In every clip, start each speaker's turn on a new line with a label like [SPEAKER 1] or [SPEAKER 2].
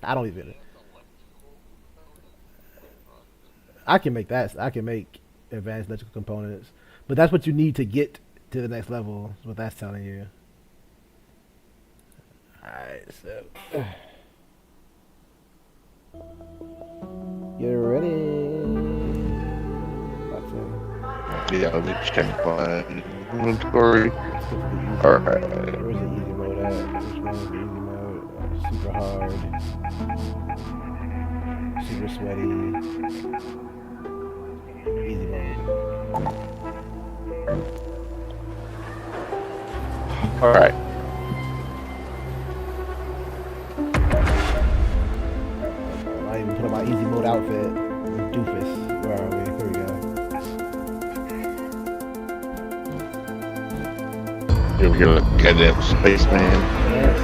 [SPEAKER 1] I don't even. I can make that. I can make advanced electrical components, but that's what you need to get to the next level. Is what that's telling you. Alright, so get ready.
[SPEAKER 2] Yeah, let me check my inventory. Alright.
[SPEAKER 1] Where's the easy mode at? Which one is the easy mode? Super hard. Super sweaty. Easy mode.
[SPEAKER 2] Alright.
[SPEAKER 1] I even put on my easy mode outfit. Doofus. Where are we? Here we go.
[SPEAKER 2] Here we go, goddamn spaceman.
[SPEAKER 1] Yeah.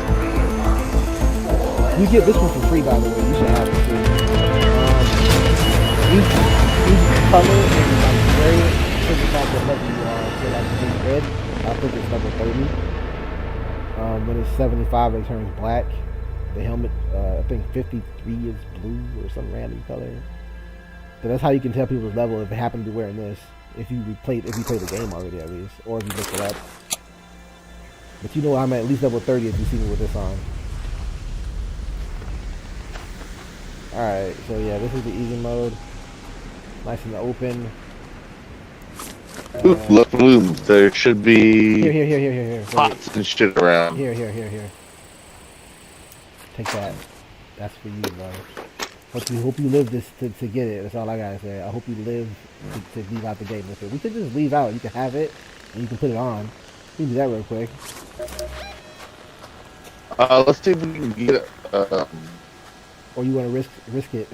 [SPEAKER 1] You get this one for free, by the way. You should have it too. Each color and like variant figures out what level you are. So like in red, I think it's level 30. When it's 75, it turns black. The helmet, I think 53 is blue or some random color. So that's how you can tell people's level if they happen to be wearing this. If you play the game already at least, or if you look it up. But you know I'm at least level 30 if you see me with this on. Alright, so yeah, this is the easy mode. Nice and open.
[SPEAKER 2] Ooh, look, blooms. There should be
[SPEAKER 1] Here.
[SPEAKER 2] pots and shit around.
[SPEAKER 1] Here. Take that. That's for you, bro. Hope you live this to get it. That's all I gotta say. I hope you live to leave out the game with it. We could just leave out. You can have it, and you can put it on. We can do that real quick.
[SPEAKER 2] Let's see if we can get it.
[SPEAKER 1] Or you want to risk it?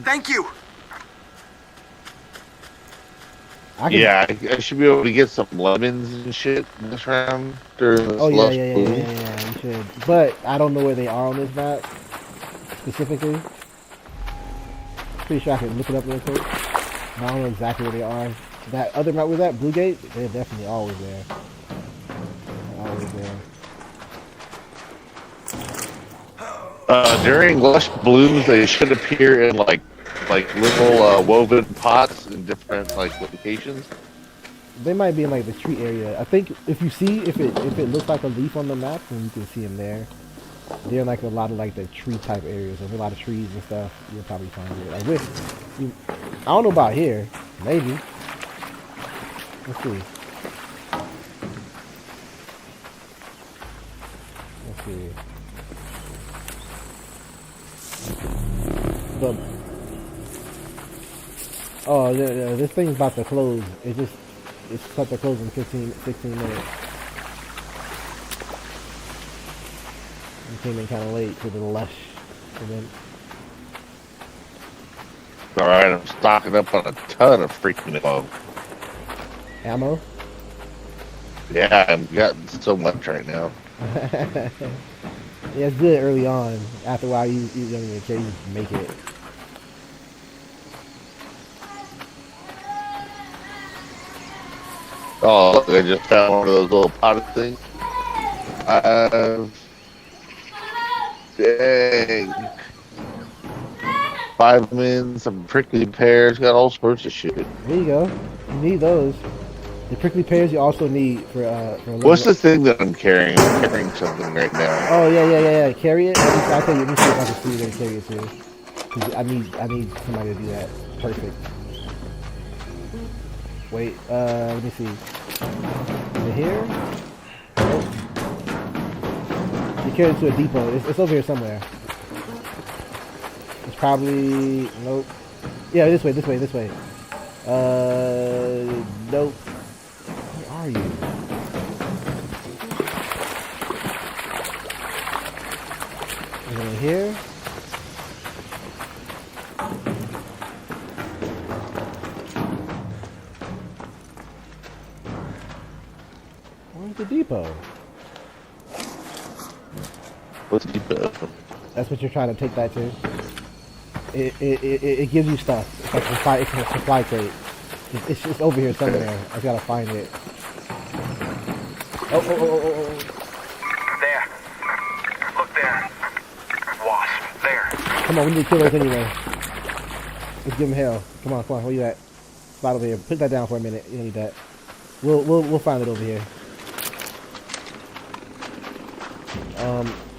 [SPEAKER 3] Thank you.
[SPEAKER 2] Yeah, I should be able to get some lemons and shit this round during this
[SPEAKER 1] yeah, you should. But I don't know where they are on this map specifically. Pretty sure I can look it up real quick. I don't know exactly where they are. That other map with that Blue Gate, they're definitely always there. They're always there.
[SPEAKER 2] During lush blooms, they should appear in like little woven pots in different like locations.
[SPEAKER 1] They might be in like the tree area. I think if it looks like a leaf on the map, then you can see them there. They're in like a lot of like the tree type areas. There's a lot of trees and stuff. You'll probably find it. Like I don't know about here. Maybe. Let's see. But this thing's about to close. It's set to close in 16 minutes. We came in kind of late to the lush event.
[SPEAKER 2] Alright, I'm stocking up on a ton of freaking
[SPEAKER 1] Ammo?
[SPEAKER 2] Yeah, I'm getting so much right now.
[SPEAKER 1] Yeah, it's good early on. After a while, you don't even care. You just make it.
[SPEAKER 2] Oh, look, I just found one of those little potted things. Dang. 5 mints, some prickly pears, got all sorts of shit.
[SPEAKER 1] There you go. You need those. The prickly pears you also need for
[SPEAKER 2] What's the thing that I'm carrying? I'm carrying something right now.
[SPEAKER 1] Oh yeah. Carry it. I'll tell you. Let me see if I can see it and carry it too. Cause I need somebody to do that. Perfect. Wait. Let me see. Is it here? Nope. You carry it to a depot. It's over here somewhere. It's probably nope. Yeah, this way. Nope. Where are you? Is it in here? Where's the depot?
[SPEAKER 2] What's the depot?
[SPEAKER 1] That's what you're trying to take that to. It gives you stuff. It's a supply crate. It's over here somewhere. I gotta find it. Oh.
[SPEAKER 3] There. Look there.
[SPEAKER 1] Come on, we need to kill those anyway. Let's give him hell. Come on, where you at? Spot over here. Put that down for a minute. You don't need that. We'll find it over here.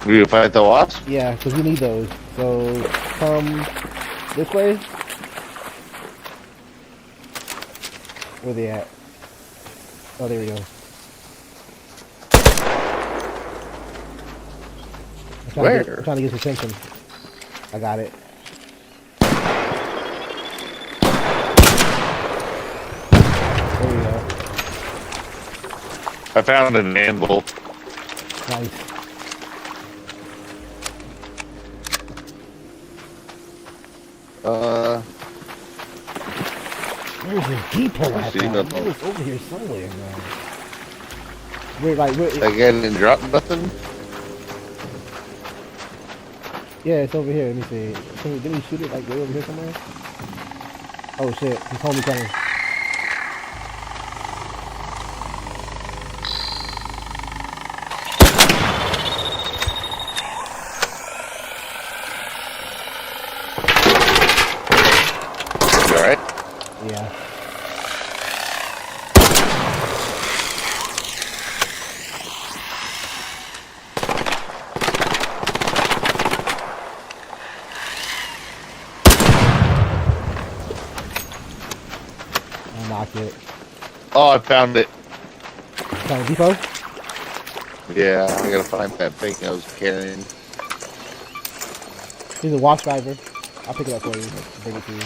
[SPEAKER 2] We fight the wasp?
[SPEAKER 1] Yeah, because we need those. So come this way. Where they at? Oh, there we go. I'm trying to get his attention. I got it. There we go.
[SPEAKER 2] I found an anvil.
[SPEAKER 1] Nice. Where's his depot at? It was over here somewhere, man. We're
[SPEAKER 2] I didn't drop nothing?
[SPEAKER 1] yeah, it's over here. Let me see. Didn't we shoot it like way over here somewhere? Oh shit, his homie coming.
[SPEAKER 2] Alright.
[SPEAKER 1] Yeah. I knocked it.
[SPEAKER 2] Oh, I found it.
[SPEAKER 1] Found a depot?
[SPEAKER 2] Yeah, I gotta find that thing I was carrying.
[SPEAKER 1] He's a wash driver. I'll pick it up for you. Bring it to you.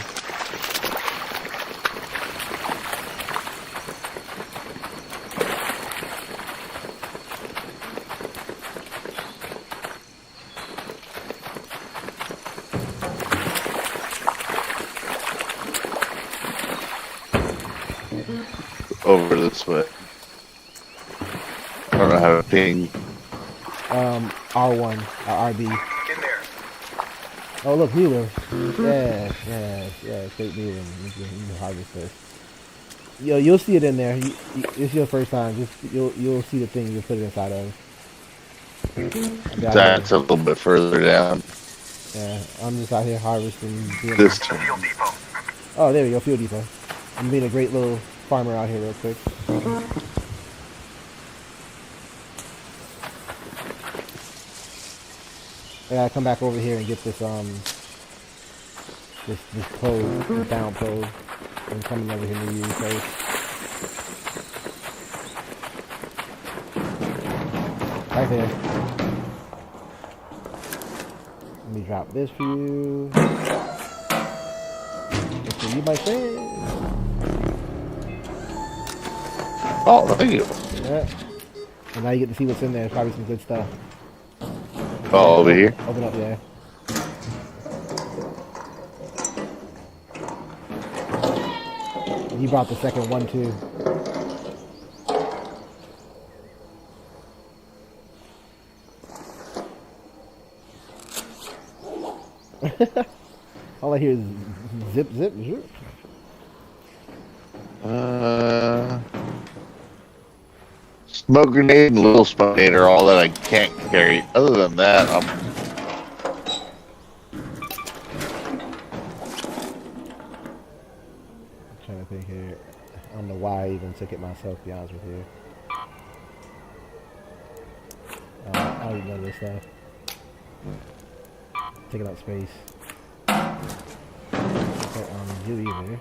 [SPEAKER 2] Over this way. I don't know how to ping.
[SPEAKER 1] R1, RB.
[SPEAKER 3] In there.
[SPEAKER 1] Oh, look, Mueller. Yeah, straight Mueller. You can harvest this. Yo, you'll see it in there. It's your first time. You'll see the thing. You'll put it inside of.
[SPEAKER 2] That's a little bit further down.
[SPEAKER 1] Yeah, I'm just out here harvesting.
[SPEAKER 2] This
[SPEAKER 3] Fuel depot.
[SPEAKER 1] Oh, there we go, fuel depot. I'm being a great little farmer out here real quick. I gotta come back over here and get this this code, this down code. I'm coming over here to you first. Right there. Let me drop this for you. This for you, my friend.
[SPEAKER 2] Oh, thank you.
[SPEAKER 1] Yeah. And now you get to see what's in there. It's probably some good stuff.
[SPEAKER 2] Oh, over here.
[SPEAKER 1] Open up, yeah. You brought the second one too. All I hear is zip, zip, zip.
[SPEAKER 2] Smoke grenade and little smoke grenade are all that I can't carry. Other than that, I'm
[SPEAKER 1] trying to think here. I don't know why I even took it myself, to be honest with you. I don't even know this stuff. Taking up space. Put on you either.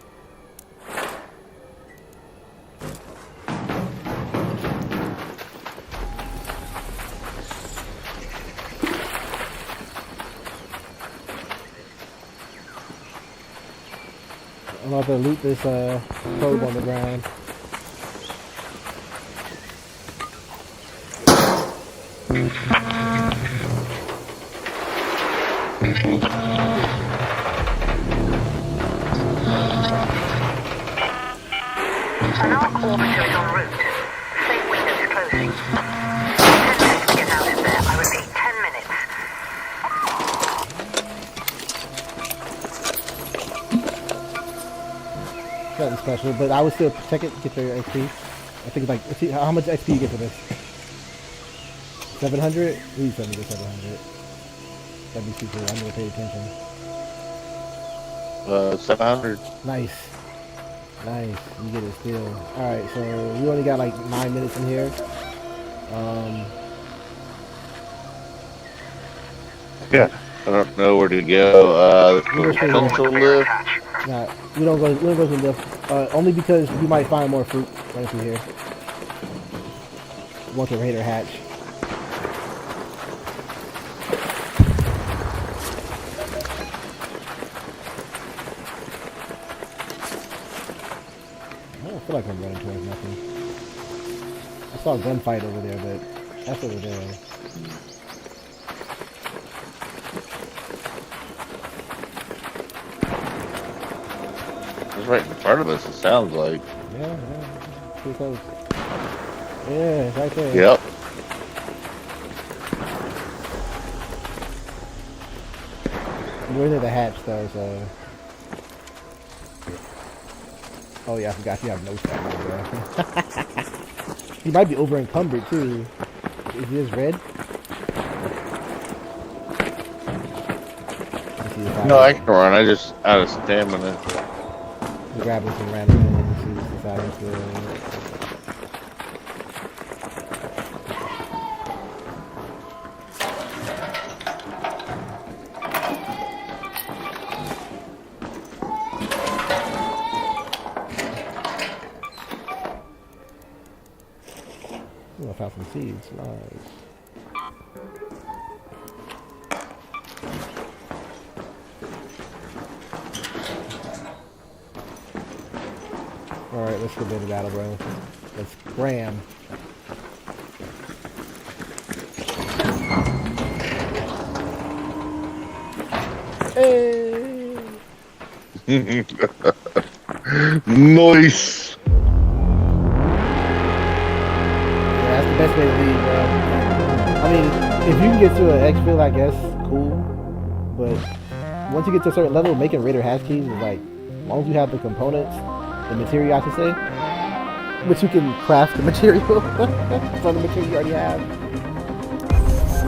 [SPEAKER 1] I'm about to loot this probe on the ground.
[SPEAKER 4] An arc orbiter is en route. Safe window is closing. 10 minutes to get out of there. I repeat, 10 minutes.
[SPEAKER 1] Nothing special, but I would still check it, get your XP. I think it's like, let's see, how much XP you get for this? 700? Please send me the 700. That'd be super, I'm gonna pay attention.
[SPEAKER 2] 700.
[SPEAKER 1] Nice. Nice. You get it still. Alright, so we only got like 9 minutes in here.
[SPEAKER 2] Yeah. I don't know where to go.
[SPEAKER 1] We'll stay here.
[SPEAKER 2] Pencil lift.
[SPEAKER 1] Nah, we don't go to the lift. Only because we might find more fruit running through here. Want the raider hatch. I don't feel like I'm running towards nothing. I saw a gunfight over there, but that's over there.
[SPEAKER 2] It's right in front of us, it sounds like.
[SPEAKER 1] Yeah, pretty close. Yeah, it's right there.
[SPEAKER 2] Yep.
[SPEAKER 1] We're near the hatch though, so. Oh yeah, I forgot you have no stamina, bro. He might be over encumbered too. Is his red?
[SPEAKER 2] No, I can run. I just out of stamina.
[SPEAKER 1] I'm grabbing some random things. See what's inside his I found some seeds. Nice. Alright, let's go to the battle, bro. Let's ram. Hey!
[SPEAKER 2] Nice.
[SPEAKER 1] That's the best way to leave, bro. I mean, if you can get to an exfil, I guess, cool. But once you get to a certain level, making raider hash keys is like, as long as you have the components, the material, I should say, which you can craft the material from the material you already have. You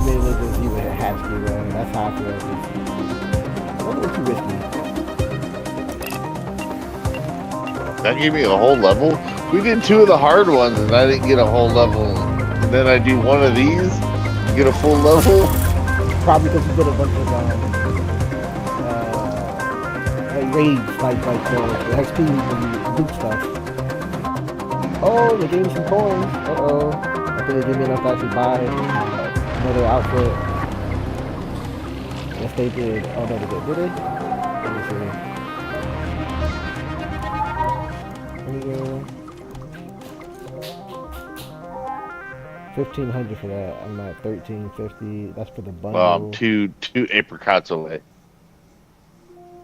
[SPEAKER 1] may as well just use a hash key, bro. That's how I feel. It's a little too risky.
[SPEAKER 2] That gave me a whole level. We did 2 of the hard ones and I didn't get a whole level. And then I do 1 of these, get a full level.
[SPEAKER 1] Probably because you did a bunch of like raids, like the XP and loot stuff. Oh, they gave me some coins. Uh-oh. I think they gave me enough to actually buy another outfit. Yes, they did. Oh, no, they did. Did they? Let me see. Let me go. 1,500 for that. I'm at 1,350. That's for the bundle.
[SPEAKER 2] Well, I'm two apricots away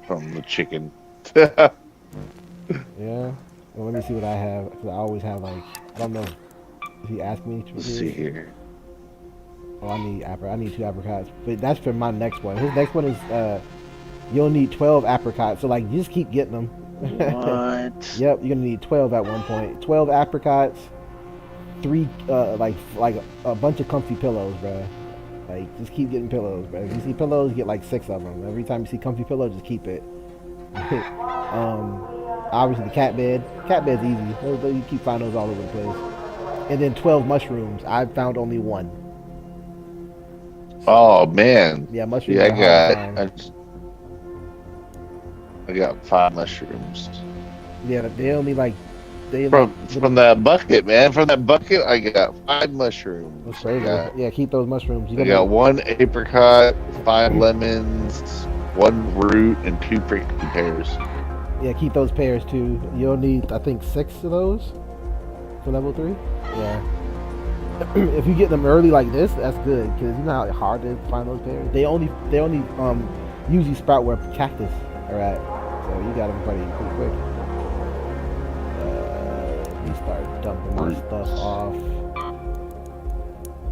[SPEAKER 2] from the chicken.
[SPEAKER 1] Yeah. Well, let me see what I have, because I always have like, I don't know if he asked me to.
[SPEAKER 2] Let's see here.
[SPEAKER 1] Oh, I need 2 apricots, but that's for my next one. His next one is you'll need 12 apricots. So like, you just keep getting them.
[SPEAKER 2] What?
[SPEAKER 1] Yep, you're gonna need 12 at one point. 12 apricots, 3 like a bunch of comfy pillows, bro. Like, just keep getting pillows, bro. If you see pillows, get like 6 of them. Every time you see comfy pillows, just keep it. Obviously the cat bed. Cat bed's easy. You keep finding those all over the place. And then 12 mushrooms. I found only 1.
[SPEAKER 2] Oh man.
[SPEAKER 1] Yeah, mushrooms.
[SPEAKER 2] Yeah, I got 5 mushrooms.
[SPEAKER 1] Yeah, they only like
[SPEAKER 2] from that bucket, man. From that bucket, I got 5 mushrooms.
[SPEAKER 1] That's crazy. Yeah, keep those mushrooms.
[SPEAKER 2] I got 1 apricot, 5 lemons, 1 root, and 2 prickly pears.
[SPEAKER 1] Yeah, keep those pears too. You'll need, I think, 6 of those for level 3. Yeah. If you get them early like this, that's good, because you know how hard it is to find those pears. They only usually sprout where cactus are at, so you got them pretty quick. Let me start dumping my stuff off.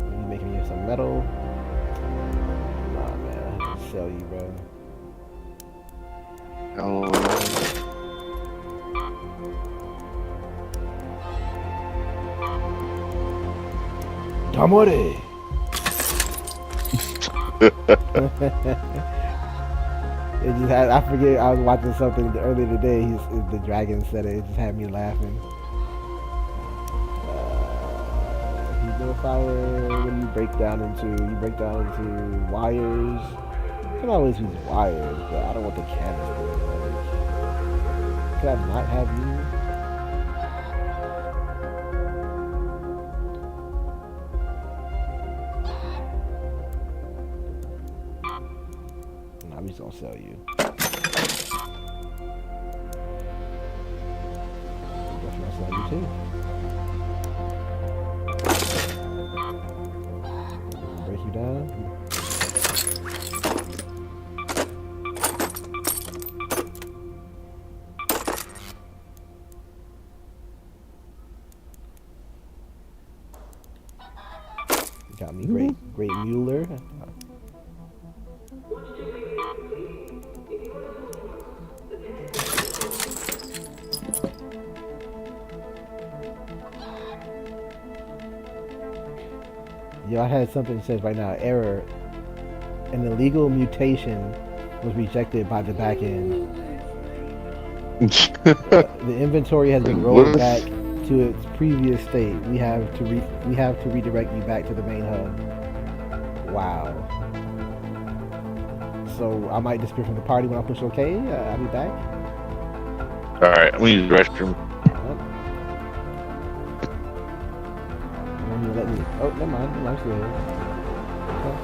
[SPEAKER 1] You making me some metal? Nah, man, I have to sell you, bro.
[SPEAKER 2] Oh.
[SPEAKER 1] Tamore! It just had, I forget, I was watching something earlier today. The dragon said it. It just had me laughing. You do a fire. What do you break down into? You break down into wires. You can always use wires, but I don't want the canister. Like, could I not have you? I'm just gonna sell you. I'm gonna sell you too. Break you down. Got me great Mueller. Yo, I had something that says right now, error. An illegal mutation was rejected by the back end. The inventory has been rolled back to its previous state. We have to redirect you back to the main hub. Wow. So I might disappear from the party when I push OK. I'll be back.
[SPEAKER 2] All right, I'm gonna use the restroom.
[SPEAKER 1] Let me. Oh, never mind. I'm still here. Okay.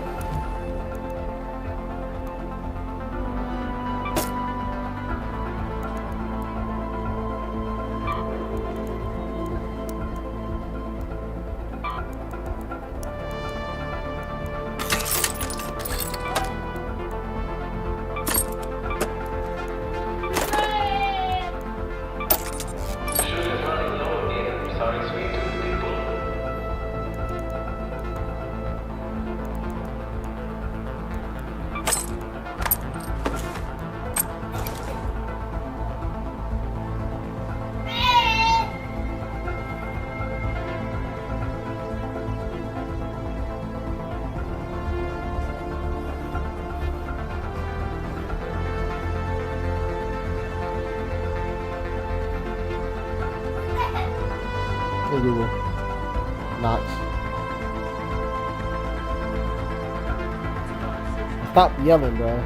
[SPEAKER 1] Hey Google. Knox. Stop yelling, bro.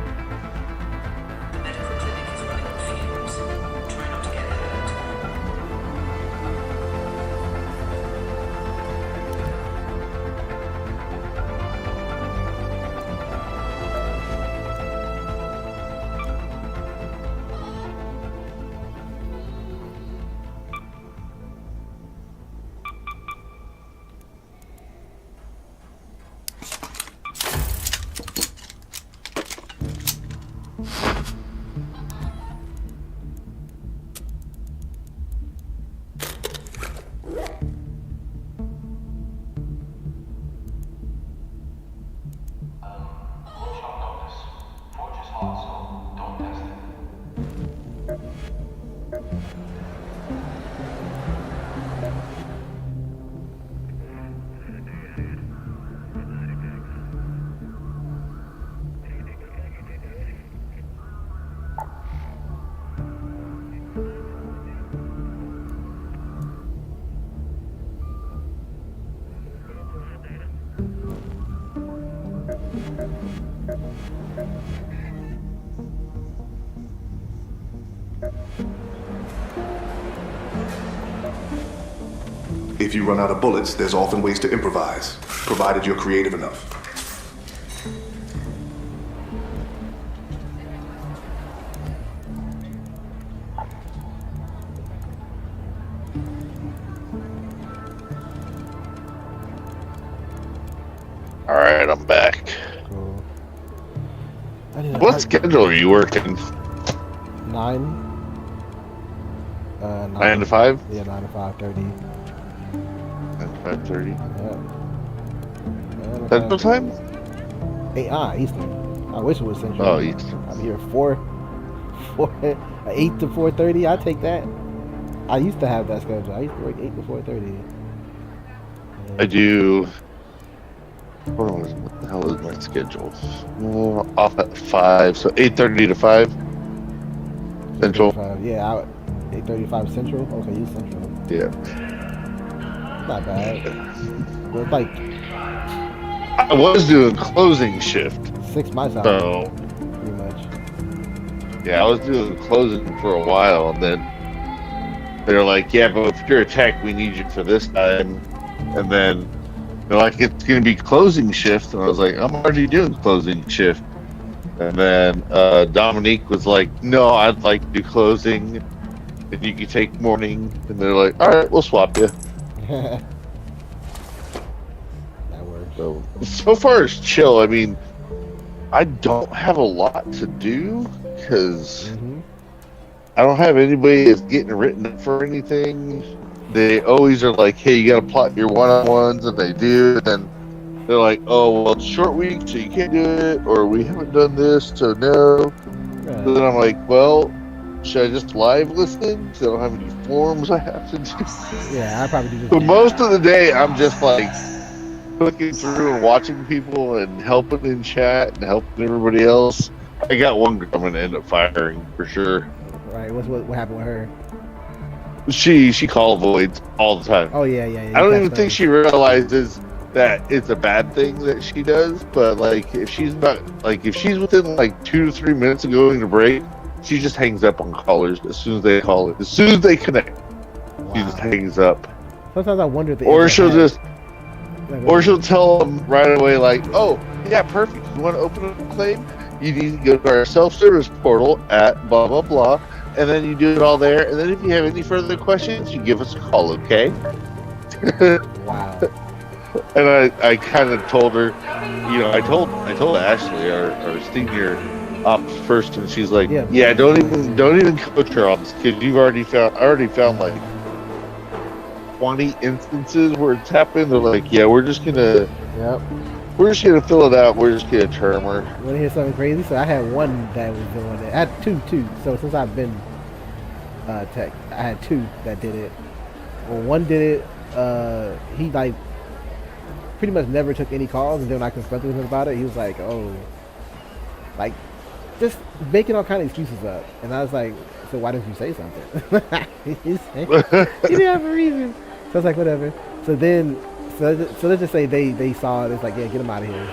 [SPEAKER 3] If you run out of bullets, there's often ways to improvise, provided you're creative enough.
[SPEAKER 2] All right, I'm back.
[SPEAKER 1] Cool.
[SPEAKER 2] What schedule are you working?
[SPEAKER 1] 9.
[SPEAKER 2] 9 to 5?
[SPEAKER 1] Yeah, 9 to 5:30.
[SPEAKER 2] 5:30.
[SPEAKER 1] Yeah.
[SPEAKER 2] Central time?
[SPEAKER 1] 8 Eastern. I wish it was Central.
[SPEAKER 2] Oh, Eastern.
[SPEAKER 1] I'm here 8 to 4:30. I take that. I used to have that schedule. I used to work 8 to 4:30.
[SPEAKER 2] I do What the hell is my schedule? Off at 5, so 8:30 to 5 Central.
[SPEAKER 1] 8:35, yeah, 8:35 Central. Okay, you Central.
[SPEAKER 2] Yeah.
[SPEAKER 1] Not bad. Well, it's like
[SPEAKER 2] I was doing closing shift,
[SPEAKER 1] 6 my time,
[SPEAKER 2] so
[SPEAKER 1] pretty much.
[SPEAKER 2] yeah, I was doing closing for a while, and then they're like, "Yeah, but if you're a tech, we need you for this time." And then they're like, "It's going to be closing shift," and I was like, "I'm already doing closing shift." And then Dominique was like, "No, I'd like to do closing, and you can take morning." And they're like, "All right, we'll swap you."
[SPEAKER 1] That works.
[SPEAKER 2] So far it's chill. I mean, I don't have a lot to do because I don't have anybody that's getting written up for anything. They always are like, "Hey, you got to plot your one-on-ones," and they do. And then they're like, "Oh, well, it's short week, so you can't do it," or "We haven't done this, so no."
[SPEAKER 1] Yeah.
[SPEAKER 2] So then I'm like, "Well, should I just live listen? Because I don't have any forms I have to do."
[SPEAKER 1] Yeah, I probably do this.
[SPEAKER 2] But most of the day, I'm just like clicking through and watching people and helping in chat and helping everybody else. I got one girl I'm gonna end up firing for sure.
[SPEAKER 1] Right. What happened with her?
[SPEAKER 2] She call avoids all the time.
[SPEAKER 1] Oh yeah.
[SPEAKER 2] I don't even think she realizes that it's a bad thing that she does. But like, if she's within like 2 to 3 minutes of going to break, she just hangs up on callers as soon as they call it. As soon as they connect, she just hangs up.
[SPEAKER 1] Sometimes I wonder if
[SPEAKER 2] Or she'll tell them right away, like, "Oh, yeah, perfect. You want to open a claim? You need to go to our self-service portal at blah, blah, blah. And then you do it all there. And then if you have any further questions, you give us a call, okay?"
[SPEAKER 1] Wow.
[SPEAKER 2] And I kind of told her, I told Ashley, our senior ops first, and she's like, "Yeah, don't even coach her on this, kid. I already found like 20 instances where it's happened." They're like, "Yeah, we're just gonna fill it out. We're just gonna term her."
[SPEAKER 1] Want to hear something crazy? So I had one that was doing it. I had two. So since I've been tech, I had two that did it. Well, one did it. He like pretty much never took any calls, and then when I confronted him about it, he was like, "Oh, like just making all kind of excuses up." And I was like, "So why didn't you say something?" He didn't have a reason. So I was like, "Whatever." So let's just say they saw it. It's like, "Yeah, get him out of here."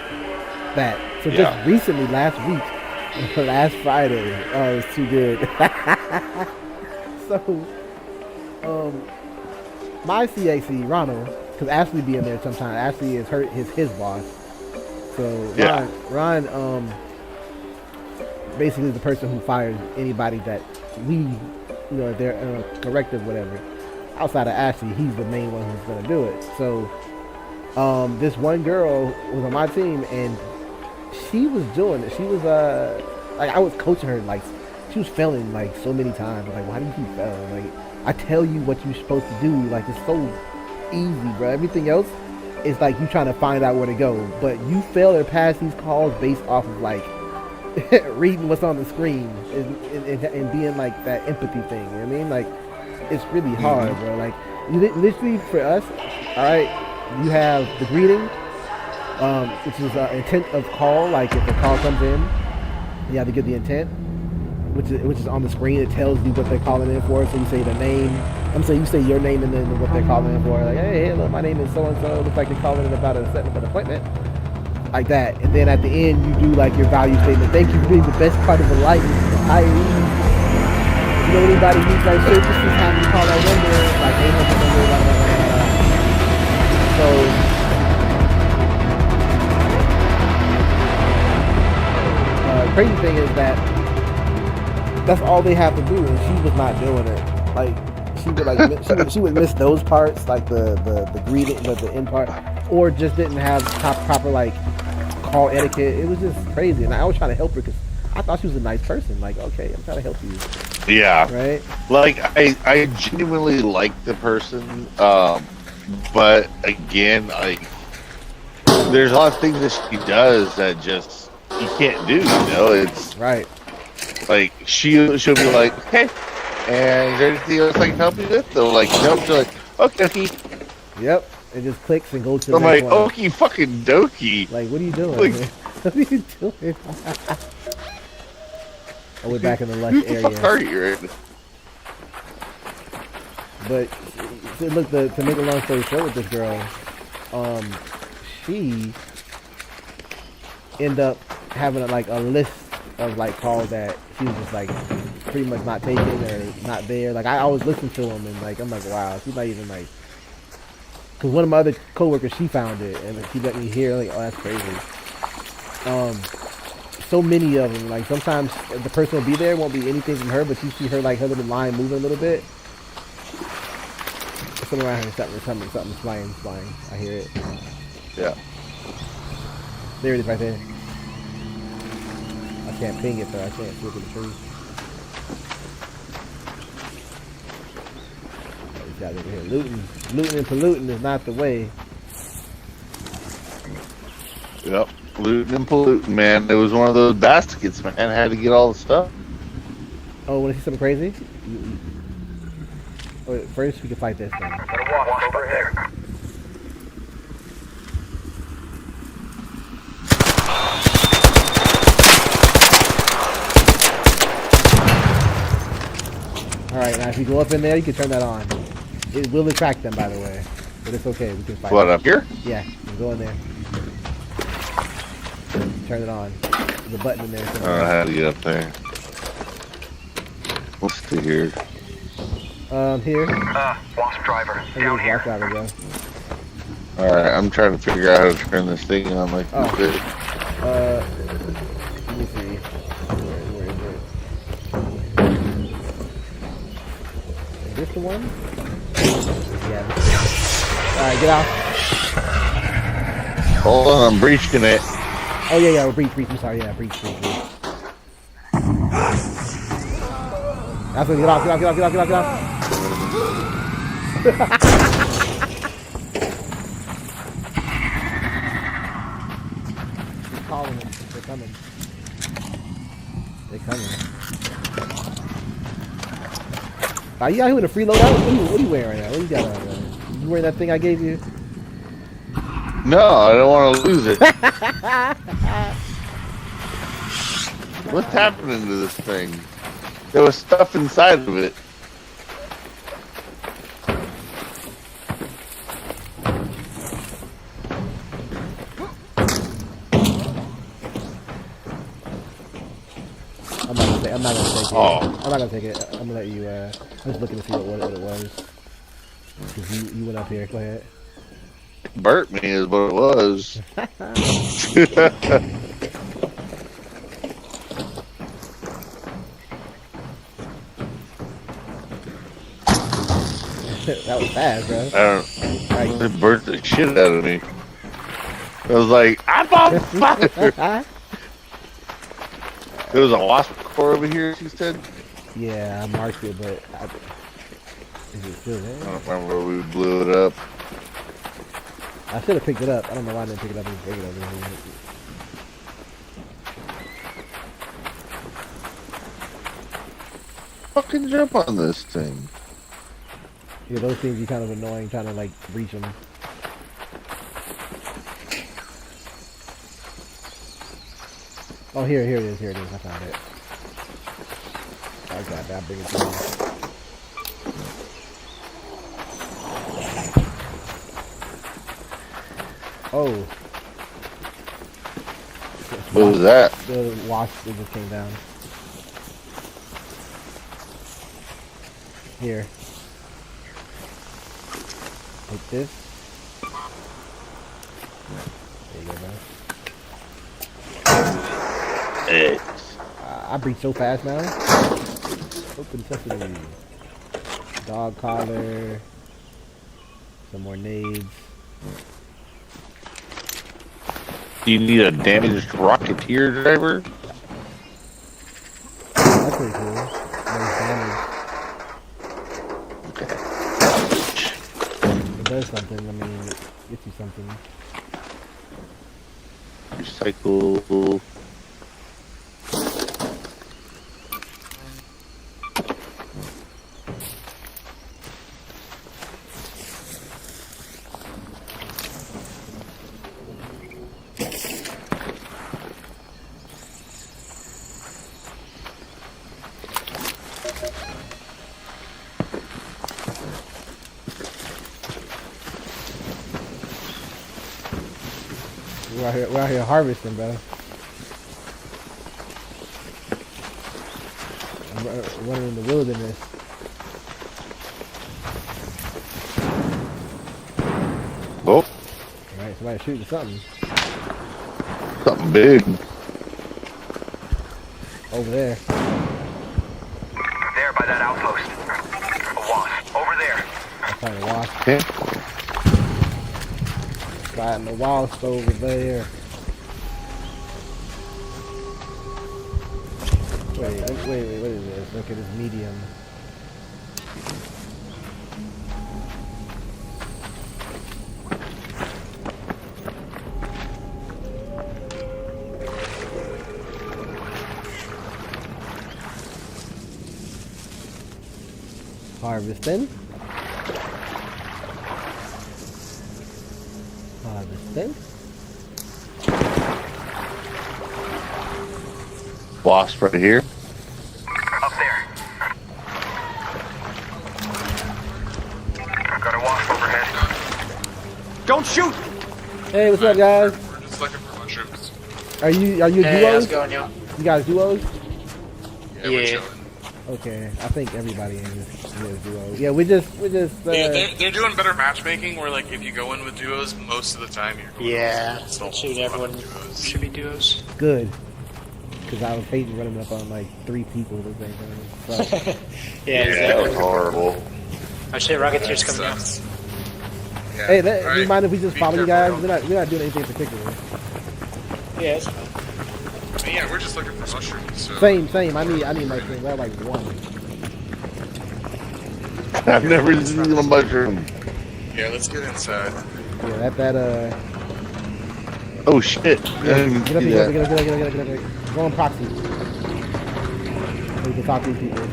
[SPEAKER 1] That. So just recently, last week, last Friday, oh, it was too good. So, my CAC, Ronald, because Ashley be in there sometimes. Ashley is his boss. So Ron basically the person who fires anybody that if they're corrective, whatever. Outside of Ashley, he's the main one who's gonna do it. So, this one girl was on my team, and she was doing it. She was like, I was coaching her, like she was failing like so many times. Like, why do you keep failing? Like, I tell you what you're supposed to do. Like, it's so easy, bro. Everything else is like you trying to find out where to go, but you fail to pass these calls based off of like reading what's on the screen and being like that empathy thing. You know what I mean? Like, it's really hard, bro. Like, literally for us, all right, you have the greeting, which is intent of call. Like, if the call comes in, you have to give the intent, which is on the screen. It tells you what they're calling in for. So you say the name. I'm saying you say your name and then what they're calling in for. Like, hey, look, my name is so and so. Looks like they're calling in about setting up an appointment. Like that. And then at the end, you do like your value statement. "Thank you for being the best part of the life. If you know anybody needs like services, have you call that number, like 800 number, blah, blah, blah, blah. So, crazy thing is that that's all they have to do, and she was not doing it. Like, she would like she would miss those parts, like the greeting, the end part, or just didn't have proper like call etiquette. It was just crazy, and I was trying to help her because I thought she was a nice person. Like, okay, I'm trying to help you.
[SPEAKER 2] Yeah.
[SPEAKER 1] Right.
[SPEAKER 2] Like, I genuinely like the person, but again, like, there's a lot of things that she does that just you can't do. It's
[SPEAKER 1] right.
[SPEAKER 2] Like, she'll be like, "Hey, and is there anything else I can help you with?" They're like, "Nope." They're like, "Okay."
[SPEAKER 1] Yep. It just clicks and goes to the
[SPEAKER 2] I'm
[SPEAKER 1] next
[SPEAKER 2] like,
[SPEAKER 1] one.
[SPEAKER 2] okie fucking dokie.
[SPEAKER 1] Like, what are you doing?
[SPEAKER 2] Like-
[SPEAKER 1] man? What are you doing? Oh, we're back in the lush
[SPEAKER 2] Who the fuck are
[SPEAKER 1] area.
[SPEAKER 2] you right now?
[SPEAKER 1] But so look, to make a long story short with this girl, she ended up having a list of like calls that she was just like pretty much not taking or not there. Like I always listen to them and like I'm like, wow, she's not even like. Cause one of my other coworkers, she found it and she let me hear like, oh, that's crazy. So many of them. Like sometimes the person will be there, won't be anything from her, but you see her like her little line moving a little bit. Something around here, something's flying. I hear it.
[SPEAKER 2] Yeah.
[SPEAKER 1] There it is, right there. I can't ping it though. I can't see it through the tree. These guys over here looting and polluting is not the way.
[SPEAKER 2] Yep. Looting and polluting, man. It was one of those baskets, man. I had to get all the stuff.
[SPEAKER 1] Oh, want to see something crazy? Wait, first we can fight this thing.
[SPEAKER 4] Watch over here.
[SPEAKER 1] Alright, now if you go up in there, you can turn that on. It will attract them, by the way. But it's okay, we can fight
[SPEAKER 2] What,
[SPEAKER 1] it.
[SPEAKER 2] up here?
[SPEAKER 1] Yeah, you can go in there. Turn it on. There's a button in there.
[SPEAKER 2] I don't know how to get up there. What's the here?
[SPEAKER 1] Here.
[SPEAKER 4] Lost driver.
[SPEAKER 1] Here's
[SPEAKER 4] Down
[SPEAKER 1] the
[SPEAKER 4] here.
[SPEAKER 1] walk driver, bro.
[SPEAKER 2] Alright, I'm trying to figure out how to turn this thing on like
[SPEAKER 1] Oh.
[SPEAKER 2] this.
[SPEAKER 1] Let me see. Where is it? Is this the one? Yeah. Alright, get out.
[SPEAKER 2] Hold on, I'm breaching it.
[SPEAKER 1] Oh, yeah, breach. I'm sorry, yeah, breach. That's what, get off. He's calling them. They're coming. Are you out here with a free loadout? What are you wearing right now? What you got on there? You wearing that thing I gave you?
[SPEAKER 2] No, I don't want to lose it. What's happening to this thing? There was stuff inside of it.
[SPEAKER 1] I'm not gonna take it.
[SPEAKER 2] Oh.
[SPEAKER 1] I'm not gonna take it. I'm gonna let you. I'm just looking to see what it was. Cause you went up here. Go ahead.
[SPEAKER 2] Burnt me is what it was.
[SPEAKER 1] That was fast, bro.
[SPEAKER 2] I don't. It burnt the shit out of me. I was like, I'm on fire. There was a wasp core over here, she said.
[SPEAKER 1] Yeah, I marked it, but is it still
[SPEAKER 2] I
[SPEAKER 1] there?
[SPEAKER 2] don't remember where we blew it up.
[SPEAKER 1] I should have picked it up. I don't know why I didn't pick it up and take it over here.
[SPEAKER 2] Fucking jump on this thing.
[SPEAKER 1] Yeah, those things are kind of annoying trying to like reach them. Oh, here it is. I found it. I got that. I'll bring it to you. Oh.
[SPEAKER 2] What was that?
[SPEAKER 1] The wasp that just came down. Here. Like this. There you go, bro. I breathe so fast now. Open sesame. Dog collar. Some more nades.
[SPEAKER 2] Do you need a damaged Rocketeer driver?
[SPEAKER 1] That's pretty cool. Nice damage.
[SPEAKER 2] Okay.
[SPEAKER 1] It does something. I mean, it gets you something.
[SPEAKER 2] Recycle.
[SPEAKER 1] We're out here harvesting, bro. I'm running in the wilderness.
[SPEAKER 2] Oh,
[SPEAKER 1] Alright, somebody shooting something
[SPEAKER 2] something big.
[SPEAKER 1] over there.
[SPEAKER 4] There by that outpost. A wasp. Over there.
[SPEAKER 1] I'm trying to watch.
[SPEAKER 2] Okay.
[SPEAKER 1] Fighting the wasp over there. Wait, what is this? Look at this medium. Harvesting. Harvesting.
[SPEAKER 2] Wasp right here.
[SPEAKER 4] Up there. I've got a wasp overhead.
[SPEAKER 5] Don't shoot!
[SPEAKER 1] Hey, what's up, guys?
[SPEAKER 6] We're just looking for mushrooms.
[SPEAKER 1] Are you
[SPEAKER 5] Hey, how's
[SPEAKER 1] duos?
[SPEAKER 5] it going, yo?
[SPEAKER 1] You guys duos?
[SPEAKER 6] Yeah, we're
[SPEAKER 5] Yeah.
[SPEAKER 6] chilling.
[SPEAKER 1] Okay, I think everybody is duos. Yeah, we just.
[SPEAKER 6] Yeah, they're doing better matchmaking where, like, if you go in with duos, most of the time you're going
[SPEAKER 5] Yeah,
[SPEAKER 6] with duos.
[SPEAKER 5] shoot, everyone should be duos.
[SPEAKER 1] good. Because I was hating running up on like 3 people at the same time. So,
[SPEAKER 5] Yeah,
[SPEAKER 2] That was
[SPEAKER 5] exactly.
[SPEAKER 2] horrible.
[SPEAKER 5] I say Rocketeer's
[SPEAKER 6] That
[SPEAKER 5] coming out.
[SPEAKER 6] sucks. Yeah.
[SPEAKER 1] hey,
[SPEAKER 6] All
[SPEAKER 1] do you mind if we just
[SPEAKER 6] Be
[SPEAKER 1] follow you
[SPEAKER 6] careful,
[SPEAKER 1] guys?
[SPEAKER 6] yo.
[SPEAKER 1] We're not doing anything particular.
[SPEAKER 5] Yeah, it's fine.
[SPEAKER 6] I mean, yeah, we're just looking for mushrooms. So.
[SPEAKER 1] Same. I need mushrooms. I have like 1.
[SPEAKER 2] I've never seen a mushroom.
[SPEAKER 6] Yeah, let's get inside.
[SPEAKER 1] Yeah, that
[SPEAKER 2] Oh shit!
[SPEAKER 1] Yeah,
[SPEAKER 2] I didn't
[SPEAKER 1] get up
[SPEAKER 2] see
[SPEAKER 1] here,
[SPEAKER 2] that.
[SPEAKER 1] get up. Go on proxy. So we can talk to these people.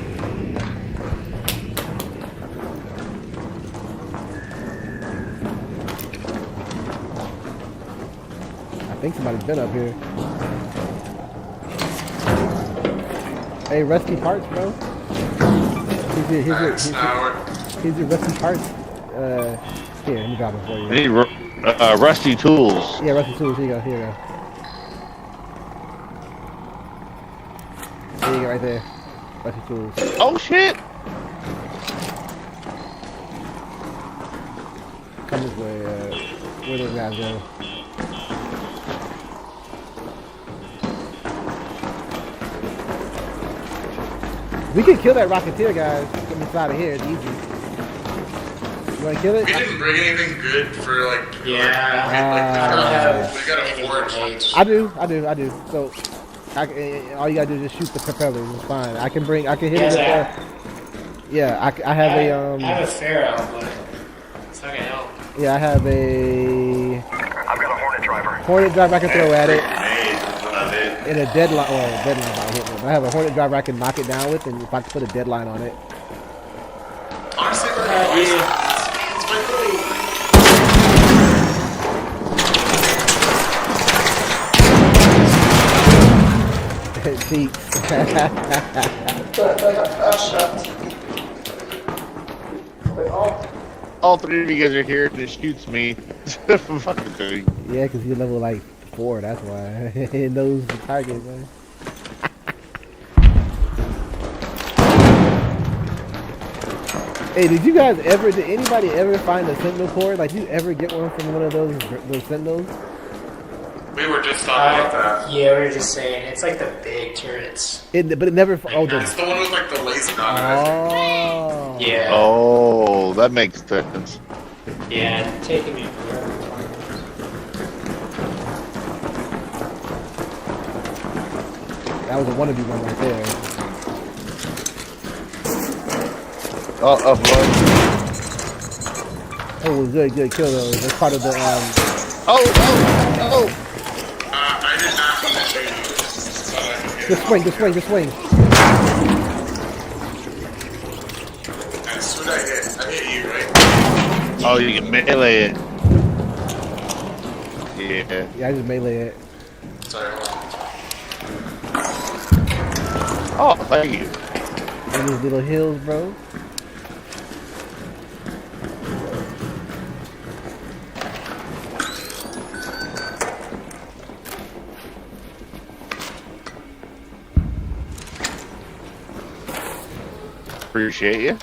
[SPEAKER 1] I think somebody's been up here. Hey, rusty parts, bro. Here's your rusty parts. Here, let me drop it for you.
[SPEAKER 2] I need rusty tools.
[SPEAKER 1] Yeah, rusty tools. Here you go. Here you go. There you go, right there. Rusty tools.
[SPEAKER 2] Oh shit!
[SPEAKER 1] Come this way. Where those guys go? We can kill that Rocketeer, guys. From inside of here. It's easy. You wanna kill it?
[SPEAKER 6] We didn't bring anything good for, like,
[SPEAKER 5] Yeah.
[SPEAKER 6] we got a forge.
[SPEAKER 1] I do. So, all you gotta do is just shoot the propellers. It's fine. I can hit it with yeah, I have
[SPEAKER 5] I have a Pharaoh, but it's not gonna help.
[SPEAKER 1] I have a
[SPEAKER 4] I've got a Hornet driver.
[SPEAKER 1] Hornet driver I can throw at it. And a deadline, deadline about hitting it. But I have a Hornet driver I can knock it down with, and if I can put a deadline on it.
[SPEAKER 6] Honestly,
[SPEAKER 5] Yeah.
[SPEAKER 6] it's my little...
[SPEAKER 1] Cheats.
[SPEAKER 2] All 3 of you guys are here and it shoots me. Fucking thing.
[SPEAKER 1] Yeah, because you're level like 4, that's why. It knows the target, man. Hey, did anybody ever find a sentinel cord? Like, did you ever get one from one of those sentinels?
[SPEAKER 6] We were just talking about that.
[SPEAKER 5] Yeah, we were just saying, it's like the big turrets.
[SPEAKER 1] But it never,
[SPEAKER 6] It's the one with, like, the laser on it.
[SPEAKER 1] Oh.
[SPEAKER 5] Yeah.
[SPEAKER 2] Oh, that makes sense.
[SPEAKER 5] Yeah, it's taking me forever.
[SPEAKER 1] That was a wannabe one right there.
[SPEAKER 2] Oh, up low.
[SPEAKER 1] Oh, good, kill those. That's part of the,
[SPEAKER 2] Oh!
[SPEAKER 6] I did not want to show you.
[SPEAKER 1] just swing.
[SPEAKER 6] That's what I hit. I hit you, right?
[SPEAKER 2] Oh, you can melee it. Yeah.
[SPEAKER 1] Yeah, I just melee it.
[SPEAKER 6] Sorry, hold on.
[SPEAKER 2] Oh, thank you.
[SPEAKER 1] And these little hills, bro.
[SPEAKER 2] appreciate you.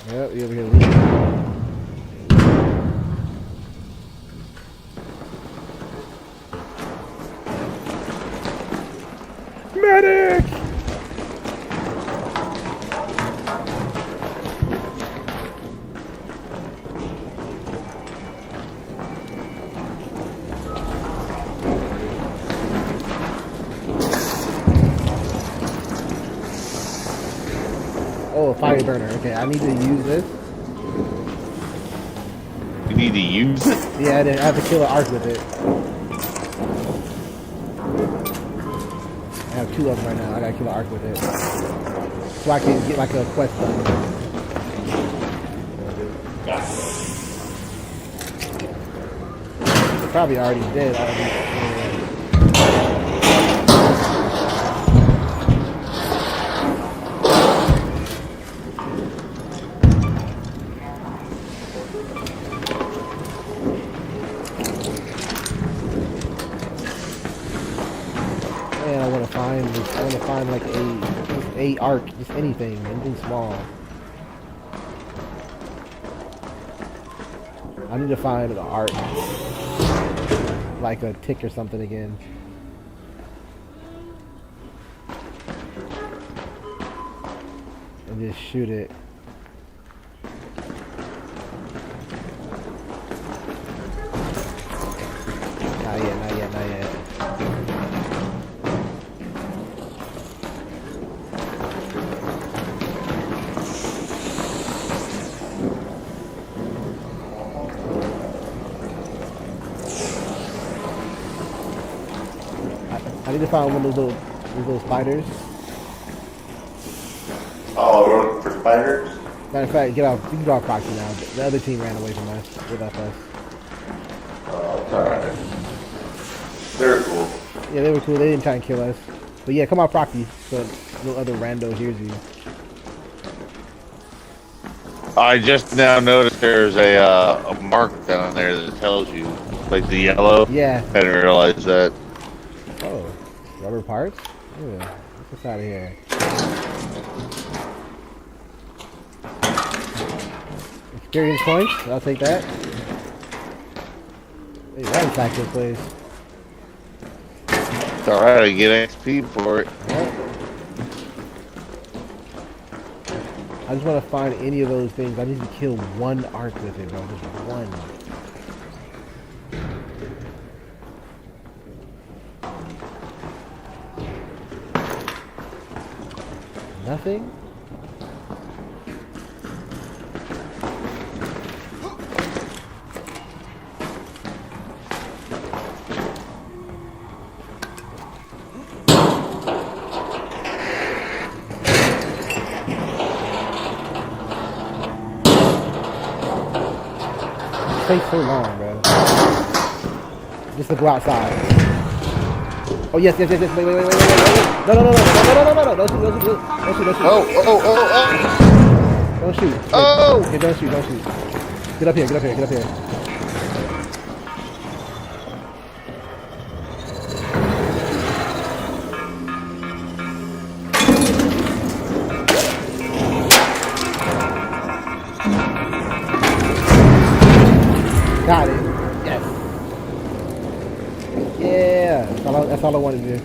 [SPEAKER 1] Yep, you over here leaving. Medic! Oh, a fire burner. Okay, I need to use this.
[SPEAKER 2] You need to use it.
[SPEAKER 1] Yeah, I have to kill an arc with it. I have 2 of them right now. I gotta kill an arc with it. So I can get like a quest done. They're probably already dead. Man, I want to find like a arc, just anything small. I need to find an arc, like a tick or something again. And just shoot it. Not yet, not yet, not yet. I need to find one of those little spiders.
[SPEAKER 7] Oh, we're looking for spiders?
[SPEAKER 1] Matter of fact, get off. You can go off proxy now. The other team ran away from us without us.
[SPEAKER 7] Oh, it's alright. They're cool.
[SPEAKER 1] Yeah, they were cool. They didn't try and kill us. But yeah, come off proxy so no other rando hears you.
[SPEAKER 2] I just now noticed there's a mark down there that tells you, like the yellow.
[SPEAKER 1] Yeah.
[SPEAKER 2] I didn't realize that.
[SPEAKER 1] Oh, rubber parts? Yeah. Get this out of here. Experience points. I'll take that. Hey, ransack this place.
[SPEAKER 2] It's alright, I get XP for it.
[SPEAKER 1] Yep. I just want to find any of those things. I need to kill one arc with it, bro. Just one. Nothing? It takes so long, bro. Just to go outside. Oh yes, yes, yes, yes. Wait. No. Don't shoot. Don't shoot. Wait.
[SPEAKER 2] Oh!
[SPEAKER 1] Okay, don't shoot. Get up here. Got it. Yes. Yeah. That's all I wanted to do.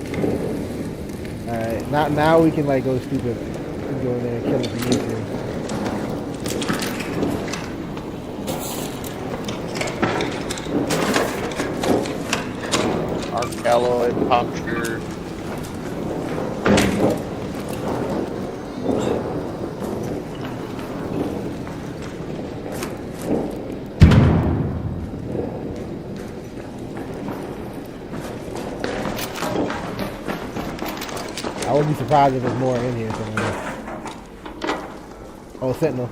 [SPEAKER 1] Alright. Now we can like go stupid. We can go in there and kill it if we need to.
[SPEAKER 2] Arc alloy, puncture.
[SPEAKER 1] I wouldn't be surprised if there's more in here somewhere. Oh, Sentinel.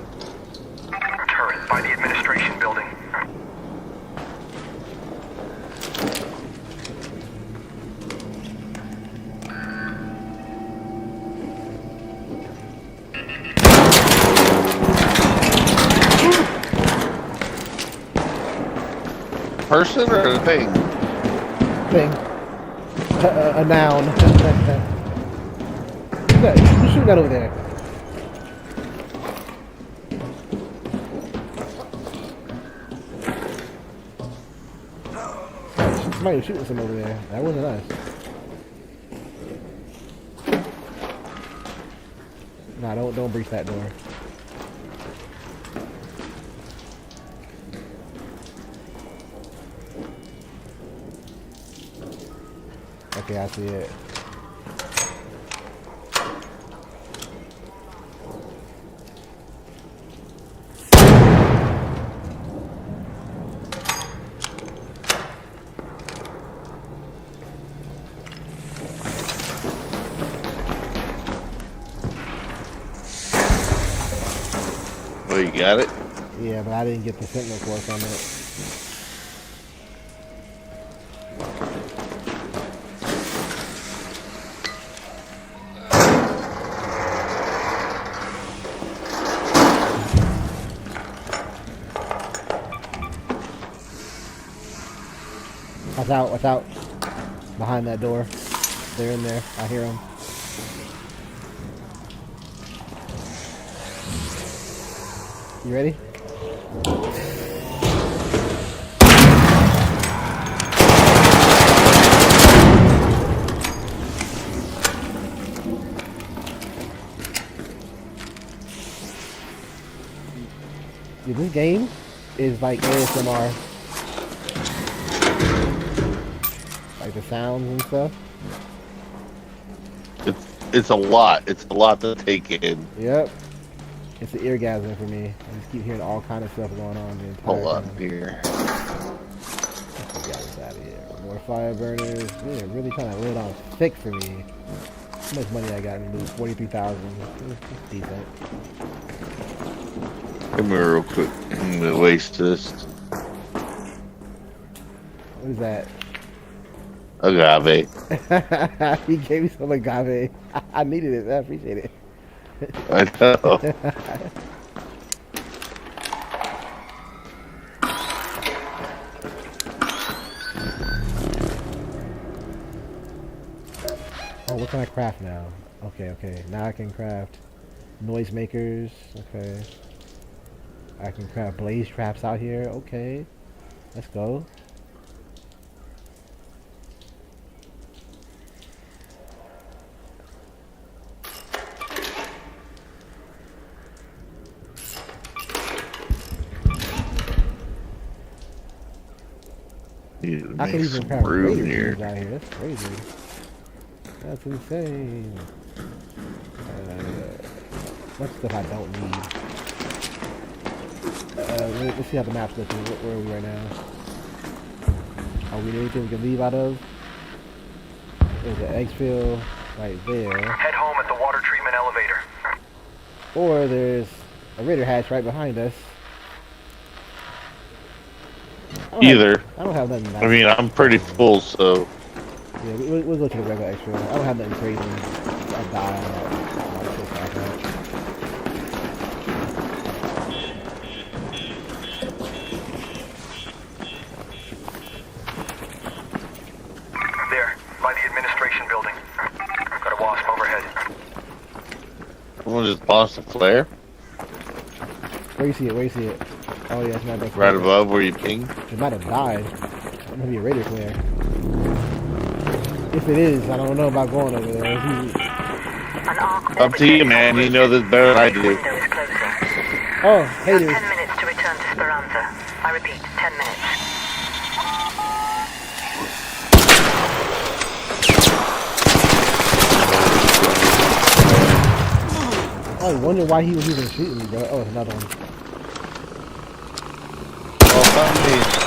[SPEAKER 3] Turret by the administration building.
[SPEAKER 2] Person or a thing?
[SPEAKER 1] Thing. A noun. Who's shooting that over there? somebody was shooting some over there. That wasn't us. Nah, don't breach that door. Okay, I see it.
[SPEAKER 2] Oh, you got it?
[SPEAKER 1] Yeah, but I didn't get the sentinel course on it. Watch out. Behind that door. They're in there. I hear them. You ready? Dude, this game is like ASMR. Like the sounds and stuff.
[SPEAKER 2] It's a lot. It's a lot to take in.
[SPEAKER 1] Yep. It's an eargasm for me. I just keep hearing all kind of stuff going on the entire
[SPEAKER 2] Hold on
[SPEAKER 1] time.
[SPEAKER 2] here.
[SPEAKER 1] Let's get this out of here. More fire burners. They're really trying to lay it on thick for me. How much money I got in loot? 43,000. It's decent.
[SPEAKER 2] Come here real quick. I'm gonna waste this.
[SPEAKER 1] What is that?
[SPEAKER 2] Agave.
[SPEAKER 1] He gave me some agave. I needed it. I appreciate it.
[SPEAKER 2] I know.
[SPEAKER 1] Oh, what can I craft now? Okay. Now I can craft noisemakers. Okay. I can craft blaze traps out here. Okay. Let's go.
[SPEAKER 2] You
[SPEAKER 1] I can
[SPEAKER 2] make
[SPEAKER 1] even
[SPEAKER 2] some
[SPEAKER 1] craft
[SPEAKER 2] room
[SPEAKER 1] raider
[SPEAKER 2] here.
[SPEAKER 1] tubes out here. That's crazy. That's insane. Much stuff I don't need. Let's see how the map's looking. Where are we right now? Are we anything we can leave out of? There's an exfil right there.
[SPEAKER 8] Head home at the water treatment elevator.
[SPEAKER 1] Or there's a raider hatch right behind us.
[SPEAKER 2] Either.
[SPEAKER 1] I don't have nothing.
[SPEAKER 2] I mean, I'm pretty full, so.
[SPEAKER 1] Yeah, we'll go to the regular extra. I don't have nothing crazy. I'll die on that.
[SPEAKER 8] There, by the administration building. Got a wasp overhead.
[SPEAKER 2] Someone just lost a flare?
[SPEAKER 1] Where you see it? Oh yeah, it's not that.
[SPEAKER 2] Right above where you pinged?
[SPEAKER 1] It might have died. It might be a raider flare. If it is, I don't know about going over there.
[SPEAKER 4] An arc
[SPEAKER 2] Up to you, man. You know this better than I do.
[SPEAKER 4] window is closing.
[SPEAKER 1] Oh,
[SPEAKER 4] You have
[SPEAKER 1] haters.
[SPEAKER 4] 10 minutes to return to Speranza. I repeat, 10 minutes.
[SPEAKER 1] I was wondering why he was even shooting me, bro. Oh, it's another one.
[SPEAKER 2] Oh, fuck me.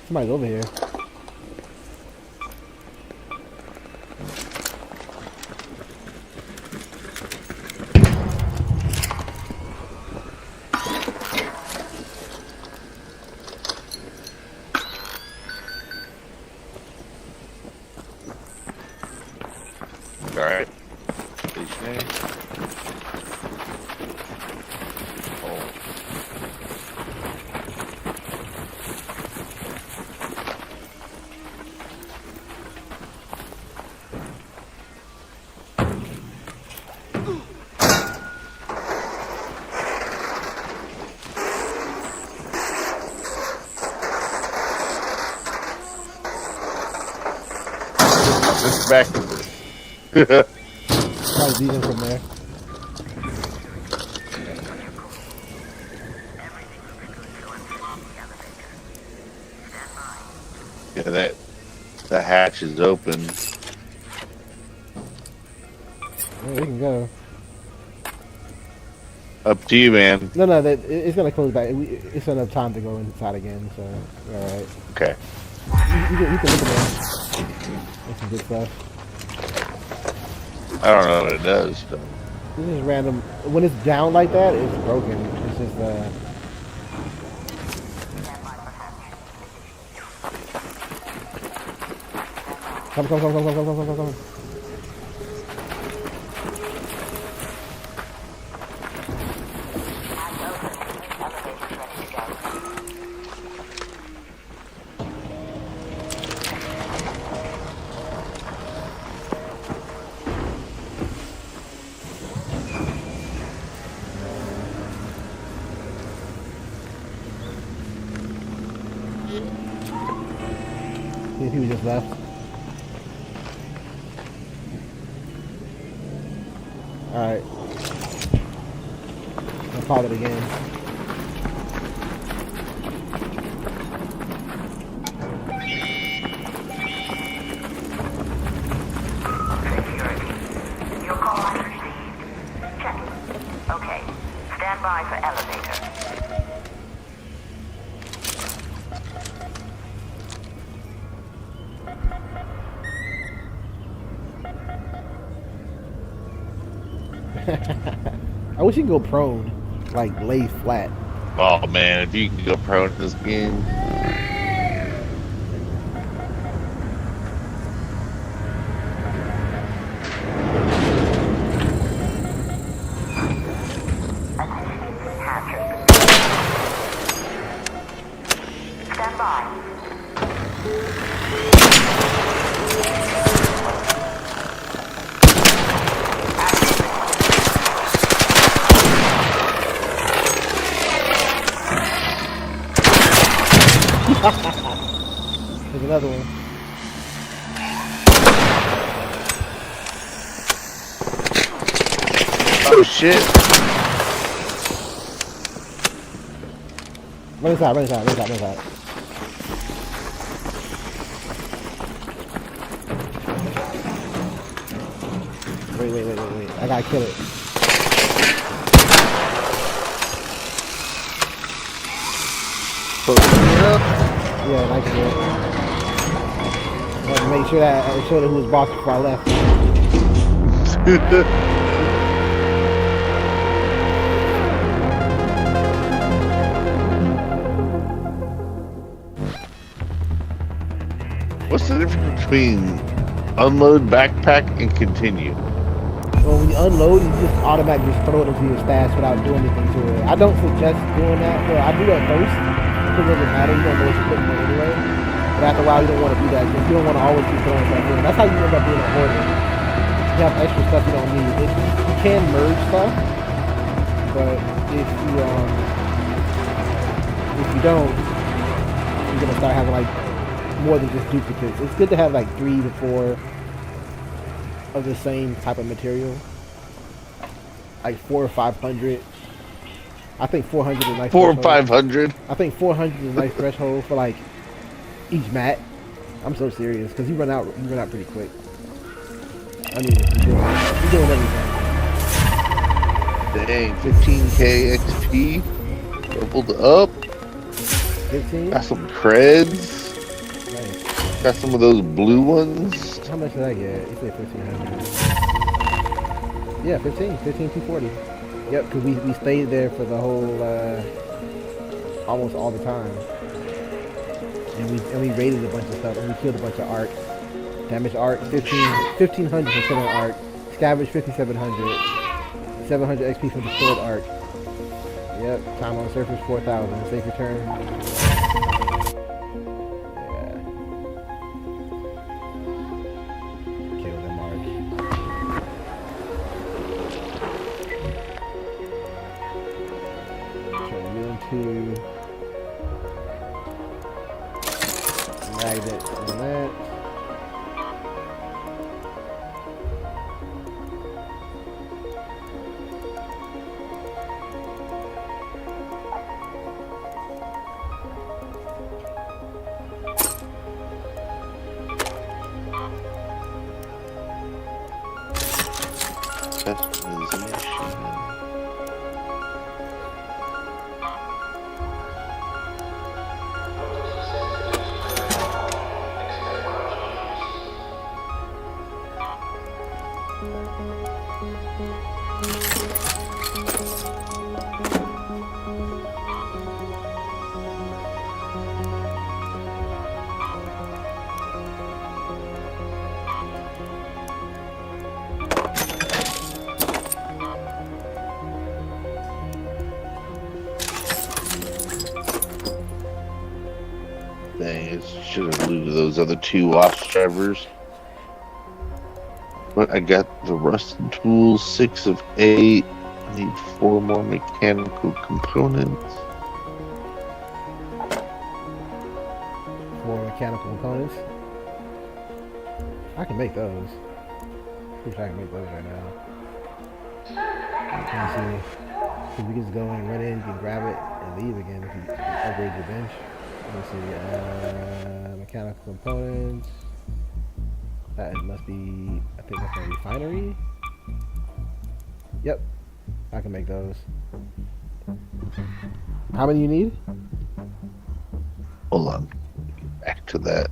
[SPEAKER 1] Somebody's over here.
[SPEAKER 2] Alright. Stationary. Oh. This back.
[SPEAKER 1] Try to beat him from there.
[SPEAKER 2] Yeah, that the hatch is open.
[SPEAKER 1] Yeah, we can go.
[SPEAKER 2] Up to you, man.
[SPEAKER 1] No, it's gonna close back. It's enough time to go inside again, so all right.
[SPEAKER 2] Okay.
[SPEAKER 1] You can look at that. That's some good stuff.
[SPEAKER 2] I don't know what it does, but
[SPEAKER 1] This is random. When it's down like that, it's broken. It's just Come. He was just left. Alright. I'll pop it again.
[SPEAKER 4] Security. Your call has received. Check. Okay. Stand by for elevator.
[SPEAKER 1] I wish you could go prone, like lay flat.
[SPEAKER 2] oh man, if you can go pro in this game,
[SPEAKER 4] Stand by.
[SPEAKER 1] There's another one.
[SPEAKER 2] oh shit!
[SPEAKER 1] Run inside. Wait. I gotta kill it. Yeah, nice shit. I had to make sure that I showed who was boss before I left.
[SPEAKER 2] What's the difference between unload backpack and continue?
[SPEAKER 1] Well, when you unload, you just automatically just throw it into your stash without doing anything to it. I don't suggest doing that. Well, I do that first because it doesn't matter. You don't know what you're putting in anyway. But after a while, you don't want to do that because you don't want to always keep throwing stuff in. That's how you end up being a hoarder. You have extra stuff you don't need. You can merge stuff, but if you don't, you're gonna start having like more than just duplicates. It's good to have like 3 to 4 of the same type of material, like 400 or 500. I think 400 is a nice.
[SPEAKER 2] 400 or 500.
[SPEAKER 1] I think 400 is a nice threshold for like each mat. I'm so serious because you run out pretty quick. I mean, you're doing everything.
[SPEAKER 2] Dang, 15k XP, doubled up.
[SPEAKER 1] 15.
[SPEAKER 2] Got some creds.
[SPEAKER 1] Nice.
[SPEAKER 2] Got some of those blue ones.
[SPEAKER 1] How much did I get? You said 1500. Yeah, 240. Yep, because we stayed there for the whole, almost all the time. And we raided a bunch of stuff, and we killed a bunch of arcs. Damaged arc, 1500 for killing arc. Scavenge, 5700. 700 XP for destroyed arc. Yep, time on surface, 4000. Safe return. Yeah. Kill them arc. Turn you into magnet on that.
[SPEAKER 2] Customization. Dang, I should have looted those other 2 wasp drivers. But I got the rusted tools, 6 of 8. I need 4 more mechanical components.
[SPEAKER 1] 4 mechanical components. I can make those. Pretty sure I can make those right now. Let me see. If we can just go and run in, you can grab it and leave again if you upgrade your bench. Let me see. Mechanical components. That must be, I think that's a refinery. Yep, I can make those. How many you need?
[SPEAKER 2] Hold on. Back to that.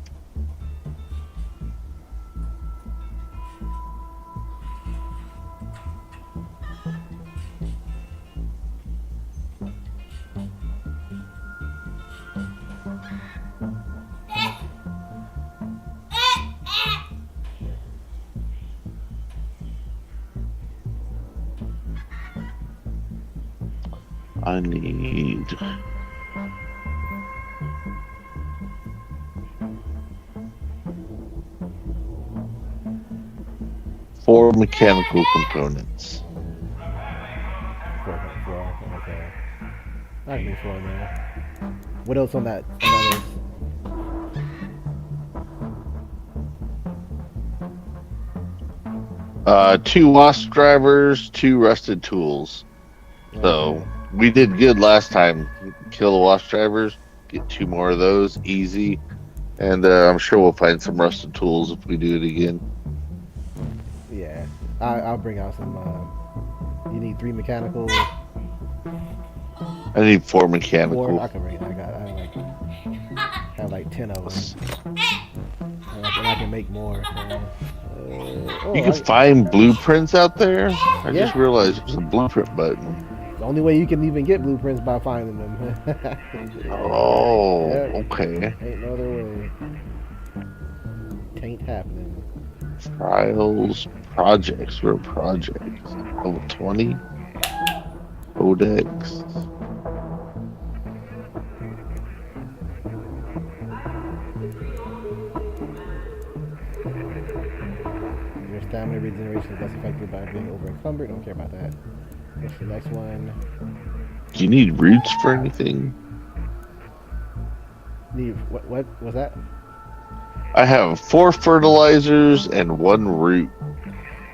[SPEAKER 2] I need 4 mechanical components.
[SPEAKER 1] 4, okay. I can make 4 in there. What else on that list?
[SPEAKER 2] 2 wasp drivers, 2 rusted tools.
[SPEAKER 1] Okay.
[SPEAKER 2] So we did good last time. Kill the wasp drivers, get 2 more of those, easy. And I'm sure we'll find some rusted tools if we do it again.
[SPEAKER 1] Yeah, I'll bring out some. You need 3 mechanical.
[SPEAKER 2] I need 4 mechanical.
[SPEAKER 1] 4. I can bring it. I have like 10 of them, and I can make more.
[SPEAKER 2] You can find blueprints out there. I
[SPEAKER 1] Yeah.
[SPEAKER 2] just realized there's a blueprint button.
[SPEAKER 1] The only way you can even get blueprints by finding them.
[SPEAKER 2] Oh,
[SPEAKER 1] Yep.
[SPEAKER 2] okay.
[SPEAKER 1] Ain't no other way. Tain't happening.
[SPEAKER 2] Trials, projects, where are projects? Level 20. Codex.
[SPEAKER 1] Your stamina regeneration is less affected by being over encumbered. Don't care about that. What's the next one?
[SPEAKER 2] Do you need roots for anything?
[SPEAKER 1] Need what was that?
[SPEAKER 2] I have 4 fertilizers and 1 root.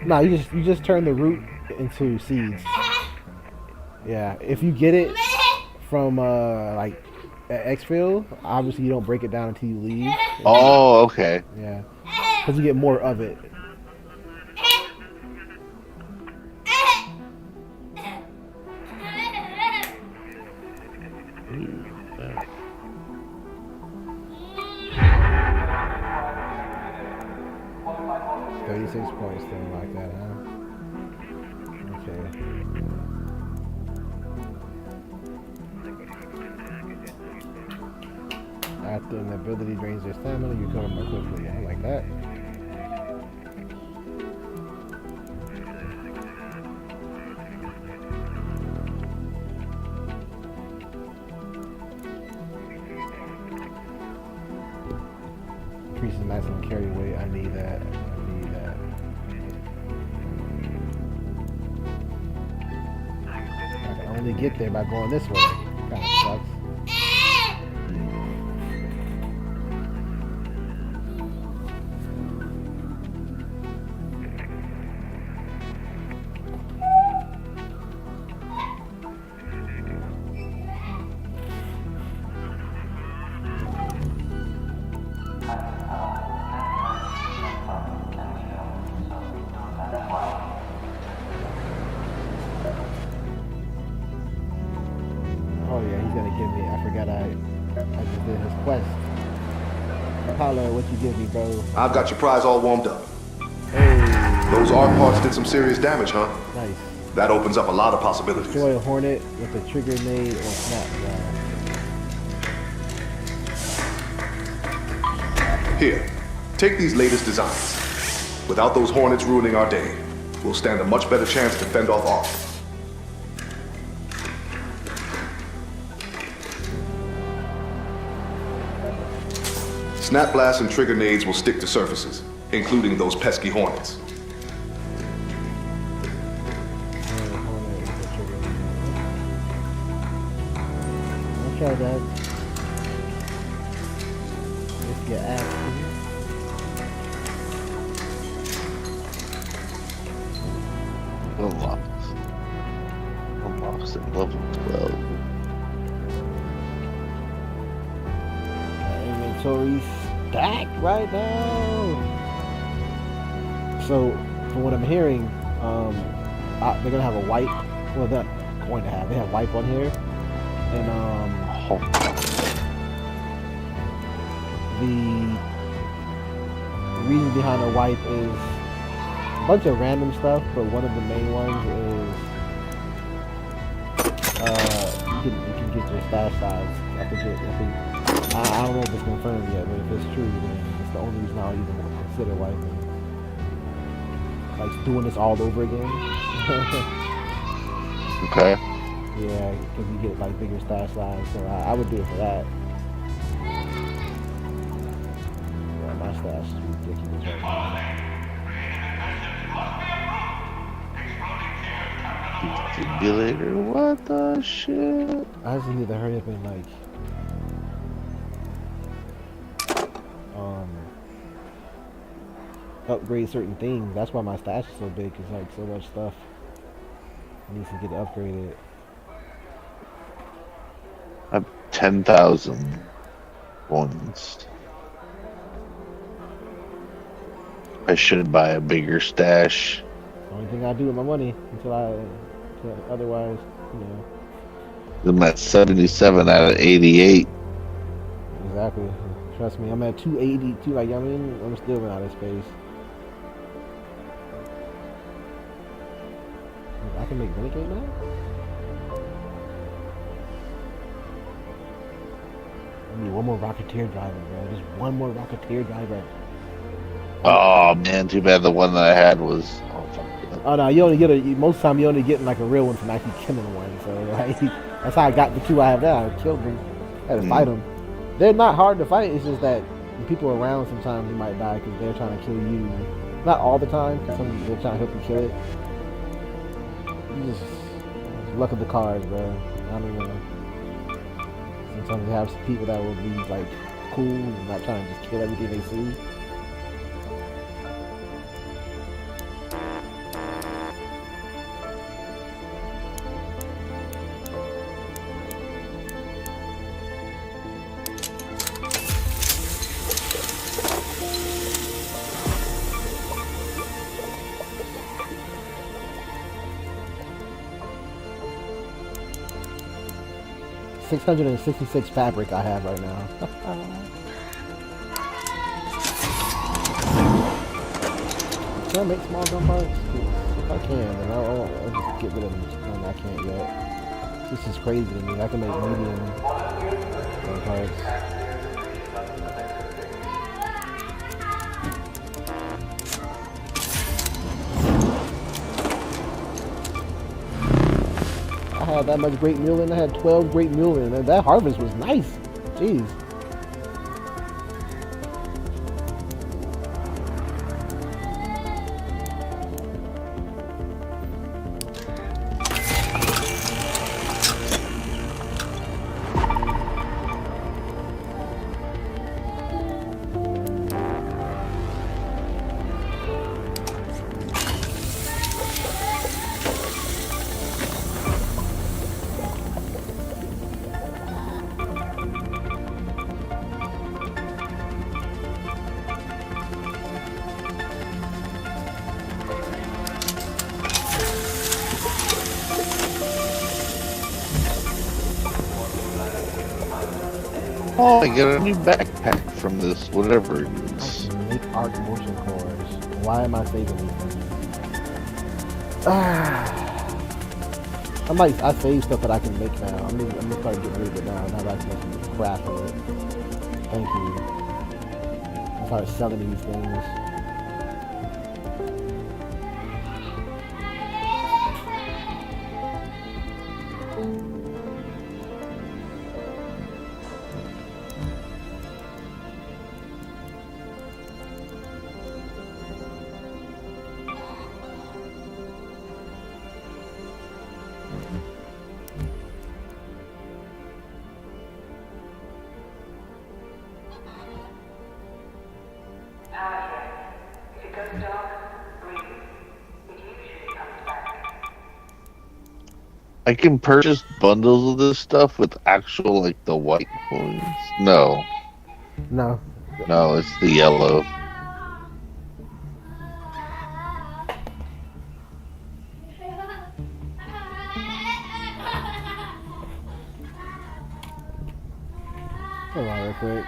[SPEAKER 1] No, you just turn the root into seeds. Yeah, if you get it from like Exfil, obviously you don't break it down until you leave.
[SPEAKER 2] Oh, okay.
[SPEAKER 1] Yeah, because you get more of it.
[SPEAKER 2] Ooh, yeah.
[SPEAKER 1] 36 points, something like that, huh? Okay. After an ability drains their stamina, you recover more quickly. I like that. Increases maximum carry weight. I need that. I need that. I can only get there by going this way. Kind of sucks. holler at what you give me, bro.
[SPEAKER 3] I've got your prize all warmed up.
[SPEAKER 1] Hey,
[SPEAKER 3] Those ARC parts did some serious damage, huh?
[SPEAKER 1] nice.
[SPEAKER 3] That opens up a lot of possibilities.
[SPEAKER 1] Destroy a hornet with a trigger nade or snap blast.
[SPEAKER 3] Here, take these latest designs. Without those hornets ruining our day, we'll stand a much better chance to fend off ARC. Snap blasts and trigger nades will stick to surfaces, including those pesky hornets.
[SPEAKER 1] I'll try that. Let's get active.
[SPEAKER 2] Unlocks. Unlocks at level 12.
[SPEAKER 1] Inventory stacked right now. So, from what I'm hearing, they're gonna have a wipe. Well, they're not going to have. They have wipe on here, and the reason behind the wipe is a bunch of random stuff, but one of the main ones is you can get your stash size. I don't know if it's confirmed yet, but if it's true, then it's the only reason I'll even consider wiping. Like doing this all over again.
[SPEAKER 2] Okay.
[SPEAKER 1] Yeah, because you get like bigger stash size, so I would do it for that. Yeah, my stash is ridiculous right now.
[SPEAKER 2] Defibrillator, what the shit?
[SPEAKER 1] I just need to hurry up and like upgrade certain things. That's why my stash is so big, cause like so much stuff needs to get upgraded.
[SPEAKER 2] I have 10,000 points. I should buy a bigger stash.
[SPEAKER 1] Only thing I do with my money until otherwise, you know.
[SPEAKER 2] I'm at 77 out of 88.
[SPEAKER 1] Exactly. Trust me, I'm at 282. Like, I mean, I'm still running out of space. I can make renegade now? I need one more Rocketeer driver, bro. Just one more Rocketeer driver.
[SPEAKER 2] Oh man, too bad the one that I had was. Oh, fuck.
[SPEAKER 1] Oh no, you only get most of the time you only get like a real one from actually killing one. So like, that's how I got the two I have now. I killed them. I had to fight them. They're not hard to fight. It's just that when people are around, sometimes you might die because they're trying to kill you. Not all the time. They're trying to help you kill it. You just luck of the cards, bro. I don't know. Sometimes you have some people that will be like cool and not trying to just kill everything they see. 666 fabric I have right now. Can I make small gun parts? If I can, then I'll just get rid of them. No, I can't yet. This is crazy to me. I can make medium gun parts. I had that much great mullein. I had 12 great mullein, and that harvest was nice. Jeez.
[SPEAKER 2] Oh, I get a new backpack from this, whatever it
[SPEAKER 1] I
[SPEAKER 2] is.
[SPEAKER 1] can make arc motion cores. Why am I saving these things? I save stuff that I can make now. I'm gonna start getting rid of it now. Now that I can make some crap of it. Thank you. I started selling these things.
[SPEAKER 4] If it goes dark, breathe. It usually comes back.
[SPEAKER 2] I can purchase bundles of this stuff with actual, like, the white coins. No,
[SPEAKER 1] No.
[SPEAKER 2] no, it's the yellow.
[SPEAKER 1] Hold on real quick.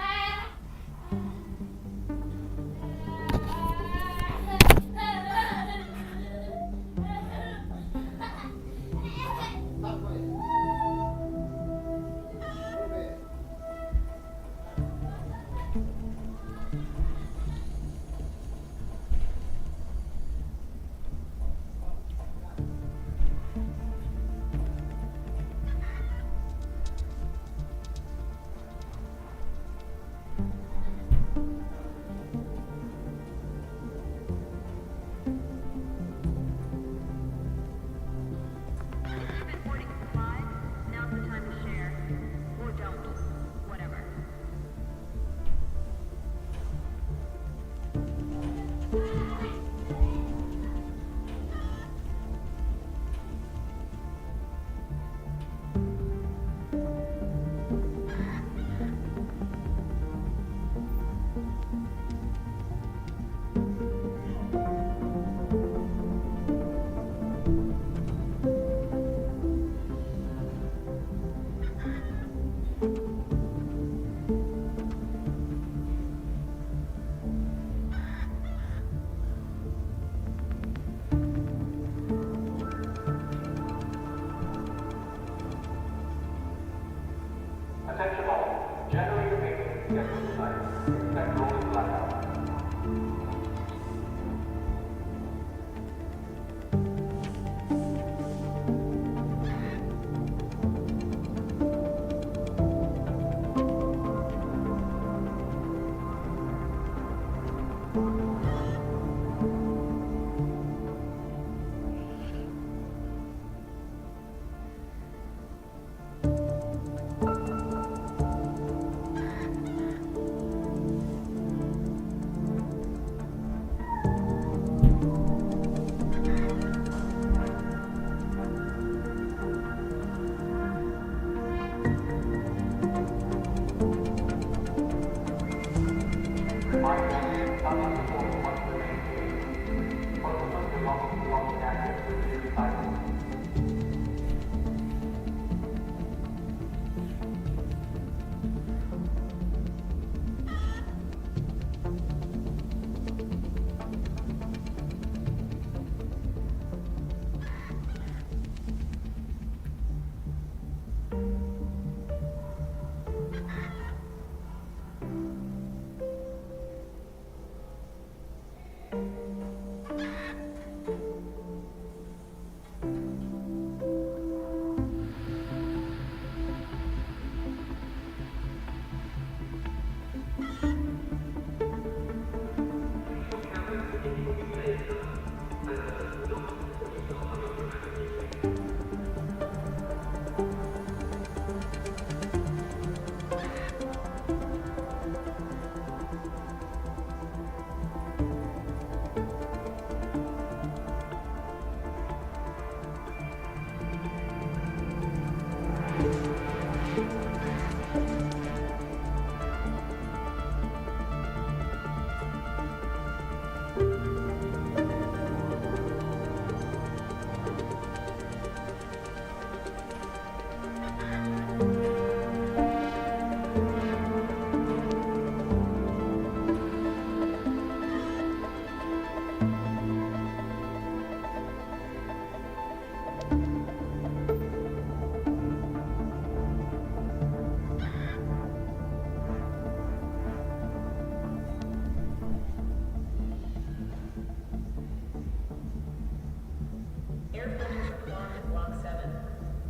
[SPEAKER 8] Attention all. Generator maintenance scheduled tonight. Expect rolling blackout.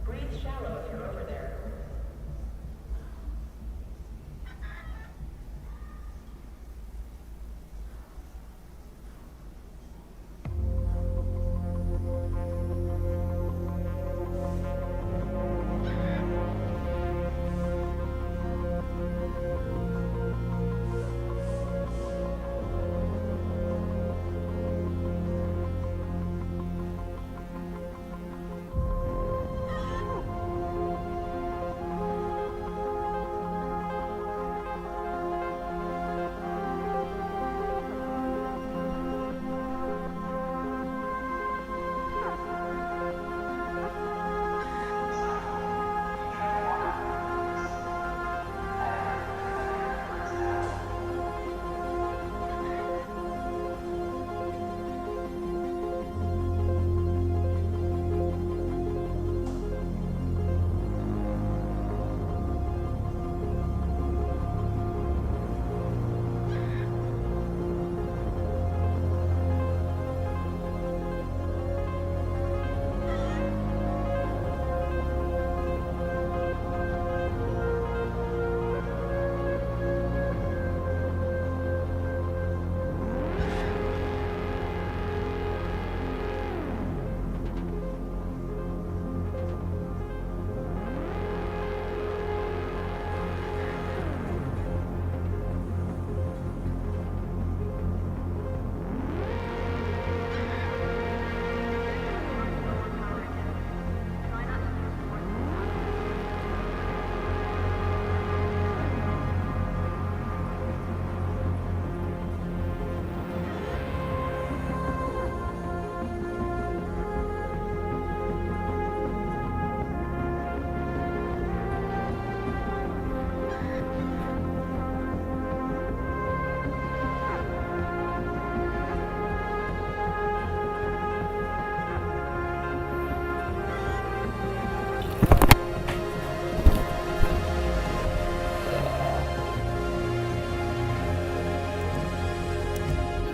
[SPEAKER 9] Breathe shallow if you're over there.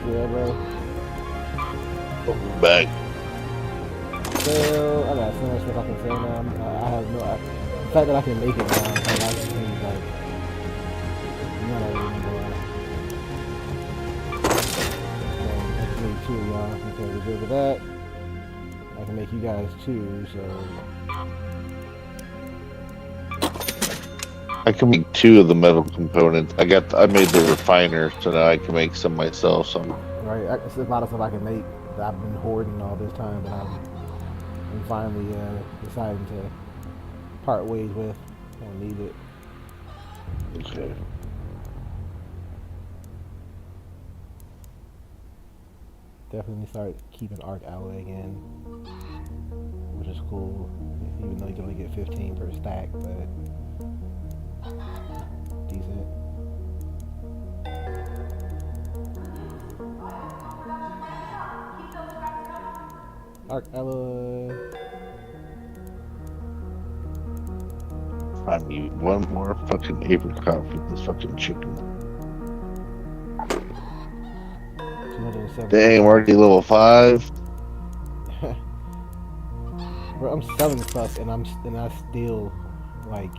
[SPEAKER 1] Yeah, bro.
[SPEAKER 2] Welcome back.
[SPEAKER 1] So I got so much stuff I can say now. I have no. The fact that I can make it now, like seems like none of it anymore. So that's me too, y'all. Okay, we're good with that. I can make you guys too. So
[SPEAKER 2] I can make 2 of the metal components. I made the refiner, so now I can make some myself. So
[SPEAKER 1] right, it's a lot of stuff I can make that I've been hoarding all this time, but I'm finally deciding to part ways with. I don't need it.
[SPEAKER 2] okay.
[SPEAKER 1] Definitely start keeping arc alloy again, which is cool. Even though you can only get 15 per stack, but decent. Arc alloy.
[SPEAKER 2] I need one more fucking apricot for this fucking chicken.
[SPEAKER 1] 207.
[SPEAKER 2] Dang, I'm already level 5.
[SPEAKER 1] Bro, I'm selling stuff and I still like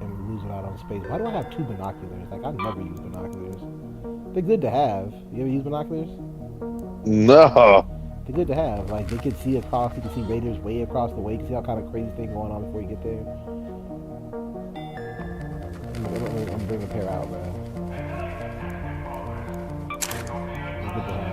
[SPEAKER 1] am losing out on space. Why do I have 2 binoculars? Like I never use binoculars. They're good to have. You ever use binoculars?
[SPEAKER 2] No.
[SPEAKER 1] They're good to have. Like they can see across. You can see raiders way across the way. You can see all kind of crazy thing going on before you get there. I'm bringing a pair out, man. They're good to have.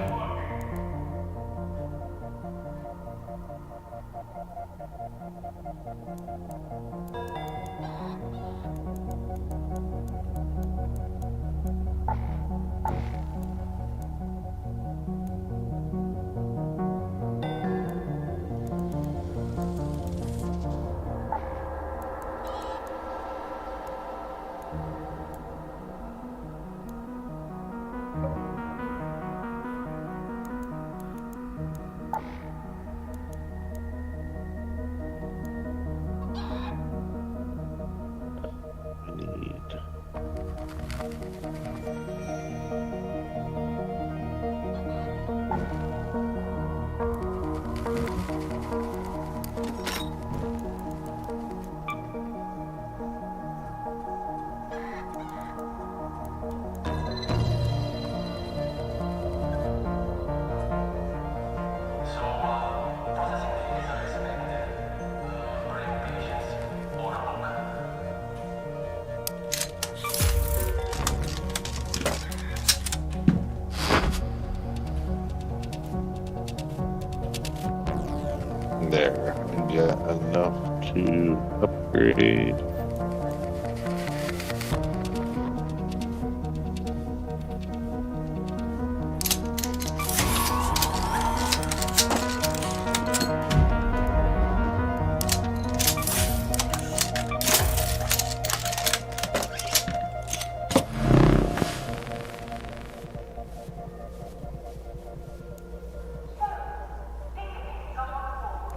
[SPEAKER 2] There, I got enough to upgrade.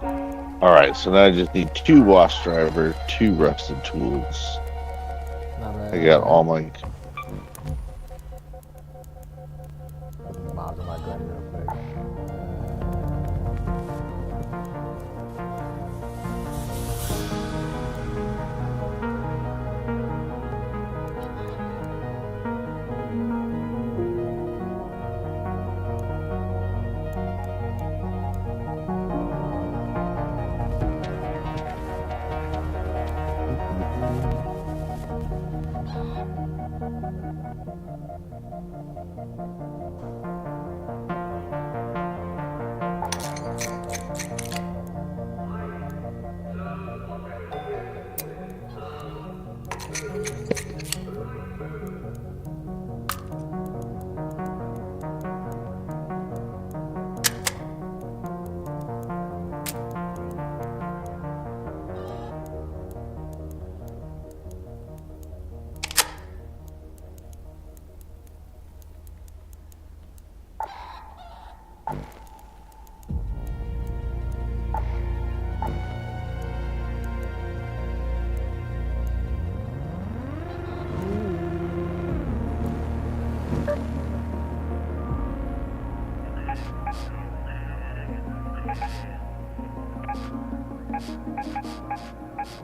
[SPEAKER 2] Alright, so now I just need 2 wash driver, 2 rusted tools.
[SPEAKER 1] Not bad.
[SPEAKER 2] I got all my.
[SPEAKER 1] Mobs on my gun real quick.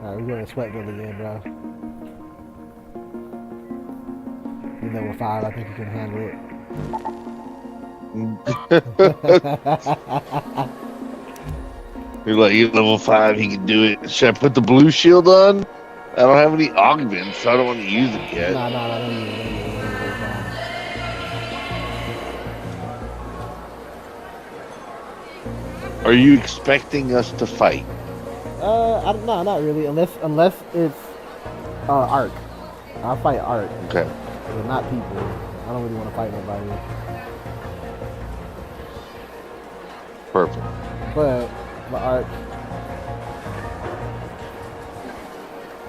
[SPEAKER 1] Alright, we're going to sweat build again, bro. You level 5, I think you can handle it.
[SPEAKER 2] You're like, you're level 5, he can do it. Should I put the blue shield on? I don't have any augments, so I don't want to use it yet.
[SPEAKER 1] Nah, don't use it.
[SPEAKER 2] Are you expecting us to fight?
[SPEAKER 1] No, not really. Unless it's Ark. I'll fight Ark.
[SPEAKER 2] Okay.
[SPEAKER 1] But not people. I don't really want to fight nobody.
[SPEAKER 2] Perfect.
[SPEAKER 1] But the Ark.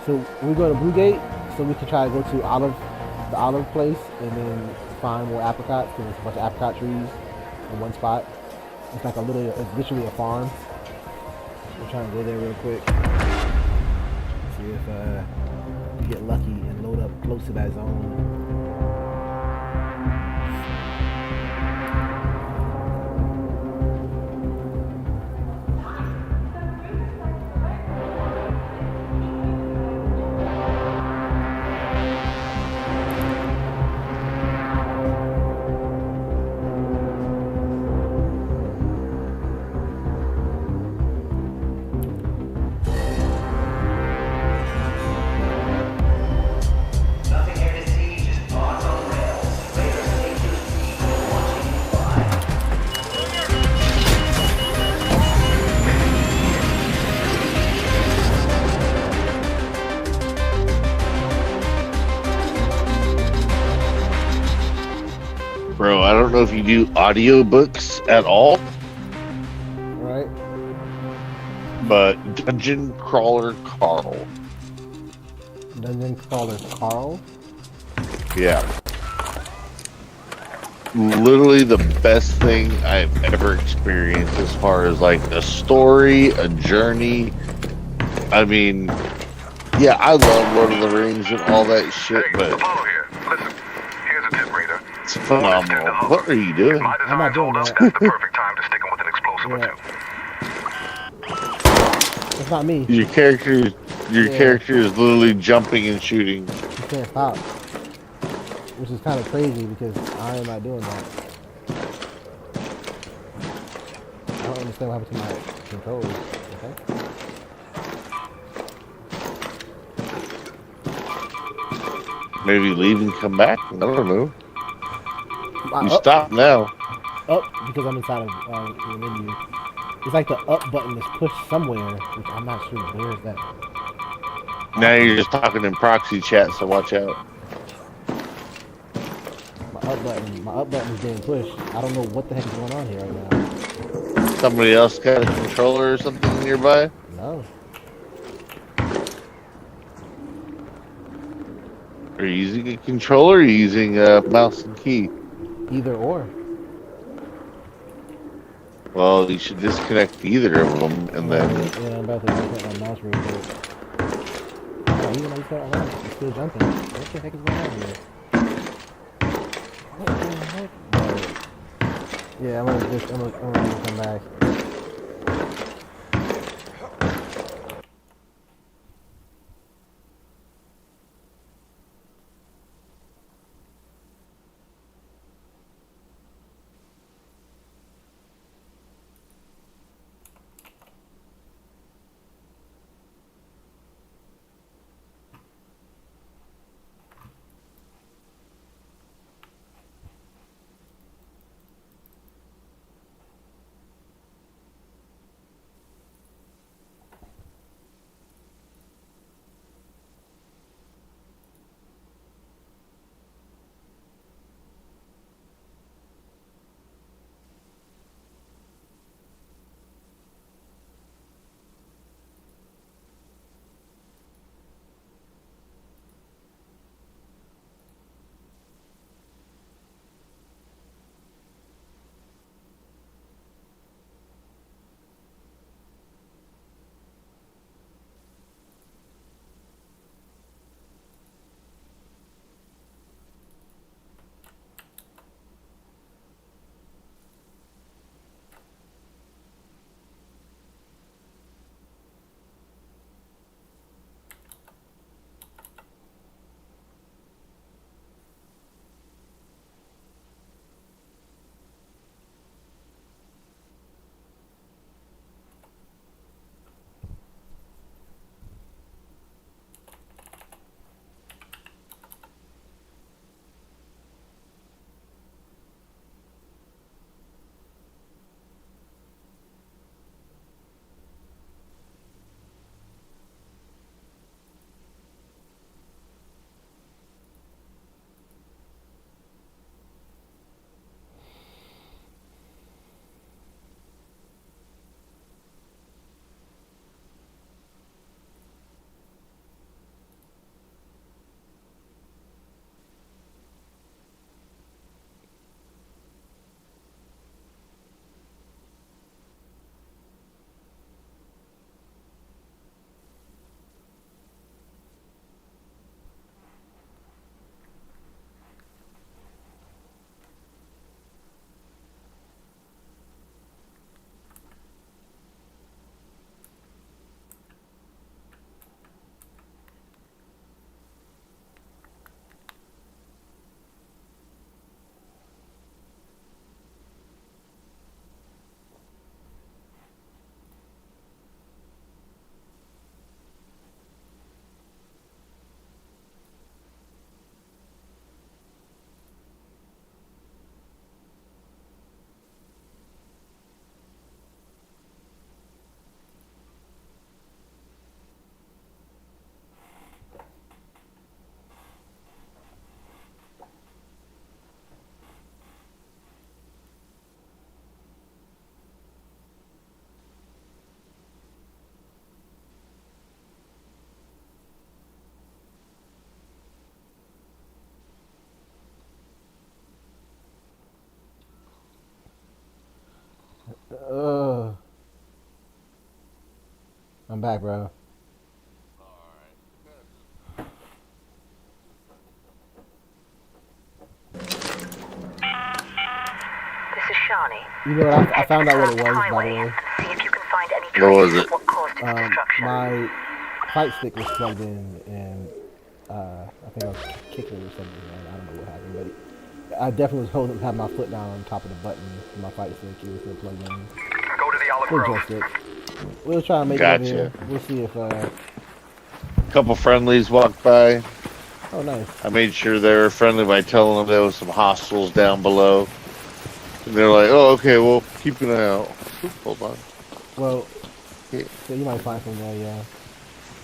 [SPEAKER 1] So we go to Blue Gate, so we can try to go to the olive place, and then find more apricots, because there's a bunch of apricot trees in one spot. It's like it's literally a farm. We're trying to go there real quick. See if we get lucky and load up close to that zone.
[SPEAKER 2] Bro, I don't know if you do audiobooks at all,
[SPEAKER 1] Right?
[SPEAKER 2] but Dungeon Crawler Carl.
[SPEAKER 1] Dungeon Crawler Carl?
[SPEAKER 2] Yeah. Literally the best thing I've ever experienced as far as like a story, a journey. I mean, yeah, I love Lord of the Rings and all that shit,
[SPEAKER 8] Hey,
[SPEAKER 2] but
[SPEAKER 8] Apollo here. Listen, here's a tip, Raider.
[SPEAKER 2] it's phenomenal. What are you doing?
[SPEAKER 8] My
[SPEAKER 1] I'm not
[SPEAKER 8] design
[SPEAKER 1] doing
[SPEAKER 8] told us
[SPEAKER 1] that.
[SPEAKER 8] that's the perfect time to stick him with an explosive or two.
[SPEAKER 1] It's not me.
[SPEAKER 2] Your character
[SPEAKER 1] Yeah.
[SPEAKER 2] character is literally jumping and shooting.
[SPEAKER 1] You can't stop. Which is kind of crazy because I am not doing that. I don't understand what happened to my controls. Okay.
[SPEAKER 2] Maybe leave and come back. I don't know. You
[SPEAKER 1] Up,
[SPEAKER 2] stop now.
[SPEAKER 1] up because I'm inside of the menu. It's like the up button is pushed somewhere, which I'm not sure where is that.
[SPEAKER 2] Now you're just talking in proxy chat, so watch out.
[SPEAKER 1] My up button is being pushed. I don't know what the heck is going on here right now.
[SPEAKER 2] Somebody else got a controller or something nearby?
[SPEAKER 1] No.
[SPEAKER 2] Are you using a controller or are you using a mouse and key?
[SPEAKER 1] Either or.
[SPEAKER 2] Well, you should disconnect either of them and then.
[SPEAKER 1] Yeah, I'm about to disconnect my mouse real quick. Oh, even though you start around, it's still jumping. What the heck is going on here? What the heck? Yeah, I'm gonna come back. I'm back, bro.
[SPEAKER 4] This is Shani.
[SPEAKER 1] You know what? I found out what it was, by the way.
[SPEAKER 4] See if you can find any
[SPEAKER 2] What was
[SPEAKER 4] traces
[SPEAKER 2] it?
[SPEAKER 4] of what caused its destruction.
[SPEAKER 1] My fight stick was plugged in, and I think I was kicking or something. I don't know what happened, but I definitely was holding, had my foot down on top of the button for my fight stick. It was still plugged in.
[SPEAKER 8] Go to the Olive
[SPEAKER 1] We'll
[SPEAKER 8] Grove.
[SPEAKER 1] adjust it. We'll try and make
[SPEAKER 2] Gotcha.
[SPEAKER 1] it here. We'll see if.
[SPEAKER 2] Couple friendlies walked by.
[SPEAKER 1] Oh, nice.
[SPEAKER 2] I made sure they were friendly by telling them there was some hostiles down below. And they're like, oh, okay, well, keep an eye out. Oop, hold on.
[SPEAKER 1] Well,
[SPEAKER 2] Yeah.
[SPEAKER 1] so you might find some there, yeah.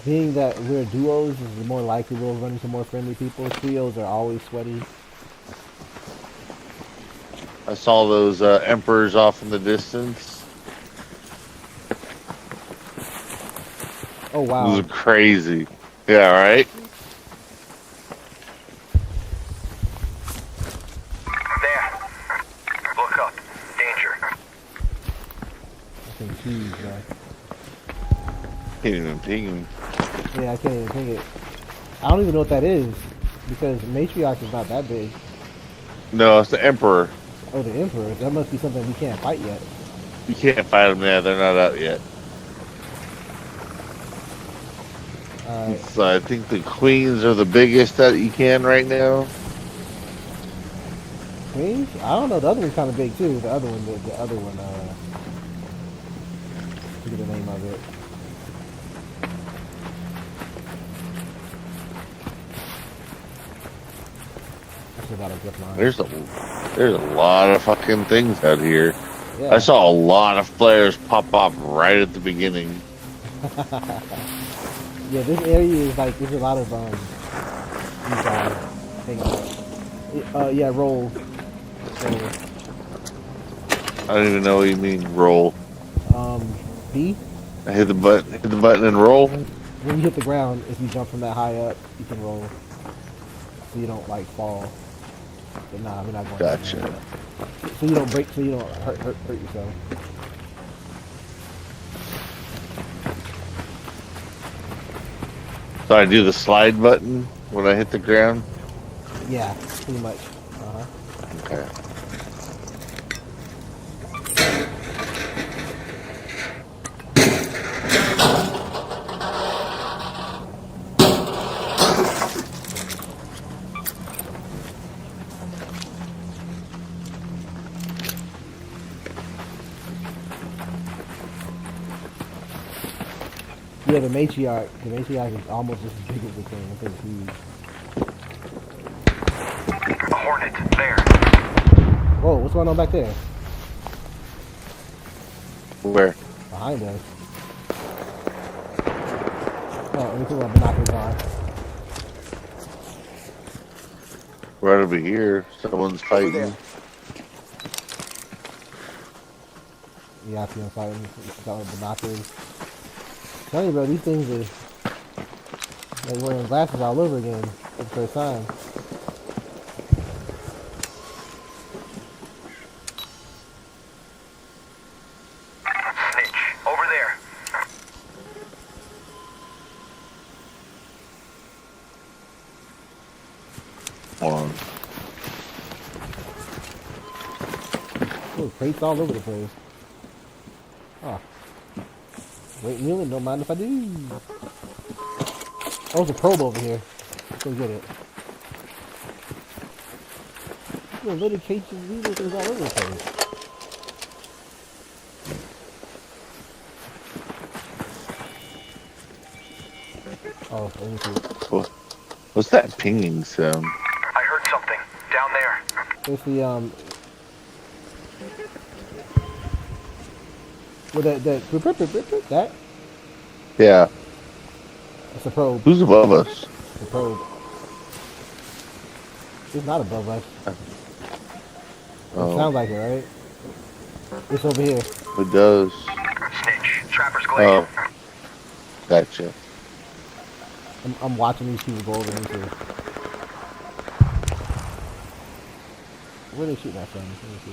[SPEAKER 1] Being that we're duos, is more likely we'll run into more friendly people. Trios are always sweaty.
[SPEAKER 2] I saw those emperors off in the distance.
[SPEAKER 1] Oh
[SPEAKER 2] Those
[SPEAKER 1] wow.
[SPEAKER 2] are crazy. Yeah, right?
[SPEAKER 8] There. Look up. Danger.
[SPEAKER 1] I can choose, bro.
[SPEAKER 2] Can't even ping him.
[SPEAKER 1] Yeah, I can't even think it. I don't even know what that is because matriarch is not that big.
[SPEAKER 2] No, it's the emperor.
[SPEAKER 1] Oh, the emperor. That must be something we can't fight yet.
[SPEAKER 2] You can't fight them there. They're not out yet.
[SPEAKER 1] Alright.
[SPEAKER 2] So I think the queens are the biggest that you can right now.
[SPEAKER 1] Queens? I don't know. The other one's kind of big too. The other one, the other one. I forget the name of it. That's about a zip line.
[SPEAKER 2] There's a lot of fucking things out here.
[SPEAKER 1] Yeah.
[SPEAKER 2] I saw a lot of flares pop off right at the beginning.
[SPEAKER 1] Yeah, this area is like there's a lot of these things. Yeah, roll. So,
[SPEAKER 2] I don't even know what you mean roll.
[SPEAKER 1] B.
[SPEAKER 2] I hit the button and roll.
[SPEAKER 1] When you hit the ground, if you jump from that high up, you can roll, so you don't like fall. But nah, we're not going.
[SPEAKER 2] Gotcha.
[SPEAKER 1] There. So you don't break, so you don't hurt yourself.
[SPEAKER 2] So I do the slide button when I hit the ground.
[SPEAKER 1] Yeah, pretty much.
[SPEAKER 2] Okay.
[SPEAKER 1] Yeah, the matriarch is almost as big as the king. I think it's huge.
[SPEAKER 8] A hornet. There.
[SPEAKER 1] Whoa, what's going on back there?
[SPEAKER 2] Where?
[SPEAKER 1] Behind us. Oh, let me put my binoculars on.
[SPEAKER 2] Right over here. Someone's fighting.
[SPEAKER 1] Yeah, I see them fighting. Got my binoculars. Tell you, bro, these things are like wearing glasses all over again for the first time.
[SPEAKER 8] Snitch. Over there.
[SPEAKER 2] Hold on.
[SPEAKER 1] Oh, crates all over the place. Oh. Wait, Mullen, don't mind if I do. Oh, there's a probe over here. Let's go get it. Little cages, these little things all over the place. Oh, let me see.
[SPEAKER 2] What's that pinging sound?
[SPEAKER 8] I heard something. Down there.
[SPEAKER 1] There's the, well, that,
[SPEAKER 2] Yeah.
[SPEAKER 1] it's a probe.
[SPEAKER 2] Who's above us?
[SPEAKER 1] The probe. It's not above us.
[SPEAKER 2] Oh.
[SPEAKER 1] It sounds like it, right? It's over here.
[SPEAKER 2] It does.
[SPEAKER 8] Snitch. Trapper's Glade.
[SPEAKER 2] Oh. Gotcha.
[SPEAKER 1] I'm watching these people go over into it. Where are they shooting at from? Let me see.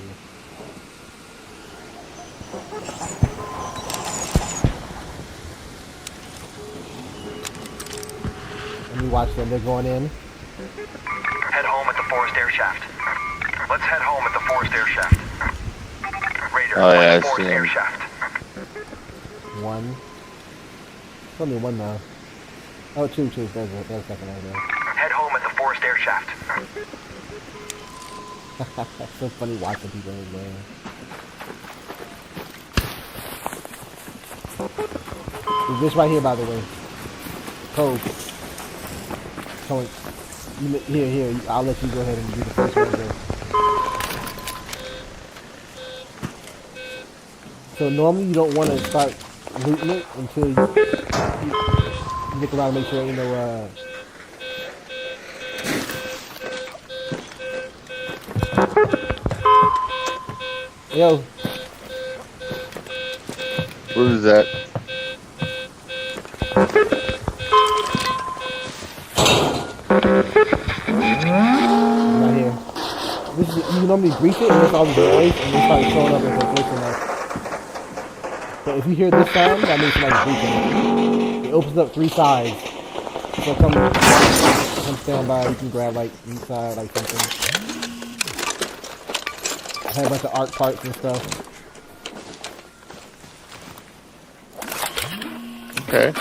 [SPEAKER 1] Let me watch them. They're going in.
[SPEAKER 8] Head home at the forest air shaft. Let's head home at the forest air shaft. Raider,
[SPEAKER 2] Oh, yeah, I
[SPEAKER 8] forest
[SPEAKER 2] see
[SPEAKER 8] air
[SPEAKER 2] him.
[SPEAKER 8] shaft.
[SPEAKER 1] One. It's only one now. Oh, two. There's a second right there.
[SPEAKER 8] Head home at the forest air shaft.
[SPEAKER 1] It's so funny watching people in there. Is this right here, by the way? Code. So, here. I'll let you go ahead and do the first one. There. So normally you don't want to start looting it until you look around and make sure you know. Yo,
[SPEAKER 2] What is that?
[SPEAKER 1] I'm not here. This is you normally brief it and it's all this noise and they start showing up as a voice enough. But if you hear this sound, that means somebody's briefing it. It opens up 3 sides. So come stand by. You can grab like each side, like something. I had a bunch of arc parts and stuff.
[SPEAKER 2] Okay.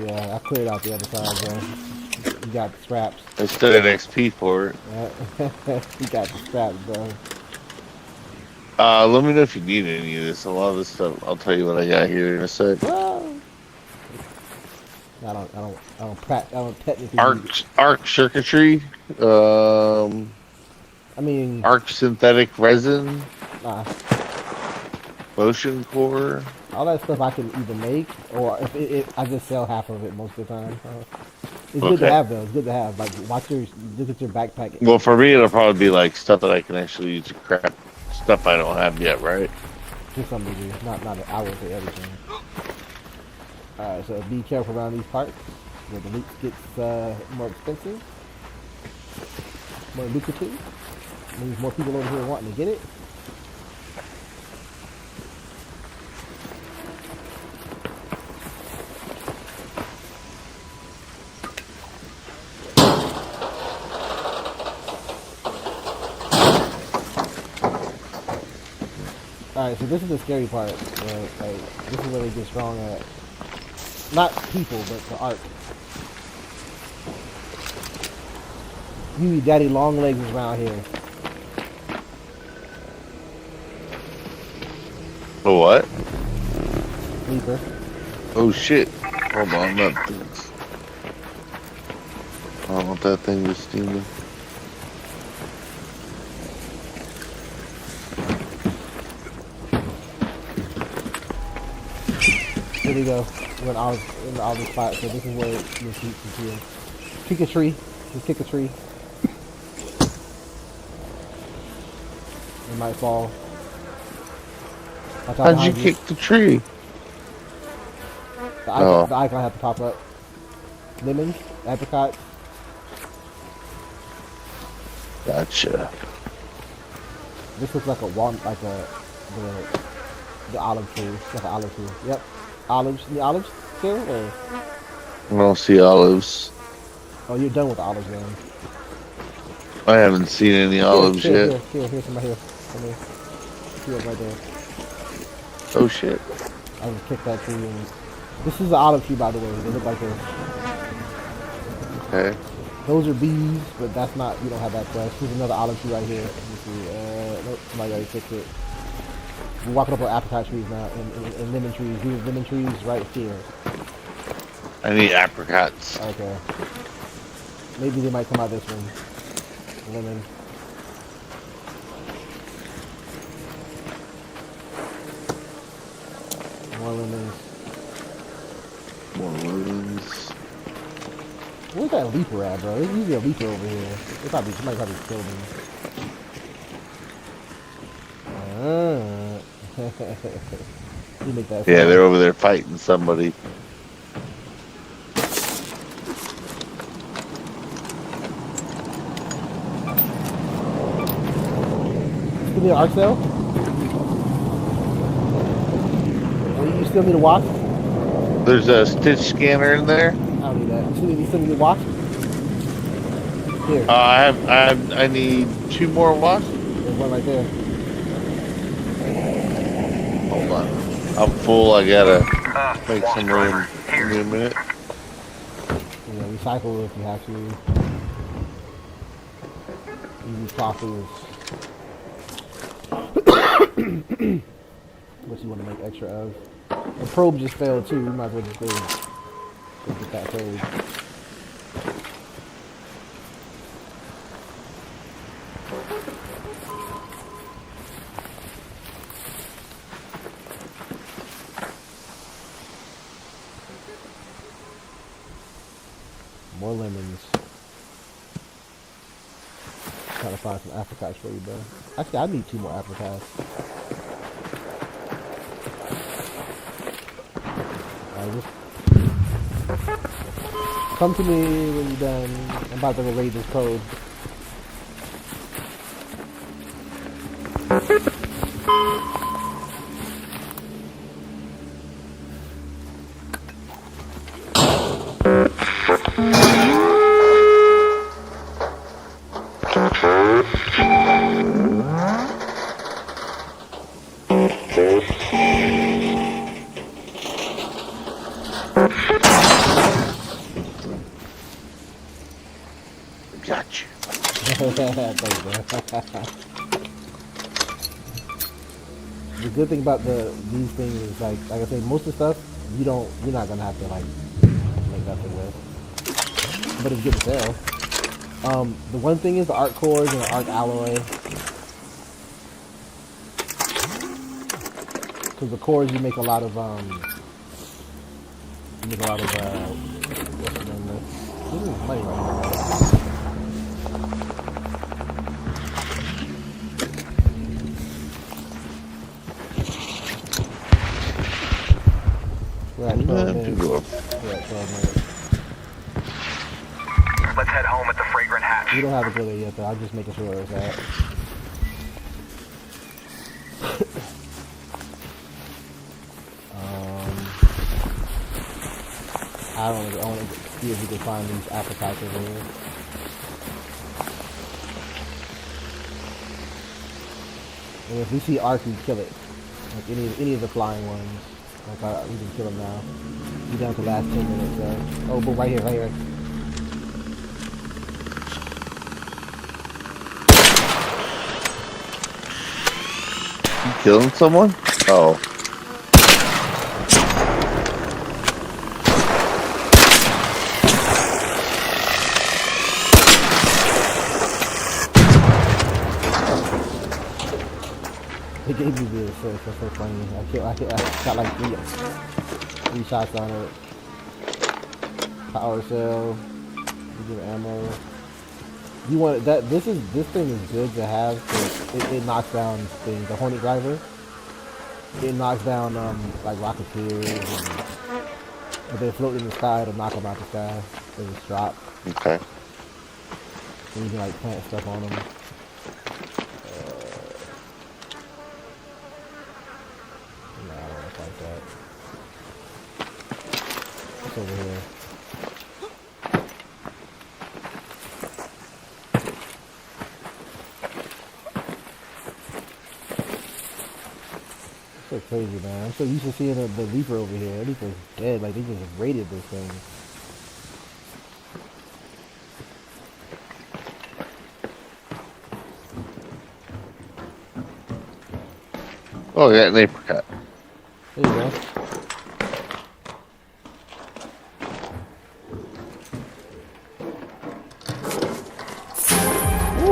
[SPEAKER 1] Yeah, I cleared out the other side, bro. You got the scraps.
[SPEAKER 2] I still got XP for it.
[SPEAKER 1] You got the scraps, bro.
[SPEAKER 2] Let me know if you need any of this. A lot of this stuff, I'll tell you what I got here in a sec.
[SPEAKER 1] Well, I don't technically.
[SPEAKER 2] Arc circuitry.
[SPEAKER 1] I mean,
[SPEAKER 2] Arc synthetic resin.
[SPEAKER 1] nah.
[SPEAKER 2] Motion core.
[SPEAKER 1] All that stuff I can either make, or if I just sell half of it most of the time. It's good to
[SPEAKER 2] Okay.
[SPEAKER 1] have though. It's good to have. Like, look at your backpack.
[SPEAKER 2] Well, for me, it'll probably be like stuff that I can actually use to craft stuff I don't have yet, right?
[SPEAKER 1] To some degree, not I would say everything. All right, so be careful around these parts. Where the loot gets more expensive, more lucrative. Means more people over here wanting to get it. Alright, so this is the scary part. Where, like, this is where they get strong at. Not people, but the art. You daddy long legs is around here.
[SPEAKER 2] For what?
[SPEAKER 1] Sleeper.
[SPEAKER 2] Oh shit. Hold on, that thing. I don't want that thing to steal me.
[SPEAKER 1] Here we go. When I was in the other spot, so this is where your feet is here. Kick a tree. Just kick a tree. It might fall. Watch out
[SPEAKER 2] How'd you
[SPEAKER 1] behind
[SPEAKER 2] kick the tree?
[SPEAKER 1] The icon have to pop up. Lemons, apricots.
[SPEAKER 2] Gotcha.
[SPEAKER 1] This looks like a walnut, like the olive tree. It's like an olive tree. Yep. Olives. The olives still? Or?
[SPEAKER 2] I don't see olives.
[SPEAKER 1] Oh, you're done with the olives then.
[SPEAKER 2] I haven't seen any olives yet.
[SPEAKER 1] Here's some right here. Come here. See it right there.
[SPEAKER 2] Oh shit.
[SPEAKER 1] I just kicked that tree. And this is the olive tree, by the way. They look like this.
[SPEAKER 2] Okay.
[SPEAKER 1] Those are bees, but that's not. You don't have that fresh. Here's another olive tree right here. Let me see. Nope. Somebody already fixed it. We're walking up on apricot trees now, and lemon trees. These are lemon trees right here.
[SPEAKER 2] I need apricots.
[SPEAKER 1] Okay. Maybe they might come out this one. Lemon. More lemons.
[SPEAKER 2] More lemons.
[SPEAKER 1] Where's that leaper at, bro? There's usually a leaper over here. Somebody probably killed him. You make that sound.
[SPEAKER 2] Yeah, they're over there fighting somebody.
[SPEAKER 1] Still need an arc cell? You still need a watch?
[SPEAKER 2] There's a stitch scanner in there.
[SPEAKER 1] I don't need that. You still need a watch? Here.
[SPEAKER 2] I need 2 more watch.
[SPEAKER 1] There's one right there.
[SPEAKER 2] Hold on. I'm full. I gotta make some room. Give me a minute.
[SPEAKER 1] Yeah, recycle if you have to. Easy coffee. What you want to make extra of. The probe just failed too. You might as well just go get that probe. More lemons. Trying to find some apricots for you, bro. Actually, I need 2 more apricots. Alright, just come to me when you're done. I'm about to go raid this code.
[SPEAKER 2] Gotcha.
[SPEAKER 1] Thanks, bro. The good thing about these things is like I said, most of the stuff you're not gonna have to like make nothing with, but it's good to sell. The one thing is the arc cores and the arc alloy, because the cores you make a lot of what's the name of this? This is money right here. We're at 12 minutes. We're at 12 minutes.
[SPEAKER 8] Let's head home at the fragrant hatch.
[SPEAKER 1] You don't have to go there yet, though. I'm just making sure where it's at. I want to see if we can find these apricots over here. And if we see arc, we kill it. Like any of the flying ones. Like we can kill them now. We're down to the last 10 minutes. Oh, boom! Right here, right here.
[SPEAKER 2] You killing someone? Oh.
[SPEAKER 1] They gave me this, so it's so funny. I got like 3 shots on it. Power cell. We give ammo. You want that? This thing is good to have. It knocks down things. The Hornet driver. It knocks down like rocketeers, if they float in the sky, it'll knock them out the sky. They just drop.
[SPEAKER 2] Okay.
[SPEAKER 1] And you can like plant stuff on them. No, I don't want to fight that. What's over here? So crazy, man. I'm so used to seeing the Reaper over here. The Reaper's dead. Like, they just raided this thing.
[SPEAKER 2] Oh, yeah, an apricot.
[SPEAKER 1] There you go.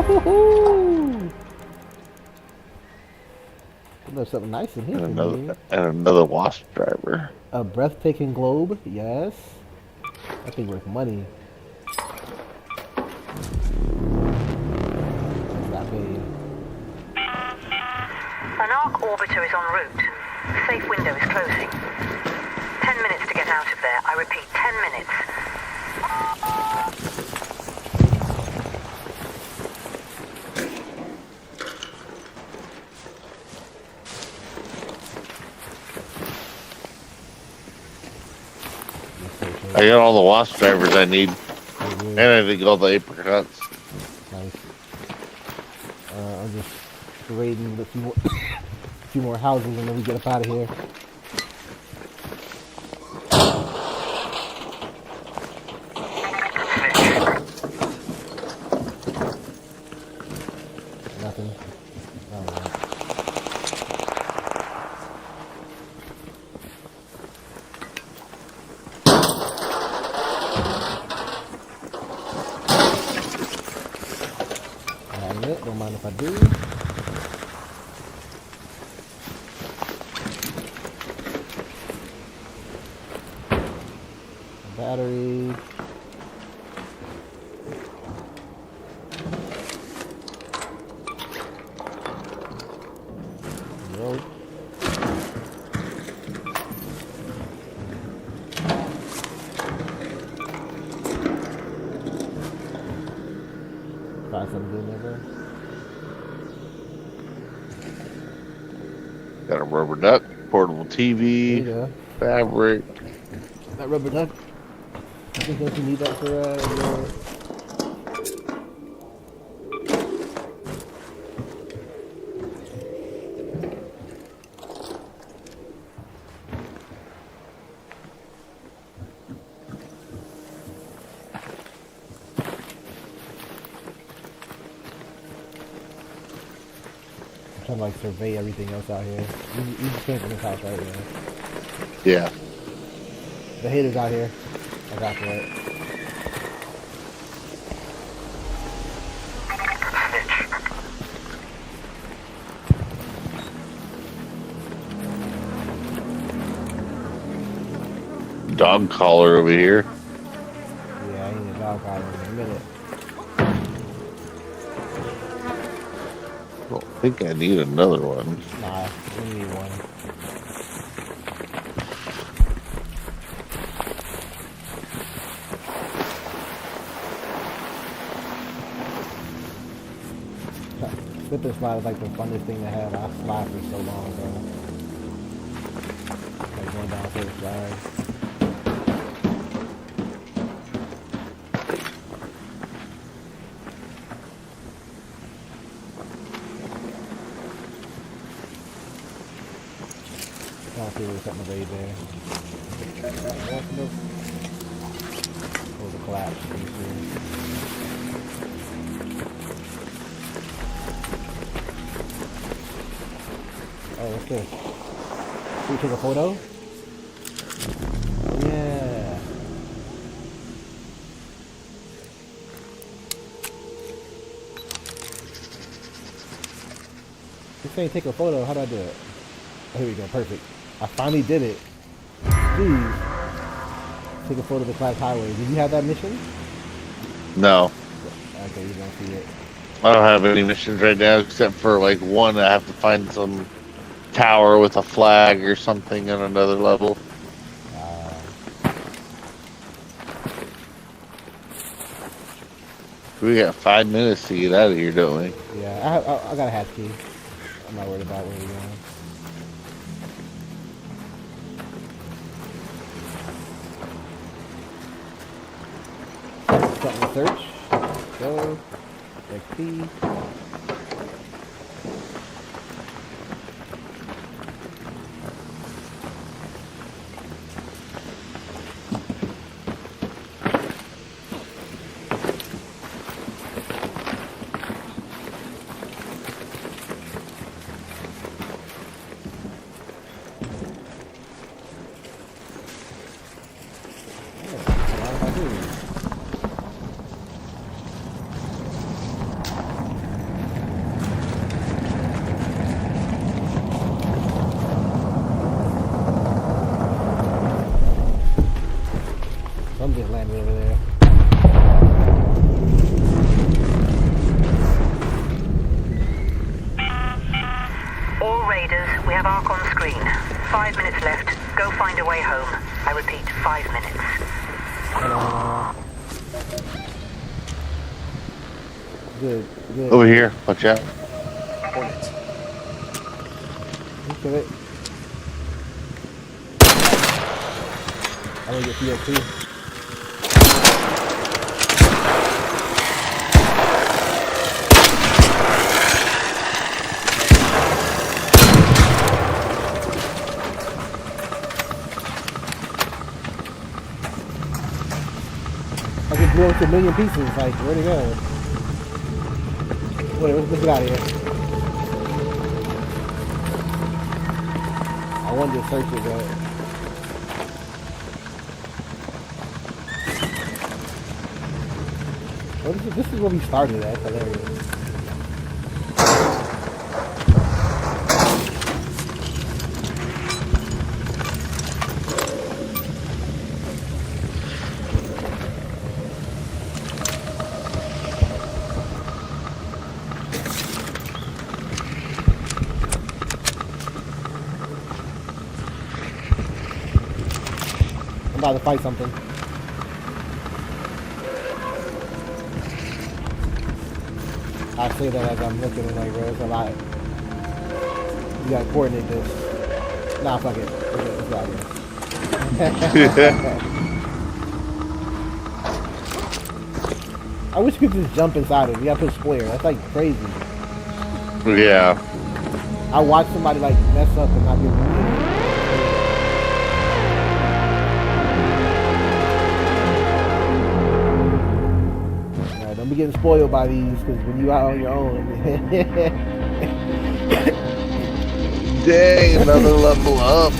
[SPEAKER 1] Woohoo! There's something nice in here.
[SPEAKER 2] And another wasp driver.
[SPEAKER 1] A breathtaking globe, yes. That thing worth money. Scrappy.
[SPEAKER 4] An arc orbiter is en route. The safe window is closing. 10 minutes to get out of there. I repeat, 10 minutes.
[SPEAKER 2] I got all the wasp drivers I need. And I think all the apricots.
[SPEAKER 1] Nice. I'm just raiding a few more houses and then we get up out of here. Nothing. Alright. Don't mind if I do. A battery. find something good in there, bro.
[SPEAKER 2] Got a rubber duck, portable
[SPEAKER 1] There you
[SPEAKER 2] TV,
[SPEAKER 1] go.
[SPEAKER 2] fabric.
[SPEAKER 1] That rubber duck. I think don't you need that for your... Trying to like survey everything else out here. You just came from this house, right? Yeah.
[SPEAKER 2] Yeah.
[SPEAKER 1] The haters out here. I got for it.
[SPEAKER 2] Dog collar over here.
[SPEAKER 1] Yeah, I need a dog collar in a minute.
[SPEAKER 2] I don't think I need another one.
[SPEAKER 1] Nah, we need one. Slipping slide is like the funnest thing to have. I slide for so long, bro. Like going down to the slide. Trying to see if there's something right there. Oh, the collapse. Oh, what's this? Can we take a photo? Oh, yeah. This ain't take a photo. How do I do it? Oh, here we go. Perfect. I finally did it. Please. Take a photo of the class highway. Did you have that mission?
[SPEAKER 2] No.
[SPEAKER 1] Okay, you don't see it.
[SPEAKER 2] I don't have any missions right now except for like one. I have to find some tower with a flag or something on another level. We got 5 minutes to get out of here, don't we?
[SPEAKER 1] Yeah, I got a hatch key. I'm not worried about where we're going. Something to search. Go. XP. Some just landed over there.
[SPEAKER 4] All raiders, we have Ark on screen. 5 minutes left. Go find a way home. I repeat, 5 minutes.
[SPEAKER 1] Good, good.
[SPEAKER 2] Over here, watch out.
[SPEAKER 8] Hornets.
[SPEAKER 1] Look at it. I'm gonna get PvP. I just blew up to a million pieces. Like, where'd it go? Wait, let's get out of here. I wanted to search it, but well, this is where we started at. That's hilarious. I'm about to fight something. I say that as I'm looking at like, bro, it's a lot. You gotta coordinate this. Nah, fuck it. Let's go out here. I wish we could just jump inside it. You gotta put square. That's like crazy.
[SPEAKER 2] Yeah.
[SPEAKER 1] I watch somebody like mess up and not be able to do it. Alright, don't be getting spoiled by these because when you out on your own.
[SPEAKER 2] Dang, another level up.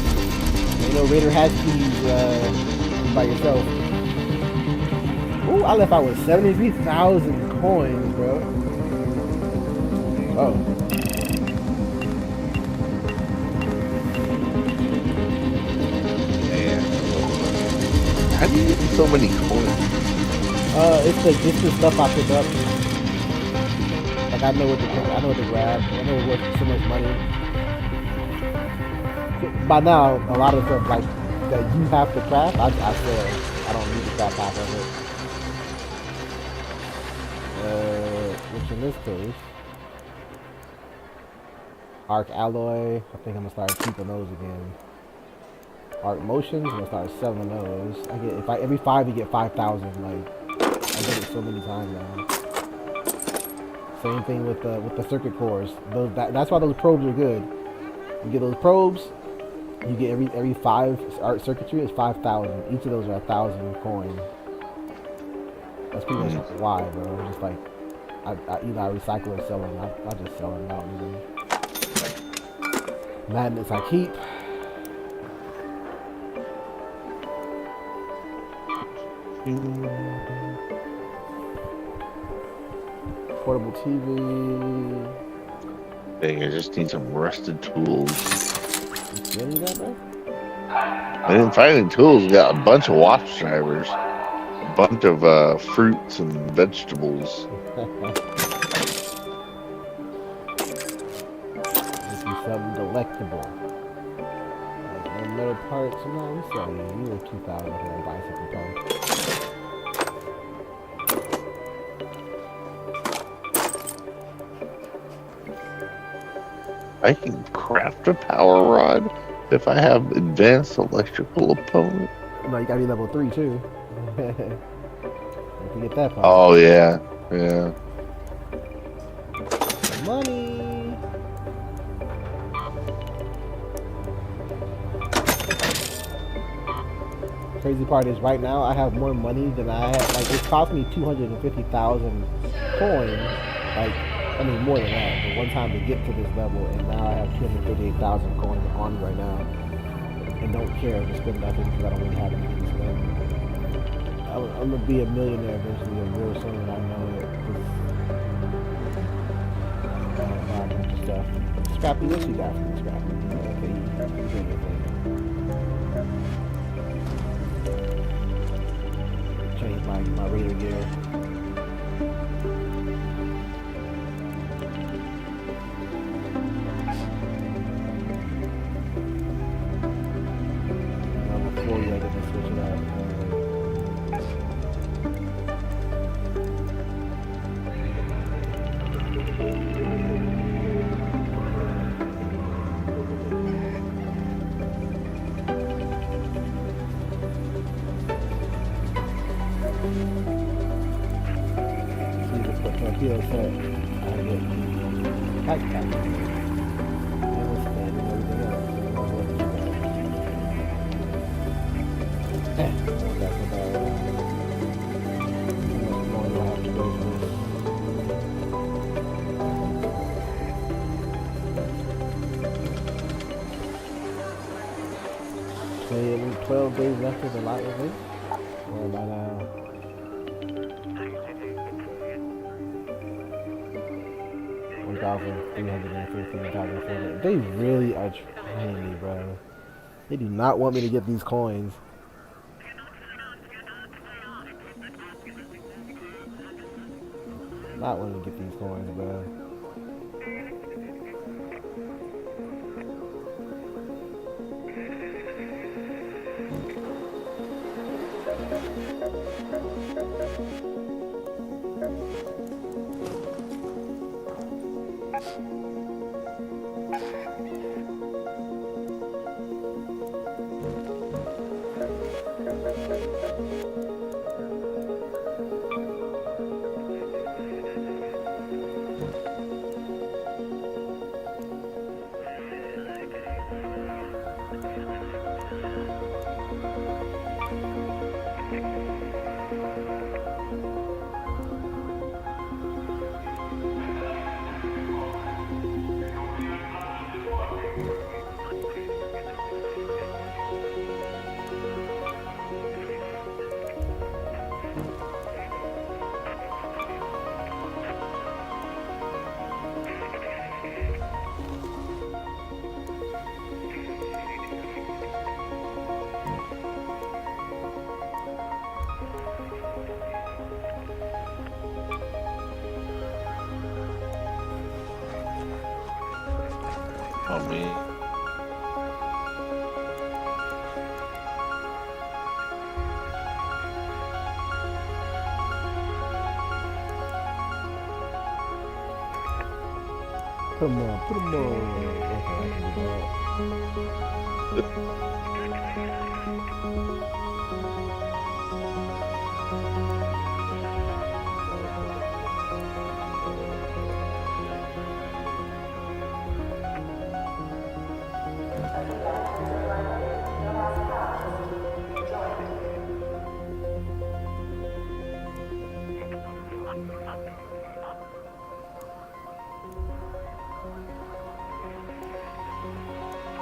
[SPEAKER 1] Ain't no Raider hatch keys by yourself. Ooh, I left out with 73,000 coins, bro. Oh.
[SPEAKER 2] How do you get so many coins?
[SPEAKER 1] It's the stuff I pick up. Like I know what to grab. I know what's so much money. By now, a lot of stuff like that you have to craft, I sell. I don't need to craft half of it. Which in this case, Arc Alloy. I think I'm gonna start keeping those again. Arc Motions. I'm gonna start selling those. I get every 5 you get 5,000. Like I did it so many times now. Same thing with the circuit cores. That's why those probes are good. You get those probes. You get every 5 art circuitry is 5,000. Each of those are 1,000 coins. That's pretty much why, bro. I'm just like, either I recycle or sell them. I just sell them out. Magnets I keep. Portable TV.
[SPEAKER 2] Dang, I just need some rusted tools.
[SPEAKER 1] You need that, bro?
[SPEAKER 2] I didn't find any tools. We got a bunch of wash drivers, a bunch of fruits and vegetables.
[SPEAKER 1] This is something delectable. Like another part, sometimes we sell you were 2,000 for a bicycle part.
[SPEAKER 2] I can craft a power rod if I have advanced electrical opponent.
[SPEAKER 1] No, you gotta be level 3 too. Don't forget that part.
[SPEAKER 2] Oh yeah, yeah.
[SPEAKER 1] Money. Crazy part is right now I have more money than I had. Like it cost me 250,000 coins. Like I mean more than that. But one time to get to this level, and now I have 238,000 coins on me right now, and don't care to spend nothing because I don't really have anything to spend. I'm gonna be a millionaire eventually, real soon. I know it. I don't buy a bunch of stuff. Scrappy, what you got from Scrappy? Okay, you do your thing. Change my Raider gear. Before you, I get to switch it out. Torpedo set. I get kite captain. And we'll stand and everything else. That's about it. How much more do I have to go for this? 12 days left of the lot of this. Or about 1,350. They really are trying me, bro. They do not want me to get these coins. Not wanting to get these coins, bro.
[SPEAKER 2] Oh man.
[SPEAKER 1] Put them on. Put them on. Okay, I can do that.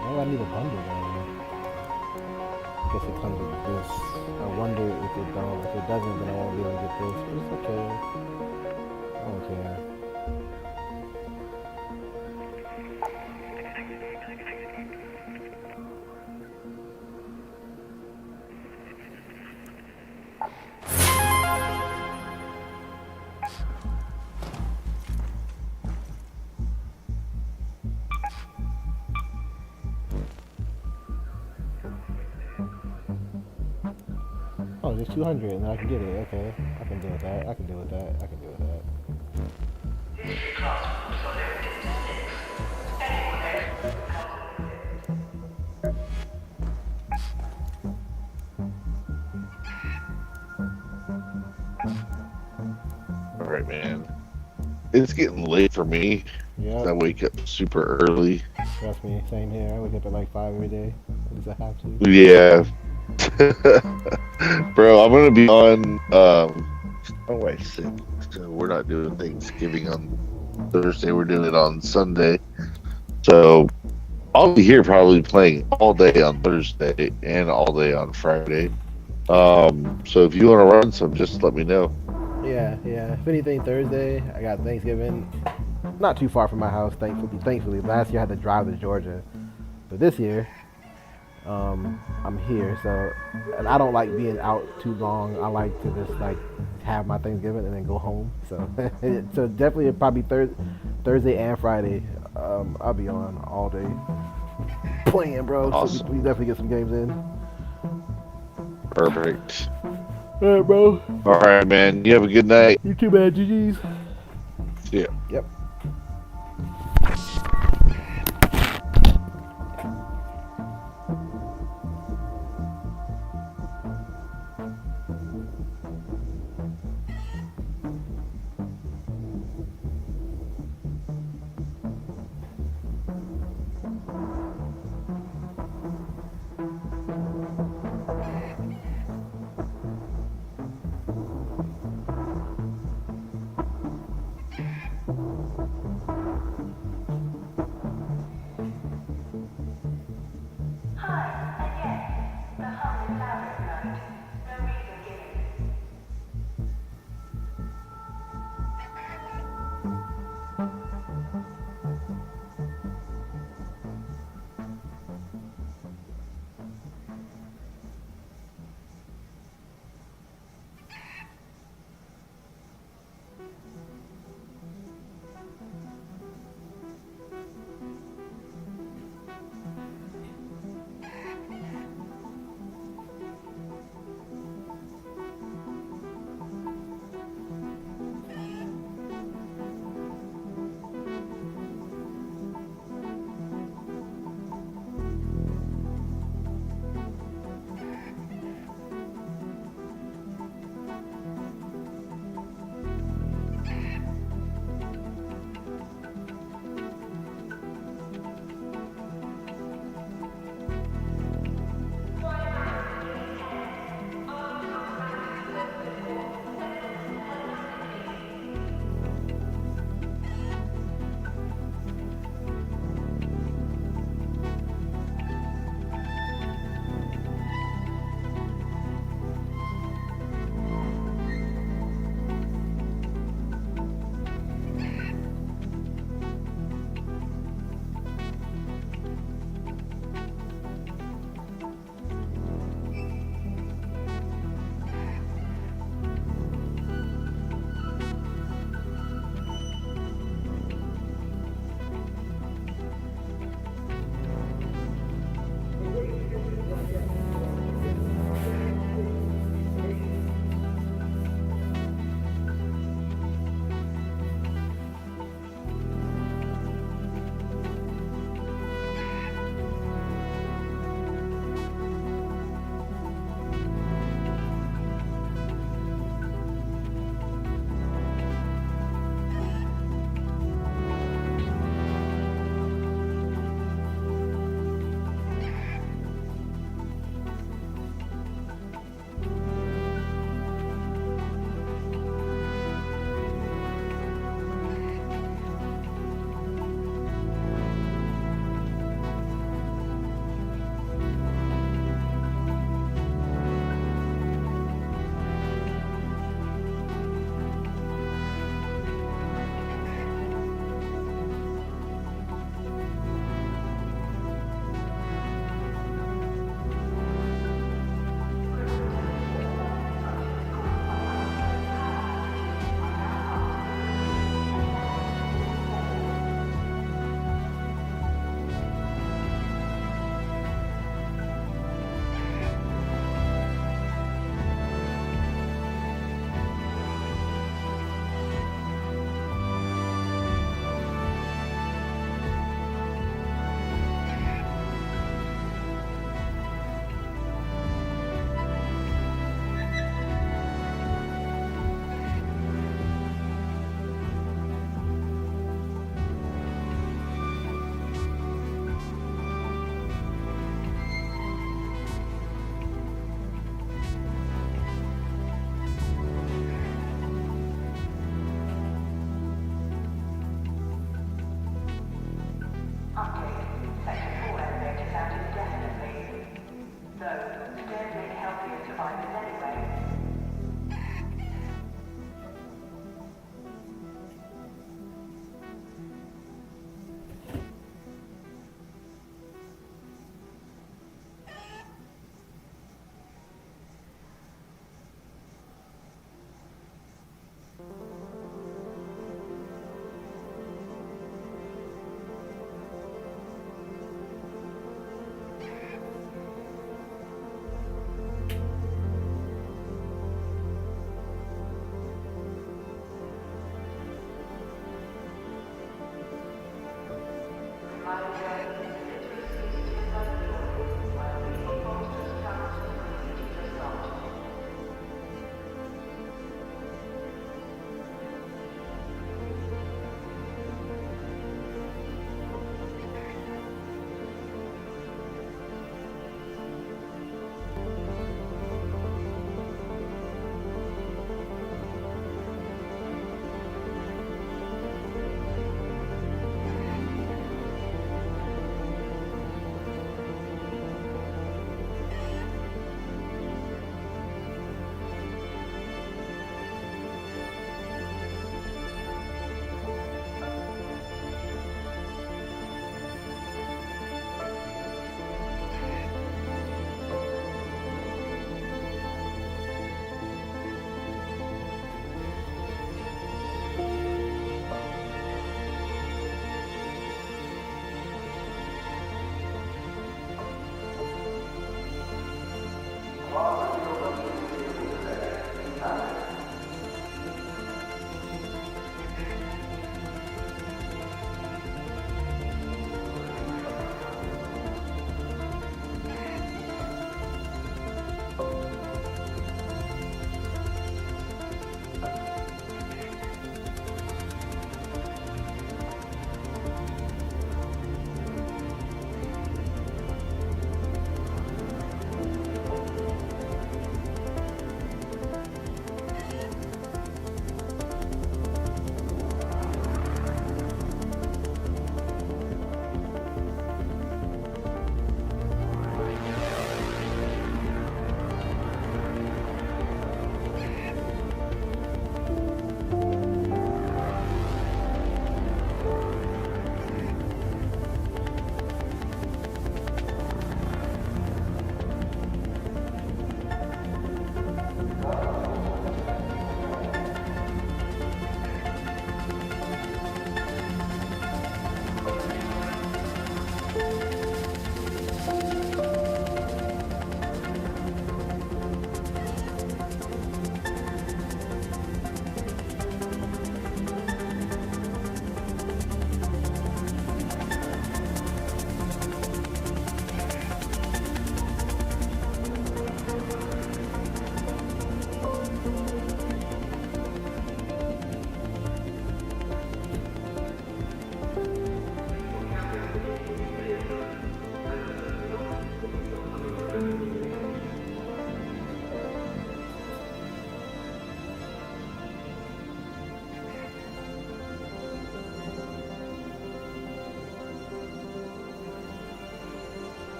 [SPEAKER 1] Why do I need a bundle though? I guess it comes with this. I wonder if it don't. If it doesn't, then I won't be able to get this. But it's okay. I don't care. Oh, there's 200 and I can get it. Okay. I can deal with that. I can deal with that. I can deal with that.
[SPEAKER 2] All right, man. It's getting late for me.
[SPEAKER 1] Yep.
[SPEAKER 2] I wake up super early.
[SPEAKER 1] Trust me. Same here. I wake up at like 5 every day. At least I have to.
[SPEAKER 2] Yeah. Bro, I'm gonna be on my wife's sick, so we're not doing Thanksgiving on Thursday, we're doing it on Sunday. So I'll be here probably playing all day on Thursday and all day on Friday. So if you want to run some, just let me know.
[SPEAKER 1] Yeah. If anything, Thursday, I got Thanksgiving. Not too far from my house, thankfully. Last year I had to drive to Georgia. But this year, I'm here, so, and I don't like being out too long. I like to just like have my Thanksgiving and then go home. So, so definitely probably Thursday and Friday, I'll be on all day playing, bro.
[SPEAKER 2] Awesome.
[SPEAKER 1] So we definitely get some games in.
[SPEAKER 2] Perfect.
[SPEAKER 1] All right, bro.
[SPEAKER 2] All right, man. You have a good night.
[SPEAKER 1] You too, man. GG's.
[SPEAKER 2] See ya.
[SPEAKER 1] Yep.
[SPEAKER 4] Though, today may help you survive it anyway.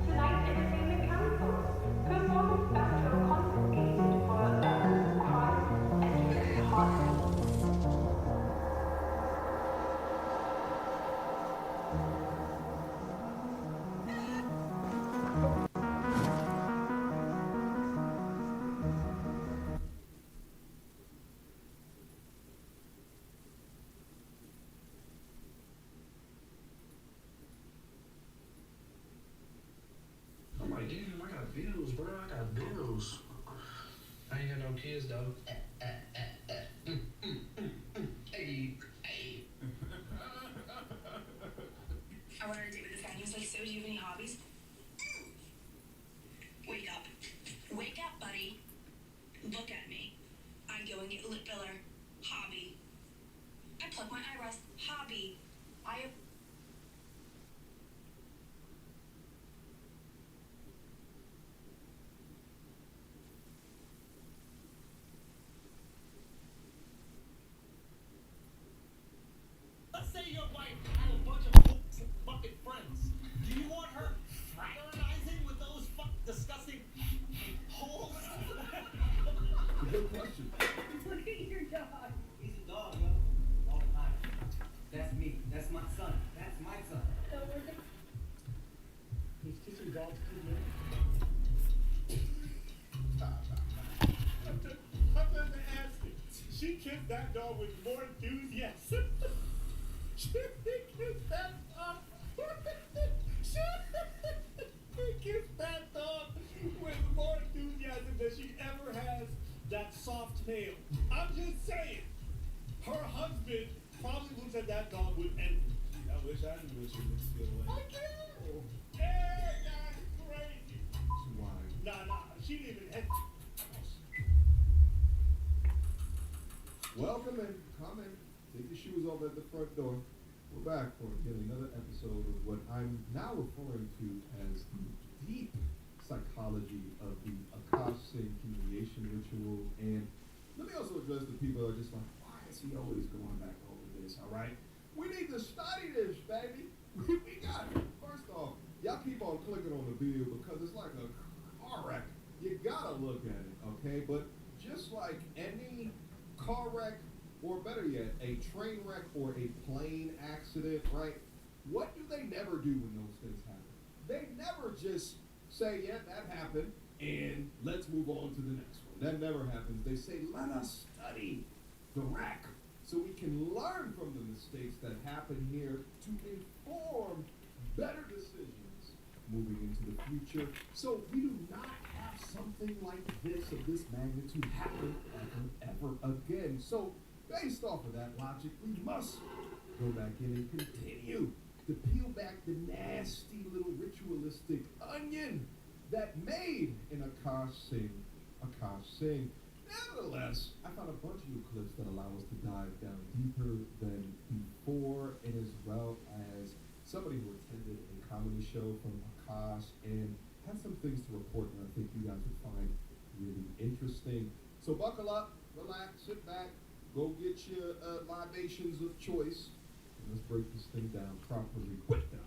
[SPEAKER 9] Tonight's entertainment cancelled. Performance spectrum confiscated for crime and heartbeat.
[SPEAKER 10] I'm like, damn, I got bills, bro. I got bills. I ain't got no kids, though. Hey, hey.
[SPEAKER 4] I went on a date with this guy and he was like, so do you have any hobbies? Wake up. Wake up, buddy. Look at me. I go and get lip filler. Hobby. I pluck my eyebrows. Hobby. I have...
[SPEAKER 11] Let's say your wife had a bunch of fucking friends. Do you want her fraternizing with those disgusting holes?
[SPEAKER 3] Good question.
[SPEAKER 11] Look at your dog. He's a dog, yo. All the time. That's me. That's my son. That's my son. He's kissing dogs too, I'm going to ask you. She kissed that dog with more enthusiasm. She kissed that dog. She kissed that dog with more enthusiasm than she ever has that soft male. I'm just saying. Her husband probably looks at that dog with envy. I wish I knew what she would feel like. I do. Hey, that's crazy.
[SPEAKER 3] Why?
[SPEAKER 11] Nah, she didn't even envy.
[SPEAKER 3] Welcome in. Come in. Take your shoes off at the front door. We're back for yet another episode of what I'm now referring to as the deep psychology of the Akashic humiliation ritual. And let me also address the people who are just like, why is he always going back over this? All right, we need to study this, baby. We got it. First off, y'all keep on clicking on the video because it's like a car wreck. You gotta look at it, okay? But just like any car wreck, or better yet, a train wreck or a plane accident, right? What do they never do when those things happen? They never just say, yeah, that happened, and let's move on to the next one. That never happens. They say, let us study the wreck so we can learn from the mistakes that happen here to inform better decisions moving into the future. So we do not have something like this of this magnitude happen ever again. So based off of that logic, we must go back in and continue to peel back the nasty little ritualistic onion that made an Akash sing. Nevertheless, I found a bunch of new clips that allow us to dive down deeper than before, and as well as somebody who attended a comedy show from Akash and had some things to report that I think you guys would find really interesting. So buckle up, relax, sit back, go get your libations of choice, and let's break this thing down properly. Quick down.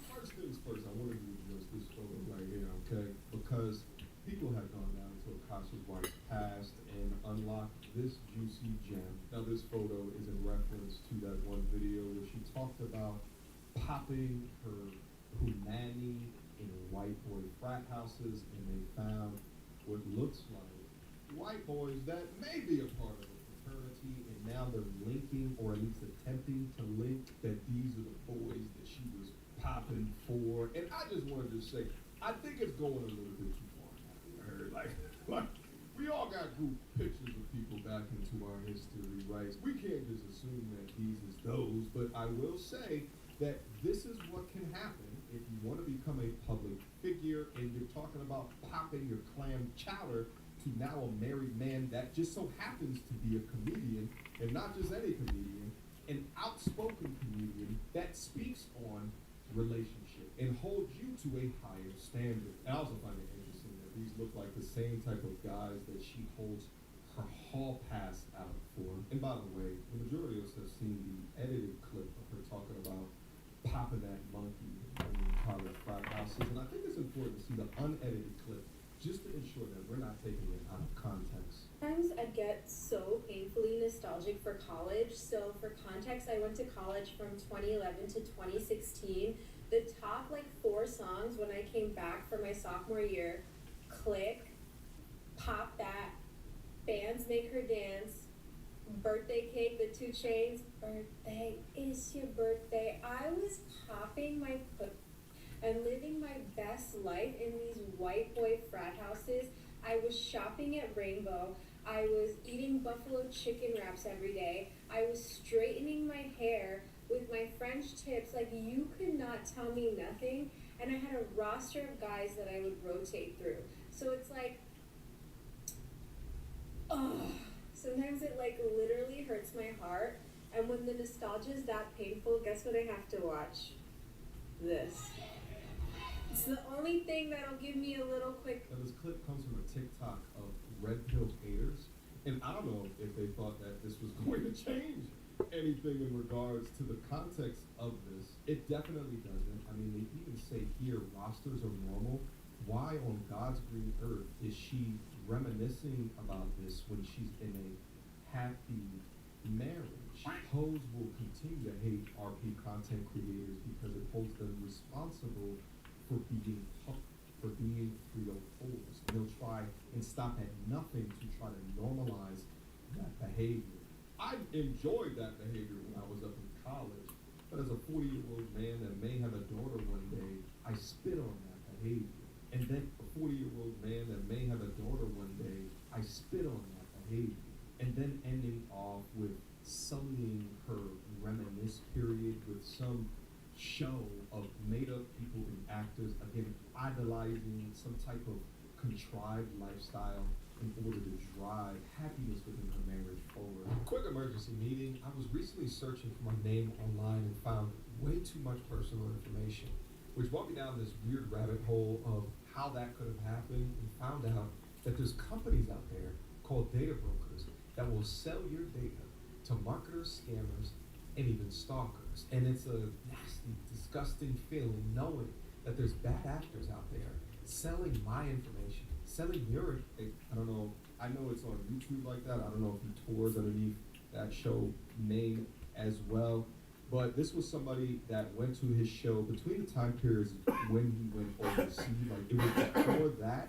[SPEAKER 3] First things first, I wanted to address this photo right here, okay? Because people have gone down to Akash Akasha's wife passed and unlocked this juicy gem. Now, this photo is in reference to that one video where she talked about popping her punani in white boy frat houses, and they found what looks like white boys that may be a part of a fraternity, and now they're linking, or at least attempting to link, that these are the boys that she was popping for. And I just wanted to say, I think it's going a little bit too far now. Like we all got group pictures of people back into our history, right? We can't just assume that these is those, but I will say that this is what can happen if you want to become a public figure and you're talking about popping your clam chowder to now a married man that just so happens to be a comedian, and not just any comedian, an outspoken comedian that speaks on relationship and holds you to a higher standard. I also find it interesting that these look like the same type of guys that she holds her hall pass out for. And by the way, the majority of us have seen the edited clip of her talking about popping that monkey in college frat houses, and I think it's important to see the unedited clip just to ensure that we're not taking it out of context.
[SPEAKER 12] Sometimes I get so painfully nostalgic for college. So for context, I went to college from 2011 to 2016. The top 4 songs when I came back for my sophomore year: Click, Pop That, Bands Make Her Dance, Birthday Cake, the 2 Chainz, Birthday is Your Birthday. I was popping my and living my best life in these white boy frat houses. I was shopping at Rainbow. I was eating buffalo chicken wraps every day. I was straightening my hair with my French tips. You could not tell me nothing. And I had a roster of guys that I would rotate through. So it's sometimes it literally hurts my heart. And when the nostalgia is that painful, guess what I have to watch? This. It's the only thing that'll give me a little quick.
[SPEAKER 3] Now, this clip comes from a TikTok of red pill haters, and I don't know if they thought that this was going to change anything in regards to the context of this. It definitely doesn't. I mean, they even say here rosters are normal. Why on God's green earth is she reminiscing about this when she's in a happy marriage? Hoes will continue to hate RP content creators because it holds them responsible for being 304s. They'll try and stop at nothing to try to normalize that behavior. I enjoyed that behavior when I was up in college, but as a 40-year-old man that may have a daughter one day, I spit on that behavior. And then a 40-year-old man that may have a daughter one day, I spit on that behavior. And then ending off with sullying her reminisce period with some show of made-up people and actors, again, idolizing some type of contrived lifestyle in order to drive happiness within her marriage forward. Quick emergency meeting. I was recently searching for my name online and found way too much personal information, which brought me down this weird rabbit hole of how that could have happened, and found out that there's companies out there called data brokers that will sell your data to marketers, scammers, and even stalkers. And it's a nasty, disgusting feeling knowing that there's bad actors out there selling my information, selling your, I don't know, I know it's on YouTube like that. I don't know if he tours underneath that show name as well. But this was somebody that went to his show between the time periods when he went overseas. It was before that,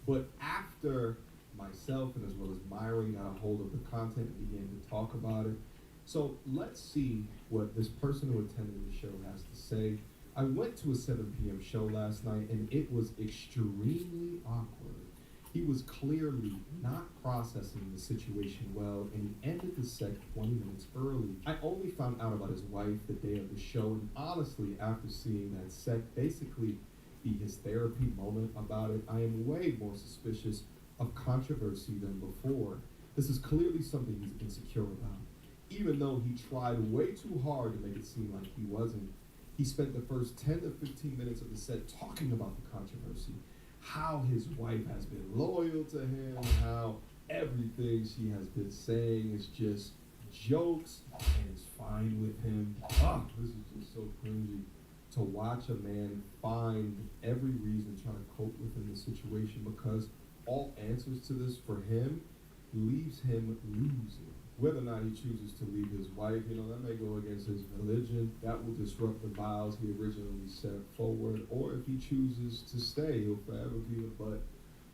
[SPEAKER 3] but after myself and as well as Myron got a hold of the content and began to talk about it. So let's see what this person who attended the show has to say. I went to a 7 p.m. show last night, and it was extremely awkward. He was clearly not processing the situation well, and he ended the set 20 minutes early. I only found out about his wife the day of the show, and honestly, after seeing that set basically be his therapy moment about it, I am way more suspicious of controversy than before. This is clearly something he's insecure about. Even though he tried way too hard to make it seem like he wasn't, he spent the first 10 to 15 minutes of the set talking about the controversy, how his wife has been loyal to him, how everything she has been saying is just jokes and is fine with him. This is just so cringy to watch a man find every reason trying to cope within the situation because all answers to this for him leaves him losing. Whether or not he chooses to leave his wife, that may go against his religion. That will disrupt the vows he originally set forward. Or if he chooses to stay, he'll forever be the butt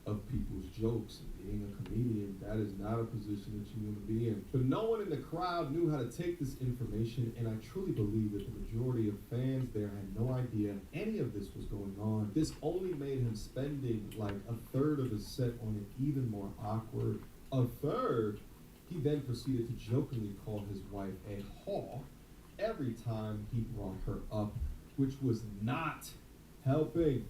[SPEAKER 3] of people's jokes. And being a comedian, that is not a position that you want to be in. But no one in the crowd knew how to take this information, and I truly believe that the majority of fans there had no idea any of this was going on. This only made him spending like a third of his set on it even more awkward. A third, he then proceeded to jokingly call his wife a whore every time he brought her up, which was not helping.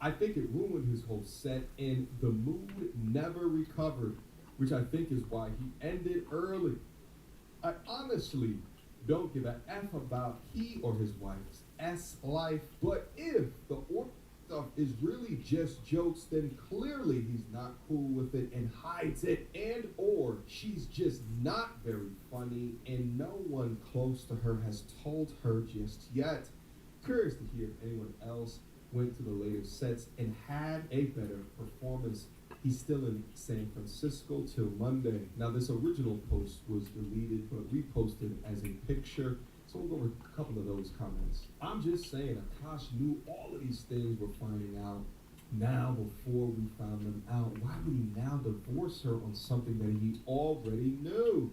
[SPEAKER 3] I think it ruined his whole set, and the mood never recovered, which I think is why he ended early. I honestly don't give a F about he or his wife's life, but if the stuff is really just jokes, then clearly he's not cool with it and hides it, and or she's just not very funny and no one close to her has told her just yet. Curious to hear if anyone else went to the later sets and had a better performance. He's still in San Francisco till Monday. Now this original post was deleted but reposted as a picture, so we'll go over a couple of those comments. I'm just saying, Akash knew all of these things we're finding out now before we found them out. Why would he now divorce her on something that he already knew?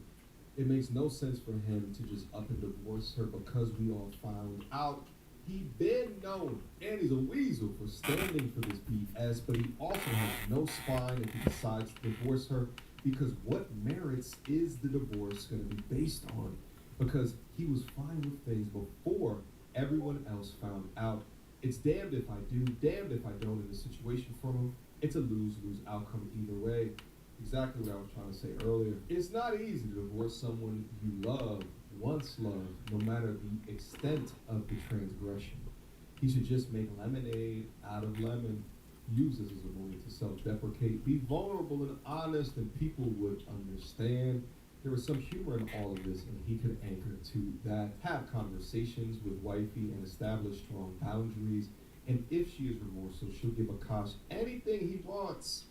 [SPEAKER 3] It makes no sense for him to just up and divorce her because we all found out. He'd been known, and he's a weasel for standing for this BS, but he also has no spine if he decides to divorce her, because what merits is the divorce going to be based on? Because he was fine with things before everyone else found out. It's damned if I do, damned if I don't in this situation for him. It's a lose-lose outcome either way. Exactly what I was trying to say earlier. It's not easy to divorce someone you love, once loved, no matter the extent of the transgression. He should just make lemonade out of lemon. Use this as a moment to self-deprecate. Be vulnerable and honest, and people would understand. There was some humor in all of this, and he could anchor to that. Have conversations with wifey and establish strong boundaries. And if she is remorseful, she'll give Akash anything he wants.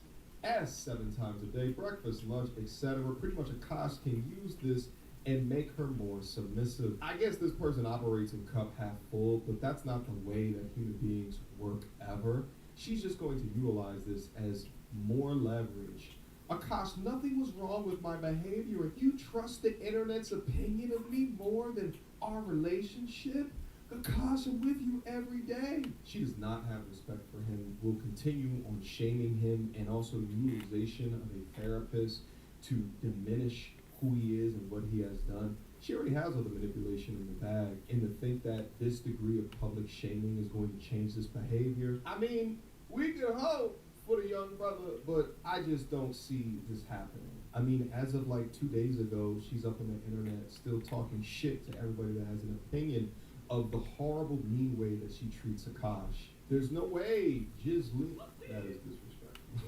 [SPEAKER 3] Ask 7 times a day, breakfast, lunch, etc. Pretty much Akash can use this and make her more submissive. I guess this person operates in cup half full, but that's not the way that human beings work ever. She's just going to utilize this as more leverage. Akash, nothing was wrong with my behavior, and you trust the internet's opinion of me more than our relationship? Akash, I'm with you every day. She does not have respect for him, will continue on shaming him, and also utilization of a therapist to diminish who he is and what he has done. She already has all the manipulation in the bag, and to think that this degree of public shaming is going to change this behavior, I mean, we can hope for the young brother, but I just don't see this happening. I mean, as of like 2 days ago, she's up on the internet still talking shit to everybody that has an opinion of the horrible, mean way that she treats Akash. There's no way Jiz Lee, that is disrespectful,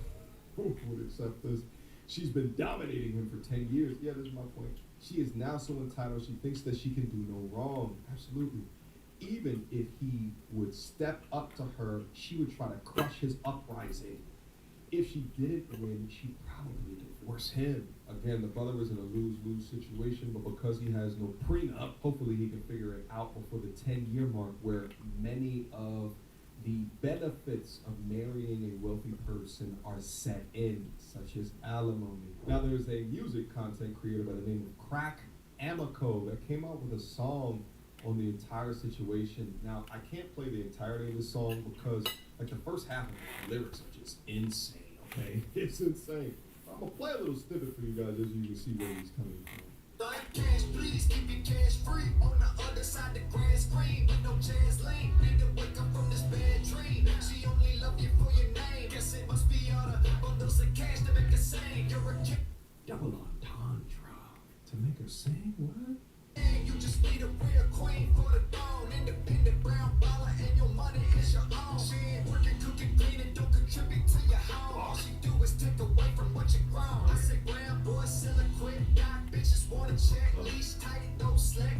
[SPEAKER 3] who would accept this. She's been dominating him for 10 years. Yeah, this is my point. She is now so entitled, she thinks that she can do no wrong. Absolutely. Even if he would step up to her, she would try to crush his uprising. If she didn't win, she'd probably divorce him. Again, the brother is in a lose-lose situation, but because he has no prenup, hopefully he can figure it out before the 10-year mark, where many of the benefits of marrying a wealthy person are set in, such as alimony. Now, there's a music content creator by the name of Crack Amico that came out with a song on the entire situation. Now, I can't play the entirety of the song because, like, the first half of the lyrics are just insane, okay? It's insane. I'm gonna play a little snippet for you guys as you can see where he's coming from.
[SPEAKER 13] Cash, please keep your cash free. On the other side, the grass green with no chance lane. Nigga, wake up from this bad dream. She only love you for your name. Guess it must be all the bundles of cash to make her sing. You're a kid.
[SPEAKER 3] Double entendre. To make her sing? What?
[SPEAKER 13] You just need a real queen for the throne. Independent brown baller and your money is your own. She ain't working, cooking, cleaning, don't contribute to your home. All she do is take away from what you grown. I said, grand boy, selling quick, got bitches wanna check. Leash tight, no slack.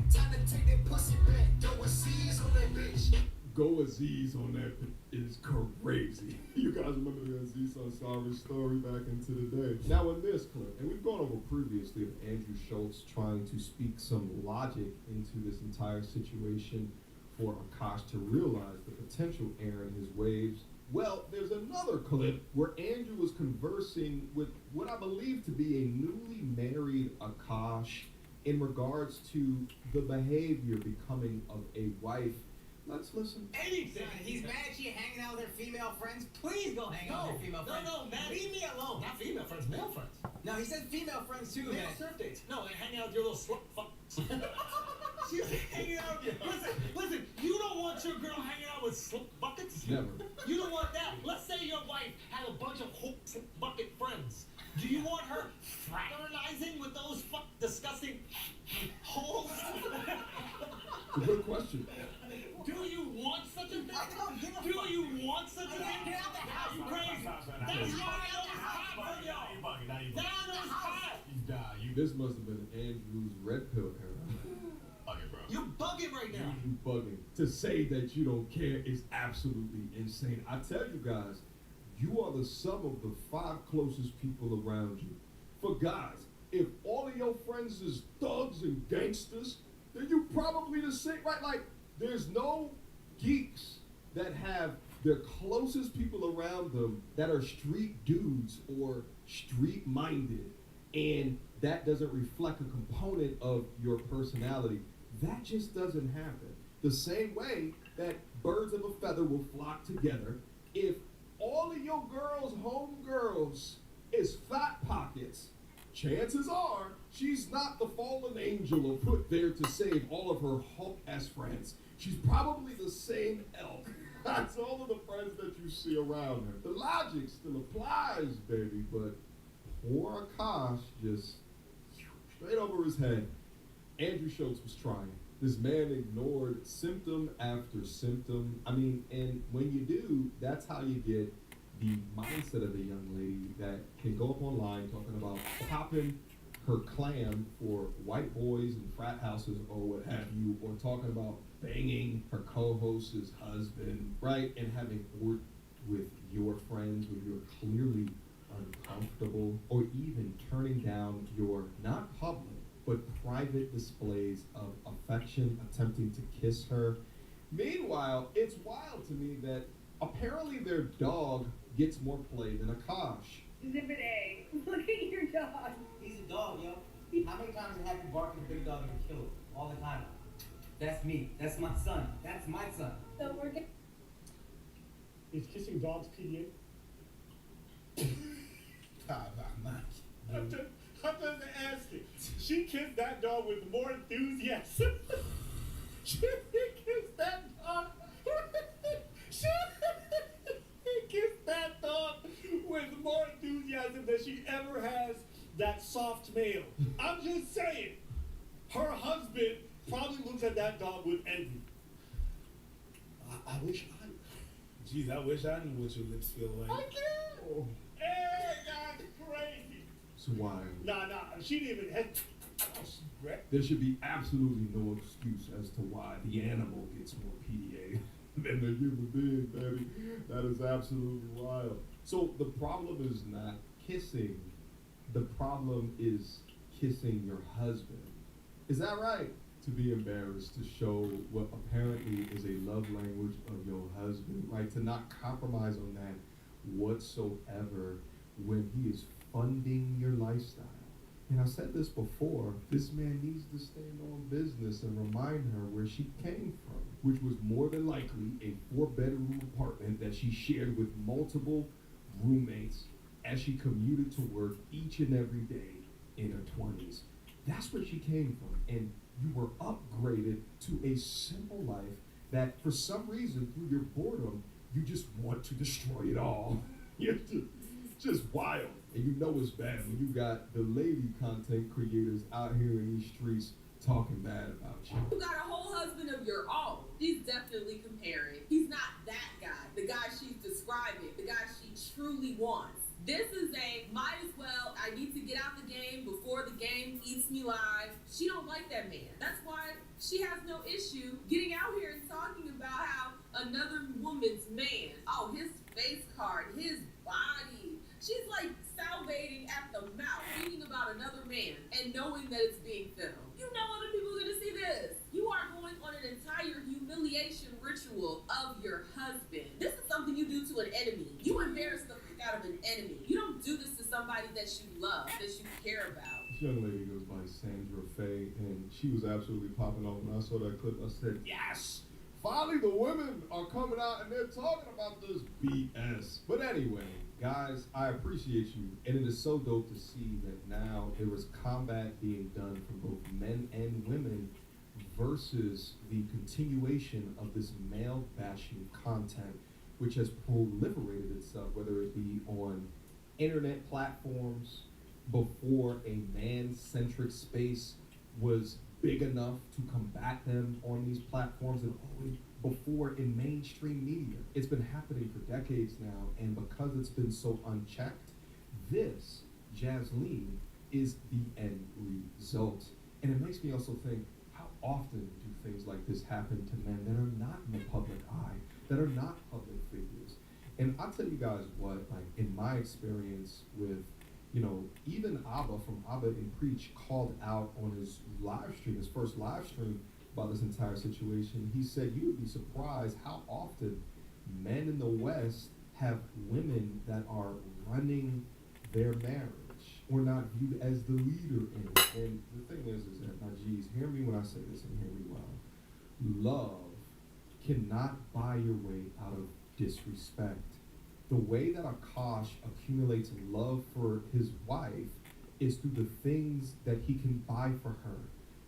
[SPEAKER 3] Go Aziz on that is crazy. You guys remember the Aziz Ansari story back into the day. Now in this clip, and we've gone over previously of Andrew Schultz trying to speak some logic into this entire situation for Akash to realize the potential error in his waves. Well, there's another clip where Andrew was conversing with what I believe to be a newly married Akash in regards to the behavior becoming of a wife. Let's listen.
[SPEAKER 14] Anything. He's mad she hanging out with her female friends. Please go hang out with your female friends.
[SPEAKER 11] No, man.
[SPEAKER 14] Leave me alone.
[SPEAKER 11] Not female friends, male friends.
[SPEAKER 14] No, he said female friends too,
[SPEAKER 11] Male
[SPEAKER 14] man.
[SPEAKER 11] surf dates. No, hang out with your little slut fuck. She's hanging out. Listen, you don't want your girl hanging out with slip buckets?
[SPEAKER 3] Never.
[SPEAKER 11] You don't want that. Let's say your wife had a bunch of slip bucket friends. Do you want her fraternizing with those disgusting holes?
[SPEAKER 3] It's a good question.
[SPEAKER 11] Do you want such a thing? Do you want such a thing?
[SPEAKER 14] Get out the house.
[SPEAKER 11] You crazy. That's why I know it's hot for y'all. Now I know it's hot.
[SPEAKER 3] This must have been Andrew's red pill era.
[SPEAKER 11] Bugging, bro. You're bugging right now.
[SPEAKER 3] You bugging. To say that you don't care is absolutely insane. I tell you guys, you are the sum of the 5 closest people around you. For guys, if all of your friends is thugs and gangsters, then you probably the same, right? Like, there's no geeks that have their closest people around them that are street dudes or street minded, and that doesn't reflect a component of your personality. That just doesn't happen. The same way that birds of a feather will flock together. If all of your girls' homegirls is fat pockets, chances are she's not the fallen angel or put there to save all of her Hulk-ass friends. She's probably the same elk. That's all of the friends that you see around her. The logic still applies, baby, but poor Akash just straight over his head. Andrew Schultz was trying. This man ignored symptom after symptom. I mean, and when you do, that's how you get the mindset of a young lady that can go up online talking about popping her clam for white boys and frat houses or what have you, or talking about banging her co-host's husband, right? And having worked with your friends when you're clearly uncomfortable, or even turning down your not public but private displays of affection, attempting to kiss her. Meanwhile, it's wild to me that apparently their dog gets more play than Akash.
[SPEAKER 12] Exhibit A. Look at your dog.
[SPEAKER 14] He's a dog, yo. How many times have you barked at a big dog and kill it? All the time. That's me. That's my son. That's my son.
[SPEAKER 12] So we're getting...
[SPEAKER 11] Is kissing dogs PDA? I'm just asking. She kissed that dog with more enthusiasm. She kissed that dog. She kissed that dog with more enthusiasm than she ever has that soft male. I'm just saying. Her husband probably looks at that dog with envy. I wish I... Jeez, I wish I knew what your lips feel like. I can't. Oh. Hey, that's crazy.
[SPEAKER 3] It's wild.
[SPEAKER 11] Nah, she didn't even have...
[SPEAKER 3] There should be absolutely no excuse as to why the animal gets more PDA than the human being, baby. That is absolutely wild. So the problem is not kissing. The problem is kissing your husband. Is that right? To be embarrassed, to show what apparently is a love language of your husband, right? To not compromise on that whatsoever when he is funding your lifestyle. And I said this before, this man needs to stand on business and remind her where she came from, which was more than likely a 4-bedroom apartment that she shared with multiple roommates as she commuted to work each and every day in her 20s. That's where she came from. And you were upgraded to a simple life that for some reason, through your boredom, you just want to destroy it all. You're just wild. And you know it's bad when you got the lady content creators out here in these streets talking bad about you.
[SPEAKER 15] You got a whole husband of your own. She's definitely comparing. He's not that guy, the guy she's describing, the guy she truly wants. This is a might as well, I need to get out the game before the game eats me alive. She don't like that man. That's why she has no issue getting out here and talking about how another woman's man. Oh, his face card, his body. She's like salivating at the mouth, thinking about another man and knowing that it's being filmed. You know other people are gonna see this. You are going on an entire humiliation ritual of your husband. This is something you do to an enemy. You embarrass the fuck out of an enemy. You don't do this to somebody that you love, that you care about.
[SPEAKER 3] This young lady goes by Sandra Faye, and she was absolutely popping off. When I saw that clip, I said, yes! Finally, the women are coming out and they're talking about this BS. But anyway, guys, I appreciate you. And it is so dope to see that now there is combat being done from both men and women versus the continuation of this male bashing content, which has proliferated itself, whether it be on internet platforms before a man-centric space was big enough to combat them on these platforms, and always before in mainstream media. It's been happening for decades now, and because it's been so unchecked, this, Jasleen, is the end result. And it makes me also think, how often do things like this happen to men that are not in the public eye, that are not public figures? And I'll tell you guys what, like in my experience with, you know, even Abba from Abba and Preach called out on his live stream, his first live stream, about this entire situation. He said you would be surprised how often men in the West have women that are running their marriage or not viewed as the leader in it. And the thing is that, now geez, hear me when I say this and hear me well. Love cannot buy your way out of disrespect. The way that Akash accumulates love for his wife is through the things that he can buy for her.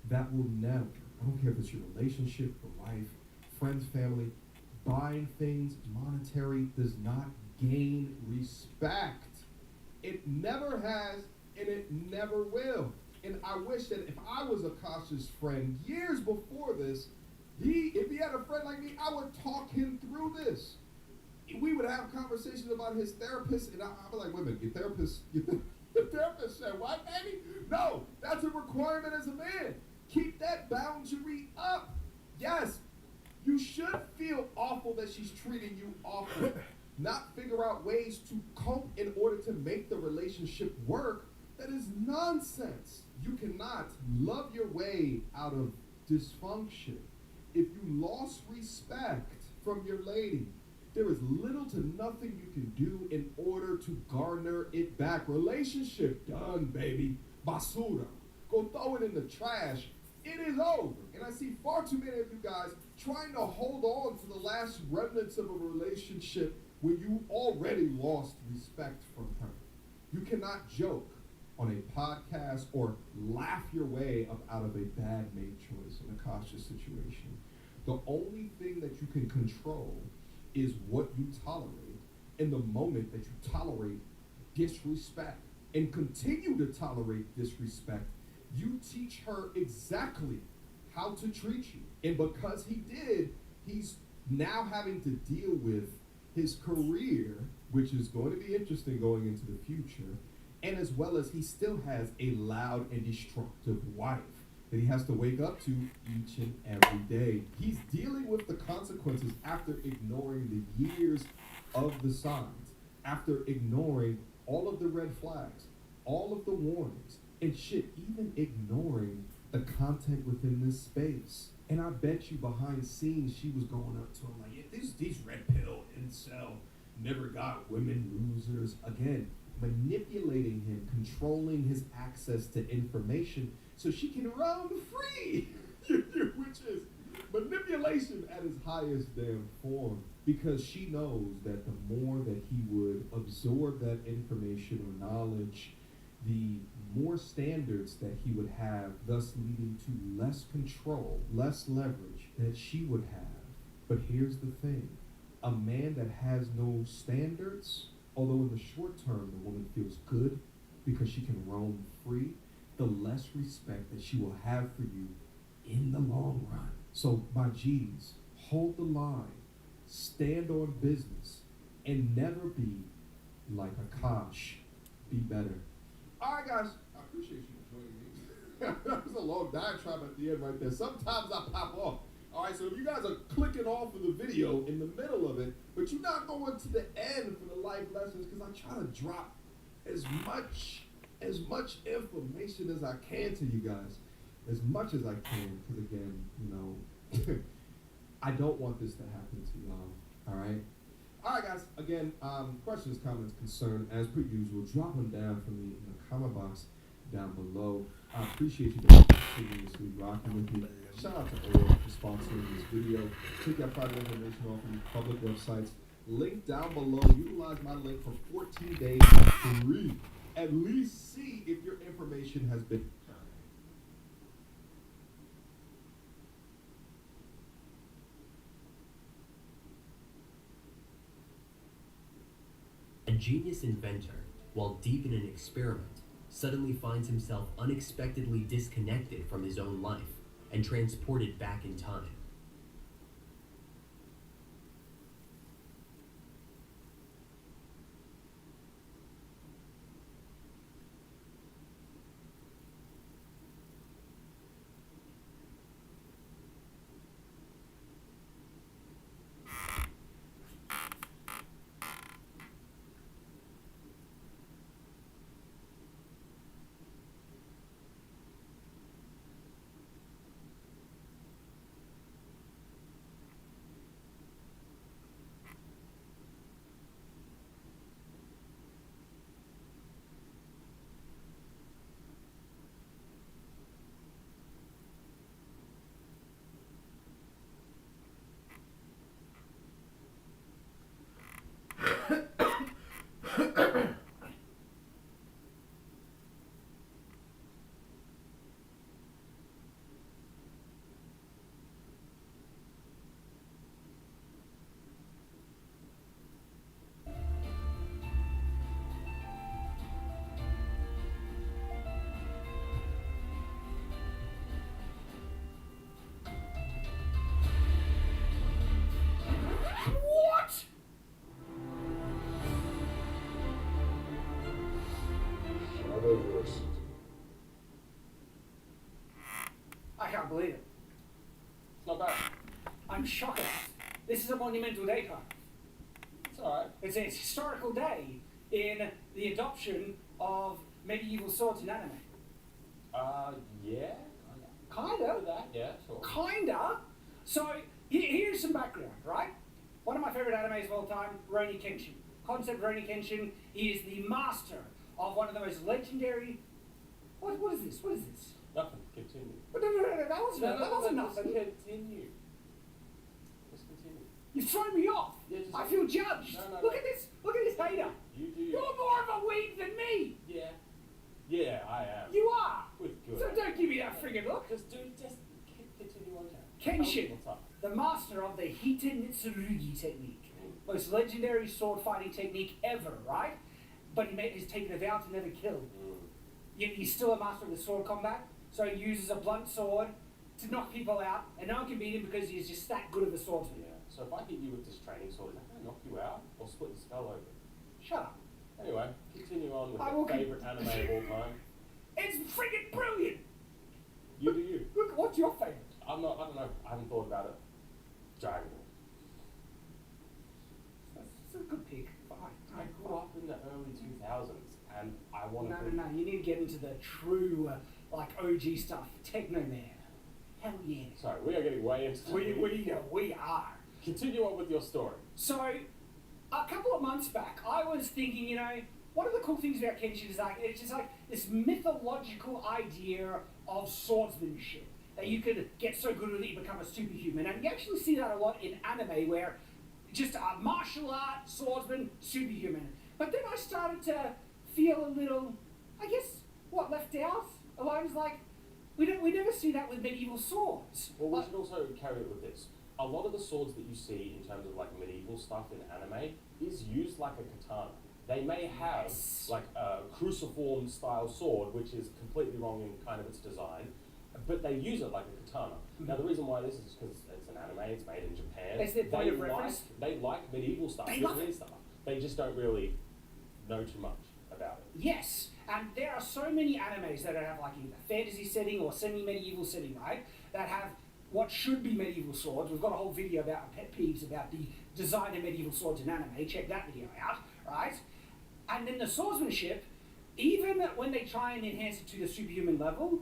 [SPEAKER 3] That will never, I don't care if it's your relationship, your wife, friends, family, buying things monetary does not gain respect. It never has, and it never will. And I wish that if I was Akash's friend years before this, if he had a friend like me, I would talk him through this. We would have conversations about his therapist, and I'd be like, wait a minute, your therapist said what, baby? No, that's a requirement as a man. Keep that boundary up. Yes, you should feel awful that she's treating you awful. Not figure out ways to cope in order to make the relationship work. That is nonsense. You cannot love your way out of dysfunction. If you lost respect from your lady, there is little to nothing you can do in order to garner it back. Relationship done, baby. Basura. Go throw it in the trash. It is over. And I see far too many of you guys trying to hold on to the last remnants of a relationship when you already lost respect from her. You cannot joke on a podcast or laugh your way up out of a bad made choice in a cautious situation. The only thing that you can control is what you tolerate. In the moment that you tolerate disrespect and continue to tolerate disrespect, you teach her exactly how to treat you. And because he did, he's now having to deal with his career, which is going to be interesting going into the future, and as well as he still has a loud and destructive wife that he has to wake up to each and every day. He's dealing with the consequences after ignoring the years of the signs, after ignoring all of the red flags, all of the warnings, and shit, even ignoring the content within this space. And I bet you behind scenes she was going up to him like, yeah, these red pill incel never got women losers. Again, manipulating him, controlling his access to information so she can roam free, which is manipulation at its highest damn form, because she knows that the more that he would absorb that information or knowledge, the more standards that he would have, thus leading to less control, less leverage that she would have. But here's the thing, a man that has no standards, although in the short term the woman feels good because she can roam free, the less respect that she will have for you in the long run. So my G's, hold the line, stand on business, and never be like Akash. Be better. All right, guys, I appreciate you joining me. That was a long diatribe at the end right there. Sometimes I pop off. All Alright, so if you guys are clicking off of the video in the middle of it, but you're not going to the end for the life lessons, because I try to drop as much information as I can to you guys. As much as I can, because again, you know, I don't want this to happen to y'all. Alright? Alright guys, again, questions, comments, concern, as per usual, drop them down for me in the comment box down below. I appreciate you guys continuously rocking with me. Shout out to Oil for sponsoring this video. Take that private information off of these public websites. Link down below. Utilize my link for 14 days free. At least see if your information has been
[SPEAKER 16] A genius inventor, while deep in an experiment, suddenly finds himself unexpectedly disconnected from his own life and transported back in time.
[SPEAKER 17] I can't believe it.
[SPEAKER 5] It's not bad.
[SPEAKER 17] I'm shocked. This is a monumental day, Carl.
[SPEAKER 5] It's alright.
[SPEAKER 17] It's a historical day in the adoption of medieval swords in anime.
[SPEAKER 5] Yeah.
[SPEAKER 17] Kinda.
[SPEAKER 5] That, yeah, sure.
[SPEAKER 17] Kinda. So, here's some background, right? One of my favorite animes of all time, Rurouni Kenshin. Concept Rurouni Kenshin, he is the master of one of the most legendary... What is this? What is this?
[SPEAKER 5] Nothing. Continue.
[SPEAKER 17] No, that wasn't nothing.
[SPEAKER 5] Continue. Just continue.
[SPEAKER 17] You've thrown me off.
[SPEAKER 5] Yeah, just
[SPEAKER 17] I feel judged. Look at this. Look at this hater.
[SPEAKER 5] You do.
[SPEAKER 17] You're more of a weeb than me.
[SPEAKER 5] Yeah. Yeah, I am.
[SPEAKER 17] You are.
[SPEAKER 5] With good.
[SPEAKER 17] So don't give me that friggin' look.
[SPEAKER 5] Just continue on,
[SPEAKER 17] Kenshin,
[SPEAKER 5] what's up?
[SPEAKER 17] the master of the Hita Nitsurugi technique. Most legendary sword fighting technique ever, right? But he's taken a vow to never kill. Yet he's still a master of the sword combat, so he uses a blunt sword to knock people out, and no one can beat him because he's just that good of a swordsman.
[SPEAKER 5] Yeah. So if I hit you with this training sword, is that going to knock you out or split the spell open?
[SPEAKER 17] Shut up.
[SPEAKER 5] Anyway, continue on with
[SPEAKER 17] I
[SPEAKER 5] your
[SPEAKER 17] will
[SPEAKER 5] favourite anime of all time.
[SPEAKER 17] It's friggin' brilliant.
[SPEAKER 5] You do you.
[SPEAKER 17] Look, what's your favourite?
[SPEAKER 5] I don't know. I haven't thought about it. Dragon Ball.
[SPEAKER 17] That's a good pick. Fine.
[SPEAKER 5] I grew up in the early 2000s, and I want to...
[SPEAKER 17] No. You need to get into the true, OG stuff. Techno Man. Hell yeah.
[SPEAKER 5] Sorry, we are getting way into...
[SPEAKER 17] We are.
[SPEAKER 5] Continue on with your story.
[SPEAKER 17] So, a couple of months back, I was thinking, one of the cool things about Kenshin is it's just this mythological idea of swordsmanship. That you could get so good at it you become a superhuman. And you actually see that a lot in anime where just a martial art, swordsman, superhuman. But then I started to feel a little, left out. I was like, we never see that with medieval swords.
[SPEAKER 5] Well, we should also carry it with this. A lot of the swords that you see in terms of medieval stuff in anime is used like a katana. They may have a cruciform style sword, which is completely wrong in kind of its design, but they use it like a katana. Mm-hmm. Now the reason why this is because it's an anime, it's made in Japan.
[SPEAKER 17] Is there point of reference?
[SPEAKER 5] They like medieval stuff, Japanese stuff. They just don't really know too much about it.
[SPEAKER 17] Yes, and there are so many animes that have either fantasy setting or semi-medieval setting, right? That have what should be medieval swords. We've got a whole video about pet peeves about the design of medieval swords in anime. Check that video out, right? And then the swordsmanship, even when they try and enhance it to the superhuman level,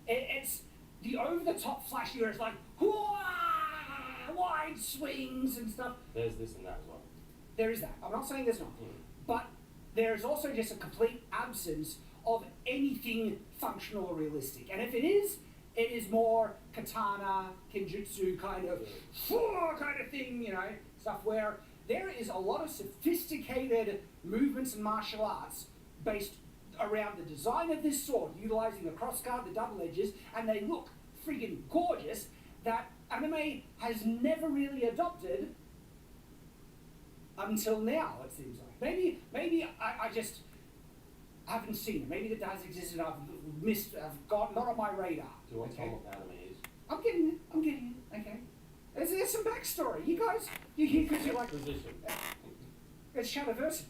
[SPEAKER 17] it's the over-the-top flashy where it's like, wide swings and stuff.
[SPEAKER 5] There's this and that as well.
[SPEAKER 17] There is that. I'm not saying there's not. But there's also just a complete absence of anything functional or realistic. And if it is more katana, kenjutsu kind of thing, you know, stuff where there is a lot of sophisticated movements and martial arts based around the design of this sword, utilizing the crossguard, the double edges, and they look friggin' gorgeous, that anime has never really adopted until now, it seems like. Maybe I just haven't seen it. Maybe it does exist and I've got not on my radar.
[SPEAKER 5] Do you want to tell me what anime is?
[SPEAKER 17] I'm getting it, okay. There's some backstory. You guys, because you're like,
[SPEAKER 5] Position.
[SPEAKER 17] it's Shadowverse.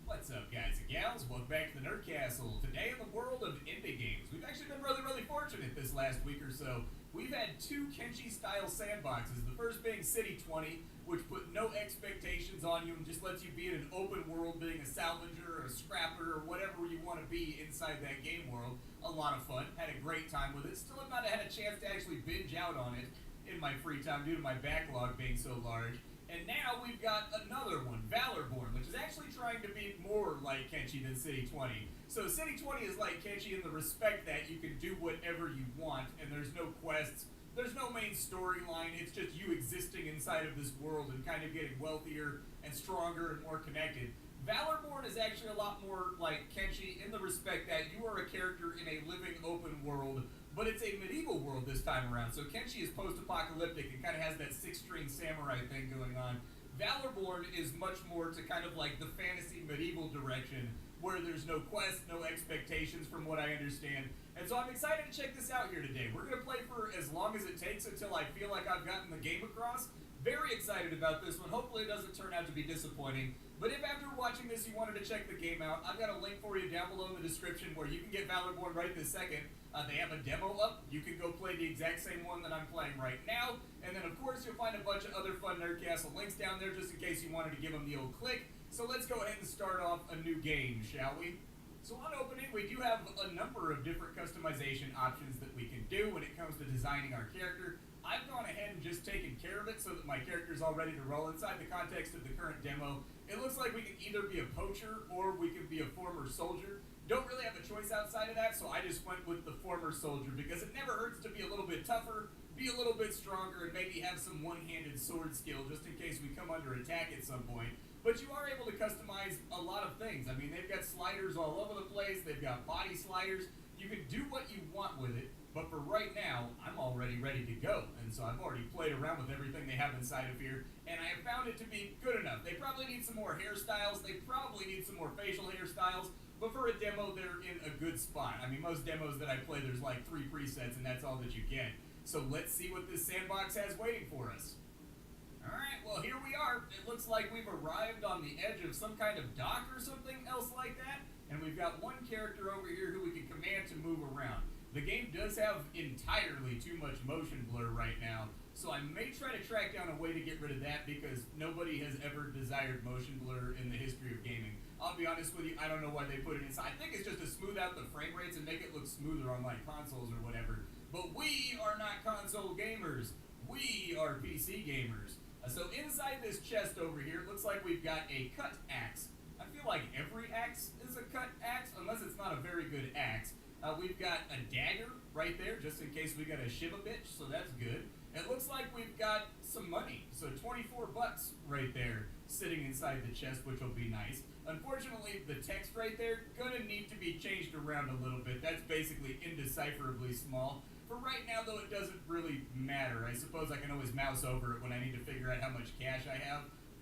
[SPEAKER 18] What's up, guys and gals? Welcome back to the Nerd Castle. Today in the world of indie games, we've actually been really fortunate this last week or so. We've had two Kenshi-style sandboxes, the first being City 20, which put no expectations on you and just lets you be in an open world, being a salvager or a scrapper or whatever you want to be inside that game world. A lot of fun. Had a great time with it. Still have not had a chance to actually binge out on it in my free time due to my backlog being so large. And now we've got another one, Valorborn, which is actually trying to be more like Kenshi than City 20. So City 20 is like Kenshi in the respect that you can do whatever you want, and there's no quests, there's no main storyline, it's just you existing inside of this world and kind of getting wealthier and stronger and more connected. Valorborn is actually a lot more like Kenshi in the respect that you are a character in a living open world, but it's a medieval world this time around. So Kenshi is post-apocalyptic and kind of has that six-string samurai thing going on. Valorborn is much more to kind of like the fantasy medieval direction, where there's no quest, no expectations from what I understand. And so I'm excited to check this out here today. We're going to play for as long as it takes until I feel like I've gotten the game across. Very excited about this one. Hopefully it doesn't turn out to be disappointing. But if after watching this you wanted to check the game out, I've got a link for you down below in the description where you can get Valorborn right this second. They have a demo up. You can go play the exact same one that I'm playing right now. And then, of course, you'll find a bunch of other fun Nerd Castle links down there just in case you wanted to give them the old click. So let's go ahead and start off a new game, shall we? So on opening, we do have a number of different customization options that we can do when it comes to designing our character. I've gone ahead and just taken care of it so that my character is all ready to roll inside the context of the current demo. It looks like we can either be a poacher or we can be a former soldier. Don't really have a choice outside of that, so I just went with the former soldier because it never hurts to be a little bit tougher, be a little bit stronger, and maybe have some one-handed sword skill just in case we come under attack at some point. But you are able to customize a lot of things. I mean, they've got sliders all over the place. They've got body sliders. You can do what you want with it. But for right now, I'm already ready to go. And so I've already played around with everything they have inside of here. And I have found it to be good enough. They probably need some more hairstyles. They probably need some more facial hairstyles. But for a demo, they're in a good spot. I mean, most demos that I play, there's like 3 presets, and that's all that you get. So let's see what this sandbox has waiting for us. Alright, well here we are. It looks like we've arrived on the edge of some kind of dock or something else like that. And we've got one character over here who we can command to move around. The game does have entirely too much motion blur right now, so I may try to track down a way to get rid of that because nobody has ever desired motion blur in the history of gaming. I'll be honest with you, I don't know why they put it inside. I think it's just to smooth out the frame rates and make it look smoother on like consoles or whatever. But we are not console gamers. We are PC gamers. So inside this chest over here, it looks like we've got a cut axe. I feel like every axe is a cut axe, unless it's not a very good axe. We've got a dagger right there, just in case we got a shiv a bitch, so that's good. It looks like we've got some money, so 24 bucks right there sitting inside the chest, which will be nice. Unfortunately, the text right there gonna need to be changed around a little bit. That's basically indecipherably small. For right now, though, it doesn't really matter. I suppose I can always mouse over it when I need to figure out how much cash I have.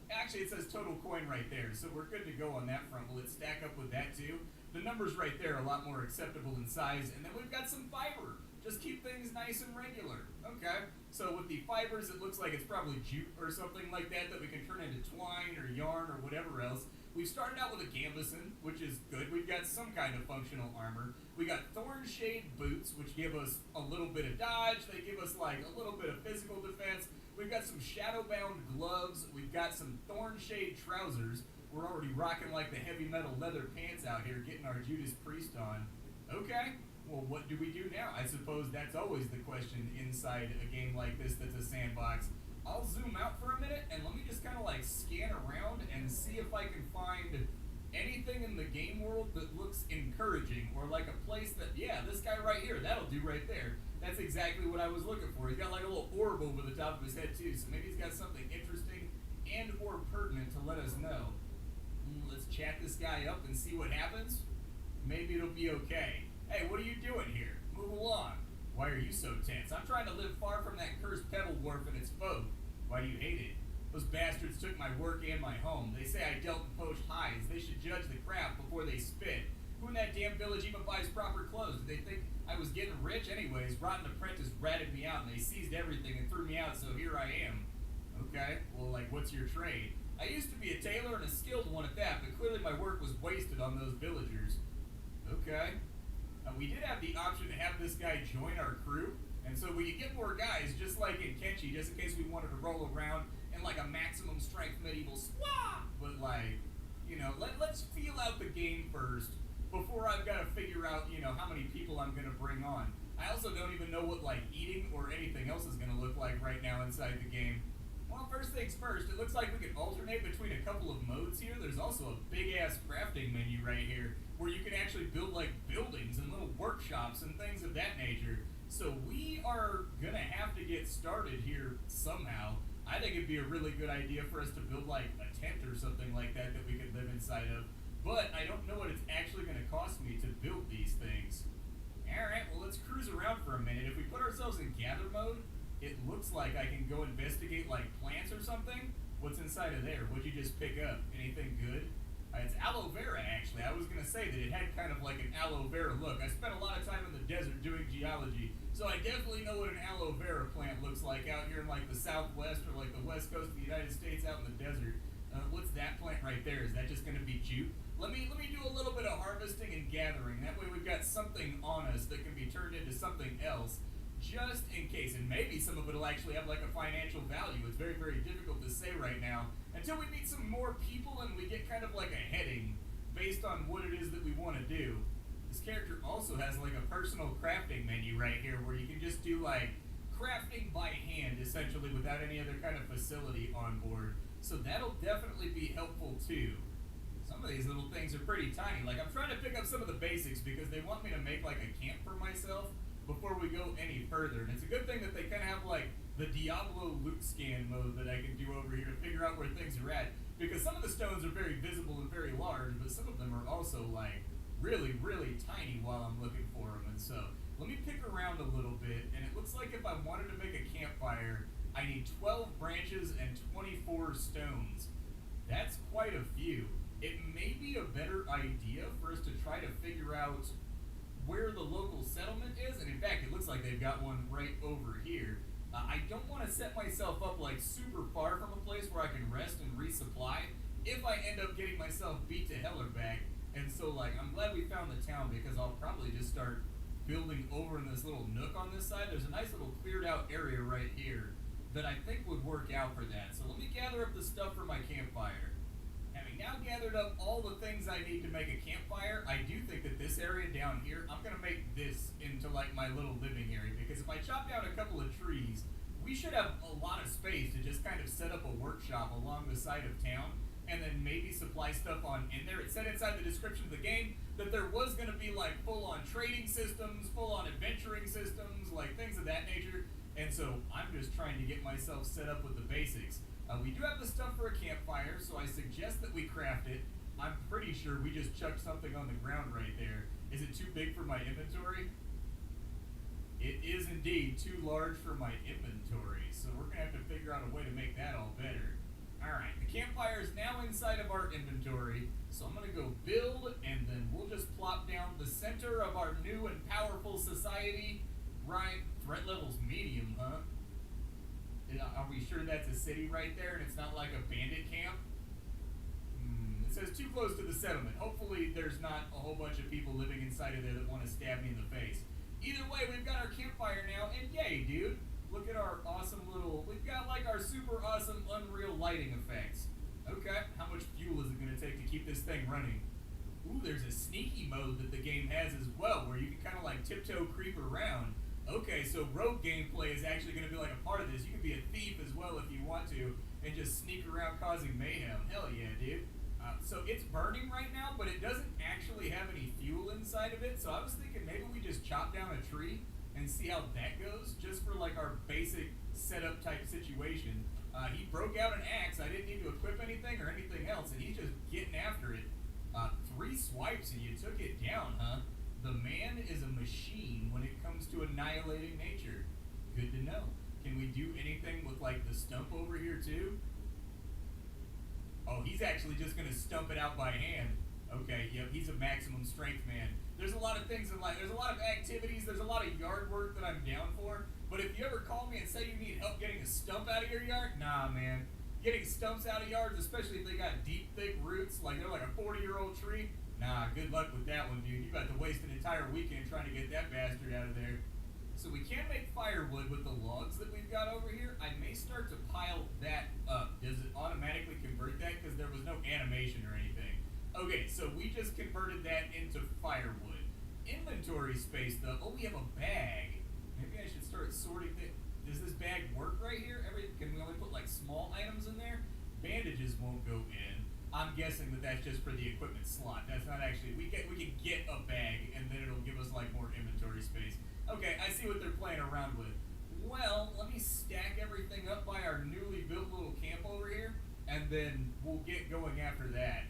[SPEAKER 18] Actually, it says total coin right there, so we're good to go on that front. Will it stack up with that, too? The numbers right there are a lot more acceptable in size, and then we've got some fiber. Just keep things nice and regular. Okay, so with the fibers, it looks like it's probably jute or something like that that we can turn into twine or yarn or whatever else. We've started out with a gambeson, which is good. We've got some kind of functional armor. We got thorn shade boots, which give us a little bit of dodge. They give us like a little bit of physical defense. We've got some shadowbound gloves. We've got some thorn shade trousers. We're already rocking like the heavy metal leather pants out here, getting our Judas Priest on. Okay, well, what do we do now? I suppose that's always the question inside a game like this that's a sandbox. I'll zoom out for a minute and let me just kind of like scan around and see if I can find anything in the game world that looks encouraging, or like a place that, yeah, this guy right here, that'll do right there. That's exactly what I was looking for. He's got like a little orb over the top of his head too, so maybe he's got something interesting and or pertinent to let us know. Let's chat this guy up and see what happens. Maybe it'll be okay. Hey, what are you doing here? Move along. Why are you so tense? I'm trying to live far from that cursed pebble wharf and its folk. Why do you hate it? Those bastards took my work and my home. They say I dealt in poached hides. They should judge the craft before they spit. Who in that damn village even buys proper clothes? Did they think I was getting rich? Anyways, Rotten Apprentice ratted me out and they seized everything and threw me out, so here I am. Okay, well, like, what's your trade? I used to be a tailor and a skilled one at that, but clearly my work was wasted on those villagers. Okay. We did have the option to have this guy join our crew, and so we could get more guys, just like in Kenshi, just in case we wanted to roll around in like a maximum strength medieval swap. But like, you know, let's feel out the game first before I've got to figure out, you know, how many people I'm gonna bring on. I also don't even know what like eating or anything else is gonna look like right now inside the game. Well, first things first, it looks like we can alternate between a couple of modes here. There's also a big-ass crafting menu right here where you can actually build, like, buildings and little workshops and things of that nature. So we are going to have to get started here somehow. I think it'd be a really good idea for us to build, like, a tent or something like that that we could live inside of. But I don't know what it's actually going to cost me to build these things. Alright, well, let's cruise around for a minute. If we put ourselves in gather mode, it looks like I can go investigate like plants or something. What's inside of there? What'd you just pick up? Anything good? It's aloe vera, actually. I was going to say that it had kind of like an aloe vera look. I spent a lot of time in the desert doing geology, so I definitely know what an aloe vera plant looks like out here in like the southwest or like the west coast of the United States out in the desert. What's that plant right there? Is that just going to be jute? Let me do a little bit of harvesting and gathering. That way we've got something on us that can be turned into something else. Just in case, and maybe some of it will actually have like a financial value. It's very, very difficult to say right now until we meet some more people and we get kind of like a heading based on what it is that we want to do. This character also has like a personal crafting menu right here where you can just do like crafting by hand essentially without any other kind of facility on board. So that'll definitely be helpful too. Some of these little things are pretty tiny. Like I'm trying to pick up some of the basics because they want me to make like a camp for myself before we go any further. And it's a good thing that they kind of have like the Diablo loot scan mode that I can do over here to figure out where things are at. Because some of the stones are very visible and very large, but some of them are also like really, really tiny while I'm looking for them. And so let me pick around a little bit. And it looks like if I wanted to make a campfire, I need 12 branches and 24 stones. That's quite a few. It may be a better idea for us to try to figure out where the local settlement is, and in fact it looks like they've got one right over here. I don't want to set myself up like super far from a place where I can rest and resupply if I end up getting myself beat to hell or back. And so like I'm glad we found the town because I'll probably just start building over in this little nook on this side. There's a nice little cleared out area right here that I think would work out for that. So let me gather up the stuff for my campfire. Having now gathered up all the things I need to make a campfire, I do think that this area down here, I'm going to make this into like my little living area, because if I chop down a couple of trees, we should have a lot of space to just kind of set up a workshop along the side of town, and then maybe supply stuff on in there. It said inside the description of the game, that there was going to be like full-on trading systems, full-on adventuring systems, like things of that nature. And so I'm just trying to get myself set up with the basics. We do have the stuff for a campfire, so I suggest that we craft it. I'm pretty sure we just chucked something on the ground right there. Is it too big for my inventory? It is indeed too large for my inventory, so we're going to have to figure out a way to make that all better. Alright, the campfire is now inside of our inventory, so I'm going to go build, and then we'll just plop down the center of our new and powerful society. Right, threat level's medium, huh? Are we sure that's a city right there and it's not like a bandit camp? It says too close to the settlement. Hopefully there's not a whole bunch of people living inside of there that want to stab me in the face. Either way, we've got our campfire now, and yay, dude. Look at our awesome little, we've got like our super awesome unreal lighting effects. Okay, how much fuel is it going to take to keep this thing running? Ooh, there's a sneaky mode that the game has as well, where you can kind of like tiptoe creep around. Okay, so rogue gameplay is actually going to be like a part of this. You can be a thief as well if you want to, and just sneak around causing mayhem. Hell yeah, dude. So it's burning right now, but it doesn't actually have any fuel inside of it. So I was thinking maybe we just chop down a tree and see how that goes, just for like our basic setup type situation. He broke out an axe. I didn't need to equip anything or anything else, and he's just getting after it. 3 swipes and you took it down, huh? The man is a machine when it comes to annihilating nature. Good to know. Can we do anything with like the stump over here too? Oh, he's actually just gonna stump it out by hand. Okay, yep, he's a maximum strength man. There's a lot of things in life. There's a lot of activities. There's a lot of yard work that I'm down for. But if you ever call me and say you need help getting a stump out of your yard, nah, man. Getting stumps out of yards, especially if they got deep, thick roots, like they're like a 40-year-old tree, nah, good luck with that one, dude. You got to waste an entire weekend trying to get that bastard out of there. So we can make firewood with the logs that we've got over here. I may start to pile that up. Does it automatically convert that? Because there was no animation or anything. Okay, so we just converted that into firewood. Inventory space, though. Oh, we have a bag. Maybe I should start sorting things. Does this bag work right here? Can we only put like small items in there? Bandages won't go in. I'm guessing that that's just for the equipment slot. That's not actually, we can get a bag and then it'll give us like more inventory space. Okay, I see what they're playing around with. Well, let me stack everything up by our newly built little camp over here, and then we'll get going after that.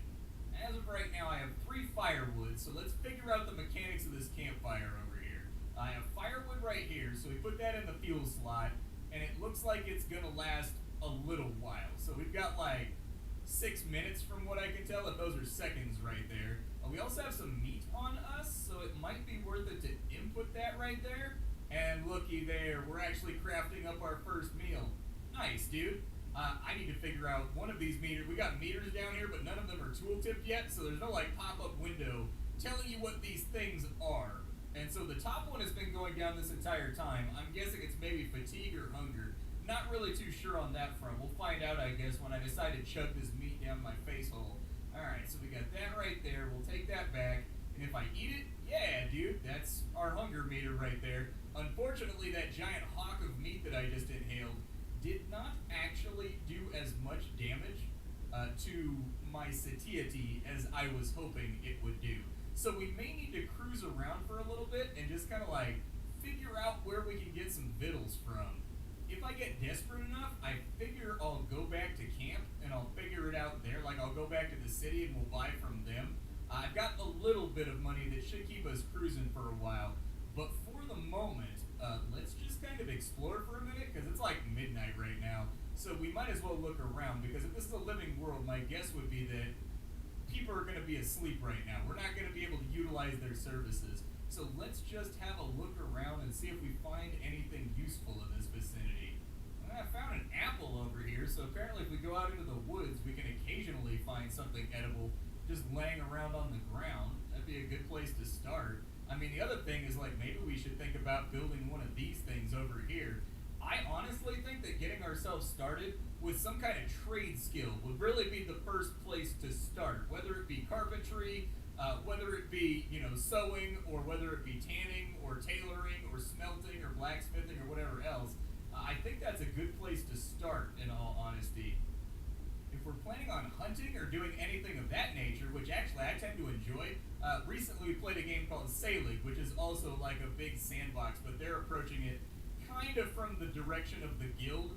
[SPEAKER 18] As of right now, I have 3 firewood, so let's figure out the mechanics of this campfire over here. I have firewood right here, so we put that in the fuel slot, and it looks like it's gonna last a little while. So we've got like 6 minutes from what I can tell, if those are seconds right there. We also have some meat on us, so it might be worth it to input that right there. And looky there, we're actually crafting up our first meal. Nice, dude. I need to figure out one of these meters. We got meters down here, but none of them are tool-tipped yet, so there's no like pop-up window telling you what these things are. And so the top one has been going down this entire time. I'm guessing it's maybe fatigue or hunger. Not really too sure on that front. We'll find out, I guess, when I decide to chug this meat down my face hole. Alright, so we got that right there. We'll take that back. And if I eat it, yeah, dude, that's our hunger meter right there. Unfortunately, that giant hawk of meat that I just inhaled did not actually do as much damage to my satiety as I was hoping it would do. So we may need to cruise around for a little bit and just kind of like figure out where we can get some victuals from. If I get desperate enough, I figure I'll go back to camp and I'll figure it out there. Like I'll go back to the city and we'll buy from them. I've got a little bit of money that should keep us cruising for a while. But for the moment, let's just kind of explore for a minute because it's like midnight right now. So we might as well look around because if this is a living world, my guess would be that people are going to be asleep right now. We're not going to be able to utilize their services. So let's just have a look around and see if we find anything useful in this vicinity. I found an apple over here, so apparently if we go out into the woods, we can occasionally find something edible just laying around on the ground. That'd be a good place to start. I mean, the other thing is like maybe we should think about building one of these things over here. I honestly think that getting ourselves started with some kind of trade skill would really be the first place to start, whether it be carpentry, whether it be, you know, sewing, or whether it be tanning, or tailoring, or smelting, or blacksmithing, or whatever else. I think that's a good place to start, in all honesty. If we're planning on hunting or doing anything of that nature, which actually I tend to enjoy, recently we played a game called Sailing, which is also like a big sandbox, but they're approaching it kind of from the direction of the guild.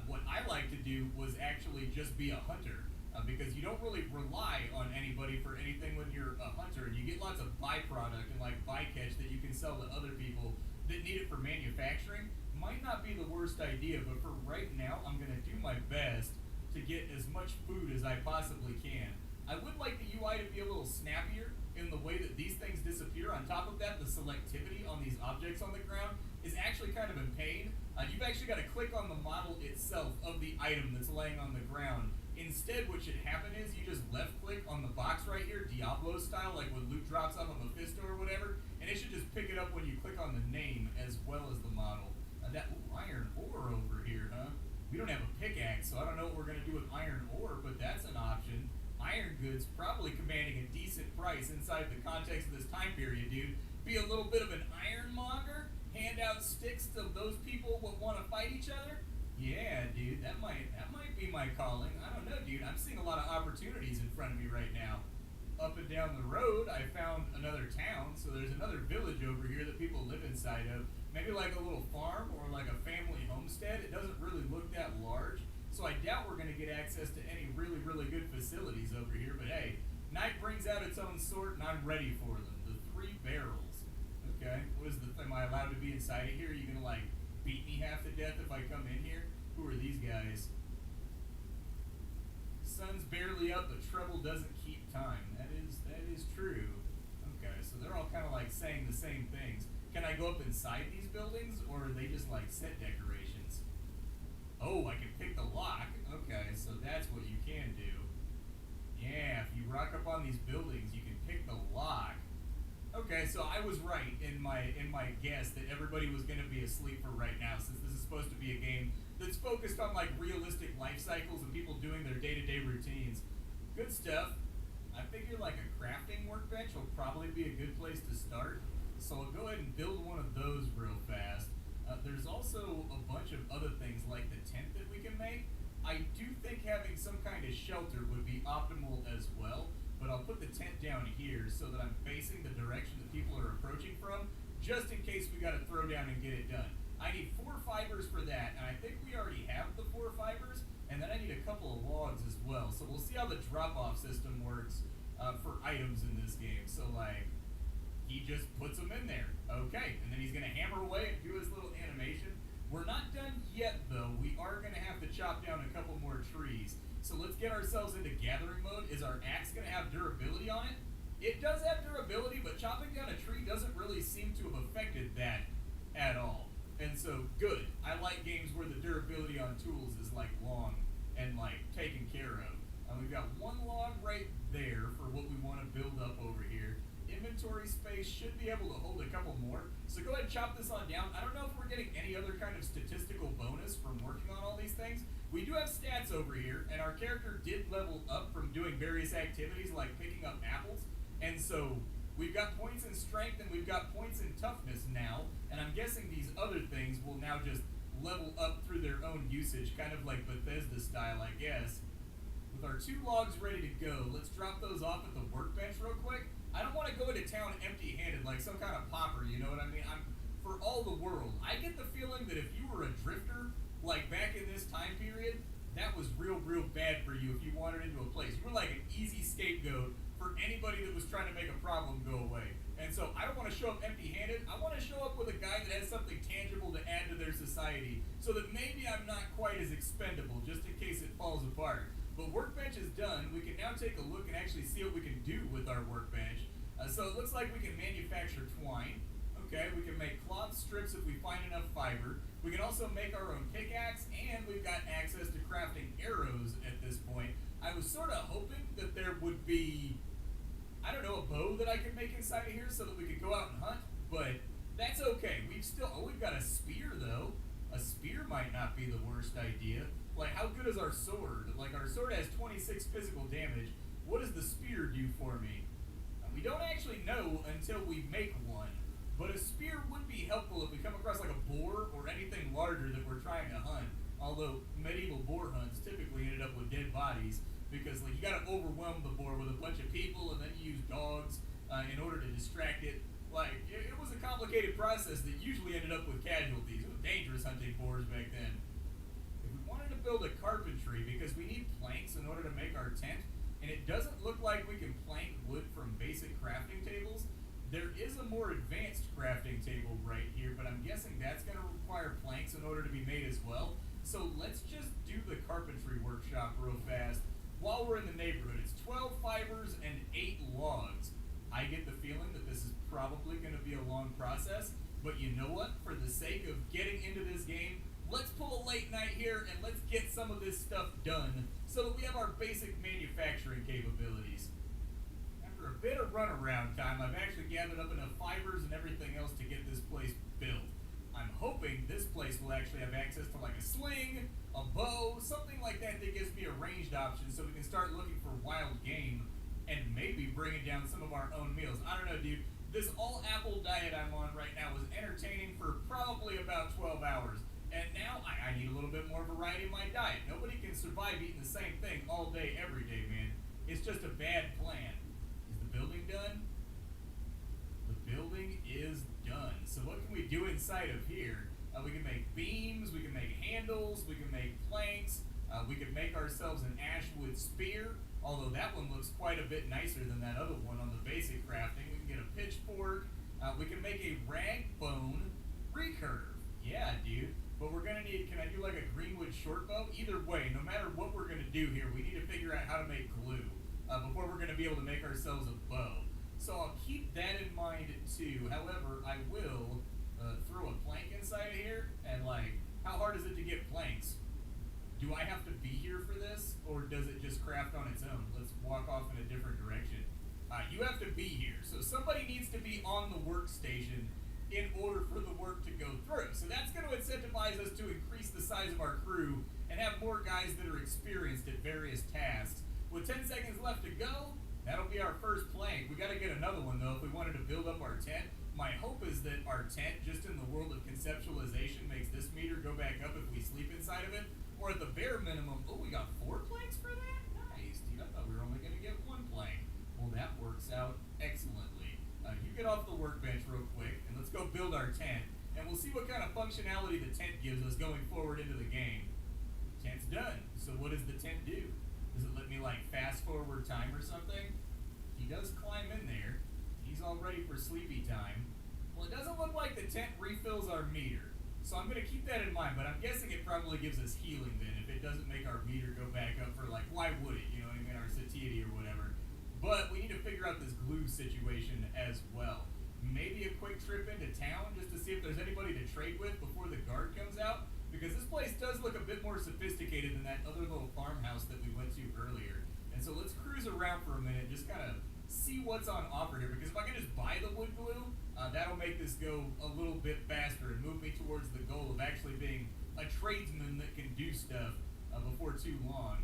[SPEAKER 18] What I like to do was actually just be a hunter, because you don't really rely on anybody for anything when you're a hunter, and you get lots of byproduct and like bycatch that you can sell to other people that need it for manufacturing. Might not be the worst idea, but for right now, I'm going to do my best to get as much food as I possibly can. I would like the UI to be a little snappier in the way that these things disappear. On top of that, the selectivity on these objects on the ground is actually kind of in pain. You've actually got to click on the model itself of the item that's laying on the ground. Instead, what should happen is you just left click on the box right here, Diablo style, like when loot drops off of a Mephisto or whatever, and it should just pick it up when you click on the name as well as the model. Iron ore over here, huh? We don't have a pickaxe, so I don't know what we're going to do with iron ore, but that's an option. Iron goods probably commanding a decent price inside the context of this time period, dude. Be a little bit of an ironmonger, hand out sticks to those people that want to fight each other. Yeah, dude, that might be my calling. I don't know, dude. I'm seeing a lot of opportunities in front of me right now. Up and down the road, I found another town, so there's another village over here that people live inside of. Maybe like a little farm or like a family homestead. It doesn't really look that large, so I doubt we're going to get access to any really, really good facilities over here. But hey, night brings out its own sort, and I'm ready for them. The 3 barrels. Okay, what is the? Am I allowed to be inside of here? Are you going to like beat me half to death if I come in here? Who are these guys? Sun's barely up, but trouble doesn't keep time. That is true. Okay, so they're all kind of like saying the same things. Can I go up inside these buildings, or are they just like set decorations? Oh, I can pick the lock. Okay, so that's what you can do. Yeah, if you rock up on these buildings, you can pick the lock. Okay, so I was right in my guess that everybody was going to be asleep for right now, since this is supposed to be a game that's focused on like realistic life cycles and people doing their day-to-day routines. Good stuff. I figure like a crafting workbench will probably be a good place to start. So I'll go ahead and build one of those real fast. There's also a bunch of other things like the tent that we can make. I do think having some kind of shelter would be optimal as well, but I'll put the tent down here so that I'm facing the direction that people are approaching from, just in case we gotta throw down and get it done. I need 4 fibers for that, and I think we already have the 4 fibers, and then I need a couple of logs as well. So we'll see how the drop-off system works for items in this game. So like, he just puts them in there. Okay, and then he's gonna hammer away and do his little animation. We're not done yet though. We are gonna have to chop down a couple more trees. So let's get ourselves into gathering mode. Is our axe gonna have durability on it? It does have durability, but chopping down a tree doesn't really seem to have affected that at all. And so, good. I like games where the durability on tools is like long and like taken care of. We've got 1 log right there for what we want to build up over here. Inventory space should be able to hold a couple more. So go ahead and chop this on down. I don't know if we're getting any other kind of statistical bonus from working on all these things. We do have stats over here, and our character did level up from doing various activities like picking up apples. And so we've got points in strength and we've got points in toughness now. And I'm guessing these other things will now just level up through their own usage, kind of like Bethesda style, I guess. With our 2 logs ready to go, let's drop those off at the workbench real quick. I don't want to go into town empty-handed like some kind of pauper, you know what I mean? For all the world, I get the feeling that if you were a drifter, like back in this time period, that was real bad for you if you wandered into a place. You were like an easy scapegoat for anybody that was trying to make a problem go away. And so I don't want to show up empty-handed. I want to show up with a guy that has something tangible to add to their society, so that maybe I'm not quite as expendable, just in case it falls apart. But workbench is done. We can now take a look and actually see what we can do with our workbench. So it looks like we can manufacture twine. Okay, we can make cloth strips if we find enough fiber. We can also make our own pickaxe, and we've got access to crafting arrows at this point. I was sort of hoping that there would be, I don't know, a bow that I could make inside of here so that we could go out and hunt, but that's okay. We've got a spear though. A spear might not be the worst idea. Like, how good is our sword? Like, our sword has 26 physical damage. What does the spear do for me? We don't actually know until we make one, but a spear would be helpful if we come across like a boar or anything larger that we're trying to hunt. Although medieval boar hunts typically ended up with dead bodies, because like you gotta overwhelm the boar with a bunch of people, and then you use dogs in order to distract it. Like, it was a complicated process that usually ended up with casualties. It was dangerous hunting boars back then. If we wanted to build a carpentry, because we need planks in order to make our tent, and it doesn't look like we can plank wood from basic crafting tables, there is a more advanced crafting table right here, but I'm guessing that's going to require planks in order to be made as well. So let's just do the carpentry workshop real fast while we're in the neighborhood. It's 12 fibers and 8 logs. I get the feeling that this is probably going to be a long process, but you know what? For the sake of getting into this game, let's pull a late night here and let's get some of this stuff done so that we have our basic manufacturing capabilities. After a bit of runaround time, I've actually gathered up enough fibers and everything else to get this place built. I'm hoping this place will actually have access to like a sling, a bow, something like that that gives me a ranged option so we can start looking for wild game and maybe bringing down some of our own meals. I don't know, dude. This all apple diet I'm on right now was entertaining for probably about 12 hours. And now I need a little bit more variety in my diet. Nobody can survive eating the same thing all day, every day, man. It's just a bad plan. Is the building done? The building is done. So what can we do inside of here? We can make beams, we can make handles, we can make planks, we can make ourselves an ashwood spear, although that one looks quite a bit nicer than that other one on the basic crafting. We can get a pitchfork, we can make a rag bone recurve. Yeah, dude. But we're gonna need, can I do like a greenwood short bow? Either way, no matter what we're gonna do here, we need to figure out how to make glue before we're gonna be able to make ourselves a bow. So I'll keep that in mind too. However, I will throw a plank inside of here, and like, how hard is it to get planks? Do I have to be here for this, or does it just craft on its own? Let's walk off in a different direction. You have to be here, so somebody needs to be on the workstation in order for the work to go through. So that's going to incentivize us to increase the size of our crew and have more guys that are experienced at various tasks. With 10 seconds left to go, that'll be our first plank. We got to get another one though if we wanted to build up our tent. My hope is that our tent, just in the world of conceptualization, makes this meter go back up if we sleep inside of it. Or at the bare minimum, oh, we got 4 planks for that? Nice, dude. I thought we were only going to get 1 plank. Well, that works out excellently. You get off the workbench real quick, and let's go build our tent. And we'll see what kind of functionality the tent gives us going forward into the game. Tent's done. So what does the tent do? Does it let me, like, fast forward time or something? He does climb in there. He's all ready for sleepy time. Well, it doesn't look like the tent refills our meter. So I'm going to keep that in mind, but I'm guessing it probably gives us healing then if it doesn't make our meter go back up for, like, why would it? You know what I mean? Our satiety or whatever. But we need to figure out this glue situation as well. Maybe a quick trip into town just to see if there's anybody to trade with before the guard comes out. Because this place does look a bit more sophisticated than that other little farmhouse that we went to earlier. And so let's cruise around for a minute, just kind of see what's on offer here. Because if I can just buy the wood glue, that'll make this go a little bit faster and move me towards the goal of actually being a tradesman that can do stuff before too long.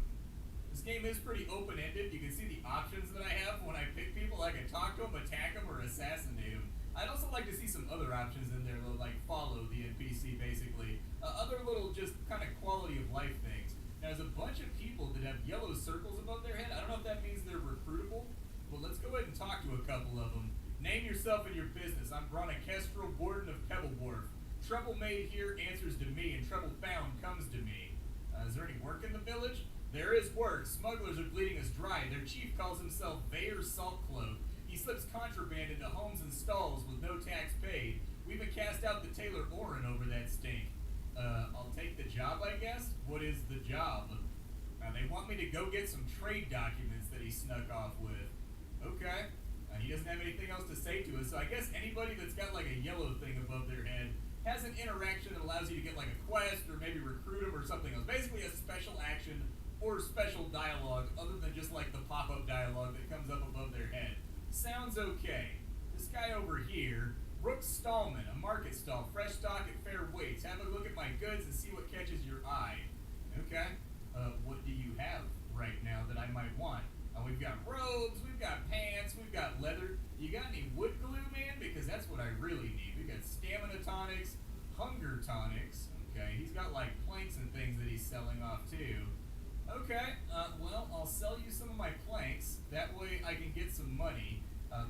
[SPEAKER 18] This game is pretty open-ended. You can see the options that I have when I pick people. I can talk to them, attack them, or assassinate them. I'd also like to see some other options in there, like follow the NPC, basically. Other little just kind of quality of life things. Now, there's a bunch of people that have yellow circles above their head. I don't know if that means they're recruitable, but let's go ahead and talk to a couple of them. Name yourself and your business. I'm Bronna Kestrel, Warden of Pebble Wharf. Trouble made here answers to me, and trouble found comes to me. Is there any work in the village? There is work. Smugglers are bleeding us dry. Their chief calls himself Bayer Saltcloak. He slips contraband into homes and stalls with no tax paid. We even cast out the Taylor Oren over that stink. I'll take the job, I guess? What is the job? They want me to go get some trade documents that he snuck off with. Okay. He doesn't have anything else to say to us, so I guess anybody that's got like a yellow thing above their head has an interaction that allows you to get like a quest or maybe recruit them or something else. Basically a special action or special dialogue other than just like the pop-up dialogue that comes up above their head. Sounds okay. This guy over here, Brooks Stallman, a market stall, fresh stock at fair weights. Have a look at my goods and see what catches your eye. Okay. What do you have right now that I might want? We've got robes, we've got pants, we've got leather. You got any wood glue, man? Because that's what I really need. We've got stamina tonics, hunger tonics. Okay, he's got like planks and things that he's selling off too. Okay, well, I'll sell you some of my planks. That way I can get some money.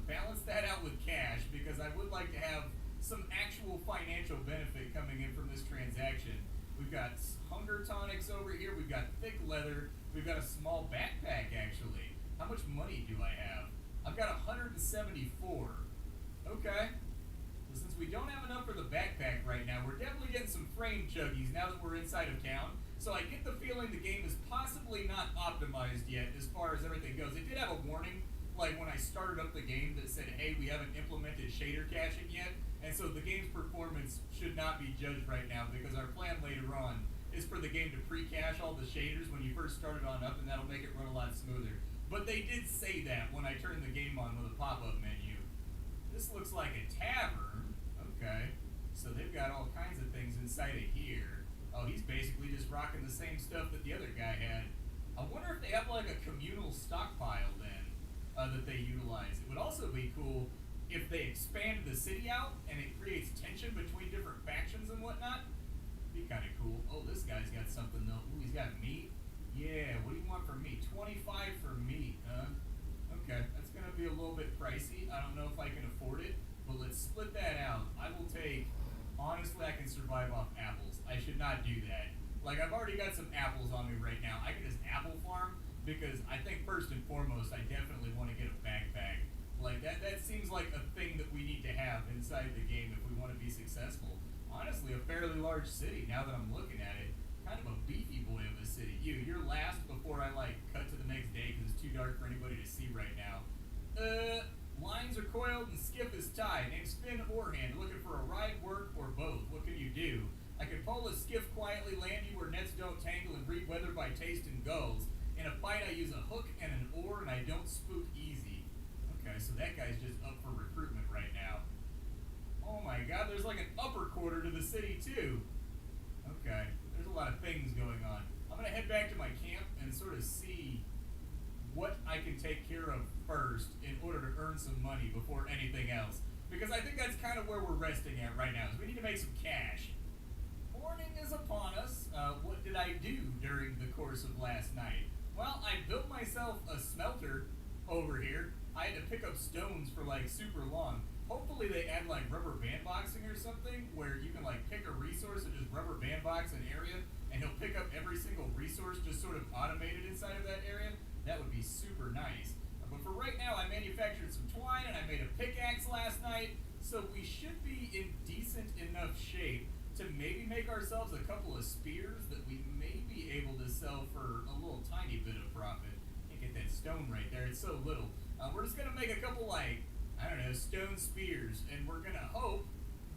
[SPEAKER 18] Balance that out with cash because I would like to have some actual financial benefit coming in from this transaction. We've got hunger tonics over here. We've got thick leather. We've got a small backpack, actually. How much money do I have? I've got 174. Okay. Well, since we don't have enough for the backpack right now, we're definitely getting some frame chuggies now that we're inside of town. So I get the feeling the game is possibly not optimized yet as far as everything goes. It did have a warning, like when I started up the game, that said, hey, we haven't implemented shader caching yet. And so the game's performance should not be judged right now because our plan later on is for the game to pre-cache all the shaders when you first start it on up, and that'll make it run a lot smoother. But they did say that when I turned the game on with a pop-up menu. This looks like a tavern. Okay. So they've got all kinds of things inside of here. Oh, he's basically just rocking the same stuff that the other guy had. I wonder if they have like a communal stockpile then that they utilize. It would also be cool if they expand the city out and it creates tension between different factions and whatnot. Be kind of cool. Oh, this guy's got something though. Ooh, he's got meat. Yeah, what do you want from me? 25 for meat, huh? Okay, that's gonna be a little bit pricey. I don't know if I can afford it, but let's split that out. I will take, honestly, I can survive off apples. I should not do that. Like, I've already got some apples on me right now. I can just apple farm because I think first and foremost, I definitely want to get a backpack. Like, that seems like a thing that we need to have inside the game if we want to be successful. Honestly, a fairly large city, now that I'm looking at it. Kind of a beefy boy of a city. You're last before I, like, cut to the next day because it's too dark for anybody to see right now. Lines are coiled and skiff is tied. Named Spin or Hand. Looking for a ride, work, or both. What can you do? I can pull a skiff quietly, land you where nets don't tangle, and read weather by taste and gulls. In a fight, I use a hook and an oar, and I don't spook easy. Okay, so that guy's just up for recruitment right now. Oh my god, there's like an upper quarter to the city, too. Okay, there's a lot of things going on. I'm gonna head back to my camp and sort of see what I can take care of first in order to earn some money before anything else. Because I think that's kind of where we're resting at right now, is we need to make some cash. Morning is upon us. What did I do during the course of last night? Well, I built myself a smelter over here. I had to pick up stones for like super long. Hopefully they add like rubber bandboxing or something where you can like pick a resource and just rubber bandbox an area and he'll pick up every single resource just sort of automated inside of that area. That would be super nice. But for right now, I manufactured some twine and I made a pickaxe last night. So we should be in decent enough shape to maybe make ourselves a couple of spears that we may be able to sell for a little tiny bit of profit. Can't get that stone right there, it's so little. We're just gonna make a couple like, I don't know, stone spears, and we're gonna hope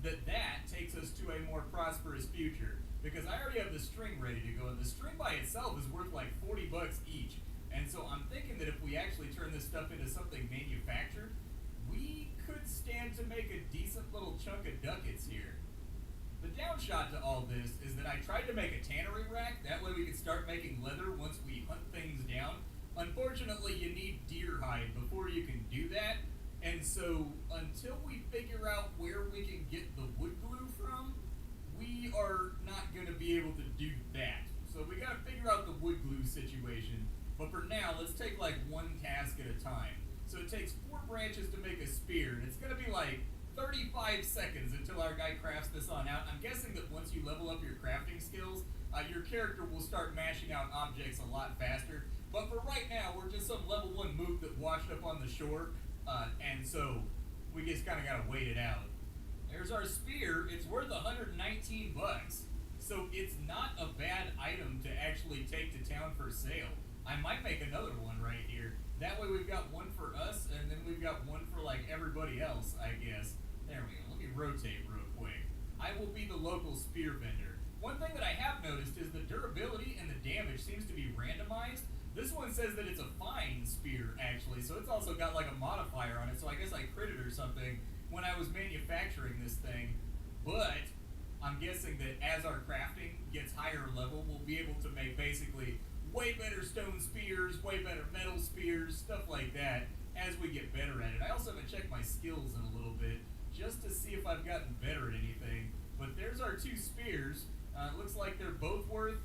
[SPEAKER 18] that that takes us to a more prosperous future. Because I already have the string ready to go, and the string by itself is worth like 40 bucks each. And so I'm thinking that if we actually turn this stuff into something manufactured, we could stand to make a decent little chunk of ducats here. The downshot to all this is that I tried to make a tannery rack, that way we could start making leather once we hunt things down. Unfortunately, you need deer hide before you can do that, and so until we figure out where we can get the wood glue from, we are not going to be able to do that. So we got to figure out the wood glue situation, but for now, let's take like one task at a time. So it takes 4 branches to make a spear, and it's going to be like 35 seconds until our guy crafts this on out. I'm guessing that once you level up your crafting skills, your character will start mashing out objects a lot faster. But for right now, we're just some level 1 mook that washed up on the shore, and so we just kind of got to wait it out. There's our spear. It's worth 119 bucks, so it's not a bad item to actually take to town for sale. I might make another one right here. That way we've got one for us, and then we've got one for like everybody else, I guess. There we go. Let me rotate real quick. I will be the local spear vendor. One thing that I have noticed is the durability and the damage seems to be randomized. This one says that it's a fine spear, actually, so it's also got like a modifier on it, so I guess I critted or something when I was manufacturing this thing. But I'm guessing that as our crafting gets higher level, we'll be able to make basically way better stone spears, way better metal spears, stuff like that as we get better at it. I also haven't checked my skills in a little bit just to see if I've gotten better at anything. But there's our 2 spears. Looks like they're both worth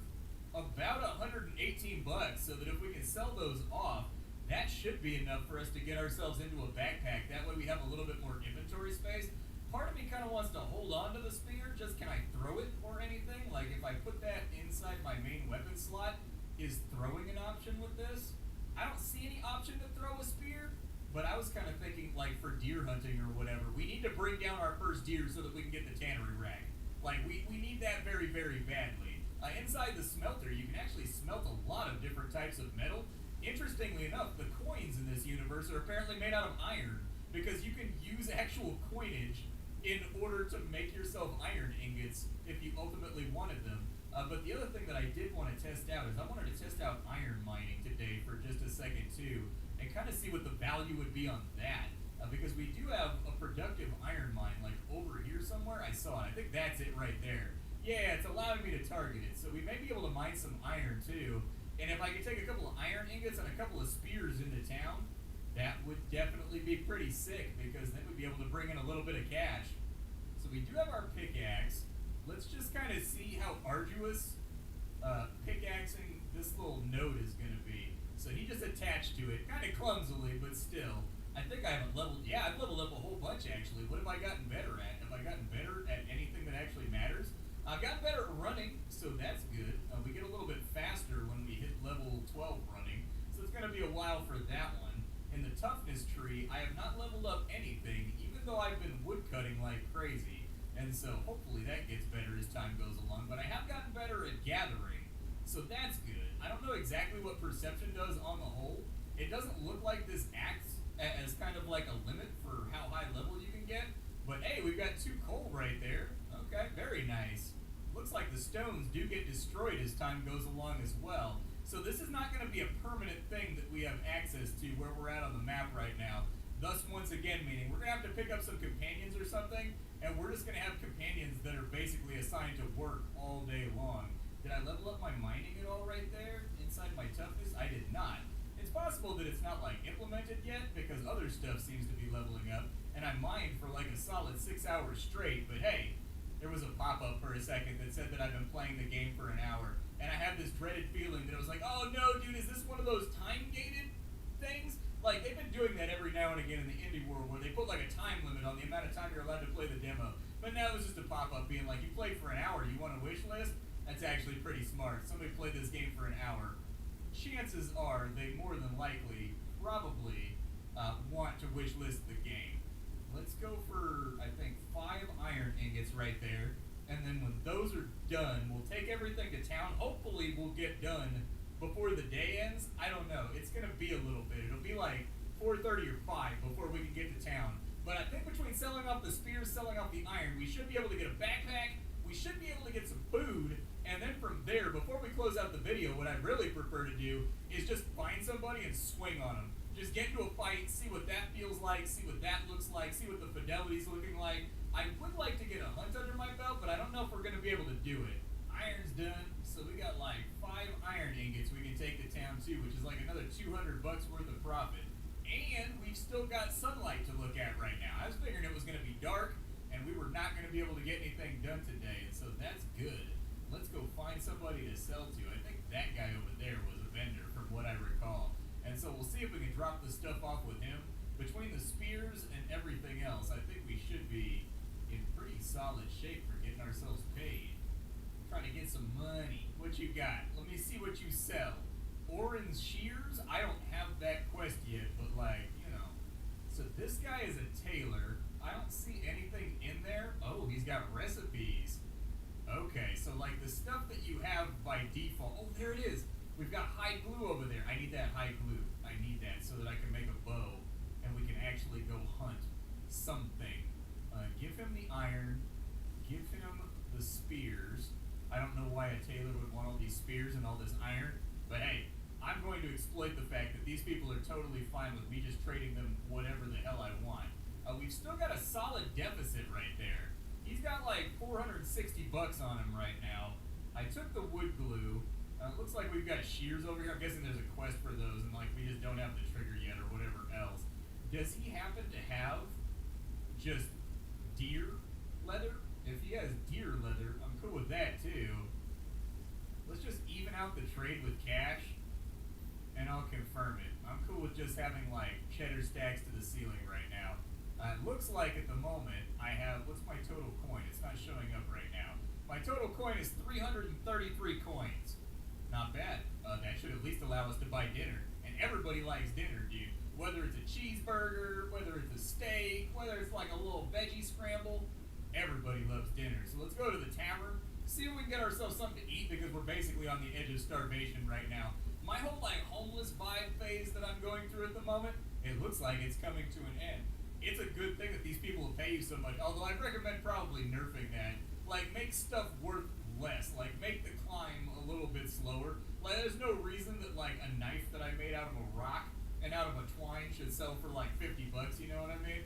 [SPEAKER 18] about 118 bucks, so that if we can sell those off, that should be enough for us to get ourselves into a backpack. That way we have a little bit more inventory space. Part of me kind of wants to hold on to the spear. Just can I throw it or anything? Like if I put that inside my main weapon slot, is throwing an option with this? I don't see any option to throw a spear, but I was kind of thinking like for deer hunting or whatever, we need to bring down our first deer so that we can get the tannery rack. Like we need that very, very badly. Inside the smelter, you can actually smelt a lot of different types of metal. Interestingly enough, the coins in this universe are apparently made out of iron because you can use actual coinage in order to make yourself iron ingots if you ultimately wanted them. But the other thing that I did want to test out is I wanted to test out iron mining today for just a second too, and kind of see what the value would be on that. Because we do have a productive iron mine, like over here somewhere. I saw it. I think that's it right there. Yeah, it's allowing me to target it. So we may be able to mine some iron too. And if I could take a couple of iron ingots and a couple of spears into town, that would definitely be pretty sick because then we'd be able to bring in a little bit of cash. So we do have our pickaxe. Let's just kind of see how arduous pickaxing this little node is going to be. So he just attached to it, kind of clumsily, but still. I think I haven't leveled, yeah, I've leveled up a whole bunch actually. What have I gotten better at? Have I gotten better at anything that actually matters? I've gotten better at running, so that's good. We get a little bit faster when we hit level 12 running, so it's going to be a while for that one. In the toughness tree, I have not leveled up anything, even though I've been woodcutting like crazy. And so hopefully that gets better as time goes along, but I have gotten better at gathering, so that's good. I don't know exactly what perception does on the whole. It doesn't look like this acts as kind of like a limit for how high level you can get, but hey, we've got 2 coal right there. Okay, very nice. Looks like the stones do get destroyed as time goes along as well. So this is not going to be a permanent thing that we have access to where we're at on the map right now. Thus, once again, meaning we're going to have to pick up some companions or something, and we're just going to have companions that are basically assigned to work all day long. Did I level up my mining at all right there inside my toughness? I did not. It's possible that it's not like implemented yet because other stuff seems to be leveling up, and I mined for like a solid 6 hours straight, but hey, there was a pop-up for a second that said that I've been playing the game for an hour, and I have this dreaded feeling that it was like, oh no, dude, is this one of those time-gated things? Like, they've been doing that every now and again in the indie world where they put like a time limit on the amount of time you're allowed to play the demo. But now it was just a pop-up being like, you played for an hour, you want a wish list? That's actually pretty smart. Somebody played this game for an hour. Chances are they more than likely probably want to wish list the game. Let's go for, I think, 5 iron ingots right there. And then when those are done, we'll take everything to town. Hopefully we'll get done before the day ends. I don't know. It's going to be a little bit. It'll be like 4:30 or 5 before we can get to town. But I think between selling off the spears, selling off the iron, we should be able to get a backpack. We should be able to get some food. And then from there, before we close out the video, what I'd really prefer to do is just find somebody and swing on them. Just get into a fight, see what that feels like, see what that looks like, see what the fidelity's looking like. I would like to get a hunt under my belt, but I don't know if we're going to be able to do it. Iron's done, so we got like 5 iron ingots we can take to town too, which is like another $200 worth of profit. And we've still got sunlight to look at right now. I was figuring it was going to be dark, and we were not going to be able to get anything done today, and so that's good. Let's go find somebody to sell to. I think that guy over there was a vendor from what I recall. And so we'll see if we can drop the stuff off with him. Between the spears and everything else, I think we should be in pretty solid shape for getting ourselves paid. Trying to get some money. What you got? Let me see what you sell. Orange shears? I don't have that quest yet, but like, you know. So this guy is a tailor. I don't see anything in there. Oh, he's got recipes. Okay, so like the stuff that you have by default. Oh, there it is. We've got high glue over there. I need that high glue. I need that so that I can make a bow and we can actually go hunt something. Give him the iron. Give him the spears. I don't know why a tailor would want all these spears and all this iron, but hey, I'm going to exploit the fact that these people are totally fine with me just trading them whatever the hell I want. We've still got a solid deficit right there. He's got like $460 on him right now. I took the wood glue. Looks like we've got shears over here. I'm guessing there's a quest for those, and like we just don't have the trigger yet or whatever else. Does he happen to have just deer leather? If he has deer leather, I'm cool with that too. Let's just even out the trade with cash, and I'll confirm it. I'm cool with just having like cheddar stacks to the ceiling right now. It looks like at the moment I have, what's my total coin? It's not showing up right now. My total coin is 333 coins. Not bad. That should at least allow us to buy dinner. And everybody likes dinner, dude. Whether it's a cheeseburger, whether it's a steak, whether it's like a little veggie scramble, everybody loves dinner. So let's go to the tavern, see if we can get ourselves something to eat because we're basically on the edge of starvation right now. My whole like homeless vibe phase that I'm going through at the moment, it looks like it's coming to an end. It's a good thing that these people will pay you so much, although I'd recommend probably nerfing that. Like, make stuff worth less. Like, make the climb a little bit slower. Like, there's no reason that, like, a knife that I made out of a rock and out of a twine should sell for, like, 50 bucks, you know what I mean?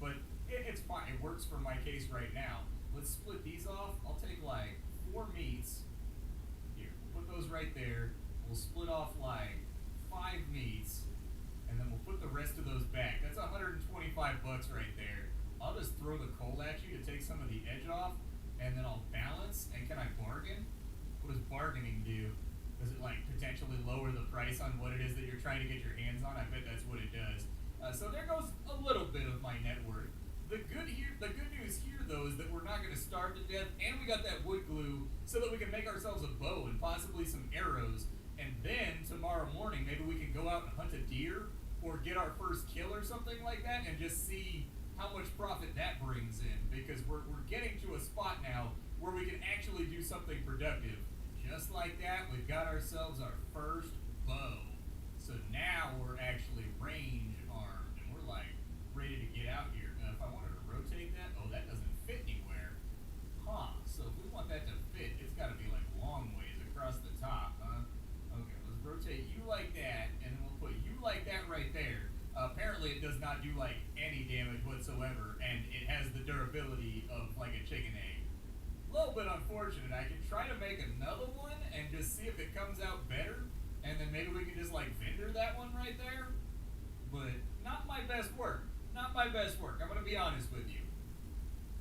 [SPEAKER 18] But it's fine. It works for my case right now. Let's split these off. I'll take, like, 4 meats. Here, we'll put those right there. We'll split off, like, 5 meats. And then we'll put the rest of those back. That's 125 bucks right there. I'll just throw the coal at you to take some of the edge off, and then I'll balance. And can I bargain? What does bargaining do? Does it like potentially lower the price on what it is that you're trying to get your hands on? I bet that's what it does. So there goes a little bit of my net worth. The good news here though is that we're not going to starve to death, and we got that wood glue so that we can make ourselves a bow and possibly some arrows. And then tomorrow morning, maybe we can go out and hunt a deer or get our first kill or something like that and just see how much profit that brings in, because we're getting to a spot now where we can actually do something productive. Just like that, we've got ourselves our first bow. So now we're actually range armed and we're like ready to get out here. Now if I wanted to rotate that, oh, that doesn't fit anywhere. Huh, so if we want that to fit, it's gotta be like long ways across the top, huh? Okay, let's rotate you like that, and then we'll put you like that right there. Apparently it does not do like any damage whatsoever, and it has the durability of like a chicken egg. A little bit unfortunate. I can try to make another one and just see if it comes out better, and then maybe we can just like vendor that one right there. But not my best work. Not my best work. I'm gonna be honest with you.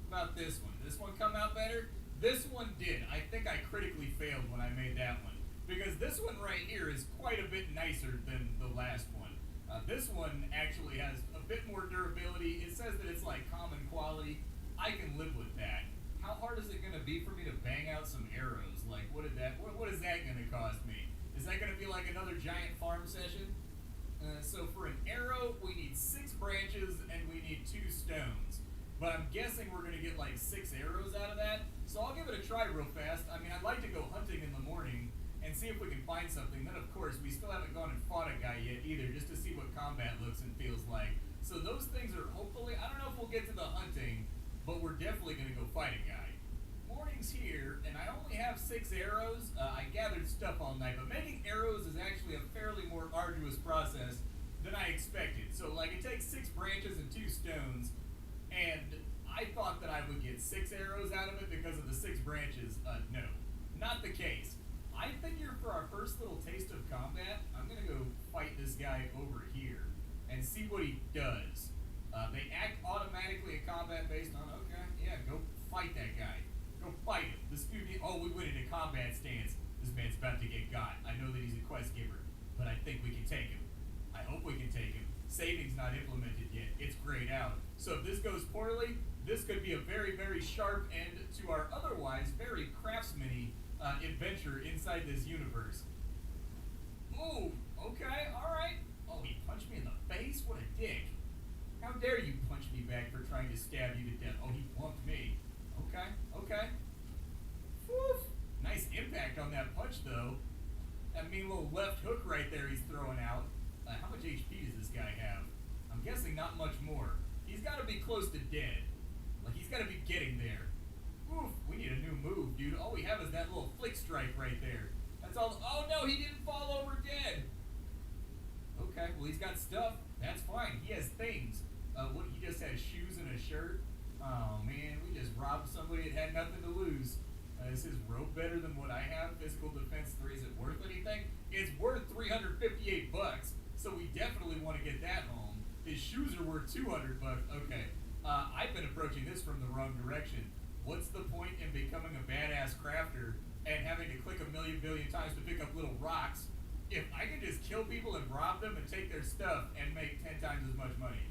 [SPEAKER 18] About this one. This one come out better? This one did. I think I critically failed when I made that one, because this one right here is quite a bit nicer than the last one. This one actually has a bit more durability. It says that it's like common quality. I can live with that. How hard is it going to be for me to bang out some arrows? Like, what is that going to cost me? Is that going to be like another giant farm session? So for an arrow, we need 6 branches and we need 2 stones. But I'm guessing we're going to get like 6 arrows out of that. So I'll give it a try real fast. I mean, I'd like to go hunting in the morning and see if we can find something. Then, of course, we still haven't gone and fought a guy yet either, just to see what combat looks and feels like. So those things are hopefully, I don't know if we'll get to the hunting, but we're definitely going to go fight a guy. Morning's here, and I only have 6 arrows. I gathered stuff all night, but making arrows is actually a fairly more arduous process than I expected. So, like, it takes 6 branches and 2 stones, and I thought that I would get 6 arrows out of it because of the 6 branches. No, not the case. I figure for our first little taste of combat, I'm going to go fight this guy over here and see what he does. They act automatically in combat based on, okay, yeah, go fight that guy. Go fight him. This dude, oh, we went into combat stance. This man's about to get got. I know that he's a quest giver, but I think we can take him. I hope we can take him. Saving's not implemented yet. It's grayed out. So if this goes poorly, this could be a very, very sharp end to our otherwise very craftsman-y adventure inside this universe. Oh, okay, alright. Oh, he punched me in the face? What a dick. How dare you punch me back for trying to stab you to death? Oh, he lumped me. Okay, okay. Woof. Nice impact on that punch, though. That mean little left hook right there he's throwing out. How much HP does this guy have? I'm guessing not much more. He's got to be close to dead. Like, he's got to be getting there. Oof, we need a new move, dude. All we have is that little flick strike right there. That's all. Oh, no, he didn't fall over dead. Okay, well, he's got stuff. That's fine. He has things. What, he just has shoes and a shirt? Oh, man, we just robbed somebody that had nothing to lose. Is his rope better than what I have? Physical defense 3, is it worth anything? It's worth 358 bucks, so we definitely want to get that home. His shoes are worth 200 bucks. Okay, I've been approaching this from the wrong direction. What's the point in becoming a badass crafter and having to click a million billion times to pick up little rocks if I can just kill people and rob them and take their stuff and make 10 times as much money.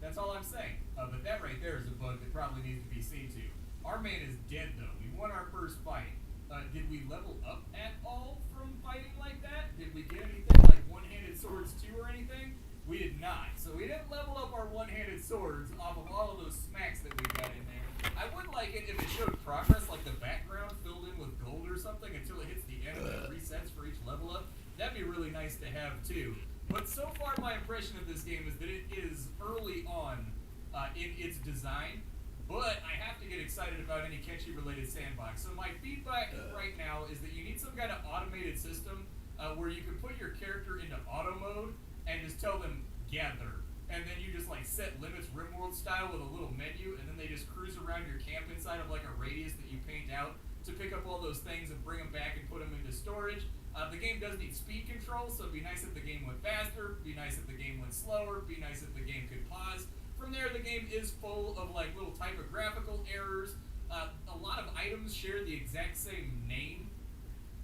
[SPEAKER 18] That's all I'm saying. But that right there is a bug that probably needs to be seen to. Our man is dead though. We won our first fight. Did we level up at all from fighting like that? Did we get anything like one-handed swords too or anything? We did not. So we didn't level up our one-handed swords off of all of those smacks that we got in there. I would like it if it showed progress, like the background filled in with gold or something until it hits the end and it resets for each level up. That'd be really nice to have too. But so far my impression of this game is that it is early on in its design. But I have to get excited about any Kenshi-related sandbox. So my feedback right now is that you need some kind of automated system where you can put your character into auto mode and just tell them gather, and then you just like set limits RimWorld style with a little menu, and then they just cruise around your camp inside of like a radius that you paint out to pick up all those things and bring them back and put them into storage. The game does need speed control, so it'd be nice if the game went faster, be nice if the game went slower, be nice if the game could pause. From there, the game is full of like little typographical errors. A lot of items share the exact same name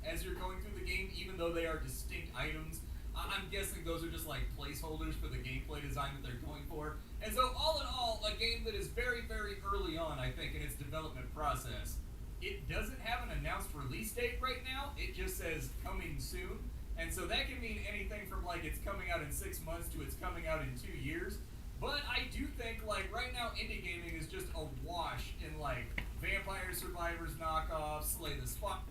[SPEAKER 18] as you're going through the game, even though they are distinct items. I'm guessing those are just like placeholders for the gameplay design that they're going for. And so all in all, a game that is very, very early on, I think, in its development process. It doesn't have an announced release date right now. It just says coming soon. And so that can mean anything from like it's coming out in 6 months to it's coming out in 2 years. But I do think, like, right now, indie gaming is just awash in, like, Vampire Survivors knockoffs, Slay the Spot.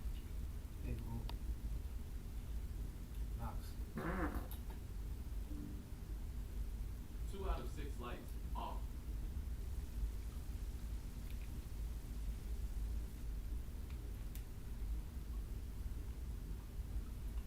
[SPEAKER 19] Knox. 2 out of 6 lights off.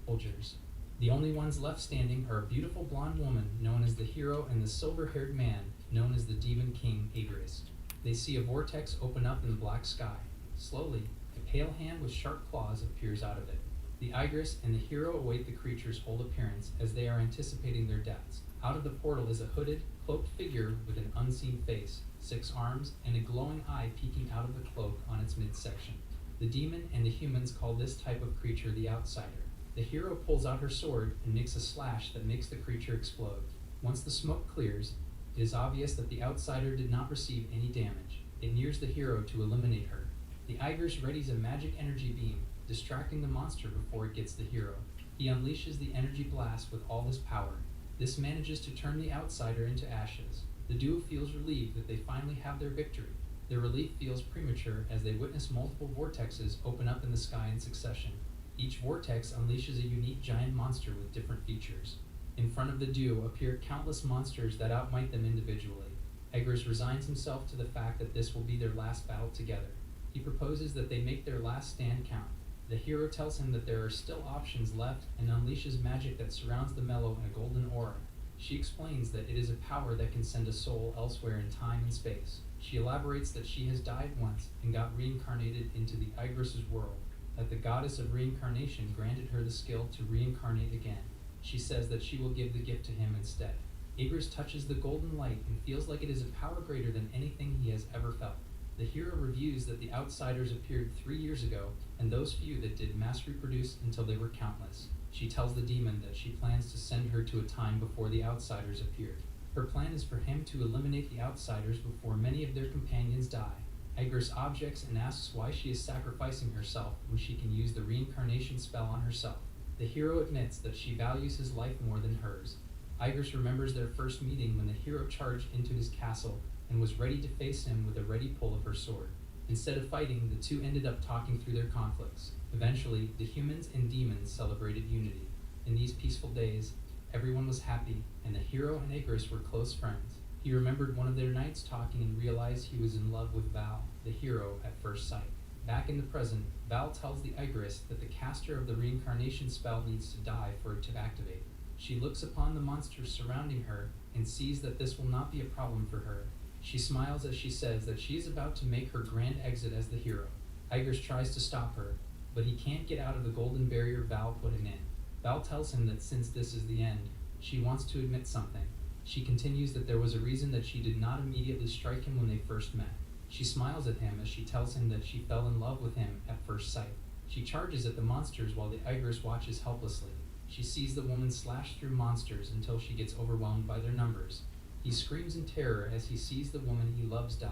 [SPEAKER 20] Soldiers. The only ones left standing are a beautiful blonde woman known as the hero and the silver-haired man known as the Demon King Agris. They see a vortex open up in the black sky. Slowly, a pale hand with sharp claws appears out of it. The Igris and the hero await the creature's whole appearance as they are anticipating their deaths. Out of the portal is a hooded, cloaked figure with an unseen face, 6 arms, and a glowing eye peeking out of the cloak on its midsection. The demon and the humans call this type of creature the Outsider. The hero pulls out her sword and makes a slash that makes the creature explode. Once the smoke clears, it is obvious that the Outsider did not receive any damage. It nears the hero to eliminate her. The Igris readies a magic energy beam, distracting the monster before it gets the hero. He unleashes the energy blast with all his power. This manages to turn the Outsider into ashes. The duo feels relieved that they finally have their victory. Their relief feels premature as they witness multiple vortexes open up in the sky in succession. Each vortex unleashes a unique giant monster with different features. In front of the duo appear countless monsters that outmight them individually. Egris resigns himself to the fact that this will be their last battle together. He proposes that they make their last stand count. The hero tells him that there are still options left and unleashes magic that surrounds the mellow in a golden aura. She explains that it is a power that can send a soul elsewhere in time and space. She elaborates that she has died once and got reincarnated into the Igris' world, that the goddess of reincarnation granted her the skill to reincarnate again. She says that she will give the gift to him instead. Igris touches the golden light and feels like it is a power greater than anything he has ever felt. The hero reviews that the Outsiders appeared 3 years ago, and those few that did mass reproduce until they were countless. She tells the demon that she plans to send her to a time before the Outsiders appeared. Her plan is for him to eliminate the Outsiders before many of their companions die. Igris objects and asks why she is sacrificing herself when she can use the reincarnation spell on herself. The hero admits that she values his life more than hers. Igris remembers their first meeting when the hero charged into his castle and was ready to face him with a ready pull of her sword. Instead of fighting, the two ended up talking through their conflicts. Eventually, the humans and demons celebrated unity. In these peaceful days, everyone was happy, and the hero and Igris were close friends. He remembered one of their nights talking and realized he was in love with Val, the hero at first sight. Back in the present, Val tells the Igris that the caster of the reincarnation spell needs to die for it to activate. She looks upon the monsters surrounding her and sees that this will not be a problem for her. She smiles as she says that she is about to make her grand exit as the hero. Igris tries to stop her, but he can't get out of the golden barrier Val put him in. Val tells him that since this is the end, she wants to admit something. She continues that there was a reason that she did not immediately strike him when they first met. She smiles at him as she tells him that she fell in love with him at first sight. She charges at the monsters while the Igris watches helplessly. She sees the woman slash through monsters until she gets overwhelmed by their numbers. He screams in terror as he sees the woman he loves die.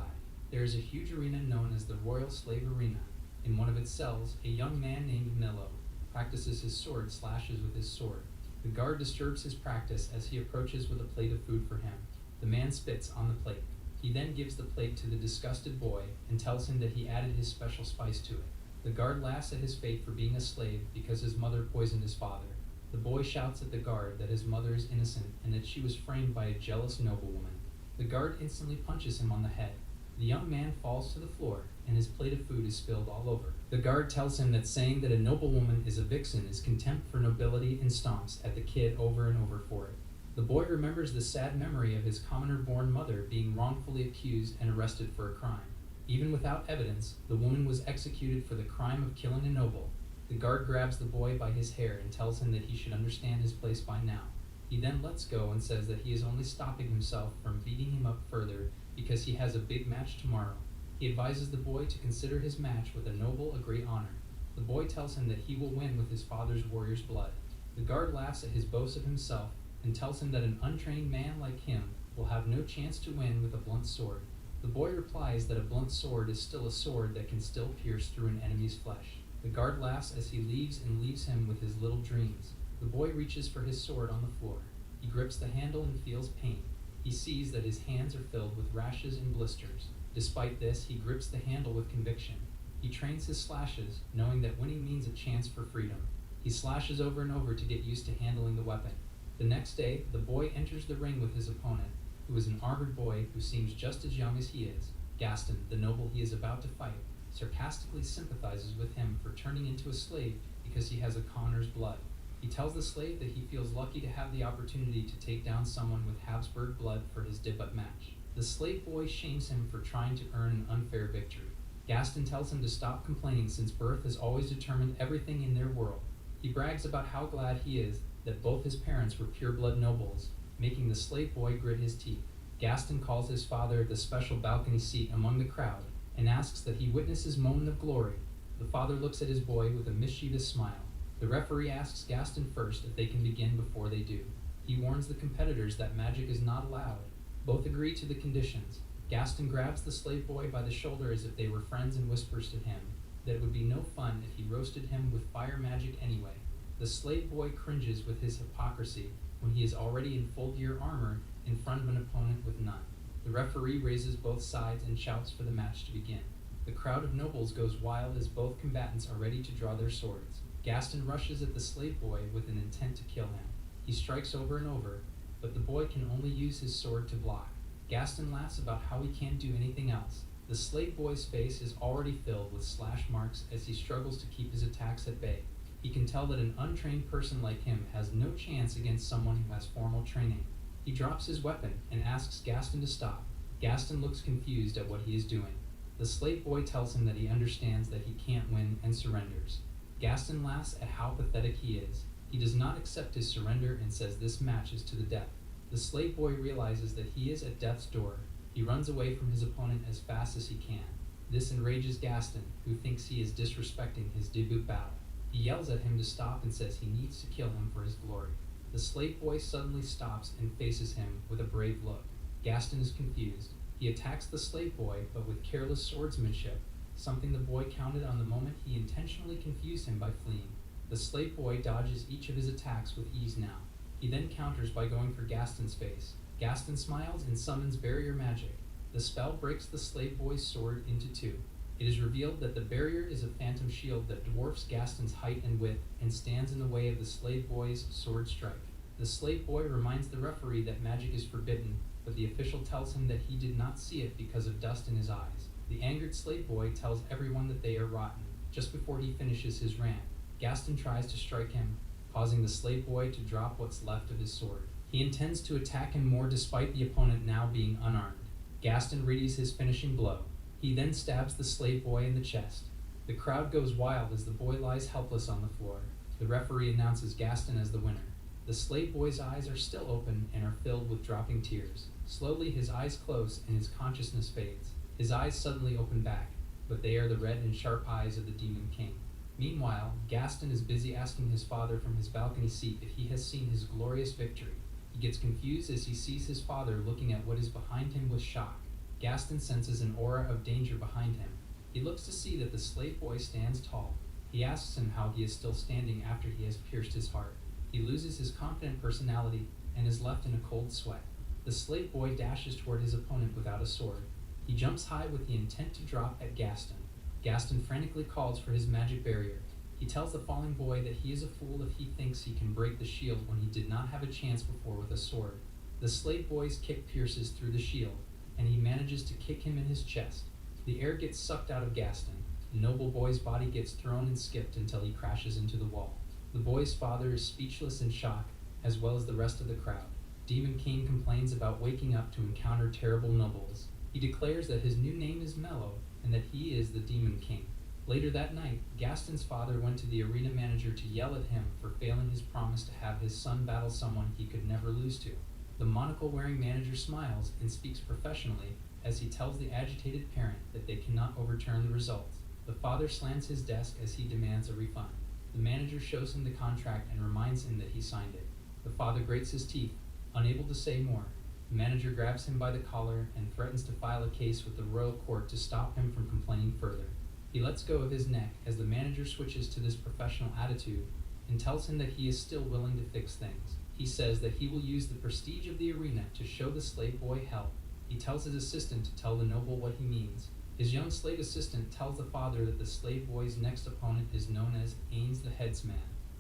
[SPEAKER 20] There is a huge arena known as the Royal Slave Arena. In one of its cells, a young man named Mello practices his sword slashes with his sword. The guard disturbs his practice as he approaches with a plate of food for him. The man spits on the plate. He then gives the plate to the disgusted boy and tells him that he added his special spice to it. The guard laughs at his fate for being a slave because his mother poisoned his father. The boy shouts at the guard that his mother is innocent and that she was framed by a jealous noblewoman. The guard instantly punches him on the head. The young man falls to the floor, and his plate of food is spilled all over. The guard tells him that saying that a noblewoman is a vixen is contempt for nobility and stomps at the kid over and over for it. The boy remembers the sad memory of his commoner-born mother being wrongfully accused and arrested for a crime. Even without evidence, the woman was executed for the crime of killing a noble. The guard grabs the boy by his hair and tells him that he should understand his place by now. He then lets go and says that he is only stopping himself from beating him up further because he has a big match tomorrow. He advises the boy to consider his match with a noble a great honor. The boy tells him that he will win with his father's warrior's blood. The guard laughs at his boast of himself and tells him that an untrained man like him will have no chance to win with a blunt sword. The boy replies that a blunt sword is still a sword that can still pierce through an enemy's flesh. The guard laughs as he leaves and leaves him with his little dreams. The boy reaches for his sword on the floor. He grips the handle and feels pain. He sees that his hands are filled with rashes and blisters. Despite this, he grips the handle with conviction. He trains his slashes, knowing that winning means a chance for freedom. He slashes over and over to get used to handling the weapon. The next day, the boy enters the ring with his opponent, who is an armored boy who seems just as young as he is. Gaston, the noble he is about to fight, sarcastically sympathizes with him for turning into a slave because he has a Connor's blood. He tells the slave that he feels lucky to have the opportunity to take down someone with Habsburg blood for his dip-up match. The slave boy shames him for trying to earn an unfair victory. Gaston tells him to stop complaining since birth has always determined everything in their world. He brags about how glad he is that both his parents were pure-blood nobles, making the slave boy grit his teeth. Gaston calls his father the special balcony seat among the crowd and asks that he witness his moment of glory. The father looks at his boy with a mischievous smile. The referee asks Gaston first if they can begin before they do. He warns the competitors that magic is not allowed. Both agree to the conditions. Gaston grabs the slave boy by the shoulder as if they were friends and whispers to him that it would be no fun if he roasted him with fire magic anyway. The slave boy cringes with his hypocrisy when he is already in full gear armor in front of an opponent with none. The referee raises both sides and shouts for the match to begin. The crowd of nobles goes wild as both combatants are ready to draw their swords. Gaston rushes at the slave boy with an intent to kill him. He strikes over and over, but the boy can only use his sword to block. Gaston laughs about how he can't do anything else. The slave boy's face is already filled with slash marks as he struggles to keep his attacks at bay. He can tell that an untrained person like him has no chance against someone who has formal training. He drops his weapon and asks Gaston to stop. Gaston looks confused at what he is doing. The slave boy tells him that he understands that he can't win and surrenders. Gaston laughs at how pathetic he is. He does not accept his surrender and says this match is to the death. The slave boy realizes that he is at death's door. He runs away from his opponent as fast as he can. This enrages Gaston, who thinks he is disrespecting his debut battle. He yells at him to stop and says he needs to kill him for his glory. The slave boy suddenly stops and faces him with a brave look. Gaston is confused. He attacks the slave boy, but with careless swordsmanship, something the boy counted on the moment he intentionally confused him by fleeing. The slave boy dodges each of his attacks with ease now. He then counters by going for Gaston's face. Gaston smiles and summons barrier magic. The spell breaks the slave boy's sword into two. It is revealed that the barrier is a phantom shield that dwarfs Gaston's height and width and stands in the way of the slave boy's sword strike. The slave boy reminds the referee that magic is forbidden, but the official tells him that he did not see it because of dust in his eyes. The angered slave boy tells everyone that they are rotten. Just before he finishes his rant, Gaston tries to strike him, causing the slave boy to drop what's left of his sword. He intends to attack him more despite the opponent now being unarmed. Gaston readies his finishing blow. He then stabs the slave boy in the chest. The crowd goes wild as the boy lies helpless on the floor. The referee announces Gaston as the winner. The slave boy's eyes are still open and are filled with dropping tears. Slowly his eyes close and his consciousness fades. His eyes suddenly open back, but they are the red and sharp eyes of the Demon King. Meanwhile, Gaston is busy asking his father from his balcony seat if he has seen his glorious victory. He gets confused as he sees his father looking at what is behind him with shock. Gaston senses an aura of danger behind him. He looks to see that the slave boy stands tall. He asks him how he is still standing after he has pierced his heart. He loses his confident personality and is left in a cold sweat. The slave boy dashes toward his opponent without a sword. He jumps high with the intent to drop at Gaston. Gaston frantically calls for his magic barrier. He tells the falling boy that he is a fool if he thinks he can break the shield when he did not have a chance before with a sword. The slave boy's kick pierces through the shield, and he manages to kick him in his chest. The air gets sucked out of Gaston. The noble boy's body gets thrown and skipped until he crashes into the wall. The boy's father is speechless in shock, as well as the rest of the crowd. Demon King complains about waking up to encounter terrible nobles. He declares that his new name is Mellow, and that he is the Demon King. Later that night, Gaston's father went to the arena manager to yell at him for failing his promise to have his son battle someone he could never lose to. The monocle-wearing manager smiles and speaks professionally as he tells the agitated parent that they cannot overturn the results. The father slams his desk as he demands a refund. The manager shows him the contract and reminds him that he signed it. The father grates his teeth, unable to say more. The manager grabs him by the collar and threatens to file a case with the royal court to stop him from complaining further. He lets go of his neck as the manager switches to this professional attitude and tells him that he is still willing to fix things. He says that he will use the prestige of the arena to show the slave boy help. He tells his assistant to tell the noble what he means. His young slave assistant tells the father that the slave boy's next opponent is known as Ains the Headsman.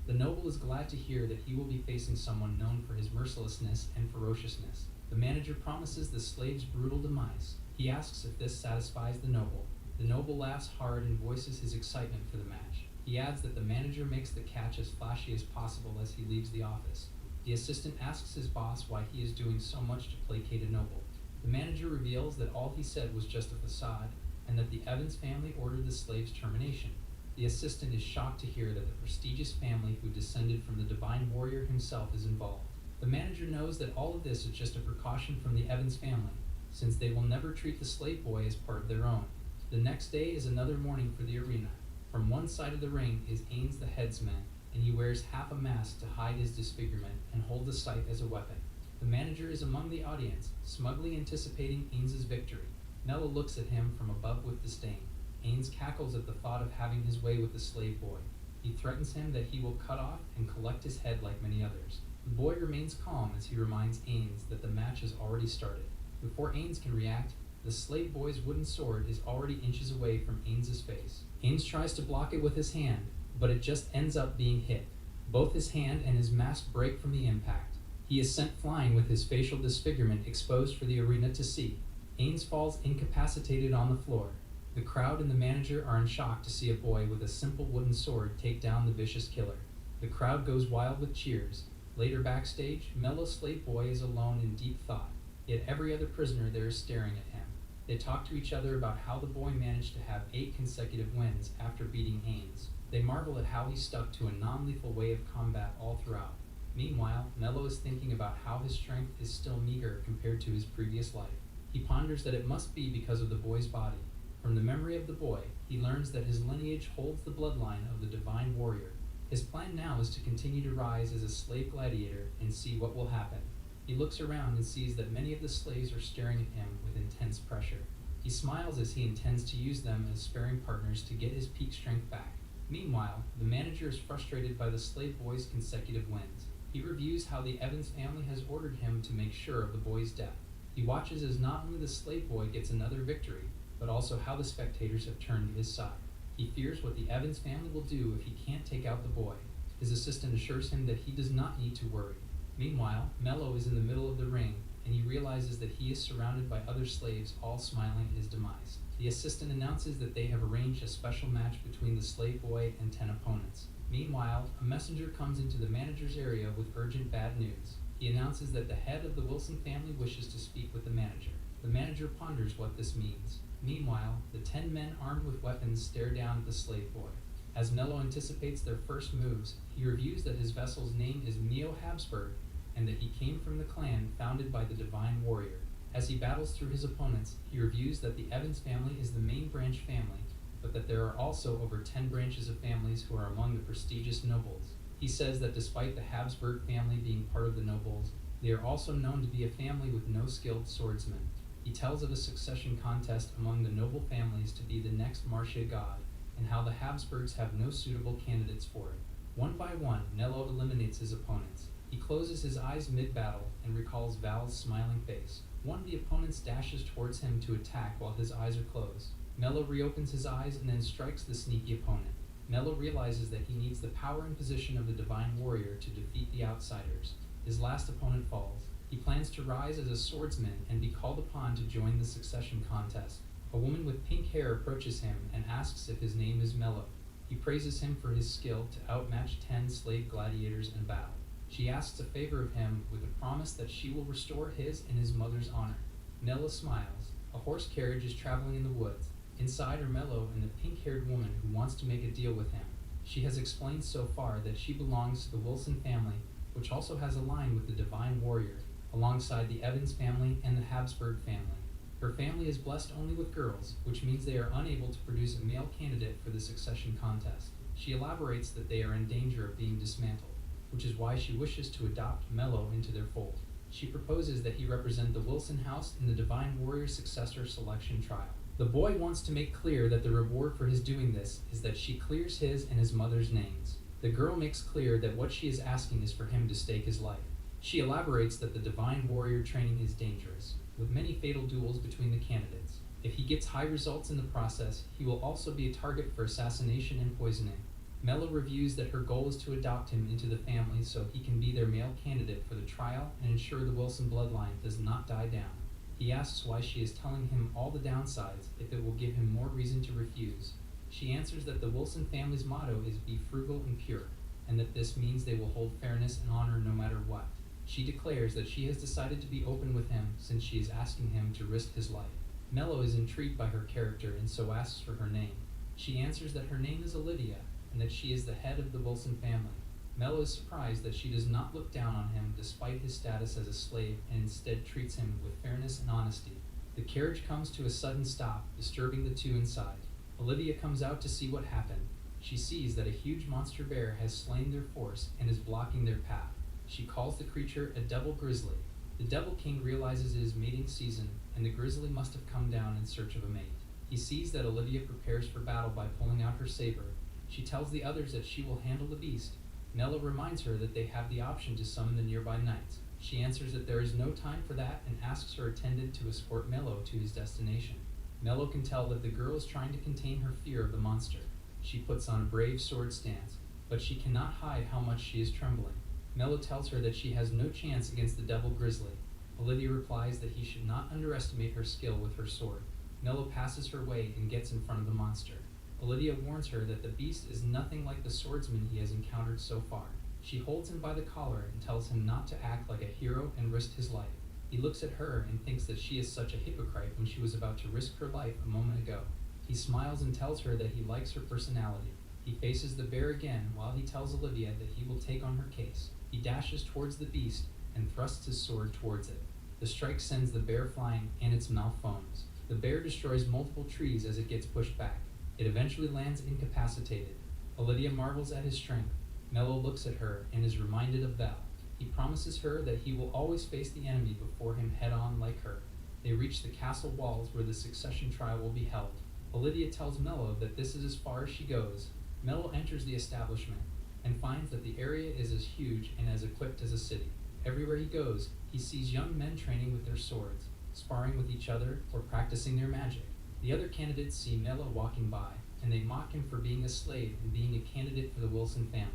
[SPEAKER 20] The noble is glad to hear that he will be facing someone known for his mercilessness and ferociousness. The manager promises the slave's brutal demise. He asks if this satisfies the noble. The noble laughs hard and voices his excitement for the match. He adds that the manager makes the catch as flashy as possible as he leaves the office. The assistant asks his boss why he is doing so much to placate a noble. The manager reveals that all he said was just a facade, and that the Evans family ordered the slave's termination. The assistant is shocked to hear that the prestigious family who descended from the divine warrior himself is involved. The manager knows that all of this is just a precaution from the Evans family, since they will never treat the slave boy as part of their own. The next day is another morning for the arena. From one side of the ring is Ains the Headsman, and he wears half a mask to hide his disfigurement and hold the scythe as a weapon. The manager is among the audience, smugly anticipating Ains's victory. Mello looks at him from above with disdain. Ains cackles at the thought of having his way with the slave boy. He threatens him that he will cut off and collect his head like many others. The boy remains calm as he reminds Ains that the match has already started. Before Ains can react, the slave boy's wooden sword is already inches away from Ains's face. Ains tries to block it with his hand, but it just ends up being hit. Both his hand and his mask break from the impact. He is sent flying with his facial disfigurement exposed for the arena to see. Ains falls incapacitated on the floor. The crowd and the manager are in shock to see a boy with a simple wooden sword take down the vicious killer. The crowd goes wild with cheers. Later backstage, Mellow Slave Boy is alone in deep thought, yet every other prisoner there is staring at him. They talk to each other about how the boy managed to have 8 consecutive wins after beating Ains. They marvel at how he stuck to a non-lethal way of combat all throughout. Meanwhile, Mello is thinking about how his strength is still meager compared to his previous life. He ponders that it must be because of the boy's body. From the memory of the boy, he learns that his lineage holds the bloodline of the divine warrior. His plan now is to continue to rise as a slave gladiator and see what will happen. He looks around and sees that many of the slaves are staring at him with intense pressure. He smiles as he intends to use them as sparring partners to get his peak strength back. Meanwhile, the manager is frustrated by the slave boy's consecutive wins. He reviews how the Evans family has ordered him to make sure of the boy's death. He watches as not only the slave boy gets another victory, but also how the spectators have turned to his side. He fears what the Evans family will do if he can't take out the boy. His assistant assures him that he does not need to worry. Meanwhile, Mello is in the middle of the ring, and he realizes that he is surrounded by other slaves all smiling at his demise. The assistant announces that they have arranged a special match between the slave boy and 10 opponents. Meanwhile, a messenger comes into the manager's area with urgent bad news. He announces that the head of the Wilson family wishes to speak with the manager. The manager ponders what this means. Meanwhile, the 10 men armed with weapons stare down at the slave boy. As Mello anticipates their first moves, he reviews that his vessel's name is Mio Habsburg, and that he came from the clan founded by the divine warrior. As he battles through his opponents, he reviews that the Evans family is the main branch family. but that there are also over 10 branches of families who are among the prestigious nobles. He says that despite the Habsburg family being part of the nobles, they are also known to be a family with no skilled swordsmen. He tells of a succession contest among the noble families to be the next Marcia god, and how the Habsburgs have no suitable candidates for it. One by one, Nello eliminates his opponents. He closes his eyes mid-battle and recalls Val's smiling face. One of the opponents dashes towards him to attack while his eyes are closed. Mello reopens his eyes and then strikes the sneaky opponent. Mello realizes that he needs the power and position of the divine warrior to defeat the outsiders. His last opponent falls. He plans to rise as a swordsman and be called upon to join the succession contest. A woman with pink hair approaches him and asks if his name is Mello. He praises him for his skill to outmatch 10 slave gladiators in battle. She asks a favor of him with a promise that she will restore his and his mother's honor. Mello smiles. A horse carriage is traveling in the woods. Inside are Mello and the pink-haired woman who wants to make a deal with him. She has explained so far that she belongs to the Wilson family, which also has a line with the Divine Warrior, alongside the Evans family and the Habsburg family. Her family is blessed only with girls, which means they are unable to produce a male candidate for the succession contest. She elaborates that they are in danger of being dismantled, which is why she wishes to adopt Mello into their fold. She proposes that he represent the Wilson house in the Divine Warrior successor selection trial. The boy wants to make clear that the reward for his doing this is that she clears his and his mother's names. The girl makes clear that what she is asking is for him to stake his life. She elaborates that the Divine Warrior training is dangerous, with many fatal duels between the candidates. If he gets high results in the process, he will also be a target for assassination and poisoning. Mello reviews that her goal is to adopt him into the family so he can be their male candidate for the trial and ensure the Wilson bloodline does not die down. He asks why she is telling him all the downsides if it will give him more reason to refuse. She answers that the Wilson family's motto is be frugal and pure, and that this means they will hold fairness and honor no matter what. She declares that she has decided to be open with him since she is asking him to risk his life. Mello is intrigued by her character and so asks for her name. She answers that her name is Olivia and that she is the head of the Wilson family. Mello is surprised that she does not look down on him despite his status as a slave and instead treats him with fairness and honesty. The carriage comes to a sudden stop, disturbing the two inside. Olivia comes out to see what happened. She sees that a huge monster bear has slain their force and is blocking their path. She calls the creature a devil grizzly. The Devil King realizes it is mating season, and the grizzly must have come down in search of a mate. He sees that Olivia prepares for battle by pulling out her saber. She tells the others that she will handle the beast. Mello reminds her that they have the option to summon the nearby knights. She answers that there is no time for that and asks her attendant to escort Mello to his destination. Mello can tell that the girl is trying to contain her fear of the monster. She puts on a brave sword stance, but she cannot hide how much she is trembling. Mello tells her that she has no chance against the devil grizzly. Olivia replies that he should not underestimate her skill with her sword. Mello passes her way and gets in front of the monster. Olivia warns her that the beast is nothing like the swordsman he has encountered so far. She holds him by the collar and tells him not to act like a hero and risk his life. He looks at her and thinks that she is such a hypocrite when she was about to risk her life a moment ago. He smiles and tells her that he likes her personality. He faces the bear again while he tells Olivia that he will take on her case. He dashes towards the beast and thrusts his sword towards it. The strike sends the bear flying and its mouth foams. The bear destroys multiple trees as it gets pushed back. It eventually lands incapacitated. Olivia marvels at his strength. Mello looks at her and is reminded of Val. He promises her that he will always face the enemy before him head-on like her. They reach the castle walls where the succession trial will be held. Olivia tells Mello that this is as far as she goes. Mello enters the establishment and finds that the area is as huge and as equipped as a city. Everywhere he goes, he sees young men training with their swords, sparring with each other, or practicing their magic. The other candidates see Mello walking by, and they mock him for being a slave and being a candidate for the Wilson family.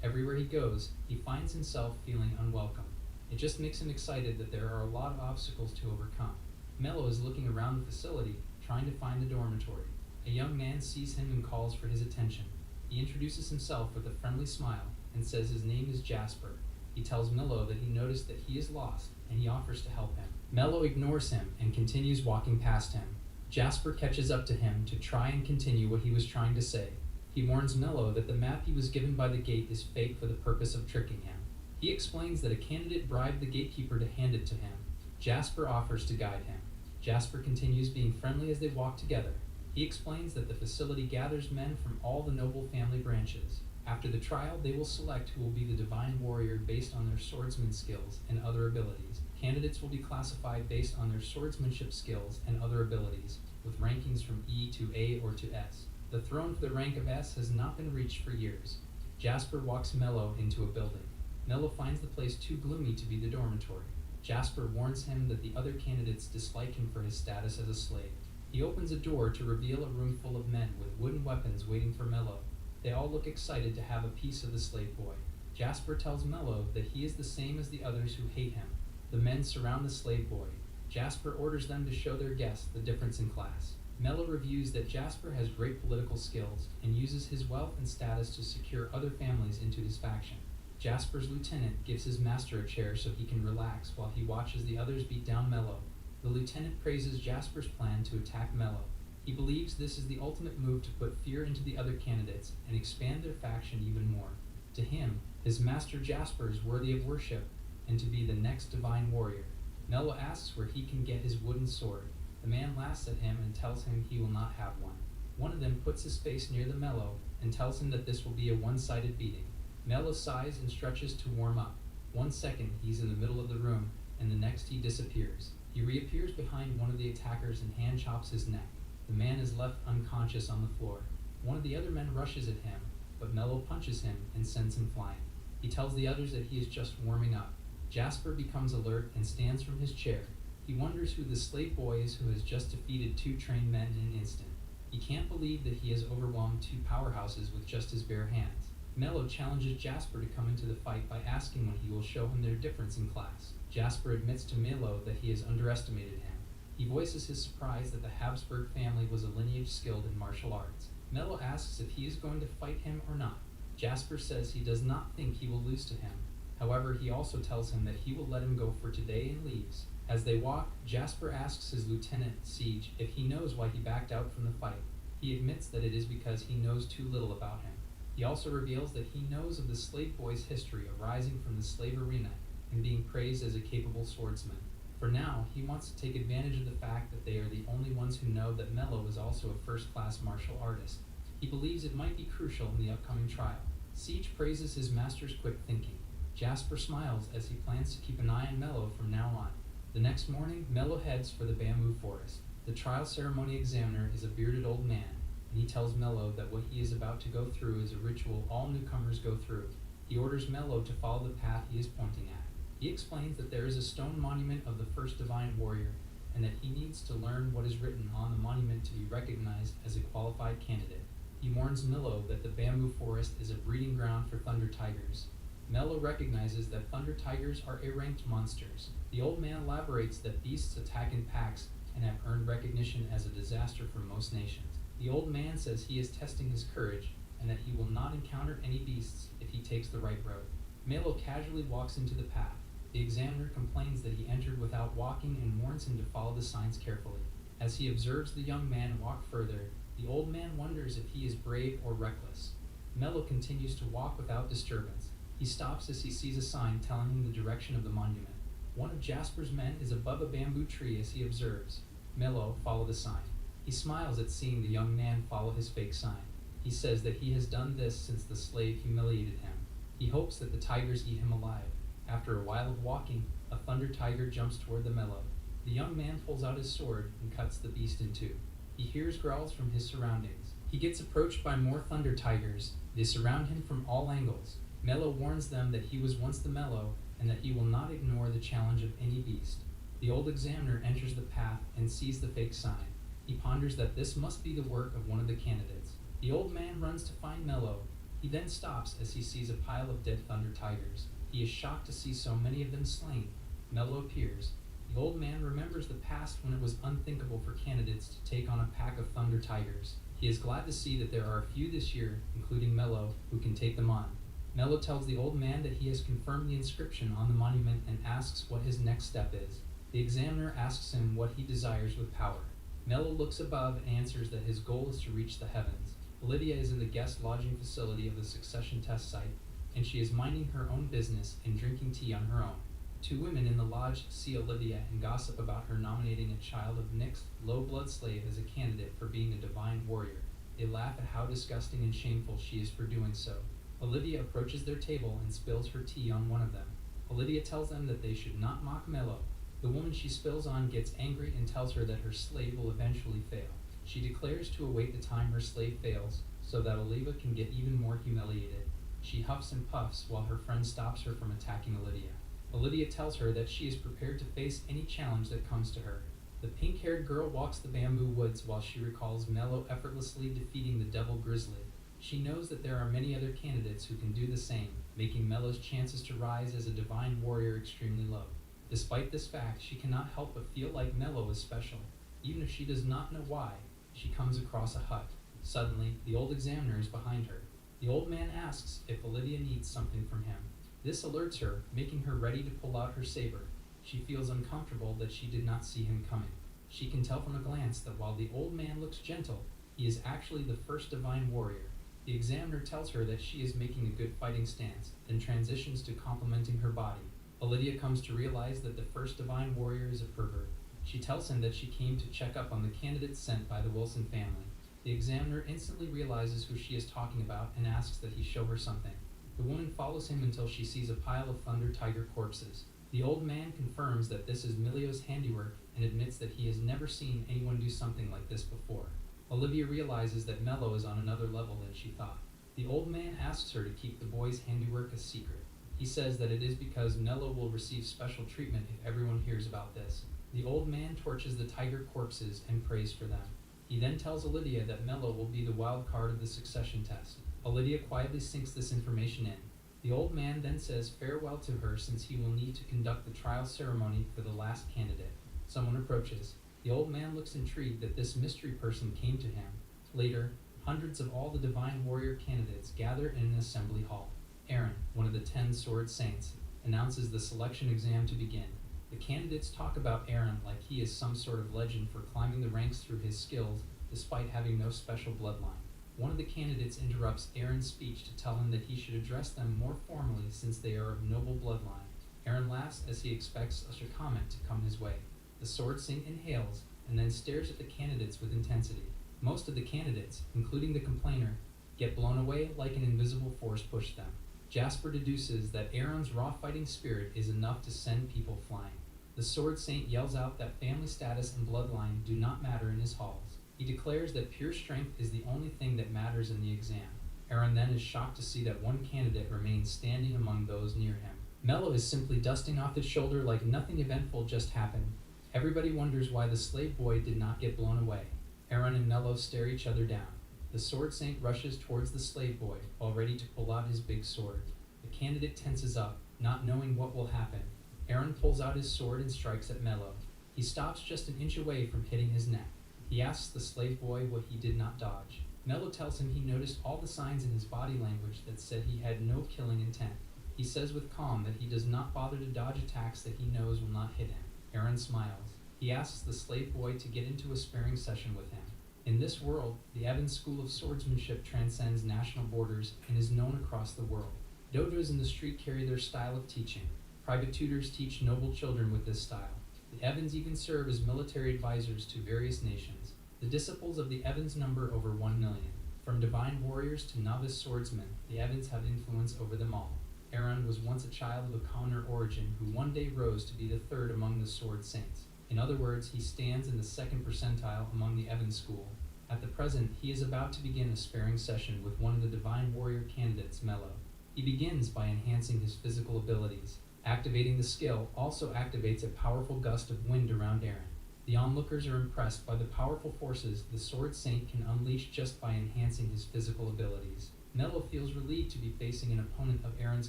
[SPEAKER 20] Everywhere he goes, he finds himself feeling unwelcome. It just makes him excited that there are a lot of obstacles to overcome. Mello is looking around the facility, trying to find the dormitory. A young man sees him and calls for his attention. He introduces himself with a friendly smile and says his name is Jasper. He tells Mello that he noticed that he is lost, and he offers to help him. Mello ignores him and continues walking past him. Jasper catches up to him to try and continue what he was trying to say. He warns Mello that the map he was given by the gate is fake for the purpose of tricking him. He explains that a candidate bribed the gatekeeper to hand it to him. Jasper offers to guide him. Jasper continues being friendly as they walk together. He He explains that the facility gathers men from all the noble family branches. After the trial, they will select who will be the divine warrior based on their swordsman skills and other abilities. Candidates will be classified based on their swordsmanship skills and other abilities, with rankings from E to A or to S. The throne for the rank of S has not been reached for years. Jasper walks Mello into a building. Mello finds the place too gloomy to be the dormitory. Jasper warns him that the other candidates dislike him for his status as a slave. He opens a door to reveal a room full of men with wooden weapons waiting for Mello. They all look excited to have a piece of the slave boy. Jasper tells Mello that he is the same as the others who hate him. The men surround the slave boy. Jasper orders them to show their guests the difference in class. Mello reviews that Jasper has great political skills and uses his wealth and status to secure other families into his faction. Jasper's lieutenant gives his master a chair so he can relax while he watches the others beat down Mello. The lieutenant praises Jasper's plan to attack Mello. He believes this is the ultimate move to put fear into the other candidates and expand their faction even more. To him, his master Jasper is worthy of worship and to be the next divine warrior. Mello asks where he can get his wooden sword. The man laughs at him and tells him he will not have one. One of them puts his face near the Mello and tells him that this will be a one-sided beating. Mello sighs and stretches to warm up. 1 second he's in the middle of the room, and the next he disappears. He reappears behind one of the attackers and hand chops his neck. The man is left unconscious on the floor. One of the other men rushes at him, but Mello punches him and sends him flying. He tells the others that he is just warming up. Jasper becomes alert and stands from his chair. He wonders who the slave boy is who has just defeated 2 trained men in an instant. He can't believe that he has overwhelmed 2 powerhouses with just his bare hands. Mello challenges Jasper to come into the fight by asking when he will show him their difference in class. Jasper admits to Mello that he has underestimated him. He voices his surprise that the Habsburg family was a lineage skilled in martial arts. Mello asks if he is going to fight him or not. Jasper says he does not think he will lose to him. However, he also tells him that he will let him go for today and leaves. As they walk, Jasper asks his lieutenant, Siege, if he knows why he backed out from the fight. He admits that it is because he knows too little about him. He also reveals that he knows of the slave boy's history arising from the slave arena and being praised as a capable swordsman. For now, he wants to take advantage of the fact that they are the only ones who know that Mello is also a first-class martial artist. He believes it might be crucial in the upcoming trial. Siege praises his master's quick thinking. Jasper smiles as he plans to keep an eye on Mello from now on. The next morning, Mello heads for the bamboo forest. The trial ceremony examiner is a bearded old man, and he tells Mello that what he is about to go through is a ritual all newcomers go through. He orders Mello to follow the path he is pointing at. He explains that there is a stone monument of the first divine warrior, and that he needs to learn what is written on the monument to be recognized as a qualified candidate. He warns Mello that the bamboo forest is a breeding ground for thunder tigers. Mello recognizes that thunder tigers are A-ranked monsters. The old man elaborates that beasts attack in packs and have earned recognition as a disaster for most nations. The old man says he is testing his courage and that he will not encounter any beasts if he takes the right road. Mello casually walks into the path. The examiner complains that he entered without walking and warns him to follow the signs carefully. As he observes the young man walk further, the old man wonders if he is brave or reckless. Mello continues to walk without disturbance. He stops as he sees a sign telling him the direction of the monument. One of Jasper's men is above a bamboo tree as he observes. Mello follow the sign. He smiles at seeing the young man follow his fake sign. He says that he has done this since the slave humiliated him. He hopes that the tigers eat him alive. After a while of walking, a thunder tiger jumps toward the Mello. The young man pulls out his sword and cuts the beast in 2. He hears growls from his surroundings. He gets approached by more thunder tigers. They surround him from all angles. Mello warns them that he was once the Mello and that he will not ignore the challenge of any beast. The old examiner enters the path and sees the fake sign. He ponders that this must be the work of one of the candidates. The old man runs to find Mello. He then stops as he sees a pile of dead thunder tigers. He is shocked to see so many of them slain. Mello appears. The old man remembers the past when it was unthinkable for candidates to take on a pack of thunder tigers. He is glad to see that there are a few this year, including Mello, who can take them on. Mello tells the old man that he has confirmed the inscription on the monument and asks what his next step is. The examiner asks him what he desires with power. Mello looks above and answers that his goal is to reach the heavens. Olivia is in the guest lodging facility of the succession test site, and she is minding her own business and drinking tea on her own. Two women in the lodge see Olivia and gossip about her nominating a child of mixed, low-blood slave as a candidate for being a divine warrior. They laugh at how disgusting and shameful she is for doing so. Olivia approaches their table and spills her tea on one of them. Olivia tells them that they should not mock Mello. The woman she spills on gets angry and tells her that her slave will eventually fail. She declares to await the time her slave fails, so that Olivia can get even more humiliated. She huffs and puffs while her friend stops her from attacking Olivia. Olivia tells her that she is prepared to face any challenge that comes to her. The pink-haired girl walks the bamboo woods while she recalls Mello effortlessly defeating the devil Grizzly. She knows that there are many other candidates who can do the same, making Mello's chances to rise as a divine warrior extremely low. Despite this fact, she cannot help but feel like Mello is special. Even if she does not know why, she comes across a hut. Suddenly, the old examiner is behind her. The old man asks if Olivia needs something from him. This alerts her, making her ready to pull out her saber. She feels uncomfortable that she did not see him coming. She can tell from a glance that while the old man looks gentle, he is actually the first divine warrior. The examiner tells her that she is making a good fighting stance, then transitions to complimenting her body. Olivia comes to realize that the first divine warrior is a pervert. She tells him that she came to check up on the candidates sent by the Wilson family. The examiner instantly realizes who she is talking about and asks that he show her something. The woman follows him until she sees a pile of Thunder Tiger corpses. The old man confirms that this is Milio's handiwork and admits that he has never seen anyone do something like this before. Olivia realizes that Mello is on another level than she thought. The old man asks her to keep the boy's handiwork a secret. He says that it is because Mello will receive special treatment if everyone hears about this. The old man torches the tiger corpses and prays for them. He then tells Olivia that Mello will be the wild card of the succession test. Olivia quietly sinks this information in. The old man then says farewell to her since he will need to conduct the trial ceremony for the last candidate. Someone approaches. The old man looks intrigued that this mystery person came to him. Later, hundreds of all the divine warrior candidates gather in an assembly hall. Aaron, one of the 10 sword saints, announces the selection exam to begin. The candidates talk about Aaron like he is some sort of legend for climbing the ranks through his skills despite having no special bloodline. One of the candidates interrupts Aaron's speech to tell him that he should address them more formally since they are of noble bloodline. Aaron laughs as he expects a shakamet to come his way. The sword saint inhales and then stares at the candidates with intensity. Most of the candidates, including the complainer, get blown away like an invisible force pushed them. Jasper deduces that Aaron's raw fighting spirit is enough to send people flying. The sword saint yells out that family status and bloodline do not matter in his halls. He declares that pure strength is the only thing that matters in the exam. Aaron then is shocked to see that one candidate remains standing among those near him. Mello is simply dusting off his shoulder like nothing eventful just happened. Everybody wonders why the slave boy did not get blown away. Aaron and Mello stare each other down. The sword saint rushes towards the slave boy, all ready to pull out his big sword. The candidate tenses up, not knowing what will happen. Aaron pulls out his sword and strikes at Mello. He stops just an inch away from hitting his neck. He asks the slave boy what he did not dodge. Mello tells him he noticed all the signs in his body language that said he had no killing intent. He says with calm that he does not bother to dodge attacks that he knows will not hit him. Aaron smiles. He asks the slave boy to get into a sparring session with him. In this world, the Evans School of Swordsmanship transcends national borders and is known across the world. Dojos in the street carry their style of teaching. Private tutors teach noble children with this style. The Evans even serve as military advisors to various nations. The disciples of the Evans number over 1 million. From divine warriors to novice swordsmen, the Evans have influence over them all. Aaron was once a child of a commoner origin who one day rose to be the third among the sword saints. In other words, he stands in the second percentile among the Evans school. At the present, he is about to begin a sparring session with one of the divine warrior candidates, Mello. He begins by enhancing his physical abilities. Activating the skill also activates a powerful gust of wind around Aaron. The onlookers are impressed by the powerful forces the sword saint can unleash just by enhancing his physical abilities. Mello feels relieved to be facing an opponent of Aaron's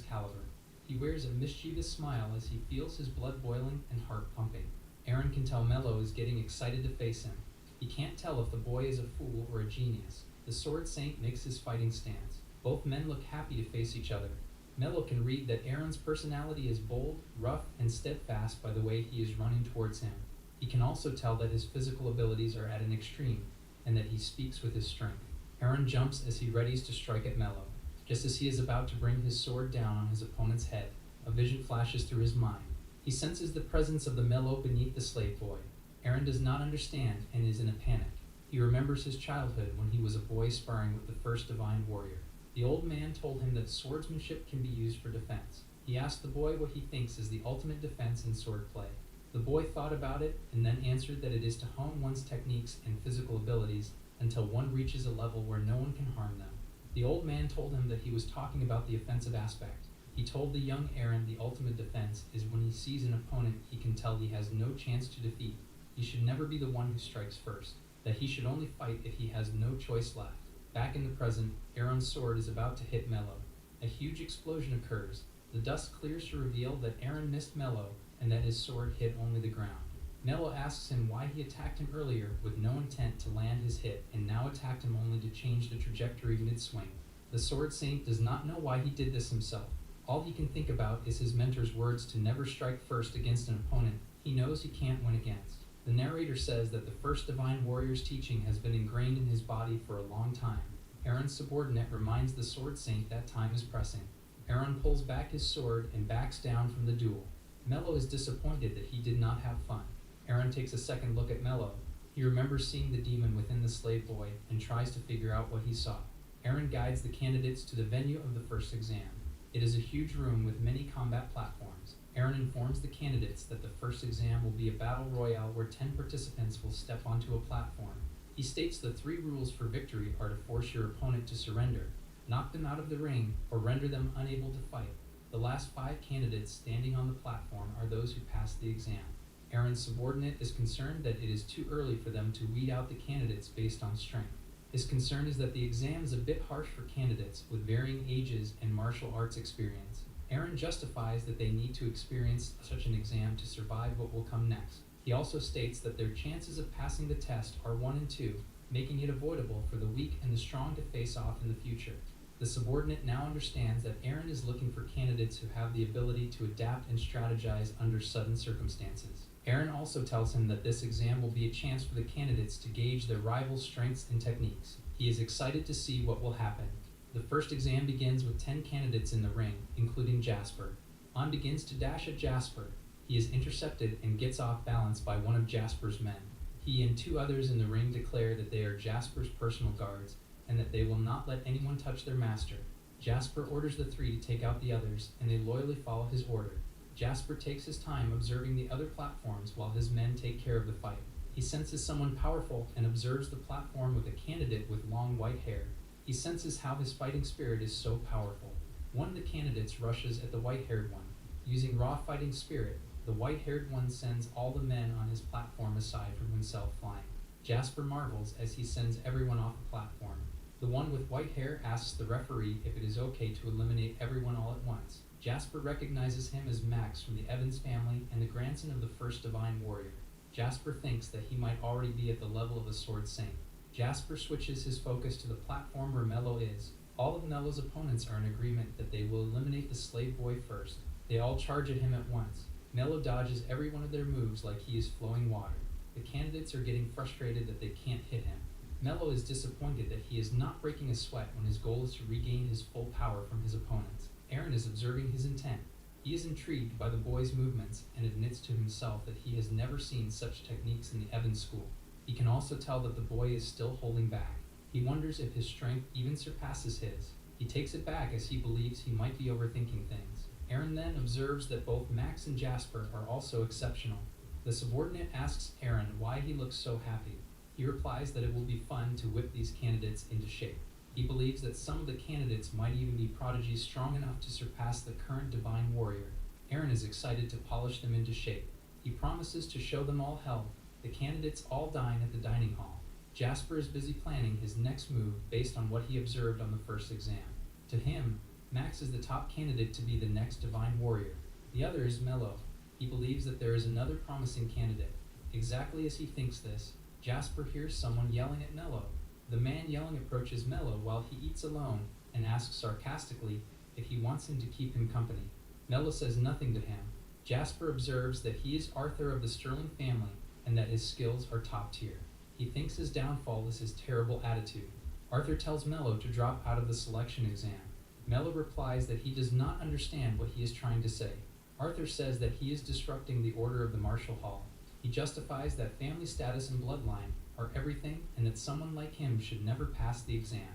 [SPEAKER 20] caliber. He wears a mischievous smile as he feels his blood boiling and heart pumping. Aaron can tell Mello is getting excited to face him. He can't tell if the boy is a fool or a genius. The sword saint makes his fighting stance. Both men look happy to face each other. Mello can read that Aaron's personality is bold, rough, and steadfast by the way he is running towards him. He can also tell that his physical abilities are at an extreme, and that he speaks with his strength. Aaron jumps as he readies to strike at Mello. Just as he is about to bring his sword down on his opponent's head, a vision flashes through his mind. He senses the presence of the Mellow beneath the slave boy. Aaron does not understand and is in a panic. He remembers his childhood when he was a boy sparring with the first divine warrior. The old man told him that swordsmanship can be used for defense. He asked the boy what he thinks is the ultimate defense in swordplay. The boy thought about it and then answered that it is to hone one's techniques and physical abilities until one reaches a level where no one can harm them. The old man told him that he was talking about the offensive aspect. He told the young Aaron the ultimate defense is when he sees an opponent he can tell he has no chance to defeat. He should never be the one who strikes first, that he should only fight if he has no choice left. Back in the present, Aaron's sword is about to hit Mellow. A huge explosion occurs. The dust clears to reveal that Aaron missed Mellow and that his sword hit only the ground. Mellow asks him why he attacked him earlier with no intent to land his hit and now attacked him only to change the trajectory mid-swing. The Sword Saint does not know why he did this himself. All he can think about is his mentor's words to never strike first against an opponent he knows he can't win against. The narrator says that the first divine warrior's teaching has been ingrained in his body for a long time. Aaron's subordinate reminds the Sword Saint that time is pressing. Aaron pulls back his sword and backs down from the duel. Mellow is disappointed that he did not have fun. Aaron takes a second look at Mellow. He remembers seeing the demon within the slave boy and tries to figure out what he saw. Aaron guides the candidates to the venue of the first exam. It is a huge room with many combat platforms. Aaron informs the candidates that the first exam will be a battle royale where 10 participants will step onto a platform. He states the 3 rules for victory are to force your opponent to surrender, knock them out of the ring, or render them unable to fight. The last 5 candidates standing on the platform are those who pass the exam. Aaron's subordinate is concerned that it is too early for them to weed out the candidates based on strength. His concern is that the exam is a bit harsh for candidates with varying ages and martial arts experience. Aaron justifies that they need to experience such an exam to survive what will come next. He also states that their chances of passing the test are 1 in 2, making it avoidable for the weak and the strong to face off in the future. The subordinate now understands that Aaron is looking for candidates who have the ability to adapt and strategize under sudden circumstances. Aaron also tells him that this exam will be a chance for the candidates to gauge their rivals' strengths and techniques. He is excited to see what will happen. The first exam begins with 10 candidates in the ring, including Jasper. On begins to dash at Jasper. He is intercepted and gets off balance by one of Jasper's men. He and 2 others in the ring declare that they are Jasper's personal guards and that they will not let anyone touch their master. Jasper orders the 3 to take out the others, and they loyally follow his order. Jasper takes his time observing the other platforms while his men take care of the fight. He senses someone powerful and observes the platform with a candidate with long white hair. He senses how his fighting spirit is so powerful. One of the candidates rushes at the white-haired one. Using raw fighting spirit, the white-haired one sends all the men on his platform aside from himself flying. Jasper marvels as he sends everyone off the platform. The one with white hair asks the referee if it is okay to eliminate everyone all at once. Jasper recognizes him as Max from the Evans family and the grandson of the first divine warrior. Jasper thinks that he might already be at the level of a sword saint. Jasper switches his focus to the platform where Mellow is. All of Mellow's opponents are in agreement that they will eliminate the slave boy first. They all charge at him at once. Mellow dodges every one of their moves like he is flowing water. The candidates are getting frustrated that they can't hit him. Mellow is disappointed that he is not breaking a sweat when his goal is to regain his full power from his opponents. Aaron is observing his intent. He is intrigued by the boy's movements and admits to himself that he has never seen such techniques in the Evans school. He can also tell that the boy is still holding back. He wonders if his strength even surpasses his. He takes it back as he believes he might be overthinking things. Aaron then observes that both Max and Jasper are also exceptional. The subordinate asks Aaron why he looks so happy. He replies that it will be fun to whip these candidates into shape. He believes that some of the candidates might even be prodigies strong enough to surpass the current divine warrior. Aaron is excited to polish them into shape. He promises to show them all hell. The candidates all dine at the dining hall. Jasper is busy planning his next move based on what he observed on the first exam. To him, Max is the top candidate to be the next divine warrior. The other is Mellow. He believes that there is another promising candidate. Exactly as he thinks this, Jasper hears someone yelling at Mellow. The man yelling approaches Mellow while he eats alone and asks sarcastically if he wants him to keep him company. Mellow says nothing to him. Jasper observes that he is Arthur of the Sterling family and that his skills are top tier. He thinks his downfall is his terrible attitude. Arthur tells Mellow to drop out of the selection exam. Mellow replies that he does not understand what he is trying to say. Arthur says that he is disrupting the order of the martial hall. He justifies that family status and bloodline are everything and that someone like him should never pass the exam.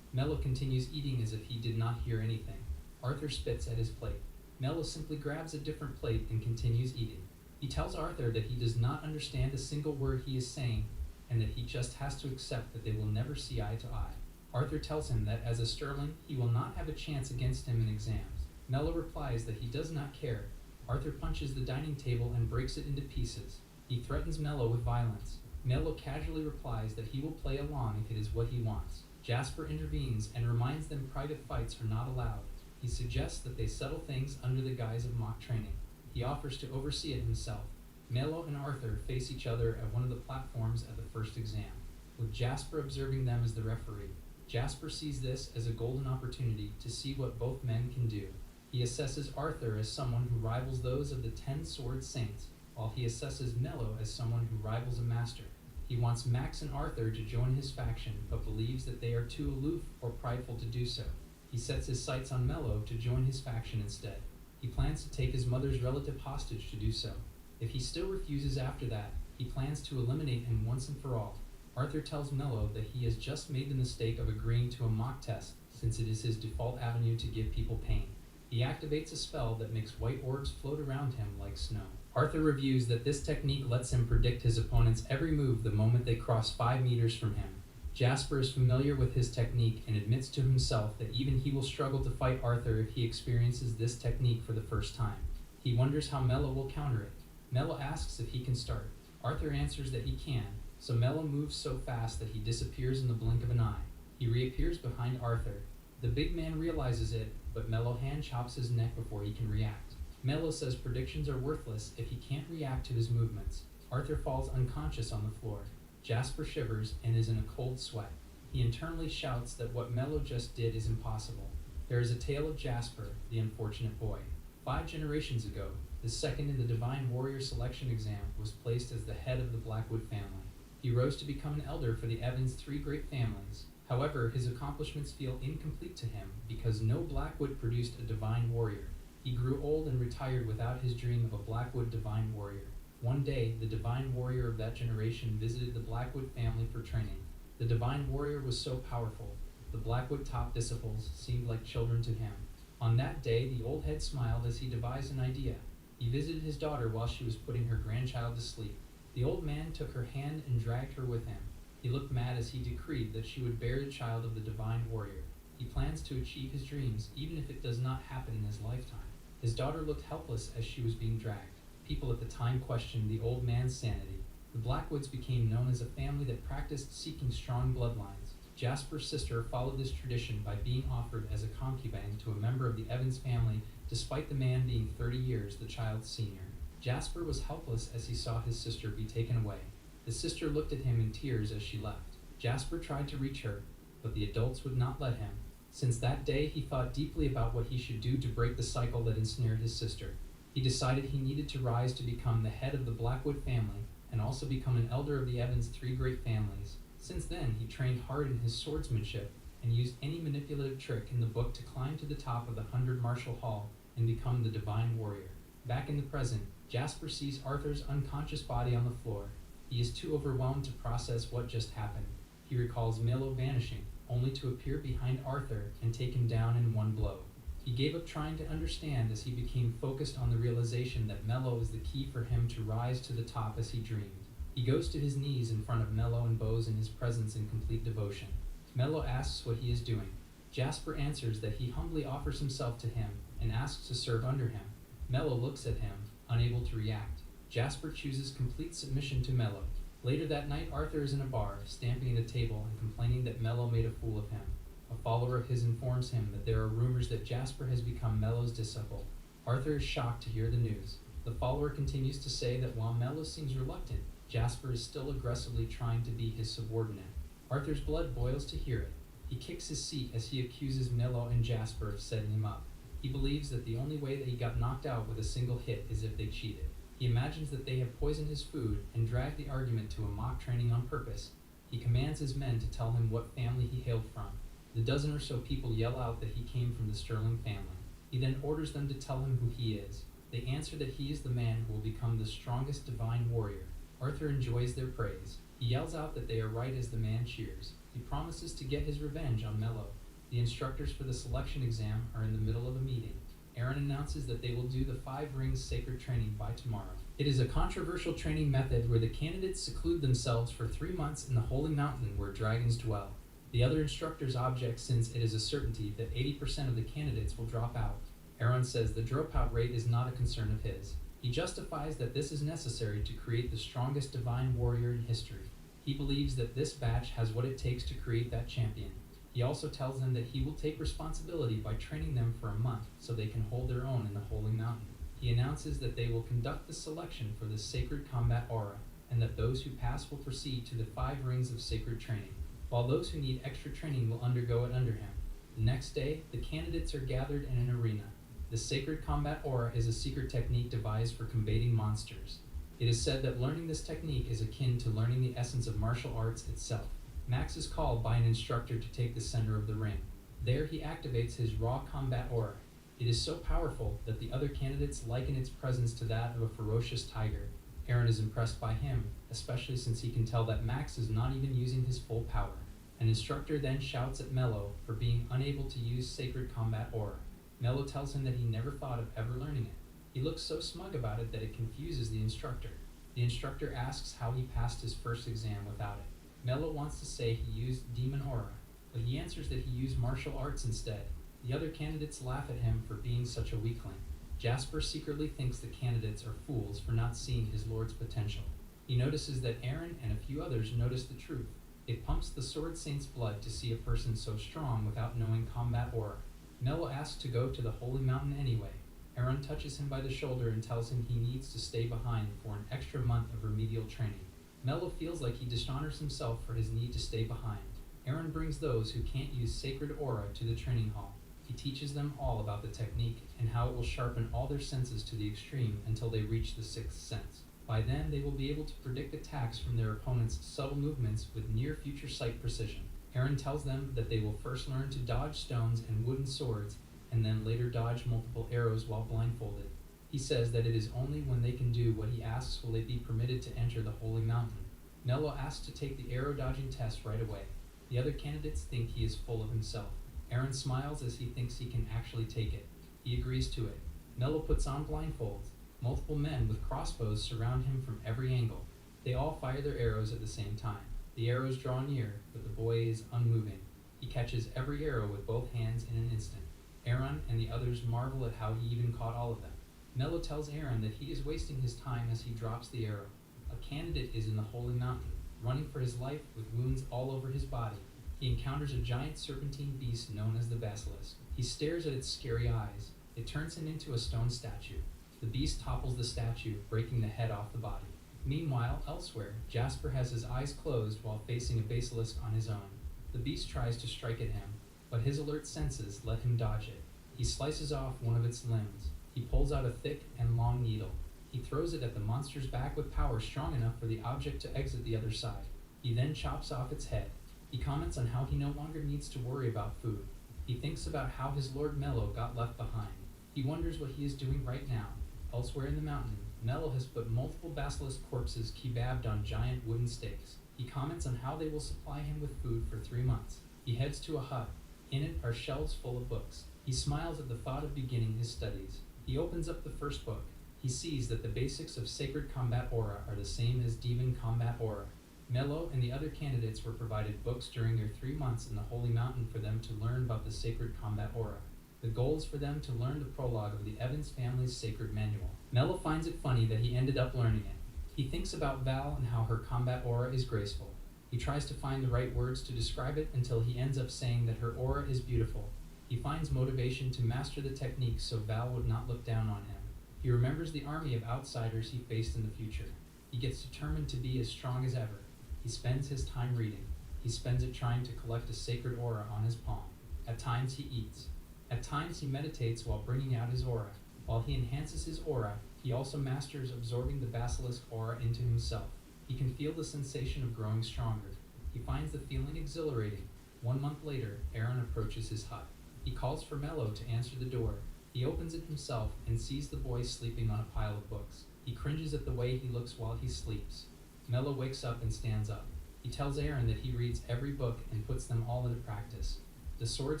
[SPEAKER 20] Mello continues eating as if he did not hear anything. Arthur spits at his plate. Mello simply grabs a different plate and continues eating. He tells Arthur that he does not understand a single word he is saying and that he just has to accept that they will never see eye to eye. Arthur tells him that as a Sterling, he will not have a chance against him in exams. Mello replies that he does not care. Arthur punches the dining table and breaks it into pieces. He threatens Mello with violence. Mello casually replies that he will play along if it is what he wants. Jasper intervenes and reminds them private fights are not allowed. He suggests that they settle things under the guise of mock training. He offers to oversee it himself. Mello and Arthur face each other at one of the platforms at the first exam, with Jasper observing them as the referee. Jasper sees this as a golden opportunity to see what both men can do. He assesses Arthur as someone who rivals those of the 10 Sword Saints, while he assesses Mello as someone who rivals a master. He wants Max and Arthur to join his faction, but believes that they are too aloof or prideful to do so. He sets his sights on Mello to join his faction instead. He plans to take his mother's relative hostage to do so. If he still refuses after that, he plans to eliminate him once and for all. Arthur tells Mello that he has just made the mistake of agreeing to a mock test, since it is his default avenue to give people pain. He activates a spell that makes white orbs float around him like snow. Arthur reviews that this technique lets him predict his opponent's every move the moment they cross 5 meters from him. Jasper is familiar with his technique and admits to himself that even he will struggle to fight Arthur if he experiences this technique for the first time. He wonders how Mello will counter it. Mello asks if he can start. Arthur answers that he can, so Mello moves so fast that he disappears in the blink of an eye. He reappears behind Arthur. The big man realizes it, but Mello hand chops his neck before he can react. Mello says predictions are worthless if he can't react to his movements. Arthur falls unconscious on the floor. Jasper shivers and is in a cold sweat. He internally shouts that what Mello just did is impossible. There is a tale of Jasper, the unfortunate boy. 5 generations ago, the second in the Divine Warrior selection exam was placed as the head of the Blackwood family. He rose to become an elder for the Evans' 3 great families. However, his accomplishments feel incomplete to him because no Blackwood produced a Divine Warrior. He grew old and retired without his dream of a Blackwood Divine Warrior. One day, the Divine Warrior of that generation visited the Blackwood family for training. The Divine Warrior was so powerful, the Blackwood top disciples seemed like children to him. On that day, the old head smiled as he devised an idea. He visited his daughter while she was putting her grandchild to sleep. The old man took her hand and dragged her with him. He looked mad as he decreed that she would bear the child of the Divine Warrior. He plans to achieve his dreams, even if it does not happen in his lifetime. His daughter looked helpless as she was being dragged. People at the time questioned the old man's sanity. The Blackwoods became known as a family that practiced seeking strong bloodlines. Jasper's sister followed this tradition by being offered as a concubine to a member of the Evans family, despite the man being 30 years the child's senior. Jasper was helpless as he saw his sister be taken away. The sister looked at him in tears as she left. Jasper tried to reach her, but the adults would not let him. Since that day, he thought deeply about what he should do to break the cycle that ensnared his sister. He decided he needed to rise to become the head of the Blackwood family and also become an elder of the Evans' 3 great families. Since then, he trained hard in his swordsmanship and used any manipulative trick in the book to climb to the top of the 100 Martial Hall and become the Divine Warrior. Back in the present, Jasper sees Arthur's unconscious body on the floor. He is too overwhelmed to process what just happened. He recalls Mello vanishing, only to appear behind Arthur and take him down in one blow. He gave up trying to understand as he became focused on the realization that Mello is the key for him to rise to the top as he dreamed. He goes to his knees in front of Mello and bows in his presence in complete devotion. Mello asks what he is doing. Jasper answers that he humbly offers himself to him and asks to serve under him. Mello looks at him, unable to react. Jasper chooses complete submission to Mello. Later that night, Arthur is in a bar, stamping at a table and complaining that Mello made a fool of him. A follower of his informs him that there are rumors that Jasper has become Mello's disciple. Arthur is shocked to hear the news. The follower continues to say that while Mello seems reluctant, Jasper is still aggressively trying to be his subordinate. Arthur's blood boils to hear it. He kicks his seat as he accuses Mello and Jasper of setting him up. He believes that the only way that he got knocked out with a single hit is if they cheated. He imagines that they have poisoned his food and dragged the argument to a mock training on purpose. He commands his men to tell him what family he hailed from. The dozen or so people yell out that he came from the Sterling family. He then orders them to tell him who he is. They answer that he is the man who will become the strongest divine warrior. Arthur enjoys their praise. He yells out that they are right as the man cheers. He promises to get his revenge on Mello. The instructors for the selection exam are in the middle of a meeting. Aaron announces that they will do the 5 rings sacred training by tomorrow. It is a controversial training method where the candidates seclude themselves for 3 months in the holy mountain where dragons dwell. The other instructors object since it is a certainty that 80% of the candidates will drop out. Aaron says the dropout rate is not a concern of his. He justifies that this is necessary to create the strongest divine warrior in history. He believes that this batch has what it takes to create that champion. He also tells them that he will take responsibility by training them for a month so they can hold their own in the holy mountain. He announces that they will conduct the selection for the sacred combat aura, and that those who pass will proceed to the 5 rings of sacred training, while those who need extra training will undergo it under him. The next day, the candidates are gathered in an arena. The sacred combat aura is a secret technique devised for combating monsters. It is said that learning this technique is akin to learning the essence of martial arts itself. Max is called by an instructor to take the center of the ring. There he activates his raw combat aura. It is so powerful that the other candidates liken its presence to that of a ferocious tiger. Aaron is impressed by him, especially since he can tell that Max is not even using his full power. An instructor then shouts at Mello for being unable to use sacred combat aura. Mello tells him that he never thought of ever learning it. He looks so smug about it that it confuses the instructor. The instructor asks how he passed his first exam without it. Mello wants to say he used demon aura, but he answers that he used martial arts instead. The other candidates laugh at him for being such a weakling. Jasper secretly thinks the candidates are fools for not seeing his lord's potential. He notices that Aaron and a few others notice the truth. It pumps the Sword Saint's blood to see a person so strong without knowing combat aura. Mello asks to go to the holy mountain anyway. Aaron touches him by the shoulder and tells him he needs to stay behind for an extra month of remedial training. Mello feels like he dishonors himself for his need to stay behind. Aaron brings those who can't use sacred aura to the training hall. He teaches them all about the technique and how it will sharpen all their senses to the extreme until they reach the 6th sense. By then, they will be able to predict attacks from their opponent's subtle movements with near-future sight precision. Aaron tells them that they will first learn to dodge stones and wooden swords, and then later dodge multiple arrows while blindfolded. He says that it is only when they can do what he asks will they be permitted to enter the holy mountain. Mello asks to take the arrow dodging test right away. The other candidates think he is full of himself. Aaron smiles as he thinks he can actually take it. He agrees to it. Mello puts on blindfolds. Multiple men with crossbows surround him from every angle. They all fire their arrows at the same time. The arrows draw near, but the boy is unmoving. He catches every arrow with both hands in an instant. Aaron and the others marvel at how he even caught all of them. Mello tells Aaron that he is wasting his time as he drops the arrow. A candidate is in the holy mountain, running for his life with wounds all over his body. He encounters a giant serpentine beast known as the basilisk. He stares at its scary eyes. It turns him into a stone statue. The beast topples the statue, breaking the head off the body. Meanwhile, elsewhere, Jasper has his eyes closed while facing a basilisk on his own. The beast tries to strike at him, but his alert senses let him dodge it. He slices off one of its limbs. He pulls out a thick and long needle. He throws it at the monster's back with power strong enough for the object to exit the other side. He then chops off its head. He comments on how he no longer needs to worry about food. He thinks about how his Lord Mello got left behind. He wonders what he is doing right now. Elsewhere in the mountain, Mello has put multiple basilisk corpses kebabbed on giant wooden stakes. He comments on how they will supply him with food for 3 months. He heads to a hut. In it are shelves full of books. He smiles at the thought of beginning his studies. He opens up the first book. He sees that the basics of sacred combat aura are the same as demon combat aura. Mello and the other candidates were provided books during their 3 months in the Holy Mountain for them to learn about the sacred combat aura. The goal is for them to learn the prologue of the Evans family's sacred manual. Mello finds it funny that he ended up learning it. He thinks about Val and how her combat aura is graceful. He tries to find the right words to describe it until he ends up saying that her aura is beautiful. He finds motivation to master the technique so Val would not look down on him. He remembers the army of outsiders he faced in the future. He gets determined to be as strong as ever. He spends his time reading. He spends it trying to collect a sacred aura on his palm. At times he eats. At times he meditates while bringing out his aura. While he enhances his aura, he also masters absorbing the basilisk aura into himself. He can feel the sensation of growing stronger. He finds the feeling exhilarating. 1 month later, Aaron approaches his hut. He calls for Mello to answer the door. He opens it himself and sees the boy sleeping on a pile of books. He cringes at the way he looks while he sleeps. Mello wakes up and stands up. He tells Aaron that he reads every book and puts them all into practice. The Sword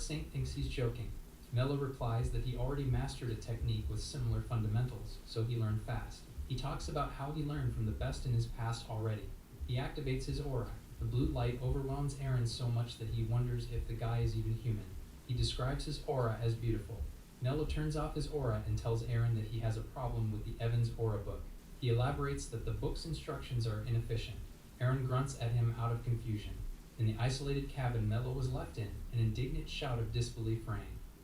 [SPEAKER 20] Saint thinks he's joking. Mello replies that he already mastered a technique with similar fundamentals, so he learned fast. He talks about how he learned from the best in his past already. He activates his aura. The blue light overwhelms Aaron so much that he wonders if the guy is even human. He describes his aura as beautiful. Mello turns off his aura and tells Aaron that he has a problem with the Evans aura book. He elaborates that the book's instructions are inefficient. Aaron grunts at him out of confusion. In the isolated cabin Mello was left in, an indignant shout of disbelief rang.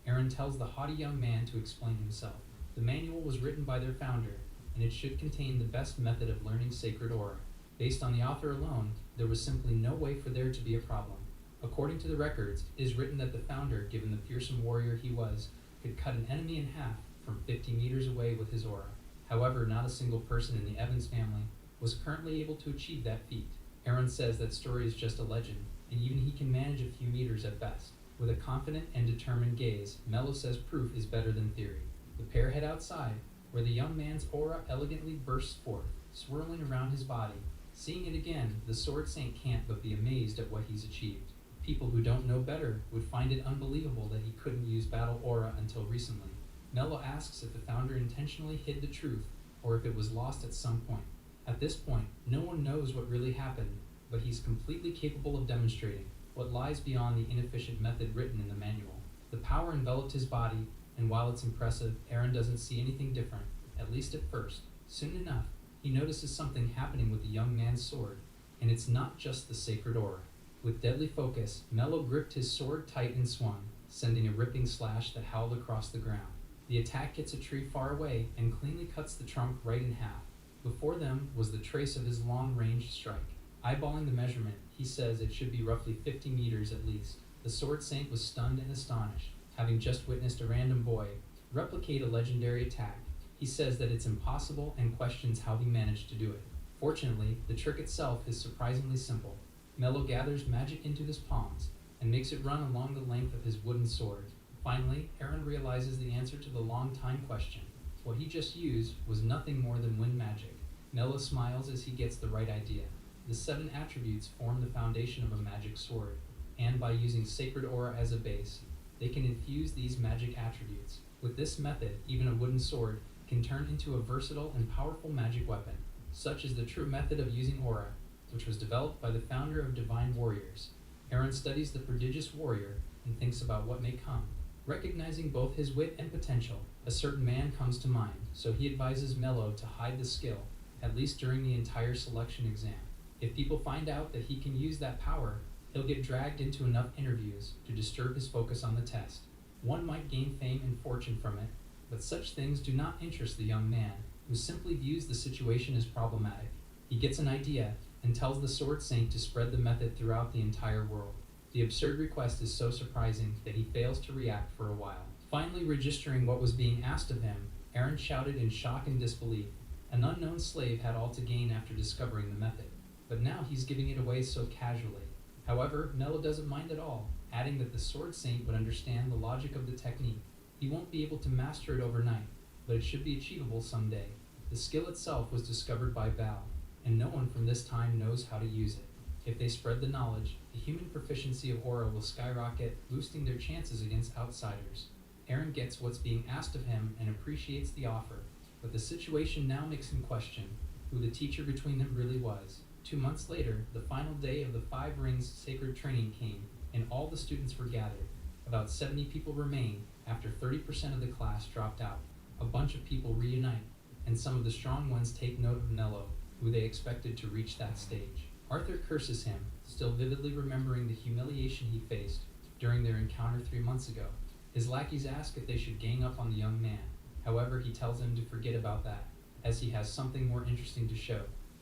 [SPEAKER 20] Aaron tells the haughty young man to explain himself. The manual was written by their founder, and it should contain the best method of learning sacred aura. Based on the author alone, there was simply no way for there to be a problem. According to the records, it is written that the founder, given the fearsome warrior he was, could cut an enemy in half from 50 meters away with his aura. However, not a single person in the Evans family was currently able to achieve that feat. Aaron says that story is just a legend, and even he can manage a few meters at best. With a confident and determined gaze, Mello says proof is better than theory. The pair head outside, where the young man's aura elegantly bursts forth, swirling around his body. Seeing it again, the Sword Saint can't but be amazed at what he's achieved. People who don't know better would find it unbelievable that he couldn't use battle aura until recently. Mello asks if the founder intentionally hid the truth, or if it was lost at some point. At this point, no one knows what really happened, but he's completely capable of demonstrating what lies beyond the inefficient method written in the manual. The power enveloped his body, and while it's impressive, Aaron doesn't see anything different, at least at first. Soon enough, he notices something happening with the young man's sword, and it's not just the sacred aura. With deadly focus, Mello gripped his sword tight and swung, sending a ripping slash that howled across the ground. The attack hits a tree far away and cleanly cuts the trunk right in half. Before them was the trace of his long-range strike. Eyeballing the measurement, he says it should be roughly 50 meters at least. The Sword Saint was stunned and astonished, having just witnessed a random boy replicate a legendary attack. He says that it's impossible and questions how he managed to do it. Fortunately, the trick itself is surprisingly simple. Mello gathers magic into his palms and makes it run along the length of his wooden sword. Finally, Aaron realizes the answer to the long-time question. What he just used was nothing more than wind magic. Mello smiles as he gets the right idea. The 7 attributes form the foundation of a magic sword, and by using sacred aura as a base, they can infuse these magic attributes. With this method, even a wooden sword can turn into a versatile and powerful magic weapon. Such is the true method of using aura, which was developed by the founder of Divine Warriors. Aaron studies the prodigious warrior and thinks about what may come. Recognizing both his wit and potential, a certain man comes to mind, so he advises Mello to hide the skill, at least during the entire selection exam. If people find out that he can use that power, he'll get dragged into enough interviews to disturb his focus on the test. One might gain fame and fortune from it, but such things do not interest the young man, who simply views the situation as problematic. He gets an idea and tells the Sword Saint to spread the method throughout the entire world. The absurd request is so surprising that he fails to react for a while. Finally registering what was being asked of him, Aaron shouted in shock and disbelief. An unknown slave had all to gain after discovering the method, but now he's giving it away so casually. However, Mello doesn't mind at all, adding that the Sword Saint would understand the logic of the technique. He won't be able to master it overnight, but it should be achievable someday. The skill itself was discovered by Val, and no one from this time knows how to use it. If they spread the knowledge, the human proficiency of aura will skyrocket, boosting their chances against outsiders. Aaron gets what's being asked of him and appreciates the offer, but the situation now makes him question who the teacher between them really was. 2 months later, the final day of the 5 Rings sacred training came, and all the students were gathered. About 70 people remain after 30% of the class dropped out. A bunch of people reunite, and some of the strong ones take note of Mello, who they expected to reach that stage. Arthur curses him, still vividly remembering the humiliation he faced during their encounter 3 months ago. His lackeys ask if they should gang up on the young man. However, he tells them to forget about that, as he has something more interesting to show.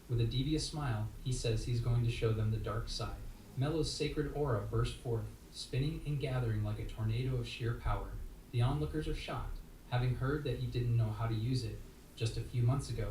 [SPEAKER 20] With a devious smile, he says he's going to show them the dark side. Mello's sacred aura burst forth, spinning and gathering like a tornado of sheer power. The onlookers are shocked, having heard that he didn't know how to use it just a few months ago.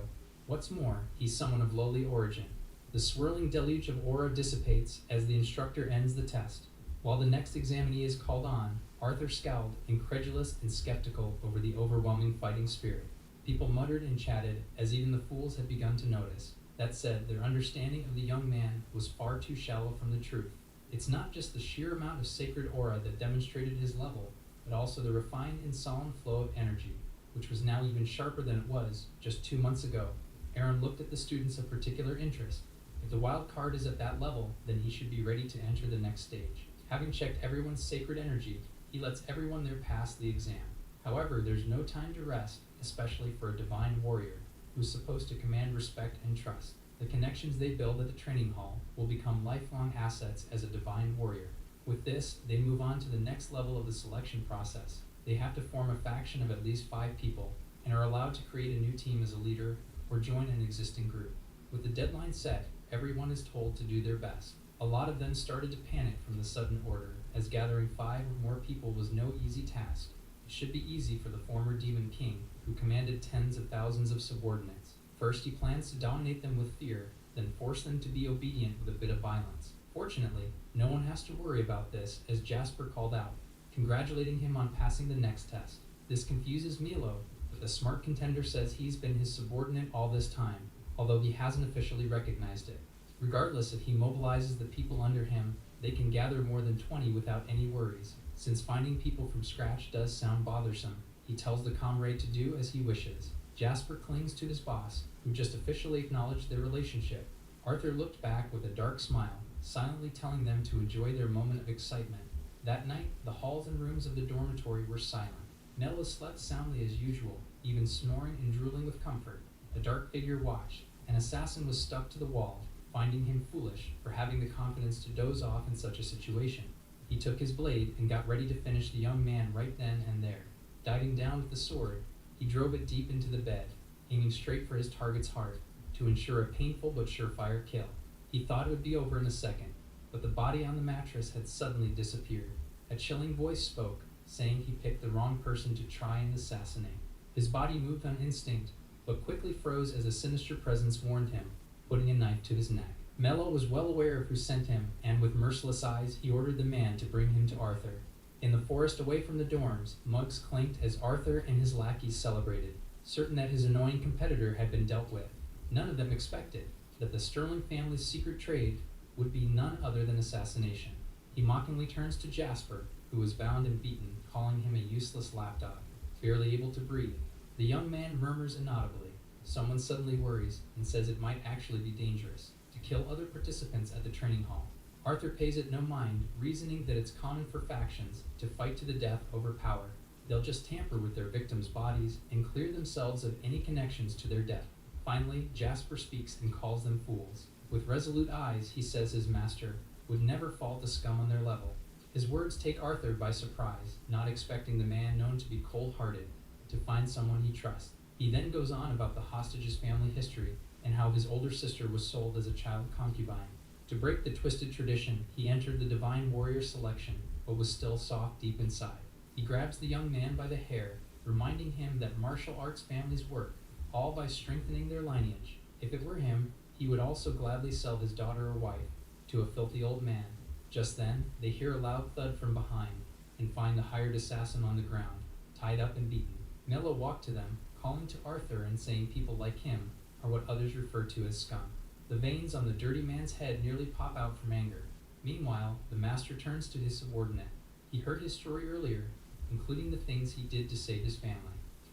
[SPEAKER 20] What's more, he's someone of lowly origin. The swirling deluge of aura dissipates as the instructor ends the test. While the next examinee is called on, Arthur scowled, incredulous and skeptical over the overwhelming fighting spirit. People muttered and chatted, as even the fools had begun to notice. That said, their understanding of the young man was far too shallow from the truth. It's not just the sheer amount of sacred aura that demonstrated his level, but also the refined and solemn flow of energy, which was now even sharper than it was just 2 months ago. Aaron looked at the students of particular interest. If the wild card is at that level, then he should be ready to enter the next stage. Having checked everyone's sacred energy, he lets everyone there pass the exam. However, there's no time to rest, especially for a divine warrior, who's supposed to command respect and trust. The connections they build at the training hall will become lifelong assets as a divine warrior. With this, they move on to the next level of the selection process. They have to form a faction of at least 5 people, and are allowed to create a new team as a leader, or join an existing group. With the deadline set, everyone is told to do their best. A lot of them started to panic from the sudden order, as gathering 5 or more people was no easy task. It should be easy for the former Demon King, who commanded tens of thousands of subordinates. First, he plans to dominate them with fear, then force them to be obedient with a bit of violence. Fortunately, no one has to worry about this, as Jasper called out, congratulating him on passing the next test. This confuses Milo, but the smart contender says he's been his subordinate all this time, although he hasn't officially recognized it. Regardless if he mobilizes the people under him, they can gather more than 20 without any worries. Since finding people from scratch does sound bothersome, he tells the comrade to do as he wishes. Jasper clings to his boss, who just officially acknowledged their relationship. Arthur looked back with a dark smile, silently telling them to enjoy their moment of excitement. That night, the halls and rooms of the dormitory were silent. Nella slept soundly as usual, even snoring and drooling with comfort. A dark figure watched. An assassin was stuck to the wall, finding him foolish for having the confidence to doze off in such a situation. He took his blade and got ready to finish the young man right then and there. Diving down with the sword, he drove it deep into the bed, aiming straight for his target's heart, to ensure a painful but surefire kill. He thought it would be over in a second, but the body on the mattress had suddenly disappeared. A chilling voice spoke, saying he picked the wrong person to try and assassinate. His body moved on instinct, but quickly froze as a sinister presence warned him, putting a knife to his neck. Mello was well aware of who sent him, and with merciless eyes, he ordered the man to bring him to Arthur. In the forest away from the dorms, mugs clanked as Arthur and his lackeys celebrated, certain that his annoying competitor had been dealt with. None of them expected that the Sterling family's secret trade would be none other than assassination. He mockingly turns to Jasper, who was bound and beaten, calling him a useless lapdog, barely able to breathe. The young man murmurs inaudibly. Someone suddenly worries and says it might actually be dangerous to kill other participants at the training hall. Arthur pays it no mind, reasoning that it's common for factions to fight to the death over power. They'll just tamper with their victims' bodies and clear themselves of any connections to their death. Finally, Jasper speaks and calls them fools. With resolute eyes, he says his master would never fall to scum on their level. His words take Arthur by surprise, not expecting the man known to be cold-hearted to find someone he trusts. He then goes on about the hostage's family history and how his older sister was sold as a child concubine. To break the twisted tradition, he entered the divine warrior selection, but was still soft deep inside. He grabs the young man by the hair, reminding him that martial arts families work, all by strengthening their lineage. If it were him, he would also gladly sell his daughter or wife to a filthy old man. Just then, they hear a loud thud from behind and find the hired assassin on the ground, tied up and beaten. Mello walked to them, calling to Arthur and saying people like him are what others refer to as scum. The veins on the dirty man's head nearly pop out from anger. Meanwhile, the master turns to his subordinate. He heard his story earlier, including the things he did to save his family.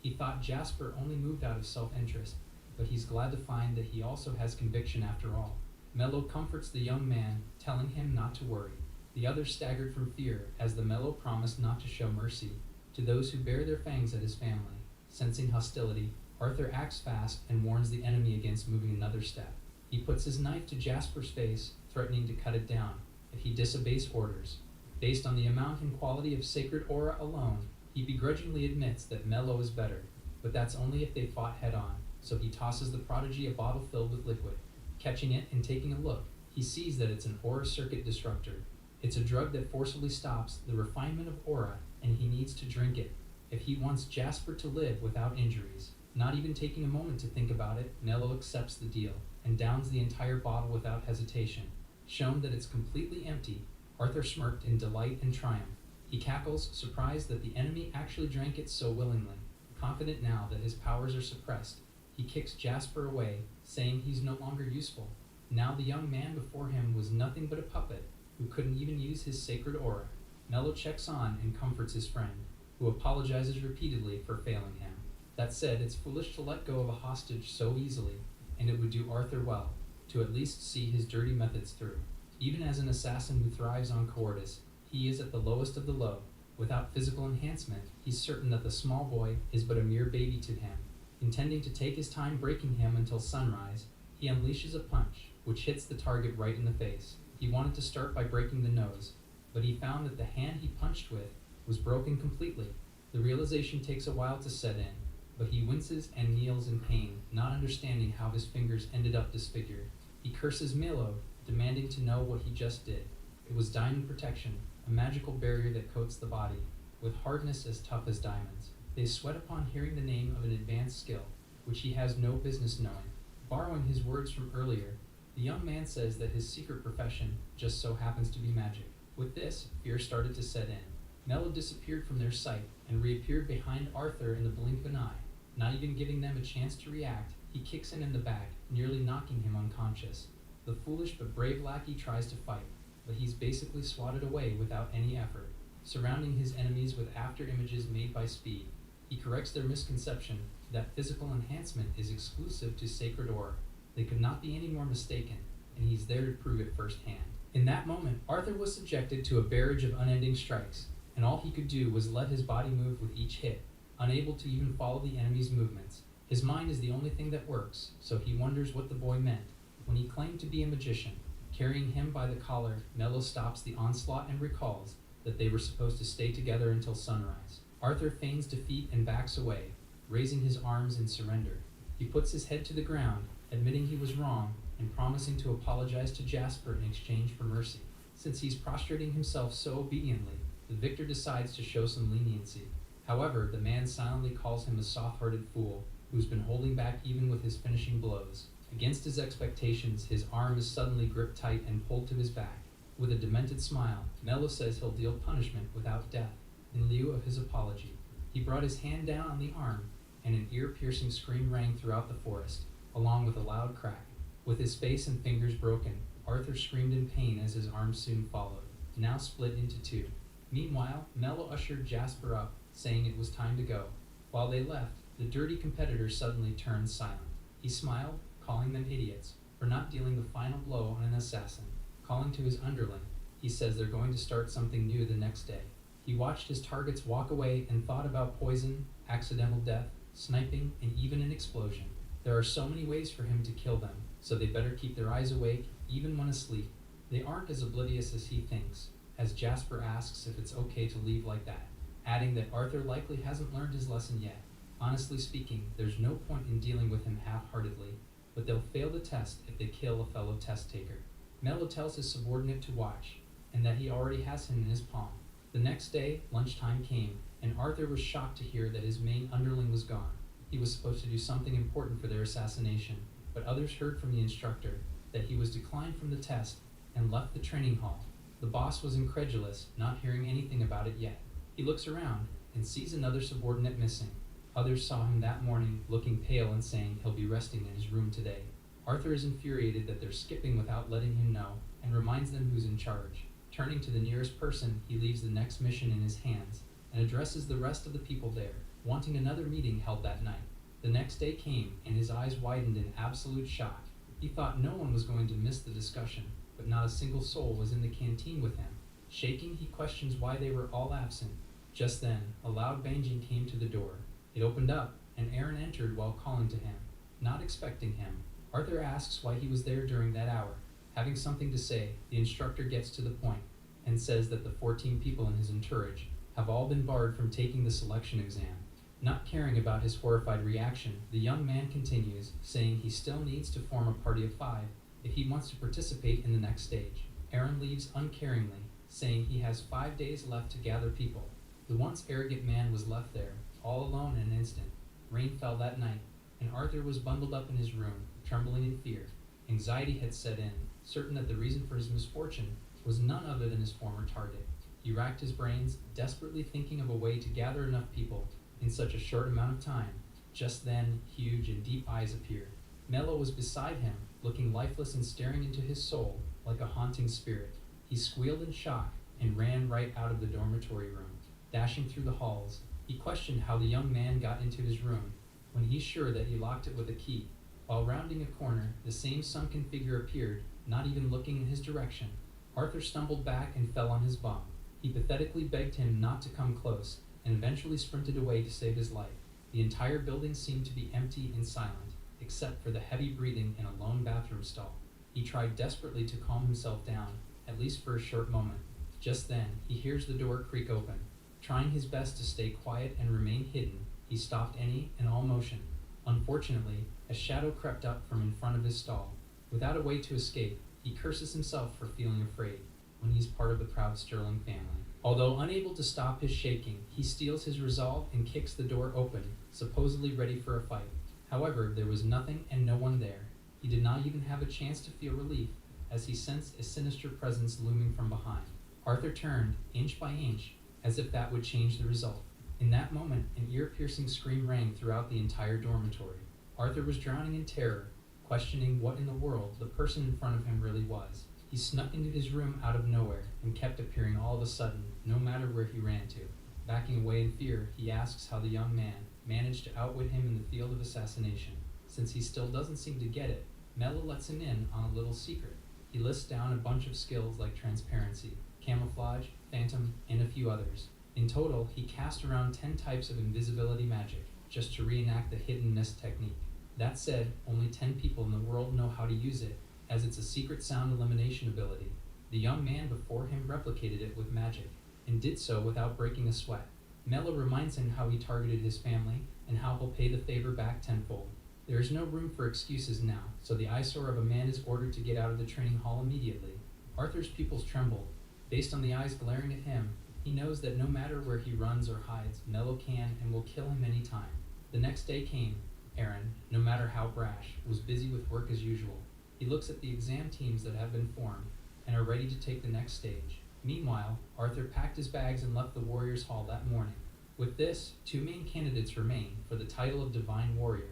[SPEAKER 20] He thought Jasper only moved out of self-interest, but he's glad to find that he also has conviction after all. Mello comforts the young man, telling him not to worry. The others staggered from fear, as the Mello promised not to show mercy to those who bear their fangs at his family. Sensing hostility, Arthur acts fast and warns the enemy against moving another step. He puts his knife to Jasper's face, threatening to cut it down if he disobeys orders. Based on the amount and quality of sacred aura alone, he begrudgingly admits that Mello is better, but that's only if they fought head-on, so he tosses the prodigy a bottle filled with liquid. Catching it and taking a look, he sees that it's an aura circuit disruptor. It's a drug that forcibly stops the refinement of aura, and he needs to drink it if he wants Jasper to live without injuries. Not even taking a moment to think about it, Mello accepts the deal and downs the entire bottle without hesitation. Shown that it's completely empty, Arthur smirked in delight and triumph. He cackles, surprised that the enemy actually drank it so willingly. Confident now that his powers are suppressed, he kicks Jasper away, saying he's no longer useful. Now the young man before him was nothing but a puppet, who couldn't even use his sacred aura. Mello checks on and comforts his friend, who apologizes repeatedly for failing him. That said, it's foolish to let go of a hostage so easily, and it would do Arthur well to at least see his dirty methods through. Even as an assassin who thrives on cowardice, he is at the lowest of the low. Without physical enhancement, he's certain that the small boy is but a mere baby to him. Intending to take his time breaking him until sunrise, he unleashes a punch, which hits the target right in the face. He wanted to start by breaking the nose, but he found that the hand he punched with was broken completely. The realization takes a while to set in, but he winces and kneels in pain, not understanding how his fingers ended up disfigured. He curses Milo, demanding to know what he just did. It was diamond protection, a magical barrier that coats the body, with hardness as tough as diamonds. They sweat upon hearing the name of an advanced skill, which he has no business knowing. Borrowing his words from earlier, the young man says that his secret profession just so happens to be magic. With this, fear started to set in. Mello disappeared from their sight and reappeared behind Arthur in the blink of an eye. Not even giving them a chance to react, he kicks him in the back, nearly knocking him unconscious. The foolish but brave lackey tries to fight, but he's basically swatted away without any effort. Surrounding his enemies with after images made by speed, he corrects their misconception that physical enhancement is exclusive to sacred aura. They could not be any more mistaken, and he's there to prove it firsthand. In that moment, Arthur was subjected to a barrage of unending strikes, and all he could do was let his body move with each hit, unable to even follow the enemy's movements. His mind is the only thing that works, so he wonders what the boy meant when he claimed to be a magician. Carrying him by the collar, Mello stops the onslaught and recalls that they were supposed to stay together until sunrise. Arthur feigns defeat and backs away, raising his arms in surrender. He puts his head to the ground, admitting he was wrong and promising to apologize to Jasper in exchange for mercy. Since he's prostrating himself so obediently, the victor decides to show some leniency. However, the man silently calls him a soft-hearted fool who's been holding back even with his finishing blows. Against his expectations, his arm is suddenly gripped tight and pulled to his back. With a demented smile, Mello says he'll deal punishment without death in lieu of his apology. He brought his hand down on the arm, and an ear-piercing scream rang throughout the forest, along with a loud crack. With his face and fingers broken, Arthur screamed in pain as his arm soon followed, now split into two. Meanwhile, Mello ushered Jasper up, saying it was time to go. While they left, the dirty competitor suddenly turned silent. He smiled, calling them idiots for not dealing the final blow on an assassin. Calling to his underling, he says they're going to start something new the next day. He watched his targets walk away and thought about poison, accidental death, sniping, and even an explosion. There are so many ways for him to kill them, so they better keep their eyes awake, even when asleep. They aren't as oblivious as he thinks, as Jasper asks if it's okay to leave like that, adding that Arthur likely hasn't learned his lesson yet. Honestly speaking, there's no point in dealing with him half-heartedly, but they'll fail the test if they kill a fellow test-taker. Mello tells his subordinate to watch, and that he already has him in his palm. The next day, lunchtime came, and Arthur was shocked to hear that his main underling was gone. He was supposed to do something important for their assassination, but others heard from the instructor that he was declined from the test and left the training hall. The boss was incredulous, not hearing anything about it yet. He looks around and sees another subordinate missing. Others saw him that morning, looking pale and saying he'll be resting in his room today. Arthur is infuriated that they're skipping without letting him know, and reminds them who's in charge. Turning to the nearest person, he leaves the next mission in his hands, and addresses the rest of the people there, wanting another meeting held that night. The next day came, and his eyes widened in absolute shock. He thought no one was going to miss the discussion, but not a single soul was in the canteen with him. Shaking, he questions why they were all absent. Just then, a loud banging came to the door. It opened up, and Aaron entered while calling to him. Not expecting him, Arthur asks why he was there during that hour. Having something to say, the instructor gets to the point, and says that the 14 people in his entourage have all been barred from taking the selection exam. Not caring about his horrified reaction, the young man continues, saying he still needs to form a party of 5 if he wants to participate in the next stage. Aaron leaves uncaringly, saying he has 5 days left to gather people. The once arrogant man was left there, all alone in an instant. Rain fell that night, and Arthur was bundled up in his room, trembling in fear. Anxiety had set in, certain that the reason for his misfortune was none other than his former target. He racked his brains, desperately thinking of a way to gather enough people in such a short amount of time. Just then, huge and deep eyes appeared. Mello was beside him, looking lifeless and staring into his soul like a haunting spirit. He squealed in shock and ran right out of the dormitory room, dashing through the halls. He questioned how the young man got into his room, when he's sure that he locked it with a key. While rounding a corner, the same sunken figure appeared, not even looking in his direction. Arthur stumbled back and fell on his bum. He pathetically begged him not to come close, and eventually sprinted away to save his life. The entire building seemed to be empty and silent, except for the heavy breathing in a lone bathroom stall. He tried desperately to calm himself down, at least for a short moment. Just then, he hears the door creak open. Trying his best to stay quiet and remain hidden, he stopped any and all motion. Unfortunately, a shadow crept up from in front of his stall. Without a way to escape, he curses himself for feeling afraid when he's part of the proud Sterling family. Although unable to stop his shaking, he steels his resolve and kicks the door open, supposedly ready for a fight. However, there was nothing and no one there. He did not even have a chance to feel relief, as he sensed a sinister presence looming from behind. Arthur turned, inch by inch, as if that would change the result. In that moment, an ear-piercing scream rang throughout the entire dormitory. Arthur was drowning in terror, questioning what in the world the person in front of him really was. He snuck into his room out of nowhere and kept appearing all of a sudden, no matter where he ran to. Backing away in fear, he asks how the young man managed to outwit him in the field of assassination. Since he still doesn't seem to get it, Mello lets him in on a little secret. He lists down a bunch of skills like transparency, camouflage, phantom, and a few others. In total, he cast around 10 types of invisibility magic, just to reenact the hiddenness technique. That said, only 10 people in the world know how to use it, as it's a secret sound elimination ability. The young man before him replicated it with magic, and did so without breaking a sweat. Mello reminds him how he targeted his family, and how he'll pay the favor back tenfold. There is no room for excuses now, so the eyesore of a man is ordered to get out of the training hall immediately. Arthur's pupils tremble. Based on the eyes glaring at him, he knows that no matter where he runs or hides, Mello can and will kill him any time. The next day came. Aaron, no matter how brash, was busy with work as usual. He looks at the exam teams that have been formed and are ready to take the next stage. Meanwhile, Arthur packed his bags and left the Warriors Hall that morning. With this, 2 main candidates remain for the title of Divine Warrior.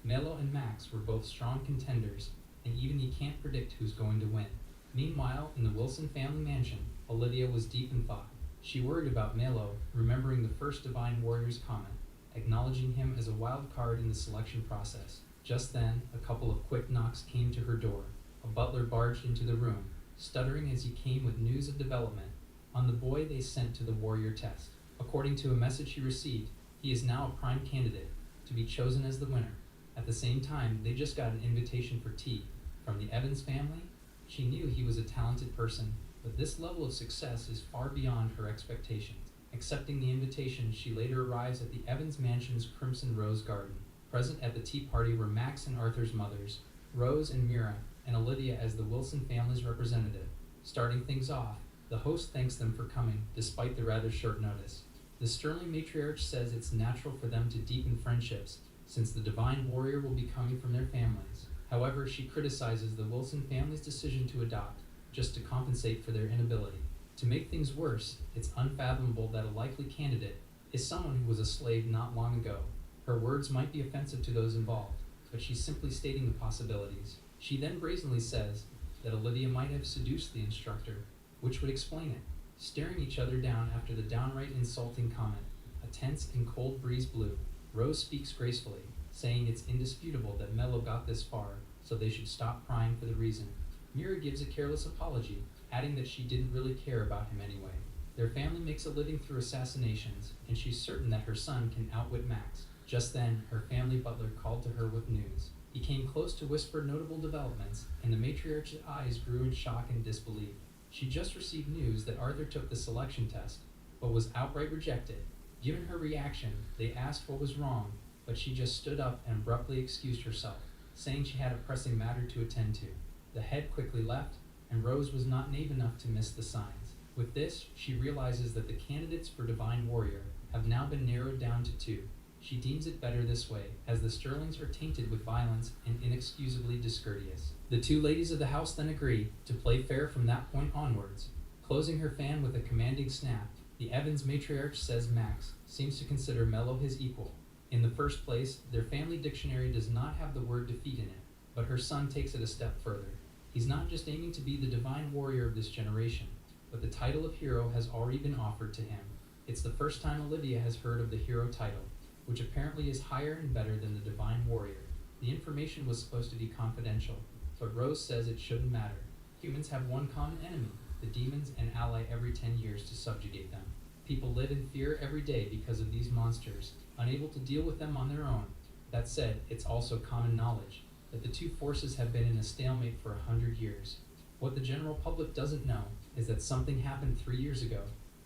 [SPEAKER 20] Mello and Max were both strong contenders, and even he can't predict who's going to win. Meanwhile, in the Wilson family mansion, Olivia was deep in thought. She worried about Mello, remembering the first Divine Warrior's comment, acknowledging him as a wild card in the selection process. Just then, a couple of quick knocks came to her door. A butler barged into the room, stuttering as he came with news of development on the boy they sent to the warrior test. According to a message he received, he is now a prime candidate to be chosen as the winner. At the same time, they just got an invitation for tea from the Evans family. She knew he was a talented person, but this level of success is far beyond her expectations. Accepting the invitation, she later arrives at the Evans mansion's Crimson Rose Garden. Present at the tea party were Max and Arthur's mothers, Rose and Mira, and Olivia as the Wilson family's representative. Starting things off, the host thanks them for coming, despite the rather short notice. The Sterling matriarch says it's natural for them to deepen friendships, since the Divine Warrior will be coming from their families. However, she criticizes the Wilson family's decision to adopt, just to compensate for their inability. To make things worse, it's unfathomable that a likely candidate is someone who was a slave not long ago. Her words might be offensive to those involved, but she's simply stating the possibilities. She then brazenly says that Olivia might have seduced the instructor, which would explain it. Staring each other down after the downright insulting comment, a tense and cold breeze blew. Rose speaks gracefully, saying it's indisputable that Mello got this far, so they should stop prying for the reason. Mira gives a careless apology, adding that she didn't really care about him anyway. Their family makes a living through assassinations, and she's certain that her son can outwit Max. Just then, her family butler called to her with news. He came close to whisper notable developments, and the matriarch's eyes grew in shock and disbelief. She just received news that Arthur took the selection test, but was outright rejected. Given her reaction, they asked what was wrong, but she just stood up and abruptly excused herself, saying she had a pressing matter to attend to. The head quickly left, and Rose was not naive enough to miss the signs. With this, she realizes that the candidates for Divine Warrior have now been narrowed down to 2. She deems it better this way, as the Sterlings are tainted with violence and inexcusably discourteous. The 2 ladies of the house then agree to play fair from that point onwards. Closing her fan with a commanding snap, the Evans matriarch says Max seems to consider Mello his equal. In the first place, their family dictionary does not have the word defeat in it, but her son takes it a step further. He's not just aiming to be the divine warrior of this generation, but the title of hero has already been offered to him. It's the first time Olivia has heard of the hero title, which apparently is higher and better than the divine warrior. The information was supposed to be confidential, but Rose says it shouldn't matter. Humans have one common enemy, the demons, and ally every 10 years to subjugate them. People live in fear every day because of these monsters, unable to deal with them on their own. That said, it's also common knowledge that the two forces have been in a stalemate for 100 years. What the general public doesn't know is that something happened 3 years ago.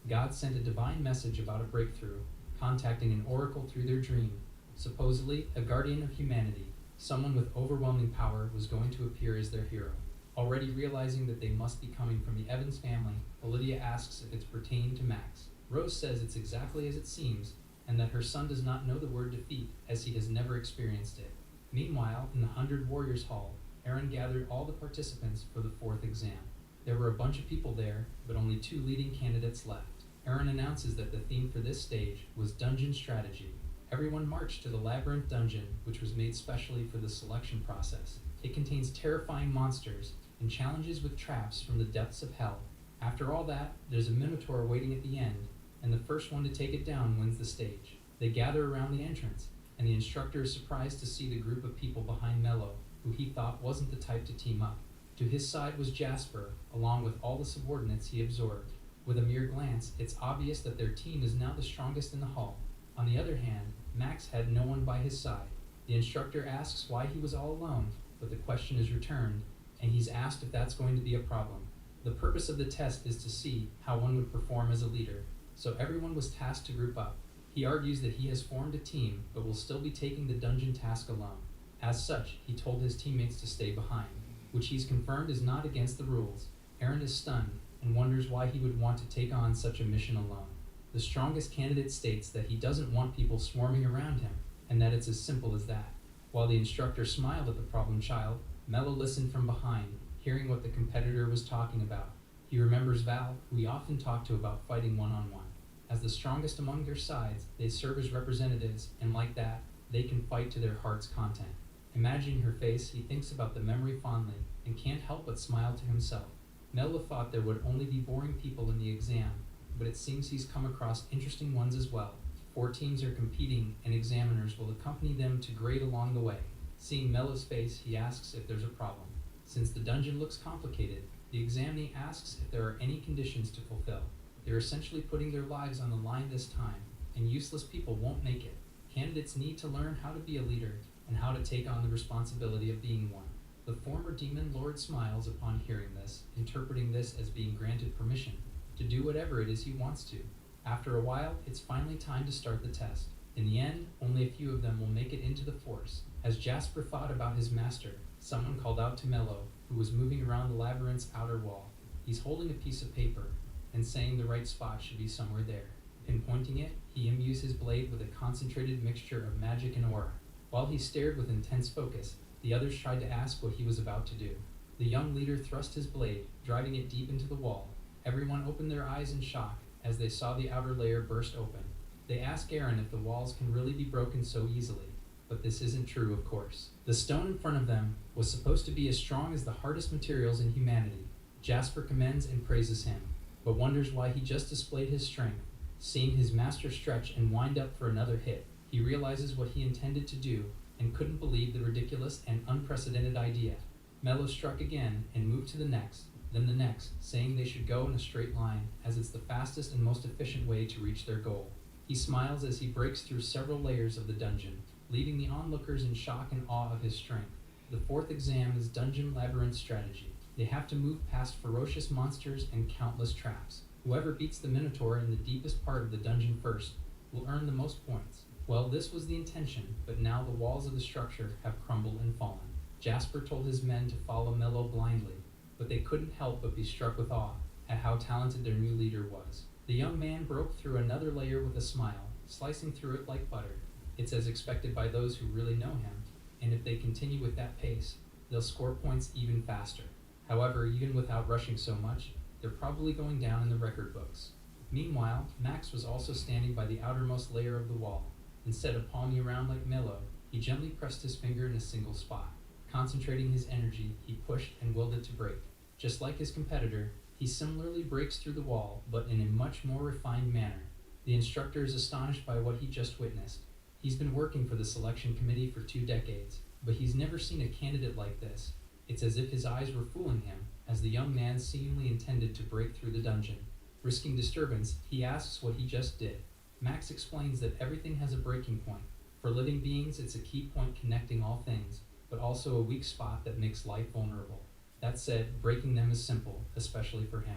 [SPEAKER 20] God sent a divine message about a breakthrough, contacting an oracle through their dream. Supposedly, a guardian of humanity, someone with overwhelming power, was going to appear as their hero. Already realizing that they must be coming from the Evans family, Olivia asks if it's pertaining to Max. Rose says it's exactly as it seems, and that her son does not know the word defeat, as he has never experienced it. Meanwhile, in the 100 Warriors Hall, Aaron gathered all the participants for the 4th exam. There were a bunch of people there, but only 2 leading candidates left. Aaron announces that the theme for this stage was Dungeon Strategy. Everyone marched to the Labyrinth Dungeon, which was made specially for the selection process. It contains terrifying monsters and challenges with traps from the depths of hell. After all that, there's a Minotaur waiting at the end, and the first one to take it down wins the stage. They gather around the entrance, and the instructor is surprised to see the group of people behind Mello, who he thought wasn't the type to team up. To his side was Jasper, along with all the subordinates he absorbed. With a mere glance, it's obvious that their team is now the strongest in the hall. On the other hand, Max had no one by his side. The instructor asks why he was all alone, but the question is returned, and he's asked if that's going to be a problem. The purpose of the test is to see how one would perform as a leader, so everyone was tasked to group up. He argues that he has formed a team, but will still be taking the dungeon task alone. As such, he told his teammates to stay behind, which he's confirmed is not against the rules. Aaron is stunned and wonders why he would want to take on such a mission alone. The strongest candidate states that he doesn't want people swarming around him, and that it's as simple as that. While the instructor smiled at the problem child, Mello listened from behind, hearing what the competitor was talking about. He remembers Val, who he often talked to about fighting one-on-one. As the strongest among their sides, they serve as representatives, and like that, they can fight to their heart's content. Imagining her face, he thinks about the memory fondly, and can't help but smile to himself. Mello thought there would only be boring people in the exam, but it seems he's come across interesting ones as well. 4 teams are competing, and examiners will accompany them to grade along the way. Seeing Mello's face, he asks if there's a problem. Since the dungeon looks complicated, the examinee asks if there are any conditions to fulfill. They're essentially putting their lives on the line this time, and useless people won't make it. Candidates need to learn how to be a leader, and how to take on the responsibility of being one. The former demon lord smiles upon hearing this, interpreting this as being granted permission to do whatever it is he wants to. After a while, it's finally time to start the test. In the end, only a few of them will make it into the force. As Jasper thought about his master, someone called out to Mello, who was moving around the labyrinth's outer wall. He's holding a piece of paper, and saying the right spot should be somewhere there. Pinpointing it, he imbues his blade with a concentrated mixture of magic and aura. While he stared with intense focus, the others tried to ask what he was about to do. The young leader thrust his blade, driving it deep into the wall. Everyone opened their eyes in shock as they saw the outer layer burst open. They ask Aaron if the walls can really be broken so easily, but this isn't true, of course. The stone in front of them was supposed to be as strong as the hardest materials in humanity. Jasper commends and praises him, but wonders why he just displayed his strength. Seeing his master stretch and wind up for another hit, he realizes what he intended to do and couldn't believe the ridiculous and unprecedented idea. Mello struck again and moved to the next, then the next, saying they should go in a straight line, as it's the fastest and most efficient way to reach their goal. He smiles as he breaks through several layers of the dungeon, leaving the onlookers in shock and awe of his strength. The 4th exam is Dungeon Labyrinth Strategy. They have to move past ferocious monsters and countless traps. Whoever beats the Minotaur in the deepest part of the dungeon first will earn the most points. Well, this was the intention, but now the walls of the structure have crumbled and fallen. Jasper told his men to follow Mello blindly, but they couldn't help but be struck with awe at how talented their new leader was. The young man broke through another layer with a smile, slicing through it like butter. It's as expected by those who really know him, and if they continue with that pace, they'll score points even faster. However, even without rushing so much, they're probably going down in the record books. Meanwhile, Max was also standing by the outermost layer of the wall. Instead of palming around like Milo, he gently pressed his finger in a single spot. Concentrating his energy, he pushed and willed it to break. Just like his competitor, he similarly breaks through the wall, but in a much more refined manner. The instructor is astonished by what he just witnessed. He's been working for the selection committee for 2 decades, but he's never seen a candidate like this. It's as if his eyes were fooling him, as the young man seemingly intended to break through the dungeon. Risking disturbance, he asks what he just did. Max explains that everything has a breaking point. For living beings, it's a key point connecting all things, but also a weak spot that makes life vulnerable. That said, breaking them is simple, especially for him.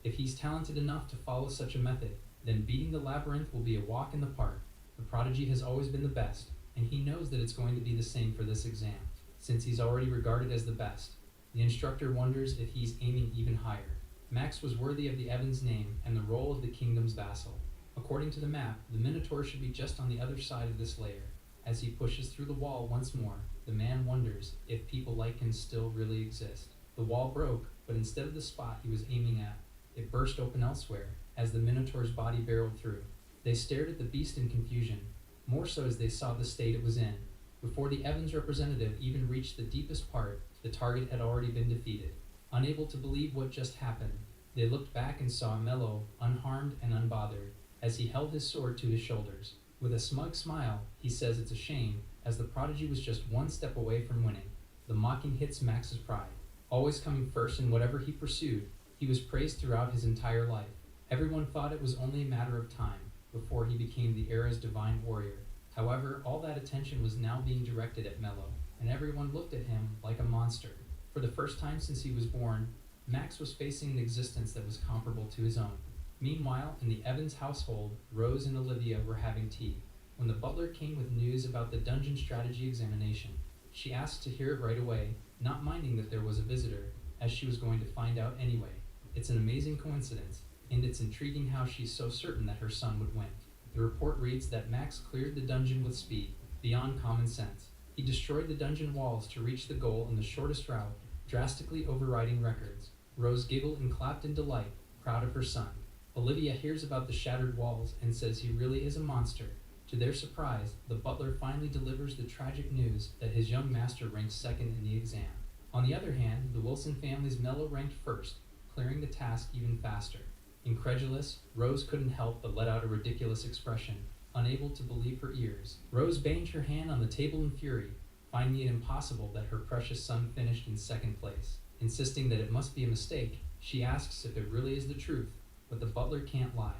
[SPEAKER 20] If he's talented enough to follow such a method, then beating the labyrinth will be a walk in the park. The prodigy has always been the best, and he knows that it's going to be the same for this exam, since he's already regarded as the best. The instructor wonders if he's aiming even higher. Max was worthy of the Evans name and the role of the kingdom's vassal. According to the map, the Minotaur should be just on the other side of this layer. As he pushes through the wall once more, the man wonders if people like him still really exist. The wall broke, but instead of the spot he was aiming at, it burst open elsewhere, as the Minotaur's body barreled through. They stared at the beast in confusion, more so as they saw the state it was in. Before the Evans representative even reached the deepest part, the target had already been defeated. Unable to believe what just happened, they looked back and saw Mello, unharmed and unbothered, as he held his sword to his shoulders. With a smug smile, he says it's a shame, as the prodigy was just one step away from winning. The mocking hits Max's pride. Always coming first in whatever he pursued, he was praised throughout his entire life. Everyone thought it was only a matter of time before he became the era's divine warrior. However, all that attention was now being directed at Mello, and everyone looked at him like a monster. For the first time since he was born, Max was facing an existence that was comparable to his own. Meanwhile, in the Evans household, Rose and Olivia were having tea, when the butler came with news about the dungeon strategy examination. She asked to hear it right away, not minding that there was a visitor, as she was going to find out anyway. It's an amazing coincidence, and it's intriguing how she's so certain that her son would win. The report reads that Max cleared the dungeon with speed, beyond common sense. He destroyed the dungeon walls to reach the goal in the shortest route, drastically overriding records. Rose giggled and clapped in delight, proud of her son. Olivia hears about the shattered walls and says he really is a monster. To their surprise, the butler finally delivers the tragic news that his young master ranked second in the exam. On the other hand, the Wilson family's Mello ranked first, clearing the task even faster. Incredulous, Rose couldn't help but let out a ridiculous expression, unable to believe her ears. Rose banged her hand on the table in fury, finding it impossible that her precious son finished in second place. Insisting that it must be a mistake, she asks if it really is the truth, but the butler can't lie.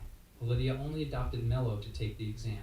[SPEAKER 20] Olivia only adopted Mello to take the exam,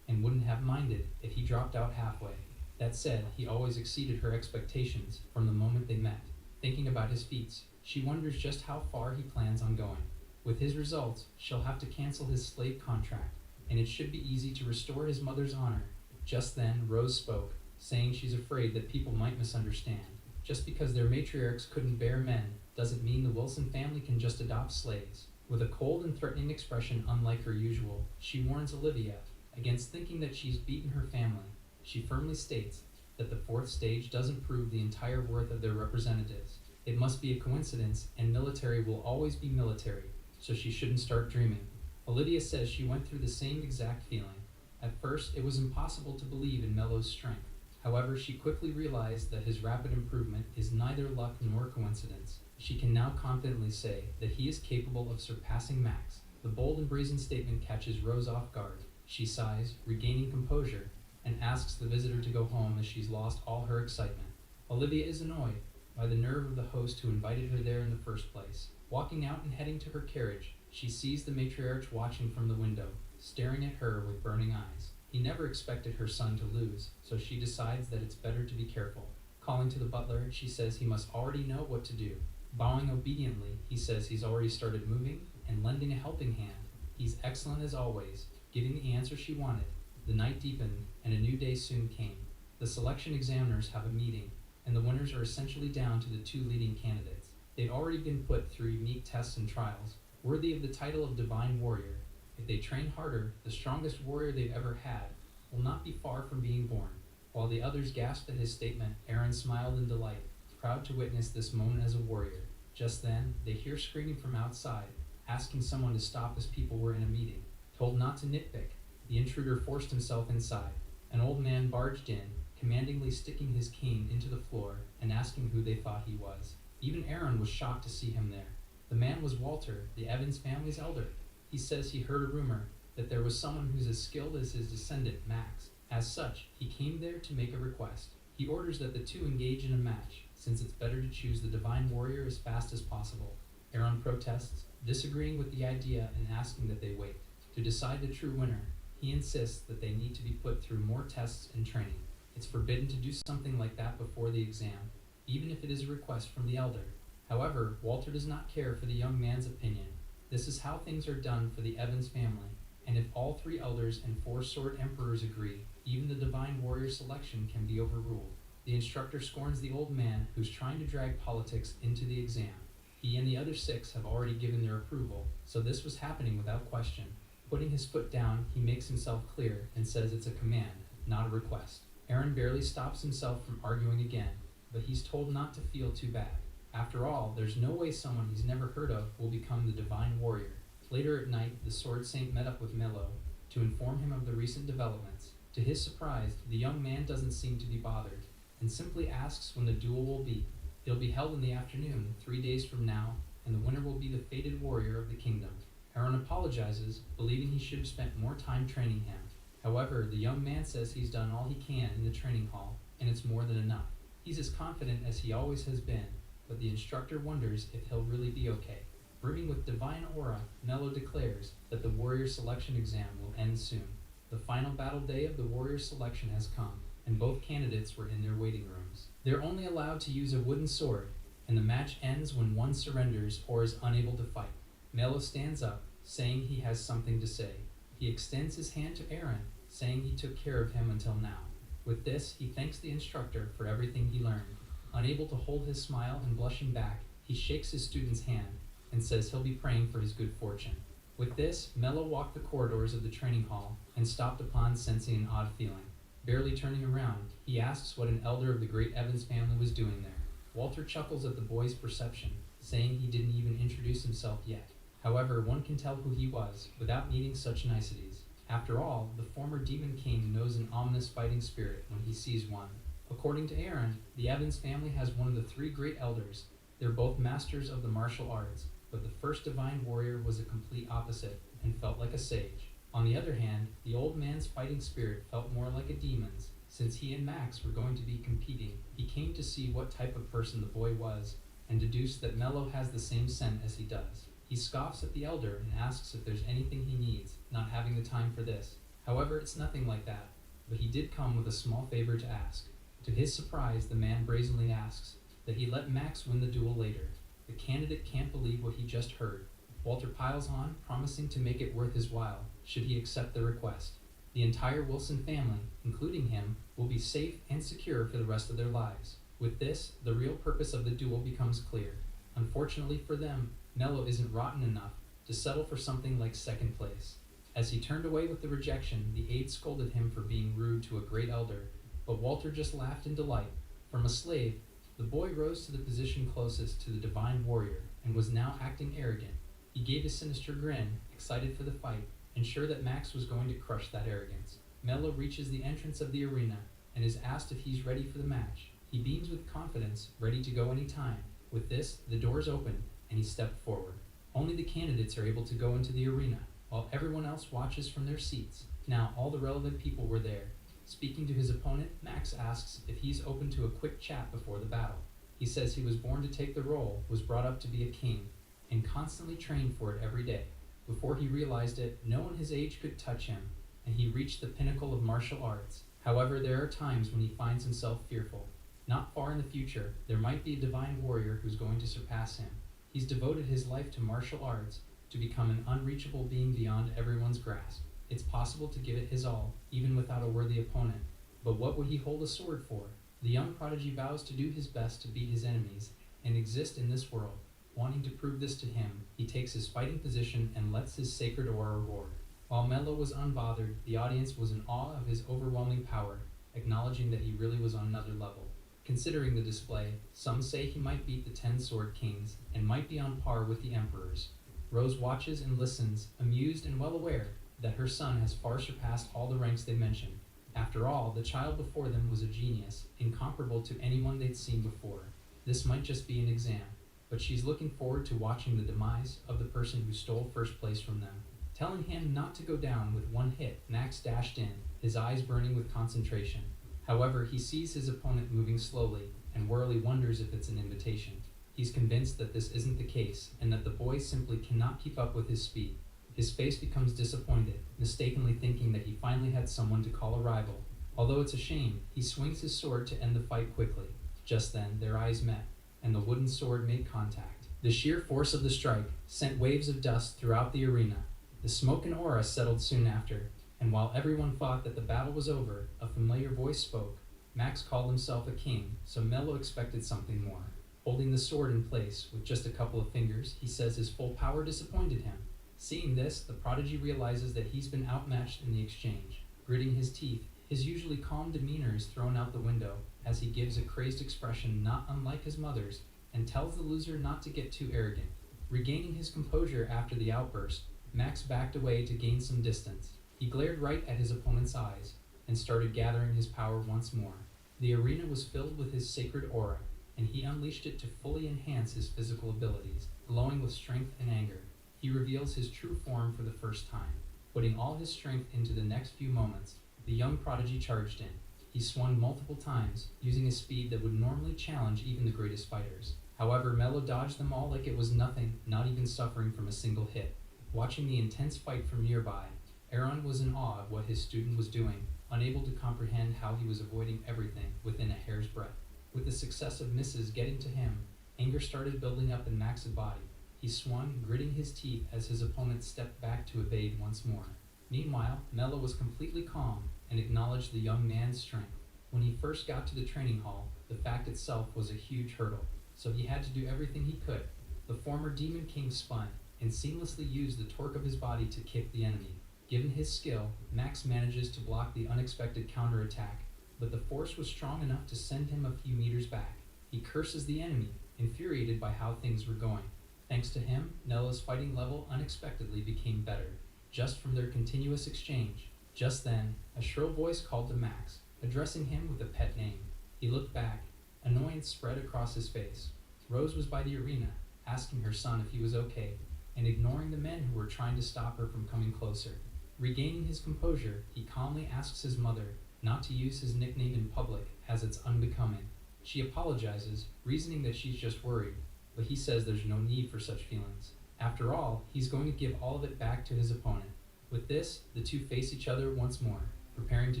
[SPEAKER 20] and wouldn't have minded if he dropped out halfway. That said, he always exceeded her expectations from the moment they met. Thinking about his feats, she wonders just how far he plans on going. With his results, she'll have to cancel his slave contract, and it should be easy to restore his mother's honor. Just then, Rose spoke, saying she's afraid that people might misunderstand. Just because their matriarchs couldn't bear men doesn't mean the Wilson family can just adopt slaves. With a cold and threatening expression unlike her usual, she warns Olivia against thinking that she's beaten her family. She firmly states that the fourth stage doesn't prove the entire worth of their representatives. It must be a coincidence, and military will always be military, so she shouldn't start dreaming. Olivia says she went through the same exact feeling. At first, it was impossible to believe in Mello's strength. However, she quickly realized that his rapid improvement is neither luck nor coincidence. She can now confidently say that he is capable of surpassing Max. The bold and brazen statement catches Rose off guard. She sighs, regaining composure, and asks the visitor to go home as she's lost all her excitement. Olivia is annoyed by the nerve of the host who invited her there in the first place. Walking out and heading to her carriage, she sees the matriarch watching from the window, staring at her with burning eyes. He never expected her son to lose, so she decides that it's better to be careful. Calling to the butler, she says he must already know what to do. Bowing obediently, he says he's already started moving and lending a helping hand. He's excellent as always, giving the answer she wanted. The night deepened, and a new day soon came. The selection examiners have a meeting, and the winners are essentially down to the 2 leading candidates. They'd already been put through unique tests and trials, worthy of the title of Divine Warrior. If they train harder, the strongest warrior they've ever had will not be far from being born. While the others gasped at his statement, Aaron smiled in delight, proud to witness this moment as a warrior. Just then, they hear screaming from outside, asking someone to stop as people were in a meeting. Told not to nitpick, the intruder forced himself inside. An old man barged in, commandingly sticking his cane into the floor and asking who they thought he was. Even Aaron was shocked to see him there. The man was Walter, the Evans family's elder. He says he heard a rumor that there was someone who's as skilled as his descendant, Max. As such, he came there to make a request. He orders that the two engage in a match, since it's better to choose the divine warrior as fast as possible. Aaron protests, disagreeing with the idea and asking that they wait. To decide the true winner, he insists that they need to be put through more tests and training. It's forbidden to do something like that before the exam, even if it is a request from the elder. However, Walter does not care for the young man's opinion. This is how things are done for the Evans family, and if all 3 elders and 4 sword emperors agree, even the divine warrior selection can be overruled. The instructor scorns the old man who's trying to drag politics into the exam. He and the other 6 have already given their approval, so this was happening without question. Putting his foot down, he makes himself clear and says it's a command, not a request. Aaron barely stops himself from arguing again, but he's told not to feel too bad. After all, there's no way someone he's never heard of will become the divine warrior. Later at night, the Sword Saint met up with Mello to inform him of the recent developments. To his surprise, the young man doesn't seem to be bothered, and simply asks when the duel will be. It'll be held in the afternoon, 3 days from now, and the winner will be the fated warrior of the kingdom. Aaron apologizes, believing he should have spent more time training him. However, the young man says he's done all he can in the training hall, and it's more than enough. He's as confident as he always has been, but the instructor wonders if he'll really be okay. Brimming with divine aura, Mello declares that the warrior selection exam will end soon. The final battle day of the warrior selection has come, and both candidates were in their waiting rooms. They're only allowed to use a wooden sword, and the match ends when one surrenders or is unable to fight. Mello stands up, saying he has something to say. He extends his hand to Aaron, saying he took care of him until now. With this, he thanks the instructor for everything he learned. Unable to hold his smile and blushing back, he shakes his student's hand and says he'll be praying for his good fortune. With this, Mello walked the corridors of the training hall and stopped upon sensing an odd feeling. Barely turning around, he asks what an elder of the great Evans family was doing there. Walter chuckles at the boy's perception, saying he didn't even introduce himself yet. However, one can tell who he was, without needing such niceties. After all, the former Demon King knows an ominous fighting spirit when he sees one. According to Aaron, the Evans family has one of the 3 great elders. They're both masters of the martial arts, but the first divine warrior was a complete opposite, and felt like a sage. On the other hand, the old man's fighting spirit felt more like a demon's. Since he and Max were going to be competing, he came to see what type of person the boy was, and deduced that Mello has the same scent as he does. He scoffs at the elder and asks if there's anything he needs, not having the time for this. However, it's nothing like that, but he did come with a small favor to ask. To his surprise, the man brazenly asks that he let Max win the duel later. The candidate can't believe what he just heard. Walter piles on, promising to make it worth his while, should he accept the request. The entire Wilson family, including him, will be safe and secure for the rest of their lives. With this, the real purpose of the duel becomes clear. Unfortunately for them, Mello isn't rotten enough to settle for something like second place. As he turned away with the rejection, the aide scolded him for being rude to a great elder, but Walter just laughed in delight. From a slave, the boy rose to the position closest to the divine warrior, and was now acting arrogant. He gave a sinister grin, excited for the fight, and sure that Max was going to crush that arrogance. Mello reaches the entrance of the arena, and is asked if he's ready for the match. He beams with confidence, ready to go any time. With this, the doors open, and he stepped forward. Only the candidates are able to go into the arena, while everyone else watches from their seats. Now all the relevant people were there. Speaking to his opponent, Max asks if he's open to a quick chat before the battle. He says he was born to take the role, was brought up to be a king, and constantly trained for it every day. Before he realized it, no one his age could touch him, and he reached the pinnacle of martial arts. However, there are times when he finds himself fearful. Not far in the future, there might be a divine warrior who's going to surpass him. He's devoted his life to martial arts to become an unreachable being beyond everyone's grasp. It's possible to give it his all, even without a worthy opponent. But what would he hold a sword for? The young prodigy vows to do his best to beat his enemies and exist in this world. Wanting to prove this to him, he takes his fighting position and lets his sacred aura roar. While Mello was unbothered, the audience was in awe of his overwhelming power, acknowledging that he really was on another level. Considering the display, some say he might beat the 10 Sword Kings and might be on par with the Emperors. Rose watches and listens, amused and well aware that her son has far surpassed all the ranks they mentioned. After all, the child before them was a genius, incomparable to anyone they'd seen before. This might just be an exam, but she's looking forward to watching the demise of the person who stole first place from them. Telling him not to go down with one hit, Max dashed in, his eyes burning with concentration. However, he sees his opponent moving slowly, and Worley wonders if it's an invitation. He's convinced that this isn't the case, and that the boy simply cannot keep up with his speed. His face becomes disappointed, mistakenly thinking that he finally had someone to call a rival. Although it's a shame, he swings his sword to end the fight quickly. Just then, their eyes met, and the wooden sword made contact. The sheer force of the strike sent waves of dust throughout the arena. The smoke and aura settled soon after, and while everyone thought that the battle was over, a familiar voice spoke. Max called himself a king, so Mello expected something more. Holding the sword in place with just a couple of fingers, he says his full power disappointed him. Seeing this, the prodigy realizes that he's been outmatched in the exchange. Gritting his teeth, his usually calm demeanor is thrown out the window as he gives a crazed expression not unlike his mother's and tells the loser not to get too arrogant. Regaining his composure after the outburst, Max backed away to gain some distance. He glared right at his opponent's eyes and started gathering his power once more. The arena was filled with his sacred aura, and he unleashed it to fully enhance his physical abilities, glowing with strength and anger. He reveals his true form for the first time. Putting all his strength into the next few moments, the young prodigy charged in. He swung multiple times, using a speed that would normally challenge even the greatest fighters. However, Mello dodged them all like it was nothing, not even suffering from a single hit. Watching the intense fight from nearby, Aaron was in awe of what his student was doing, unable to comprehend how he was avoiding everything within a hair's breadth. With the successive misses getting to him, anger started building up in Max's body. He swung, gritting his teeth as his opponent stepped back to evade once more. Meanwhile, Mello was completely calm and acknowledged the young man's strength. When he first got to the training hall, the fact itself was a huge hurdle, so he had to do everything he could. The former Demon King spun and seamlessly used the torque of his body to kick the enemy. Given his skill, Max manages to block the unexpected counterattack, but the force was strong enough to send him a few meters back. He curses the enemy, infuriated by how things were going. Thanks to him, Nella's fighting level unexpectedly became better, just from their continuous exchange. Just then, a shrill voice called to Max, addressing him with a pet name. He looked back. Annoyance spread across his face. Rose was by the arena, asking her son if he was okay, and ignoring the men who were trying to stop her from coming closer. Regaining his composure, he calmly asks his mother not to use his nickname in public as it's unbecoming. She apologizes, reasoning that she's just worried, but he says there's no need for such feelings. After all, he's going to give all of it back to his opponent. With this, the two face each other once more. Preparing to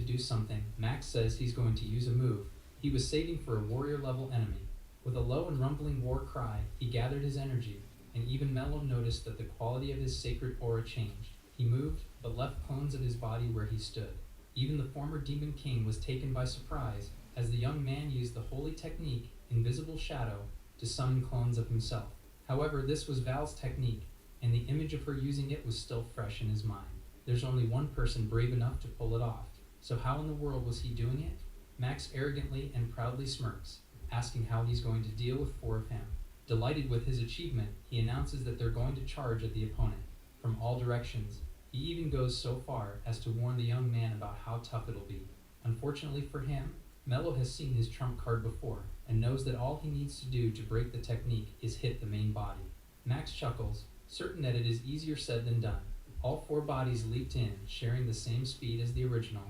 [SPEAKER 20] do something, Max says he's going to use a move he was saving for a warrior-level enemy. With a low and rumbling war cry, he gathered his energy, and even Mello noticed that the quality of his sacred aura changed. He moved, but left clones of his body where he stood. Even the former Demon King was taken by surprise as the young man used the holy technique, Invisible Shadow, to summon clones of himself. However, this was Val's technique, and the image of her using it was still fresh in his mind. There's only one person brave enough to pull it off, so how in the world was he doing it? Max arrogantly and proudly smirks, asking how he's going to deal with 4 of him. Delighted with his achievement, he announces that they're going to charge at the opponent, from all directions. He even goes so far as to warn the young man about how tough it'll be. Unfortunately for him, Mello has seen his trump card before, and knows that all he needs to do to break the technique is hit the main body. Max chuckles, certain that it is easier said than done. All 4 bodies leaped in, sharing the same speed as the original.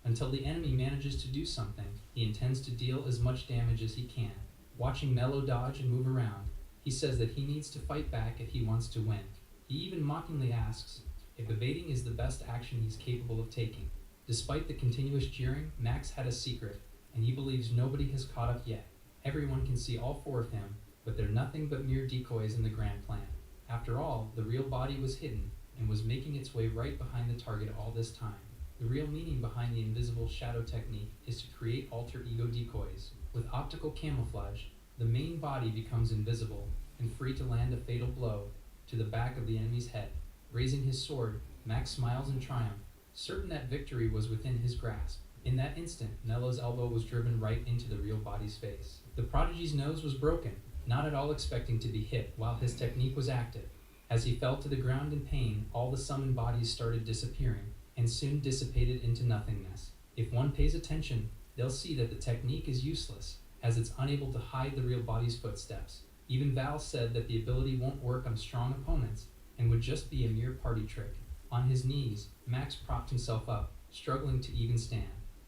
[SPEAKER 20] Until the enemy manages to do something, he intends to deal as much damage as he can. Watching Mello dodge and move around, he says that he needs to fight back if he wants to win. He even mockingly asks if evading is the best action he's capable of taking. Despite the continuous jeering, Max had a secret, and he believes nobody has caught up yet. Everyone can see all 4 of him, but they're nothing but mere decoys in the grand plan. After all, the real body was hidden, and was making its way right behind the target all this time. The real meaning behind the invisible shadow technique is to create alter ego decoys. With optical camouflage, the main body becomes invisible and free to land a fatal blow to the back of the enemy's head. Raising his sword, Max smiles in triumph, certain that victory was within his grasp. In that instant, Nello's elbow was driven right into the real body's face. The prodigy's nose was broken, not at all expecting to be hit while his technique was active. As he fell to the ground in pain, all the summoned bodies started disappearing, and soon dissipated into nothingness. If one pays attention, they'll see that the technique is useless, as it's unable to hide the real body's footsteps. Even Val said that the ability won't work on strong opponents, and would just be a mere party trick. On his knees, Max propped himself up, struggling to even stand.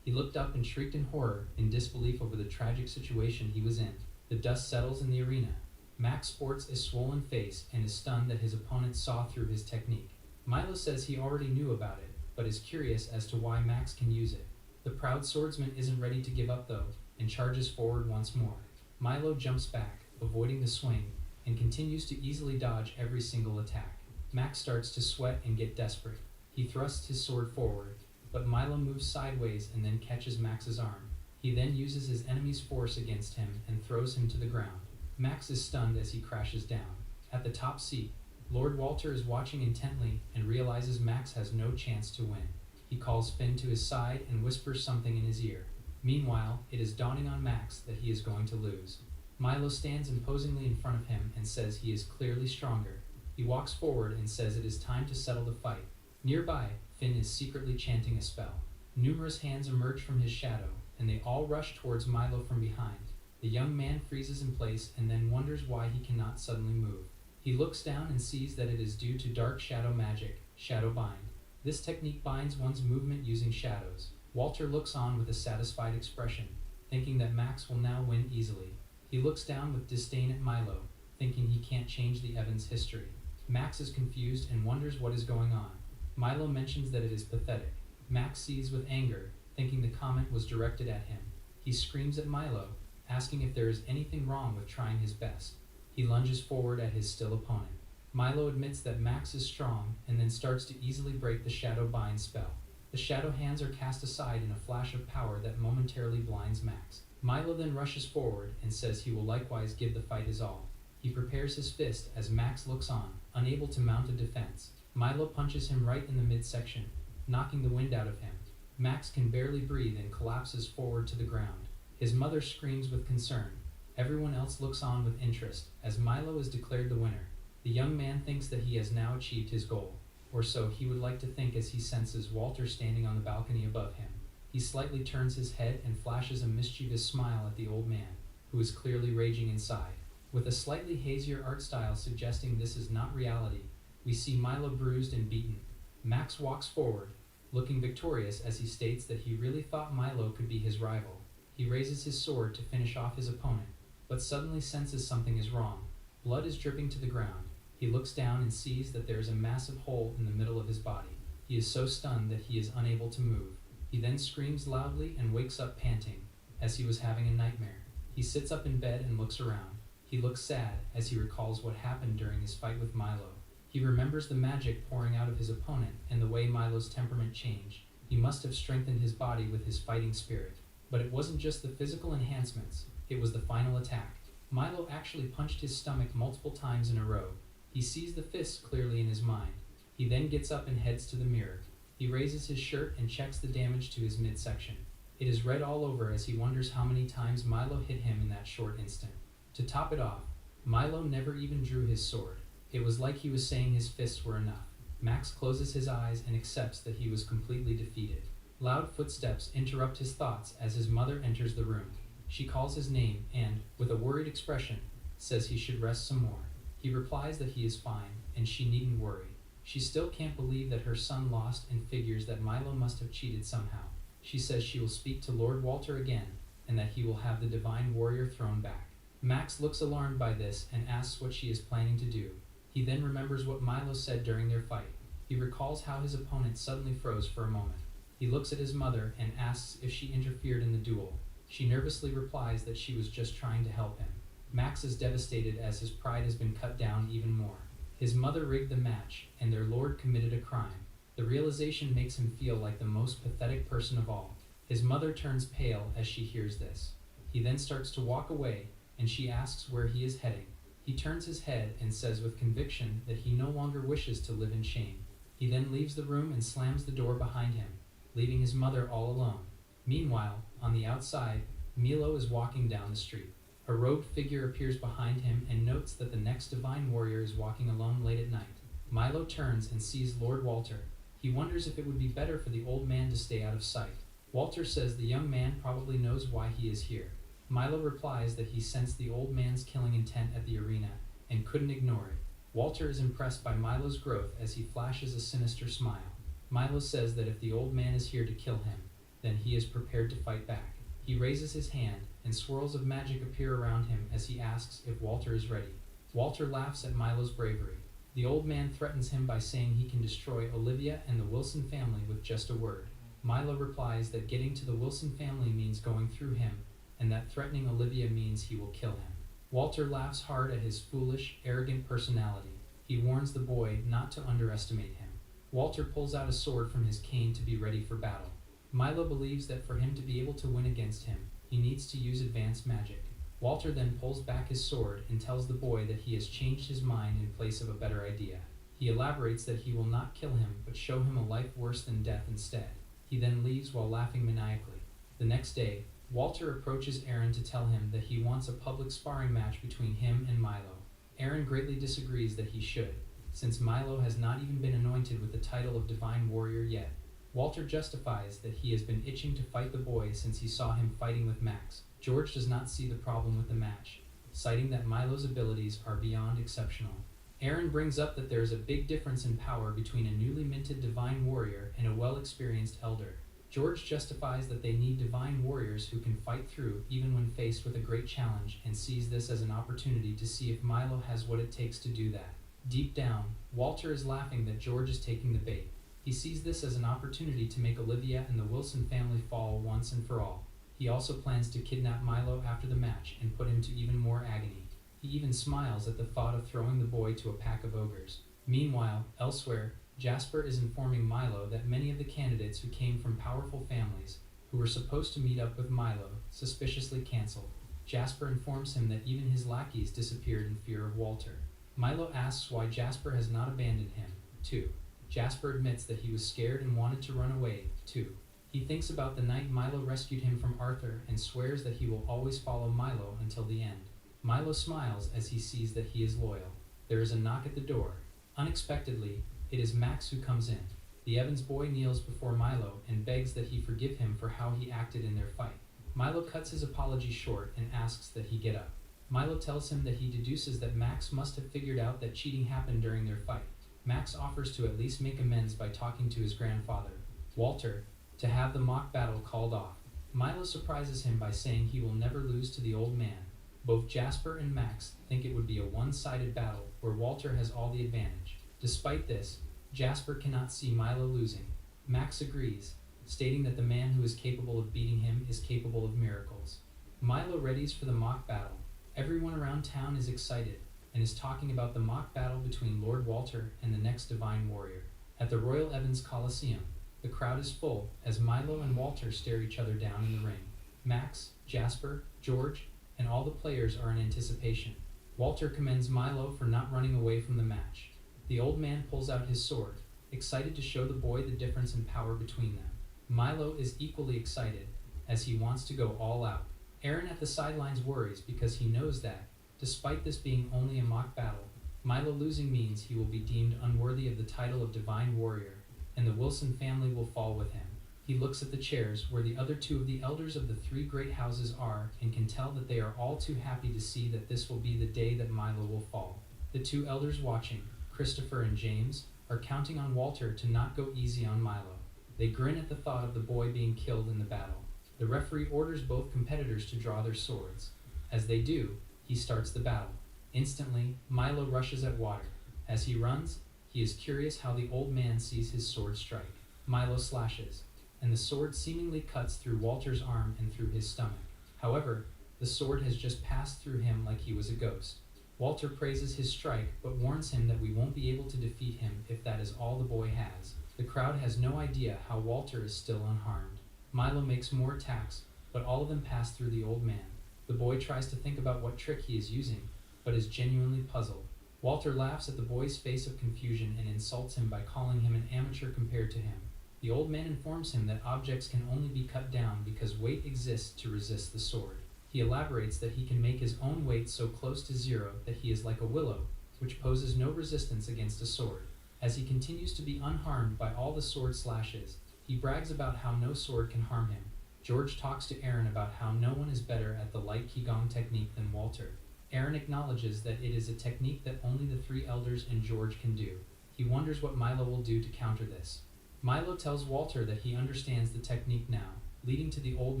[SPEAKER 20] He looked up and shrieked in horror, in disbelief over the tragic situation he was in. The dust settles in the arena. Max sports a swollen face and is stunned that his opponent saw through his technique. Milo says he already knew about it, but is curious as to why Max can use it. The proud swordsman isn't ready to give up though, and charges forward once more. Milo jumps back, avoiding the swing, and continues to easily dodge every single attack. Max starts to sweat and get desperate. He thrusts his sword forward, but Milo moves sideways and then catches Max's arm. He then uses his enemy's force against him and throws him to the ground. Max is stunned as he crashes down. At the top seat, Lord Walter is watching intently and realizes Max has no chance to win. He calls Finn to his side and whispers something in his ear. Meanwhile, it is dawning on Max that he is going to lose. Milo stands imposingly in front of him and says he is clearly stronger. He walks forward and says it is time to settle the fight. Nearby, Finn is secretly chanting a spell. Numerous hands emerge from his shadow, and they all rush towards Milo from behind. The young man freezes in place and then wonders why he cannot suddenly move. He looks down and sees that it is due to dark shadow magic, Shadow Bind. This technique binds one's movement using shadows. Walter looks on with a satisfied expression, thinking that Max will now win easily. He looks down with disdain at Milo, thinking he can't change the Evans history. Max is confused and wonders what is going on. Milo mentions that it is pathetic. Max sees with anger, thinking the comment was directed at him. He screams at Milo, asking if there is anything wrong with trying his best. He lunges forward at his still opponent. Milo admits that Max is strong and then starts to easily break the Shadow Bind spell. The shadow hands are cast aside in a flash of power that momentarily blinds Max. Milo then rushes forward and says he will likewise give the fight his all. He prepares his fist as Max looks on, unable to mount a defense. Milo punches him right in the midsection, knocking the wind out of him. Max can barely breathe and collapses forward to the ground. His mother screams with concern. Everyone else looks on with interest, as Milo is declared the winner. The young man thinks that he has now achieved his goal, or so he would like to think as he senses Walter standing on the balcony above him. He slightly turns his head and flashes a mischievous smile at the old man, who is clearly raging inside. With a slightly hazier art style suggesting this is not reality, we see Milo bruised and beaten. Max walks forward, looking victorious as he states that he really thought Milo could be his rival. He raises his sword to finish off his opponent, but suddenly senses something is wrong. Blood is dripping to the ground. He looks down and sees that there is a massive hole in the middle of his body. He is so stunned that he is unable to move. He then screams loudly and wakes up panting, as he was having a nightmare. He sits up in bed and looks around. He looks sad as he recalls what happened during his fight with Milo. He remembers the magic pouring out of his opponent and the way Milo's temperament changed. He must have strengthened his body with his fighting spirit. But it wasn't just the physical enhancements, it was the final attack. Milo actually punched his stomach multiple times in a row. He sees the fists clearly in his mind. He then gets up and heads to the mirror. He raises his shirt and checks the damage to his midsection. It is red all over as he wonders how many times Milo hit him in that short instant. To top it off, Milo never even drew his sword. It was like he was saying his fists were enough. Max closes his eyes and accepts that he was completely defeated. Loud footsteps interrupt his thoughts as his mother enters the room. She calls his name and, with a worried expression, says he should rest some more. He replies that he is fine, and she needn't worry. She still can't believe that her son lost and figures that Milo must have cheated somehow. She says she will speak to Lord Walter again, and that he will have the Divine Warrior throne back. Max looks alarmed by this and asks what she is planning to do. He then remembers what Milo said during their fight. He recalls how his opponent suddenly froze for a moment. He looks at his mother and asks if she interfered in the duel. She nervously replies that she was just trying to help him. Max is devastated as his pride has been cut down even more. His mother rigged the match, and their lord committed a crime. The realization makes him feel like the most pathetic person of all. His mother turns pale as she hears this. He then starts to walk away, and she asks where he is heading. He turns his head and says with conviction that he no longer wishes to live in shame. He then leaves the room and slams the door behind him, leaving his mother all alone. Meanwhile, on the outside, Milo is walking down the street. A robed figure appears behind him and notes that the next divine warrior is walking alone late at night. Milo turns and sees Lord Walter. He wonders if it would be better for the old man to stay out of sight. Walter says the young man probably knows why he is here. Milo replies that he sensed the old man's killing intent at the arena and couldn't ignore it. Walter is impressed by Milo's growth as he flashes a sinister smile. Milo says that if the old man is here to kill him, then he is prepared to fight back. He raises his hand, and swirls of magic appear around him as he asks if Walter is ready. Walter laughs at Milo's bravery. The old man threatens him by saying he can destroy Olivia and the Wilson family with just a word. Milo replies that getting to the Wilson family means going through him, and that threatening Olivia means he will kill him. Walter laughs hard at his foolish, arrogant personality. He warns the boy not to underestimate him. Walter pulls out a sword from his cane to be ready for battle. Milo believes that for him to be able to win against him, he needs to use advanced magic. Walter then pulls back his sword and tells the boy that he has changed his mind in place of a better idea. He elaborates that he will not kill him, but show him a life worse than death instead. He then leaves while laughing maniacally. The next day, Walter approaches Aaron to tell him that he wants a public sparring match between him and Milo. Aaron greatly disagrees that he should, since Milo has not even been anointed with the title of Divine Warrior yet. Walter justifies that he has been itching to fight the boy since he saw him fighting with Max. George does not see the problem with the match, citing that Milo's abilities are beyond exceptional. Aaron brings up that there is a big difference in power between a newly minted Divine Warrior and a well-experienced Elder. George justifies that they need Divine Warriors who can fight through even when faced with a great challenge, and sees this as an opportunity to see if Milo has what it takes to do that. Deep down, Walter is laughing that George is taking the bait. He sees this as an opportunity to make Olivia and the Wilson family fall once and for all. He also plans to kidnap Milo after the match and put him to even more agony. He even smiles at the thought of throwing the boy to a pack of ogres. Meanwhile, elsewhere, Jasper is informing Milo that many of the candidates who came from powerful families, who were supposed to meet up with Milo, suspiciously canceled. Jasper informs him that even his lackeys disappeared in fear of Walter. Milo asks why Jasper has not abandoned him, too. Jasper admits that he was scared and wanted to run away, too. He thinks about the night Milo rescued him from Arthur and swears that he will always follow Milo until the end. Milo smiles as he sees that he is loyal. There is a knock at the door. Unexpectedly, it is Max who comes in. The Evans boy kneels before Milo and begs that he forgive him for how he acted in their fight. Milo cuts his apology short and asks that he get up. Milo tells him that he deduces that Max must have figured out that cheating happened during their fight. Max offers to at least make amends by talking to his grandfather, Walter, to have the mock battle called off. Milo surprises him by saying he will never lose to the old man. Both Jasper and Max think it would be a one-sided battle where Walter has all the advantage. Despite this, Jasper cannot see Milo losing. Max agrees, stating that the man who is capable of beating him is capable of miracles. Milo readies for the mock battle. Everyone around town is excited and is talking about the mock battle between Lord Walter and the next Divine Warrior. At the Royal Evans Coliseum, the crowd is full as Milo and Walter stare each other down in the ring. Max, Jasper, George, and all the players are in anticipation. Walter commends Milo for not running away from the match. The old man pulls out his sword, excited to show the boy the difference in power between them. Milo is equally excited, as he wants to go all out. Aaron at the sidelines worries because he knows that, despite this being only a mock battle, Milo losing means he will be deemed unworthy of the title of Divine Warrior, and the Wilson family will fall with him. He looks at the chairs where the other two of the elders of the three great houses are and can tell that they are all too happy to see that this will be the day that Milo will fall. The two elders watching, Christopher and James, are counting on Walter to not go easy on Milo. They grin at the thought of the boy being killed in the battle. The referee orders both competitors to draw their swords. As they do, he starts the battle. Instantly, Milo rushes at Water. As he runs, he is curious how the old man sees his sword strike. Milo slashes, and the sword seemingly cuts through Walter's arm and through his stomach. However, the sword has just passed through him like he was a ghost. Walter praises his strike, but warns him that we won't be able to defeat him if that is all the boy has. The crowd has no idea how Walter is still unharmed. Milo makes more attacks, but all of them pass through the old man. The boy tries to think about what trick he is using, but is genuinely puzzled. Walter laughs at the boy's face of confusion and insults him by calling him an amateur compared to him. The old man informs him that objects can only be cut down because weight exists to resist the sword. He elaborates that he can make his own weight so close to zero that he is like a willow, which poses no resistance against a sword. As he continues to be unharmed by all the sword slashes, he brags about how no sword can harm him. George talks to Aaron about how no one is better at the light qigong technique than Walter. Aaron acknowledges that it is a technique that only the three elders and George can do. He wonders what Milo will do to counter this. Milo tells Walter that he understands the technique now, leading to the old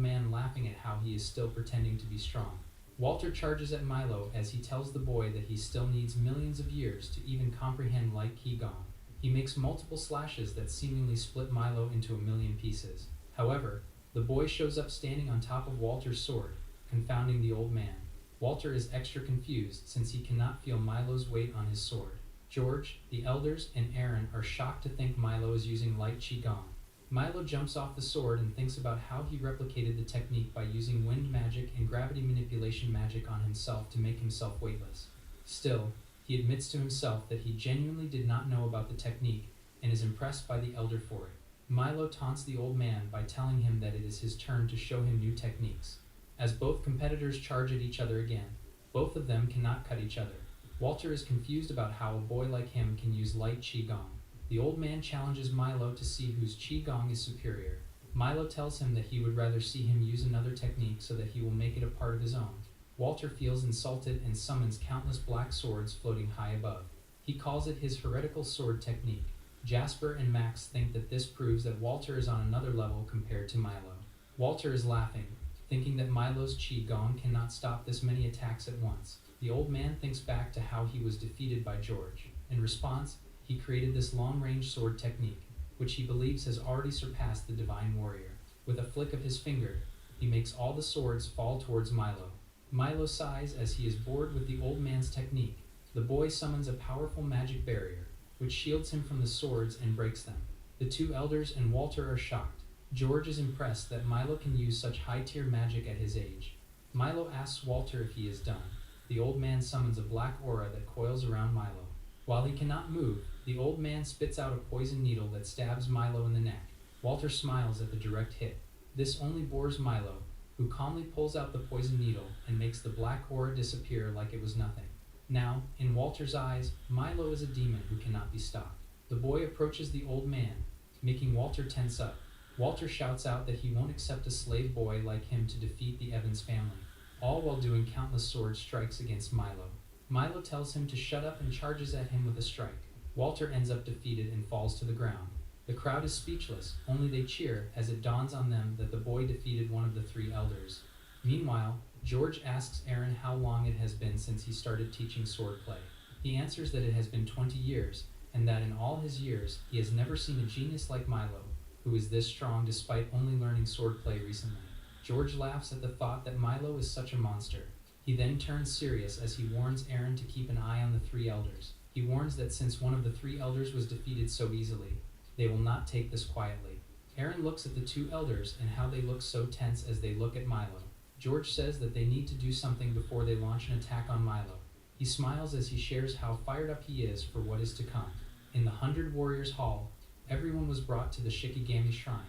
[SPEAKER 20] man laughing at how he is still pretending to be strong. Walter charges at Milo as he tells the boy that he still needs millions of years to even comprehend light qigong. He makes multiple slashes that seemingly split Milo into a million pieces. However, the boy shows up standing on top of Walter's sword, confounding the old man. Walter is extra confused since he cannot feel Milo's weight on his sword. George, the elders, and Aaron are shocked to think Milo is using light qigong. Milo jumps off the sword and thinks about how he replicated the technique by using wind magic and gravity manipulation magic on himself to make himself weightless. Still, he admits to himself that he genuinely did not know about the technique and is impressed by the elder for it. Milo taunts the old man by telling him that it is his turn to show him new techniques. As both competitors charge at each other again, both of them cannot cut each other. Walter is confused about how a boy like him can use light qigong. The old man challenges Milo to see whose qigong is superior. Milo tells him that he would rather see him use another technique so that he will make it a part of his own. Walter feels insulted and summons countless black swords floating high above. He calls it his heretical sword technique. Jasper and Max think that this proves that Walter is on another level compared to Milo. Walter is laughing, thinking that Milo's qigong cannot stop this many attacks at once. The old man thinks back to how he was defeated by George. In response, he created this long-range sword technique, which he believes has already surpassed the Divine Warrior. With a flick of his finger, he makes all the swords fall towards Milo. Milo sighs as he is bored with the old man's technique. The boy summons a powerful magic barrier, which shields him from the swords and breaks them. The two elders and Walter are shocked. George is impressed that Milo can use such high-tier magic at his age. Milo asks Walter if he is done. The old man summons a black aura that coils around Milo. While he cannot move, the old man spits out a poison needle that stabs Milo in the neck. Walter smiles at the direct hit. This only bores Milo, who calmly pulls out the poison needle and makes the black aura disappear like it was nothing. Now, in Walter's eyes, Milo is a demon who cannot be stopped. The boy approaches the old man, making Walter tense up. Walter shouts out that he won't accept a slave boy like him to defeat the Evans family, all while doing countless sword strikes against Milo. Milo tells him to shut up and charges at him with a strike. Walter ends up defeated and falls to the ground. The crowd is speechless, only they cheer as it dawns on them that the boy defeated one of the three elders. Meanwhile, George asks Aaron how long it has been since he started teaching swordplay. He answers that it has been 20 years, and that in all his years, he has never seen a genius like Milo, who is this strong despite only learning swordplay recently. George laughs at the thought that Milo is such a monster. He then turns serious as he warns Aaron to keep an eye on the three elders. He warns that since one of the three elders was defeated so easily, they will not take this quietly. Aaron looks at the two elders and how they look so tense as they look at Milo. George says that they need to do something before they launch an attack on Milo. He smiles as he shares how fired up he is for what is to come. In the 100 Warriors Hall, everyone was brought to the Shikigami Shrine.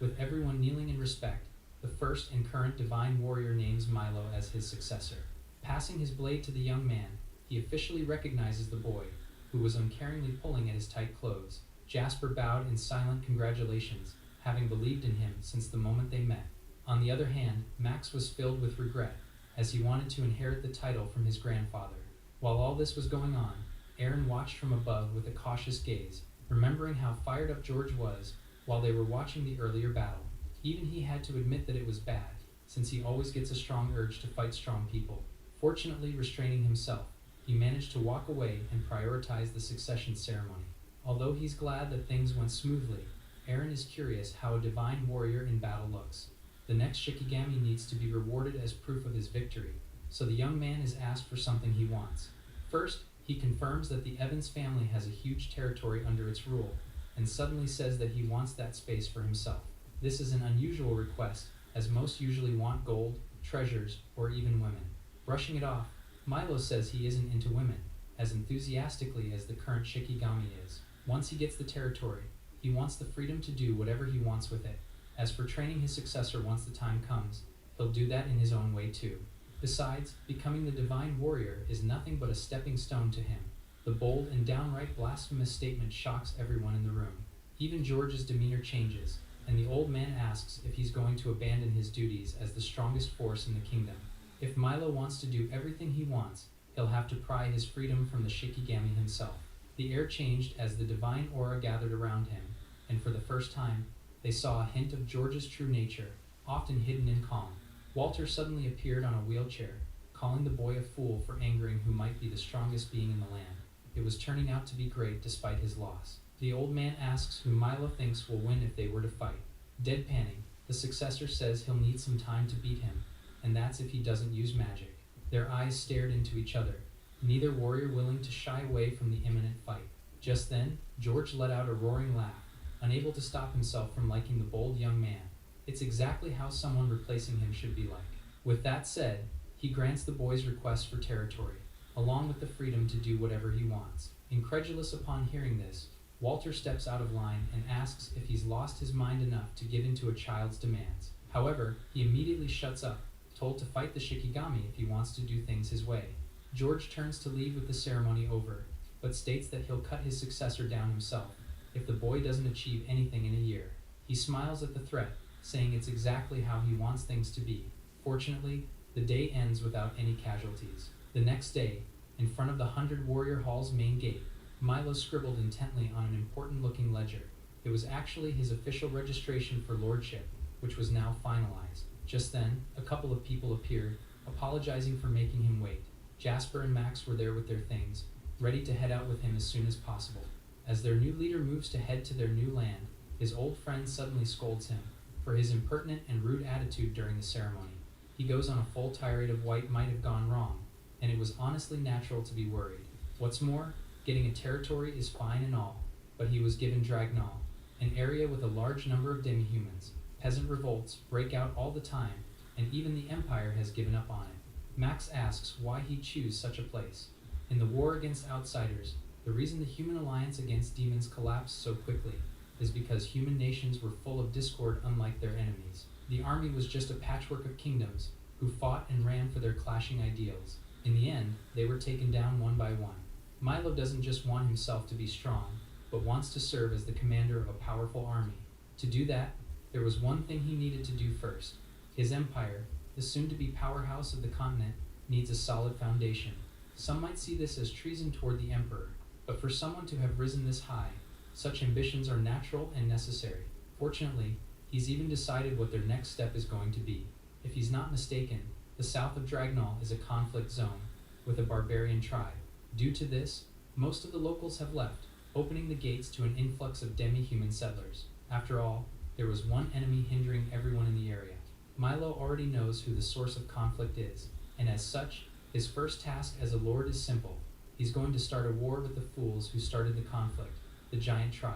[SPEAKER 20] With everyone kneeling in respect, the first and current Divine Warrior names Milo as his successor. Passing his blade to the young man, he officially recognizes the boy, who was uncaringly pulling at his tight clothes. Jasper bowed in silent congratulations, having believed in him since the moment they met. On the other hand, Max was filled with regret, as he wanted to inherit the title from his grandfather. While all this was going on, Aaron watched from above with a cautious gaze, remembering how fired up George was while they were watching the earlier battle. Even he had to admit that it was bad, since he always gets a strong urge to fight strong people. Fortunately, restraining himself, he managed to walk away and prioritize the succession ceremony. Although he's glad that things went smoothly, Aaron is curious how a divine warrior in battle looks. The next Shikigami needs to be rewarded as proof of his victory, so the young man is asked for something he wants. First, he confirms that the Evans family has a huge territory under its rule, and suddenly says that he wants that space for himself. This is an unusual request, as most usually want gold, treasures, or even women. Brushing it off, Milo says he isn't into women, as enthusiastically as the current Shikigami is. Once he gets the territory, He wants the freedom to do whatever he wants with it. As for training his successor once the time comes, he'll do that in his own way too. Besides, becoming the divine warrior is nothing but a stepping stone to him. The bold and downright blasphemous statement shocks everyone in the room. Even George's demeanor changes, and the old man asks if he's going to abandon his duties as the strongest force in the kingdom. If Milo wants to do everything he wants, he'll have to pry his freedom from the Shikigami himself. The air changed as the divine aura gathered around him, and for the first time, they saw a hint of George's true nature, often hidden in calm. Walter suddenly appeared on a wheelchair, calling the boy a fool for angering who might be the strongest being in the land. It was turning out to be great despite his loss. The old man asks who Milo thinks will win if they were to fight. Deadpanning, the successor says he'll need some time to beat him, and that's if he doesn't use magic. Their eyes stared into each other, neither warrior willing to shy away from the imminent fight. Just then, George let out a roaring laugh, unable to stop himself from liking the bold young man. It's exactly how someone replacing him should be like. With that said, he grants the boy's request for territory, along with the freedom to do whatever he wants. Incredulous upon hearing this, Walter steps out of line and asks if he's lost his mind enough to give in to a child's demands. However, he immediately shuts up, told to fight the Shikigami if he wants to do things his way. George turns to leave with the ceremony over, but states that he'll cut his successor down himself if the boy doesn't achieve anything in a year. He smiles at the threat, saying it's exactly how he wants things to be. Fortunately, the day ends without any casualties. The next day, in front of the 100 Warrior Hall's main gate, Milo scribbled intently on an important-looking ledger. It was actually his official registration for lordship, which was now finalized. Just then, a couple of people appeared, apologizing for making him wait. Jasper and Max were there with their things, ready to head out with him as soon as possible. As their new leader moves to head to their new land, his old friend suddenly scolds him for his impertinent and rude attitude during the ceremony. He goes on a full tirade of what might have gone wrong, and it was honestly natural to be worried. What's more, getting a territory is fine and all, but he was given Dragnall, an area with a large number of demi-humans. Peasant revolts break out all the time, and even the Empire has given up on it. Max asks why he'd choose such a place. In the war against outsiders, the reason the human alliance against demons collapsed so quickly is because human nations were full of discord unlike their enemies. The army was just a patchwork of kingdoms who fought and ran for their clashing ideals. In the end, they were taken down one by one. Milo doesn't just want himself to be strong, but wants to serve as the commander of a powerful army. To do that, there was one thing he needed to do first. His empire, the soon-to-be powerhouse of the continent, needs a solid foundation. Some might see this as treason toward the Emperor, but for someone to have risen this high, such ambitions are natural and necessary. Fortunately, he's even decided what their next step is going to be. If he's not mistaken, the south of Dragnall is a conflict zone, with a barbarian tribe. Due to this, most of the locals have left, opening the gates to an influx of demi-human settlers. After all, there was one enemy hindering everyone in the area. Milo already knows who the source of conflict is, and as such, his first task as a lord is simple. He's going to start a war with the fools who started the conflict, the giant tribe.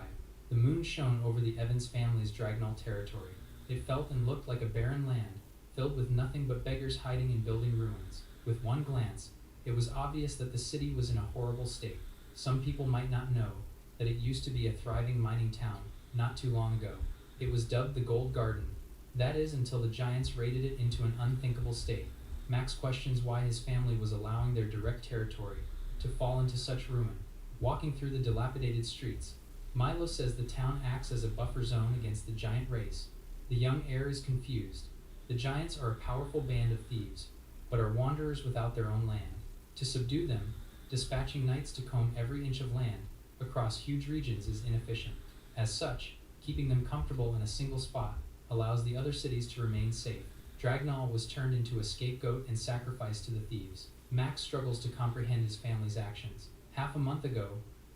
[SPEAKER 20] The moon shone over the Evans family's Dragnall territory. It felt and looked like a barren land, filled with nothing but beggars hiding in building ruins. With one glance, it was obvious that the city was in a horrible state. Some people might not know that it used to be a thriving mining town not too long ago. It was dubbed the Gold Garden. That is, until the giants raided it into an unthinkable state. Max questions why his family was allowing their direct territory to fall into such ruin. Walking through the dilapidated streets, Milo says the town acts as a buffer zone against the giant race. The young heir is confused. The giants are a powerful band of thieves, but are wanderers without their own land. To subdue them, dispatching knights to comb every inch of land across huge regions is inefficient. As such, keeping them comfortable in a single spot allows the other cities to remain safe. Dragnall was turned into a scapegoat and sacrificed to the thieves. Max struggles to comprehend his family's actions. Half a month ago,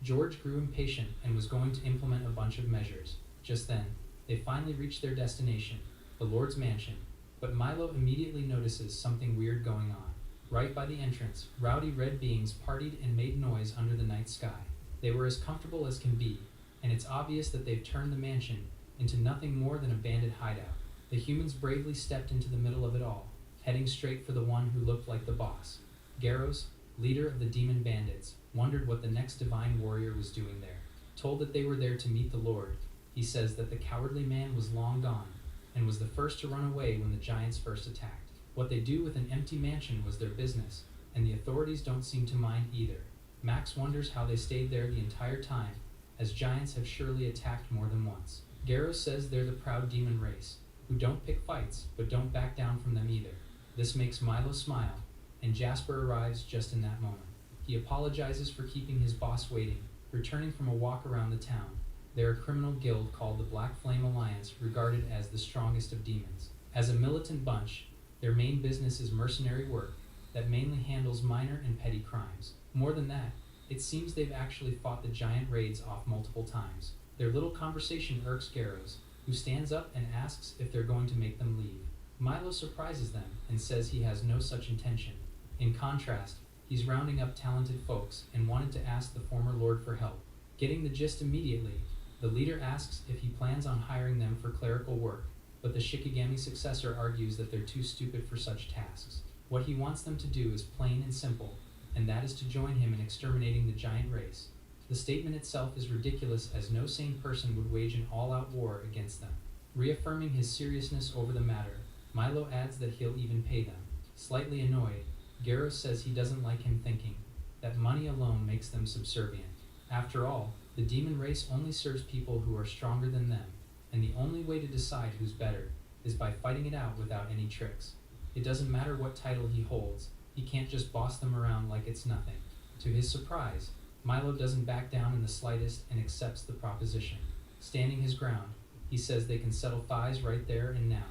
[SPEAKER 20] George grew impatient and was going to implement a bunch of measures. Just then, they finally reached their destination, the Lord's mansion, but Milo immediately notices something weird going on. Right by the entrance, rowdy red beings partied and made noise under the night sky. They were as comfortable as can be, and it's obvious that they've turned the mansion into nothing more than a bandit hideout. The humans bravely stepped into the middle of it all, heading straight for the one who looked like the boss. Garros, leader of the demon bandits, wondered what the next divine warrior was doing there. Told that they were there to meet the Lord, He says that the cowardly man was long gone, and was the first to run away when the giants first attacked. What they do with an empty mansion was their business, and the authorities don't seem to mind either. Max wonders how they stayed there the entire time, as giants have surely attacked more than once. Garros says they're the proud demon race, who don't pick fights, but don't back down from them either. This makes Milo smile, and Jasper arrives just in that moment. He apologizes for keeping his boss waiting, returning from a walk around the town. They're a criminal guild called the Black Flame Alliance, regarded as the strongest of demons. As a militant bunch, their main business is mercenary work that mainly handles minor and petty crimes. More than that, it seems they've actually fought the giant raids off multiple times. Their little conversation irks Garros, who stands up and asks if they're going to make them leave. Milo surprises them and says he has no such intention. In contrast, he's rounding up talented folks and wanted to ask the former lord for help. Getting the gist immediately, the leader asks if he plans on hiring them for clerical work, but the Shikigami successor argues that they're too stupid for such tasks. What he wants them to do is plain and simple, and that is to join him in exterminating the giant race. The statement itself is ridiculous, as no sane person would wage an all-out war against them. Reaffirming his seriousness over the matter, Milo adds that he'll even pay them. Slightly annoyed, Garros says he doesn't like him thinking that money alone makes them subservient. After all, the demon race only serves people who are stronger than them, and the only way to decide who's better is by fighting it out without any tricks. It doesn't matter what title he holds, he can't just boss them around like it's nothing. To his surprise, Milo doesn't back down in the slightest and accepts the proposition. Standing his ground, he says they can settle thighs right there and now.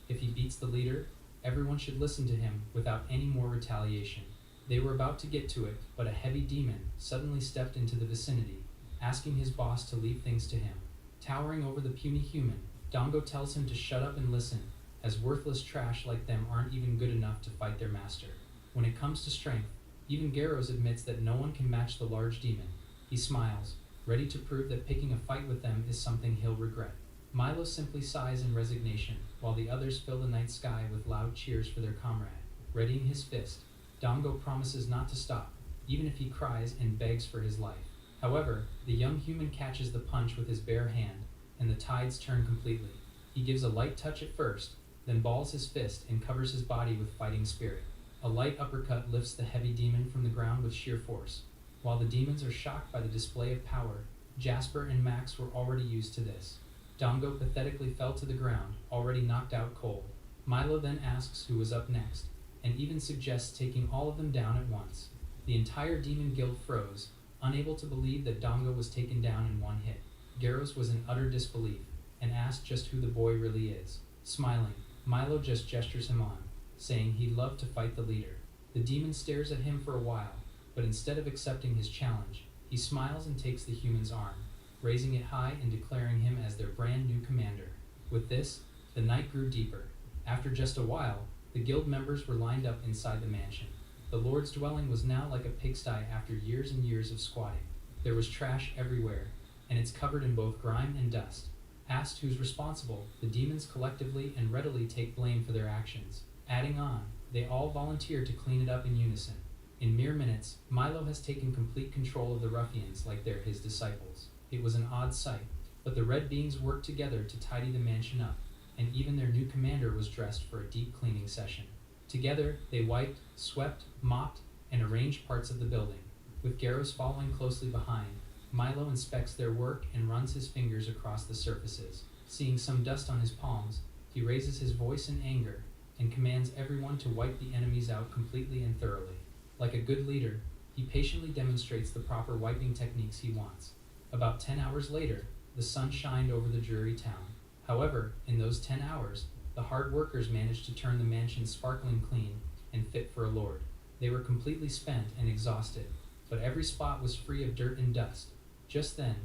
[SPEAKER 20] If he beats the leader, everyone should listen to him without any more retaliation. They were about to get to it, but a heavy demon suddenly stepped into the vicinity, asking his boss to leave things to him. Towering over the puny human, Dongo tells him to shut up and listen, as worthless trash like them aren't even good enough to fight their master. When it comes to strength, even Garros admits that no one can match the large demon. He smiles, ready to prove that picking a fight with them is something he'll regret. Milo simply sighs in resignation, while the others fill the night sky with loud cheers for their comrade. Readying his fist, Dongo promises not to stop, even if he cries and begs for his life. However, the young human catches the punch with his bare hand, and the tides turn completely. He gives a light touch at first, then balls his fist and covers his body with fighting spirit. A light uppercut lifts the heavy demon from the ground with sheer force. While the demons are shocked by the display of power, Jasper and Max were already used to this. Dongo pathetically fell to the ground, already knocked out cold. Milo then asks who was up next, and even suggests taking all of them down at once. The entire demon guild froze, unable to believe that Dongo was taken down in one hit. Garros was in utter disbelief, and asked just who the boy really is. Smiling, Milo just gestures him on, saying he'd love to fight the leader. The demon stares at him for a while, but instead of accepting his challenge, he smiles and takes the human's arm, raising it high and declaring him as their brand new commander. With this, the night grew deeper. After just a while, the guild members were lined up inside the mansion. The Lord's dwelling was now like a pigsty after years and years of squatting. There was trash everywhere, and it's covered in both grime and dust. Asked who's responsible, the demons collectively and readily take blame for their actions. Adding on, they all volunteer to clean it up in unison. In mere minutes, Milo has taken complete control of the ruffians like they're his disciples. It was an odd sight, but the red beings worked together to tidy the mansion up, and even their new commander was dressed for a deep cleaning session. Together, they wiped, swept, mopped, and arranged parts of the building. With Garros following closely behind, Milo inspects their work and runs his fingers across the surfaces. Seeing some dust on his palms, he raises his voice in anger and commands everyone to wipe the enemies out completely and thoroughly. Like a good leader, he patiently demonstrates the proper wiping techniques he wants. About 10 hours later, the sun shined over the dreary town. However, in those 10 hours, the hard workers managed to turn the mansion sparkling clean and fit for a lord. They were completely spent and exhausted, but every spot was free of dirt and dust. Just then,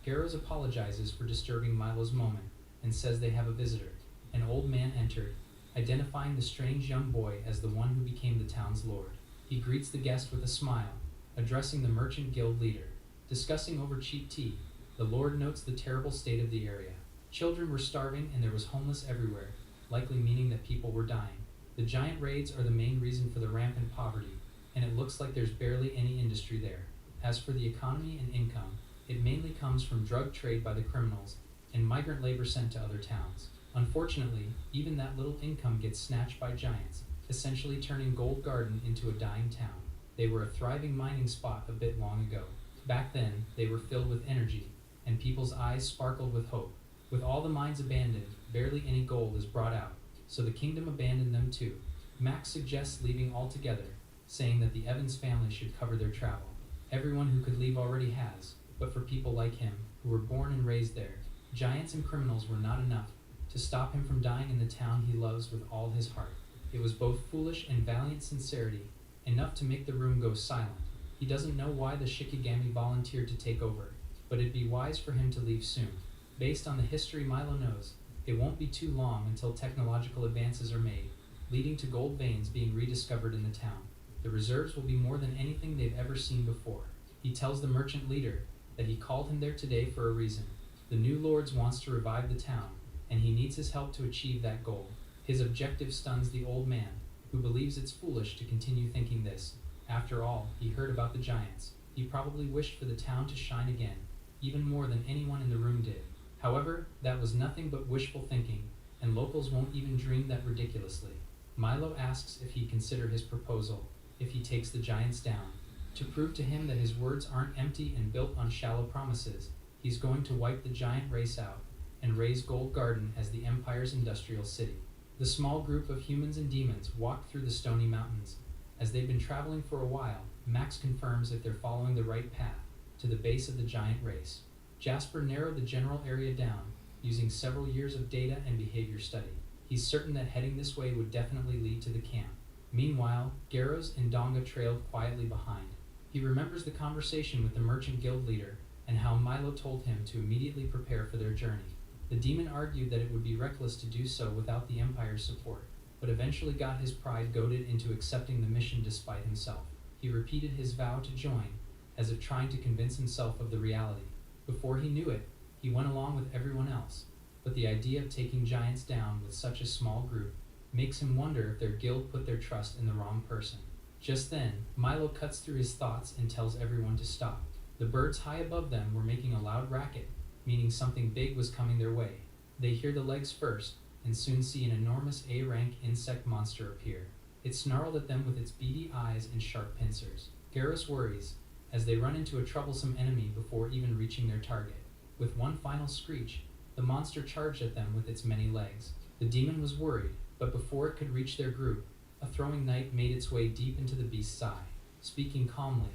[SPEAKER 20] Garros apologizes for disturbing Milo's moment and says they have a visitor. An old man entered, identifying the strange young boy as the one who became the town's lord. He greets the guest with a smile, addressing the merchant guild leader. Discussing over cheap tea, the lord notes the terrible state of the area. Children were starving and there was homeless everywhere, likely meaning that people were dying. The giant raids are the main reason for the rampant poverty, and it looks like there's barely any industry there. As for the economy and income, it mainly comes from drug trade by the criminals and migrant labor sent to other towns. Unfortunately, even that little income gets snatched by giants, essentially turning Gold Garden into a dying town. They were a thriving mining spot a bit long ago. Back then, they were filled with energy, and people's eyes sparkled with hope. With all the mines abandoned, barely any gold is brought out, so the kingdom abandoned them too. Max suggests leaving altogether, saying that the Evans family should cover their travel. Everyone who could leave already has, but for people like him, who were born and raised there, giants and criminals were not enough to stop him from dying in the town he loves with all his heart. It was both foolish and valiant sincerity, enough to make the room go silent. He doesn't know why the Shikigami volunteered to take over, but it'd be wise for him to leave soon. Based on the history Milo knows, it won't be too long until technological advances are made, leading to gold veins being rediscovered in the town. The reserves will be more than anything they've ever seen before. He tells the merchant leader that he called him there today for a reason. The new lords wants to revive the town, and he needs his help to achieve that goal. His objective stuns the old man, who believes it's foolish to continue thinking this. After all, he heard about the giants. He probably wished for the town to shine again, even more than anyone in the room did. However, that was nothing but wishful thinking, and locals won't even dream that ridiculously. Milo asks if he'd consider his proposal, if he takes the giants down. To prove to him that his words aren't empty and built on shallow promises, he's going to wipe the giant race out and raise Gold Garden as the Empire's industrial city. The small group of humans and demons walk through the stony mountains. As they've been traveling for a while, Max confirms if they're following the right path, to the base of the giant race. Jasper narrowed the general area down, using several years of data and behavior study. He's certain that heading this way would definitely lead to the camp. Meanwhile, Garros and Donga trailed quietly behind. He remembers the conversation with the merchant guild leader and how Milo told him to immediately prepare for their journey. The demon argued that it would be reckless to do so without the Empire's support, but eventually got his pride goaded into accepting the mission despite himself. He repeated his vow to join, as if trying to convince himself of the reality. Before he knew it, he went along with everyone else, but the idea of taking giants down with such a small group makes him wonder if their guild put their trust in the wrong person. Just then, Milo cuts through his thoughts and tells everyone to stop. The birds high above them were making a loud racket, meaning something big was coming their way. They hear the legs first, and soon see an enormous A-rank insect monster appear. It snarled at them with its beady eyes and sharp pincers. Garrus worries, as they run into a troublesome enemy before even reaching their target. With one final screech, the monster charged at them with its many legs. The demon was worried, but before it could reach their group, a throwing knife made its way deep into the beast's eye. Speaking calmly,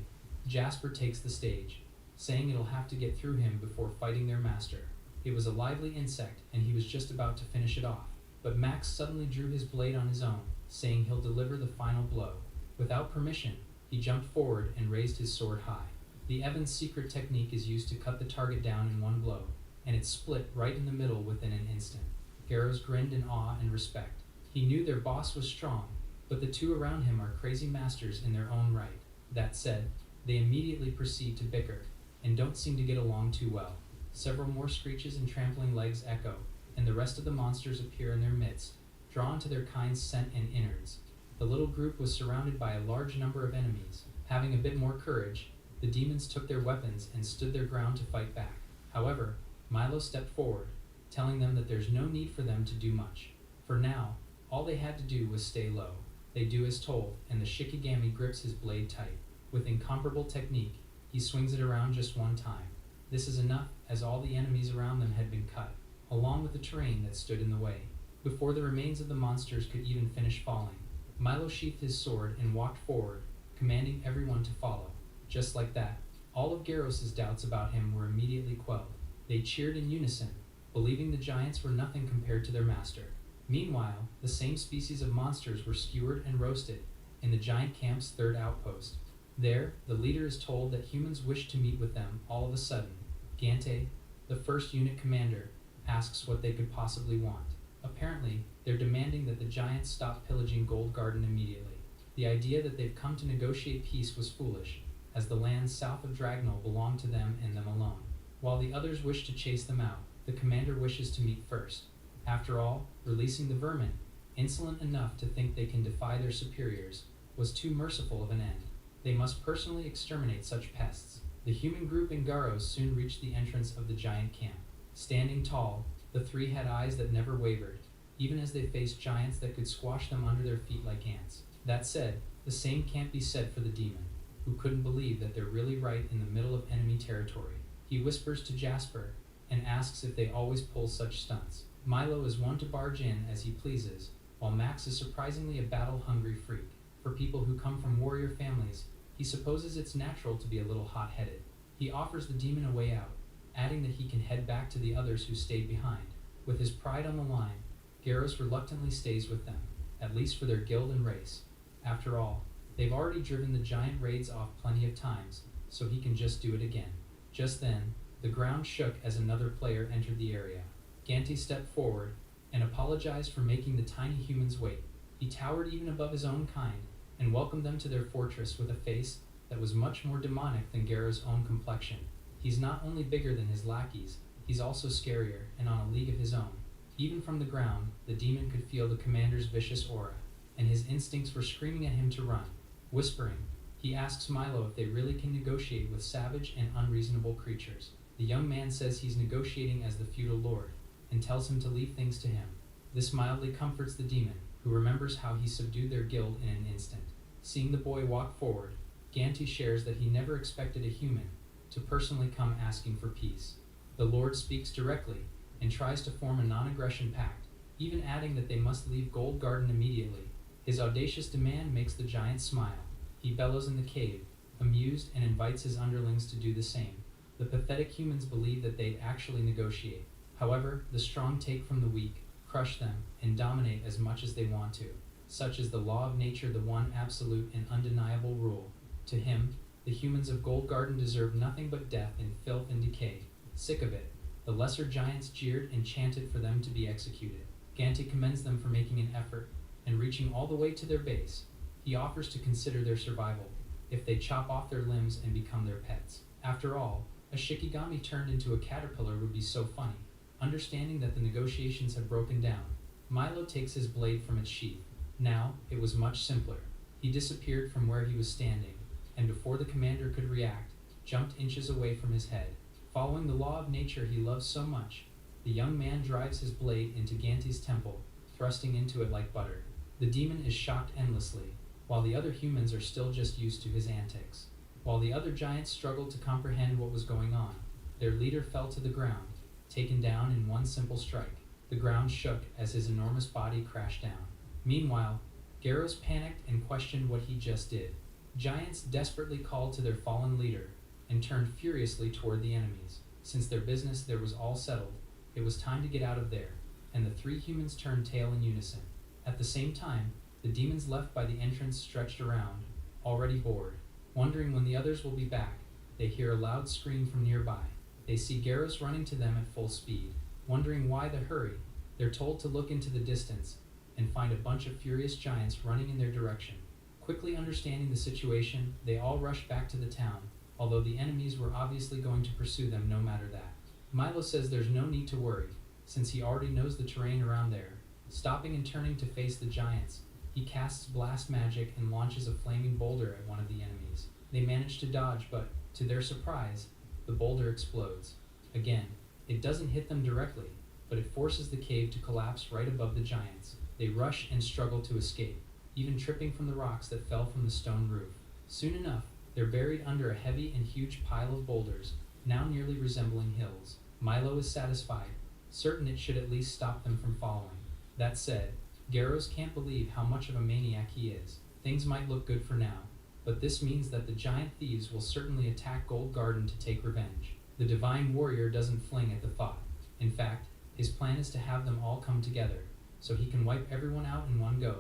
[SPEAKER 20] Jasper takes the stage, saying it'll have to get through him before fighting their master. It was a lively insect, and he was just about to finish it off, but Max suddenly drew his blade on his own, saying he'll deliver the final blow. Without permission, he jumped forward and raised his sword high. The Evans secret technique is used to cut the target down in one blow, and it split right in the middle within an instant. Garros grinned in awe and respect. He knew their boss was strong, but the two around him are crazy masters in their own right. That said, they immediately proceed to bicker, and don't seem to get along too well. Several more screeches and trampling legs echo, and the rest of the monsters appear in their midst, drawn to their kind's scent and innards. The little group was surrounded by a large number of enemies. Having a bit more courage, the demons took their weapons and stood their ground to fight back. However, Milo stepped forward, telling them that there's no need for them to do much. For now, all they had to do was stay low. They do as told, and the Shikigami grips his blade tight. With incomparable technique, he swings it around just one time. This is enough, as all the enemies around them had been cut, along with the terrain that stood in the way. Before the remains of the monsters could even finish falling, Milo sheathed his sword and walked forward, commanding everyone to follow. Just like that, all of Garros' doubts about him were immediately quelled. They cheered in unison, believing the giants were nothing compared to their master. Meanwhile, the same species of monsters were skewered and roasted in the giant camp's third outpost. There, the leader is told that humans wish to meet with them all of a sudden. Gante, the first unit commander, asks what they could possibly want. Apparently, they're demanding that the giants stop pillaging Gold Garden immediately. The idea that they've come to negotiate peace was foolish, as the lands south of Dragnol belong to them and them alone. While the others wish to chase them out, the commander wishes to meet first. After all, releasing the vermin, insolent enough to think they can defy their superiors, was too merciful of an end. They must personally exterminate such pests. The human group in Garros soon reached the entrance of the giant camp. Standing tall, the three had eyes that never wavered, even as they faced giants that could squash them under their feet like ants. That said, the same can't be said for the demon, who couldn't believe that they're really right in the middle of enemy territory. He whispers to Jasper and asks if they always pull such stunts. Milo is one to barge in as he pleases, while Max is surprisingly a battle-hungry freak. For people who come from warrior families, he supposes it's natural to be a little hot-headed. He offers the demon a way out, adding that he can head back to the others who stayed behind. With his pride on the line, Garros reluctantly stays with them, at least for their guild and race. After all, they've already driven the giant raids off plenty of times, so he can just do it again. Just then, the ground shook as another player entered the area. Ganti stepped forward and apologized for making the tiny humans wait. He towered even above his own kind and welcomed them to their fortress with a face that was much more demonic than Garros' own complexion. He's not only bigger than his lackeys, he's also scarier and on a league of his own. Even from the ground, the demon could feel the commander's vicious aura, and his instincts were screaming at him to run. Whispering, he asks Milo if they really can negotiate with savage and unreasonable creatures. The young man says he's negotiating as the feudal lord, and tells him to leave things to him. This mildly comforts the demon, who remembers how he subdued their guild in an instant. Seeing the boy walk forward, Ganti shares that he never expected a human to personally come asking for peace. The Lord speaks directly, and tries to form a non-aggression pact, even adding that they must leave Gold Garden immediately. His audacious demand makes the giant smile. He bellows in the cave, amused, and invites his underlings to do the same. The pathetic humans believe that they'd actually negotiate. However, the strong take from the weak, crush them, and dominate as much as they want to. Such is the law of nature, the one absolute and undeniable rule. To him, the humans of Gold Garden deserve nothing but death in filth and decay. Sick of it, the lesser giants jeered and chanted for them to be executed. Ganti commends them for making an effort and reaching all the way to their base. He offers to consider their survival if they chop off their limbs and become their pets. After all, a Shikigami turned into a caterpillar would be so funny. Understanding that the negotiations had broken down, Milo takes his blade from its sheath. Now, it was much simpler. He disappeared from where he was standing, and before the commander could react, jumped inches away from his head. Following the law of nature he loves so much, the young man drives his blade into Ganti's temple, thrusting into it like butter. The demon is shocked endlessly, while the other humans are still just used to his antics. While the other giants struggled to comprehend what was going on, their leader fell to the ground, taken down in one simple strike. The ground shook as his enormous body crashed down. Meanwhile, Garros panicked and questioned what he just did. Giants desperately called to their fallen leader and turned furiously toward the enemies. Since their business there was all settled, it was time to get out of there, and the three humans turned tail in unison. At the same time, the demons left by the entrance stretched around, already bored. Wondering when the others will be back, they hear a loud scream from nearby. They see Garros running to them at full speed. Wondering why the hurry, they're told to look into the distance and find a bunch of furious giants running in their direction. Quickly understanding the situation, they all rush back to the town, although the enemies were obviously going to pursue them no matter that. Milo says there's no need to worry, since he already knows the terrain around there. Stopping and turning to face the giants, he casts blast magic and launches a flaming boulder at one of the enemies. They manage to dodge, but, to their surprise, the boulder explodes. Again, it doesn't hit them directly, but it forces the cave to collapse right above the giants. They rush and struggle to escape, even tripping from the rocks that fell from the stone roof. Soon enough, they're buried under a heavy and huge pile of boulders, now nearly resembling hills. Milo is satisfied, certain it should at least stop them from following. That said, Garros can't believe how much of a maniac he is. Things might look good for now, but this means that the giant thieves will certainly attack Gold Garden to take revenge. The divine warrior doesn't fling at the thought. In fact, his plan is to have them all come together, so he can wipe everyone out in one go.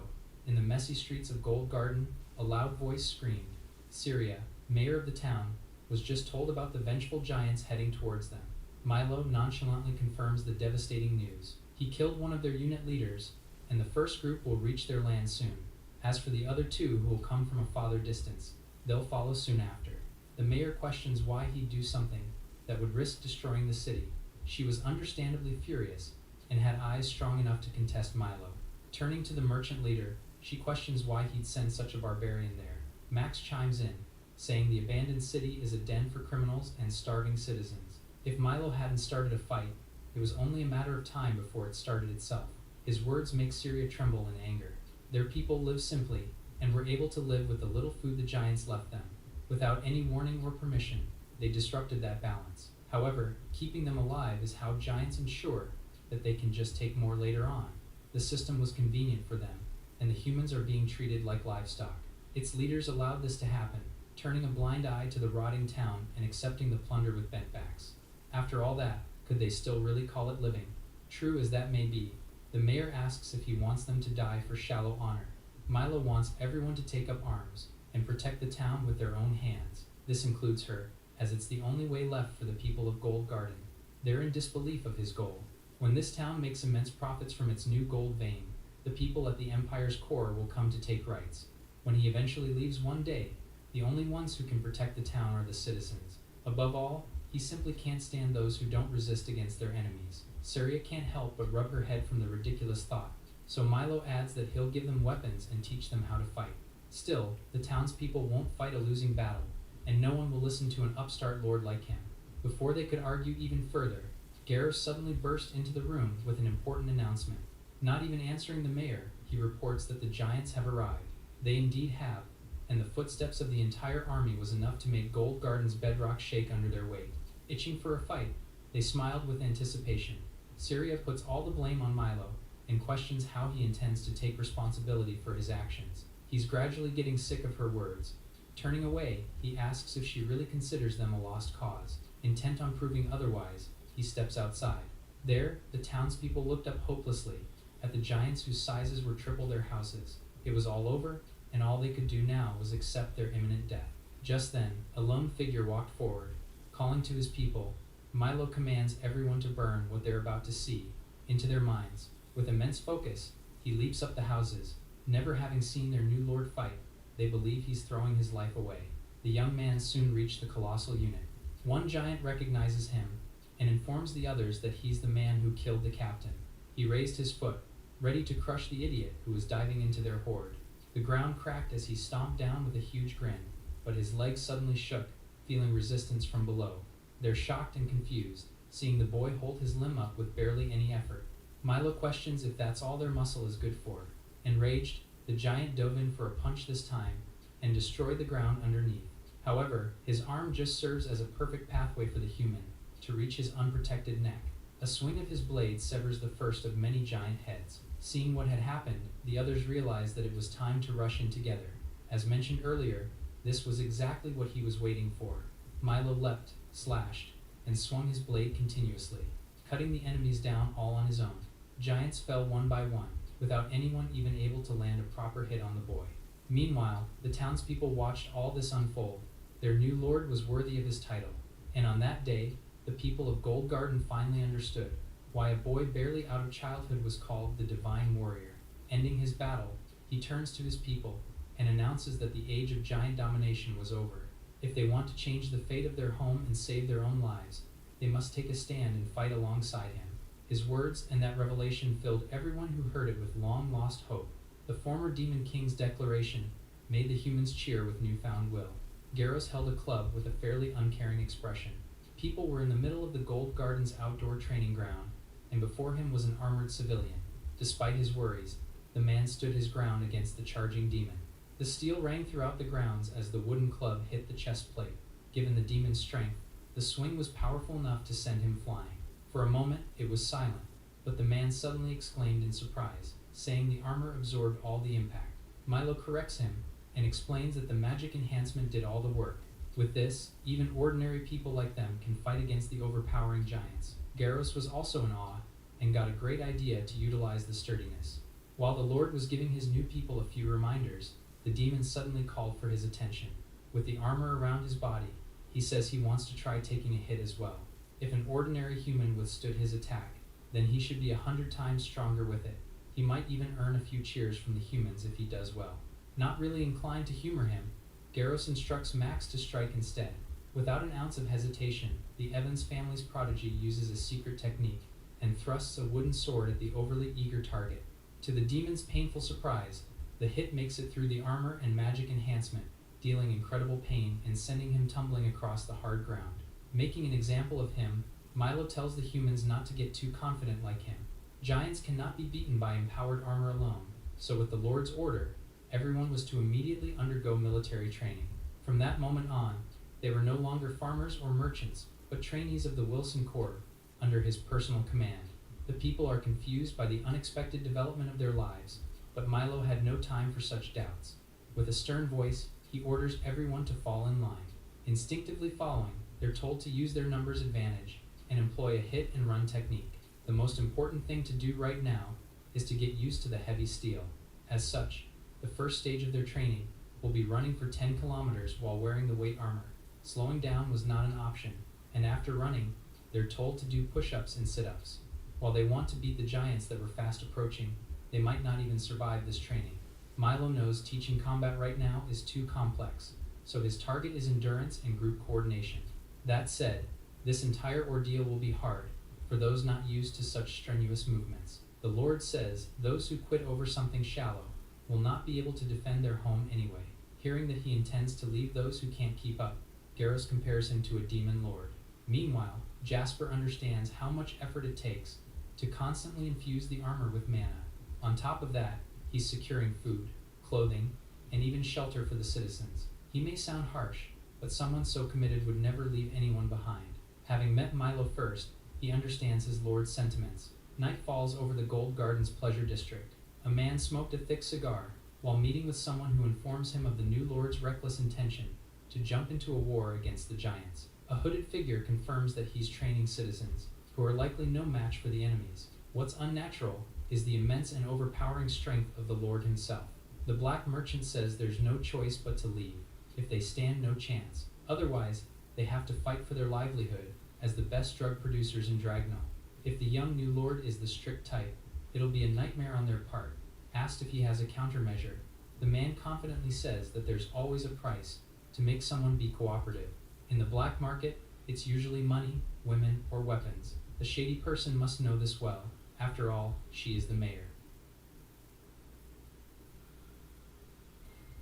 [SPEAKER 20] In the messy streets of Gold Garden, a loud voice screamed. Syria, mayor of the town, was just told about the vengeful giants heading towards them. Milo nonchalantly confirms the devastating news. He killed one of their unit leaders, and the first group will reach their land soon. As for the other two who will come from a farther distance, they'll follow soon after. The mayor questions why he'd do something that would risk destroying the city. She was understandably furious, and had eyes strong enough to contest Milo. Turning to the merchant leader, she questions why he'd send such a barbarian there. Max chimes in, saying the abandoned city is a den for criminals and starving citizens. If Milo hadn't started a fight, It was only a matter of time before it started itself. His words make Syria tremble in anger. Their people lived simply, and were able to live with the little food the giants left them. Without any warning or permission, they disrupted that balance. However, keeping them alive is how giants ensure that they can just take more later on. The system was convenient for them, and the humans are being treated like livestock. Its leaders allowed this to happen, turning a blind eye to the rotting town and accepting the plunder with bent backs. After all that, could they still really call it living? True as that may be, the mayor asks if he wants them to die for shallow honor. Milo wants everyone to take up arms and protect the town with their own hands. This includes her, as it's the only way left for the people of Gold Garden. They're in disbelief of his goal. When this town makes immense profits from its new gold vein, the people at the Empire's core will come to take rights. When he eventually leaves one day, the only ones who can protect the town are the citizens. Above all, he simply can't stand those who don't resist against their enemies. Syria can't help but rub her head from the ridiculous thought, so Milo adds that he'll give them weapons and teach them how to fight. Still, the townspeople won't fight a losing battle, and no one will listen to an upstart lord like him. Before they could argue even further, Gareth suddenly burst into the room with an important announcement. Not even answering the mayor, he reports that the giants have arrived. They indeed have, and the footsteps of the entire army was enough to make Gold Garden's bedrock shake under their weight. Itching for a fight, they smiled with anticipation. Syria puts all the blame on Milo and questions how he intends to take responsibility for his actions. He's gradually getting sick of her words. Turning away, he asks if she really considers them a lost cause. Intent on proving otherwise, he steps outside. There, the townspeople looked up hopelessly at the giants whose sizes were triple their houses. It was all over, and all they could do now was accept their imminent death. Just then, a lone figure walked forward, calling to his people. Milo commands everyone to burn what they're about to see into their minds. With immense focus, he leaps up the houses. Never having seen their new lord fight, they believe he's throwing his life away. The young man soon reached the colossal unit. One giant recognizes him and informs the others that he's the man who killed the captain. He raised his foot, ready to crush the idiot who was diving into their horde. The ground cracked as he stomped down with a huge grin, but his legs suddenly shook, feeling resistance from below. They're shocked and confused, seeing the boy hold his limb up with barely any effort. Milo questions if that's all their muscle is good for. Enraged, the giant dove in for a punch this time and destroyed the ground underneath. However, his arm just serves as a perfect pathway for the human to reach his unprotected neck. A swing of his blade severs the first of many giant heads. Seeing what had happened, the others realized that it was time to rush in together. As mentioned earlier, this was exactly what he was waiting for. Milo leapt, slashed, and swung his blade continuously, cutting the enemies down all on his own. Giants fell one by one, without anyone even able to land a proper hit on the boy. Meanwhile, the townspeople watched all this unfold. Their new lord was worthy of his title, and on that day, the people of Gold Garden finally understood why a boy barely out of childhood was called the Divine Warrior. Ending his battle, he turns to his people and announces that the age of giant domination was over. If they want to change the fate of their home and save their own lives, they must take a stand and fight alongside him. His words and that revelation filled everyone who heard it with long-lost hope. The former Demon King's declaration made the humans cheer with newfound will. Garros held a club with a fairly uncaring expression. People were in the middle of the Gold Garden's outdoor training ground, and before him was an armored civilian. Despite his worries, the man stood his ground against the charging demon. The steel rang throughout the grounds as the wooden club hit the chest plate. Given the demon's strength, the swing was powerful enough to send him flying. For a moment, it was silent, but the man suddenly exclaimed in surprise, saying the armor absorbed all the impact. Milo corrects him and explains that the magic enhancement did all the work. With this, even ordinary people like them can fight against the overpowering giants. Garros was also in awe and got a great idea to utilize the sturdiness. While the Lord was giving his new people a few reminders, the demon suddenly called for his attention. With the armor around his body, he says he wants to try taking a hit as well. If an ordinary human withstood his attack, then he should be 100 times stronger with it. He might even earn a few cheers from the humans if he does well. Not really inclined to humor him, Garros instructs Max to strike instead. Without an ounce of hesitation, the Evans family's prodigy uses a secret technique and thrusts a wooden sword at the overly eager target. To the demon's painful surprise, the hit makes it through the armor and magic enhancement, dealing incredible pain and sending him tumbling across the hard ground. Making an example of him, Milo tells the humans not to get too confident like him. Giants cannot be beaten by empowered armor alone, so with the Lord's order, everyone was to immediately undergo military training. From that moment on, they were no longer farmers or merchants, but trainees of the Wilson Corps, under his personal command. The people are confused by the unexpected development of their lives, but Milo had no time for such doubts. With a stern voice, he orders everyone to fall in line. Instinctively following, they're told to use their numbers advantage and employ a hit and run technique. The most important thing to do right now is to get used to the heavy steel. As such, the first stage of their training will be running for 10 kilometers while wearing the weight armor. Slowing down was not an option, and after running, they're told to do push-ups and sit-ups. While they want to beat the giants that were fast approaching, they might not even survive this training. Milo knows teaching combat right now is too complex, so his target is endurance and group coordination. That said, this entire ordeal will be hard for those not used to such strenuous movements. The Lord says those who quit over something shallow will not be able to defend their home anyway. Hearing that he intends to leave those who can't keep up, Garros compares him to a demon lord. Meanwhile, Jasper understands how much effort it takes to constantly infuse the armor with mana. On top of that, he's securing food, clothing, and even shelter for the citizens. He may sound harsh, but someone so committed would never leave anyone behind. Having met Milo first, he understands his lord's sentiments. Night falls over the Gold Gardens Pleasure District. A man smoked a thick cigar while meeting with someone who informs him of the new lord's reckless intention to jump into a war against the giants. A hooded figure confirms that he's training citizens, who are likely no match for the enemies. What's unnatural is the immense and overpowering strength of the Lord himself. The black merchant says there's no choice but to leave. If they stand no chance. Otherwise, they have to fight for their livelihood as the best drug producers in Dragnall. If the young new lord is the strict type, it'll be a nightmare on their part. Asked if he has a countermeasure, the man confidently says that there's always a price to make someone be cooperative. In the black market, it's usually money, women, or weapons. The shady person must know this well. After all, she is the mayor.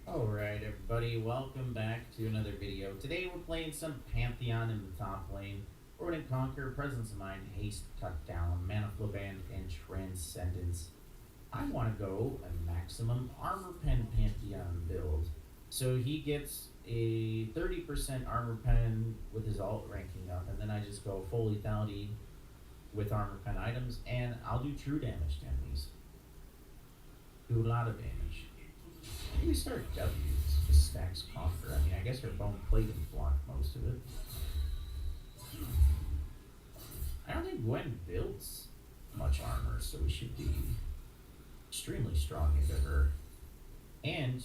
[SPEAKER 21] Alright everybody, welcome back to another video. Today we're playing some Pantheon in the top lane. We're going to conquer Presence of Mind, Haste, Cut Down, Mana Flow Band, and Transcendence. I want to go a maximum Armor Pen Pantheon build. So he gets a 30% Armor Pen with his alt ranking up, and then I just go full lethality with Armor Pen items, and I'll do true damage to enemies. Do a lot of damage. Maybe we start W, just stacks Conquer. I mean, I guess her Bone Plating blocked most of it. I don't think Gwen builds much armor, so we should be extremely strong into her. And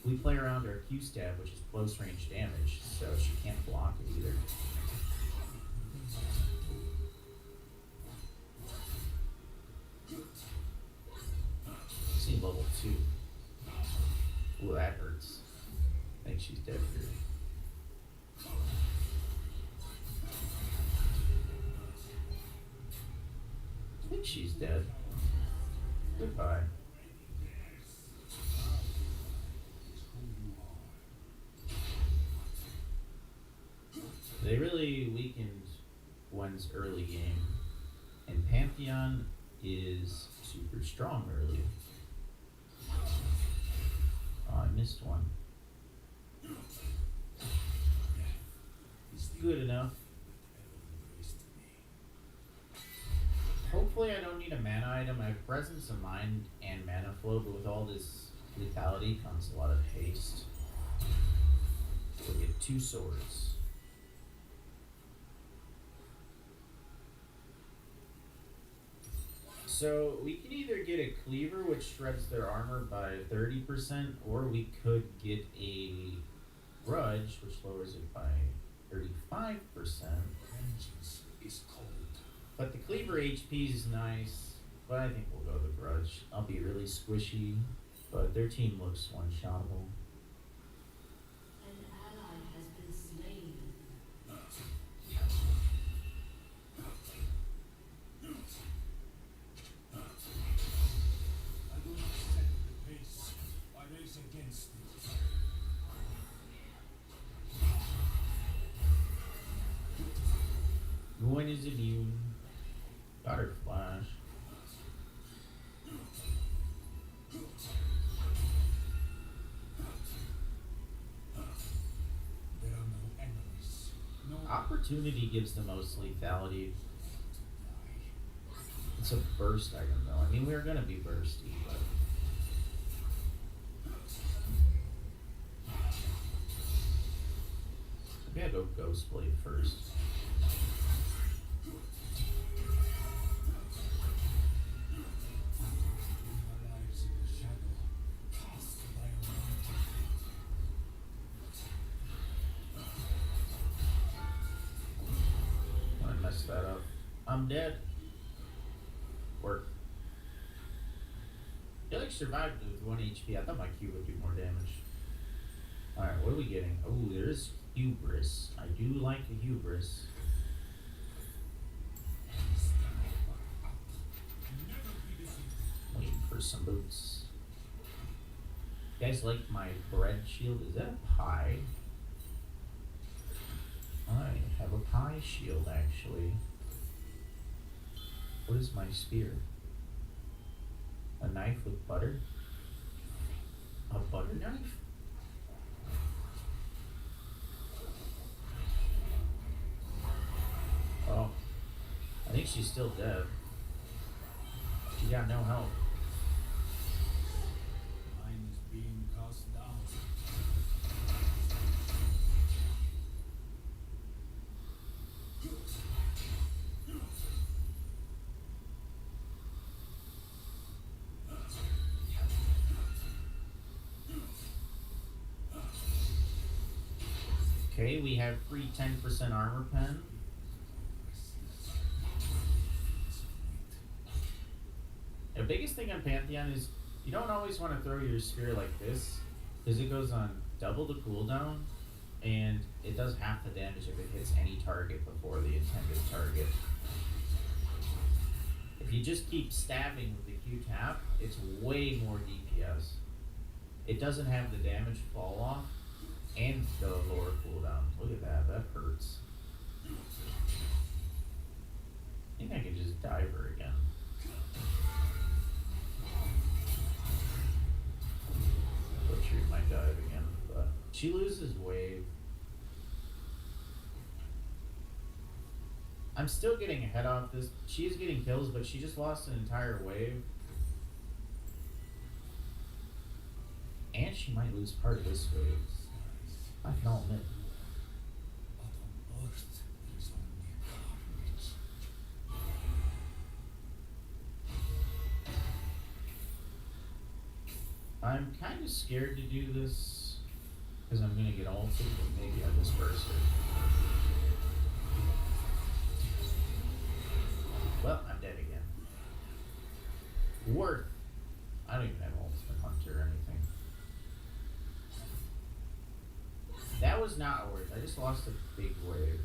[SPEAKER 21] we play around our Q-Stab, which is close range damage, so she can't block it either. See level 2. Ooh, that hurts. I think she's dead here. I think she's dead. Goodbye. They really weakened Gwen's early game, and Pantheon is super strong early. Oh, I missed one. Good enough. Hopefully I don't need a mana item. I have Presence of Mind and Mana Flow, but with all this lethality comes a lot of haste. We'll get 2 swords. So we can either get a cleaver, which shreds their armor by 30%, or we could get a grudge, which lowers it by 35%. But the cleaver HP is nice, but I think we'll go the grudge. I'll be really squishy, but their team looks one-shottable. Heroine is immune. Got her flash.
[SPEAKER 11] There are no enemies. No
[SPEAKER 21] Opportunity gives the most lethality. It's a burst item though. I mean, we're gonna be bursty, but maybe I'll go Ghostblade first.
[SPEAKER 11] lives in the shadow, cast by a
[SPEAKER 21] I messed that up. I'm dead. Work. I like survived with 1 HP. I thought my Q would do more damage. Alright, what are we getting? Oh, there's Hubris. I do like a Hubris. Waiting for some boots. You guys like my bread shield? Is that a pie? I have a pie shield actually. What is my spear? A knife with butter? A butter knife? Oh. I think she's still dead. She got no help.
[SPEAKER 11] mine is being cast down.
[SPEAKER 21] Okay, we have free 10% armor pen. The biggest thing on Pantheon is you don't always want to throw your spear like this, because it goes on double the cooldown, and it does half the damage if it hits any target before the intended target. If you just keep stabbing with the Q tap, it's way more DPS. It doesn't have the damage fall off, and the lower cooldown. Look at that, that hurts. I think I can just dive her again. Butchered my dive again, but she loses wave. I'm still getting ahead off this. She is getting kills, but she just lost an entire wave. And she might lose part of this wave. I can all admit.
[SPEAKER 11] But on Earth, there is only carnage.
[SPEAKER 21] I'm kind of scared to do this because I'm gonna get ulted, but maybe I'll just burst her. Well, I'm dead again. Worth. I don't even have ultimate hunter or anything. That was not worth. I just lost a big wave.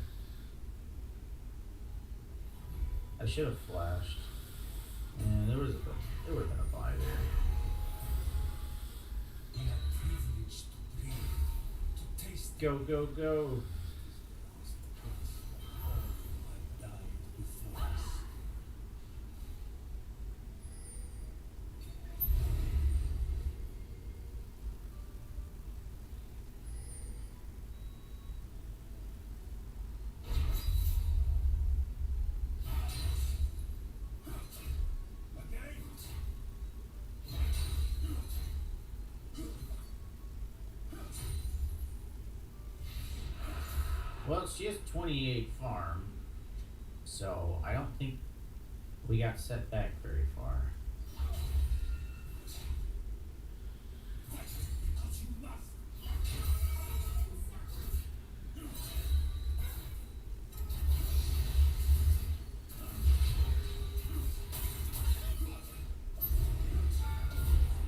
[SPEAKER 21] I should have flashed. And there would have been a buy there.
[SPEAKER 11] We are privileged to breathe, to taste
[SPEAKER 21] Go, go, go.
[SPEAKER 11] all who have died before us.
[SPEAKER 21] Well, she has 28 farm, so I don't think we got set back very far.
[SPEAKER 11] Because you must.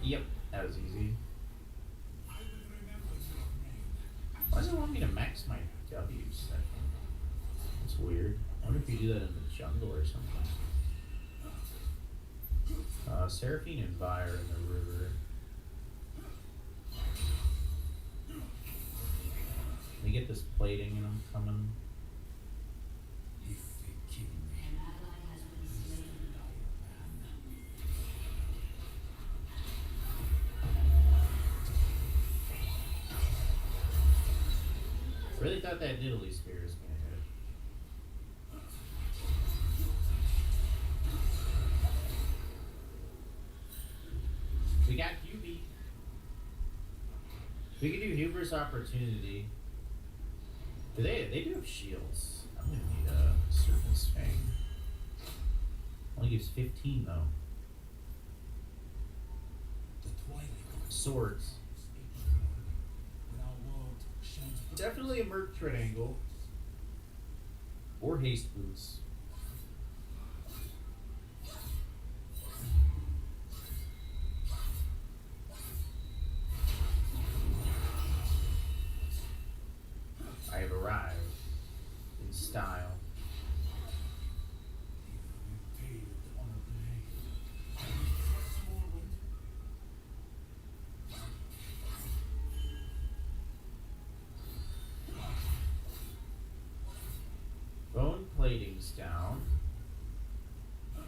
[SPEAKER 21] Yep, that was easy.
[SPEAKER 11] I will remember your name.
[SPEAKER 21] Why does it want me to max my W second? That's weird. I wonder if you do that in the jungle or something. Seraphine and Vi are in the river. We get this plating and I'm coming.
[SPEAKER 11] If we keep
[SPEAKER 21] Really thought that diddly spear was gonna hit. We got Hubie. We can do Hubris Opportunity. They do have shields. I'm gonna need a Serpent's Fang. Only gives 15 though. Swords. Definitely a Merc Triangle. Or Haste Boots. I have arrived in style. Bone plating's down. Oh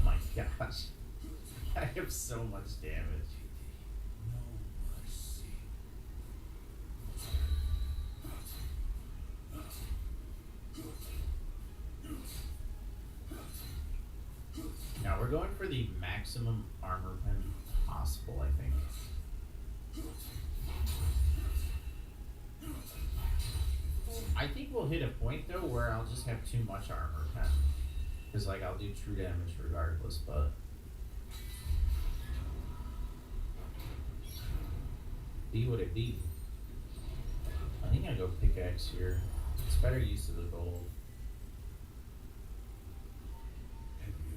[SPEAKER 21] my gosh. I have so much damage. Now we're going for the maximum armor pen possible, I think. I think we'll hit a point though where I'll just have too much armor pen. Because like I'll do true damage regardless, but be what it be. I think I go pickaxe here. It's better use of the gold.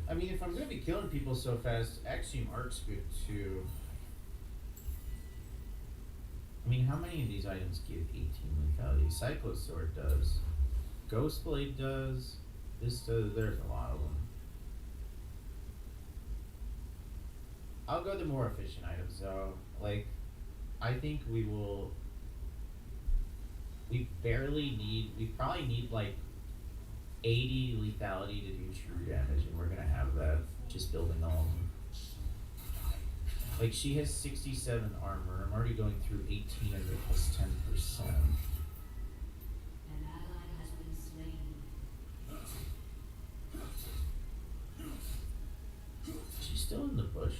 [SPEAKER 21] I mean, if I'm gonna be killing people so fast, Axiom Arc's good too. I mean, how many of these items give 18 lethality? Cyclosword does. Ghostblade does. This does. There's a lot of them. I'll go the more efficient items though. Like, I think we will. We probably need like 80 lethality to do true damage, and we're gonna have that just building all of them. Like, she has 67 armor. I'm already going through 18 of it plus 10%.
[SPEAKER 4] An ally has been slain.
[SPEAKER 21] She's still in the bush.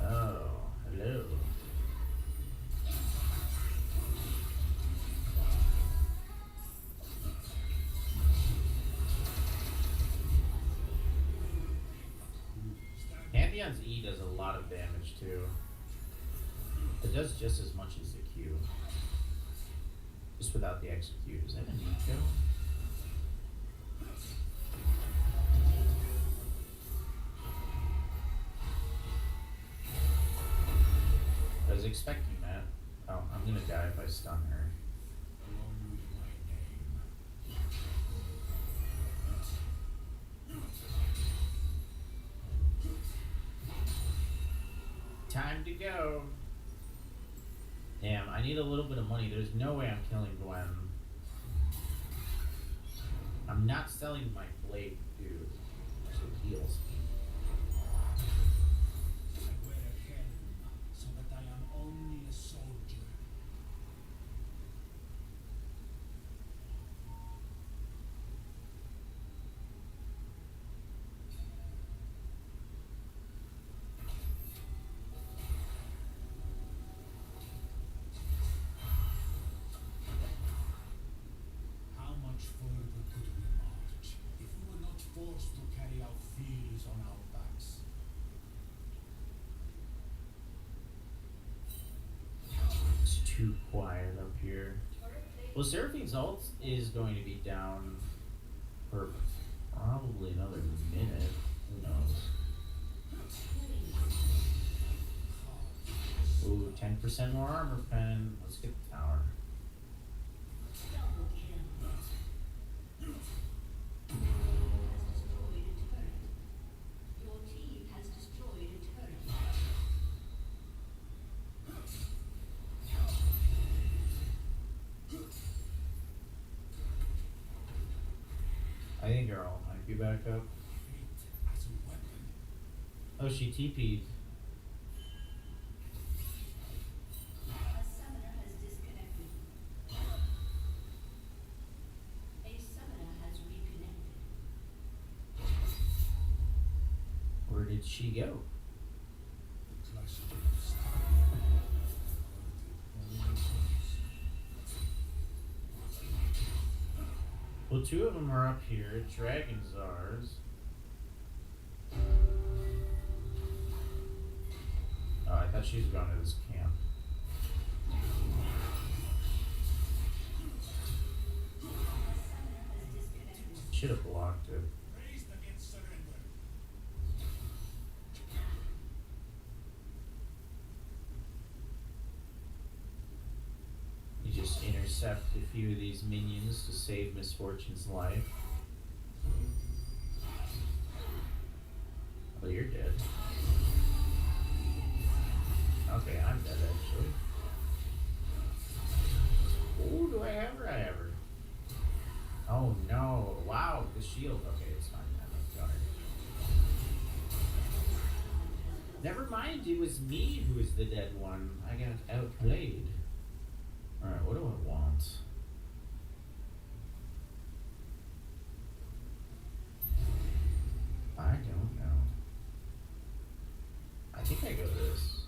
[SPEAKER 21] Oh, hello. Pantheon's E does a lot of damage too. It does just as much as the Q. Just without the execute. Is that an eco? I was expecting that. Oh, I'm gonna die if I stun her. Time to go. Damn, I need a little bit of money. There's no way I'm killing Gwen. I'm not selling my blade, dude. So it heals me.
[SPEAKER 11] I wear a helm so that I am only a soldier. How much further could we march if we were not forced to carry our fears on our backs?
[SPEAKER 21] It's too quiet up here. Well, Seraphine's ult is going to be down for probably another minute. Who knows? Ooh, 10% more armor pen. Let's get the tower.
[SPEAKER 4] Double kill. Has destroyed a turret. Your team has destroyed a turret.
[SPEAKER 21] I think our ult might be back up. Oh, she TP'd.
[SPEAKER 4] A summoner has disconnected. A summoner has reconnected.
[SPEAKER 21] Where did she go? Well, two of them are up here. Dragon's ours. Oh, I thought she was going to this camp. Should have blocked it. You just intercept a few of these minions to save Misfortune's life. Oh, you're dead. Okay, I'm dead actually. Oh, do I have her? I have her. Oh no. Wow, the shield. Okay, it's fine. I got her. Never mind, it was me who was the dead one. I got outplayed. Alright, what do I want? I don't know. I think I go this.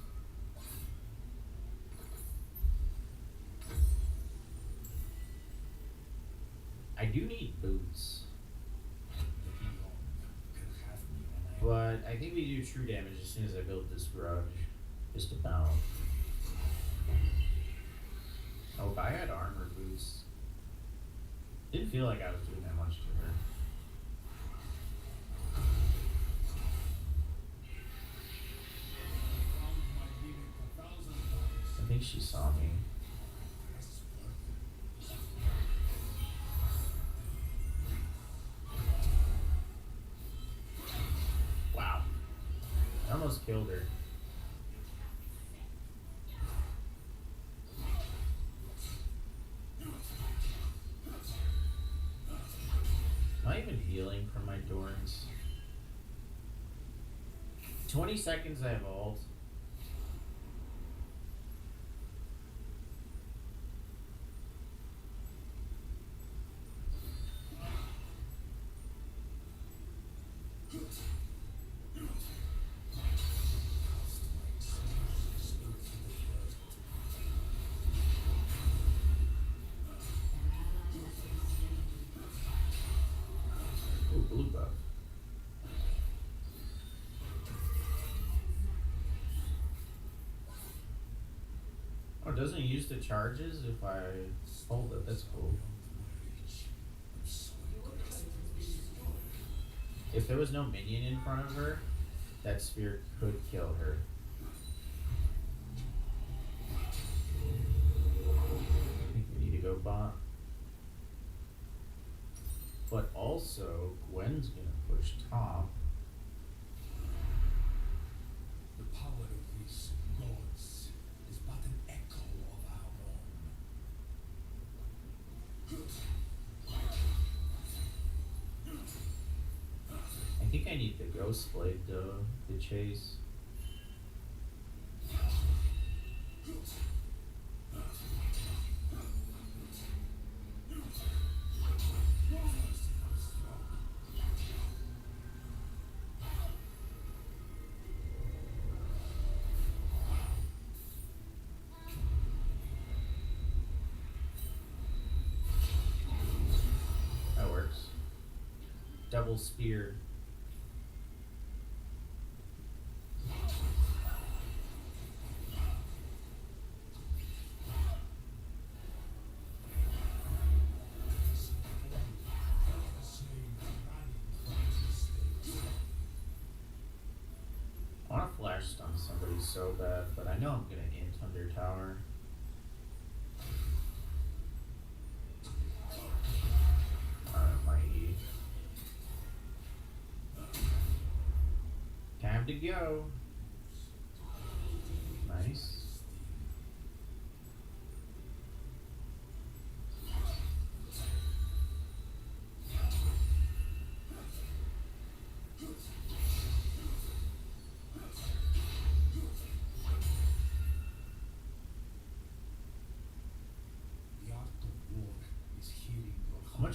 [SPEAKER 21] I do need boots. But I think we do true damage as soon as I build this garage. Just about. Oh, if I had armor boots. Didn't feel like I was doing that much to her. I think she saw me. Wow. I almost killed her. Am I even healing from my Dorns? 20 seconds I have ult. Ooh, blue buff. Oh, it doesn't use the charges if I hold it. That's cool. If there was no minion in front of her, that spear could kill her. I think we need to go bot. But also, Gwen's gonna push top.
[SPEAKER 11] The power of these gods is but an echo of our
[SPEAKER 21] I think I need the ghost blade though to chase. That works. Double spear. I want to flash stun somebody so bad, but I know I'm gonna int under tower. My E. Time to go. Nice.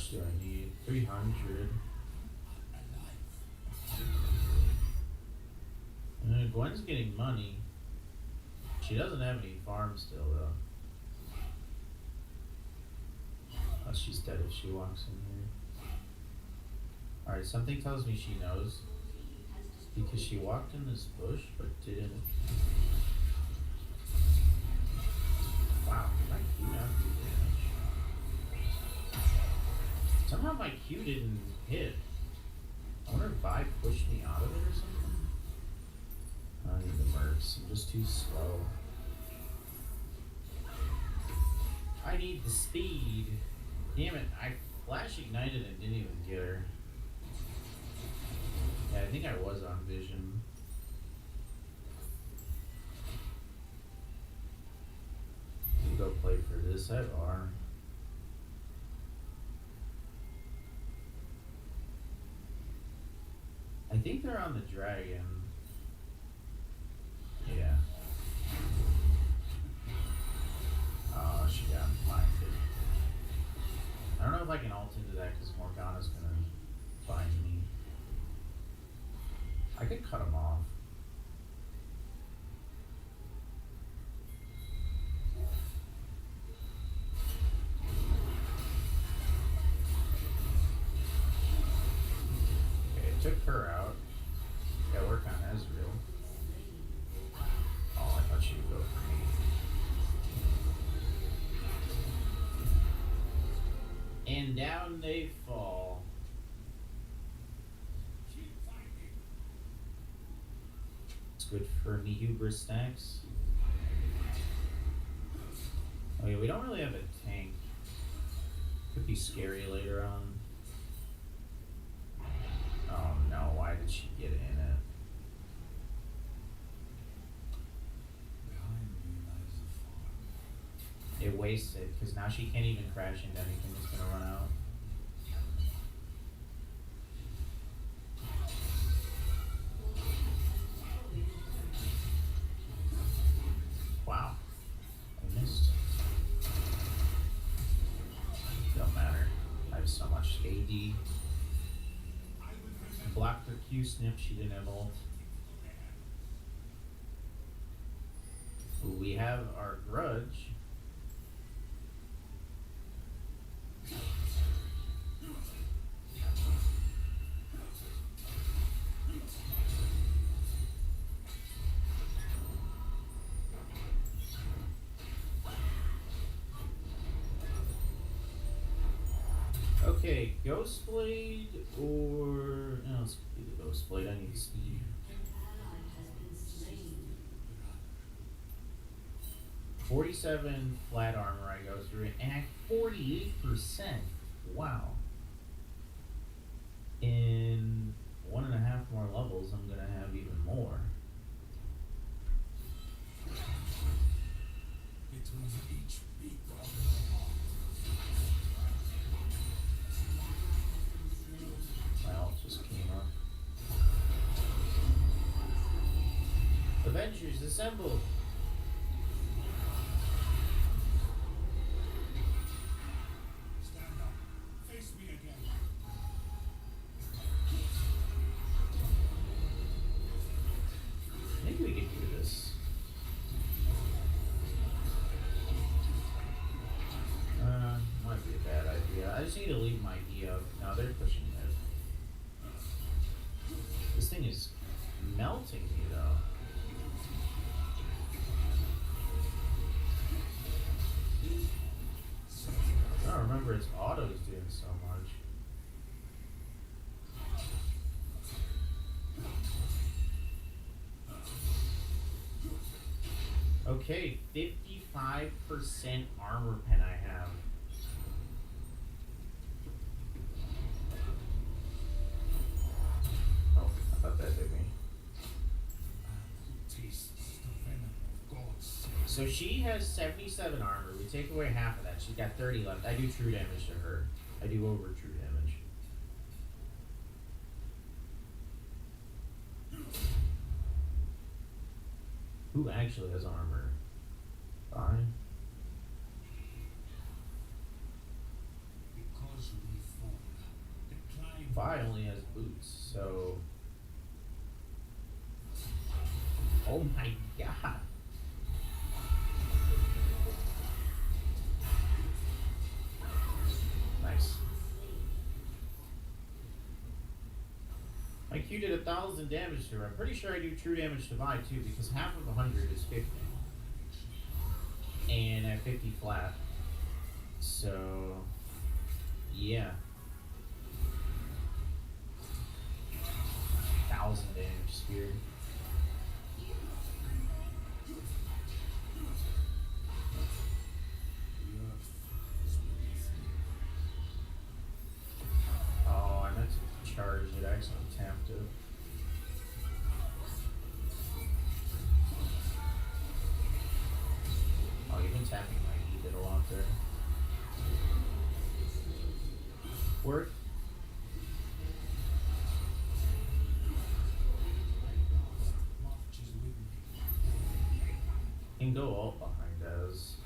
[SPEAKER 21] much do I need? 300. Gwen's getting money. She doesn't have any farms still, though. Oh, she's dead if she walks in here. Alright, something tells me she knows. Because she walked in this bush, but didn't. Wow, my Q now did damage. Somehow my Q didn't hit. I wonder if Vi pushed me out of it or something. I don't need the mercs, I'm just too slow. I need the speed. Damn it, I flash ignited and didn't even get her. Yeah, I think I was on vision. You go play for this at R. I think they're on the dragon. Yeah. Oh, she got blinded. I don't know if I can ult into that because Morgana's gonna find me. I could cut him off. Okay, it took her out. Yeah, work on Ezreal. Oh, I thought she would go for me. And down they fall. It's good for me hubris stacks. Oh yeah, we don't really have a tank. Could be scary later on. Oh no, why did she get in it? It wasted, because now she can't even crash into anything that's gonna run out. Wow. I missed. Don't matter. I have so much AD. Blocked her Q snip, she didn't have ult. Ooh, we have our grudge. Okay, Ghost Blade or no, let's do the Ghost Blade. I need speed. $47 flat armor I go through it, and at 48%. Wow. In 1.5 more levels, I'm gonna have even more. My ult just came up. Avengers, assemble!
[SPEAKER 11] Stand up. Face me again.
[SPEAKER 21] I think we could do this. Might be a bad idea. I just need to leave my E up. Now they're pushing it. This thing is melting me though. I don't remember its autos doing so much. Okay, 55% armor pen I have. Oh, I thought that hit me. So she has 77 armor. We take away half of that. She's got 30 left. I do true damage to her. I do over true damage. Who actually has armor? Fine.
[SPEAKER 11] Because we
[SPEAKER 21] Vi only has boots, so. Oh my god. Nice. My Q did 1,000 damage to her. I'm pretty sure I do true damage to Vi too, because half of 100 is 50. And at 50 flat. So, yeah. 1,000 damage spear. Oh, I meant to charge it. I accidentally tapped it. Oh, even tapping my E did a lot there. Work. You can go alt behind those.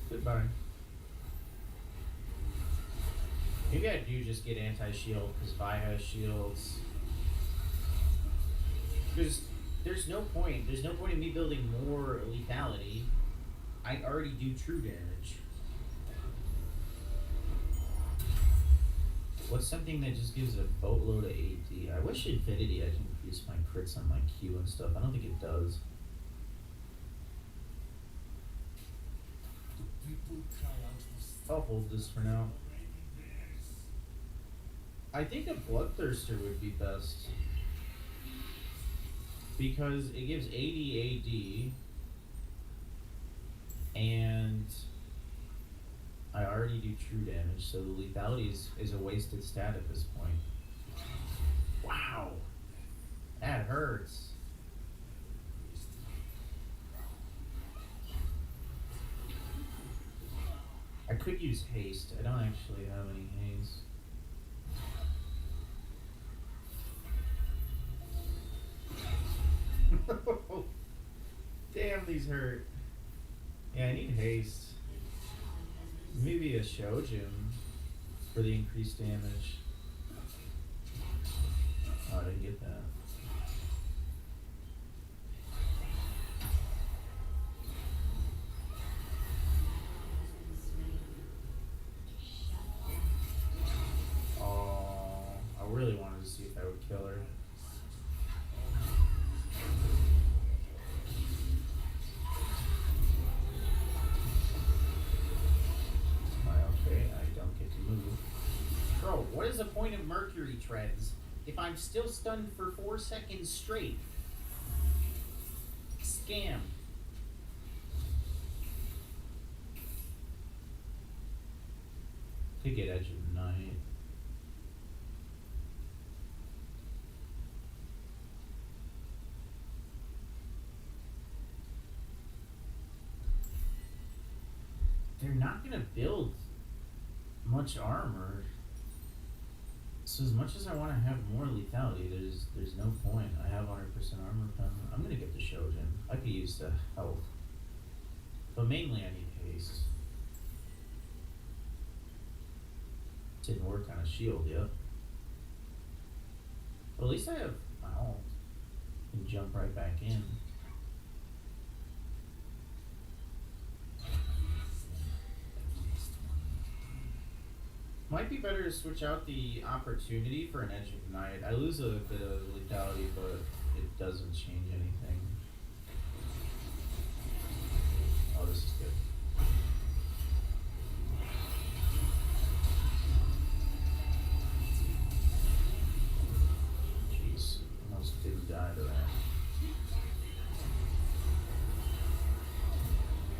[SPEAKER 21] Goodbye. Maybe I do just get anti-shield because Vi has shields. Because there's no point in me building more lethality. I already do true damage. What's something that just gives a boatload of AD? I wish Infinity I can increase my crits on my Q and stuff. I don't think it does. I'll hold this for now. I think a Bloodthirster would be best. Because it gives 80 AD. And I already do true damage, so the lethality is a wasted stat at this point. Wow! That hurts. I could use haste. I don't actually have any haste. Damn, these hurt. Yeah, I need haste. Maybe a Shojin for the increased damage. Oh, I didn't get that. Oh, I really wanted to see if I would kill her. Bro, what is the point of Mercury Treads if I'm still stunned for 4 seconds straight? Scam. Could get Edge of the Night. They're not gonna build much armor. So as much as I want to have more lethality, there's no point. I have 100% armor pen. I'm gonna get the Shojin. I could use the health, but mainly I need haste. Didn't work on a shield yet. But at least I have my ult. Can jump right back in. Might be better to switch out the opportunity for an Edge of Night. I lose a bit of lethality, but it doesn't change anything. Oh, this is good. Jeez, almost didn't die to that.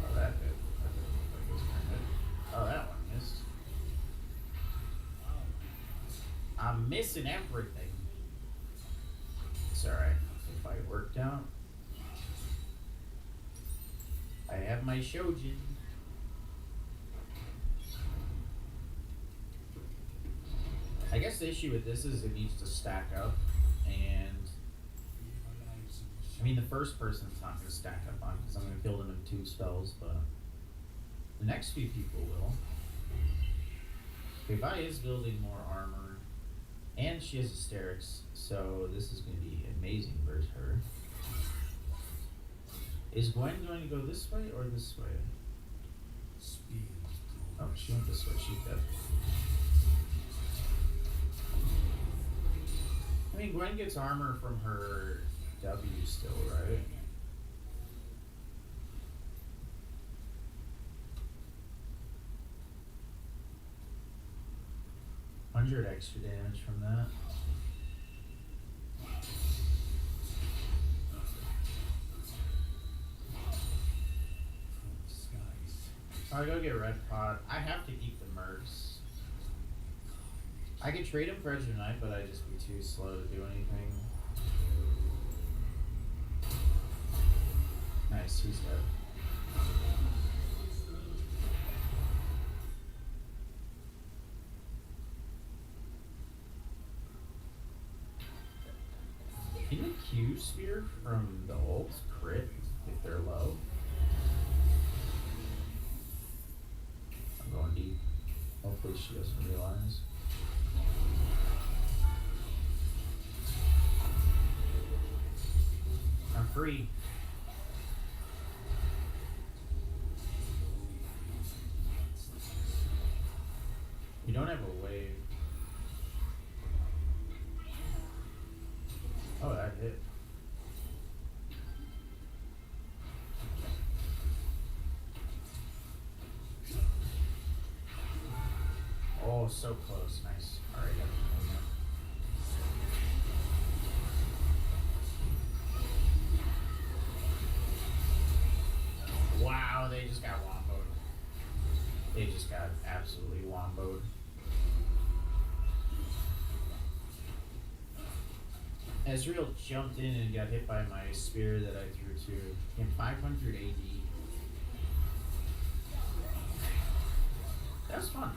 [SPEAKER 21] Oh, that hit. That didn't look like it was gonna hit. Oh, that one missed. I'm missing everything. It's alright. The fight worked out. I have my Shojin. I guess the issue with this is it needs to stack up, and I mean, the first person's not going to stack up on because I'm going to kill them in 2 spells, but the next few people will. If I is building more armor, and she has hysterics, so this is going to be amazing versus her. Is Gwen going to go this way or this way?
[SPEAKER 11] Speed.
[SPEAKER 21] Oh, she went this way. She's dead. I mean, Gwen gets armor from her W still, right? $100 extra damage from that. I'll go get red pot. I have to keep the mercs. I could trade him for Edge of Night, but I'd just be too slow to do anything. Nice, he's dead. Can the Q spear from the ult crit if they're low? I'm going deep. Hopefully she doesn't realize. I'm free. You don't have a wave. Oh, that hit. Oh, so close. Nice. All right. Wow, they just got womboed. They just got absolutely womboed. Ezreal jumped in and got hit by my spear that I threw to him. 500 AD. That was fun.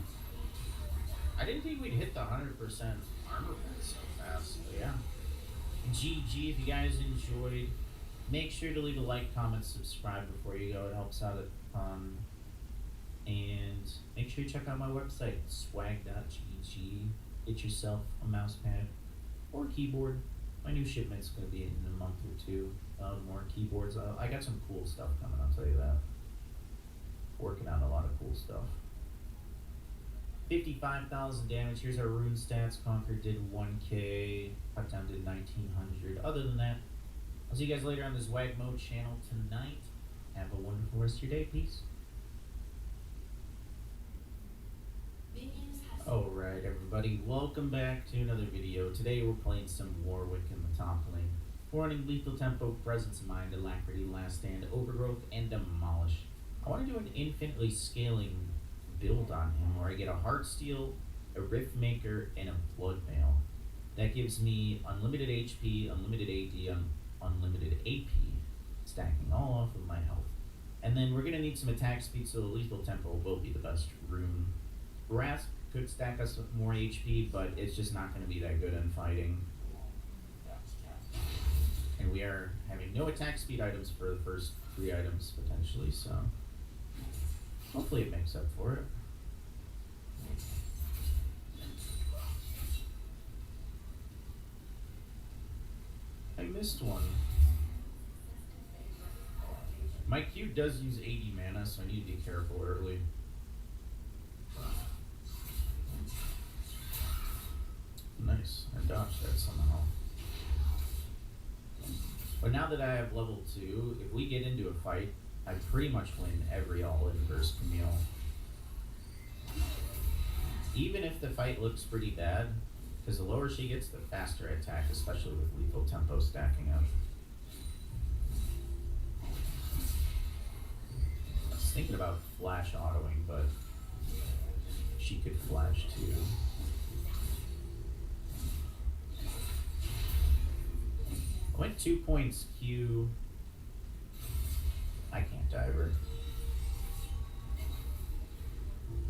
[SPEAKER 21] I didn't think we'd hit the 100% armor bet so fast, but yeah. GG, if you guys enjoyed, make sure to leave a like, comment, subscribe before you go. It helps out a ton. And make sure you check out my website, swag.gg. Get yourself a mouse pad or keyboard. My new shipment's going to be in a month or 2. More keyboards. I got some cool stuff coming, I'll tell you that. Working on a lot of cool stuff. 55,000 damage. Here's our rune stats. Conquer did 1k. Cut down did 1900. Other than that, I'll see you guys later on this Wag Mode channel tonight. Have a wonderful rest of your day. Peace. Alright everybody, welcome back to another video. Today we're playing some Warwick in the top lane. We're running Lethal Tempo, Presence of Mind, Alacrity, Last Stand, Overgrowth, and Demolish. I want to do an infinitely scaling build on him where I get a Heartsteel, a Rift Maker, and a Blood Mail. That gives me unlimited HP, unlimited AD, unlimited AP, stacking all off of my health. And then we're going to need some attack speed, so the Lethal Tempo will be the best rune. Grasp could stack us with more HP, but it's just not going to be that good in fighting. And we are having no attack speed items for the first 3 items, potentially, so hopefully it makes up for it. I missed one. My Q does use 80 mana, so I need to be careful early. Nice, I dodged that somehow. But now that I have level 2, if we get into a fight, I pretty much win every all-in versus Camille. Even if the fight looks pretty bad, because the lower she gets, the faster I attack, especially with Lethal Tempo stacking up. I was thinking about flash autoing, but she could flash too. I went 2 points Q. I can't dive her.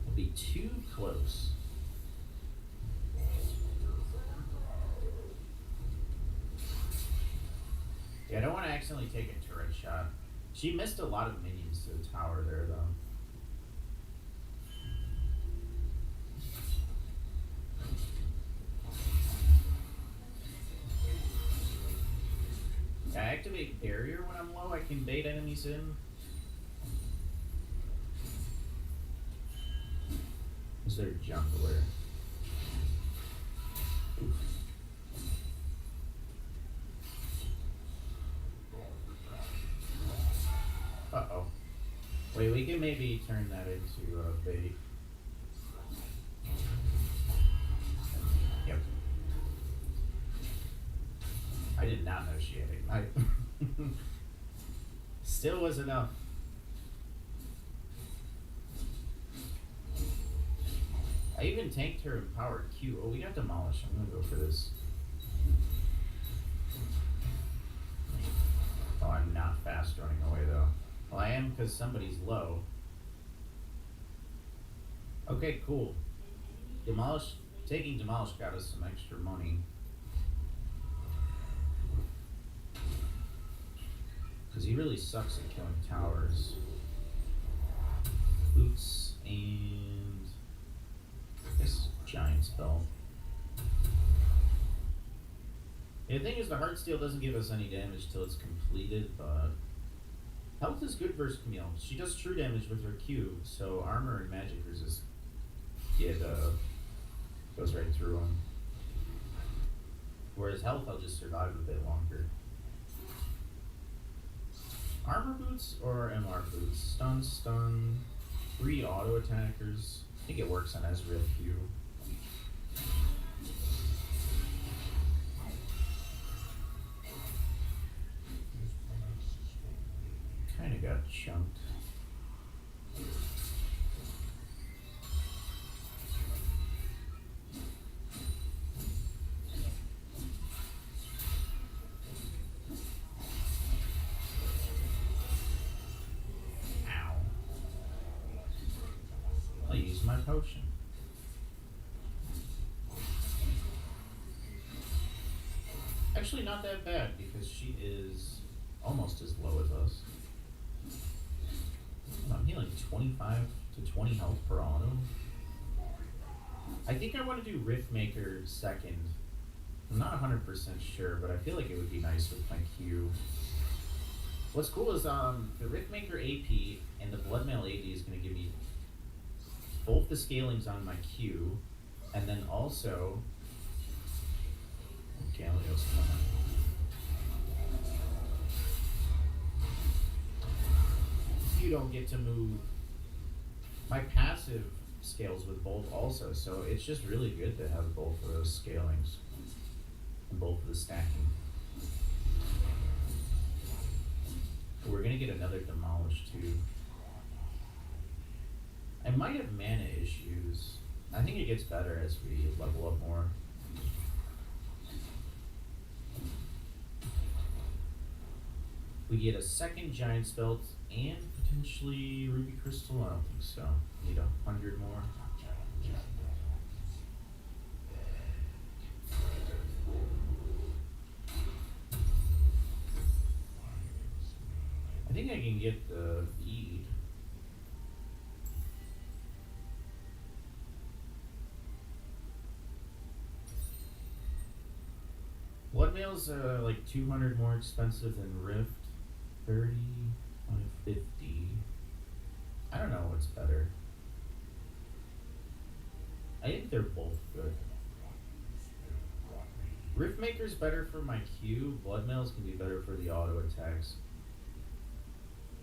[SPEAKER 21] It'll be too close. Yeah, I don't want to actually accidentally take a turret shot. She missed a lot of minions to the tower there, though. I activate barrier when I'm low. I can bait enemies in. Is there jungler? Uh-oh. Wait, we can maybe turn that into a bait. Yep. I did not know she had Ignite. Still was enough. I even tanked her empowered Q. Oh, we got demolished. I'm gonna go for this. Oh, I'm not fast running away though. Well, I am because somebody's low. Okay, cool. Taking demolish got us some extra money. Because he really sucks at killing towers. Boots and this giant spell. Yeah, the thing is, the Heartsteel doesn't give us any damage till it's completed, but health is good versus Camille. She does true damage with her Q, so armor and magic resist goes right through them. Whereas health, I'll just survive a bit longer. Armor boots or MR boots? Stun, 3 auto attackers. I think it works on Ezreal Q. Kinda got chunked. Ow. I'll use my potion. Actually not that bad because she is almost as low as us. I'm healing 25 to 20 health per auto. I think I want to do Riftmaker second. I'm not 100% sure, but I feel like it would be nice with my Q. What's cool is the Riftmaker AP and the Bloodmail AD is going to give me both the scalings on my Q, and then also Galio's coming. You don't get to move. My passive scales with both also, so it's just really good to have both of those scalings and both of the stacking. We're gonna get another demolish too. I might have mana issues. I think it gets better as we level up more. We get a second giant spell and potentially ruby crystal. I don't think so. Need 100 more. I think I can get the bead. Bloodmail's like 200 more expensive than Rift. 30, 50. I don't know what's better. I think they're both good. Riftmaker's better for my Q. Bloodmail's can be better for the auto attacks.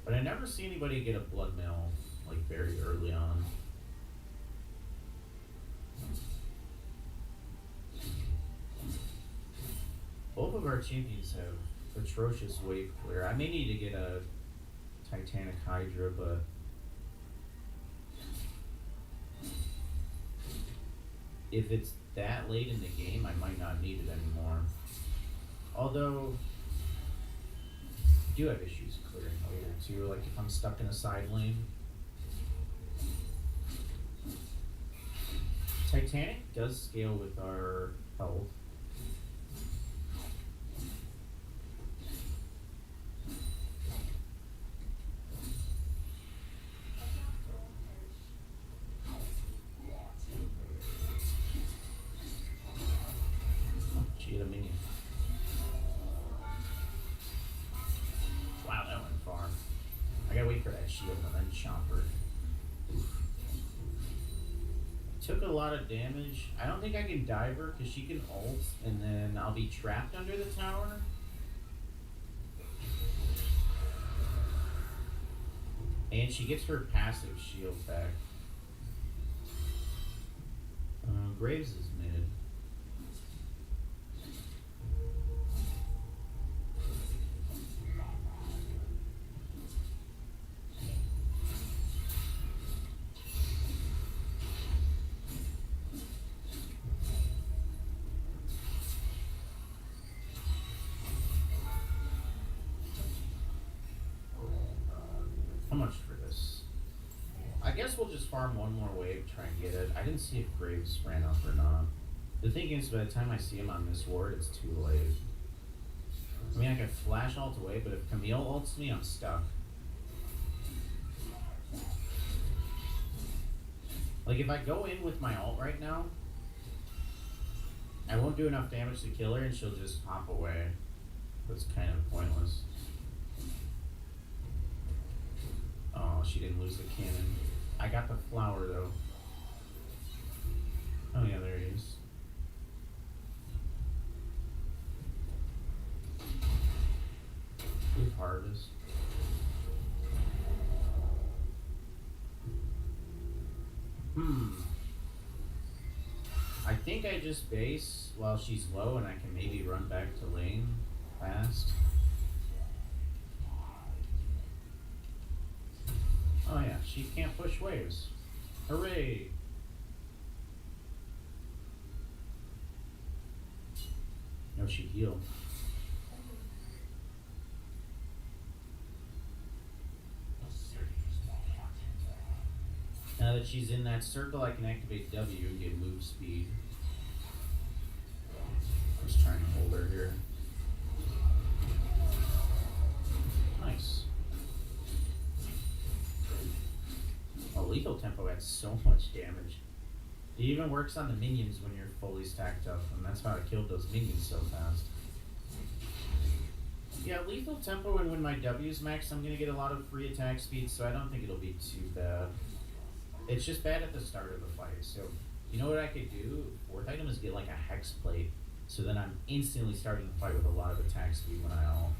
[SPEAKER 21] But I never see anybody get a Bloodmail like very early on. Both of our champions have atrocious wave clear. I may need to get a Titanic Hydra, but if it's that late in the game, I might not need it anymore. Although, I do have issues clearing later too, like if I'm stuck in a side lane. Titanic does scale with our health. she hit a minion. Wow, that went far. I gotta wait for that shield and then chomp her. Took a lot of damage. I don't think I can dive her because she can ult and then I'll be trapped under the tower. And she gets her passive shield back. Graves is mid. How much for this? I guess we'll just farm one more wave, try and get it. I didn't see if Graves ran up or not. The thing is, by the time I see him on this ward, it's too late. I mean, I could flash ult away, but if Camille ults me, I'm stuck. Like, if I go in with my ult right now, I won't do enough damage to kill her, and she'll just hop away. That's kind of pointless. Oh, she didn't lose the cannon. I got the flower, though. Oh, yeah, there he is. Good harvest. I think I just base while she's low and I can maybe run back to lane fast. Oh yeah, she can't push waves. Hooray! No, she healed. Now that she's in that circle, I can activate W and get move speed. I'm just trying to hold her here. Nice. Oh, lethal tempo adds so much damage. It even works on the minions when you're fully stacked up, and that's how I killed those minions so fast. Yeah, lethal tempo, and when my W's max, I'm gonna get a lot of free attack speed, so I don't think it'll be too bad. It's just bad at the start of the fight, so you know what I could do? Fourth item is get like a hex plate, so then I'm instantly starting the fight with a lot of attack speed when I ult.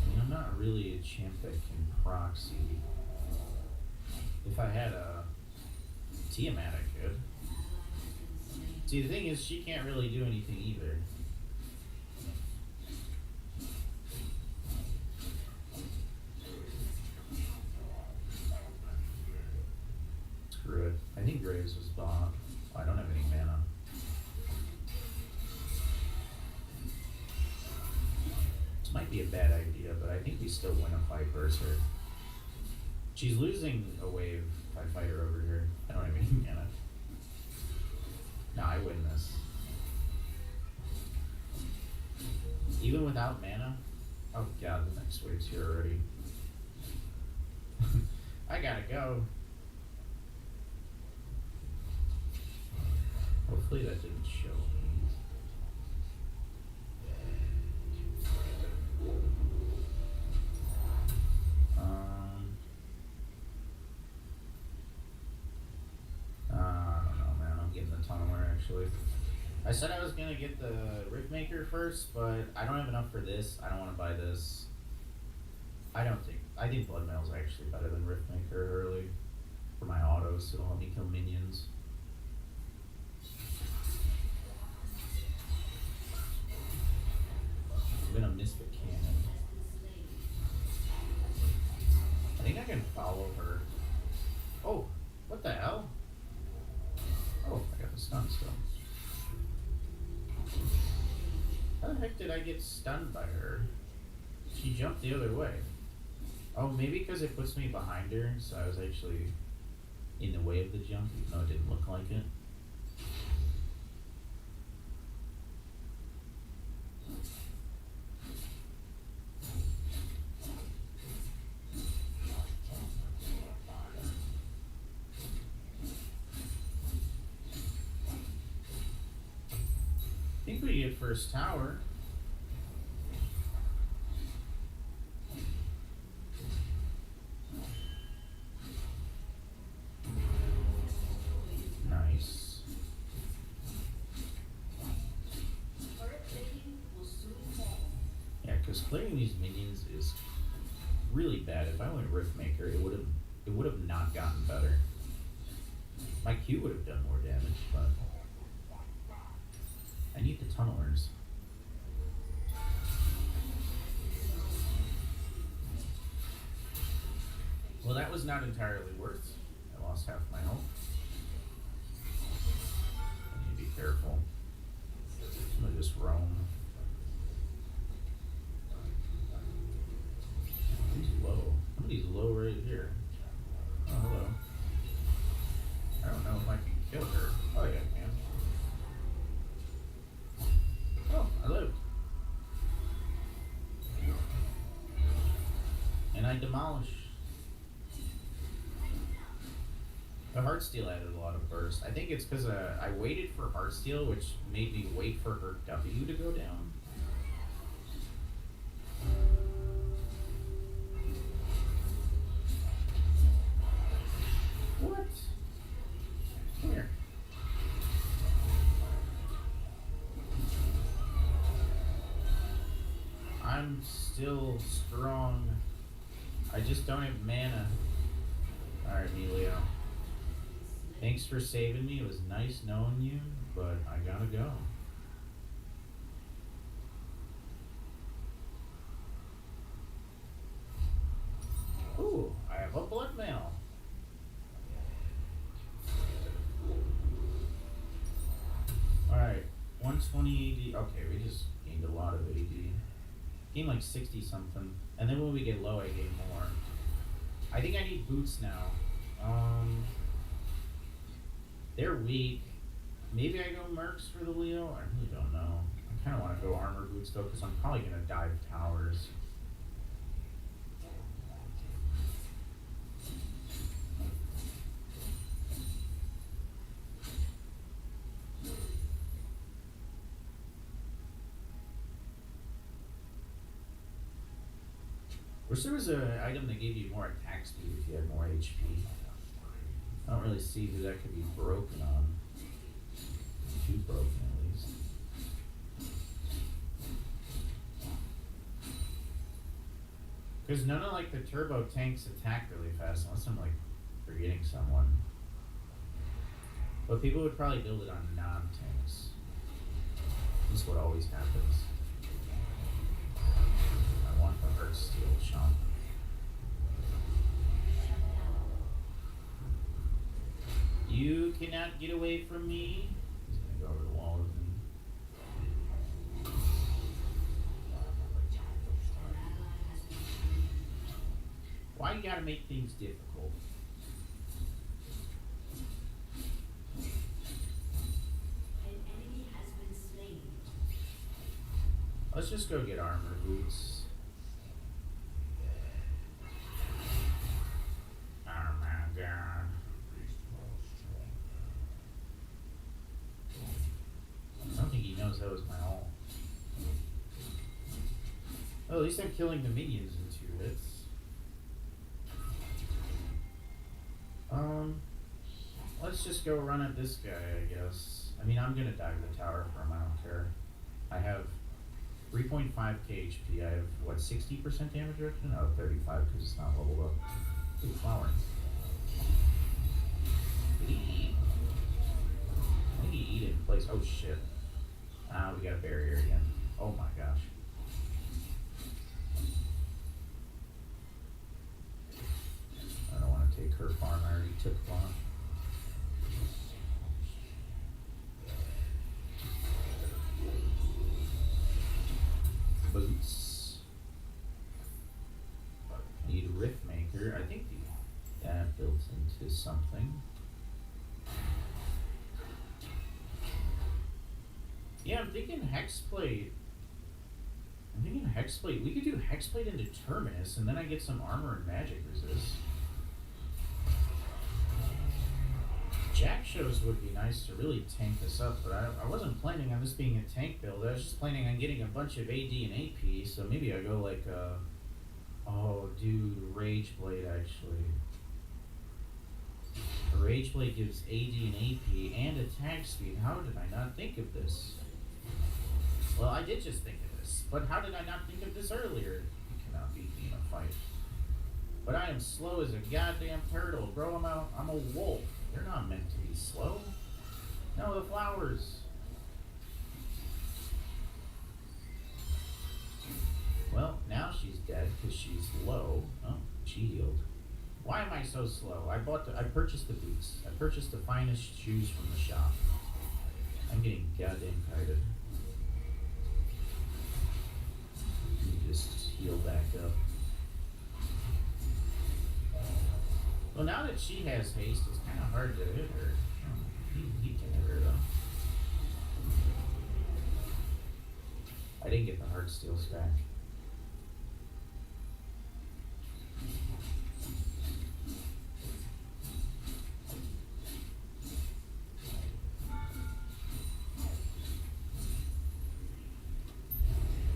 [SPEAKER 21] I mean, I'm not really a champ that can proxy. If I had a Tiamat, I could. See, the thing is, she can't really do anything either. Screw it. I think Graves was bought. Oh, I don't have any mana. This might be a bad idea, but I think we still win a fight versus her. She's losing a wave if I fight her over here. I don't have any mana. No, I win this. Even without mana? Oh god, the next wave's here already. I gotta go. Hopefully that didn't show me. I don't know, man. I'm getting the Tunneler actually. I said I was gonna get the Riftmaker first, but I don't have enough for this. I don't want to buy this. I think Blood Mail's actually better than Riftmaker early for my autos, so it'll help me kill minions. I'm gonna miss the cannon. I think I can follow her. Oh, what the hell? Oh, I got the stun still. How the heck did I get stunned by her? She jumped the other way. Oh, maybe because it puts me behind her, so I was actually in the way of the jump, even though it didn't look like it. first tower. Nice. Yeah, because clearing these minions is really bad. If I went Riftmaker, it would have not gotten better. My Q would have done more damage, but I need the tunnelers. Well, that was not entirely worth. I lost half my health. I need to be careful. I'm gonna just roam. Who's low? Somebody's low right here. Oh, hello. I don't know if I can kill her. Oh, yeah, I can. Oh, I lived. And I demolished. The Heartsteel added a lot of burst. I think it's because I waited for Heartsteel, which made me wait for her W to go down. What? Come here. I'm still strong. I just don't have mana. Alright, Emilio. Thanks for saving me. It was nice knowing you, but I gotta go. Ooh, I have a blood mail. Alright, 120 AD. Okay, we just gained a lot of AD. Gained like 60 something. And then when we get low, I gain more. I think I need boots now. They're weak. Maybe I go mercs for the Leo? I really don't know. I kind of want to go armor boots though, because I'm probably going to dive towers. Wish there was an item that gave you more attack speed if you had more HP. I don't really see who that could be broken on. Too broken at least. Because none of like the turbo tanks attack really fast unless I'm like forgetting someone. But people would probably build it on non-tanks. This is what always happens. I want the Heartsteel chump. You cannot get away from me. He's gonna go over the wall with me. Why you gotta make things difficult?
[SPEAKER 6] An enemy has been slain.
[SPEAKER 21] Let's just go get armor boots. Oh my god. I don't think he knows that was my ult. Oh, at least I'm killing the minions in 2 hits. Let's just go run at this guy, I guess. I mean, I'm gonna dive the tower for him, I don't care. I have 3.5k HP. I have, what, 60% damage reduction? No, 35 because it's not leveled up. Ooh, flower. Did he eat? I think he eat it in place. Oh shit. We got a barrier again. Oh my gosh. I don't want to take her farm. I already took one. Boots. Need Riftmaker. I think that built into something. Yeah, I'm thinking Hexplate. We could do Hexplate into Terminus, and then I get some armor and magic resist. Jack shows would be nice to really tank this up, but I wasn't planning on this being a tank build. I was just planning on getting a bunch of AD and AP, so maybe I go like, oh, dude, Rage Blade actually. A Rage Blade gives AD and AP and attack speed. How did I not think of this? Well, I did just think of this, but how did I not think of this earlier? You cannot beat me in a fight. But I am slow as a goddamn turtle, bro. I'm a wolf. They're not meant to be slow. No, the flowers. Well, now she's dead because she's low. Oh, she healed. Why am I so slow? I purchased the boots. I purchased the finest shoes from the shop. I'm getting goddamn tired. Let me just heal back up. Well, now that she has haste, it's kind of hard to hit her. He can hit her, though. I didn't get the hard steel stack.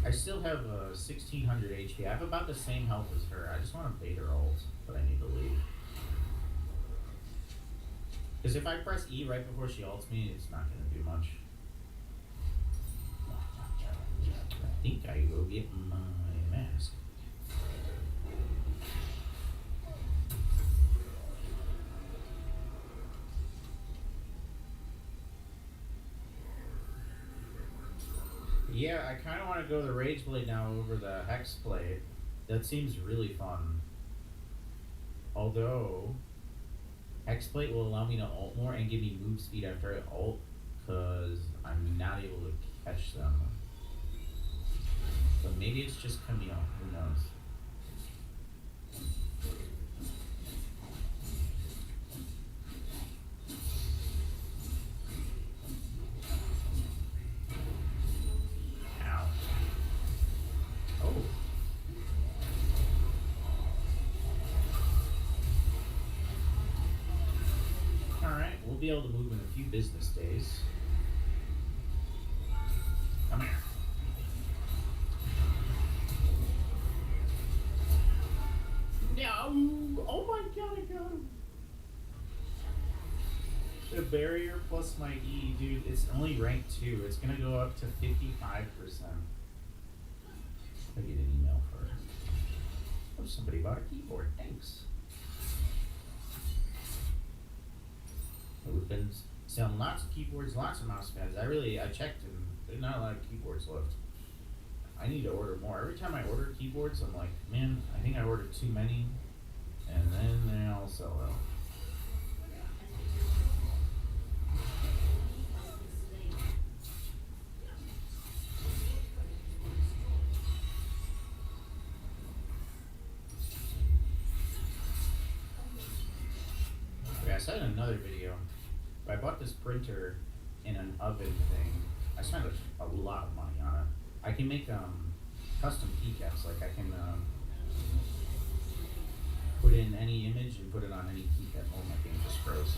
[SPEAKER 21] I still have 1600 HP. I have about the same health as her. I just want to bait her ult, but I need to leave. Because if I press E right before she ults me, it's not going to do much. I think I go get my mask. Yeah, I kind of want to go the Rage Blade now over the Hex Blade. That seems really fun. Although, Hex Blade will allow me to ult more and give me move speed after I ult, because I'm not able to catch them. But maybe it's just Camille, who knows. Be able to move in a few business days. Come here. No! Oh my god, I got him! The barrier plus my E, dude, it's only rank 2. It's gonna go up to 55%. I get an email for it. Oh, somebody bought a keyboard. Thanks. We've been selling lots of keyboards, lots of mouse pads. I checked and there's not a lot of keyboards left. I need to order more. Every time I order keyboards, I'm like, man, I think I ordered too many, and then they all sell out. Okay, I saw in another video. I bought this printer in an oven thing. I spent a lot of money on it. I can make custom keycaps. Like I can put in any image and put it on any keycap. Oh, my game just froze.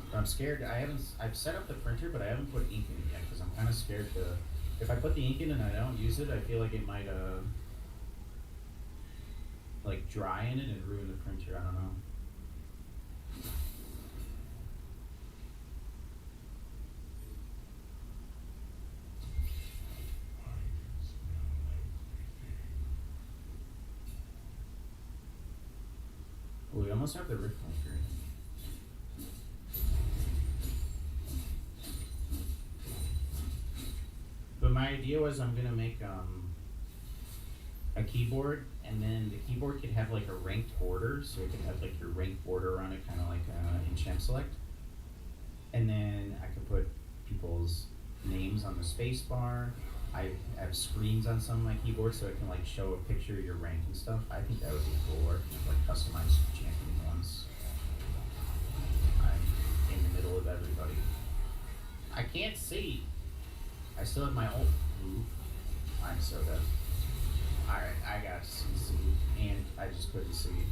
[SPEAKER 21] But I'm scared. I've set up the printer, but I haven't put ink in it yet because I'm kind of scared to. If I put the ink in and I don't use it, I feel like it might like dry in it and ruin the printer. I don't know. We almost have the Rift Maker. But my idea was I'm gonna make a keyboard, and then the keyboard could have like a ranked border, so it could have like your ranked border on it, kind of like in Champ Select. And then I could put people's names on the space bar. I have screens on some of my keyboards so it can like show a picture of your rank and stuff. I think that would be cool, or like customized champion ones. I'm in the middle of everybody. I can't see. I still have my ult. Ooh, I'm so dead. Alright, I got CC, and I just couldn't see.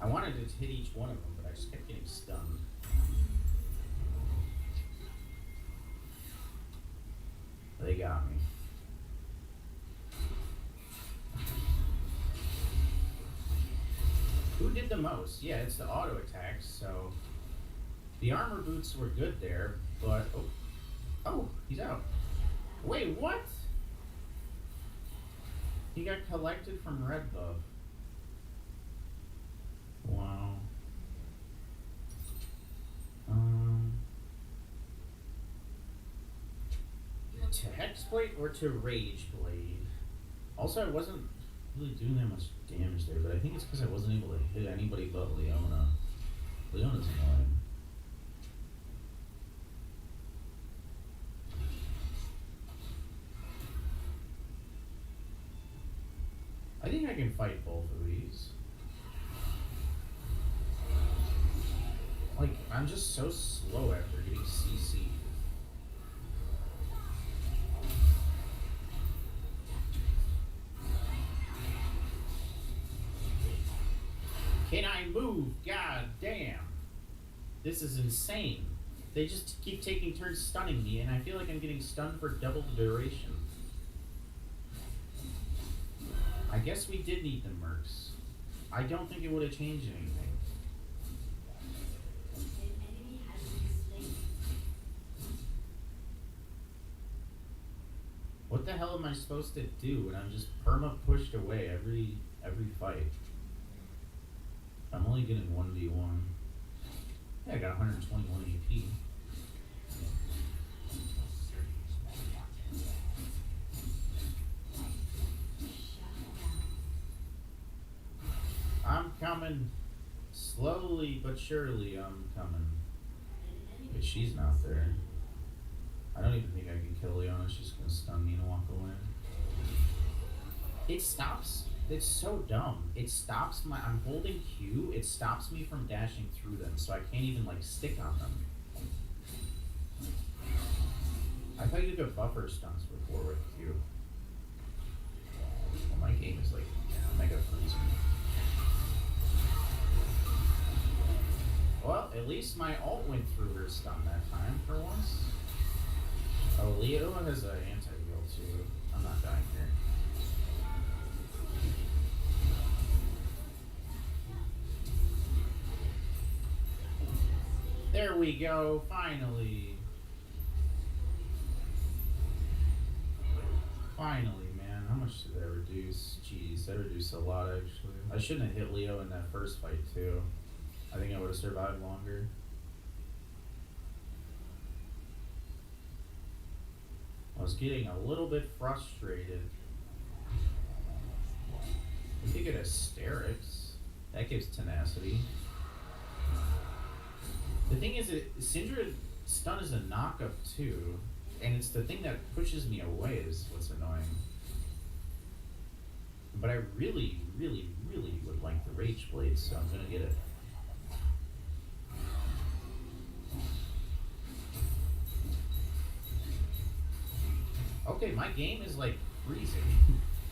[SPEAKER 21] I wanted to hit each one of them, but I just kept getting stunned. They got me. Who did the most? Yeah, it's the auto attacks, so the armor boots were good there, but oh, he's out. Wait, what? He got collected from red buff. Wow. To Hexblade or to Rageblade? Also, I wasn't really doing that much damage there, but I think it's because I wasn't able to hit anybody but Leona. Leona's annoying. I think I can fight both of these. Like, I'm just so slow after getting CC'd. Can I move? God damn. This is insane. They just keep taking turns stunning me, and I feel like I'm getting stunned for double the duration. I guess we did need the mercs. I don't think it would have changed anything. What the hell am I supposed to do when I'm just perma pushed away every fight? I'm only getting 1v1. Yeah, I got 121 AP. I'm coming. Slowly but surely I'm coming. But she's not there. I don't even think I can kill Leona. She's gonna stun me and walk away. It stops. It's so dumb. It stops my. I'm holding Q. It stops me from dashing through them, so I can't even like stick on them. I thought you could buffer stuns before with Q. Well, my game is like mega freezing. Well, at least my ult went through her stun that time for once. Oh, Leo has an anti-heal too. I'm not dying here. There we go, finally. Finally, man. How much did that reduce? Jeez, that reduced a lot actually. I shouldn't have hit Leo in that first fight too. I think I would have survived longer. I was getting a little bit frustrated. We could get Hysterics. That gives tenacity. The thing is, Syndra stun is a knock-up too, and it's the thing that pushes me away is what's annoying. But I really, really, really would like the Rage Blade, so I'm gonna get it. Okay, my game is like freezing.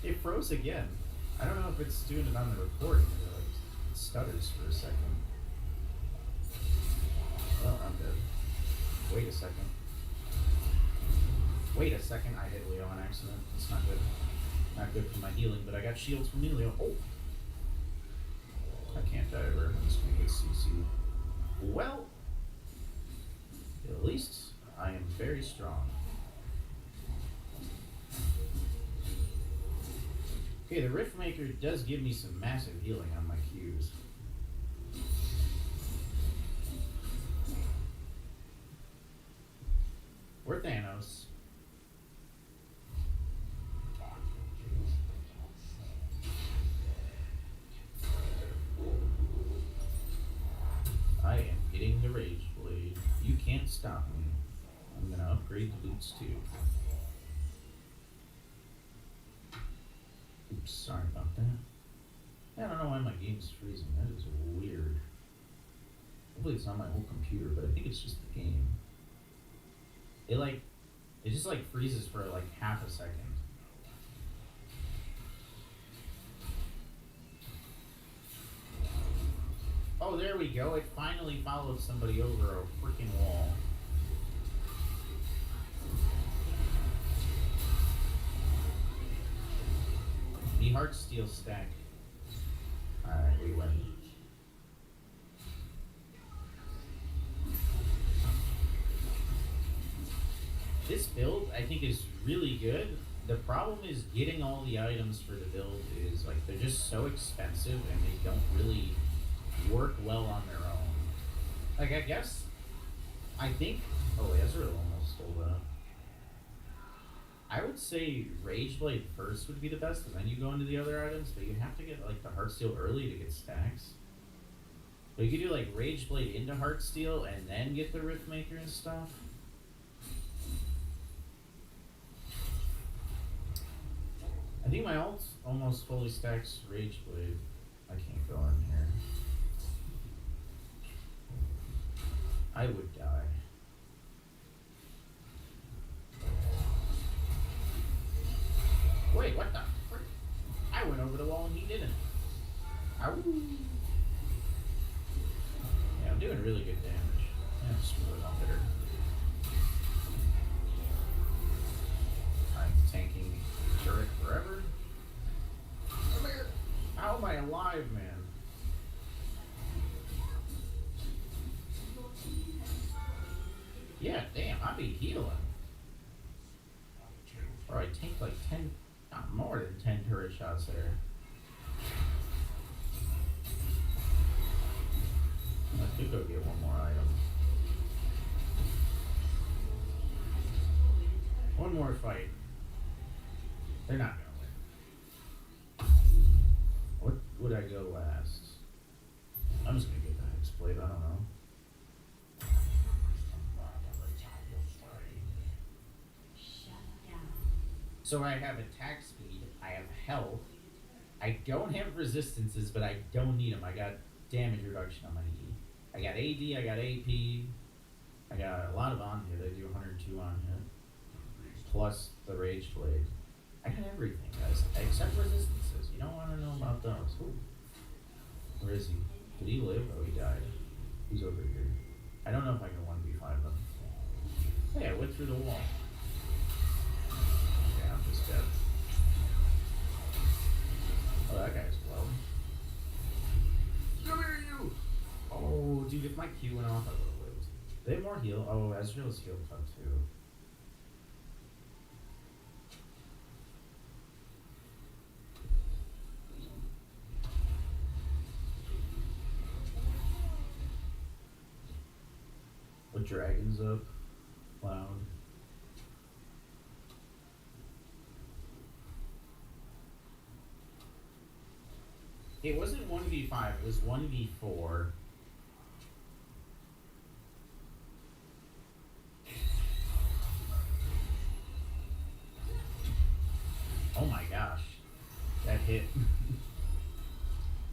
[SPEAKER 21] It froze again. I don't know if it's doing it on the recording or like it stutters for a second. Oh, I'm dead. Wait a second. Wait a second, I hit Leo on accident. It's not good. Not good for my healing, but I got shields from Leo. Oh! I can't die ever. I'm just gonna get CC. Well, at least I am very strong. Okay, the Riftmaker does give me some massive healing on my Qs. We're Thanos. I am hitting the Rage Blade. You can't stop me. I'm gonna upgrade the boots too. Oops, sorry about that. I don't know why my game's freezing. That is weird. Hopefully it's not my whole computer, but I think it's just the game. It just like freezes for like half a second. there we go. It finally followed somebody over a freaking wall. The heart steel stack. Alright, we win. This build, I think, is really good. The problem is getting all the items for the build is, like, they're just so expensive and they don't really work well on their own. Like, I think, oh, Ezreal almost stole that. I would say Rageblade first would be the best, and then you go into the other items, but you have to get, like, the Heartsteel early to get stacks. But you could do, like, Rageblade into Heartsteel and then get the Riftmaker and stuff. I think my ult almost fully stacks Rageblade. I can't go in here. I would die. Wait, what the frick? I went over the wall and he didn't. Ow. Yeah, I'm doing really good damage. Yeah, screw it, I'll hit her. I'm tanking turret forever. Come here. How am I alive, man? Yeah, damn, I be healing. Or I take like 10, not more than 10 turret shots there. I could go get one more item. One more fight. They're not gonna win. What would I go last? I'm just gonna get the Hexblade, I don't know. So I have attack speed, I have health, I don't have resistances, but I don't need them. I got damage reduction on my E. I got AD, I got AP, I got a lot of on hit, I do 102 on hit, plus the Rage Blade. I got everything, guys, except resistances. You don't want to know about those. Ooh. Where is he? Did he live? Oh, he died. He's over here. I don't know if I can 1v5 them. Hey, I went through the wall. Yeah, I'm just dead. Oh, that guy's low. Come here, you! Oh, dude, if my Q went off, I would have lived. They have more heal. Oh, Ezreal's heal cut too. What dragon's up? Cloud. It wasn't 1v5, it was 1v4. Oh my gosh. That hit.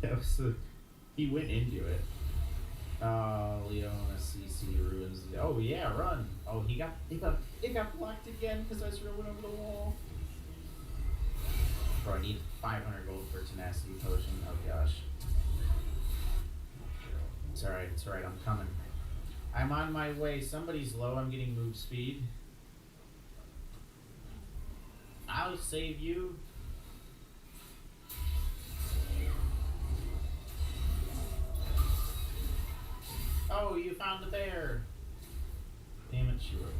[SPEAKER 21] That was he went into it. Leona CC ruins. Oh yeah, run. Oh, it got blocked again because Ezreal went over the wall. Bro, I need 500 gold for tenacity potion. Oh gosh. It's alright, I'm coming. I'm on my way. Somebody's low, I'm getting move speed. I'll save you. Oh, you found the bear. Damn it, she would.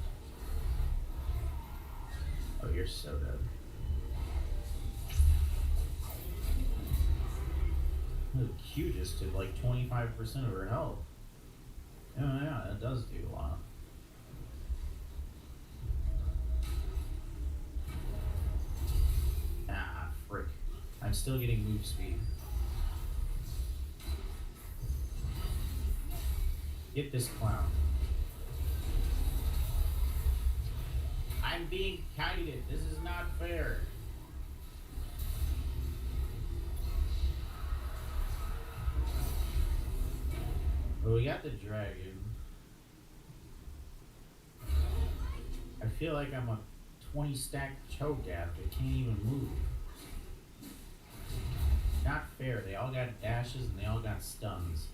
[SPEAKER 21] Oh, you're so dead. The Q just did like 25% of her health. Oh yeah, that does do a lot. Ah, frick. I'm still getting move speed. Get this clown. I'm being kited. This is not fair. Well, we got the dragon. I feel like I'm a 20 stack choke gap that can't even move. Not fair. They all got dashes and they all got stuns.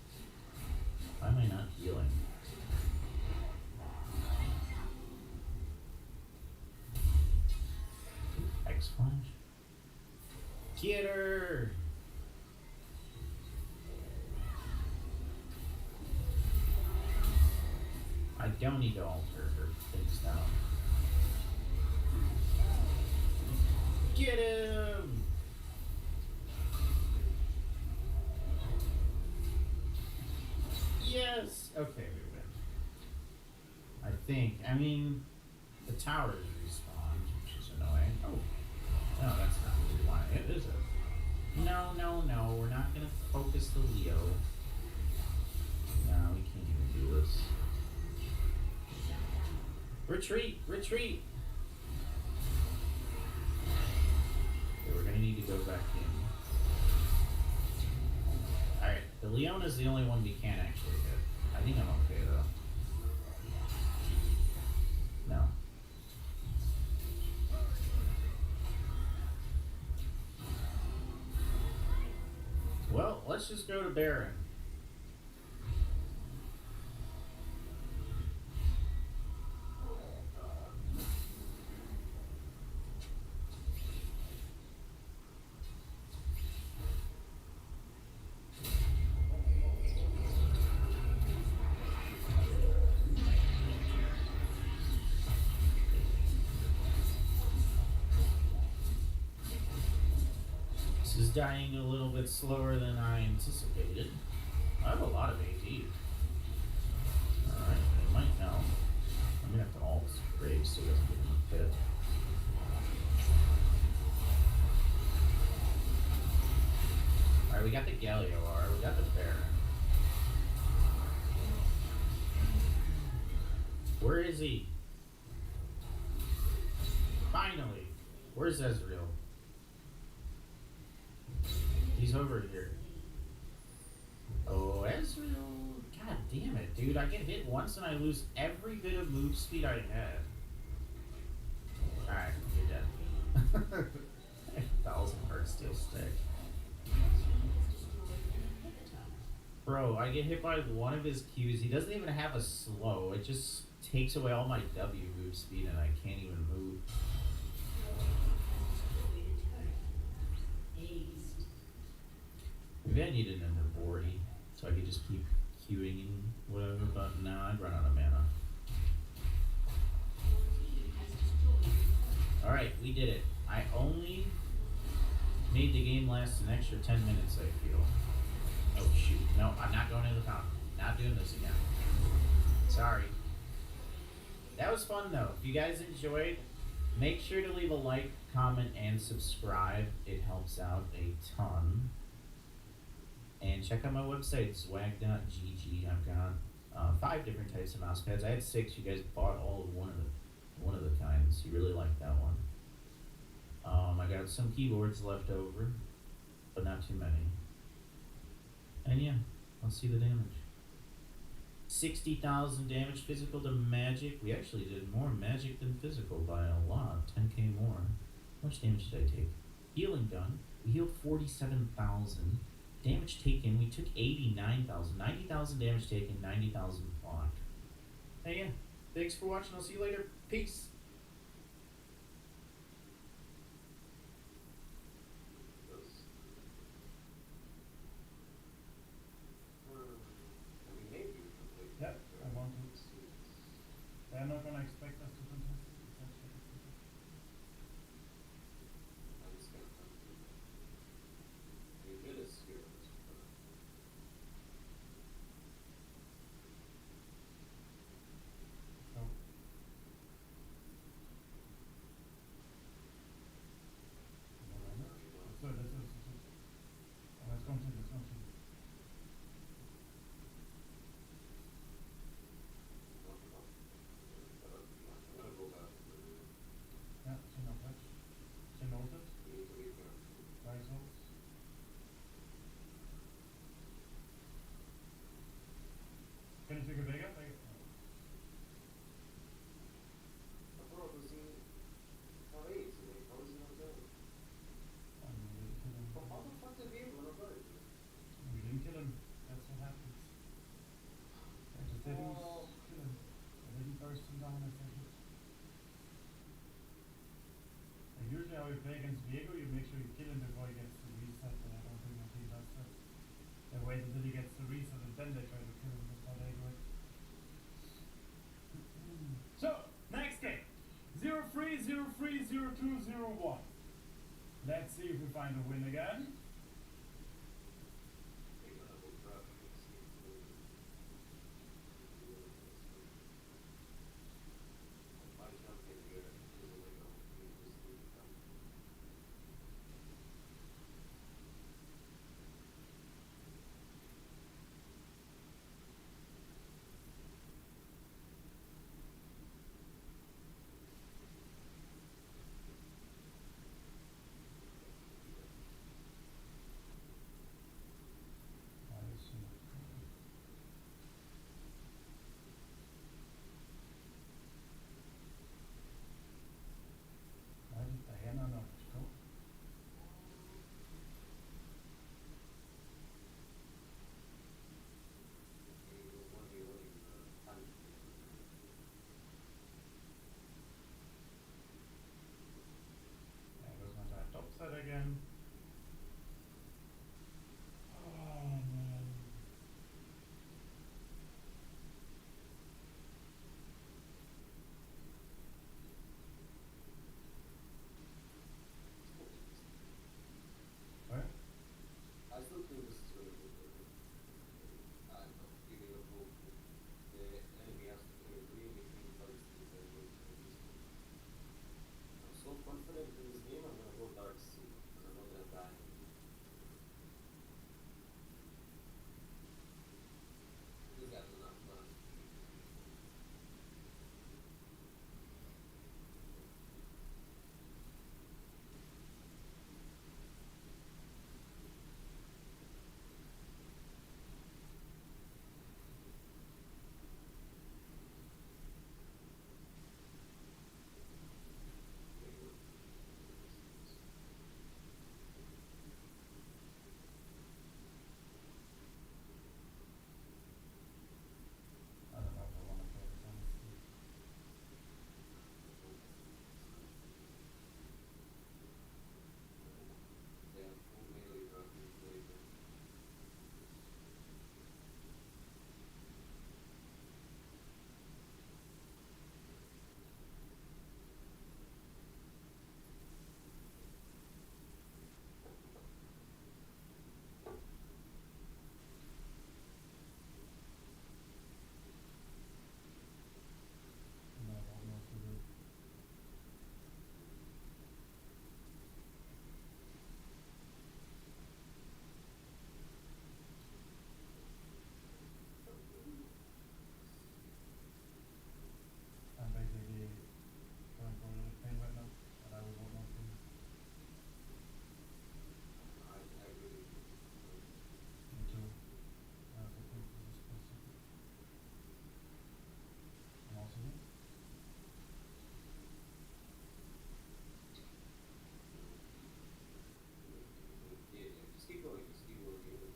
[SPEAKER 21] Why am I not healing? X-Flash? Get her! I don't need to alter her things down. Get him! Yes! Okay, we win. I think. I mean, the tower is respawned, which is annoying. Oh. No, that's not what we want. It is it. No, no, no. We're not going to focus the Leo. No, we can't even do this. Retreat! Retreat! Okay, we're going to need to go back in. Alright, the Leona's the only one we can't actually hit. I think I'm okay, though. No. Well, let's just go to Baron. This is dying a little bit slower than I anticipated. I have a lot of AD. Alright, they might know. I'm gonna have to alt Brave so it doesn't get me hit. Alright, we got the Gallior, we got the Baron. Where is he? Finally! Where's Ezreal? He's over here. Oh, Ezreal. God damn it, dude. I get hit once and I lose every bit of move speed I had. Alright, you're dead. 1,000 heart steel stick. Bro, I get hit by one of his Qs. He doesn't even have a slow. It just takes away all my W move speed and I can't even move. Maybe I need an Embori so I could just keep queuing and whatever, but now I'd run out of mana. Alright, we did it. I only made the game last an extra 10 minutes, I feel. Oh shoot. No, I'm not going to the fountain. Not doing this again. Sorry. That was fun though. If you guys enjoyed, make sure to leave a like, comment, and subscribe. It helps out a ton. And check out my website, swag.gg. I've got 5 different types of mouse pads. I had 6. You guys bought all of one of the kinds. You really liked that one. I got some keyboards left over, but not too many. And yeah, I'll see the damage. 60,000 damage physical to magic. We actually did more magic than physical by a lot. 10k more. How much damage did I take? Healing done. We healed 47,000. Damage taken, we took 89,000. 90,000 damage taken, 90,000 blocked. Hey, yeah. Thanks for watching. I'll see you later. Peace.
[SPEAKER 11] Yep, I want to. They're not gonna expect us to contest it. Let's continue. Yeah, she knows that. She knows it. Rise up. Kan du trycka väga?
[SPEAKER 7] didn't kill him. I didn't burst him down, I said it. Like usually how you play against Diego, you make sure you kill him before he gets the reset, but I don't think my team does that. They wait until he gets the reset and then they try to kill him, that's how they do it. So, next game. 0-3, 0-3, 0-2, 0-1. Let's see if we find a win again. Why did Diana not go? There goes my bad topside again. Oh man. What?
[SPEAKER 22] I still think this is going to be good. I'm not giving up hope. The enemy has to play really clean first to say I'm so confident in this game, I'm going to go dark sea. I'm not going to die. This guy's enough fun.
[SPEAKER 7] I don't know if I want to play this honestly.
[SPEAKER 22] They have full melee drafting later.
[SPEAKER 7] No, I don't know what to do. I'm basically going for a little pain right now, and I would want more pain.
[SPEAKER 22] I really
[SPEAKER 7] Me too. I also think this is possible. I'm also here.
[SPEAKER 22] yeah, just keep going, just keep going. You're good.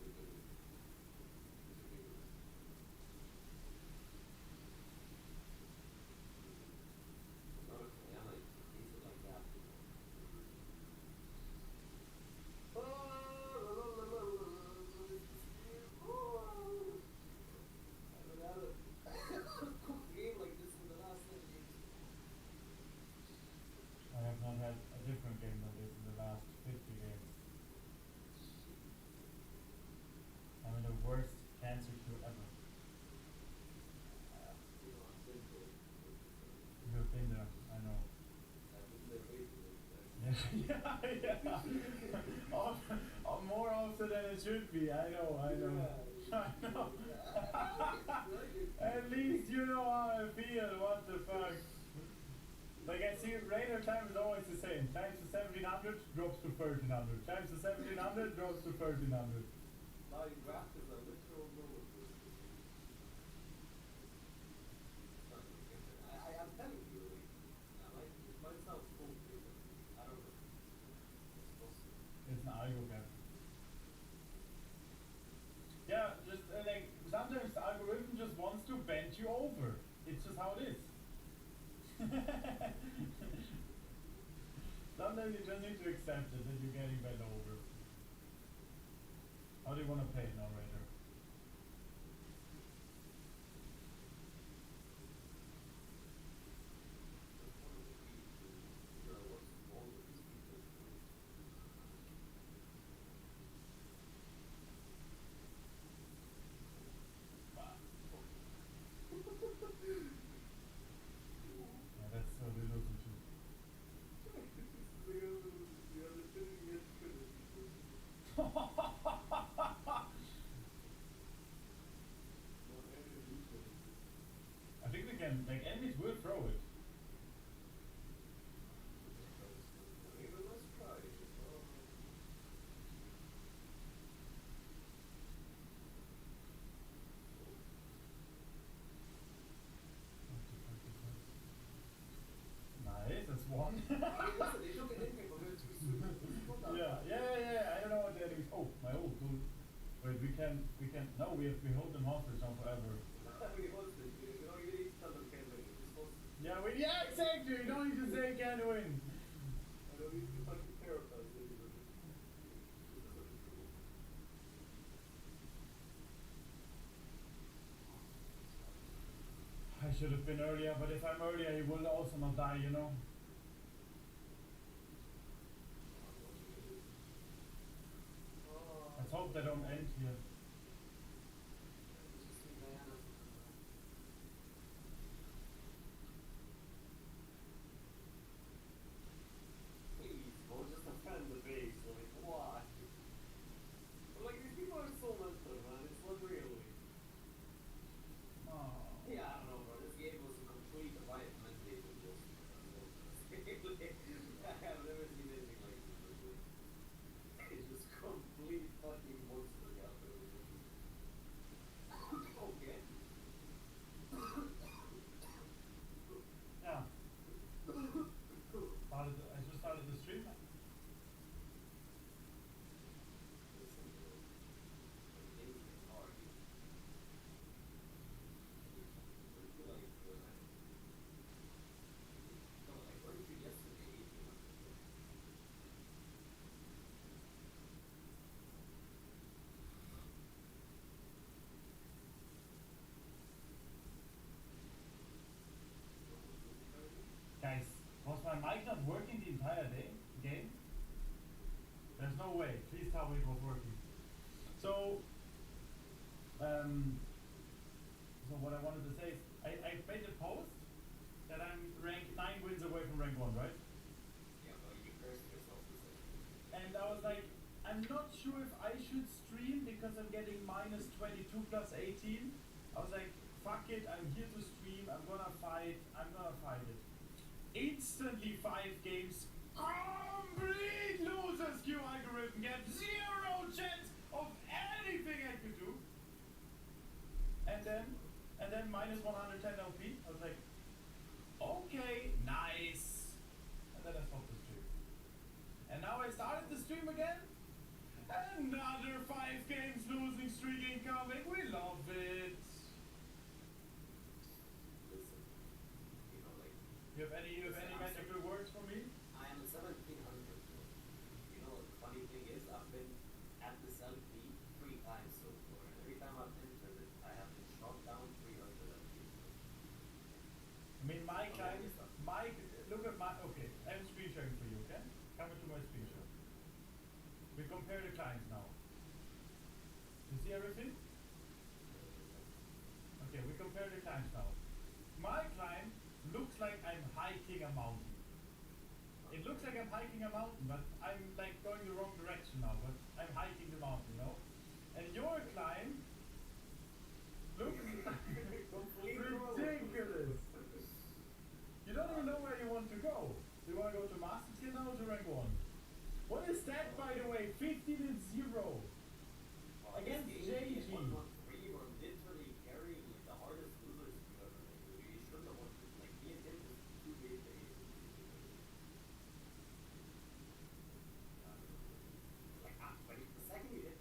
[SPEAKER 22] Not a fan, like, things are like that. I haven't had a cool game like this in the last 10 games.
[SPEAKER 7] I have not had a different game like this in the last 50 games. I'm in the worst cancer queue ever.
[SPEAKER 22] You know, I've been there.
[SPEAKER 7] You've been there, I know.
[SPEAKER 22] I've been there way too many times.
[SPEAKER 7] Yeah. More often than it should be, I know. I know. At least you know how I feel, what the fuck. Like I see radar time is always the same. Times to 1700 drops to 1300. Times to 1700 drops to 1300.
[SPEAKER 22] Now you draft is a literal roller coaster. I'm telling you, like, it might sound cool, but I don't know. It's possible.
[SPEAKER 7] It's an algo gap. Yeah, just like sometimes the algorithm just wants to bench you over. It's just how it is. Sometimes you just need to accept it that you're getting bent over. How do you want to play it now, Raider? Yeah, that's so we're losing too. I think we can, like, enemies will throw it. Nice, that's one. Yeah, I don't know what the enemies. Oh, my ult. Wait, we can, no, we hold them hostage now forever. Yeah, exactly, you don't need to say can win. I should have been earlier, but if I'm earlier, he will also not die, you know? Let's hope they don't end here.
[SPEAKER 22] Please, bro, just defend the base. Like, why? But, like, these people are so messed up, man. It's not really.
[SPEAKER 7] Oh.
[SPEAKER 22] Yeah, I don't know, bro. This game was a complete riot mentality. I've never seen anything like this before. It's just complete fucking monster out there. Okay.
[SPEAKER 7] Yeah. I just started the stream. Guys, was my mic not working the entire game? There's no way. Please tell me it was working. So what I wanted to say is, I made a post that I'm ranked 9 wins away from rank 1, right?
[SPEAKER 22] Yeah, but you cursed yourself to say.
[SPEAKER 7] And I was like, I'm not sure if I should stream because I'm getting minus 22 plus 18. I was like, fuck it, I'm here to stream, I'm gonna fight it. Instantly 5 games, complete losers, Q algorithm, get 0 chance of anything I could do. And then minus 110 LP. I was like, okay, nice. And then I stopped the stream. And now I started the stream again. Another 5 games losing streak incoming. We love it.
[SPEAKER 22] Listen, you know, like.
[SPEAKER 7] You have any magical words for me?
[SPEAKER 22] I am 1700. You know, the funny thing is, I've been at this LP 3 times so far, and every time I've entered it, I have been shot down 300 LP.
[SPEAKER 7] I mean, look at my, okay, I'm screen sharing for you, okay? Come into my screen share. We compare the clients now. You see everything? Okay, we compare the clients now. My client looks like I'm hiking a mountain. It looks like I'm hiking a mountain, but I'm like going the wrong direction now, but I'm hiking the mountain, you know? And your client looks ridiculous. You don't even know where you want to go. Do you want to go to Master Tier now or to rank 1? What is that, by the way? 15 and 0 against JG.
[SPEAKER 22] Literally carrying like the hardest losers you've ever made. You shouldn't have won. Like, me and him was 2 big days. Like, but the second you hit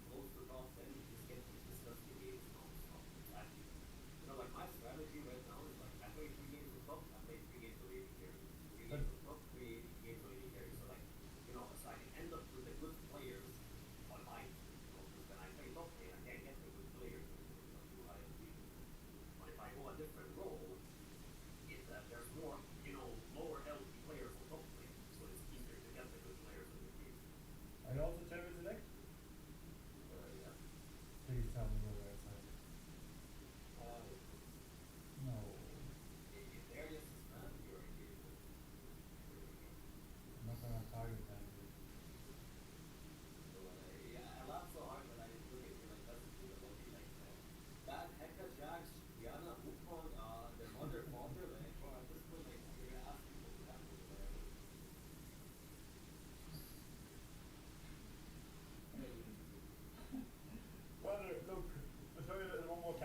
[SPEAKER 22] close to the top 10, you just get these disgusting games non-stop. Exactly. You know, like my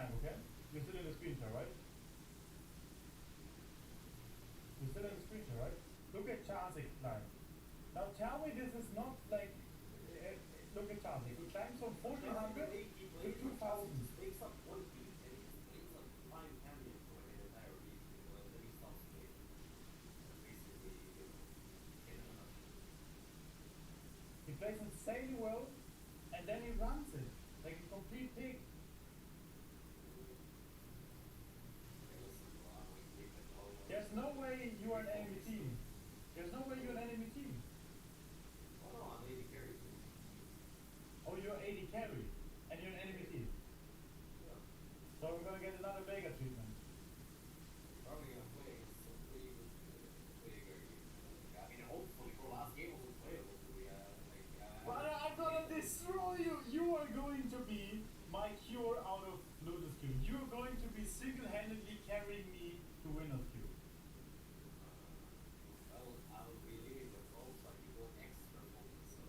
[SPEAKER 7] cam, okay? You're still in the screen share, right? You're still in the screen share, right? Look at Charzik climb. Now tell me this is not like, look at Charzik. He climbs from 1400 to 2000.
[SPEAKER 22] Wakes up one beat and he just wakes up fine ambient for an entire week, and then he stops playing. That's basically, in a nutshell.
[SPEAKER 7] He plays insanely well, and then he runs it like a complete pig. There's no way you are an enemy team. There's no way you're an enemy team.
[SPEAKER 22] Oh no, I'm 80 carry.
[SPEAKER 7] Oh, you're 80 carry, and you're an enemy team.
[SPEAKER 22] Yeah.
[SPEAKER 7] So we're gonna get another Vega treatment.
[SPEAKER 22] Probably gonna play some pretty good, I mean, hopefully for last game it was playable.
[SPEAKER 7] But I'm gonna destroy you! You are going to be my cure out of Lotus Cube. You're going to be single-handedly carrying me to Winner's Cube.
[SPEAKER 22] I'll be leading with goals, but you go extra focus. So,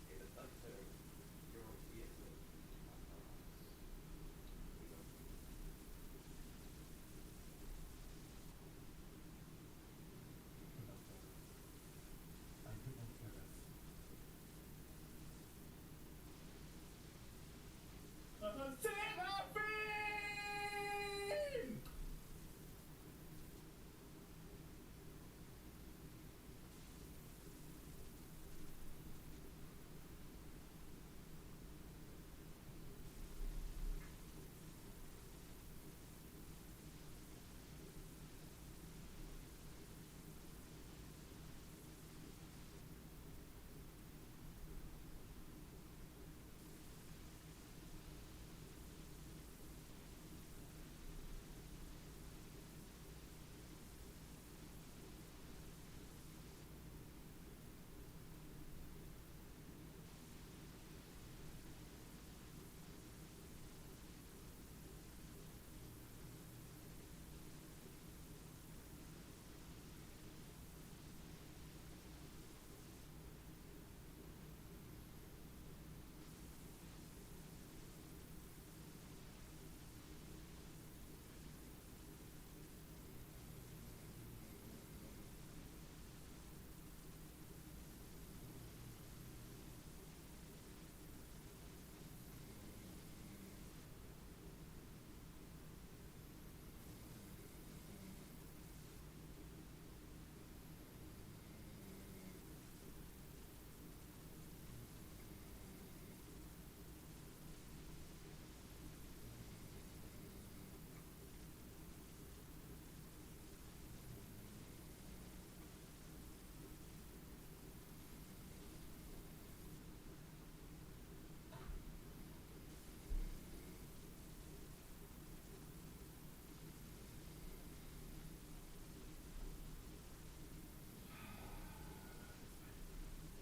[SPEAKER 22] okay, that's European.
[SPEAKER 7] I could not care less. Seraphine!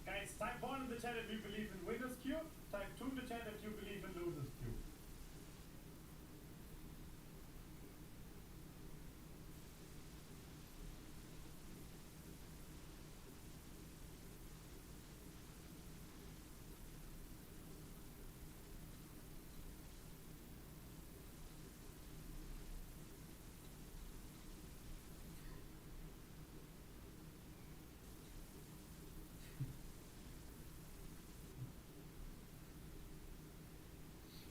[SPEAKER 7] Guys, type 1 in the chat if you believe in Winner's Cube. Type 2 in the chat if you believe in Loser's Cube.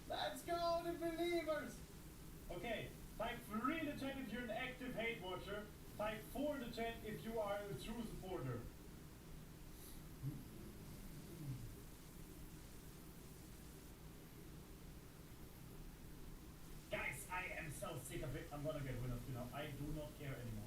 [SPEAKER 7] Let's go, the believers! Okay, type 3 in the chat if you're an active hate watcher. Type 4 in the chat if you are a true supporter. Guys, I am so sick of it. I'm gonna get Winners Cube now. I do not care anymore.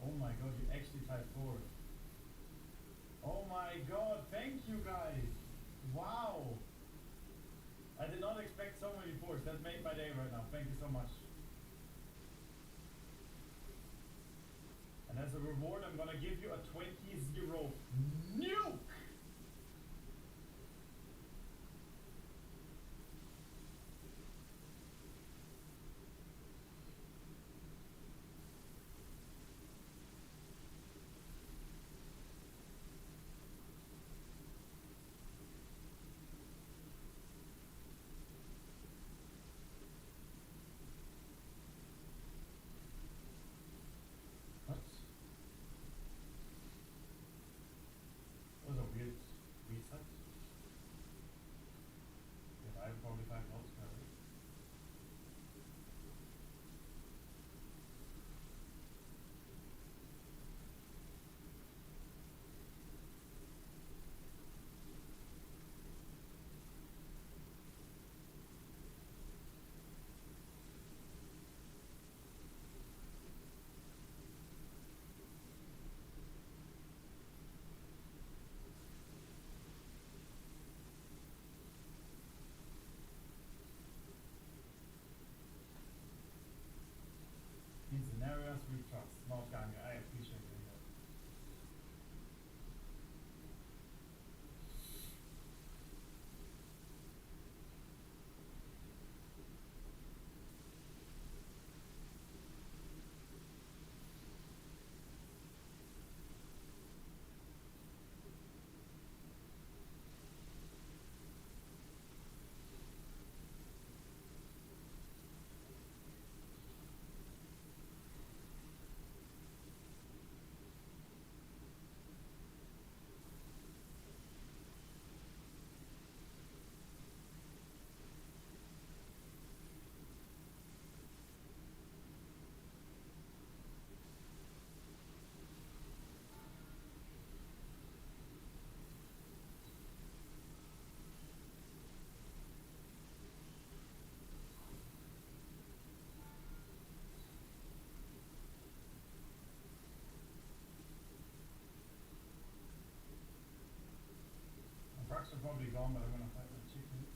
[SPEAKER 7] Oh my god, you actually typed 4. Oh my god, thank you guys. Wow. I did not expect so many 4s. That made my day right now. Thank you so much. And as a reward, I'm gonna give you a 20-0 nuke! are probably gone, but I'm gonna fight my chickens.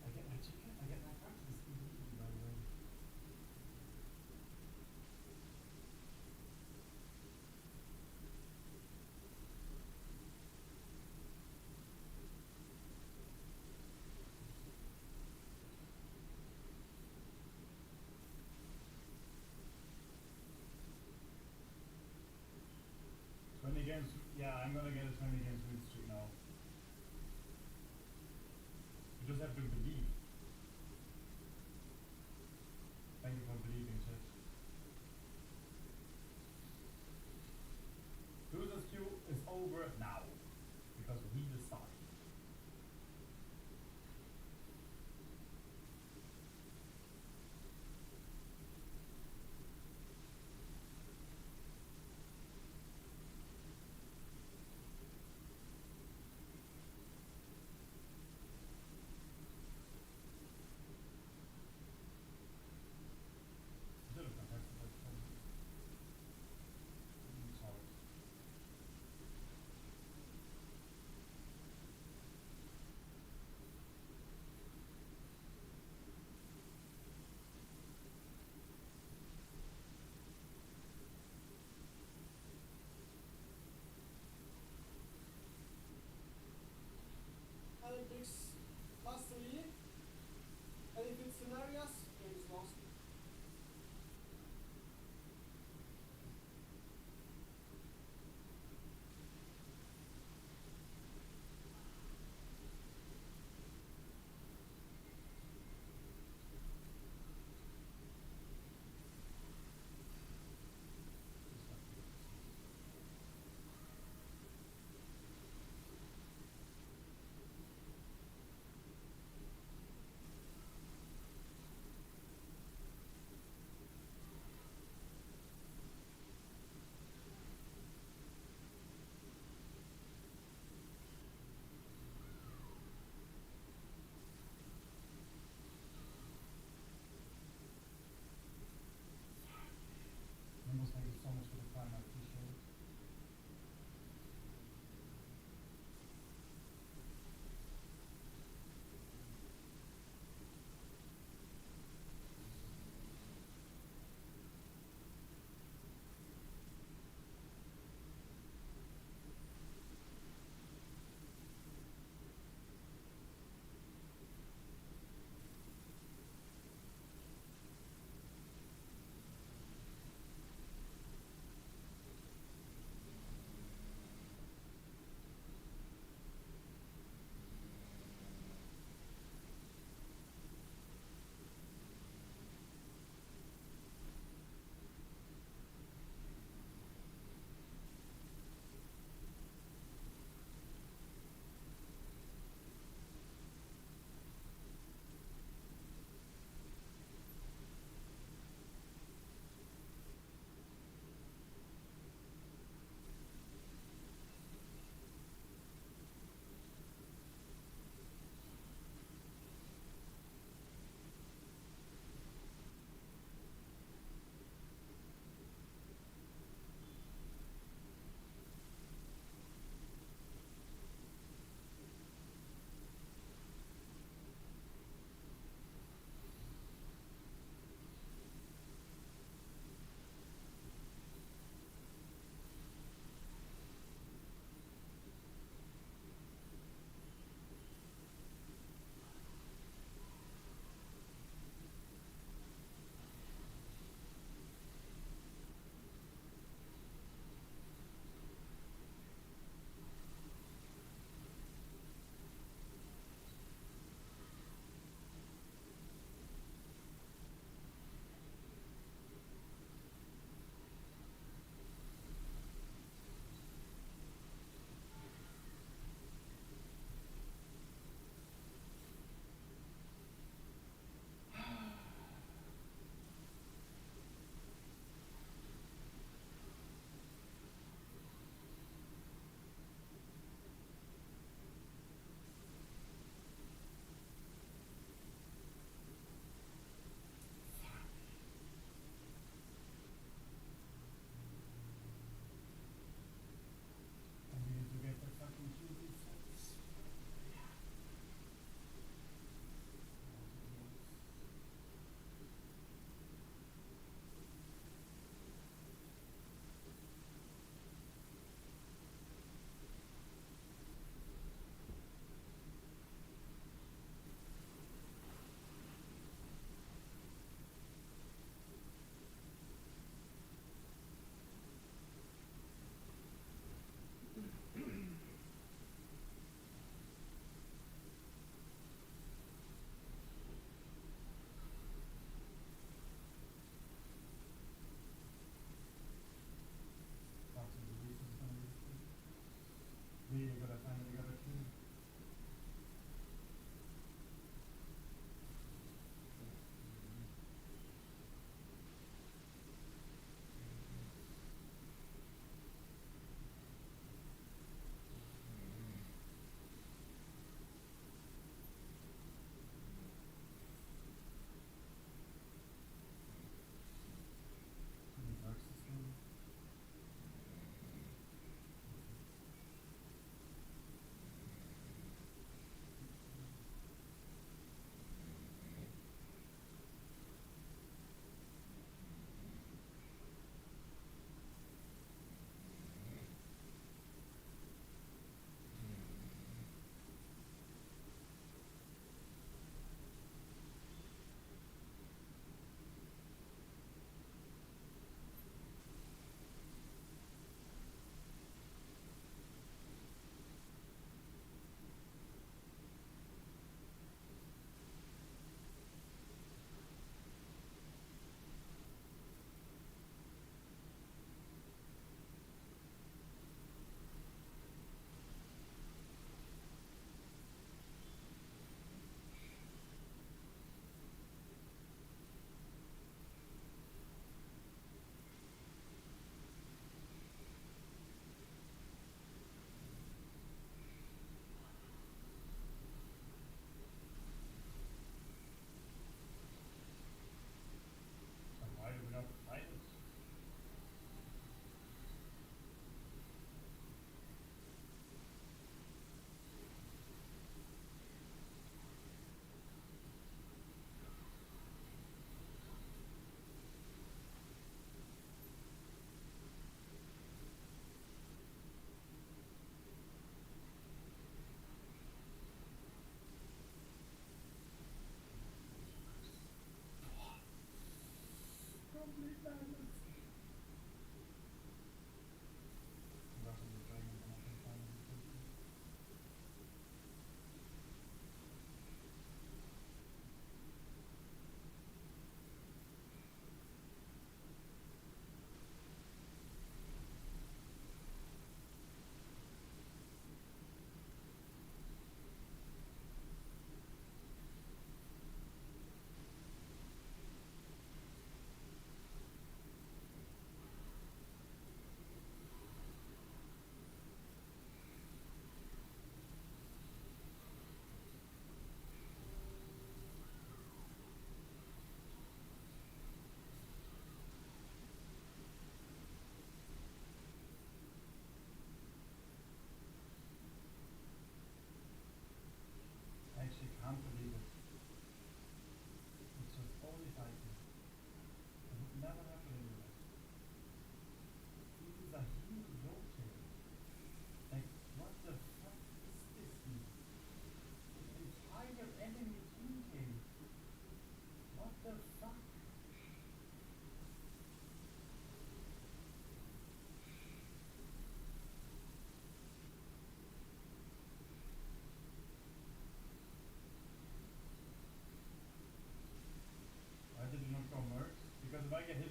[SPEAKER 7] I get my chicken, I get my practice immediately, by the way.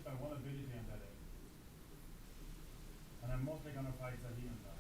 [SPEAKER 7] extra 1 ability on that end. And I'm mostly gonna fight Zahim now.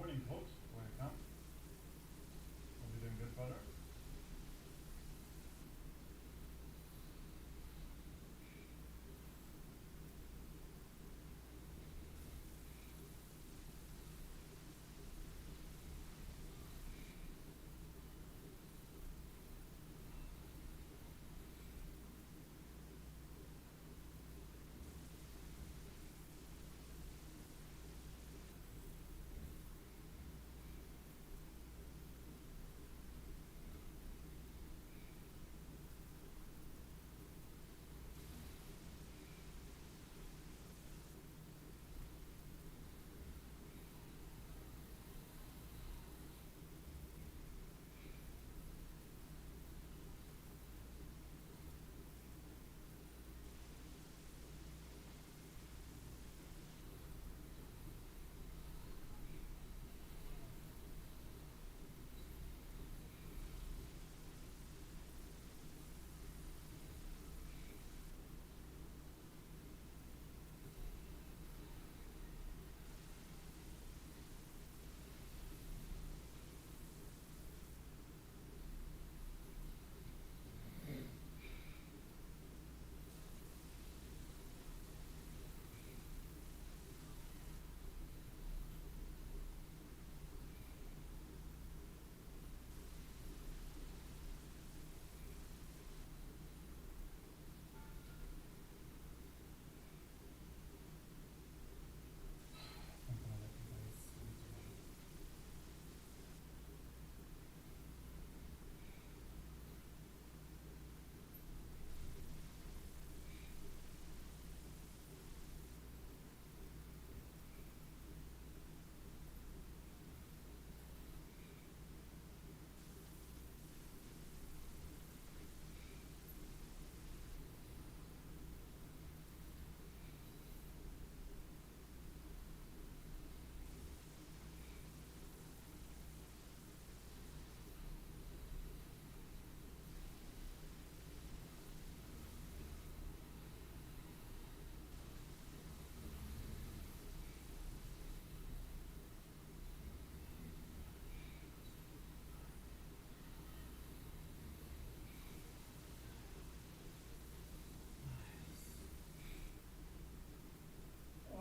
[SPEAKER 7] morning, folks. Welcome. Hope you're doing good, brother.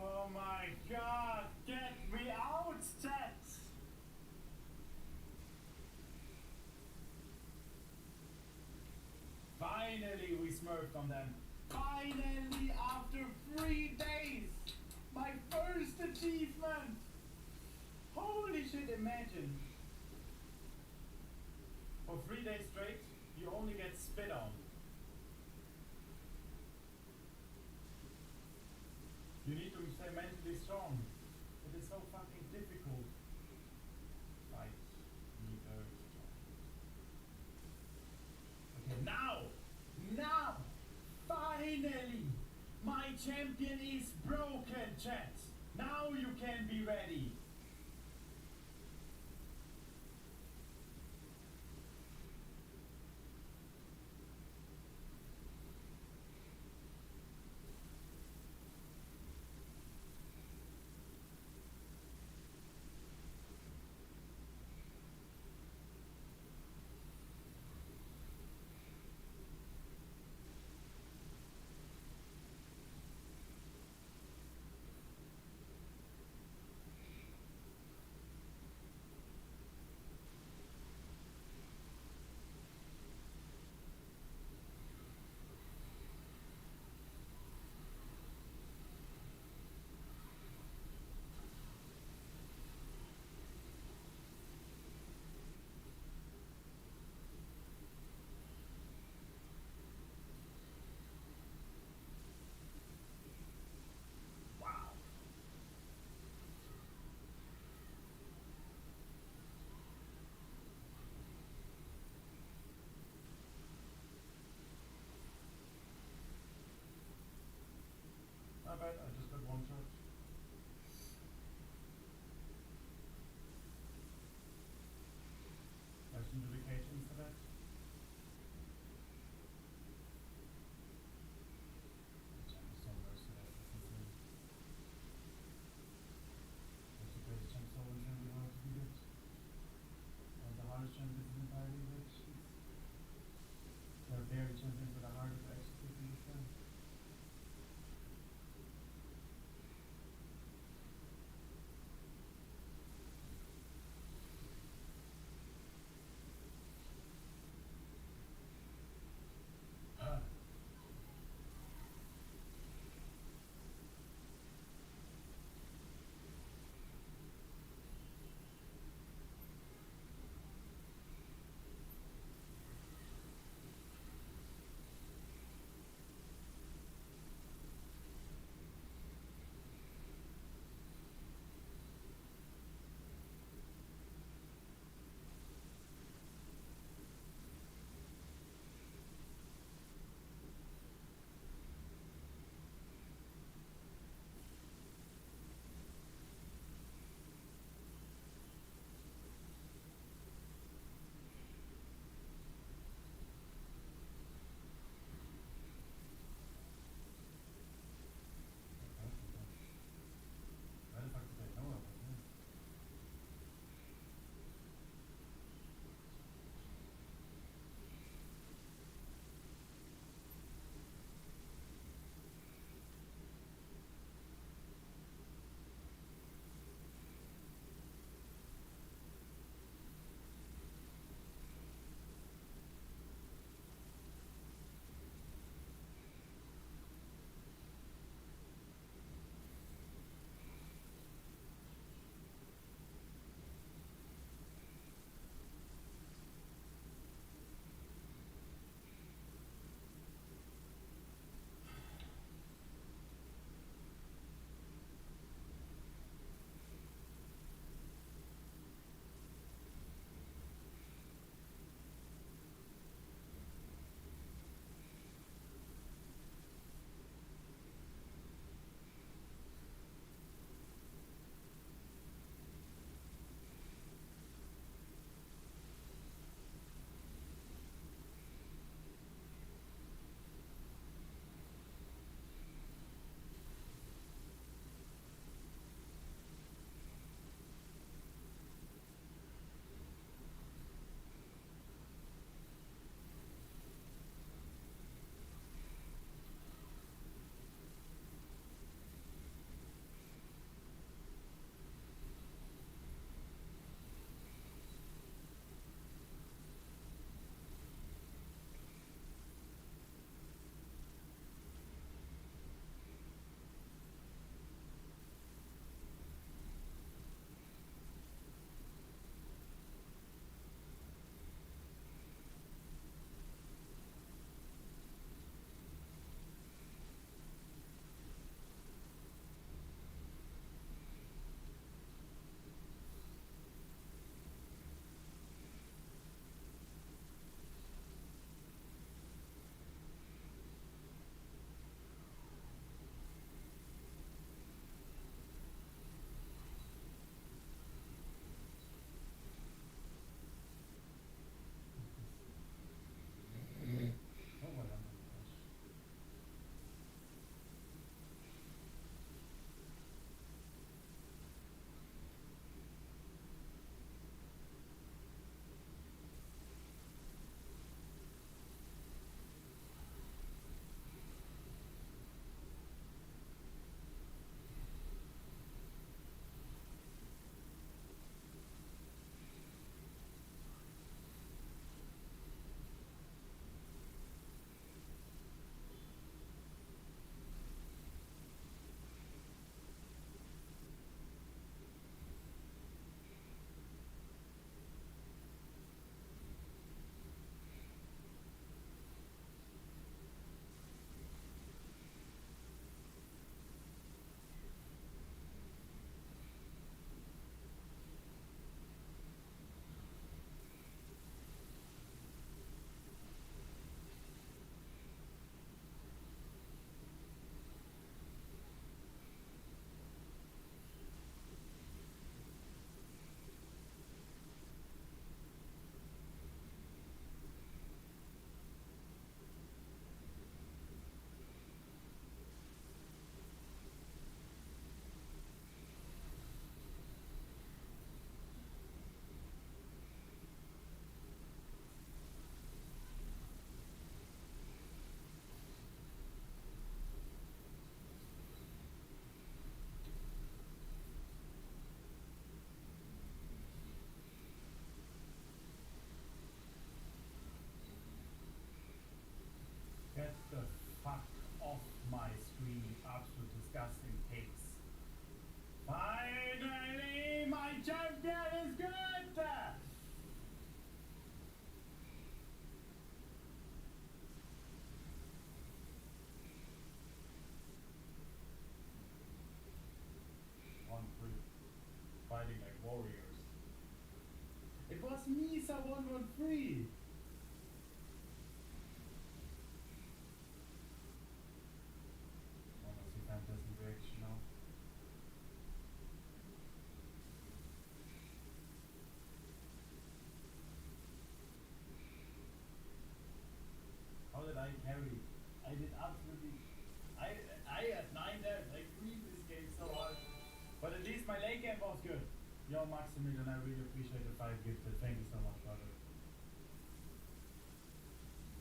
[SPEAKER 7] Oh my god, get me out, chat! Finally we smurfed on them. Finally, after 3 days! My first achievement! Holy shit, imagine. For 3 days straight, you only get spit on. You need to stay mentally strong. It is so fucking difficult. Fight the urge. Okay, now, finally, my champion is broken, chat. Now you can be ready. between the absolute disgusting pigs. Finally, my champion is good! On free. Fighting like warriors. It was me, someone got free! Wanna see fantasy reaction now? How did I carry? I did absolutely. I had 9 deaths. I grieved this game so hard. But at least my late game was good. Yo, Maximilian, I really appreciate the 5 gifted. Thank you so much, brother.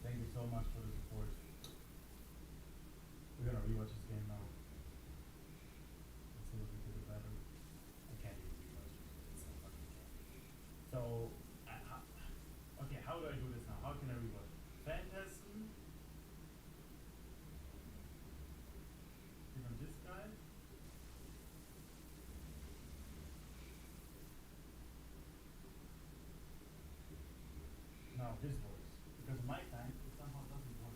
[SPEAKER 7] Thank you so much for the support. We're gonna rewatch this game now. Let's see if we can do better. I can't even rewatch it. It's so fucking candy. So, okay, how do I do this now? How can I rewatch? Phantasm. Even this guy. No, his voice. Because my time, it somehow doesn't work.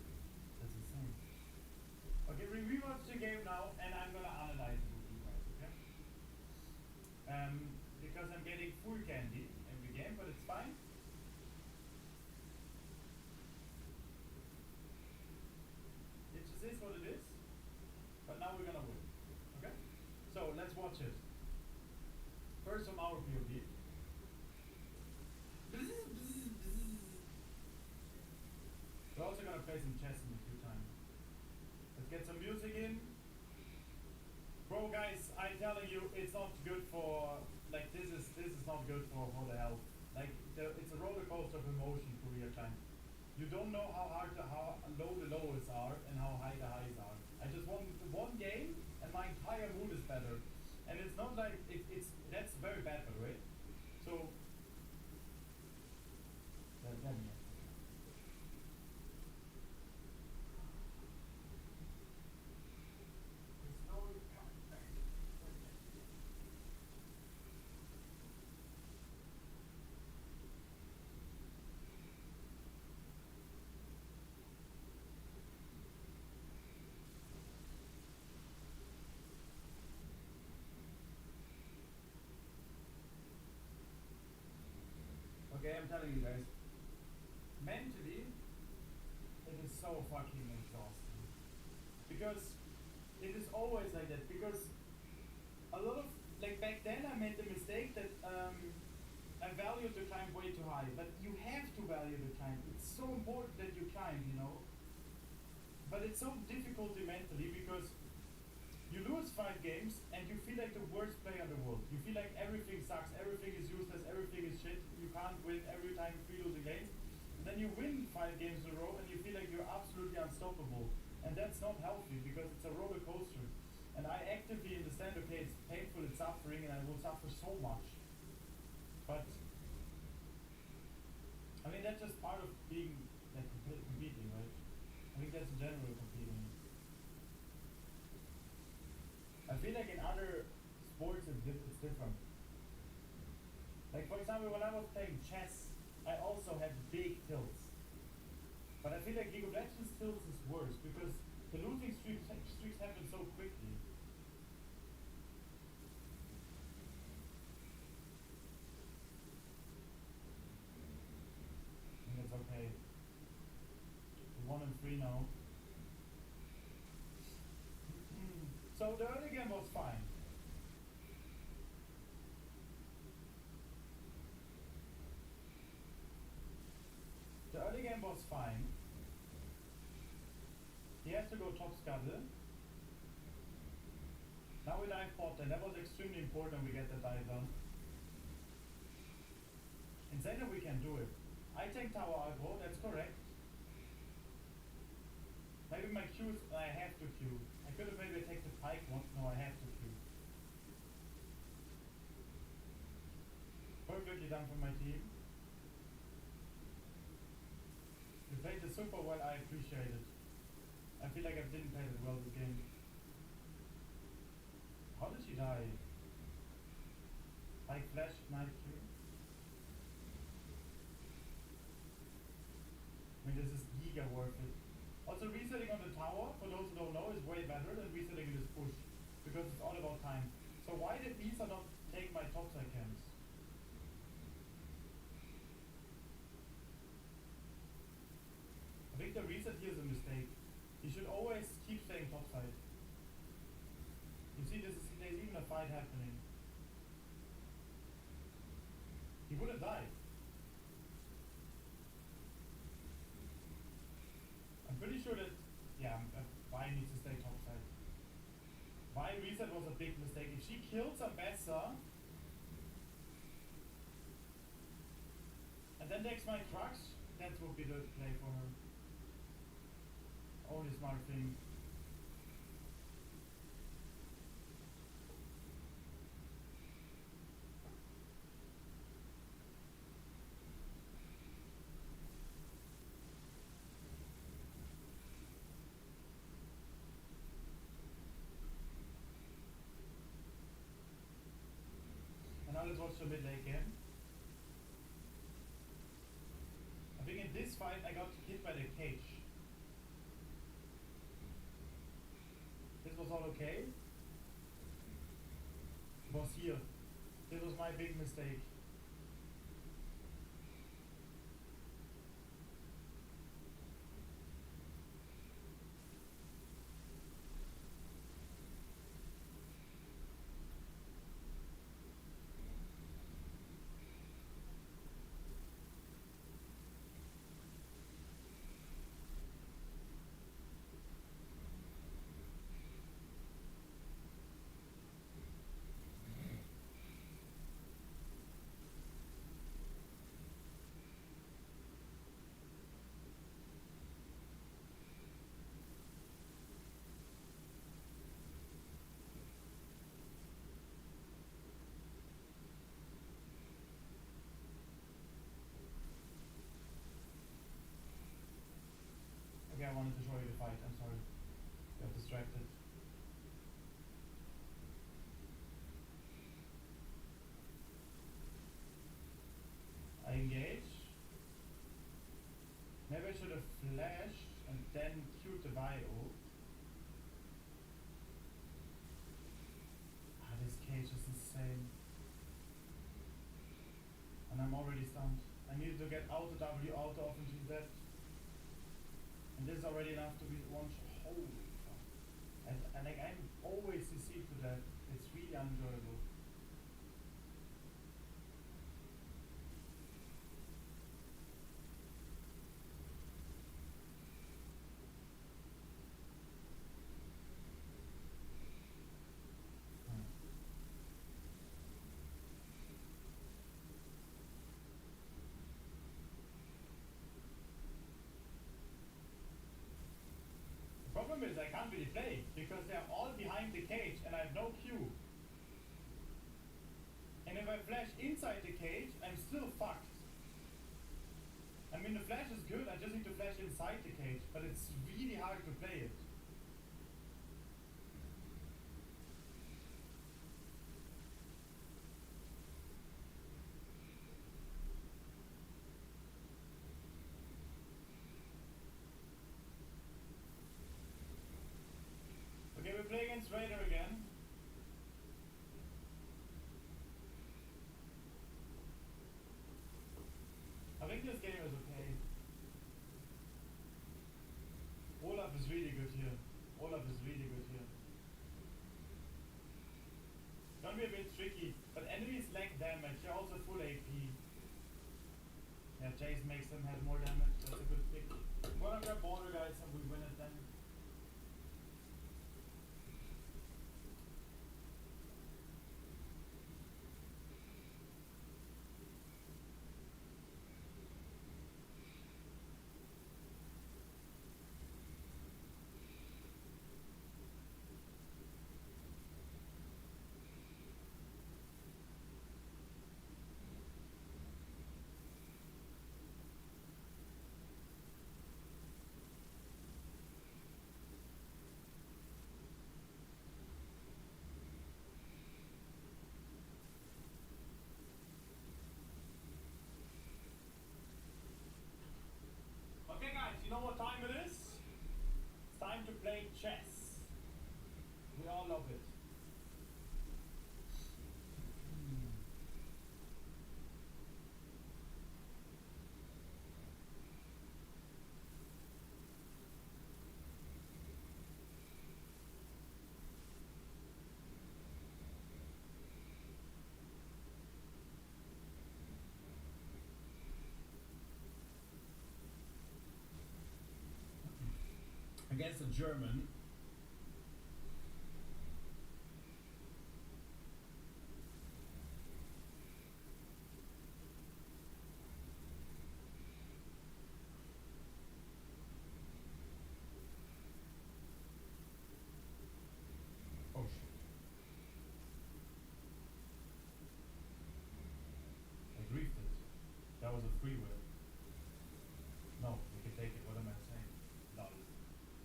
[SPEAKER 7] That's insane. Okay, we rewatch the game now, and I'm gonna analyze it with you guys, okay? Because I'm getting full candy every game, but it's fine. It just is what it is. But now we're gonna win. Okay? So let's watch it. First from our POV. We're also gonna play some chess in a few times. Let's get some music in. Bro guys, I'm telling you, it's not good for like this is not good for the health. Like it's a roller coaster of emotion for real time. You don't know how low the lows are and how high the highs are. I just won one game and my entire mood is better. And it's not like it's that's very bad by the way. So okay, I'm telling you guys, mentally, it is so fucking exhausting. Because it is always like that. Because a lot of, like back then I made the mistake that I valued the climb way too high. But you have to value the climb. It's so important that you climb, you know. But it's so difficult mentally because you lose 5 games and you feel like the worst player in the world. You feel like everything sucks, everything is useless, everything is shit. You can't win every time you lose a game. And then you win 5 games in a row and you feel like you're absolutely unstoppable. And that's not healthy because it's a roller coaster. And I actively understand, okay, it's painful, it's suffering, and I will suffer so much. But I mean that's just part of being like competing, right? I think that's in general competing. I feel like in other sports it's different. Like for example, when I was playing chess, I also had big tilts. But I feel like League of Legends tilts is worse because the losing streaks happen so quickly. And it's okay. We're 1-3 now. So the early game was fine. The early game was fine. He has to go top scuttle. Now we dive pot, and that was extremely important we get the dive done. In Zeta we can do it. I take tower aggro, that's correct. Maybe my Q's, I have to Q. I could have maybe attacked the pike once, no I have to Q. Perfectly done from my team. You played it super well, I appreciate it. I feel like I didn't play it well this game. How did she die? Like flash knife Q? I mean, this is giga worth it. Also, resetting on the tower, for those who don't know, is way better than resetting in this push. Because it's all about time. So why did Lisa not take my topside camps? I think the reset here is a mistake. You should always keep staying topside. You see, there's even a fight happening. He wouldn't die. I'm pretty sure that, yeah, Vi needs to stay topside. Vi reset was a big mistake. If she killed Zambessa and then takes my crux, that would be the play for her. Only smart thing. And now let's watch the mid lane again. I think in this fight I got hit by the cage. This was all okay. It was here. This was my big mistake. Okay, I wanted to show you the fight, I'm sorry. Got distracted. I engage. Maybe I should have flashed and then queued the bio. Ah, this cage is insane. And I'm already stunned. I needed to get auto W auto off and she's dead. And this is already enough to be one shot. Holy fuck. And like I'm always deceived to that. It's really unenjoyable. The problem is I can't really play because they're all behind the cage and I have no Q. And if I flash inside the cage, I'm still fucked. I mean, the flash is good, I just need to flash inside the cage, but it's really hard to play it. Okay, we play against Raider again. I think this game is okay. Olaf is really good here. Olaf is really good here. Gonna be a bit tricky, but enemies lack damage. They're also full AP. Yeah, Jace makes them have more damage. That's a good pick. I'm gonna grab border guys and we win it then. play chess. We all love it. Against a German. Oh shit. I drifted. That was a free will. No, we can take it. What am I saying? No.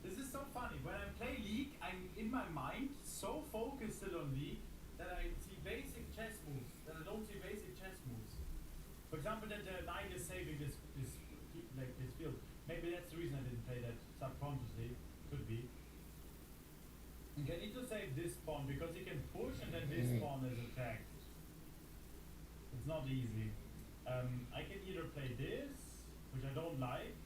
[SPEAKER 7] This is so funny. When I play League, I'm in my mind so focused still on League that I see basic chess moves, that I don't see basic chess moves. For example, that the knight is saving this field. Maybe that's the reason I didn't play that subconsciously. Could be. Okay, I need to save this pawn because he can push and then this pawn is attacked. It's not easy. I can either play this, which I don't like,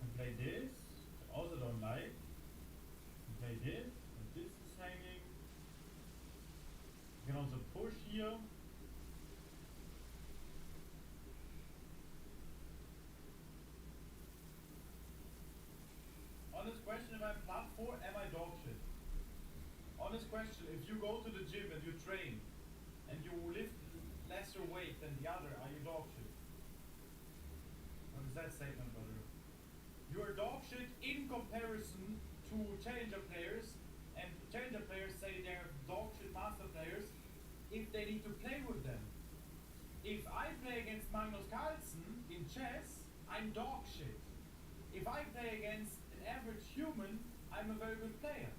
[SPEAKER 7] and play this, which I also don't like, and play this, and this is hanging. You can also push here. Honest question, if I'm plat 4, am I dog shit? Honest question, if you go to the gym and you train, and you lift lesser weight than the other, are you dog shit? What is that statement, brother? You are dog shit in comparison to challenger players, and challenger players say they're dog shit master players if they need to play with them. If I play against Magnus Carlsen in chess, I'm dog shit. If I play against an average human, I'm a very good player.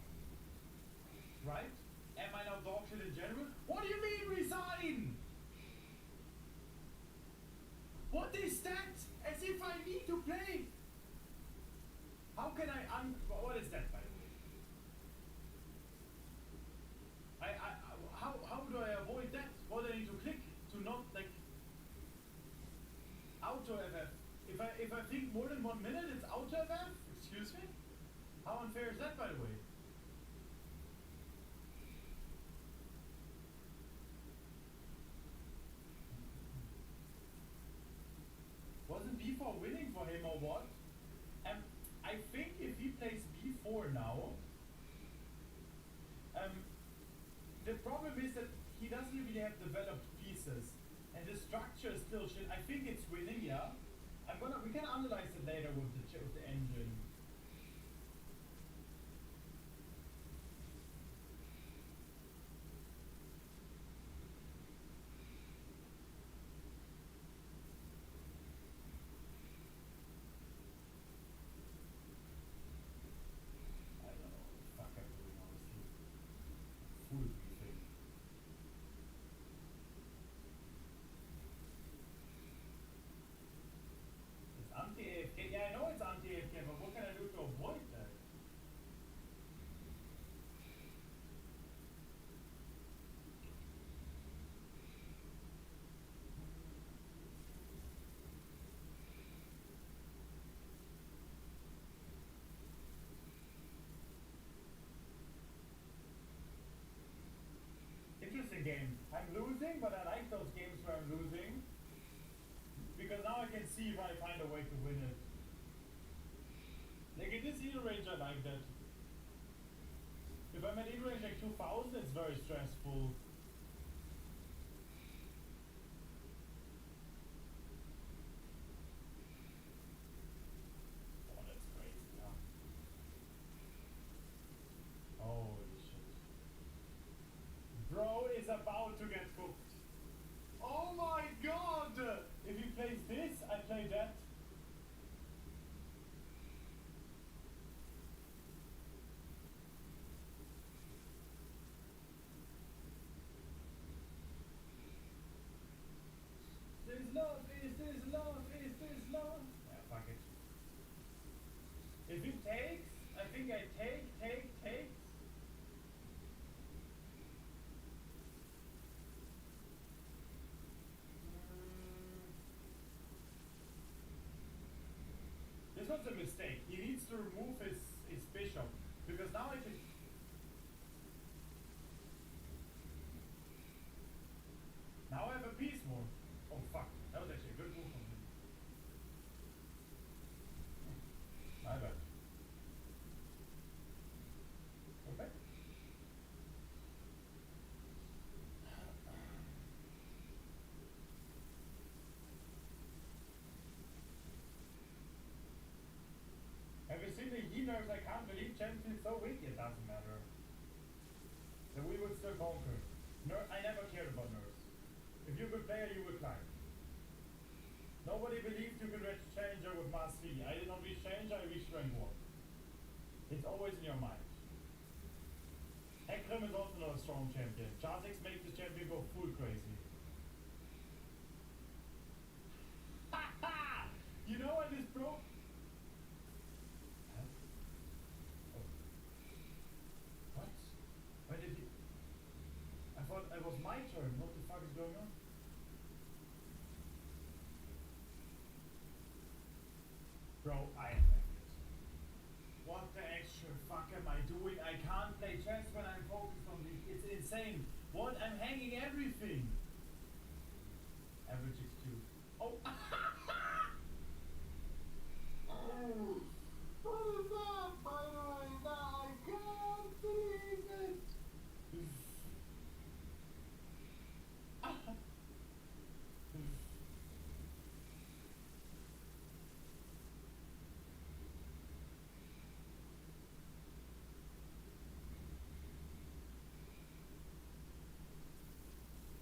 [SPEAKER 7] Right? Am I now dog shit in general? What do you mean resign? What is that? As if I need to play. How can I what is that, by the way? How do I avoid that? What do I need to click to not like auto FF? If I think more than 1 minute, it's auto FF? Excuse me? How unfair is that, by the way? Wasn't b4 winning for him or what? I think if he plays b4 now, the problem is that he doesn't really have developed pieces, and the structure is still shit. I think it's winning, yeah. We can analyze it later with the engine. I don't know what the fuck I'm doing, honestly. Full briefing. It's anti-AFK. Yeah, I know it's anti-AFK, but what can I do to avoid that? Interesting game. I'm losing, but I like those games where I'm losing. Because now I can see if I find a way to win it. Like in this heal range, I like that. If I'm at heal range like 2000, it's very stressful. Oh, that's crazy, yeah. Holy shit. Bro is about to get cooked. Oh my god! If he plays this, I play that. Is this love? Is this love? Is this love? Yeah, fuck it. If he takes, I think I take. This was a mistake. He needs to remove his bishop. Because now I can... Now I have a piece more. Oh fuck, that was actually a good move from him. My bad. Okay. Have you seen the Yi-nerves? I can't believe Chen feels so weak. It doesn't matter. So we would still conquer. I never cared about nerves. If you're a good player, you will climb. Nobody believed you could reach Challenger with Mass V. I did not reach Challenger, I reached rank 1. It's always in your mind. Heckrim is also not a strong champion. Jazex makes the champion go full crazy. Ha ha! You know when this broke? Huh? Oh. What? Why did he... I thought it was my turn. What the fuck is going on? Bro, I am angry. What the actual fuck am I doing? I can't play chess when I'm focused on this. It's insane. What? I'm hanging everything. Average excuse. Oh! Oh! What is that? By the way, now I can't believe it!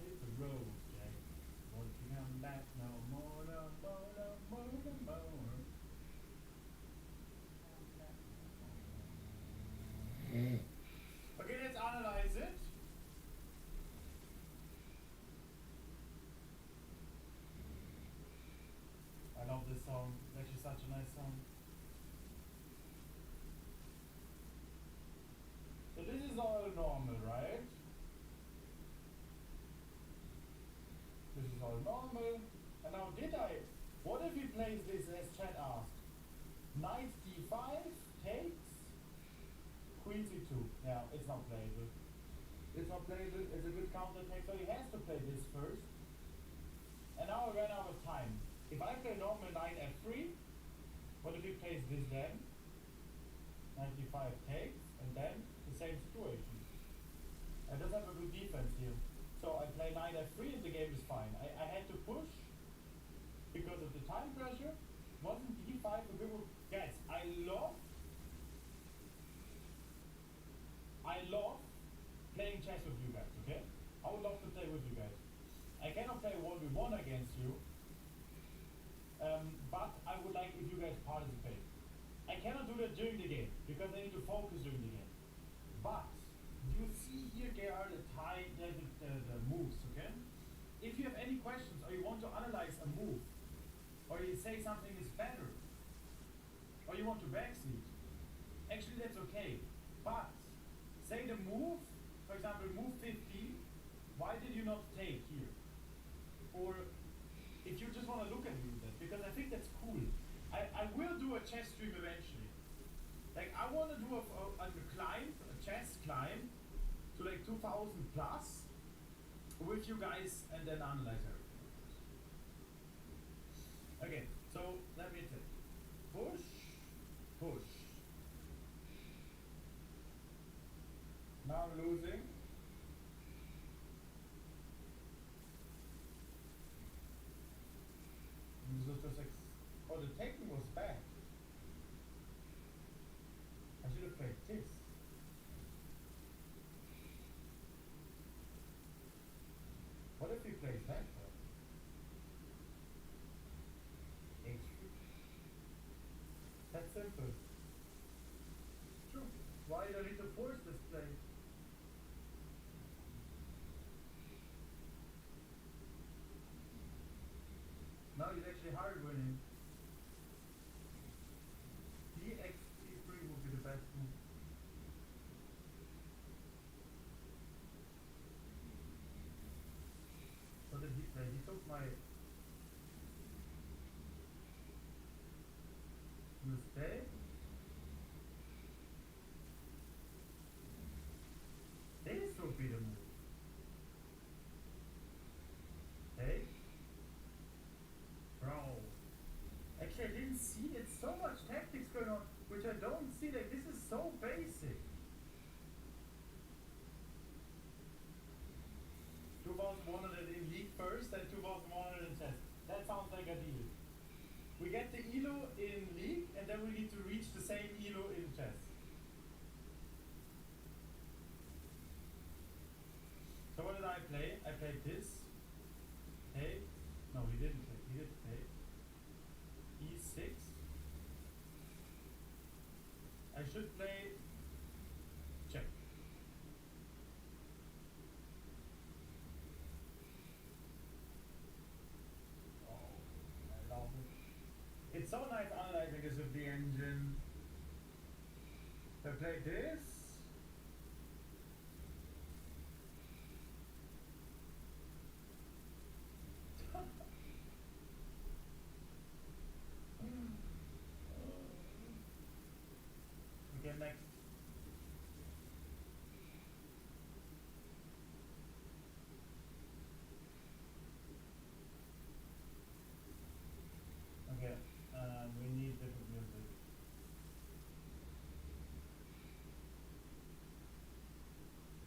[SPEAKER 7] It's a road, Jack. Won't you come back no more, no more, no more, no more. Okay, let's analyze it. I love this song. It's actually such a nice song. So this is all normal, right? This is all normal. And now what if he plays this as Chad asked? Knight d5 takes, queen c2. Yeah, it's not playable. It's not playable, it's a good counter attack, so he has to play this first. And now I ran out of time. If I play normal knight f3, what if he plays this then? Knight d5 takes, and then the same situation. I just have a good defense here. So I play knight f3 and the game is fine. I had to push because of the time pressure. Wasn't d5 a good move? Guys, I love playing chess with you guys, okay? I would love to play with you guys. I cannot play 1v1 against you, but I would like if you guys participate. I cannot do that during the game, because I need to focus during the game. But, you see here there are the moves, okay? If you have any questions, or you want to analyze a move, or you say something is better, or you want to backseat, actually that's okay. But, say the move, for example, move 15, why did you not take here? Or, if you just want to look at me with that, because I think that's cool. I will do a chess stream eventually. Like, I want to do a chess climb, to like 2000 plus, with you guys, and then analyze everything. Okay, so, let me take. Push, push. Now I'm losing. This was just like, oh, the taking was bad. I should have played this. What if he plays that though? H3. That's simple. True. Why do I need to force this play? Now he's actually hard winning. The Exfil. I? You stay? This will be the move. Hey? Bro. Actually, I didn't see it. So much tactics going on, which I don't see. Like, this is so basic. 2,100 in league first and 2,100 in chess. That sounds like a deal. We get the elo in league and then we need to reach the same elo in chess. So what did I play? I played this. Hey. No, he didn't play. He did play. E6. I should play check. I love it. It's so nice analyzing this with the engine. I played this. Okay, next. Okay, we need different music.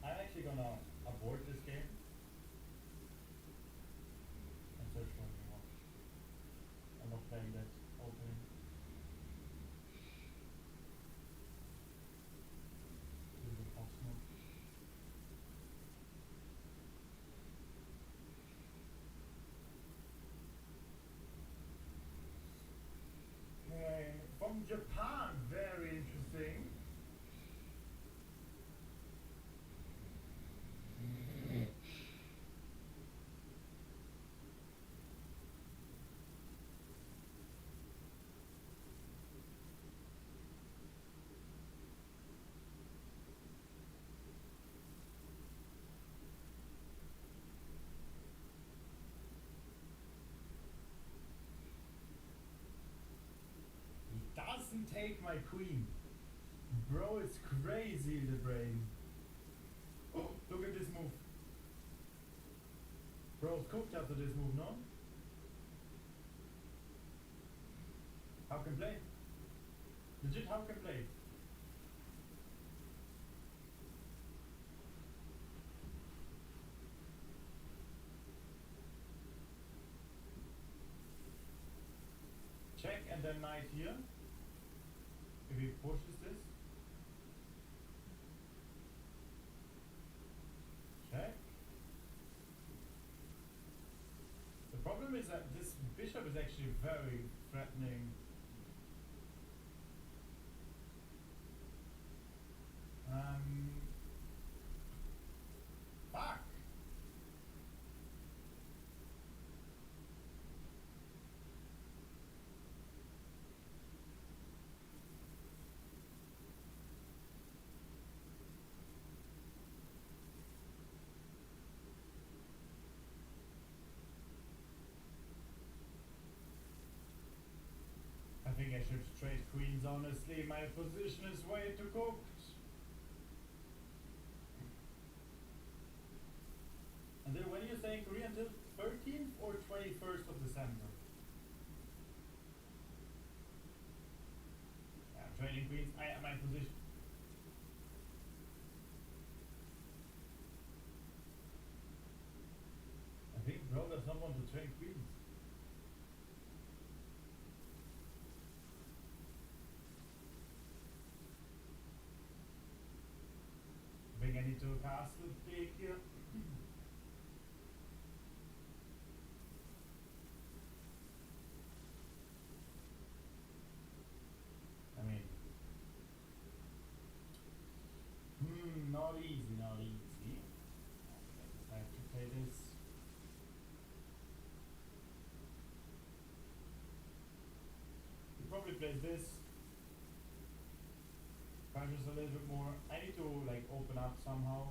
[SPEAKER 7] I'm actually gonna abort this game and search for a new one. I'm not playing that opening. This is impossible. From Japan, very interesting. He doesn't take my queen. Bro, it's crazy in the brain. Oh, look at this move. Bro's cooked after this move, no? How can play? Legit, how can play? Check and then knight here. If he pushes this. Check. The problem is that this bishop is actually very threatening. Fuck. I think I should trade queens, honestly. My position is way too cooked. And then when are you saying Korea until 13th or 21st of December? Yeah, I'm trading queens. My position. I think bro does not want to trade queens. I think I need to castle take here. I mean, not easy, not easy. I have to play this. He probably plays this. Pressures a little bit more. I need to like open up somehow.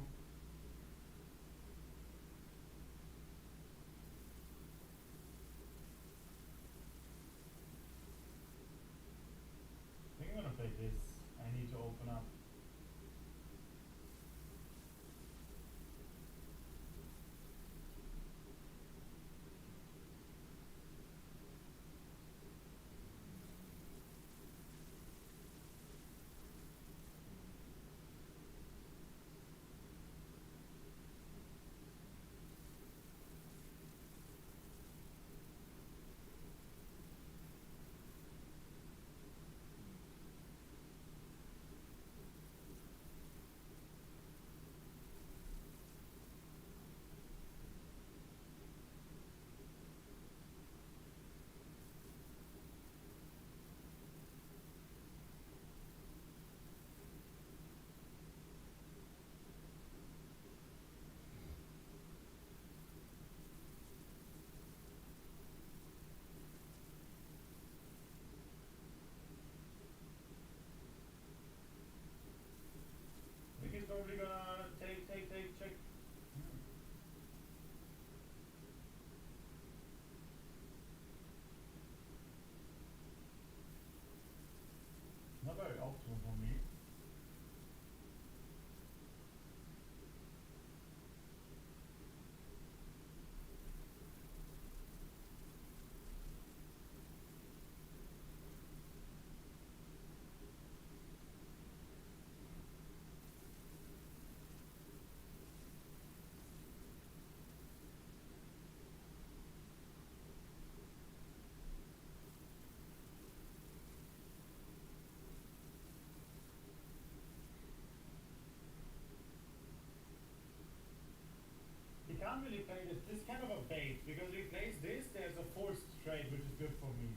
[SPEAKER 7] can't really play this. This is kind of a bait, because if he plays this, there's a forced trade, which is good for me.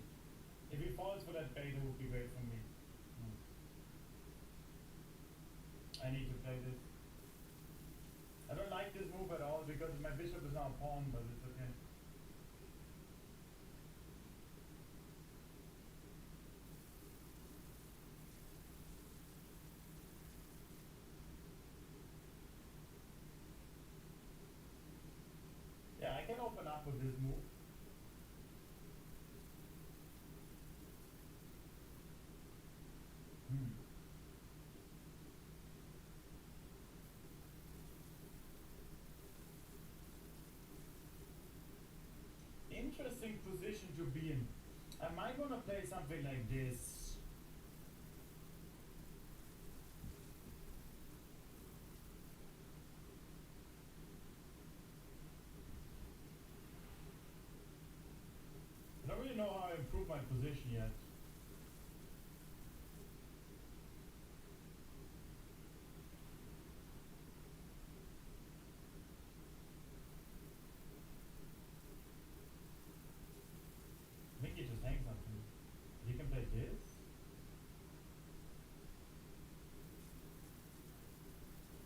[SPEAKER 7] If he falls for that bait, it would be great for me. I need to play this. I don't like this move at all, because my bishop is now a pawn, but it's okay. Yeah, I can open up with this move. Interesting position to be in. Am I gonna play something like this? I don't really know how I improve my position yet. I think he just hangs something. He can play this.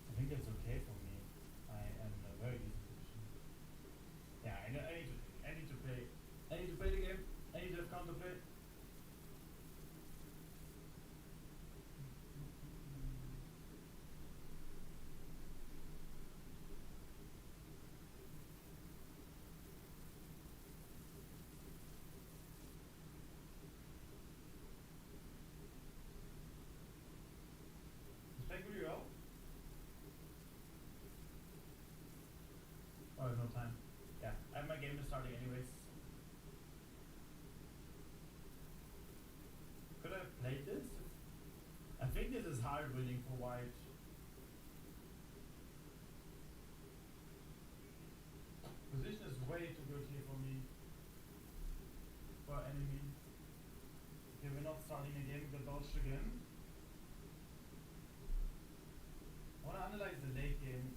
[SPEAKER 7] I think it's okay for me. I am in a very decent position. Yeah, I need to play. I need to play the game. I need to have counterplay. Is playing pretty well? Oh, I have no time. Yeah, my game is starting anyways. Could I have played this? I think this is hard winning for white. Position is way too good here for me. For enemy. Okay, we're not starting again with the dodge again. I wanna analyze the late game.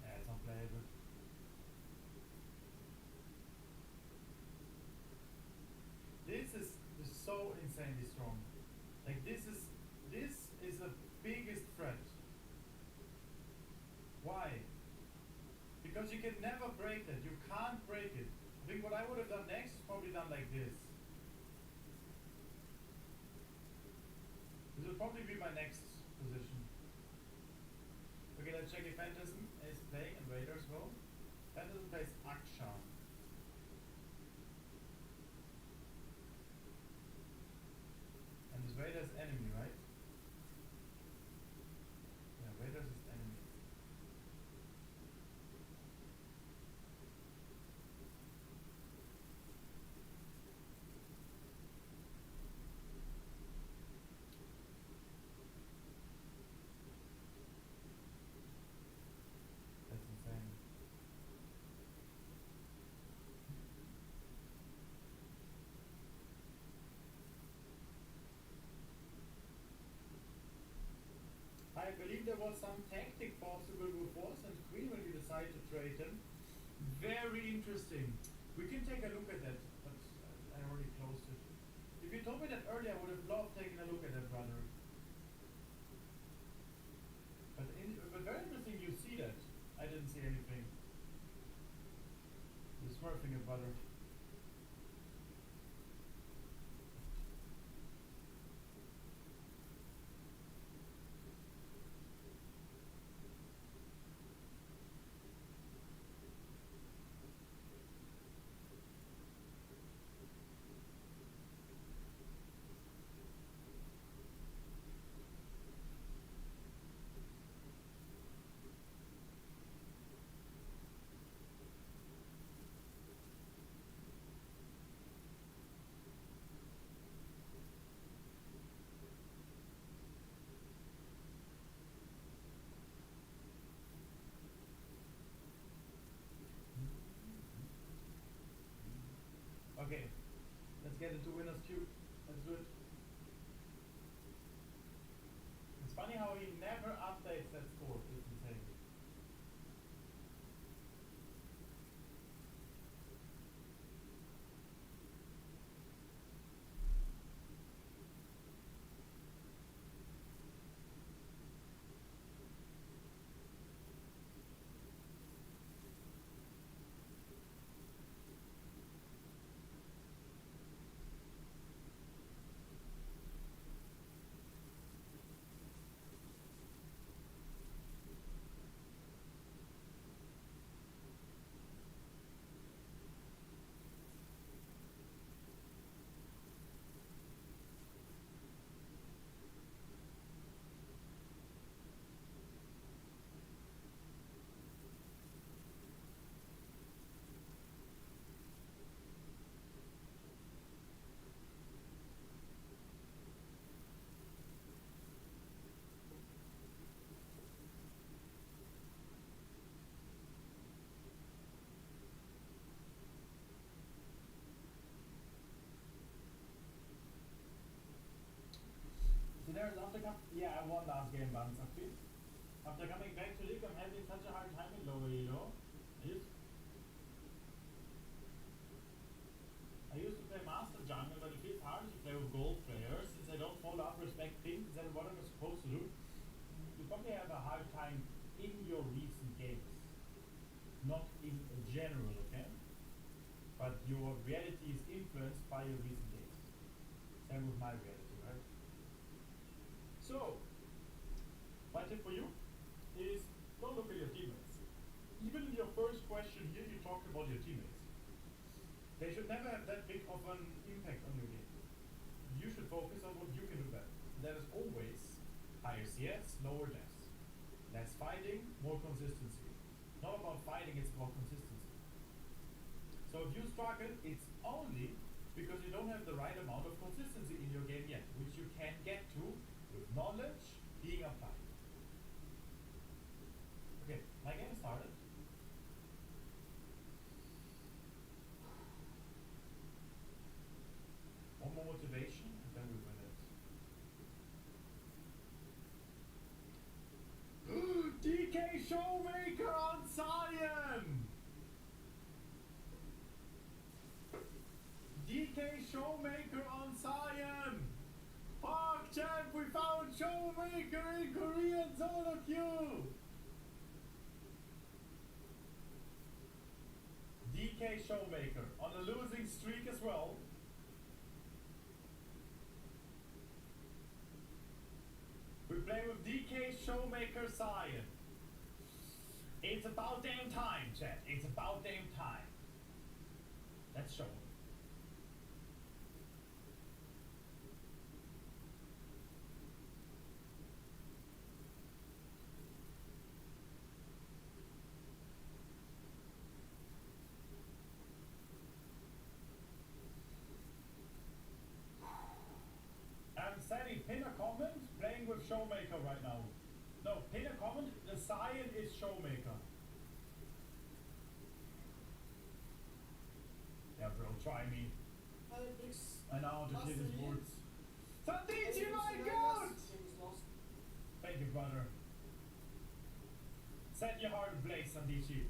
[SPEAKER 7] Yeah, it's unplayable. This is so insanely strong. Like this is the biggest threat. Why? Because you can never break that. You can't break it. I think what I would have done next is probably done like this. This will probably be my next position. Okay, let's check if Phantasm is playing and Raiders will. Phantasm plays Akshan. And this Raiders enemy, right? Yeah, Raiders is enemy. That's insane. I believe there was some tactic possible with horse and queen when you decide to trade them. Very interesting. We can take a look at that, but I already closed it. If you told me that earlier, I would have loved taking a look at that, brother. But very interesting you see that. I didn't see anything. You're smurfing it, brother. Okay, let's get into winner's queue. Let's do it. It's funny how he never updates that score. It's insane. Daenerys, yeah, I won last game, but after coming back to League, I'm having such a hard time in lower elo. I used to play Master Jungle, but it feels hard to play with gold players since I don't follow up respect things and what I'm supposed to do. You probably have a hard time in your recent games. Not in general, okay? But your reality is influenced by your recent games. Same with my reality, right? So, my tip for you is don't look at your teammates. Even in your first question here, you talked about your teammates. They should never have that big of an impact on your game. You should focus on what you can do better. That is always higher CS, lower deaths. Less fighting, more consistency. Not about fighting, it's about consistency. So if you struggle, it's only because you don't have the right amount of consistency in your game yet, which you can get to with knowledge being applied. Okay, my game started. One more motivation, and then we win it. DK Showmaker on Cyan! DK Showmaker on Cyan! Fuck champ, we found Showmaker in Korean solo queue! DK Showmaker on a losing streak as well. We play with DK Showmaker Cyan. It's about damn time, chat. It's about damn time. Let's show him. Sadie, pin a comment, playing with Showmaker right now. No, pin a comment, the Cyan is Showmaker. Yeah bro, try me. I know, the kid is words. Sandici, my god! Thank you, brother. Set your heart ablaze, Sandici.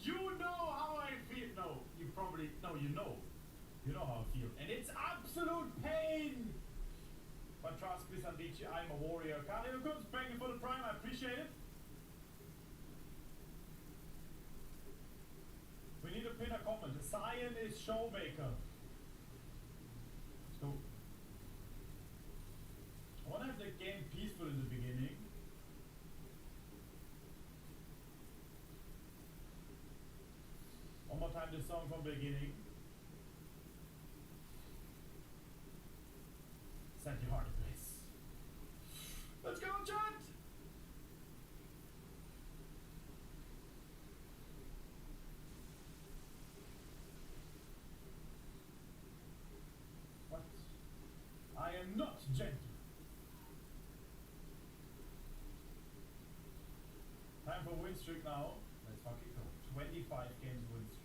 [SPEAKER 7] You know how I feel. No, you probably, no, you know. You know how I feel. And it's absolute pain. But trust me, Sandici, I'm a warrior. Kaleo Kunz, thank you for the prime, I appreciate it. We need to pin a comment. The Cyan is Showmaker. Let's go. I want to have the game peaceful in the beginning. One more time this song from the beginning. Set your heart ablaze. Let's go, chat! What? I am not gentle. Time for win streak now. Let's fucking go. 25 games win streak.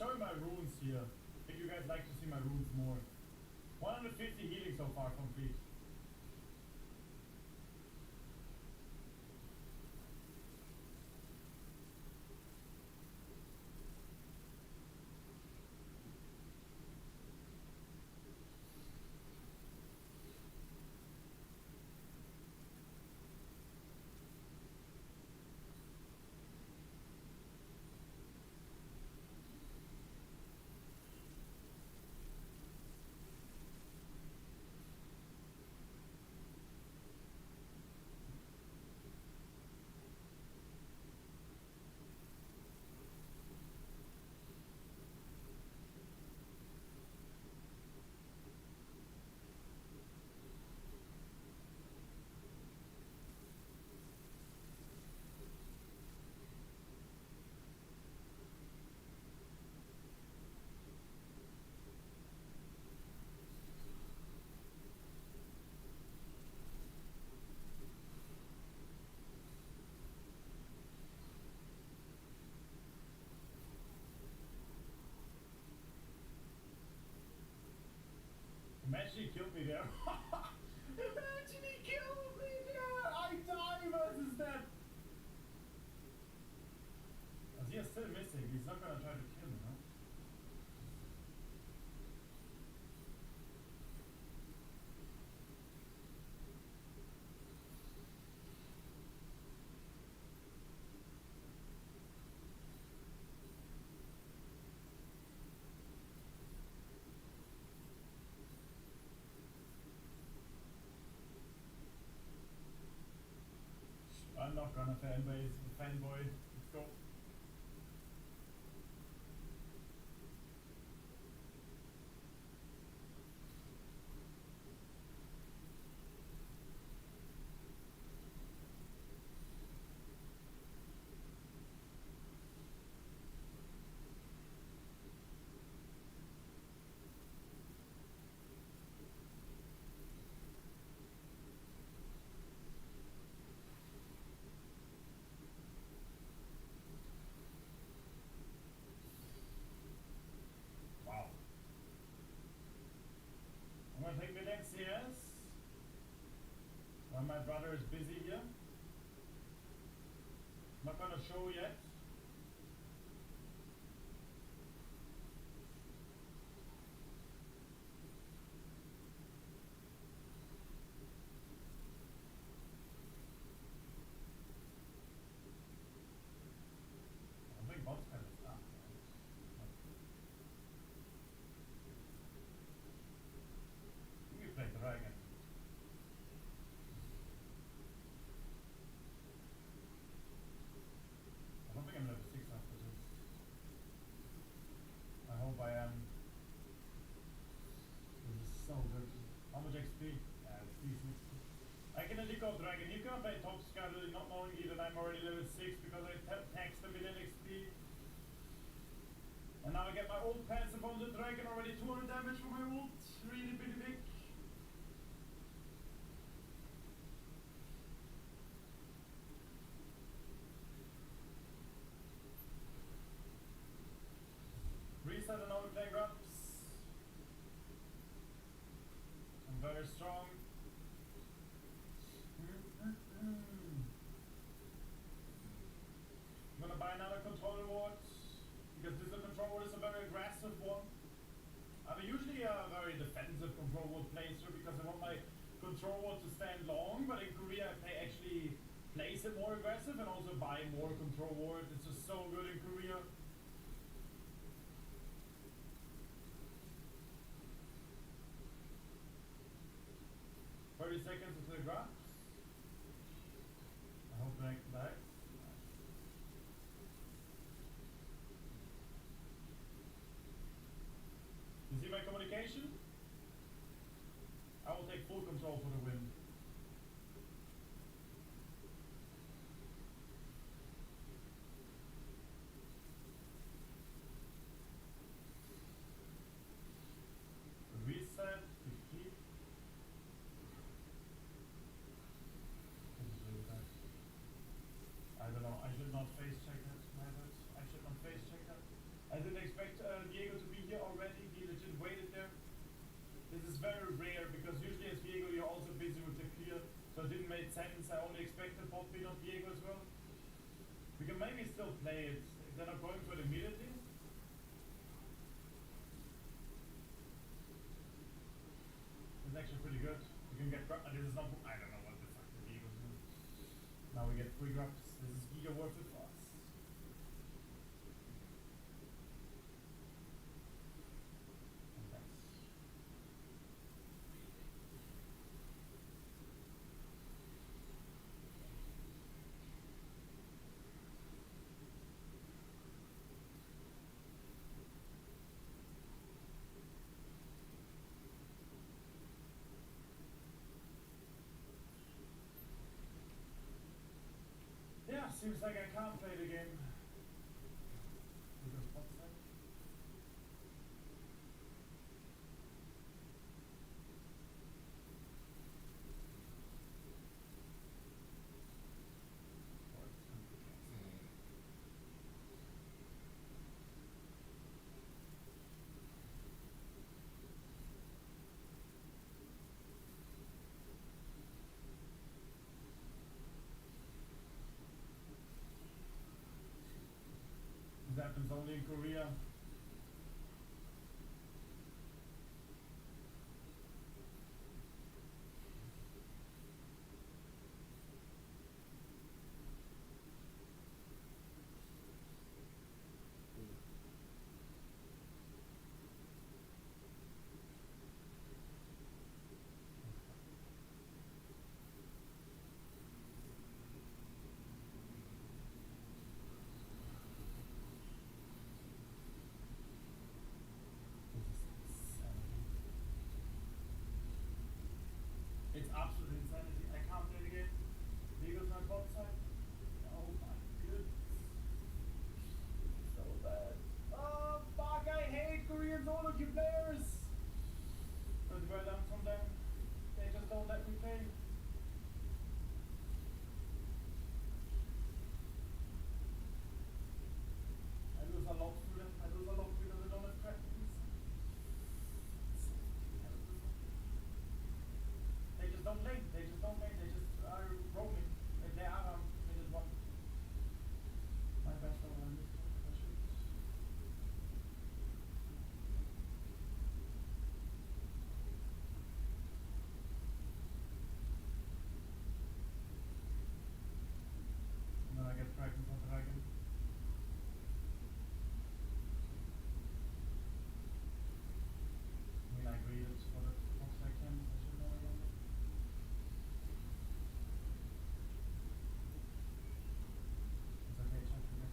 [SPEAKER 7] showing my runes here. If you guys like to see my runes more. 150 healing so far complete. Imagine he killed me there. Imagine he killed me there. I die versus that. Azir's still missing. He's not gonna try to kill me, no? I'm not gonna fanboy. Let's go. Wow. I'm gonna take the next CS. While my brother is busy here. Not gonna show yet. I think bots kind of stuff. We play dragon. I don't think I'm level 6 after this. I hope I am. This is so good. How much XP? Yeah, it's decent. I can only go dragon. You can play top scatter not knowing even I'm already level 6 because I taxed a million XP. And now I get my ult passive on the dragon, already 200 damage for my ult. Really pretty big. Reset and overplay grabs. I'm very strong. I'm gonna buy another control reward because this control reward is a very aggressive one. I'm usually a very defensive control reward placer because I want my control reward to stand long, but in Korea I actually place it more aggressive and also buy more control reward. It's just so good in Korea. Seconds until it drops. I hope that connects. You see my communication? I will take full control for the win. Reset. I don't know, I should not face check that, I should not face check that. I didn't expect Diego to be here already. He legit waited there. This is very rare because usually as Diego you're also busy with the clear, so it didn't make sense. I only expected bot beat on Diego as well. We can maybe still play it if they're not going for it immediately. It's actually pretty good. You can get this is not I don't know what the fuck the Diego's doing. Now we get free grubs. This is giga worth it for us. Yeah, seems like I can't play the game. Because what's that? This happens only in Korea. It's absolute insanity. I can't play the game. Diego's not bot side. Oh my goodness. So bad. Oh fuck, I hate Korean solo queue players. But well done from them. They just don't let me play. I lose a lot through them. I lose a lot because I don't have practice. They just don't lane. They just don't lane. They just are roaming. They are minute one. My best over on this one. I should. And then I get practice on dragon. I mean, I agreed it's for the box I can. I should know again. It's okay, check again.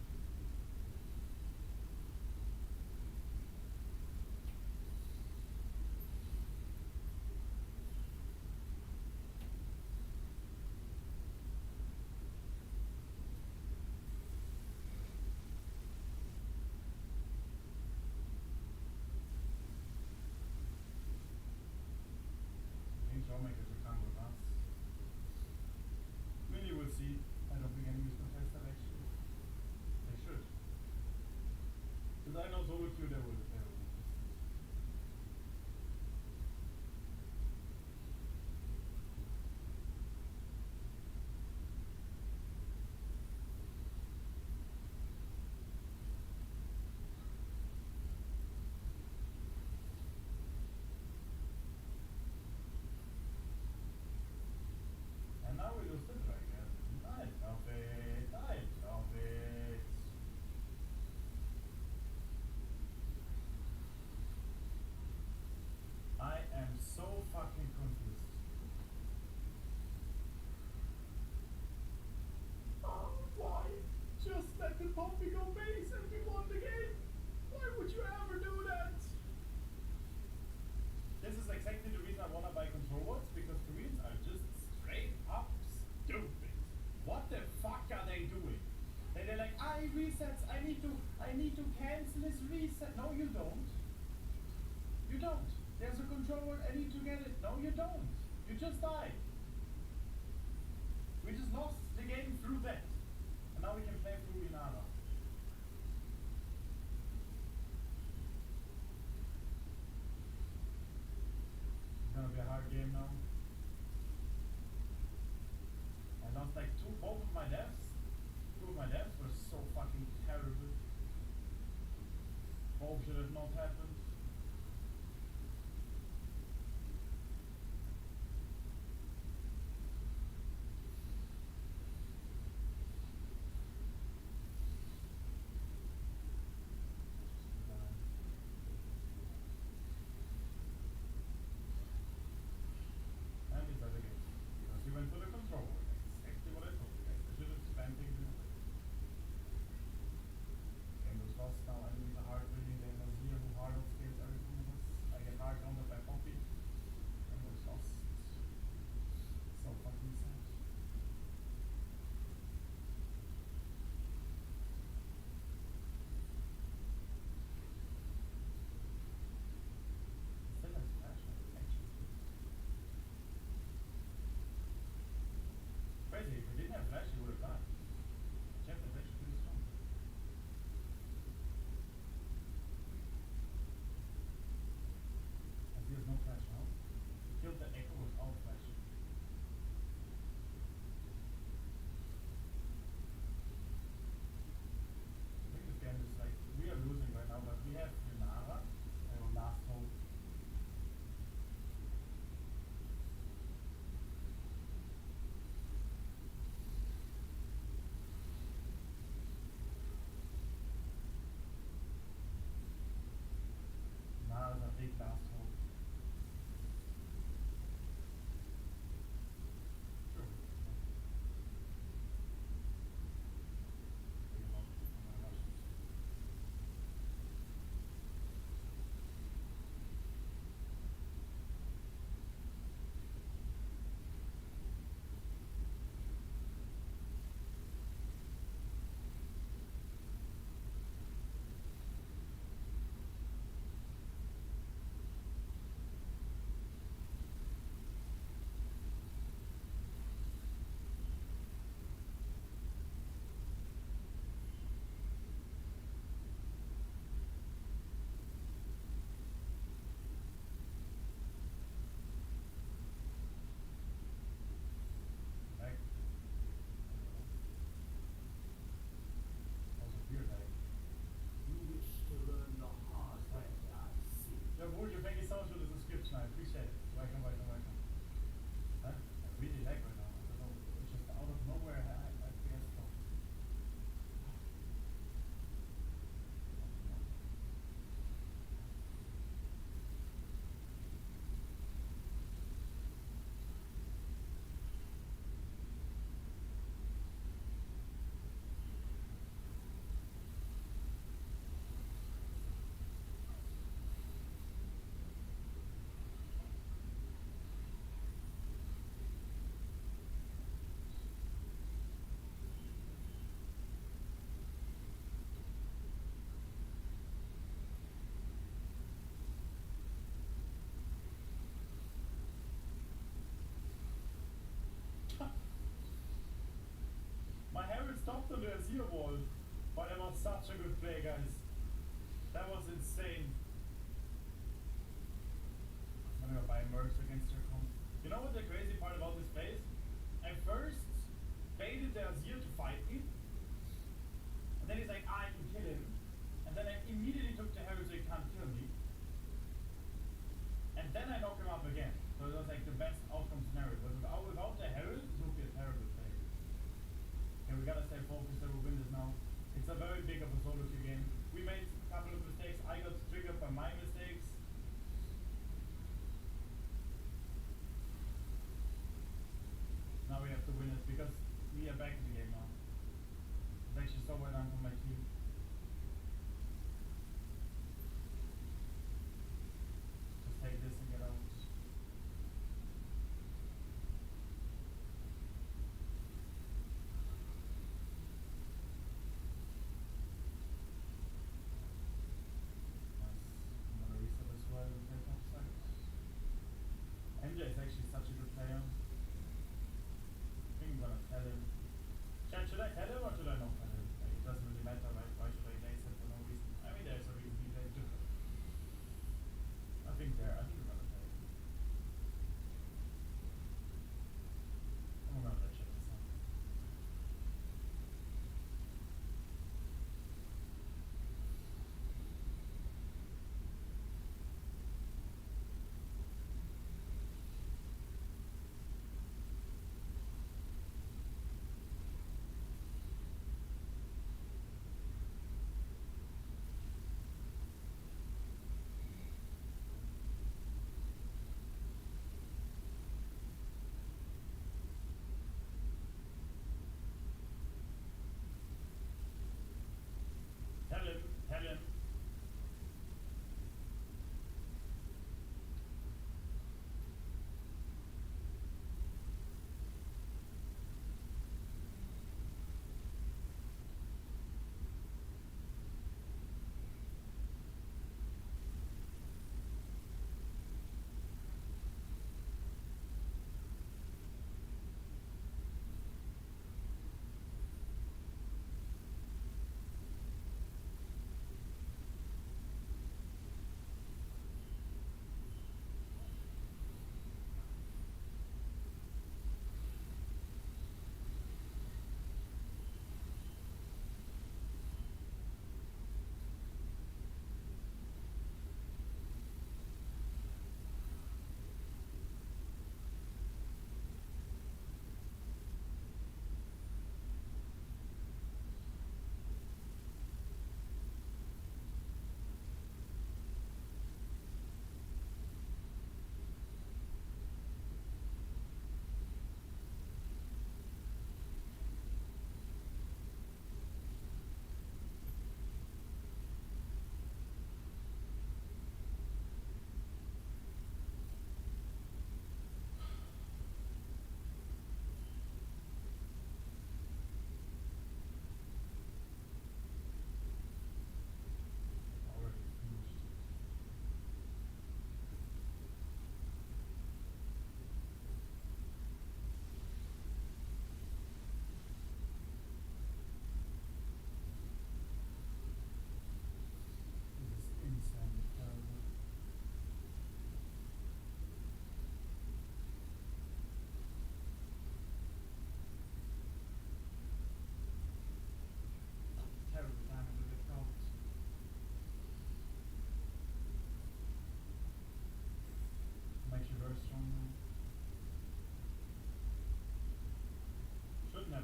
[SPEAKER 7] Showmakers are kind of nuts. I mean, you will see. I don't think enemies contest that actually. They should. Because I know solo queue they will. And now we lose the dragon. I love it. I love it. I am so fucking confused. Oh, why? Just let the puppy go base and we won the game. Why would you ever do that? This is exactly the reason I wanna buy control boards because Koreans are just straight up stupid. What the fuck are they doing? They're like, resets. I need to cancel this reset. No, you don't. You don't. There's a control board. I need to get it. No, you don't. You just died. We just lost the game through that, and now we can play through Inara. Because like both of my deaths were so fucking terrible. Both should have not happened. And it's better game. Because you went for the control. Exactly what I told you guys. I should have spent things in a way. Game was lost now. I need a hard winning game was here who hard scales everything of us. I get hard countered by Poppy. Game was lost. So fucking sad. Still has flash actually. Crazy, if we didn't have flash, he would have died. Jeff is actually pretty strong. As he has no flash now. He killed the echo without flash. I think this game is like, we are losing right now, but we have Lunara, our last hope. Lunara is a big last hope. Sure. Think about it. Oh my gosh. Like, also weird, like,
[SPEAKER 11] You wish to learn the hard way, I see.
[SPEAKER 7] yeah, Wood, thank you so much for the subscription. I appreciate it. Welcome, welcome, welcome. Huh? I really like right now. I don't know. It's just out of nowhere. I guess so. My Herald stopped on the Azir wall. But that was such a good play, guys. That was insane. I'm gonna go buy mercs against their comp. You know what the crazy part about this play is? I first baited the Azir to fight me. And then he's like, I can kill him. And then I immediately took the Herald so he can't kill me. And then I knock him up again. So it was like the best outcome scenario. But without the Herald, it would be a terrible play. Okay, we gotta stay focused and we'll win this now. It's a very big of a solo queue game. We made a couple of mistakes. I got triggered by my mistakes. Now we have to win it because we are back in the game now. It's actually so well done from my team. Just take this and get out. MJ is actually such a good player. I think I'm gonna tell him. Should I tell him or should I not tell him? Like, it doesn't really matter, right?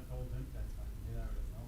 [SPEAKER 7] have told him. That's fine. He already know.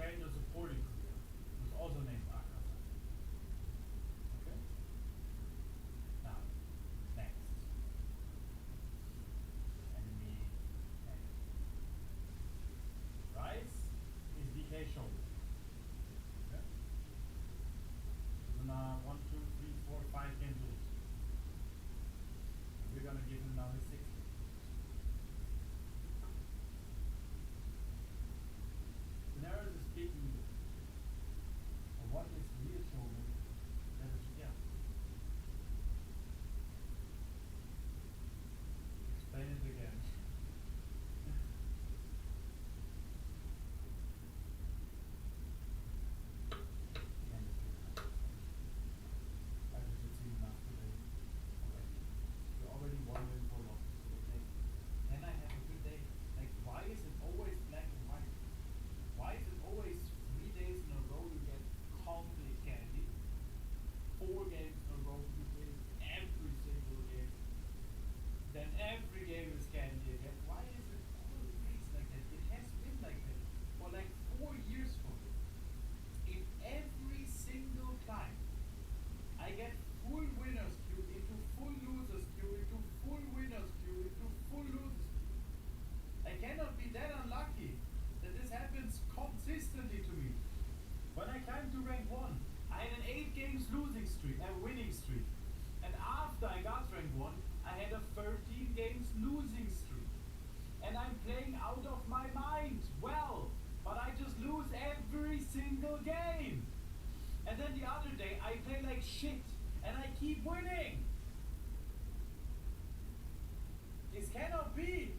[SPEAKER 7] change the supporting career, who's also named Akasa. Okay? Now, next. Enemy negative. Rise is DK shoulder. Okay? So now 1, 2, 3, 4, 5 games lose. We're gonna give him now his 6 games. Generally speaking, what is reassuring that is yeah. Explain it again. I just seen enough today. Already. You already won them for loss. Okay. Can I have a good day? Like, why is it always black and white? Why is it always 3 days in a row you get complete candy? 4 games in a row you win every single game. Then every game is candy again. Why is it always like that? It has been like that for like 4 years for me. In every single time, I get full winners queue into full losers queue into full winners queue into full losers queue. I cannot be that unlucky that this happens consistently to me. When I climbed to rank 1, I had an 8 games losing streak, a winning streak. And after I got rank 1, I had a 13 games losing streak. And I'm playing out of my mind, well, but I just lose every single game. And then the other day, I play like shit, and I keep winning. This cannot be.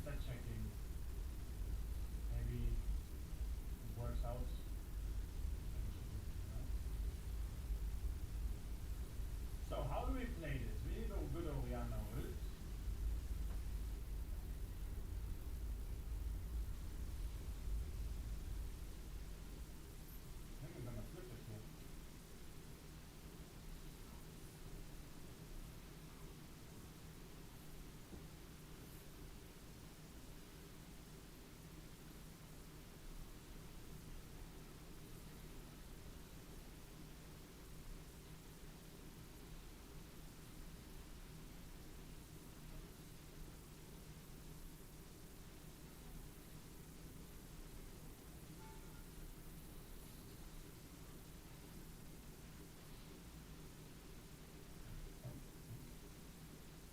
[SPEAKER 7] set checking. Maybe it works out. Eventually, you know? So how do we play this? We need a good Oriana ult. I think we're gonna flip it here.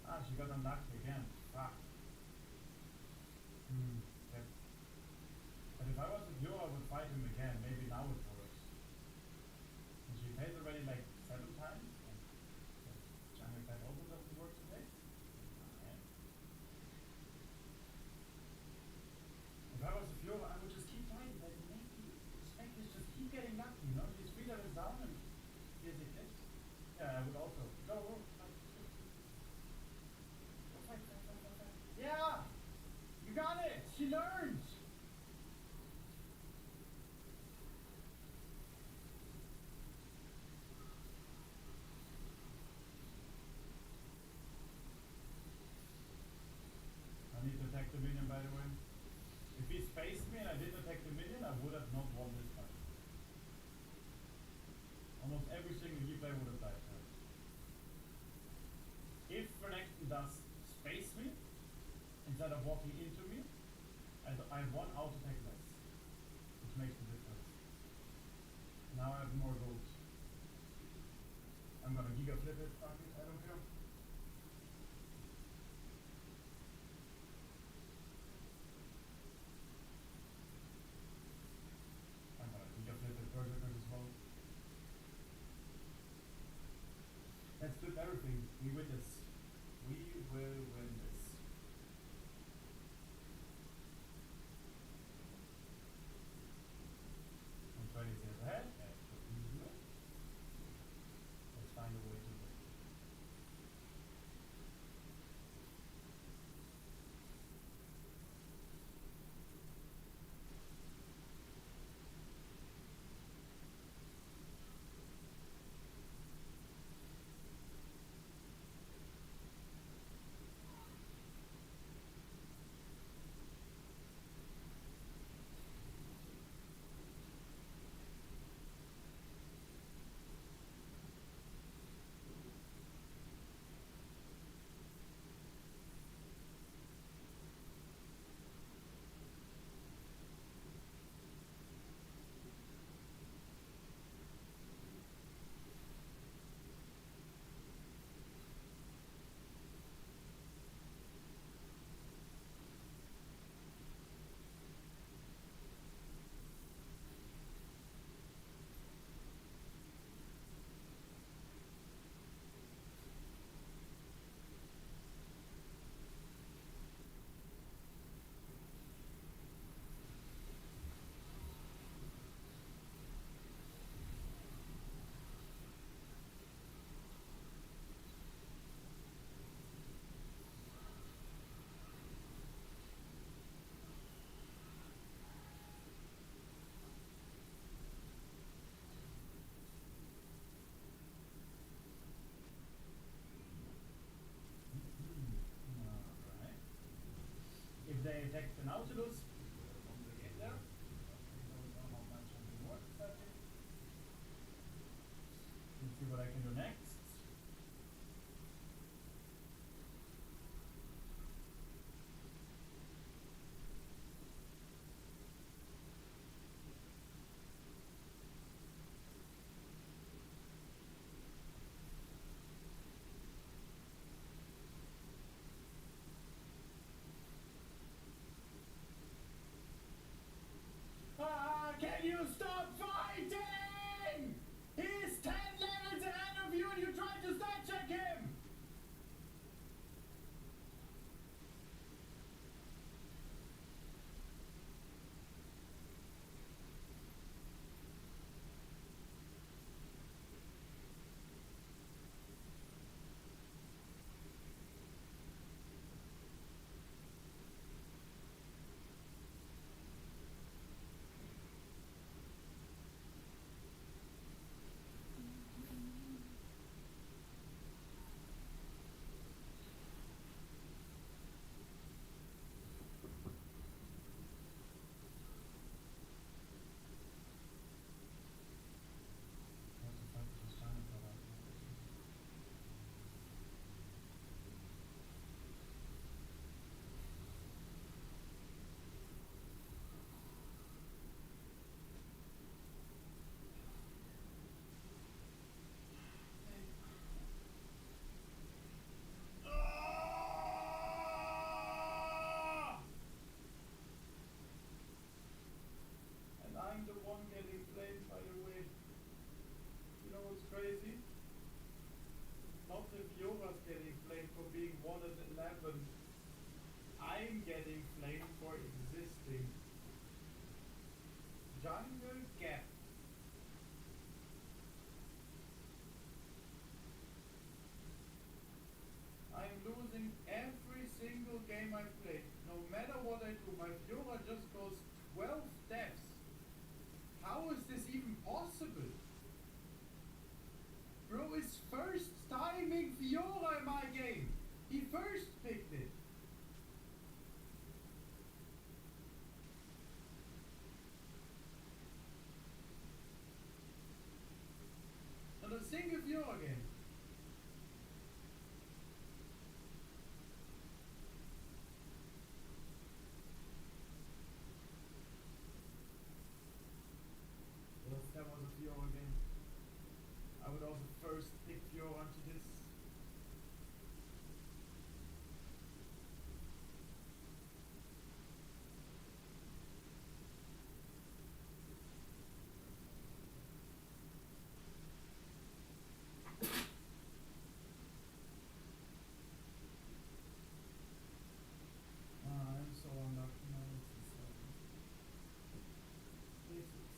[SPEAKER 7] Ah, she got unlucky again. Fuck. Okay. But if I was with you, I would fight him again. Maybe now it works. And she failed already like 7 times. And the jungle pet also doesn't work today. Fine. If I was with you, I would just keep fighting. Like maybe Spectres just keep getting lucky, you know? These 3 levels down and here's the kiss. Yeah, I would also. Go, fight. Yeah! You got it! She learned! I need to attack the minion, by the way. If he spaced me and I didn't attack the minion, I would have not won this fight. Almost every single replay would have died first. If Renekton does space me, instead of walking into me, I have 1 auto attack less, which makes the difference. Now I have more gold. I'm gonna giga flip it, fuck it, I don't care. I'm gonna giga flip it berserkers as well. Let's flip everything. We win this. We will win this. I'm 20 years ahead. As per usual. Let's find a way to win. If they attack the Nautilus, once they get there, I don't know how much I can work exactly. Let's see what I can do next. getting flamed for existing. Jungle Gap. I'm losing every single game I play. No matter what I do, my Fiora just goes 12 deaths. How is this even possible? Bro is first timing Fiora in my game. He first picked it. Not a single Fiora game. Well, if that was a Fiora game, I would also first pick Fiora onto this. I'm so unlucky now. This is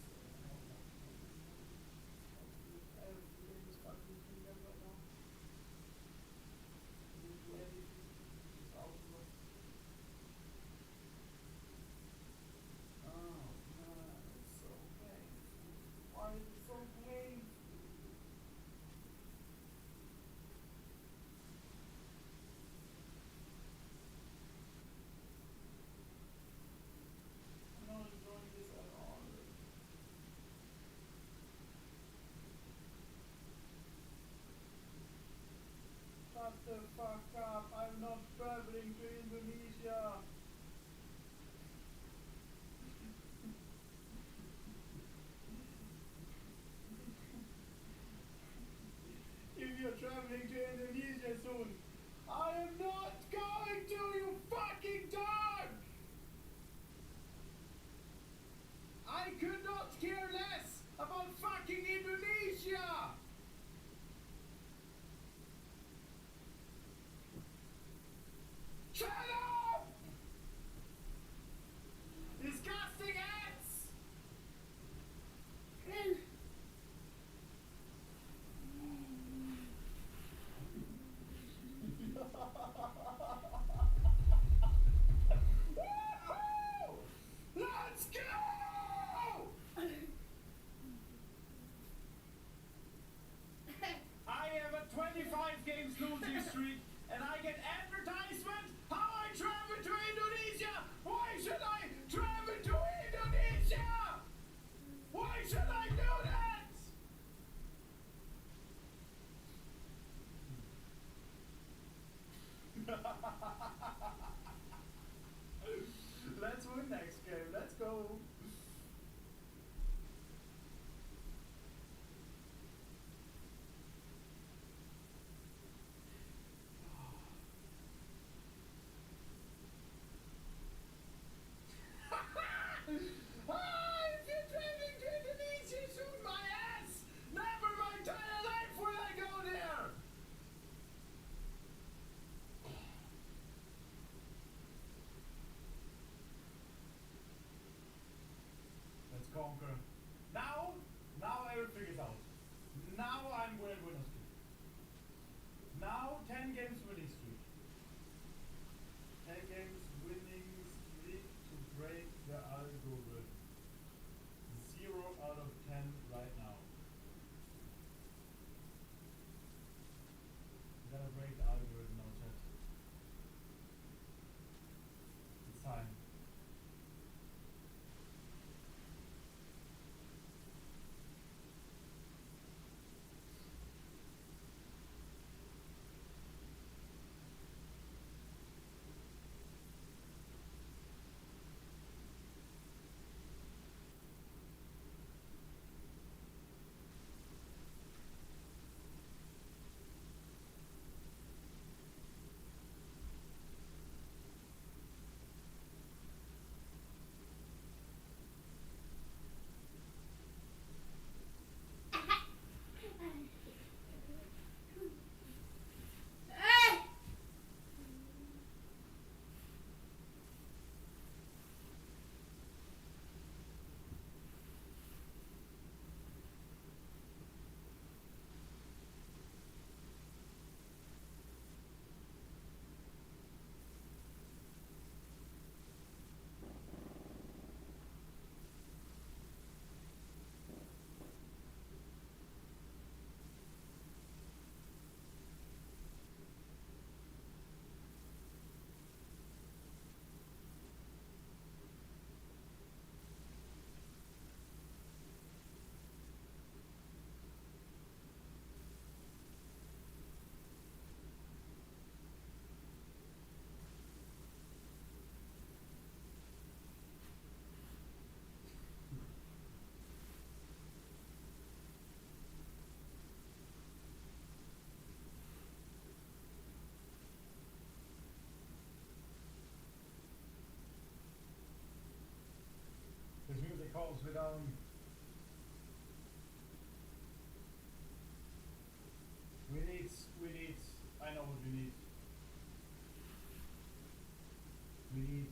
[SPEAKER 7] everything is fucking clean right now. I didn't do anything. It's out of us. Oh man, it's so painful. Why is it so painful? I'm not enjoying this at all. Shut the fuck up, I'm not traveling to Indonesia. If you're traveling to Indonesia soon, I am not going to, you fucking dog! I could not care less about fucking Indonesia! Shut up! Disgusting ants! Woohoo! Let's go! I have a 25 games losing streak, and I get advertisement how I travel to Indonesia. Why should I travel to Indonesia? Why should I do that? Let's win next game. Let's go. If you're traveling to Indonesia, shoot my ass! Never my entire life will I go there! Let's conquer. Now everything is out. Now I'm winning streak. Now 10 games winning streak. 10 games winning streak to break the algorithm. 0 out of 10 right now. I'm gonna break the algorithm now, chat. It's time. we're down. We need, I know what we need. We need,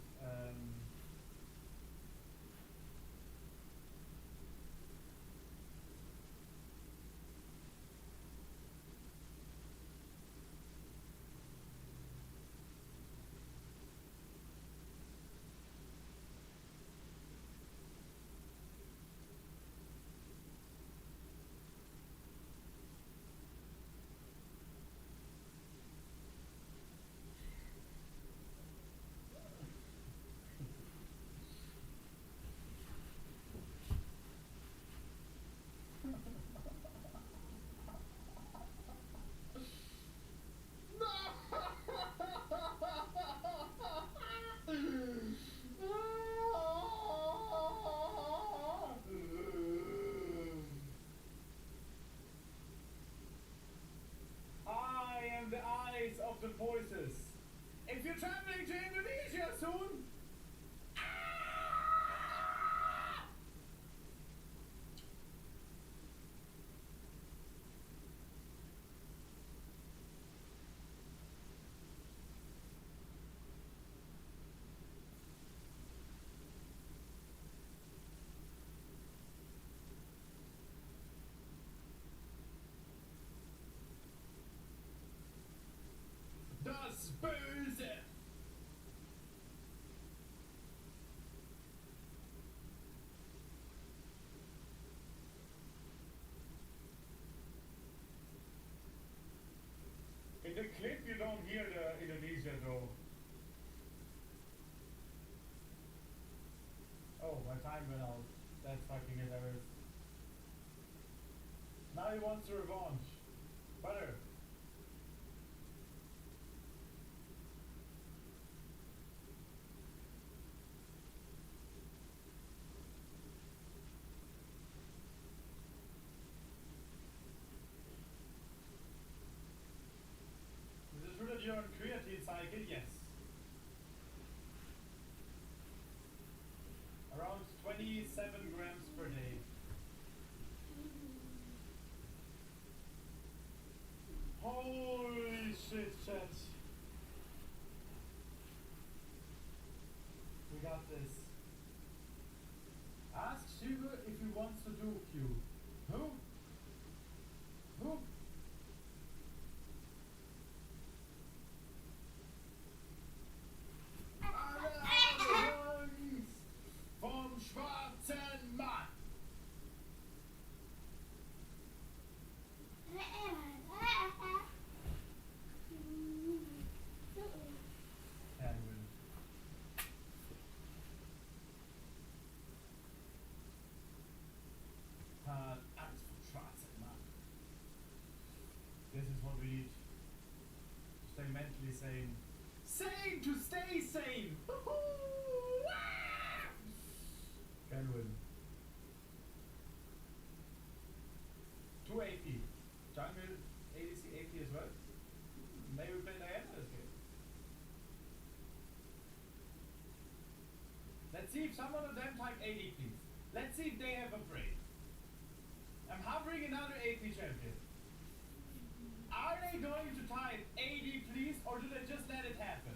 [SPEAKER 7] I am the eyes of the voices. If you're traveling to Indonesia soon, das Böse. In the clip you don't hear the Indonesia though. Oh, my time went out. That's fucking hilarious. Now he wants a revanche. Butter. Is this rooted your creatine cycle? Yes. Around 27 grams per day. Holy shit, chat. We got this. Ask Sugar if he wants to do Q. Who? Who? Alle Angst vom schwarzen Mann. Angst vom schwarzen Mann. This is what we need to stay mentally sane. Sane to stay sane! Can win. 2 AP. Jungle, ADC, AP as well. Maybe we play Diana this game. Let's see if someone of them type AD, please. Let's see if they have a brain. I'm hovering another AP champion. Are they going to type AD, please, or do they just let it happen?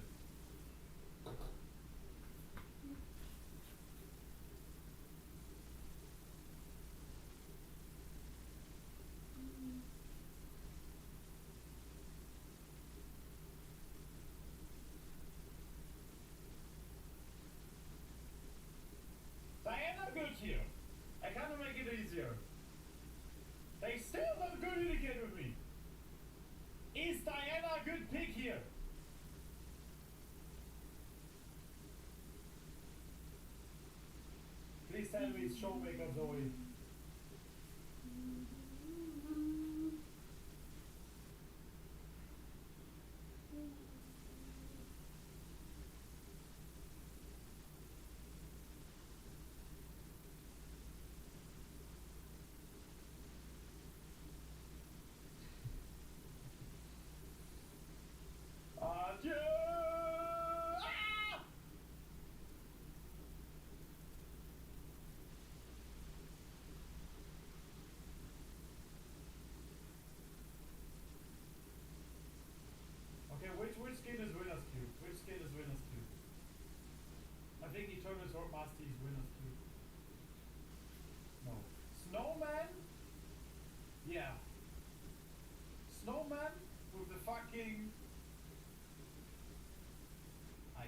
[SPEAKER 7] Diana good here. I kind of make it easier. They still not good in again with me. Is Diana a good pick here? Please tell me it's Showmaker Zoe. Adieu! Ah! Turtles or Musties winners too. No. Snowman? Yeah. Snowman with the fucking ice.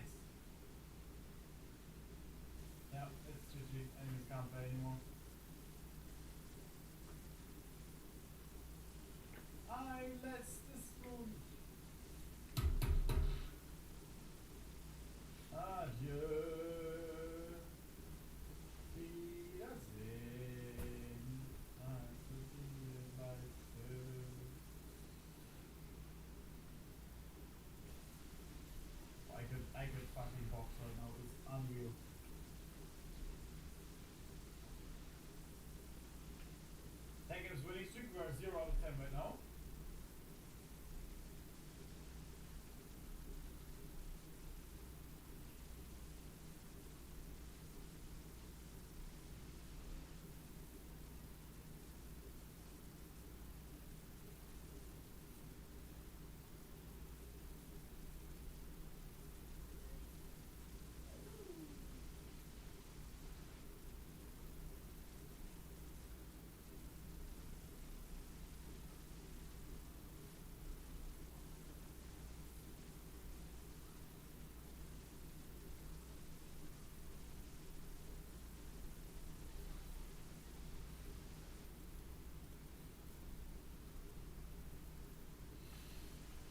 [SPEAKER 7] Yeah, it's GG. Enemies can't play anymore. I let's this room. Adieu. Wiedersehen. Also wir weiter. I could fucking box right now. It's unreal. Tankers winning streak. We are 0 out of 10 right now.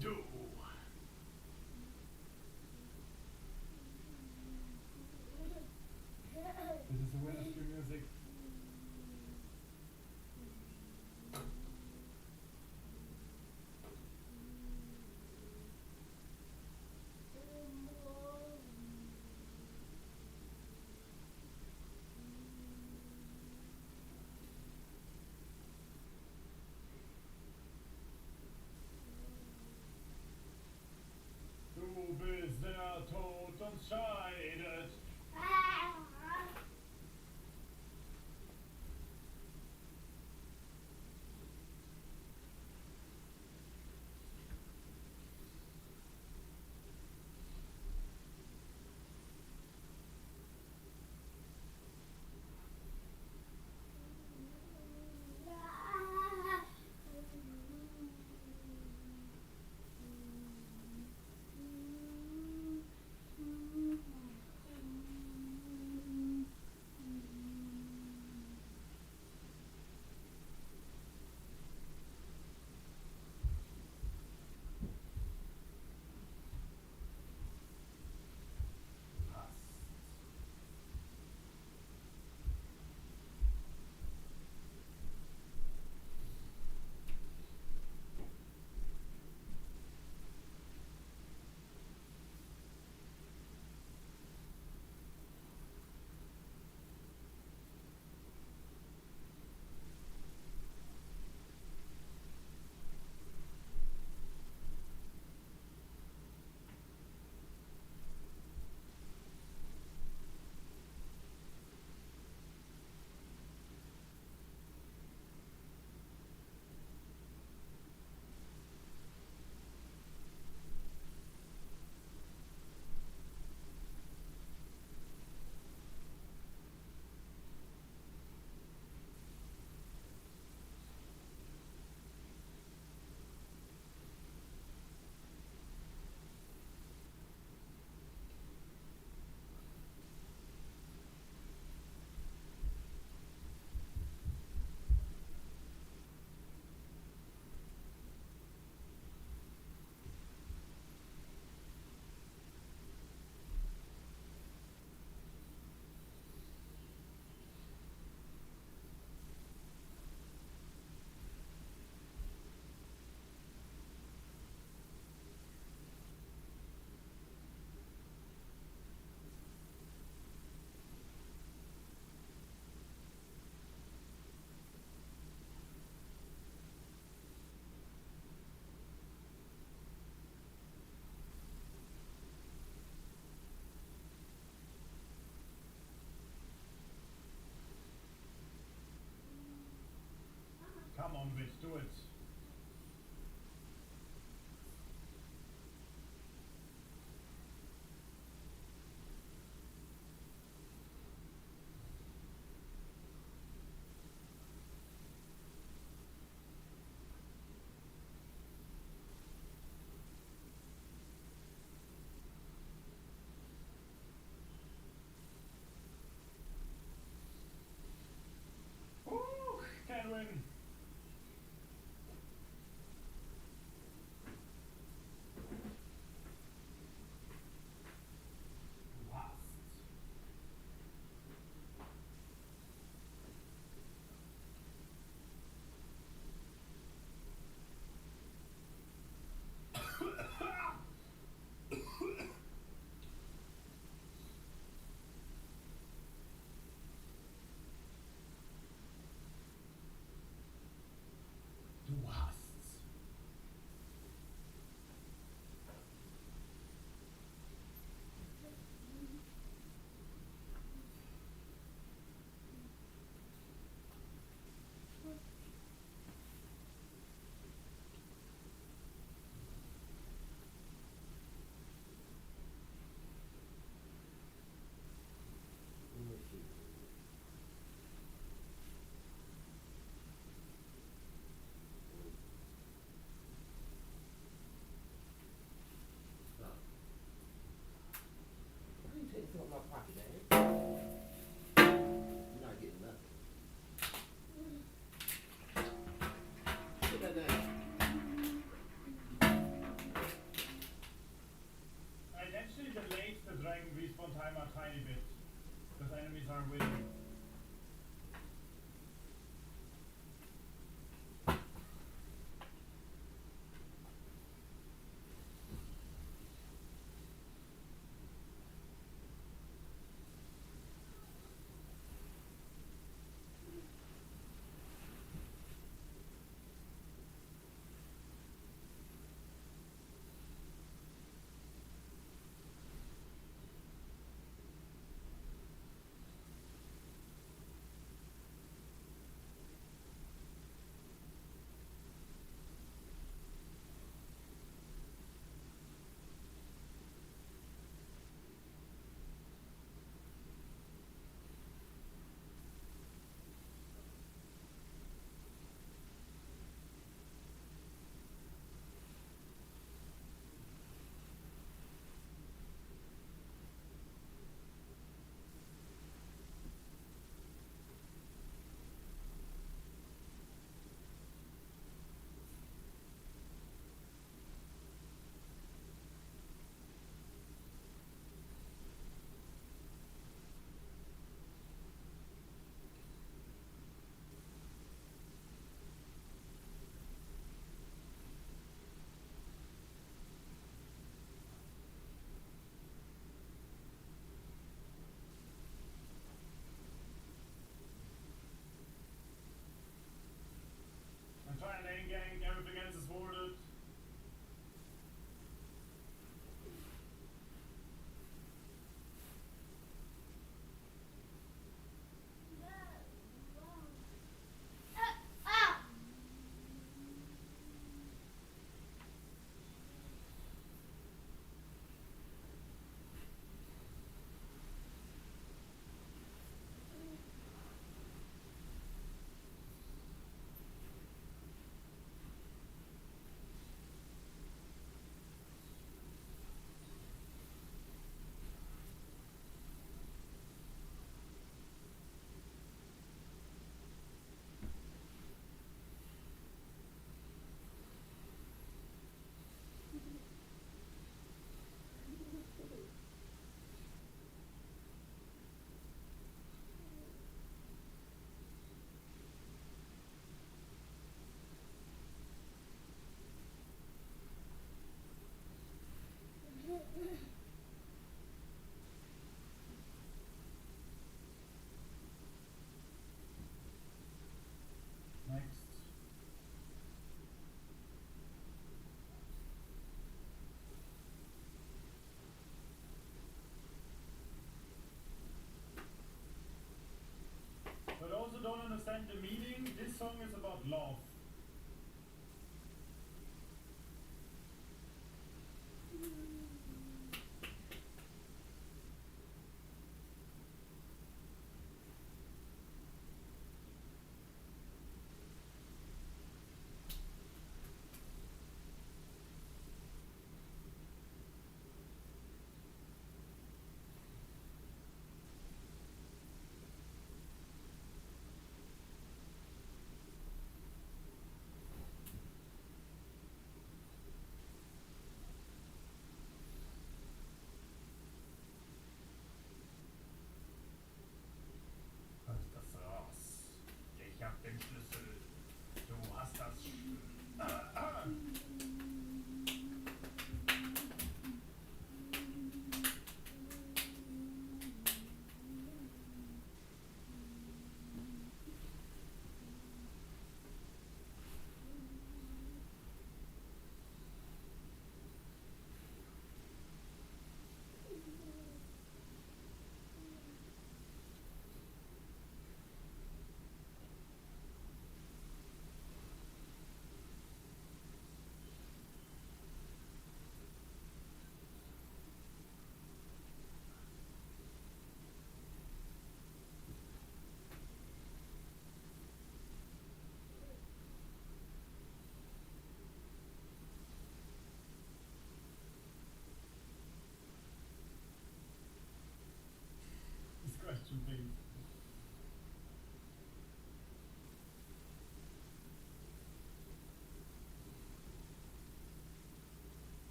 [SPEAKER 7] Do. This is the winner stream music. Du bist der Tod uns scheidet. Come on, bitch, do it. a tiny bit. Because enemies are winning. I'm trying to lane gang, everything else is warded. Next. For those who don't understand the meaning, this song is about love. Das raus. Ich hab den Schlüssel. Du hast das. This question, please.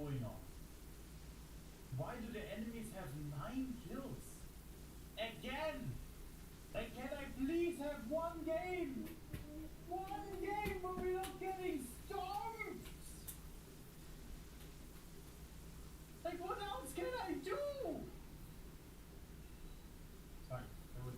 [SPEAKER 7] going on? Why do the enemies have 9 kills? Again! Like, can I please have one game? One game where we're not getting stomped! Like, what else can I do? Sorry, that was...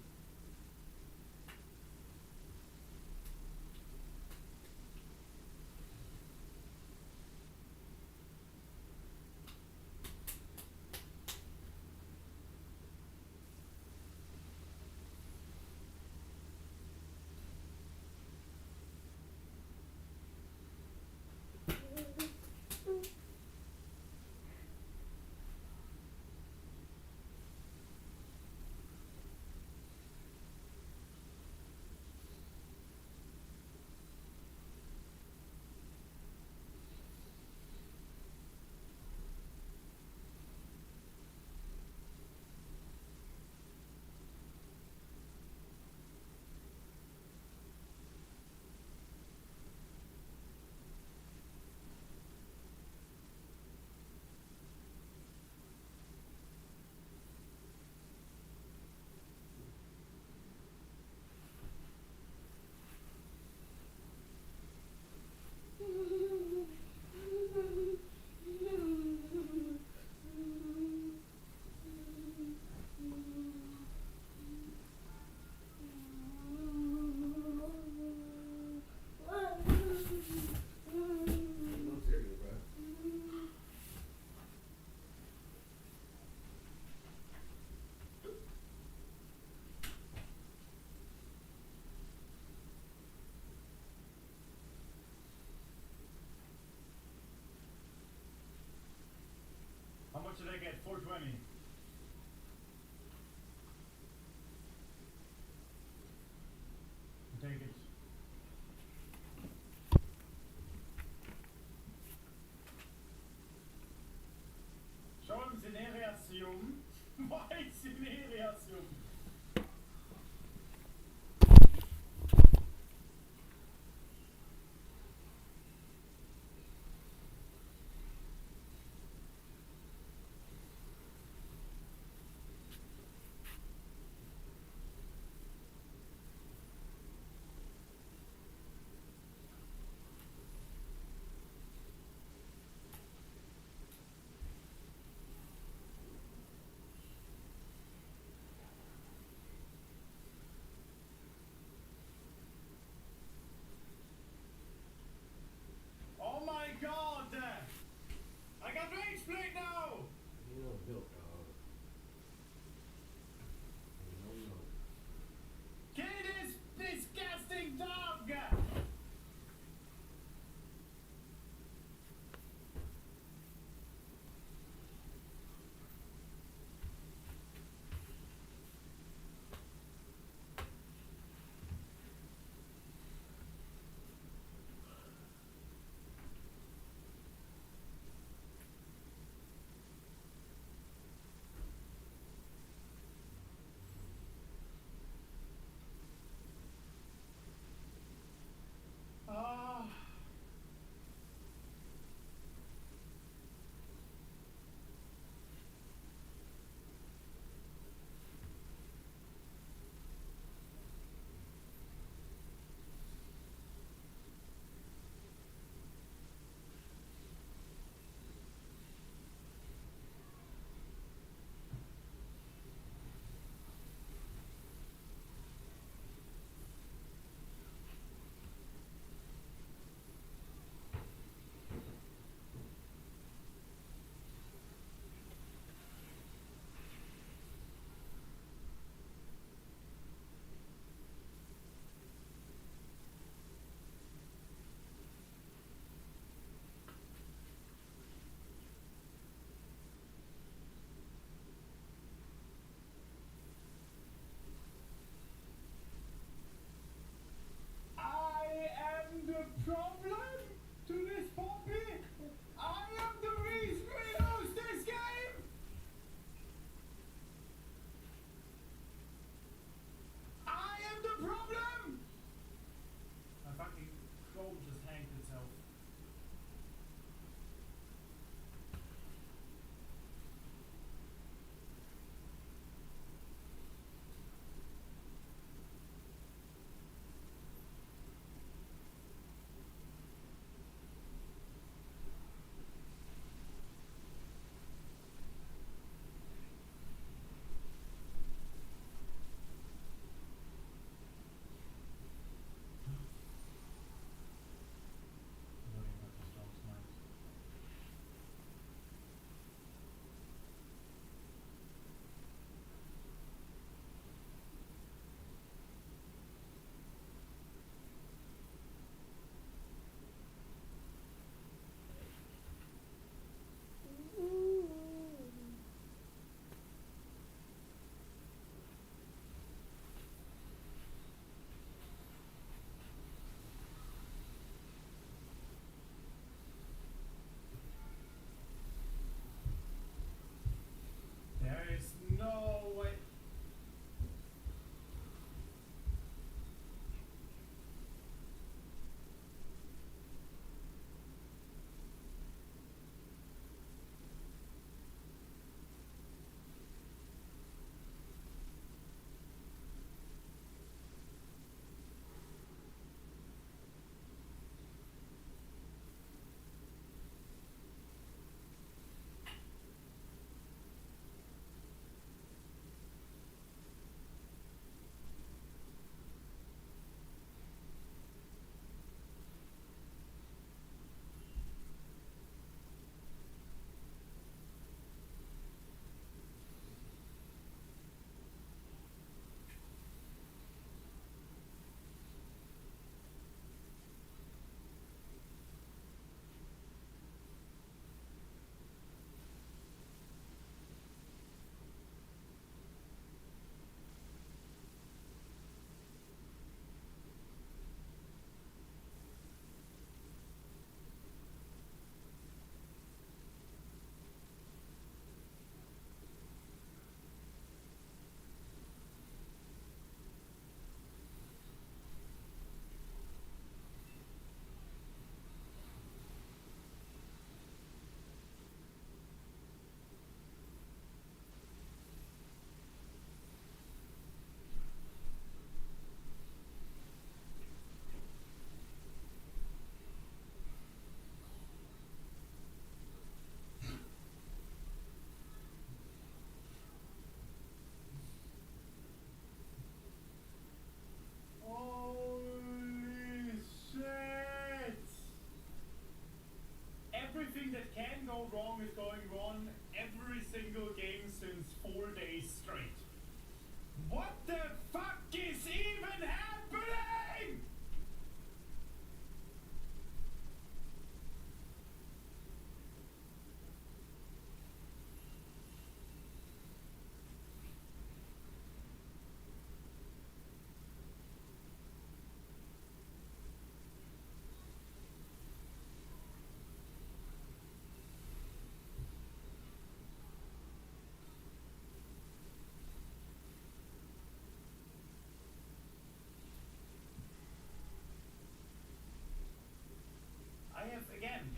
[SPEAKER 7] again.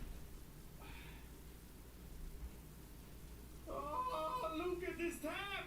[SPEAKER 7] Oh, look at this tab!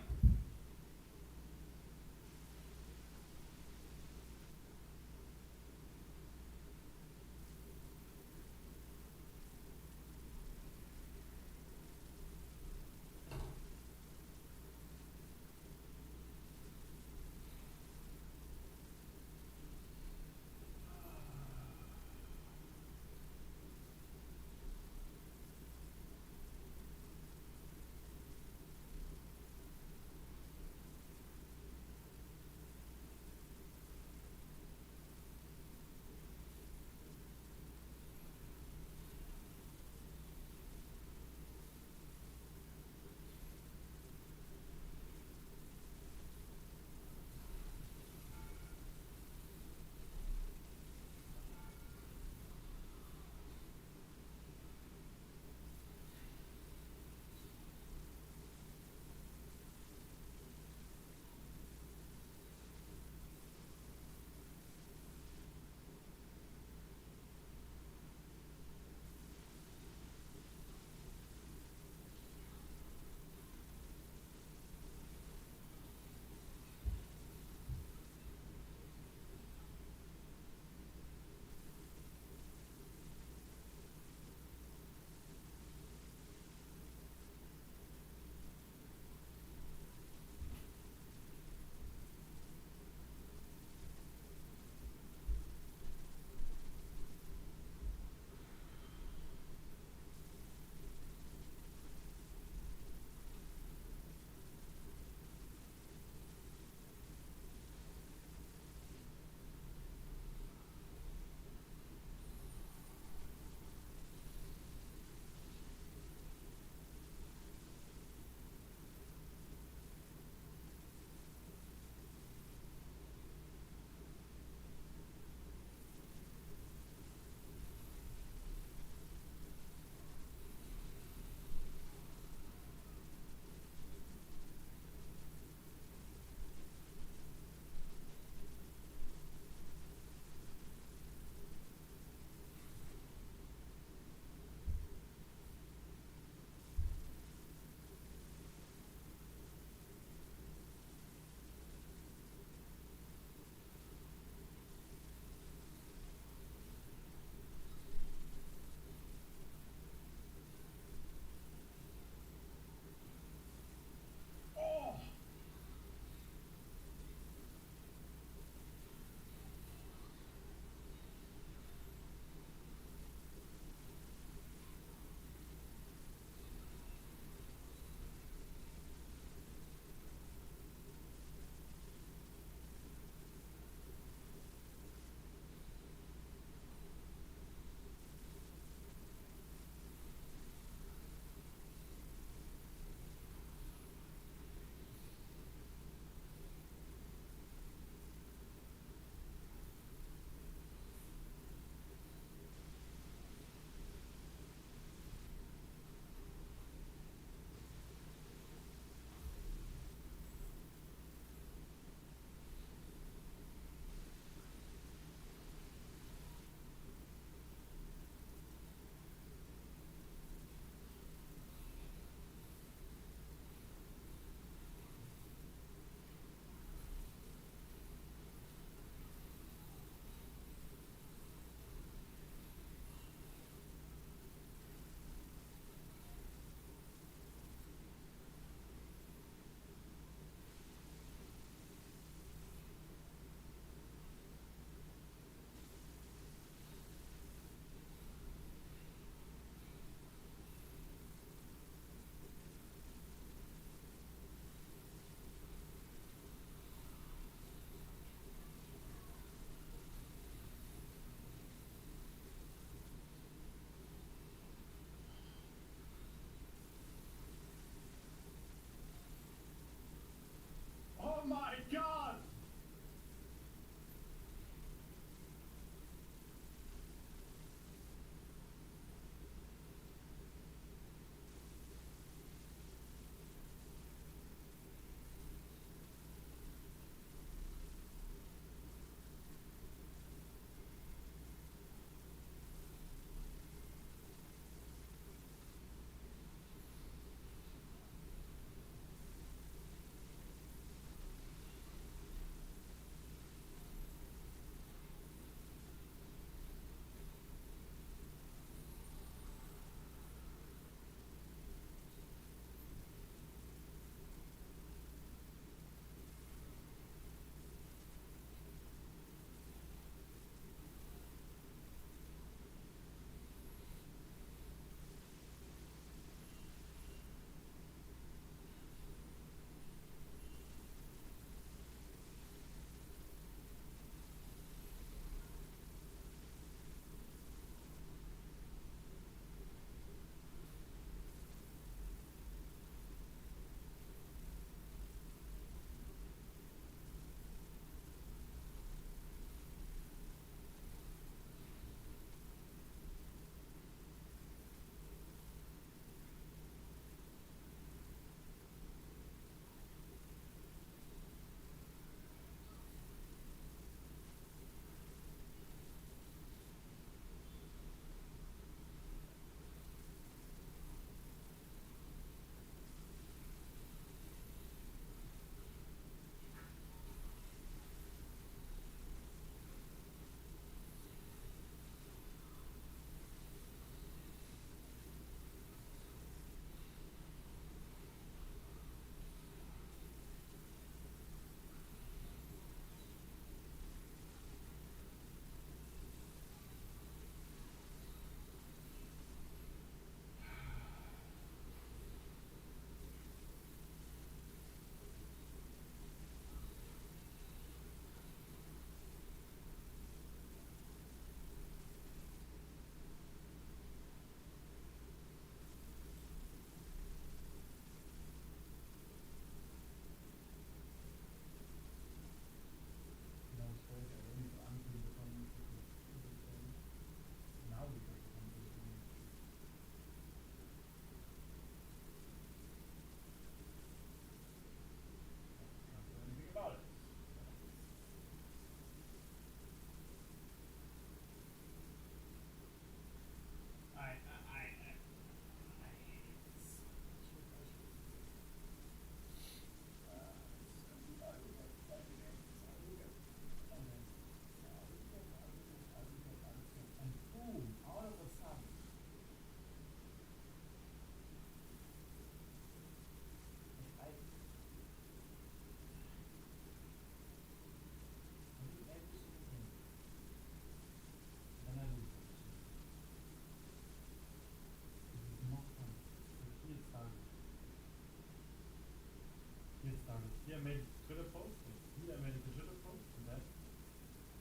[SPEAKER 7] Nina made Twitter post. Nina made a Twitter post and then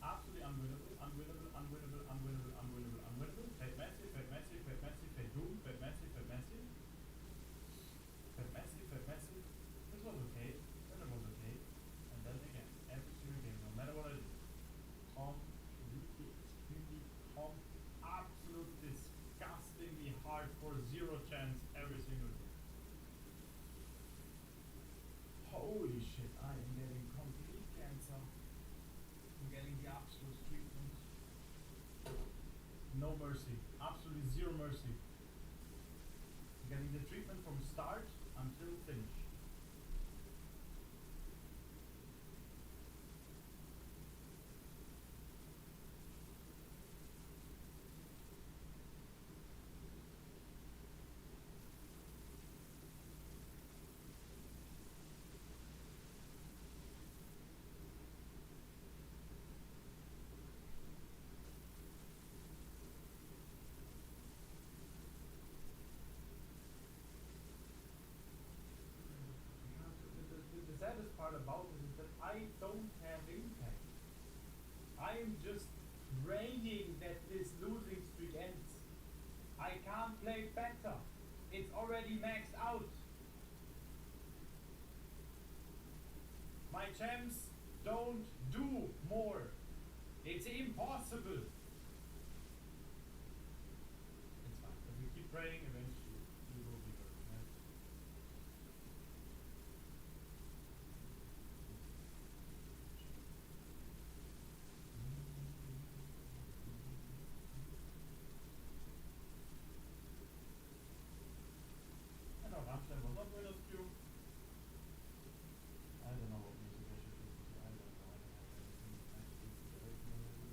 [SPEAKER 7] absolutely unwinnable, unwinnable, unwinnable, unwinnable, unwinnable, unwinnable. Fade Messi, fade Messi, fade Messi, fade Doom, fade Messi, fade Messi. Fade Messi, fade Messi. This was okay. Then it was okay. And then again, every single game, no matter what I do. Completely, extremely absolute disgustingly hard for zero chance every single game. Holy shit, I am getting complete cancer. I'm getting the absolute treatment. No mercy. Absolutely zero mercy. I'm getting the treatment from start until finish. The saddest part about this is that I don't have impact. I am just praying that this losing streak ends. I can't play better. It's already maxed out. My champs don't do more. It's impossible. It's fine. If we keep praying, eventually we will be good. Yes. I know Rammstein was not really obscure. I don't know what music I should listen to. I don't know. I don't have anything. I should listen to everything I do.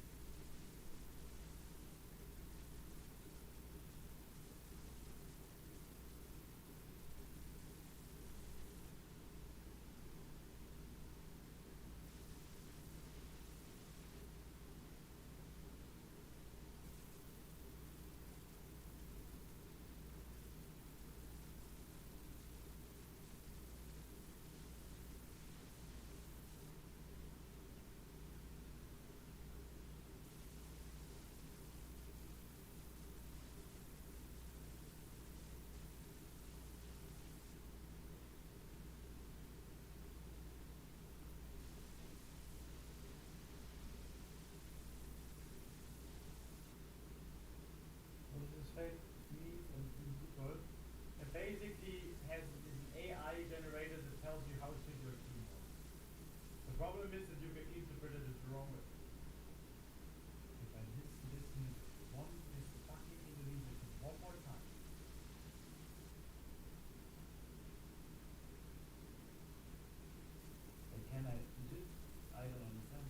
[SPEAKER 7] What does this say? Means and good. It basically has is an AI generator that tells you how shit your team was. The problem is that you can interpret it the wrong way. If I listen this fucking Indonesian one more time. But can I eat it? I don't understand.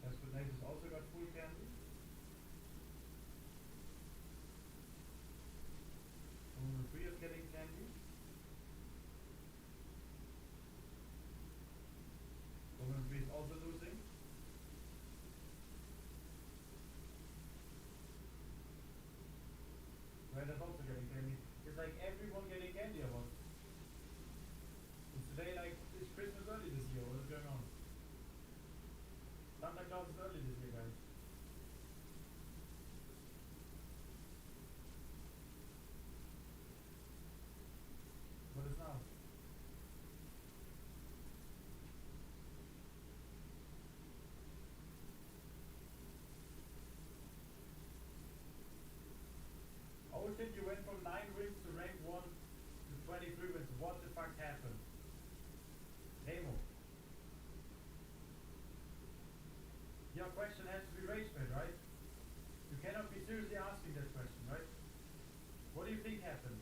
[SPEAKER 7] That's good. Nice has also got full candy. Only 3 is getting candy. Woman 3 is also losing. Red is also getting candy. It's like everyone getting candy or what? Is today like, is Christmas early this year? What is going on? Santa Claus is early this year, guys. What is now? Oh shit, you went from 9 wins to rank 1 to 23 wins. What the fuck happened? Nemo. Your question has to be raised, right? You cannot be seriously asking that question, right? What do you think happened?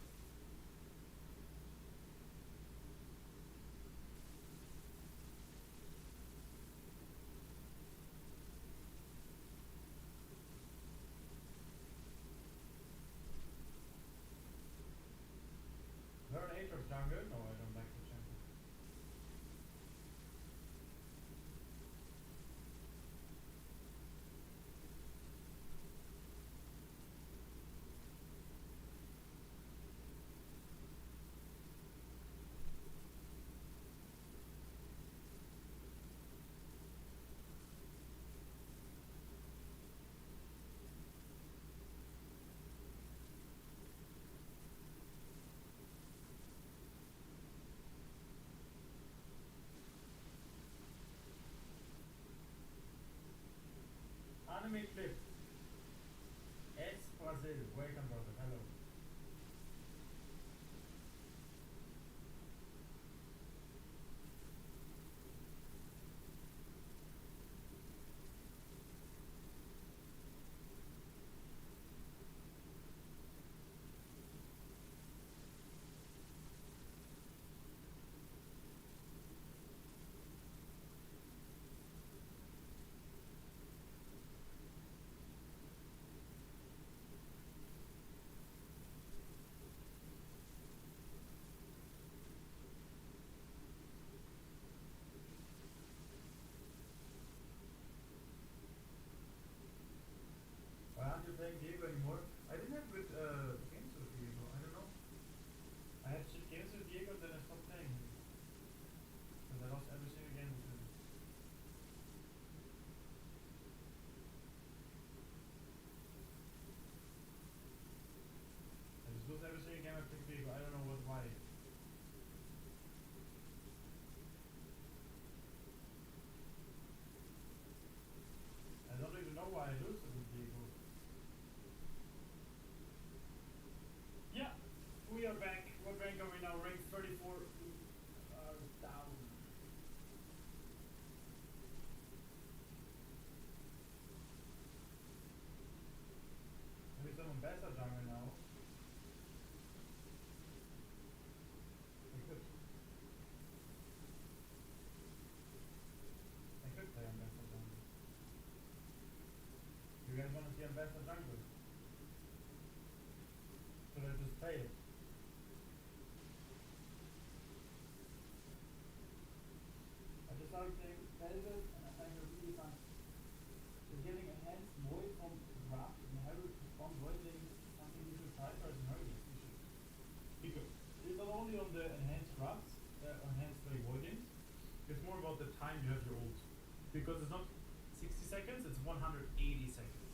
[SPEAKER 7] Learn Aatrox, jungle? No, I don't like the jungle. Anime clip. Brazil. Welcome, brother. Hello. Why aren't you playing Diego anymore? I didn't have good games with Diego. I don't know. I had shit games with Diego, then I stopped playing him. Because I lost everything again with him. I just lose everything again I pick Diego. I don't know why. I don't even know why I lose with Diego. Yeah, we are back. What rank are we now? Rank 34. Down. Maybe someone better jungle now. I could play on better jungle. You guys want to see on better jungle? Should I just play it? I just started playing Velvet and I find it really fun. They're getting enhanced void from Raft and Harry from voiding something you should try first and hurry. Because it's not only on the enhanced rafts, enhanced like voidings, it's more about the time you have your ult. Because it's not 60 seconds, it's 180 seconds.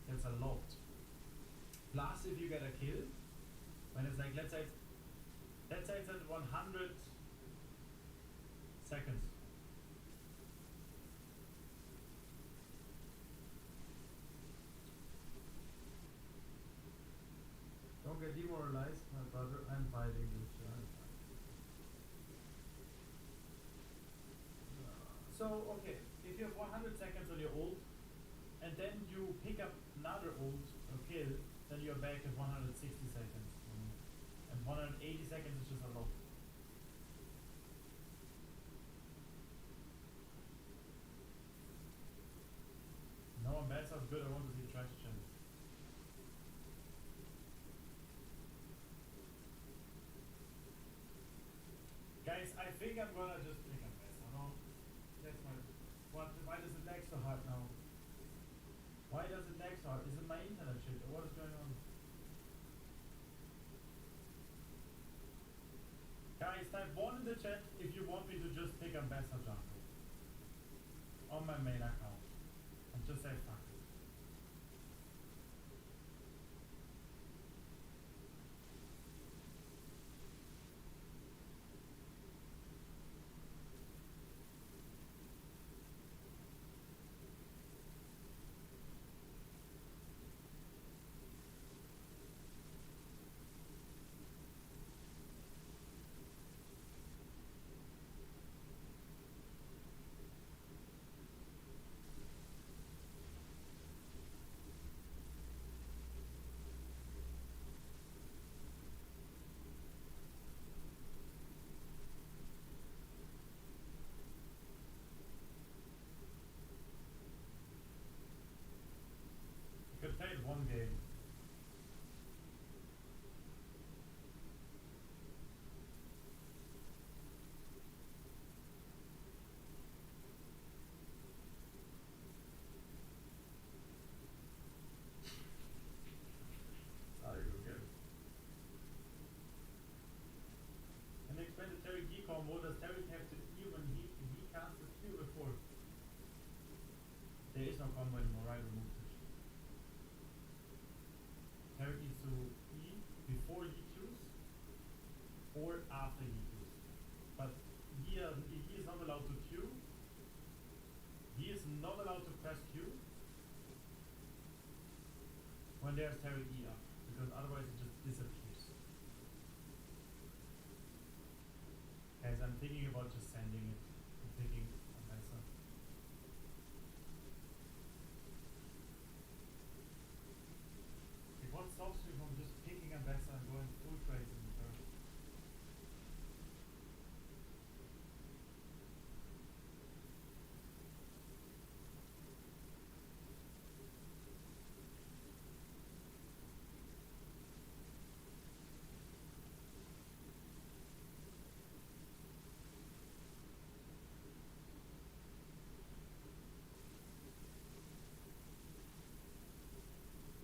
[SPEAKER 7] That's a lot. Plus if you get a kill, when it's like let's say it's at 100 seconds. Don't get demoralized, my brother. I'm fighting this. So okay, if you have 100 seconds on your ult, and then you pick up another ult or kill, then you're back at 160 seconds. And 180 seconds is just a lot. No one bad sounds good. I want to see the trash chance. Guys, I think I'm gonna just pick up best. I know that's my. Why does it lag so hard now? Why does it lag so hard? Is it my internet shit or what is going on? Guys, type 1 in the chat if you want me to just pick Ambassador jungle on my main account and just say fuck it. combo does Terry have to E when he casts his Q before? There is no combo anymore, right? Remove it. Terry needs to E before he Qs or after he Qs. But he is not allowed to Q. He is not allowed to press Q when there's Terry E up, because otherwise it just disappears. Guys, I'm thinking about just sending it and picking a lesson. Like, what stops me from just picking a vessel and going full trades in the turn?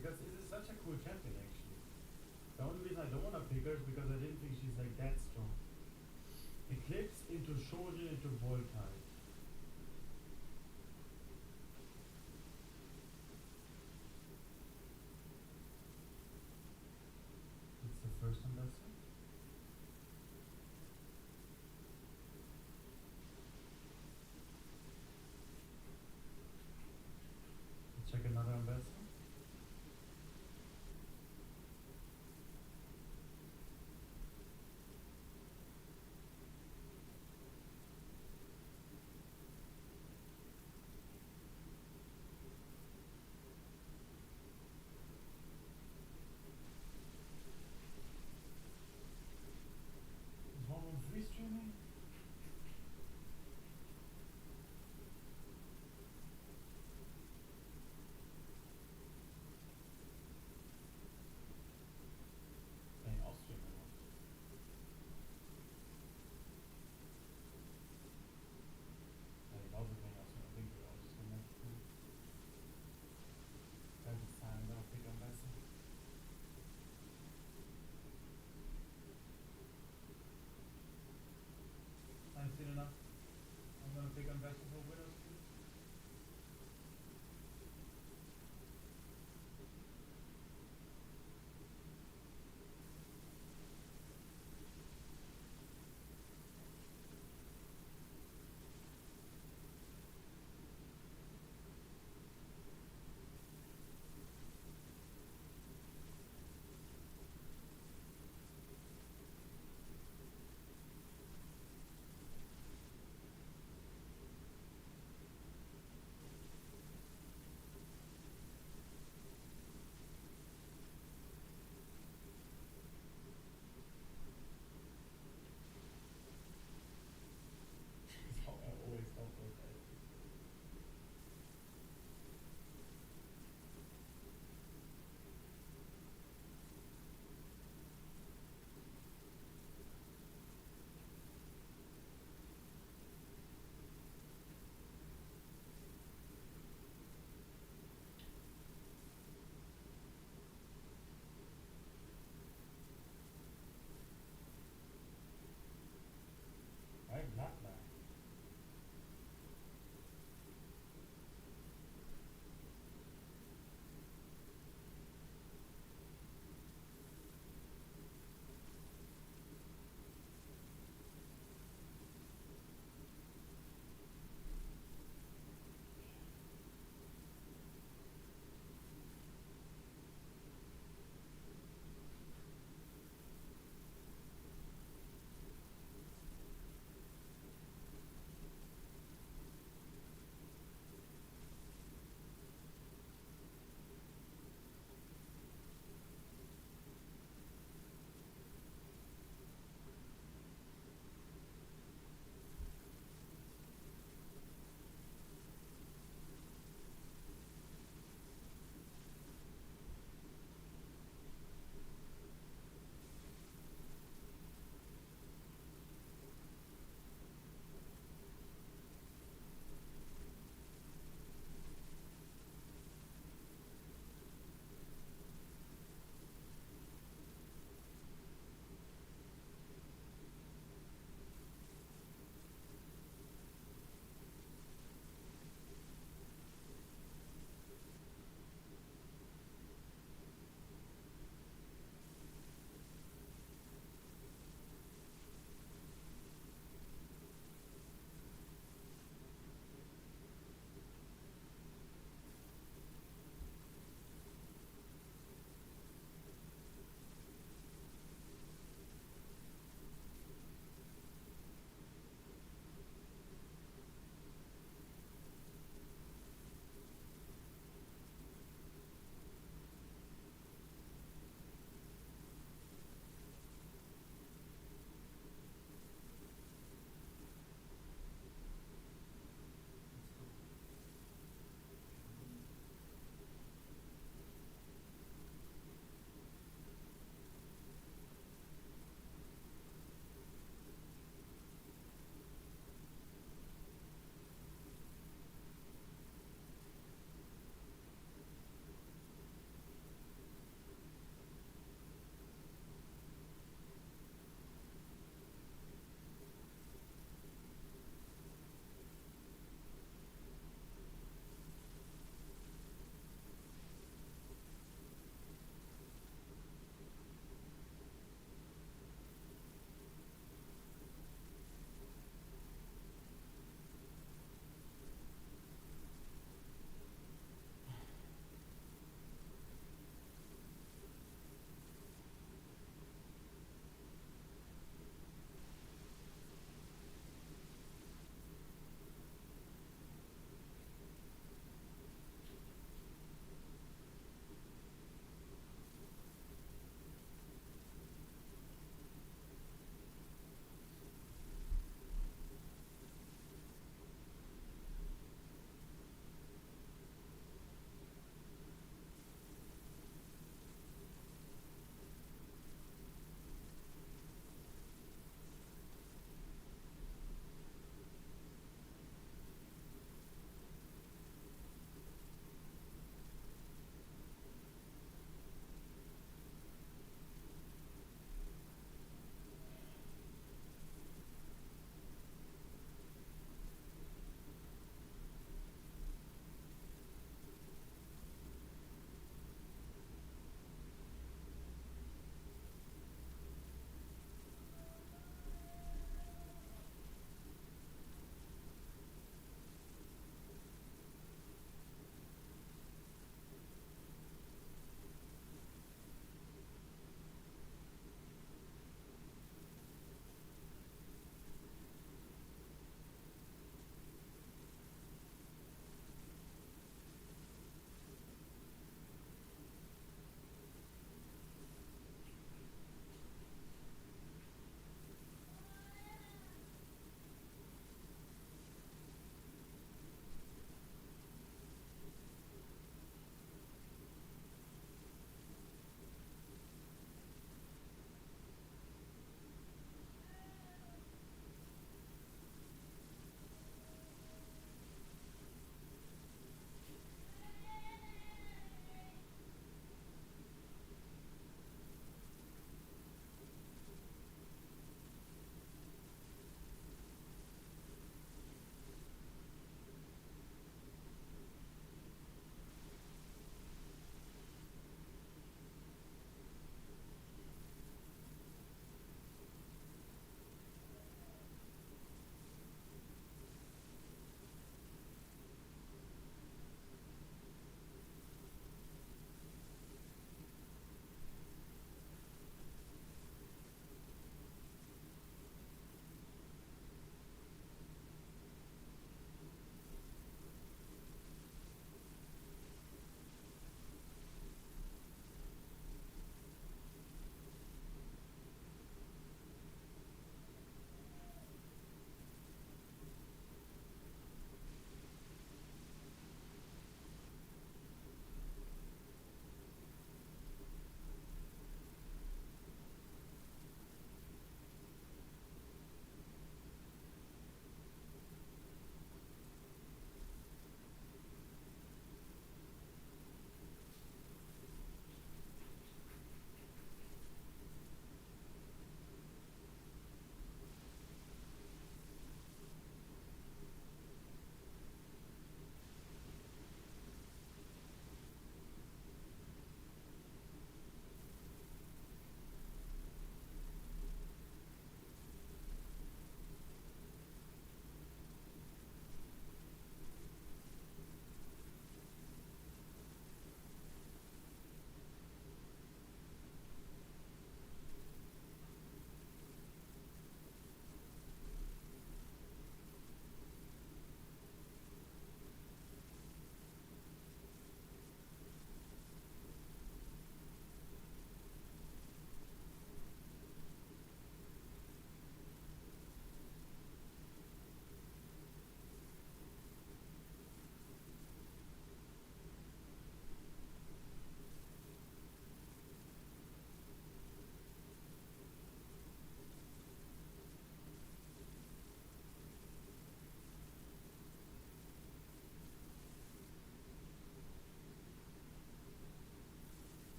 [SPEAKER 7] Because this is such a cool champion, actually. The only reason I don't want to pick her is because I didn't think she's like that strong. Eclipse into Shoji into Voltite. It's the first one that's it. Let's check another ambassador.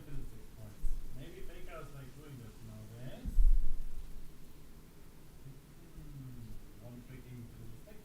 [SPEAKER 7] infinite 6 points. Maybe Faker is like doing this nowadays. One trick infinite 6.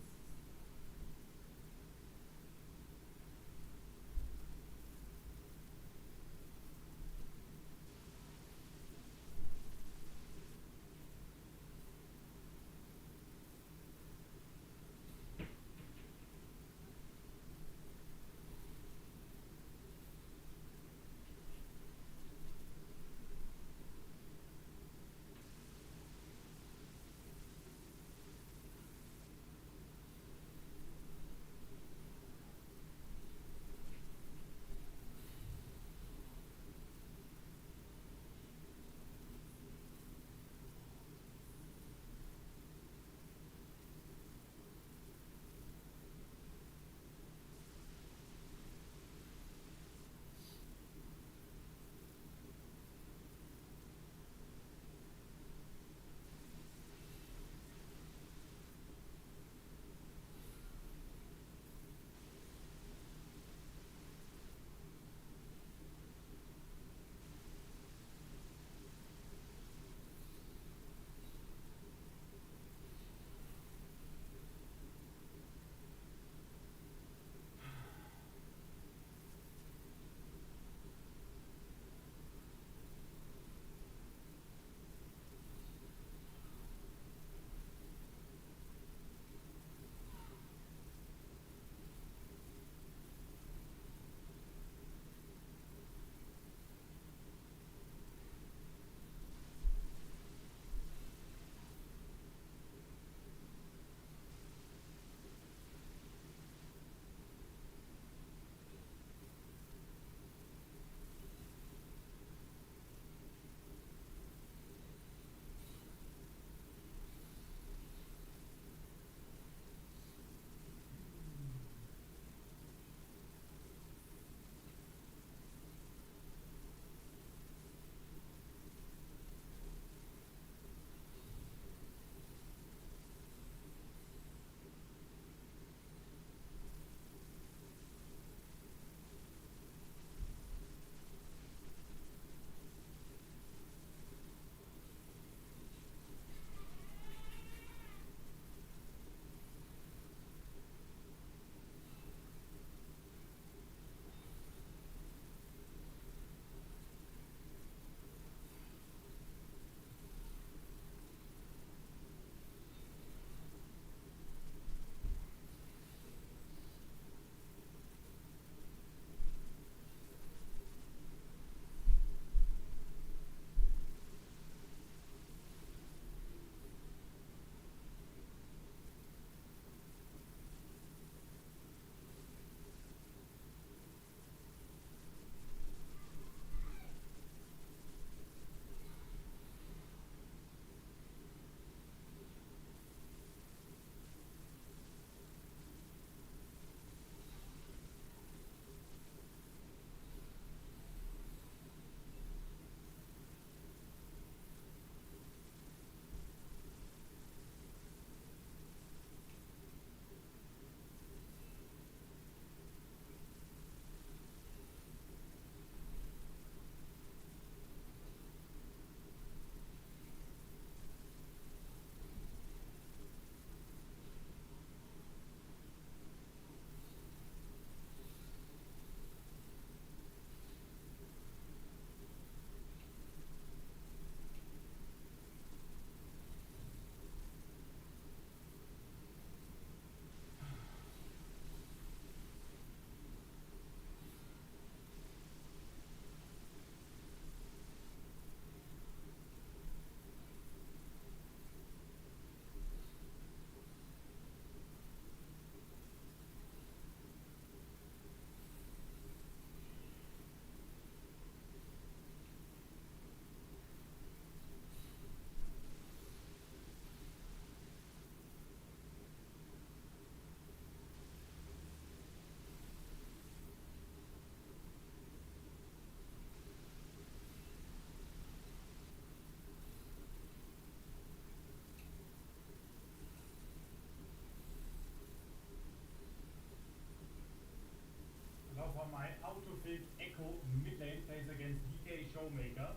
[SPEAKER 7] Showmaker.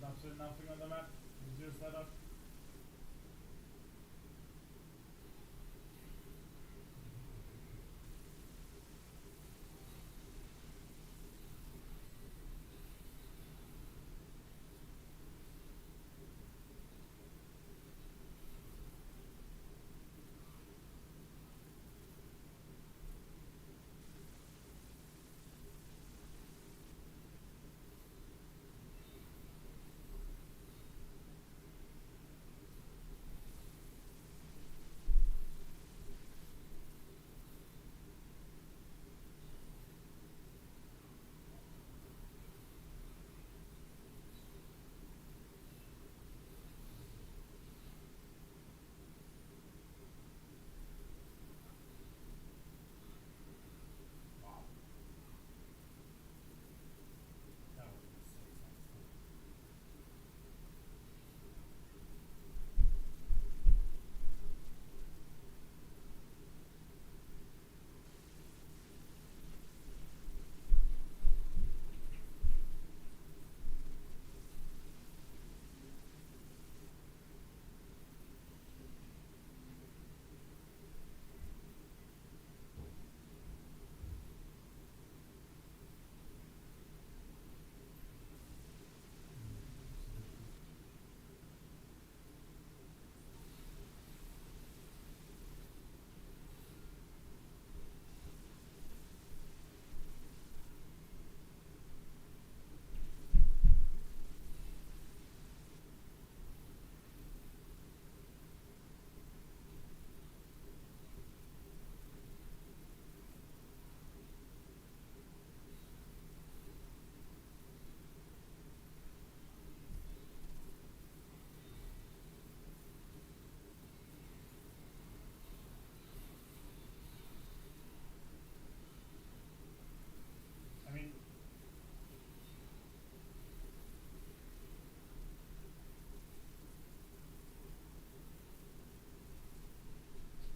[SPEAKER 7] Absolutely nothing on the map. Easier setup. I mean,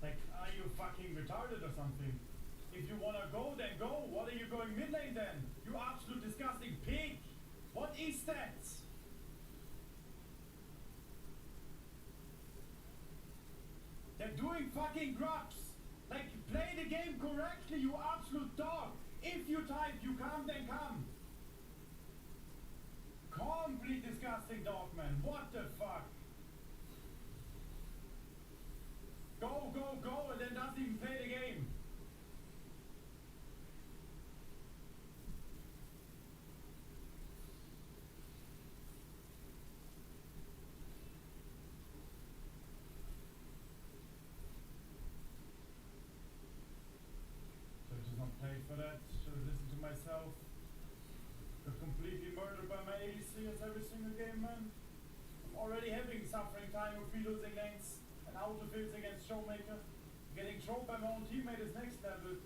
[SPEAKER 7] like, are you fucking retarded or something? If you wanna go, then go. What are you going mid lane then? You absolute disgusting pig! What is that? They're doing fucking grubs! Like, play the game correctly, you absolute dog! If you type, you come, then come! Complete disgusting dog, man. What the fuck? Go, go, go, and then doesn't even play the game. Should have just not played for that. Should have listened to myself. Got completely murdered by my AC as every single game, man. I'm already having suffering time with losing lanes and autofills against Showmaker. Getting trolled by my own teammate is next level.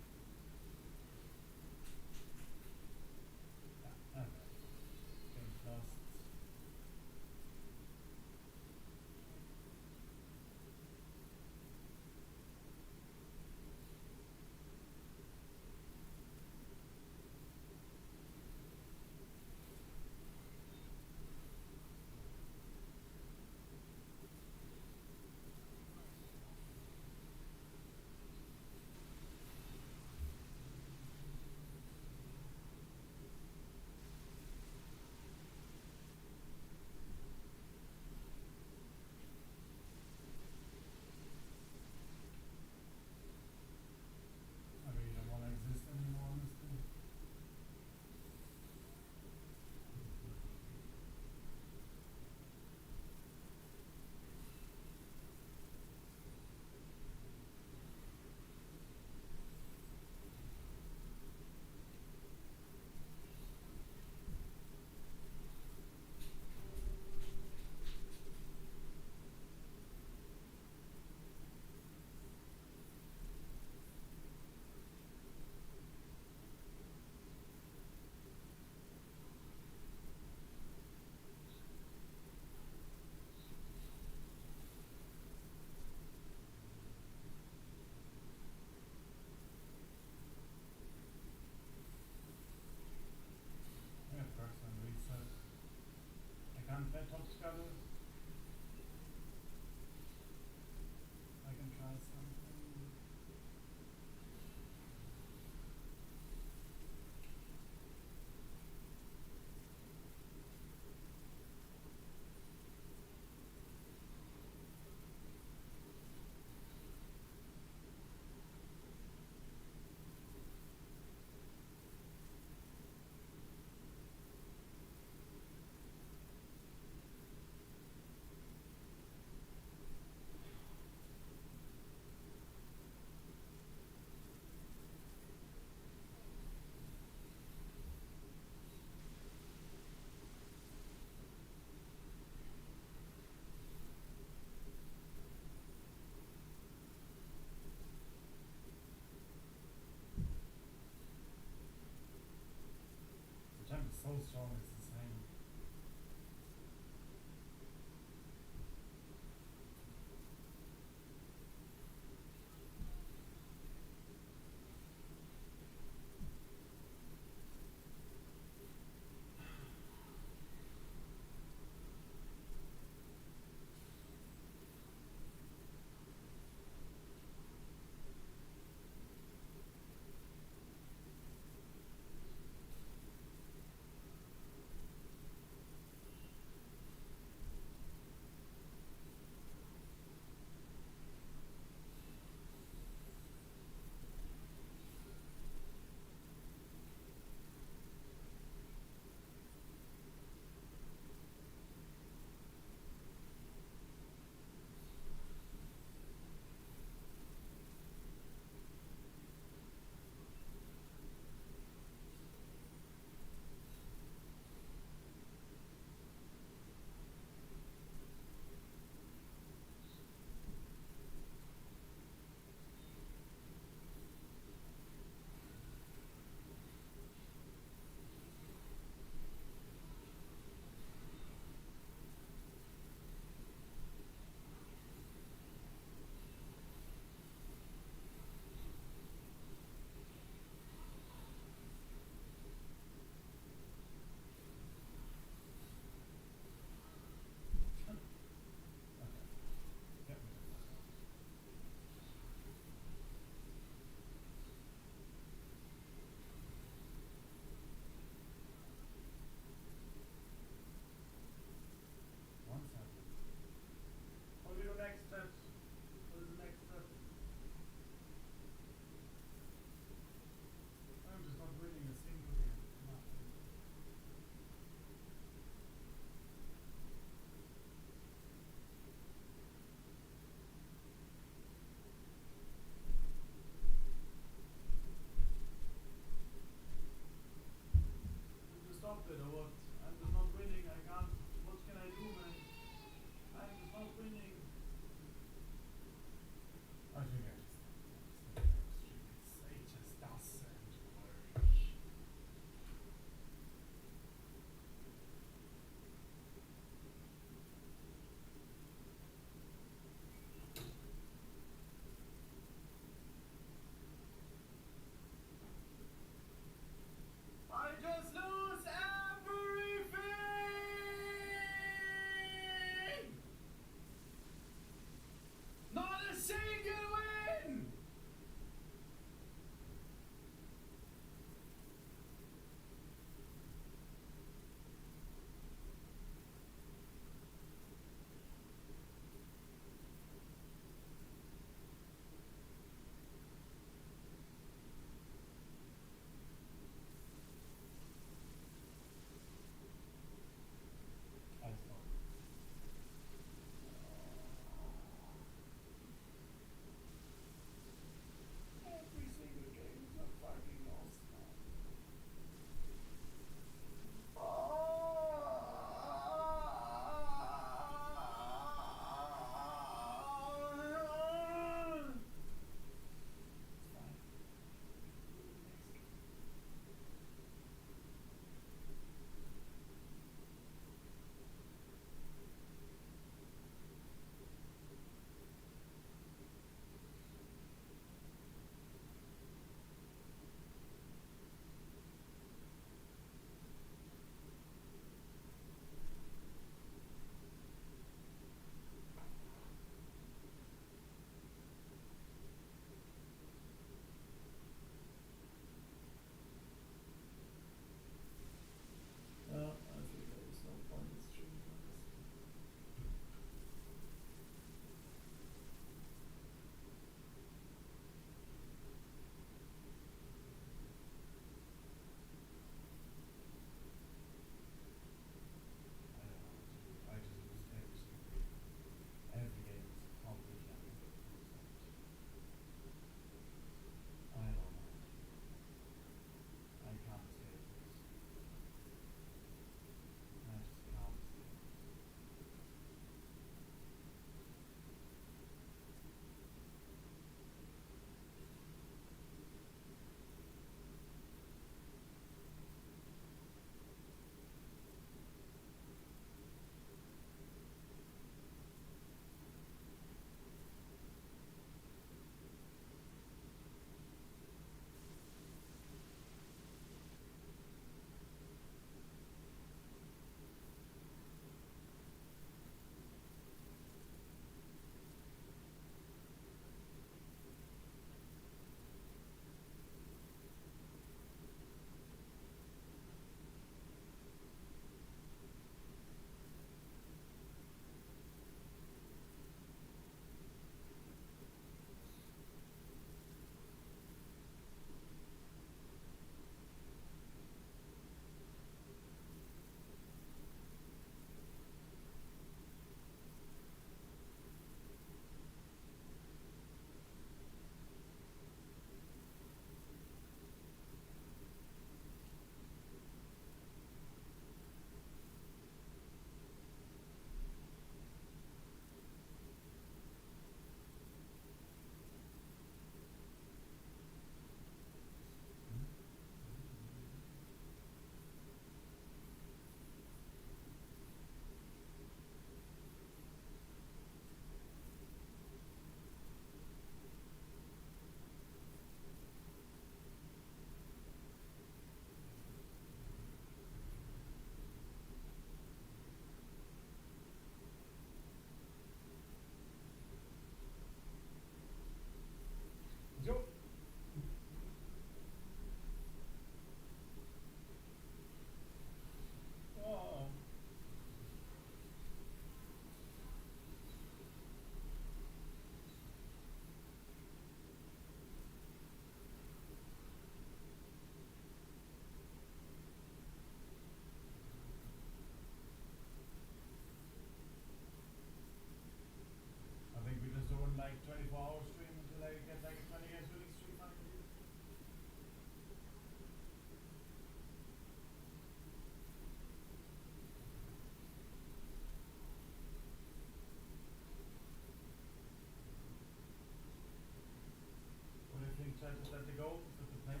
[SPEAKER 7] Should I just let it go? Is that the play?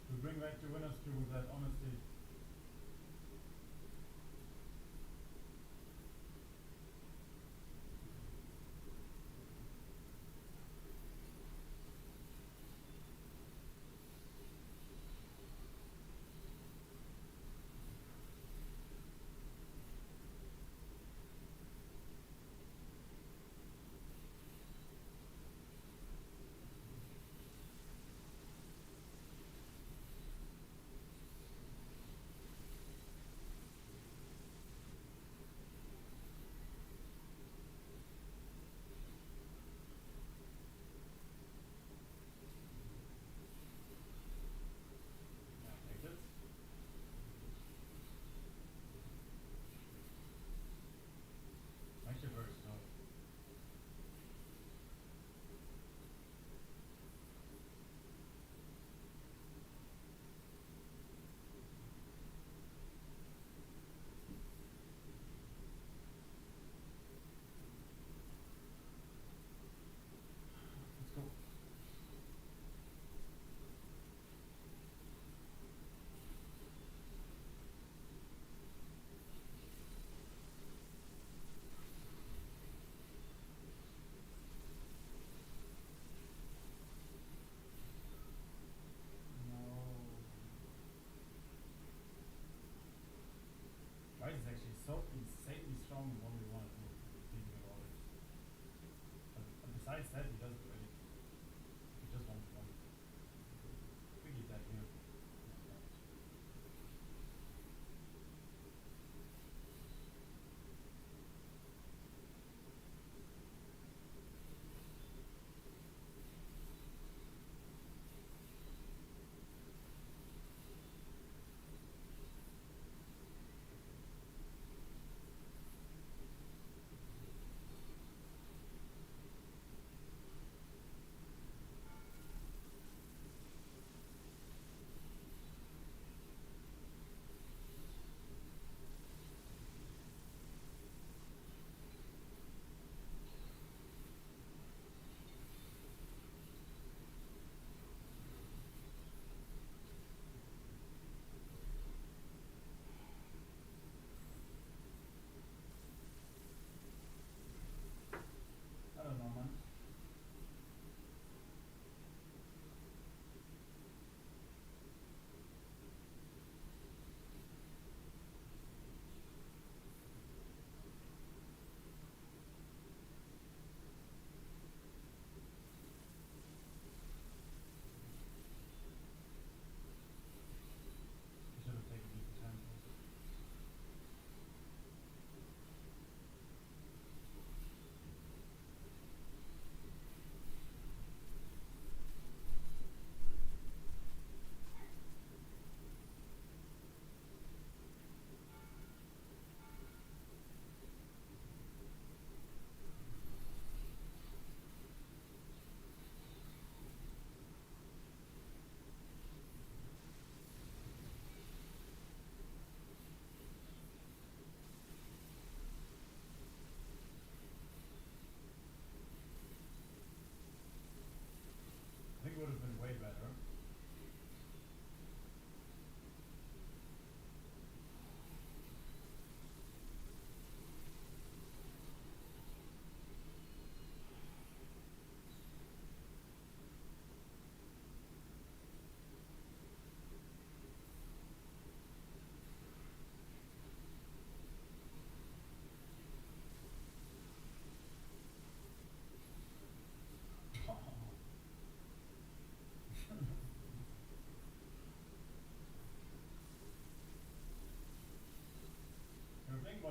[SPEAKER 7] We bring back the winners too with that honesty.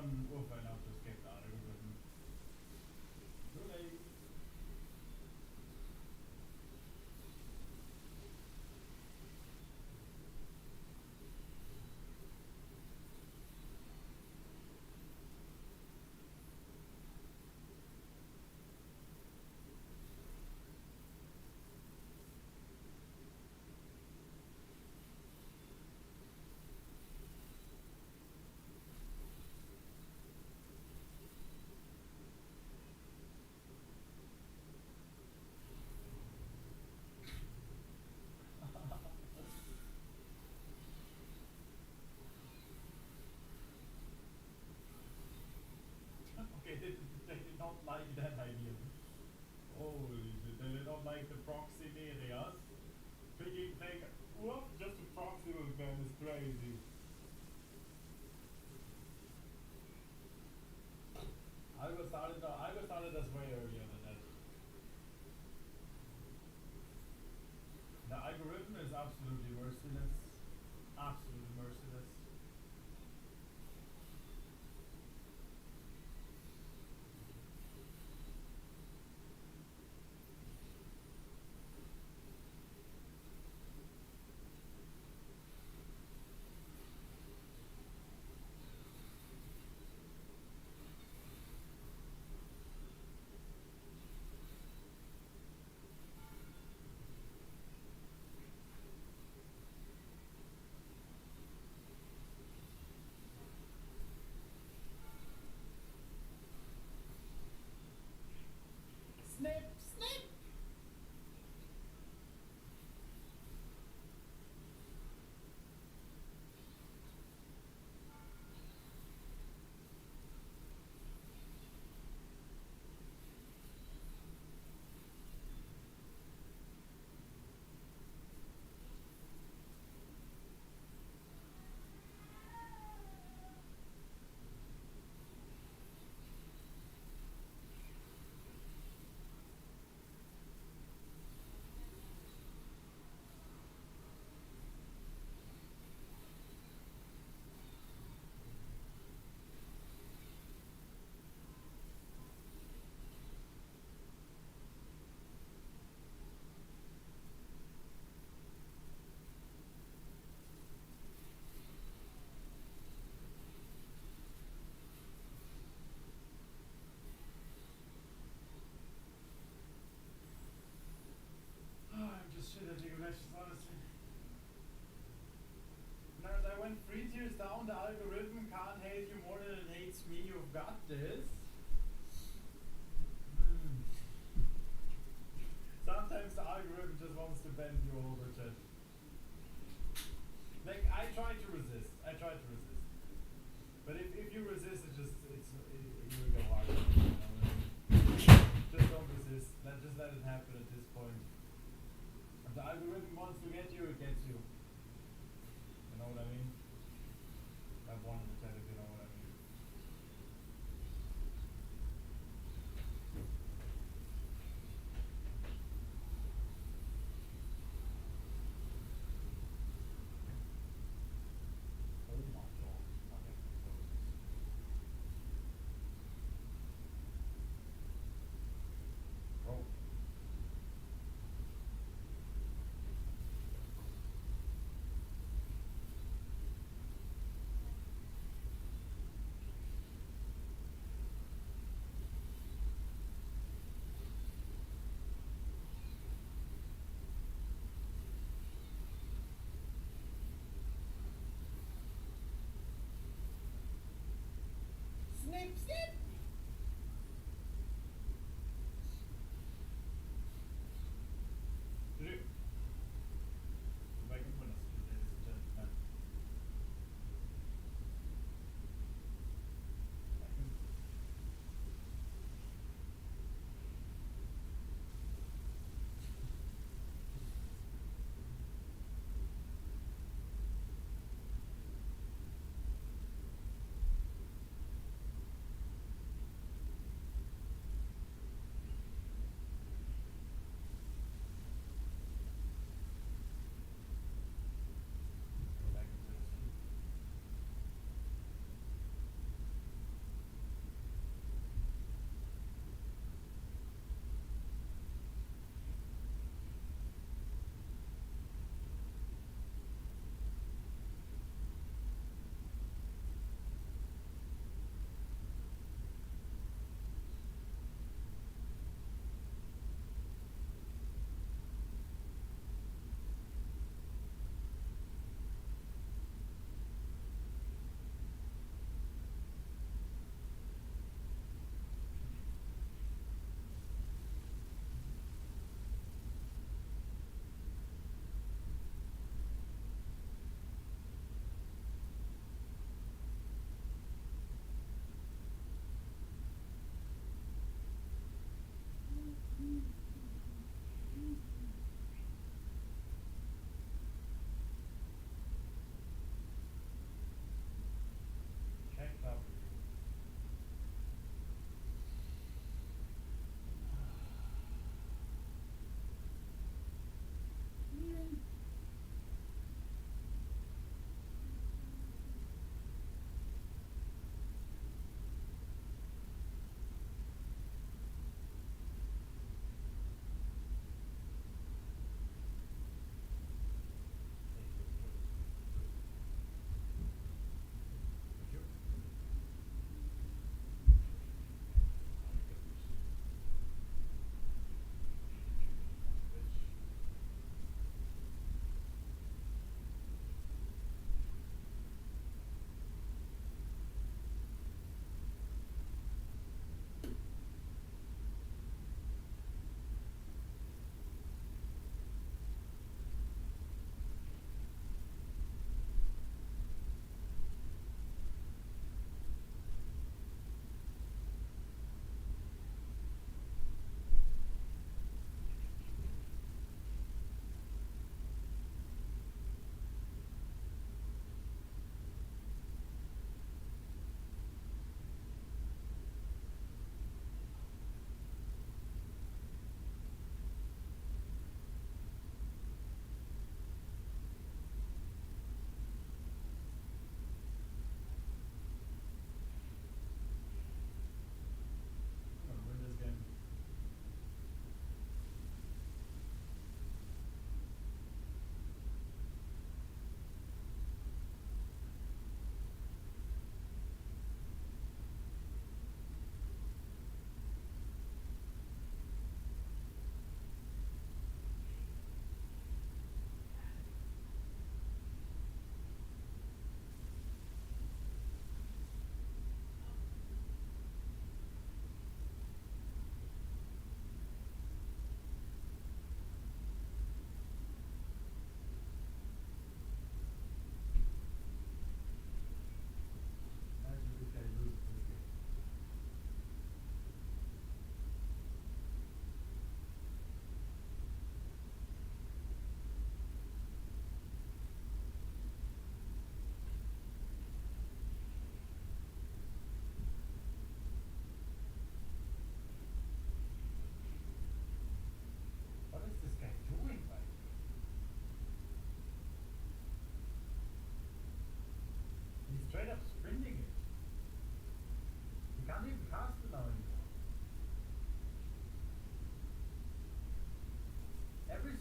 [SPEAKER 7] Oof, I now just escaped the algorithm. Too late. Okay, they did not like that idea. Holy shit, they did not like the proxy needing us. Playing, whoop, just a proxy move, man, is crazy. I started us way earlier than that. The algorithm is absolutely merciless. Absolutely merciless. Snip, snip! I'm just shit at League of Legends, honestly. Now that I went 3 tiers down, the algorithm can't hate you more than it hates me. You've got this. Sometimes the algorithm just wants to bend you over, chat. Like, I try to resist. But if you resist, you will go hard. You know what I mean? Just don't resist. Just let it happen at this point. If the algorithm wants to get you, it gets you. You know what I mean? I've wanted to tell if you know what I mean. Oh my god. Okay. Bro.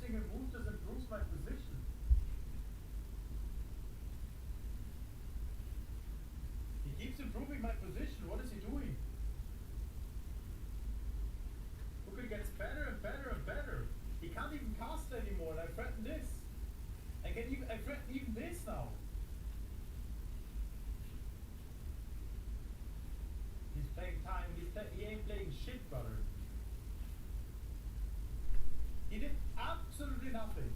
[SPEAKER 7] single move just improves my position. He keeps improving my position. What is he doing? Look, it gets better and better and better. He can't even cast anymore, and I threaten this. I threaten even this now. He's playing time. He ain't playing shit, brother. He did absolutely nothing.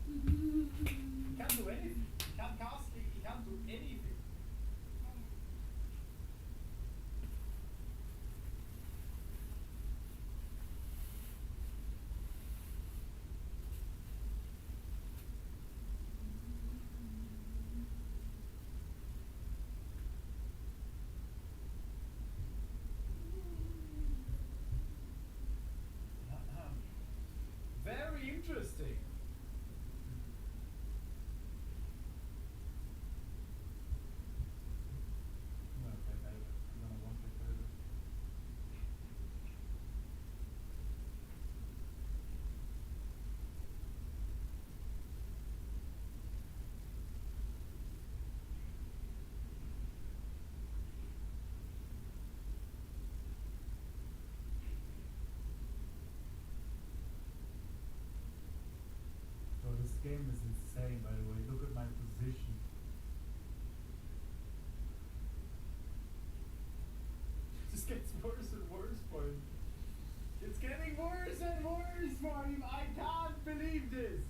[SPEAKER 7] He can't do anything. He can't cast. He can't do anything. Very interesting. I'm gonna play better. I'm gonna want to play better. So this game is insane, by the way. Look at my position. It just gets worse and worse for him. It's getting worse and worse for him. I can't believe this.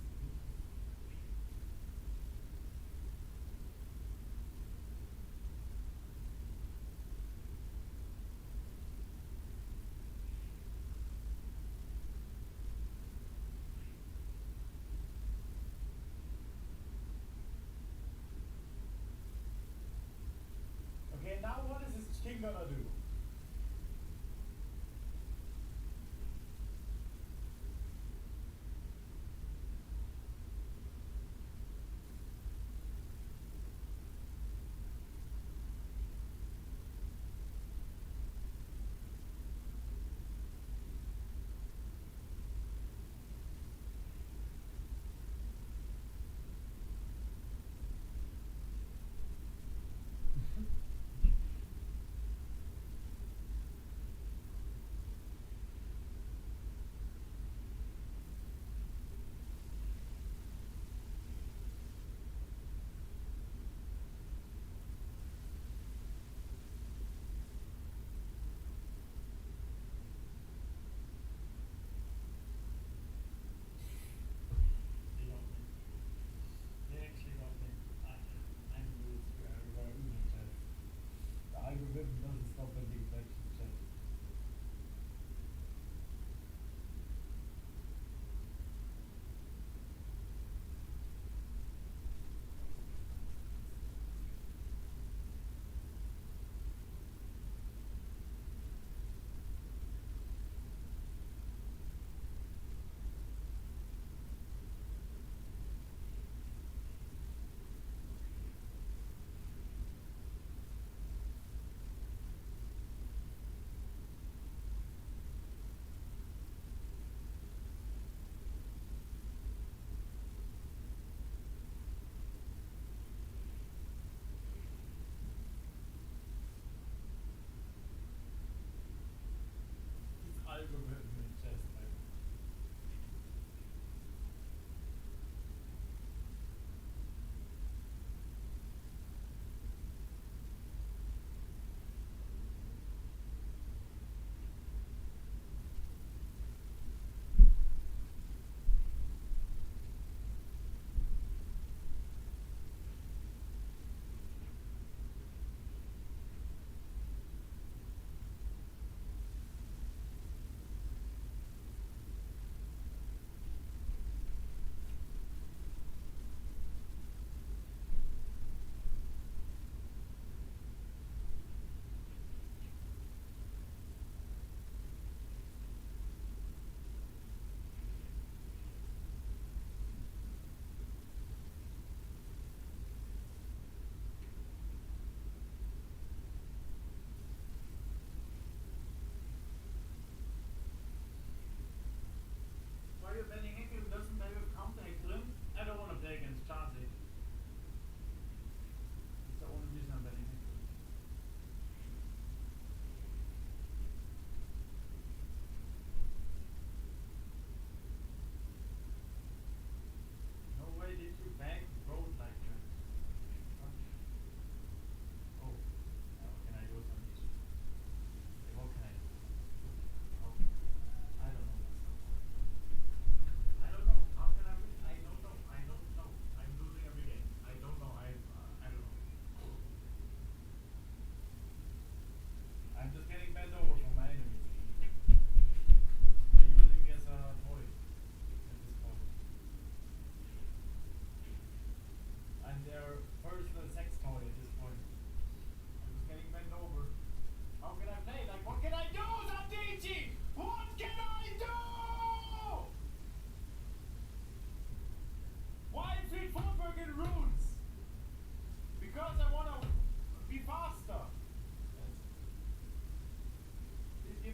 [SPEAKER 7] Okay, now what is this king gonna do?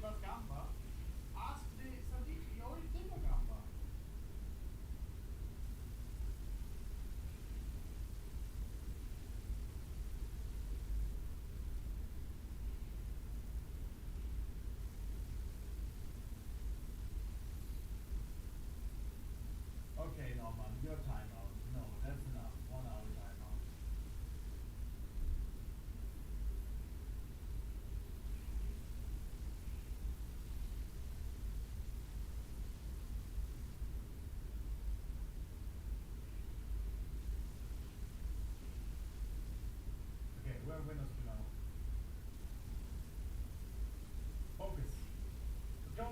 [SPEAKER 11] about gamba. Ask the Sadiq, he already did a gamba. Okay, Norman, your timeout. No, that's enough. 1 hour timeout. Okay, we're winners to now. Focus. Let's go.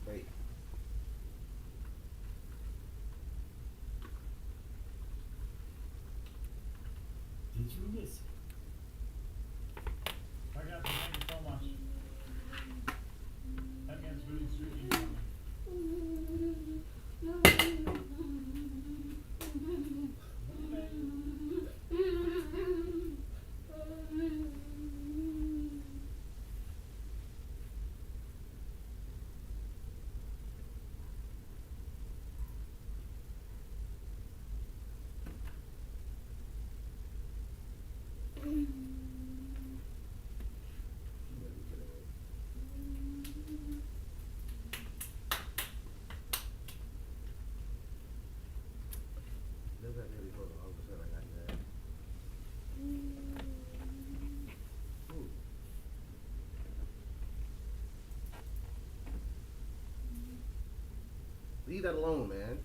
[SPEAKER 2] Wait.
[SPEAKER 11] Did you miss it? I got you. Thank you so much. That means really sweet for me.
[SPEAKER 2] Look at that before all of a sudden I got that. Ooh. Leave that alone, man.